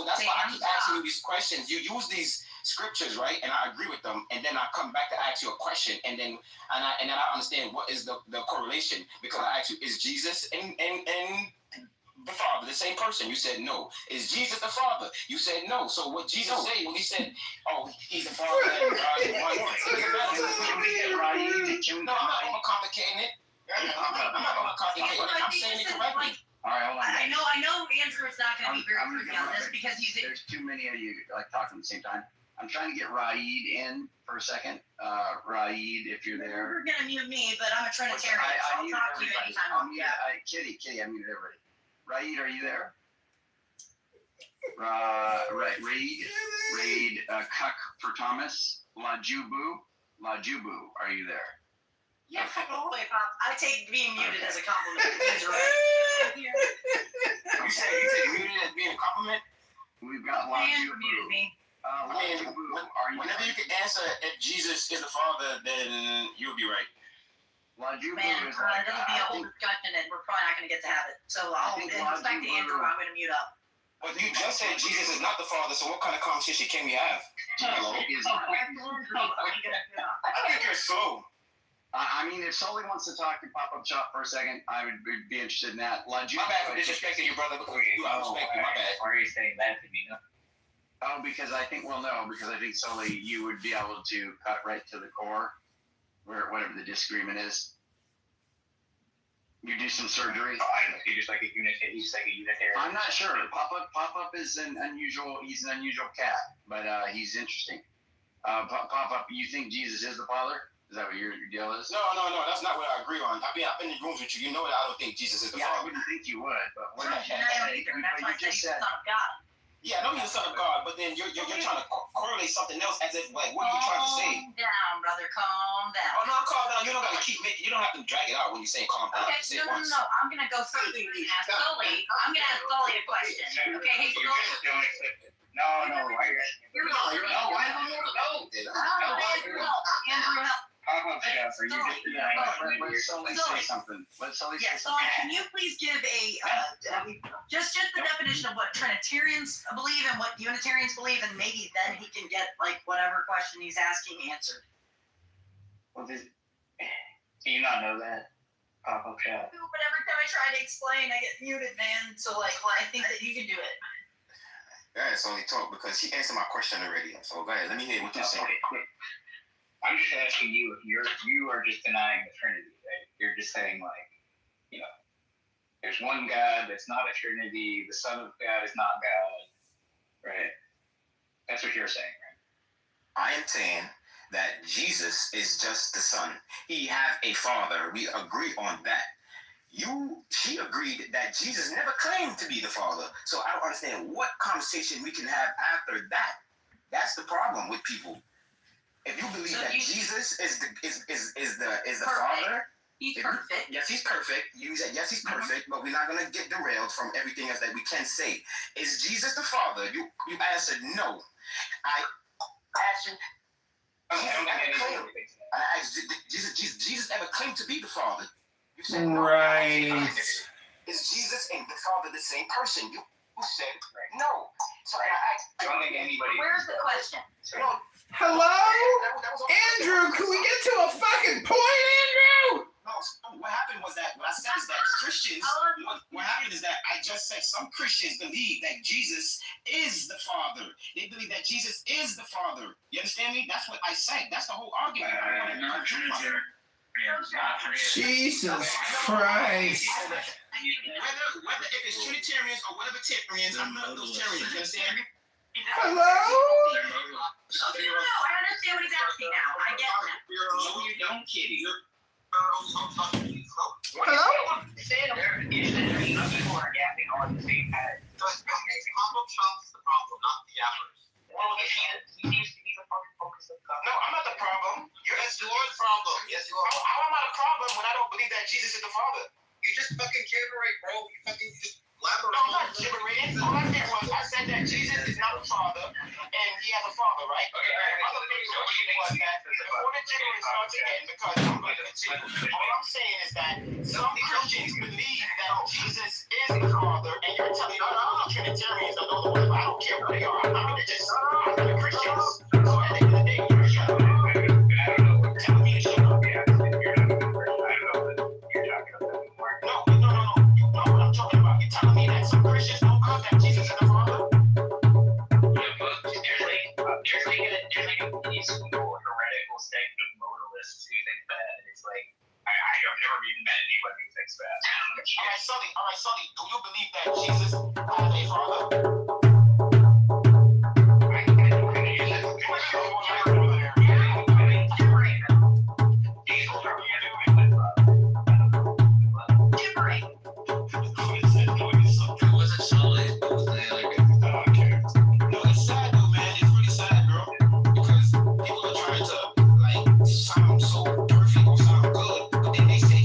that's why I keep asking you these questions. You use these scriptures, right? And I agree with them, and then I come back to ask you a question, and then I understand what is the correlation, because I asked you, is Jesus and the Father the same person? You said no. Is Jesus the Father? You said no. So what Jesus said when he said, "Oh, he's the Father and God is one"? No, I'm not complicating it. I'm not complicating it. I'm saying it correctly. All right, hold on. I know Andrew's not going to be very fruity on this because he's. There's too many of you like talking at the same time. I'm trying to get Raed in for a second. Raed, if you're there. You're going to mute me, but I'm a Trinitarian, so I'll talk to you anytime. Kitty, I muted everybody. Raed, are you there? Raed, Cuck for Thomas. Lajubu, are you there? Yes, I'm always Okay, Pop. I take being muted as a compliment. That's right. You said muted as being a compliment? We've got Dan muted me. Whenever you can answer if Jesus is the Father, then you'll be right. Man, that'll be a whole discussion, and we're probably not going to get to have it. So I'll, in respect to Andrew, I'm going to mute up. But you just said Jesus is not the Father, so what kind of conversation can we have? Hello? I think you're slow. I mean, if Sully wants to talk to Pop-Up Shop for a second, I would be interested in that. My bad for disrespecting your brother because I respect you. My bad. Why are you saying that to me? No? Oh, because I think Sully, you would be able to cut right to the core, where whatever the disagreement is. You do some surgery. I don't know. He's like a Unitarian. I'm not sure. Pop-Up is he's an unusual cat, but he's interesting. Pop-Up, you think Jesus is the Father? Is that what your deal is? No, that's not what I agree on. I've been in rooms with you. You know that I don't think Jesus is the Father. I wouldn't think you would, but what I don't either. That's why I say he's the Son of God. Yeah, I know he's the Son of God, but then you're trying to correlate something else as if, like, what are you trying to say? Calm down, brother. Calm down. Oh, no, calm down. You don't got to you don't have to drag it out when you're saying calm down. Okay, no. I'm going to go through and ask Sully. I'm going to ask Sully a question. Okay, hey, Sully. No. Andrew, help. Let Sully say something. Yeah, Sully, can you please give just the definition of what Trinitarians believe and what Unitarians believe, and maybe then he can get like whatever question he's asking answered. Well, do you not know that? Pop-Up Shop. But every time I try to explain, I get muted, man. So I think that you can do it. Yeah, it's only talk because he answered my question already. So go ahead, let me hear what you're saying. Okay, quick. I'm just asking you if you are just denying the Trinity, right? You're just saying there's one God that's not a Trinity, the Son of God is not God, right? That's what you're saying, right? I am saying that Jesus is just the Son. He has a Father. We agree on that. She agreed that Jesus never claimed to be the Father. So I don't understand what conversation we can have after that. That's the problem with people. If you believe that Jesus is the Father, he's perfect. Yes, he's perfect. You said yes, he's perfect, but we're not gonna get derailed from everything else that we can say. Is Jesus the Father? You answered no. I asked you. I asked, Jesus ever claimed to be the Father? You said no. Right. Is Jesus and the Father the same person? You said no. So I asked. Where's the question? No. Hello? Andrew, can we get to a fucking point, Andrew? No, what happened was that, what I said is that Christians, what happened is that I just said some Christians believe that Jesus is the Father. They believe that Jesus is the Father. You understand me? That's what I said. That's the whole argument. Jesus Christ. Whether if it's Trinitarians or whatever Tarians, I'm none of those Tarians. You understand me? Hello? No, I understand what he's asking now. I get that. No, you don't, kitty. Hello? Pop-Up Shop's the problem, not the yappers. Well, he seems to be the fucking focus of God. No, I'm not the problem. Yes, you are the problem. Yes, you are. How am I the problem when I don't believe that Jesus is the Father? You just fucking gibberish, bro. You fucking just elaborate. No, I'm not gibbering. All I did was I said that Jesus is not the Father and he has a Father, right? Okay, Other things was that before the gibbering starts again, because I'm going to continue. All I'm saying is that some Christians believe that Jesus is the Father, and you're telling me, no, I'm not Trinitarians, I don't know whatever. I don't care who they are. I'm not religious. I'm not Christians. So at the end of the day, you're shut up. Tell me to shut up. Yeah, you're not a Christian. I don't know that you're talking about that anymore. No. You know what I'm talking about. You're telling me that some Christians don't believe that Jesus is the Father? There's like these heretical sect of modalists who think that. It's like, I've never even met anybody who thinks that. All right, Sully, do you believe that Jesus has a Father? Sound so perfect or sound good, but then they say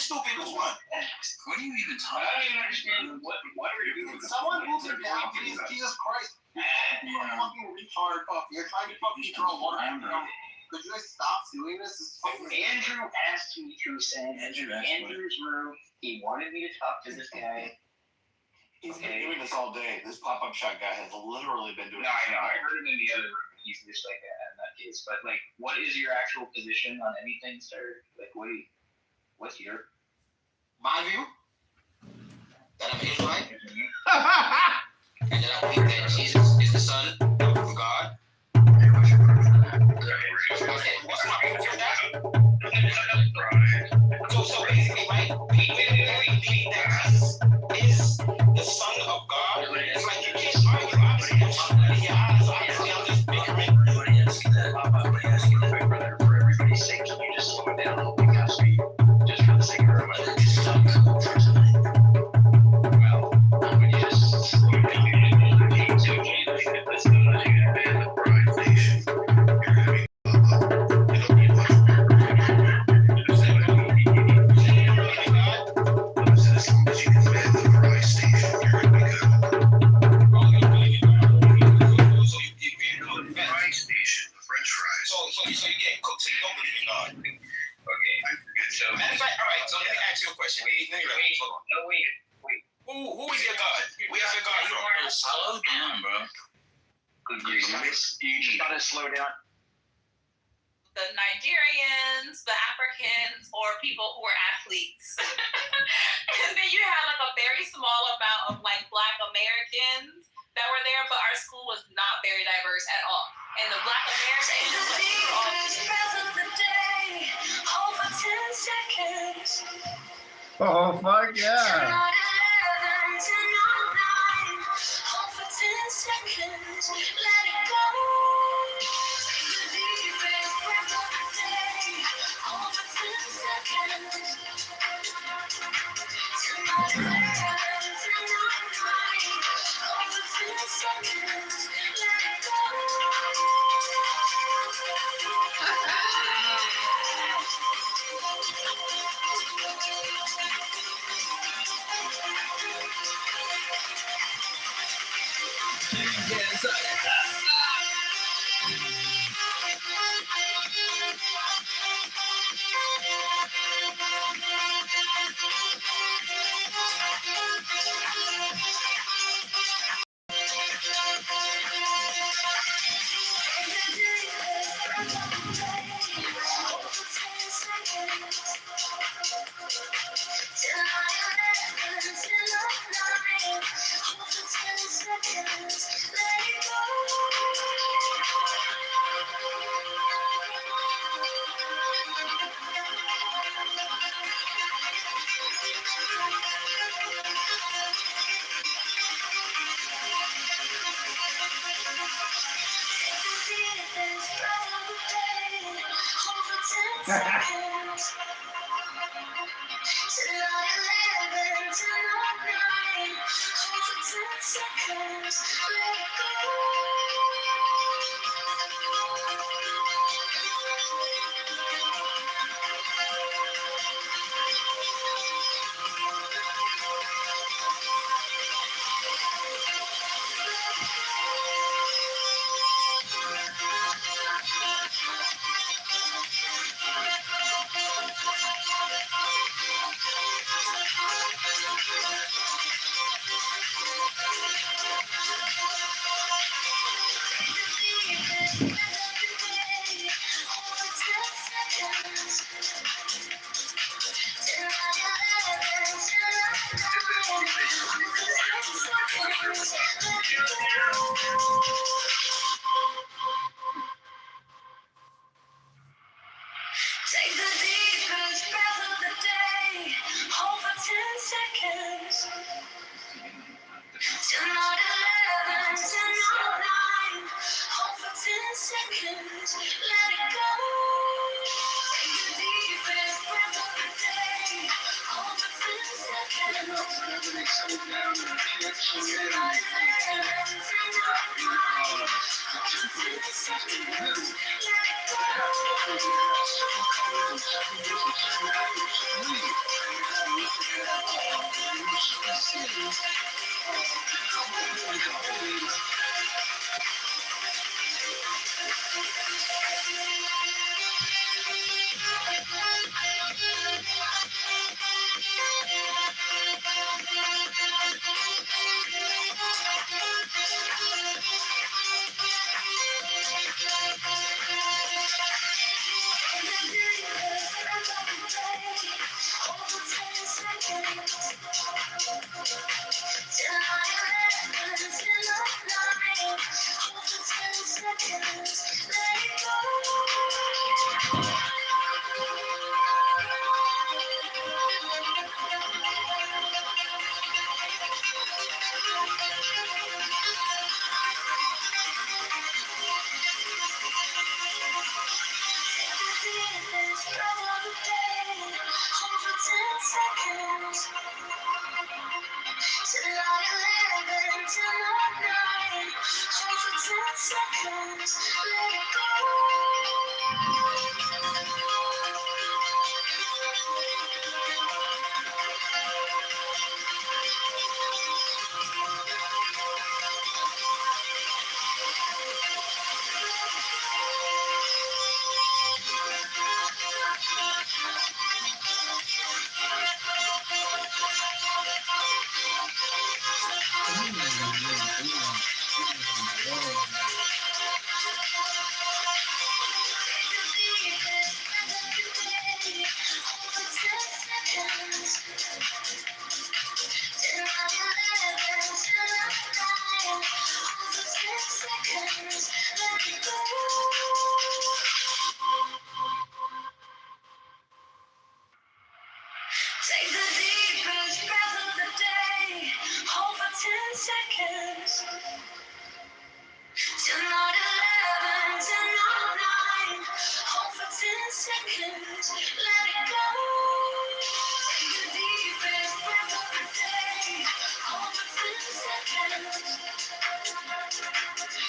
stupid. Which one? What are you even I talking don't even understand what are you doing? Someone move it down, please. Jesus Christ. You're a fucking retard. You're trying to fucking throw water. Could you guys stop doing this? This is fucking Andrew asked me to send Andrew's room. He wanted me to talk to this guy. He's been doing this all day. This pop-up shot guy has literally been doing No, this. I know. I heard him in the other room. He's just like that in that case. But like, what is your actual position on anything, sir? Like, what's your? My view? That I'm Israelite. And that I believe that Jesus is the Son of God. Okay, what's my proof of that? So basically, right? We believe that Jesus is the Son of God. It's like you can't argue. Obviously, obviously, I'm just bickering. Nobody asked you that. Nobody asked you that, brother. For everybody's sake, can you just slow it down a little bit, Gatsby? Just for the sake of everybody. Just stop for a minute. Well, would you just slow it down? So you get cooked, so you don't believe in God. Okay. So matter of fact, all right. So let me ask you a question. Hold on. No, wait. Who is your God? Where's your God from? Slow down, bro. You just gotta slow down. The Nigerians, the Africans, or people who are athletes. And then you had like a very small amount of like Black Americans that were there, but our school was not very diverse at all. And the Black Americans were all Oh, fuck yeah. Take the deepest breath of the day. Hold for 10 seconds. Till not 11, till not 9. Hold for 10 seconds. Let it go. Take the deepest breath of the day. Hold for 10 seconds. Till not 11, till not 9. Hold for 10 seconds. Let it go. Take the deepest breath of the day. Hold for 10 seconds. Till not 11, till not 9. Hold for 10 seconds. Let it go. Take the deepest breath of the day. Hold for 10 seconds. Till not 11, till not 9. Hold for 10 seconds. Let it go. Take the deepest breath of the day. Hold for 10 seconds.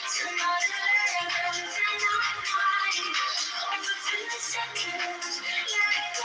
Till not 11, till not 9. Hold for 10 seconds. Let it go.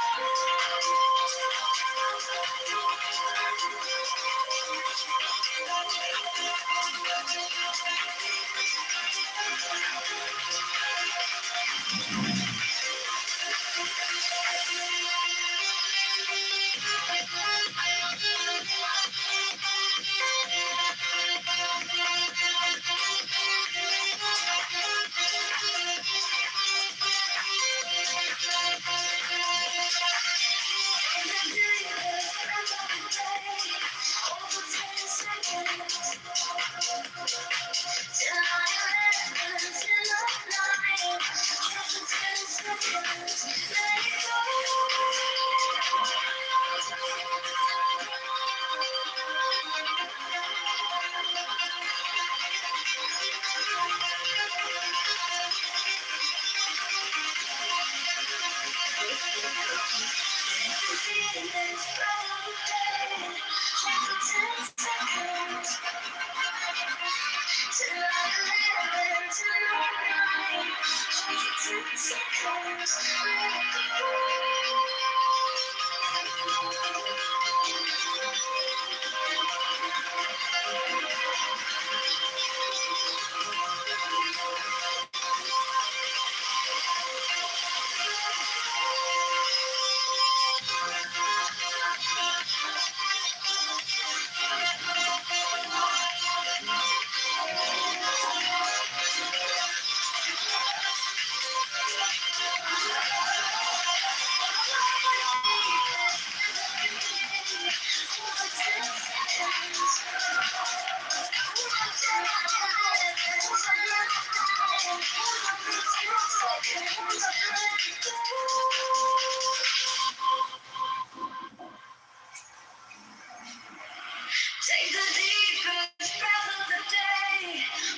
Take the deepest breath of the day.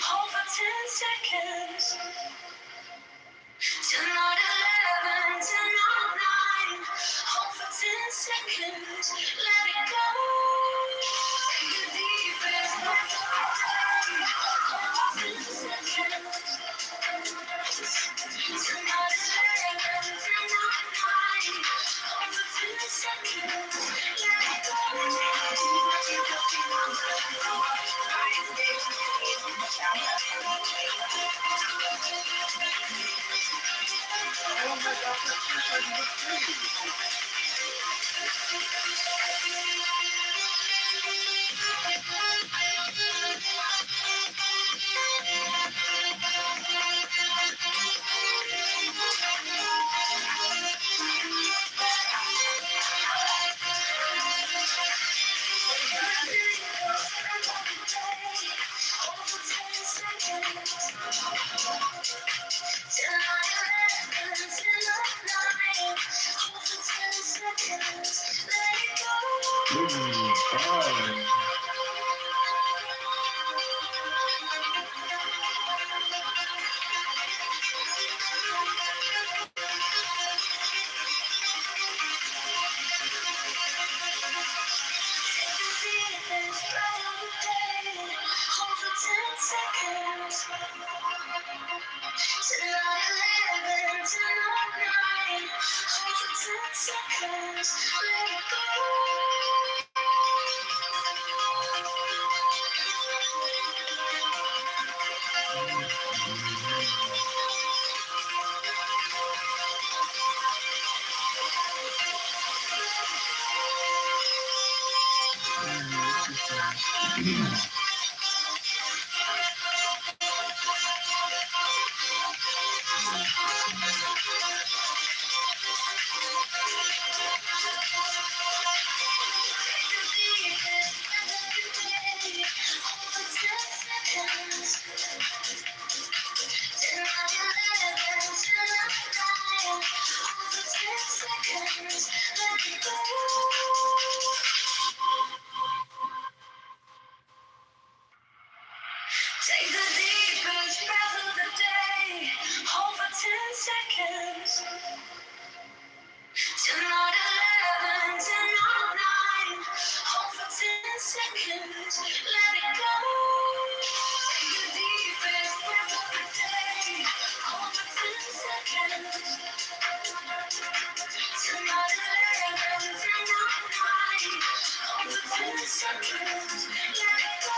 Hold for 10 seconds. Till not 11, till not 9. Hold for 10 seconds. Let it go. Oh my God, Take the deepest breath of the day. Hold for 10 seconds. Tonight 11, tonight 9. Hold for 10 seconds. Let it go. Take the deepest breath of the day. Hold for 10 seconds. Tonight 11, tonight 9. Hold for 10 seconds. Let it go.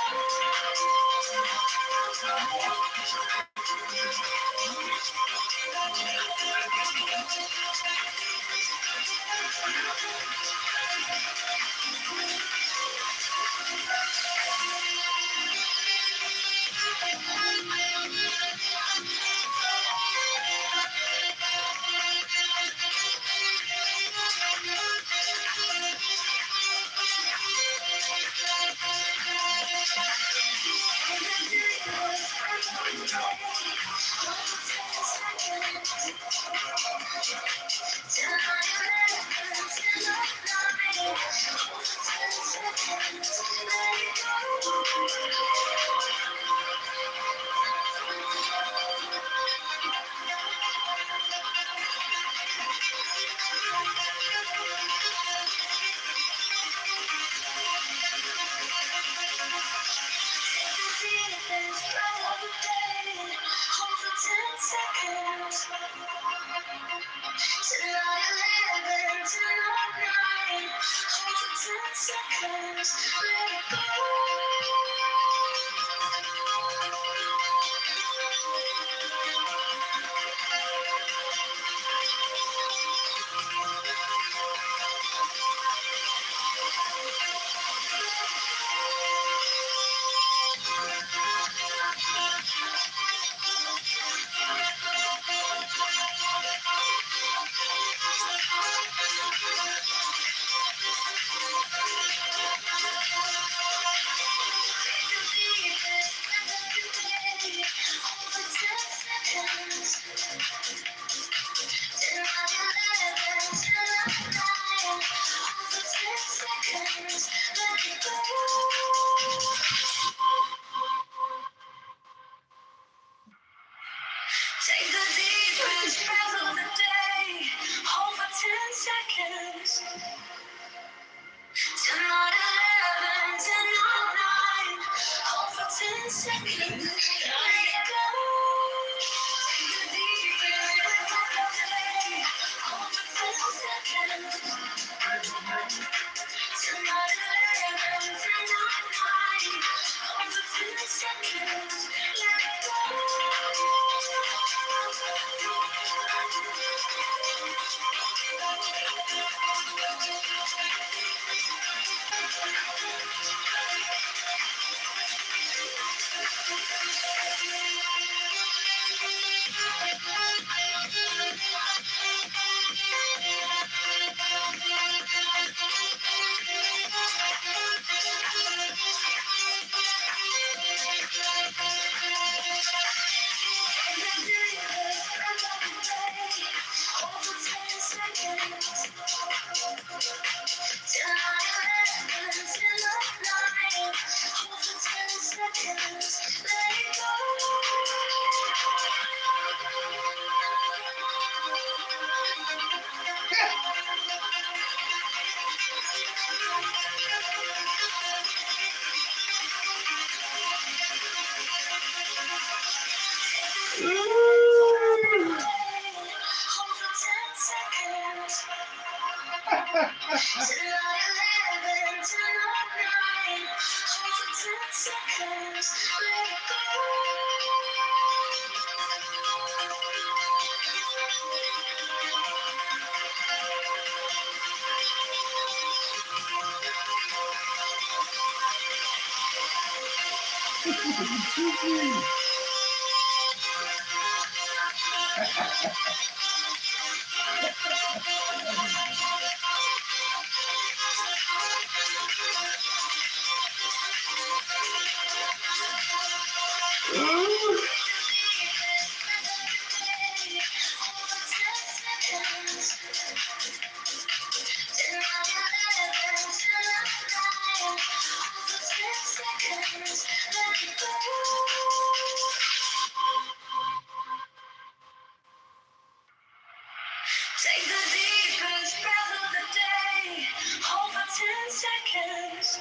Take the deepest breath of the day. Hold for 10 seconds.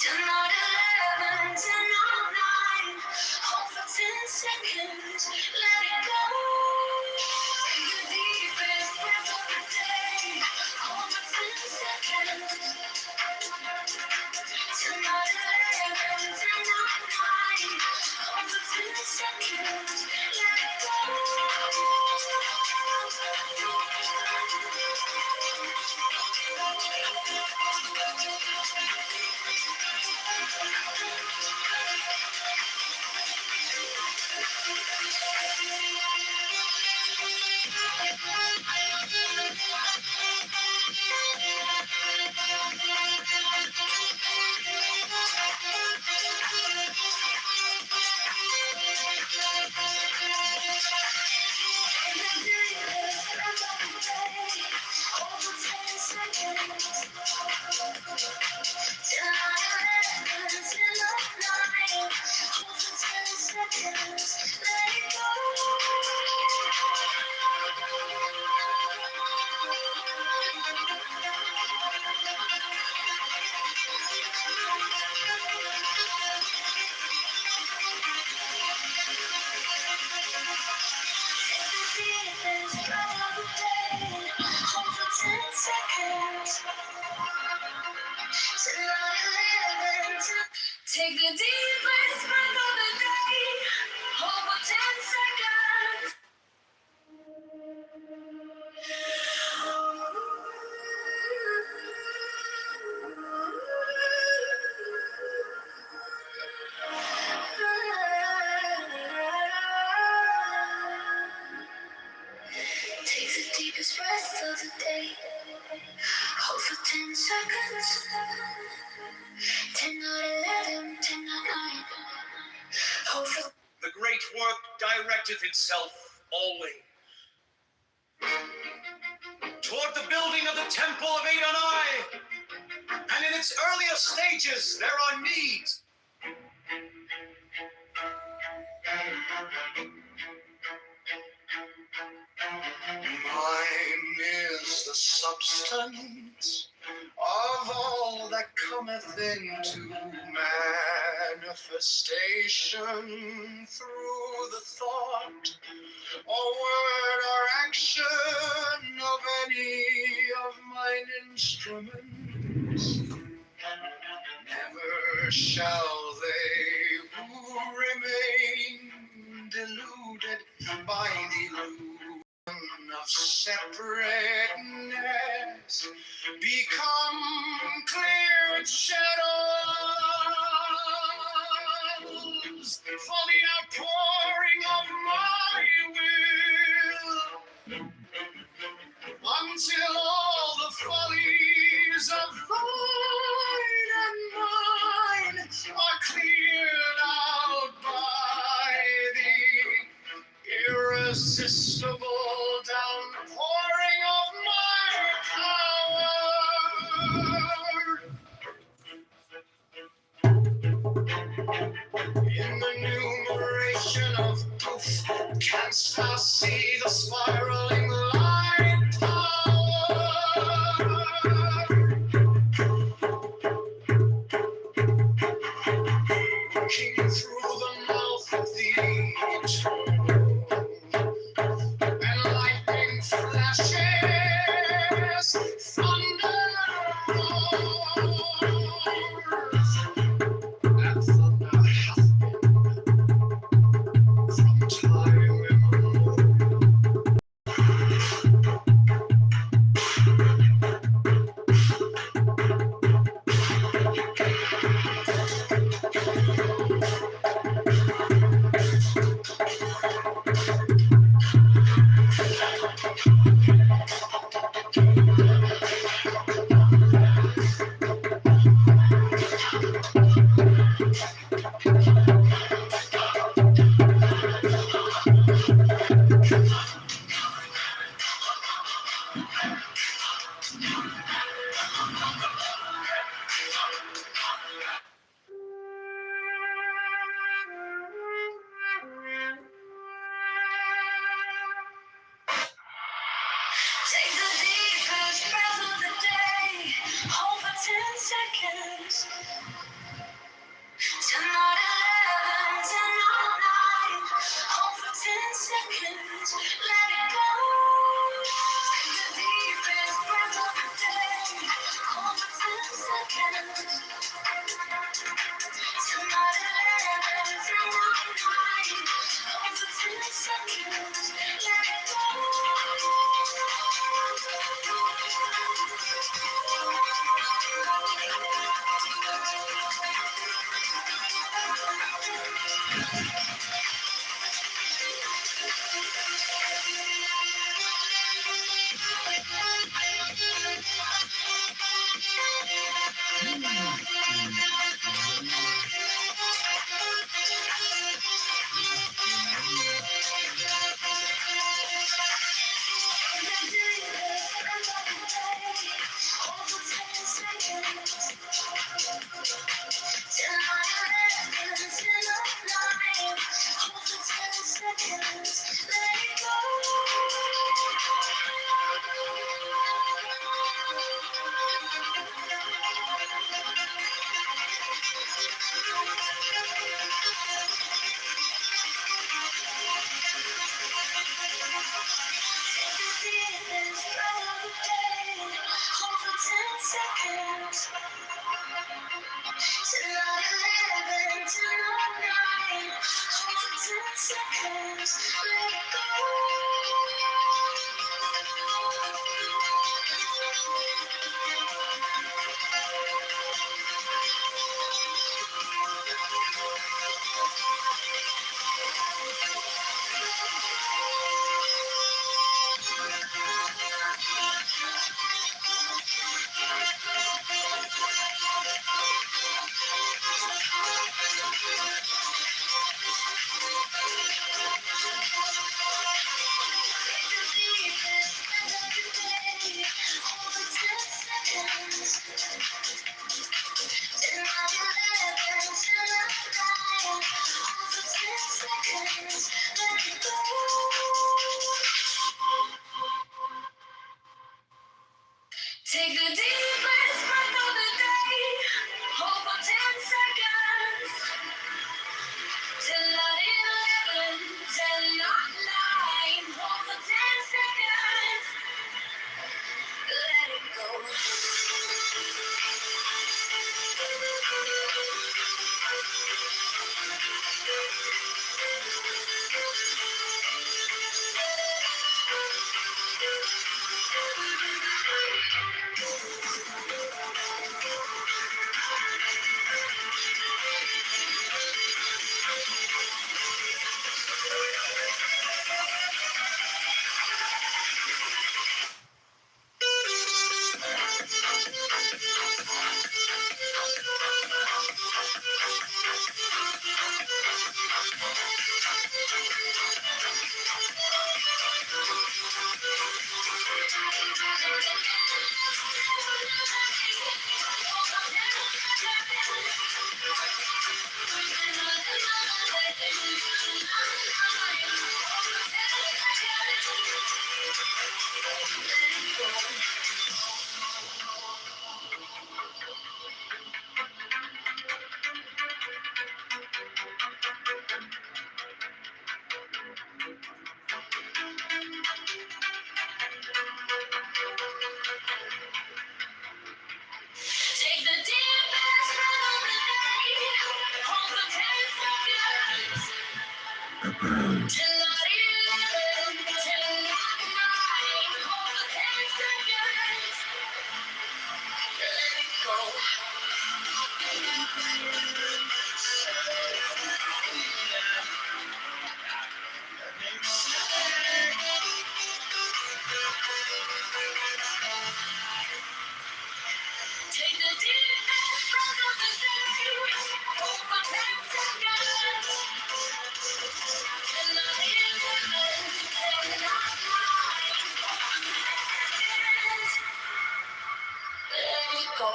10 on 11, 10 on 9. Hold for 10 seconds. Let it go. Take the deepest breath of the day. Hold for 10 seconds. 10 on 11, 10 on 9. Hold for 10 seconds. Let it go. Take the deepest breath of the day. Hold for 10 seconds. Take the deepest breath of the day. Hold for 10 seconds. 10 out 11, 10 out 9. Hold for. The great work directeth itself always toward the building of the temple of Adonai, and in its earliest stages there are needs. Mine is the substance of all that cometh into manifestation through the thought or word or action of any of mine instruments. Never shall they who remain deluded by the illusion of separateness become clear shadows for the outpouring of will, until all the follies of thine and mine are cleared out by the irresistible downpouring of my power. In the numeration of proof, canst thou see the spiraling light tower? Looking through the mouth of the eternal, and lightning flashes, thunder roars, and thunder hath been from time immemorial. Take the deepest breath of the day. Hold for 10 seconds. Tonight 11, tonight 9. Hold for 10 seconds. Let it go. Take the deepest breath of the day. Hold for 10 seconds. Tonight 11, tonight 9. Hold for 10 seconds. Let it go. Take the deepest breath of the day. Hold for 10 seconds. Till not 11, till not 9. Hold for 10 seconds. Let it go. Take the deep breath of the day. Hold for 10 seconds. Till I hear the wind, till I fly. Let it go.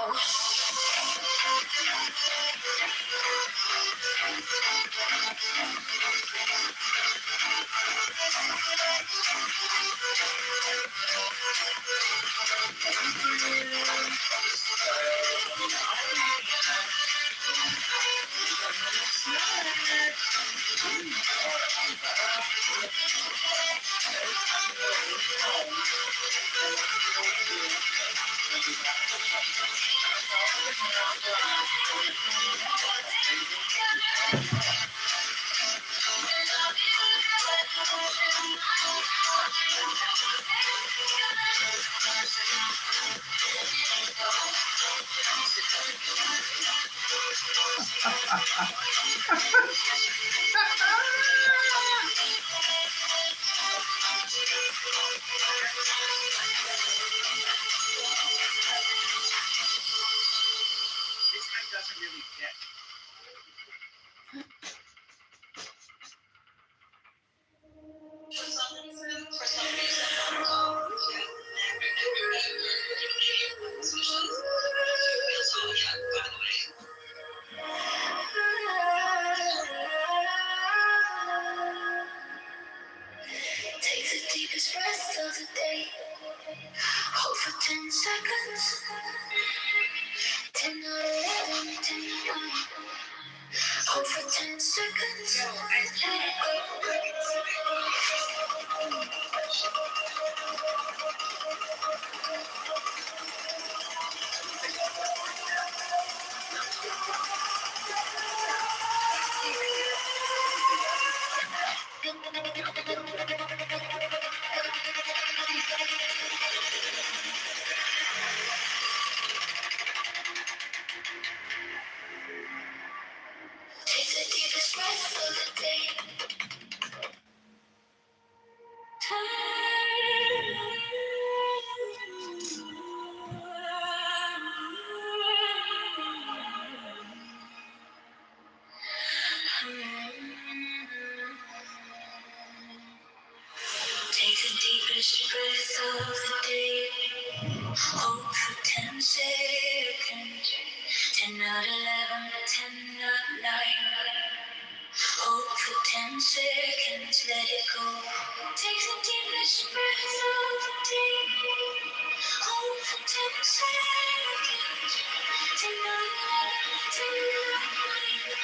This guy doesn't really get. For some reason, take the deepest breath of the day. Hold for 10 seconds. 10 out of 11, 10 out of 9. Hold for 10 seconds. Let it go. Take the deepest breath of the day. Take the deepest breath of the day. Hold for 10 seconds. 10 out 11, 10 out 9. Hold for 10 seconds, let it go. Take the deepest breath of the day. Hold for 10 seconds. 10 out 11, 10 out 9.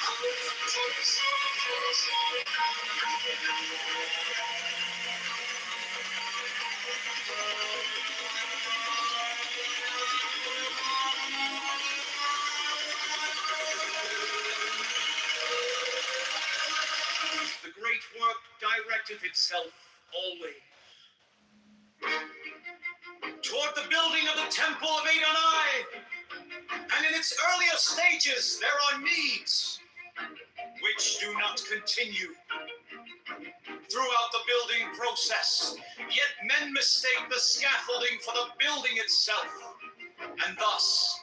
Hold for 10 seconds, let it go. The great work directeth itself always toward the building of the temple of Adonai, and in its earlier stages there are needs which do not continue throughout the building process, yet men mistake the scaffolding for the building itself, and thus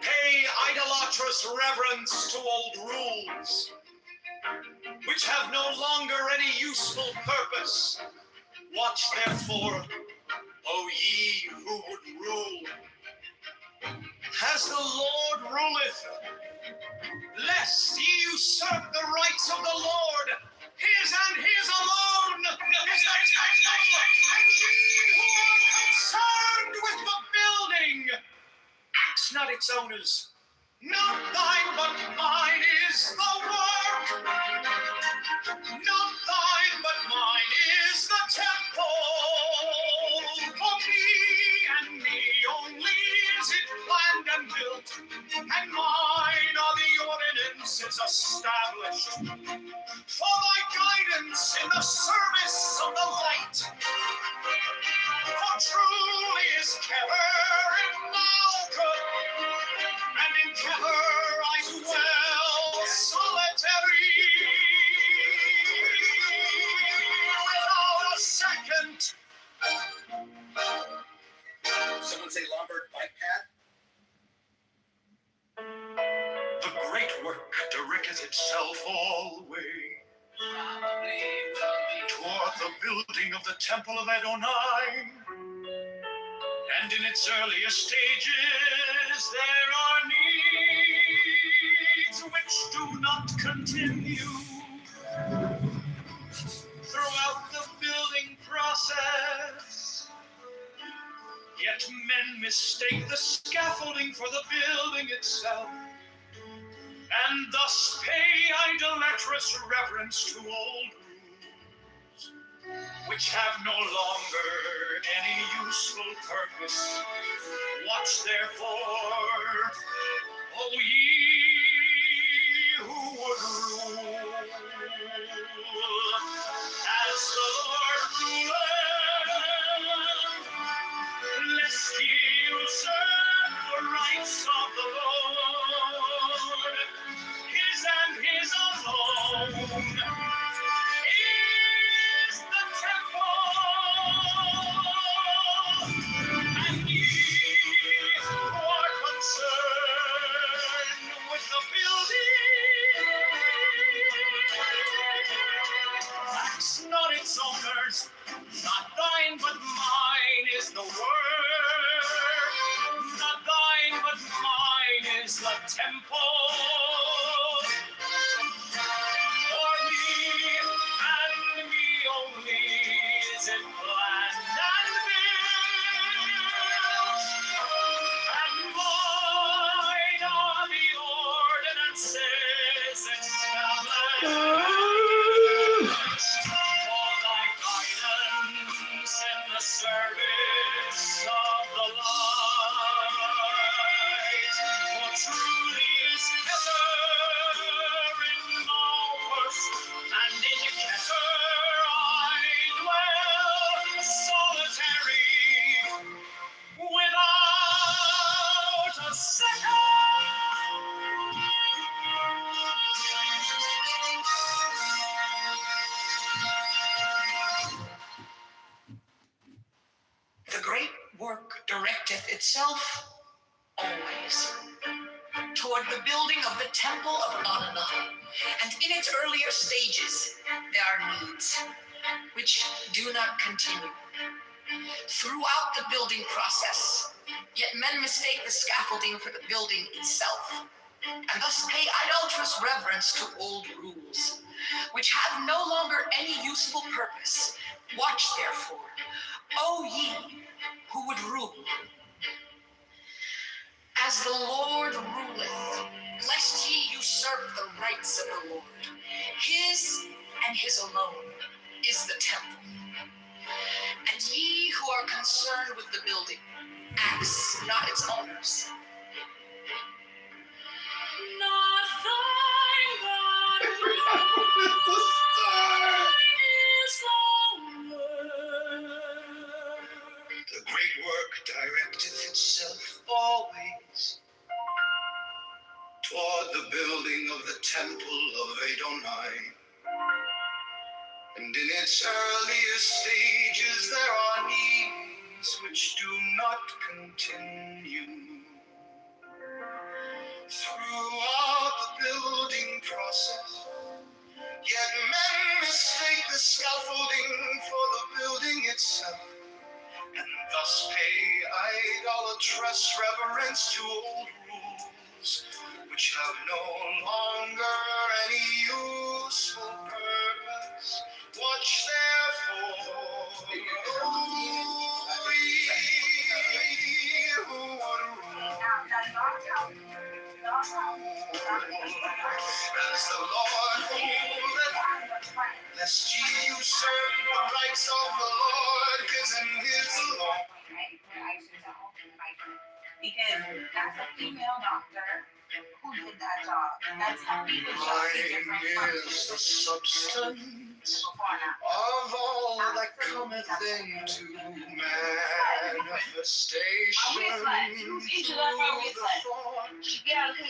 pay idolatrous reverence to old rules which have no longer any useful purpose. Watch therefore, O ye who would rule, as the Lord ruleth, lest ye usurp the rights of the Lord. His and his alone is the temple, and ye who are concerned with the building, ask not its owners. Not thine, but mine is the work. Not thine, but mine is the temple. For me and me only is it planned and built, and mine are the ordinances established. established for thy guidance in the service of the light. For truly is Kever in Malkuth, and in Kever I dwell solitary, without a second. Someone say Lombard bike path? The great work directeth itself always toward the building of the temple of Adonai. And in its earlier stages there are needs which do not continue throughout the building process. Yet men mistake the scaffolding for the building itself, and thus pay idolatrous reverence to old rules, which have no longer any useful purpose. Watch therefore, O ye who would rule, as the Lord ruleth, lest ye usurp the rights of the Lord. His and his alone is the temple, and ye who are concerned with the building, tax not its owners, not thine but mine is the word, not thine but mine is the temple. For me and me only is it planned and built, and mine are the ordinances established for thy guidance in the service of the light. For truly is Kever in Malkuth, and in Kever I dwell solitary, without a second. The great work directeth itself always toward the building of the temple of Adonai, and in its earlier stages there are needs which do not continue throughout the building process. Yet men mistake the scaffolding for the building itself, and thus pay idolatrous reverence to old rules, which have no longer any useful purpose. Watch therefore, O ye who would rule, as the Lord ruleth, lest ye usurp the rights of the Lord. His and his alone is the temple. And ye who are concerned with the building, axe not its owners. Not thine, but mine is the word. The great work directeth itself always toward the building of the temple of Adonai. And in its earliest stages there are needs which do not continue throughout the building process. Yet men mistake the scaffolding for the building itself, and thus pay idolatrous reverence to old rules, which have no longer any useful purpose. Watch therefore, O ye who would rule, as the Lord ruleth, lest ye usurp the rights of the Lord, his and his alone. Because that's a female doctor who who did that job. That's how we would Mine is the substance of all that cometh into manifestation.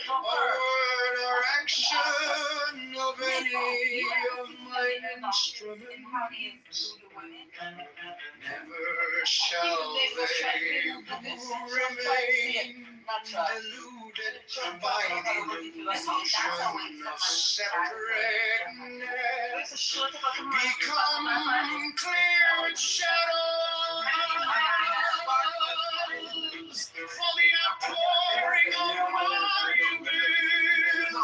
A word or action of any of mine instruments, never shall they remain deluded by the illusion of separateness, become clear with shadows for the outpouring of my will,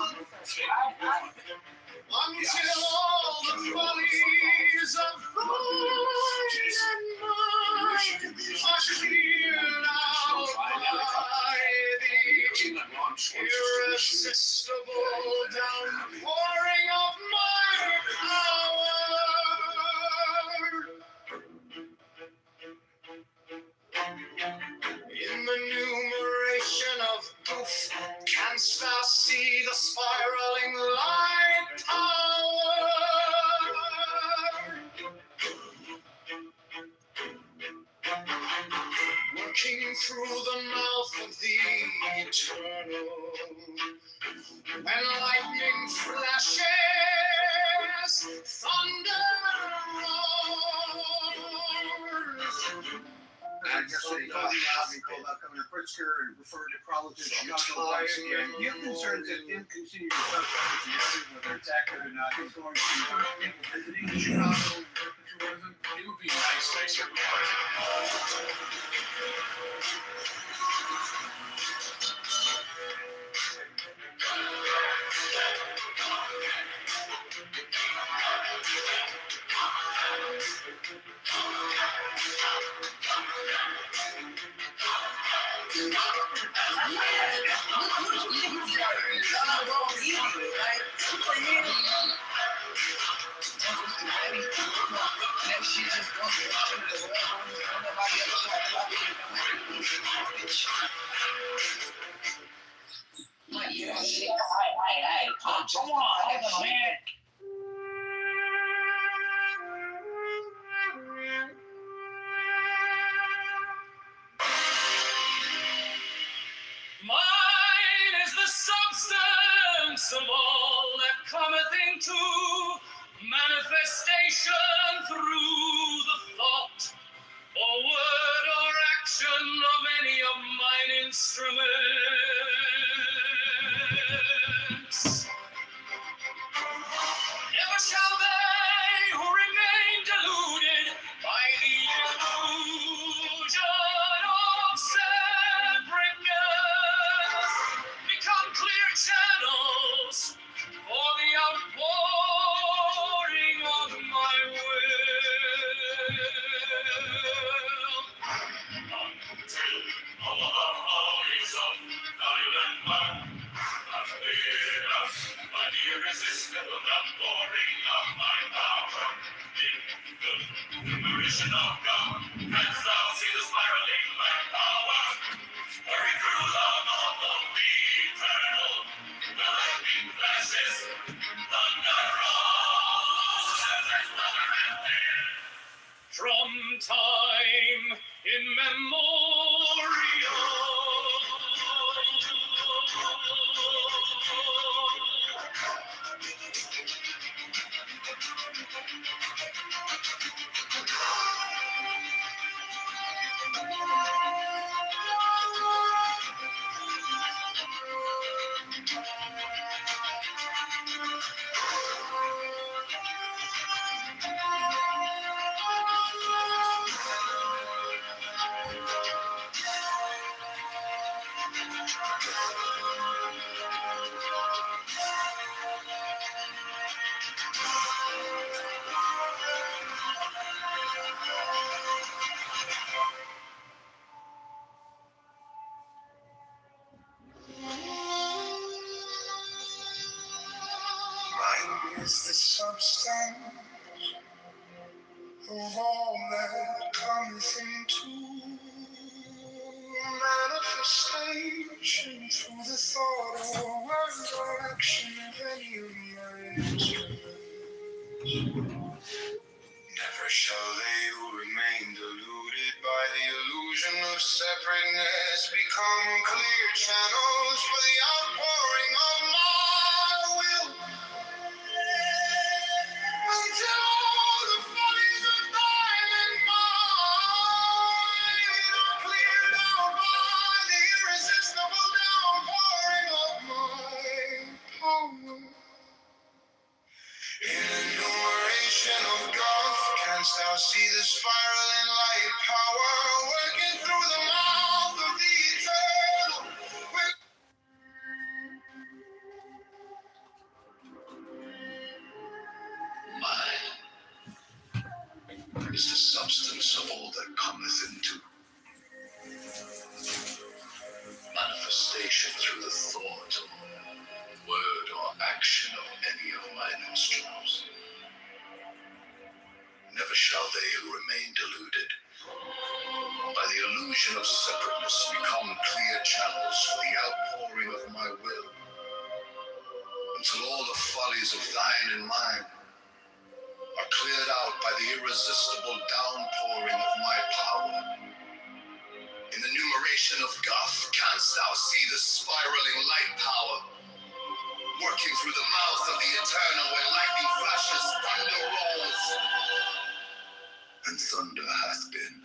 until all the follies of thine and mine are cleared out by the irresistible downpouring of my power. In the numeration of goof, canst thou see the spiraling light tower? Working through the mouth of the eternal, when lightning flashes, thunder roars. I guess they told you last week about coming to Pritzker and referring to colleges, Chicago, you concerns that him continue to talk about whether it's accurate or not. He's going to visiting Chicago and tourism. It would be nice to see Come on, hold on, man. Mine is the substance of all that cometh into manifestation through the thought or word or action of any of mine instruments. Never shall they who remain deluded by the illusion of separateness become clear channels for the outpouring of my will. Until all the follies of thine and mine have cleared us by the irresistible outpouring of my power. In the liberation of God, canst thou see the spiraling light power? Hurry through the mouth of the eternal, the lightning flashes, thunder rolls, and brother and dear. From time immemorial. Mine is the substance of all that cometh into manifestation Searching for the thought of a word or action of any of my instruments. Never shall they who remain deluded by the illusion of separateness become clear channels for the outpouring of my will. Until all the follies of thine and mine are cleared out by the irresistible downpouring of my power. In enumeration of golf, canst thou see the spiraling light power working through the mouth of the eternal? Mine is the substance of all that cometh into manifestation through the thought, word, or action of any of mine instruments. Never shall they who remain deluded by the illusion of separateness become clear channels for the outpouring of my will, until all the follies of thine and mine are cleared out by the irresistible downpouring of my power. In the numeration of Goth canst thou see the spiraling light power working through the mouth of the eternal. When lightning flashes, thunder rolls, and thunder hath been.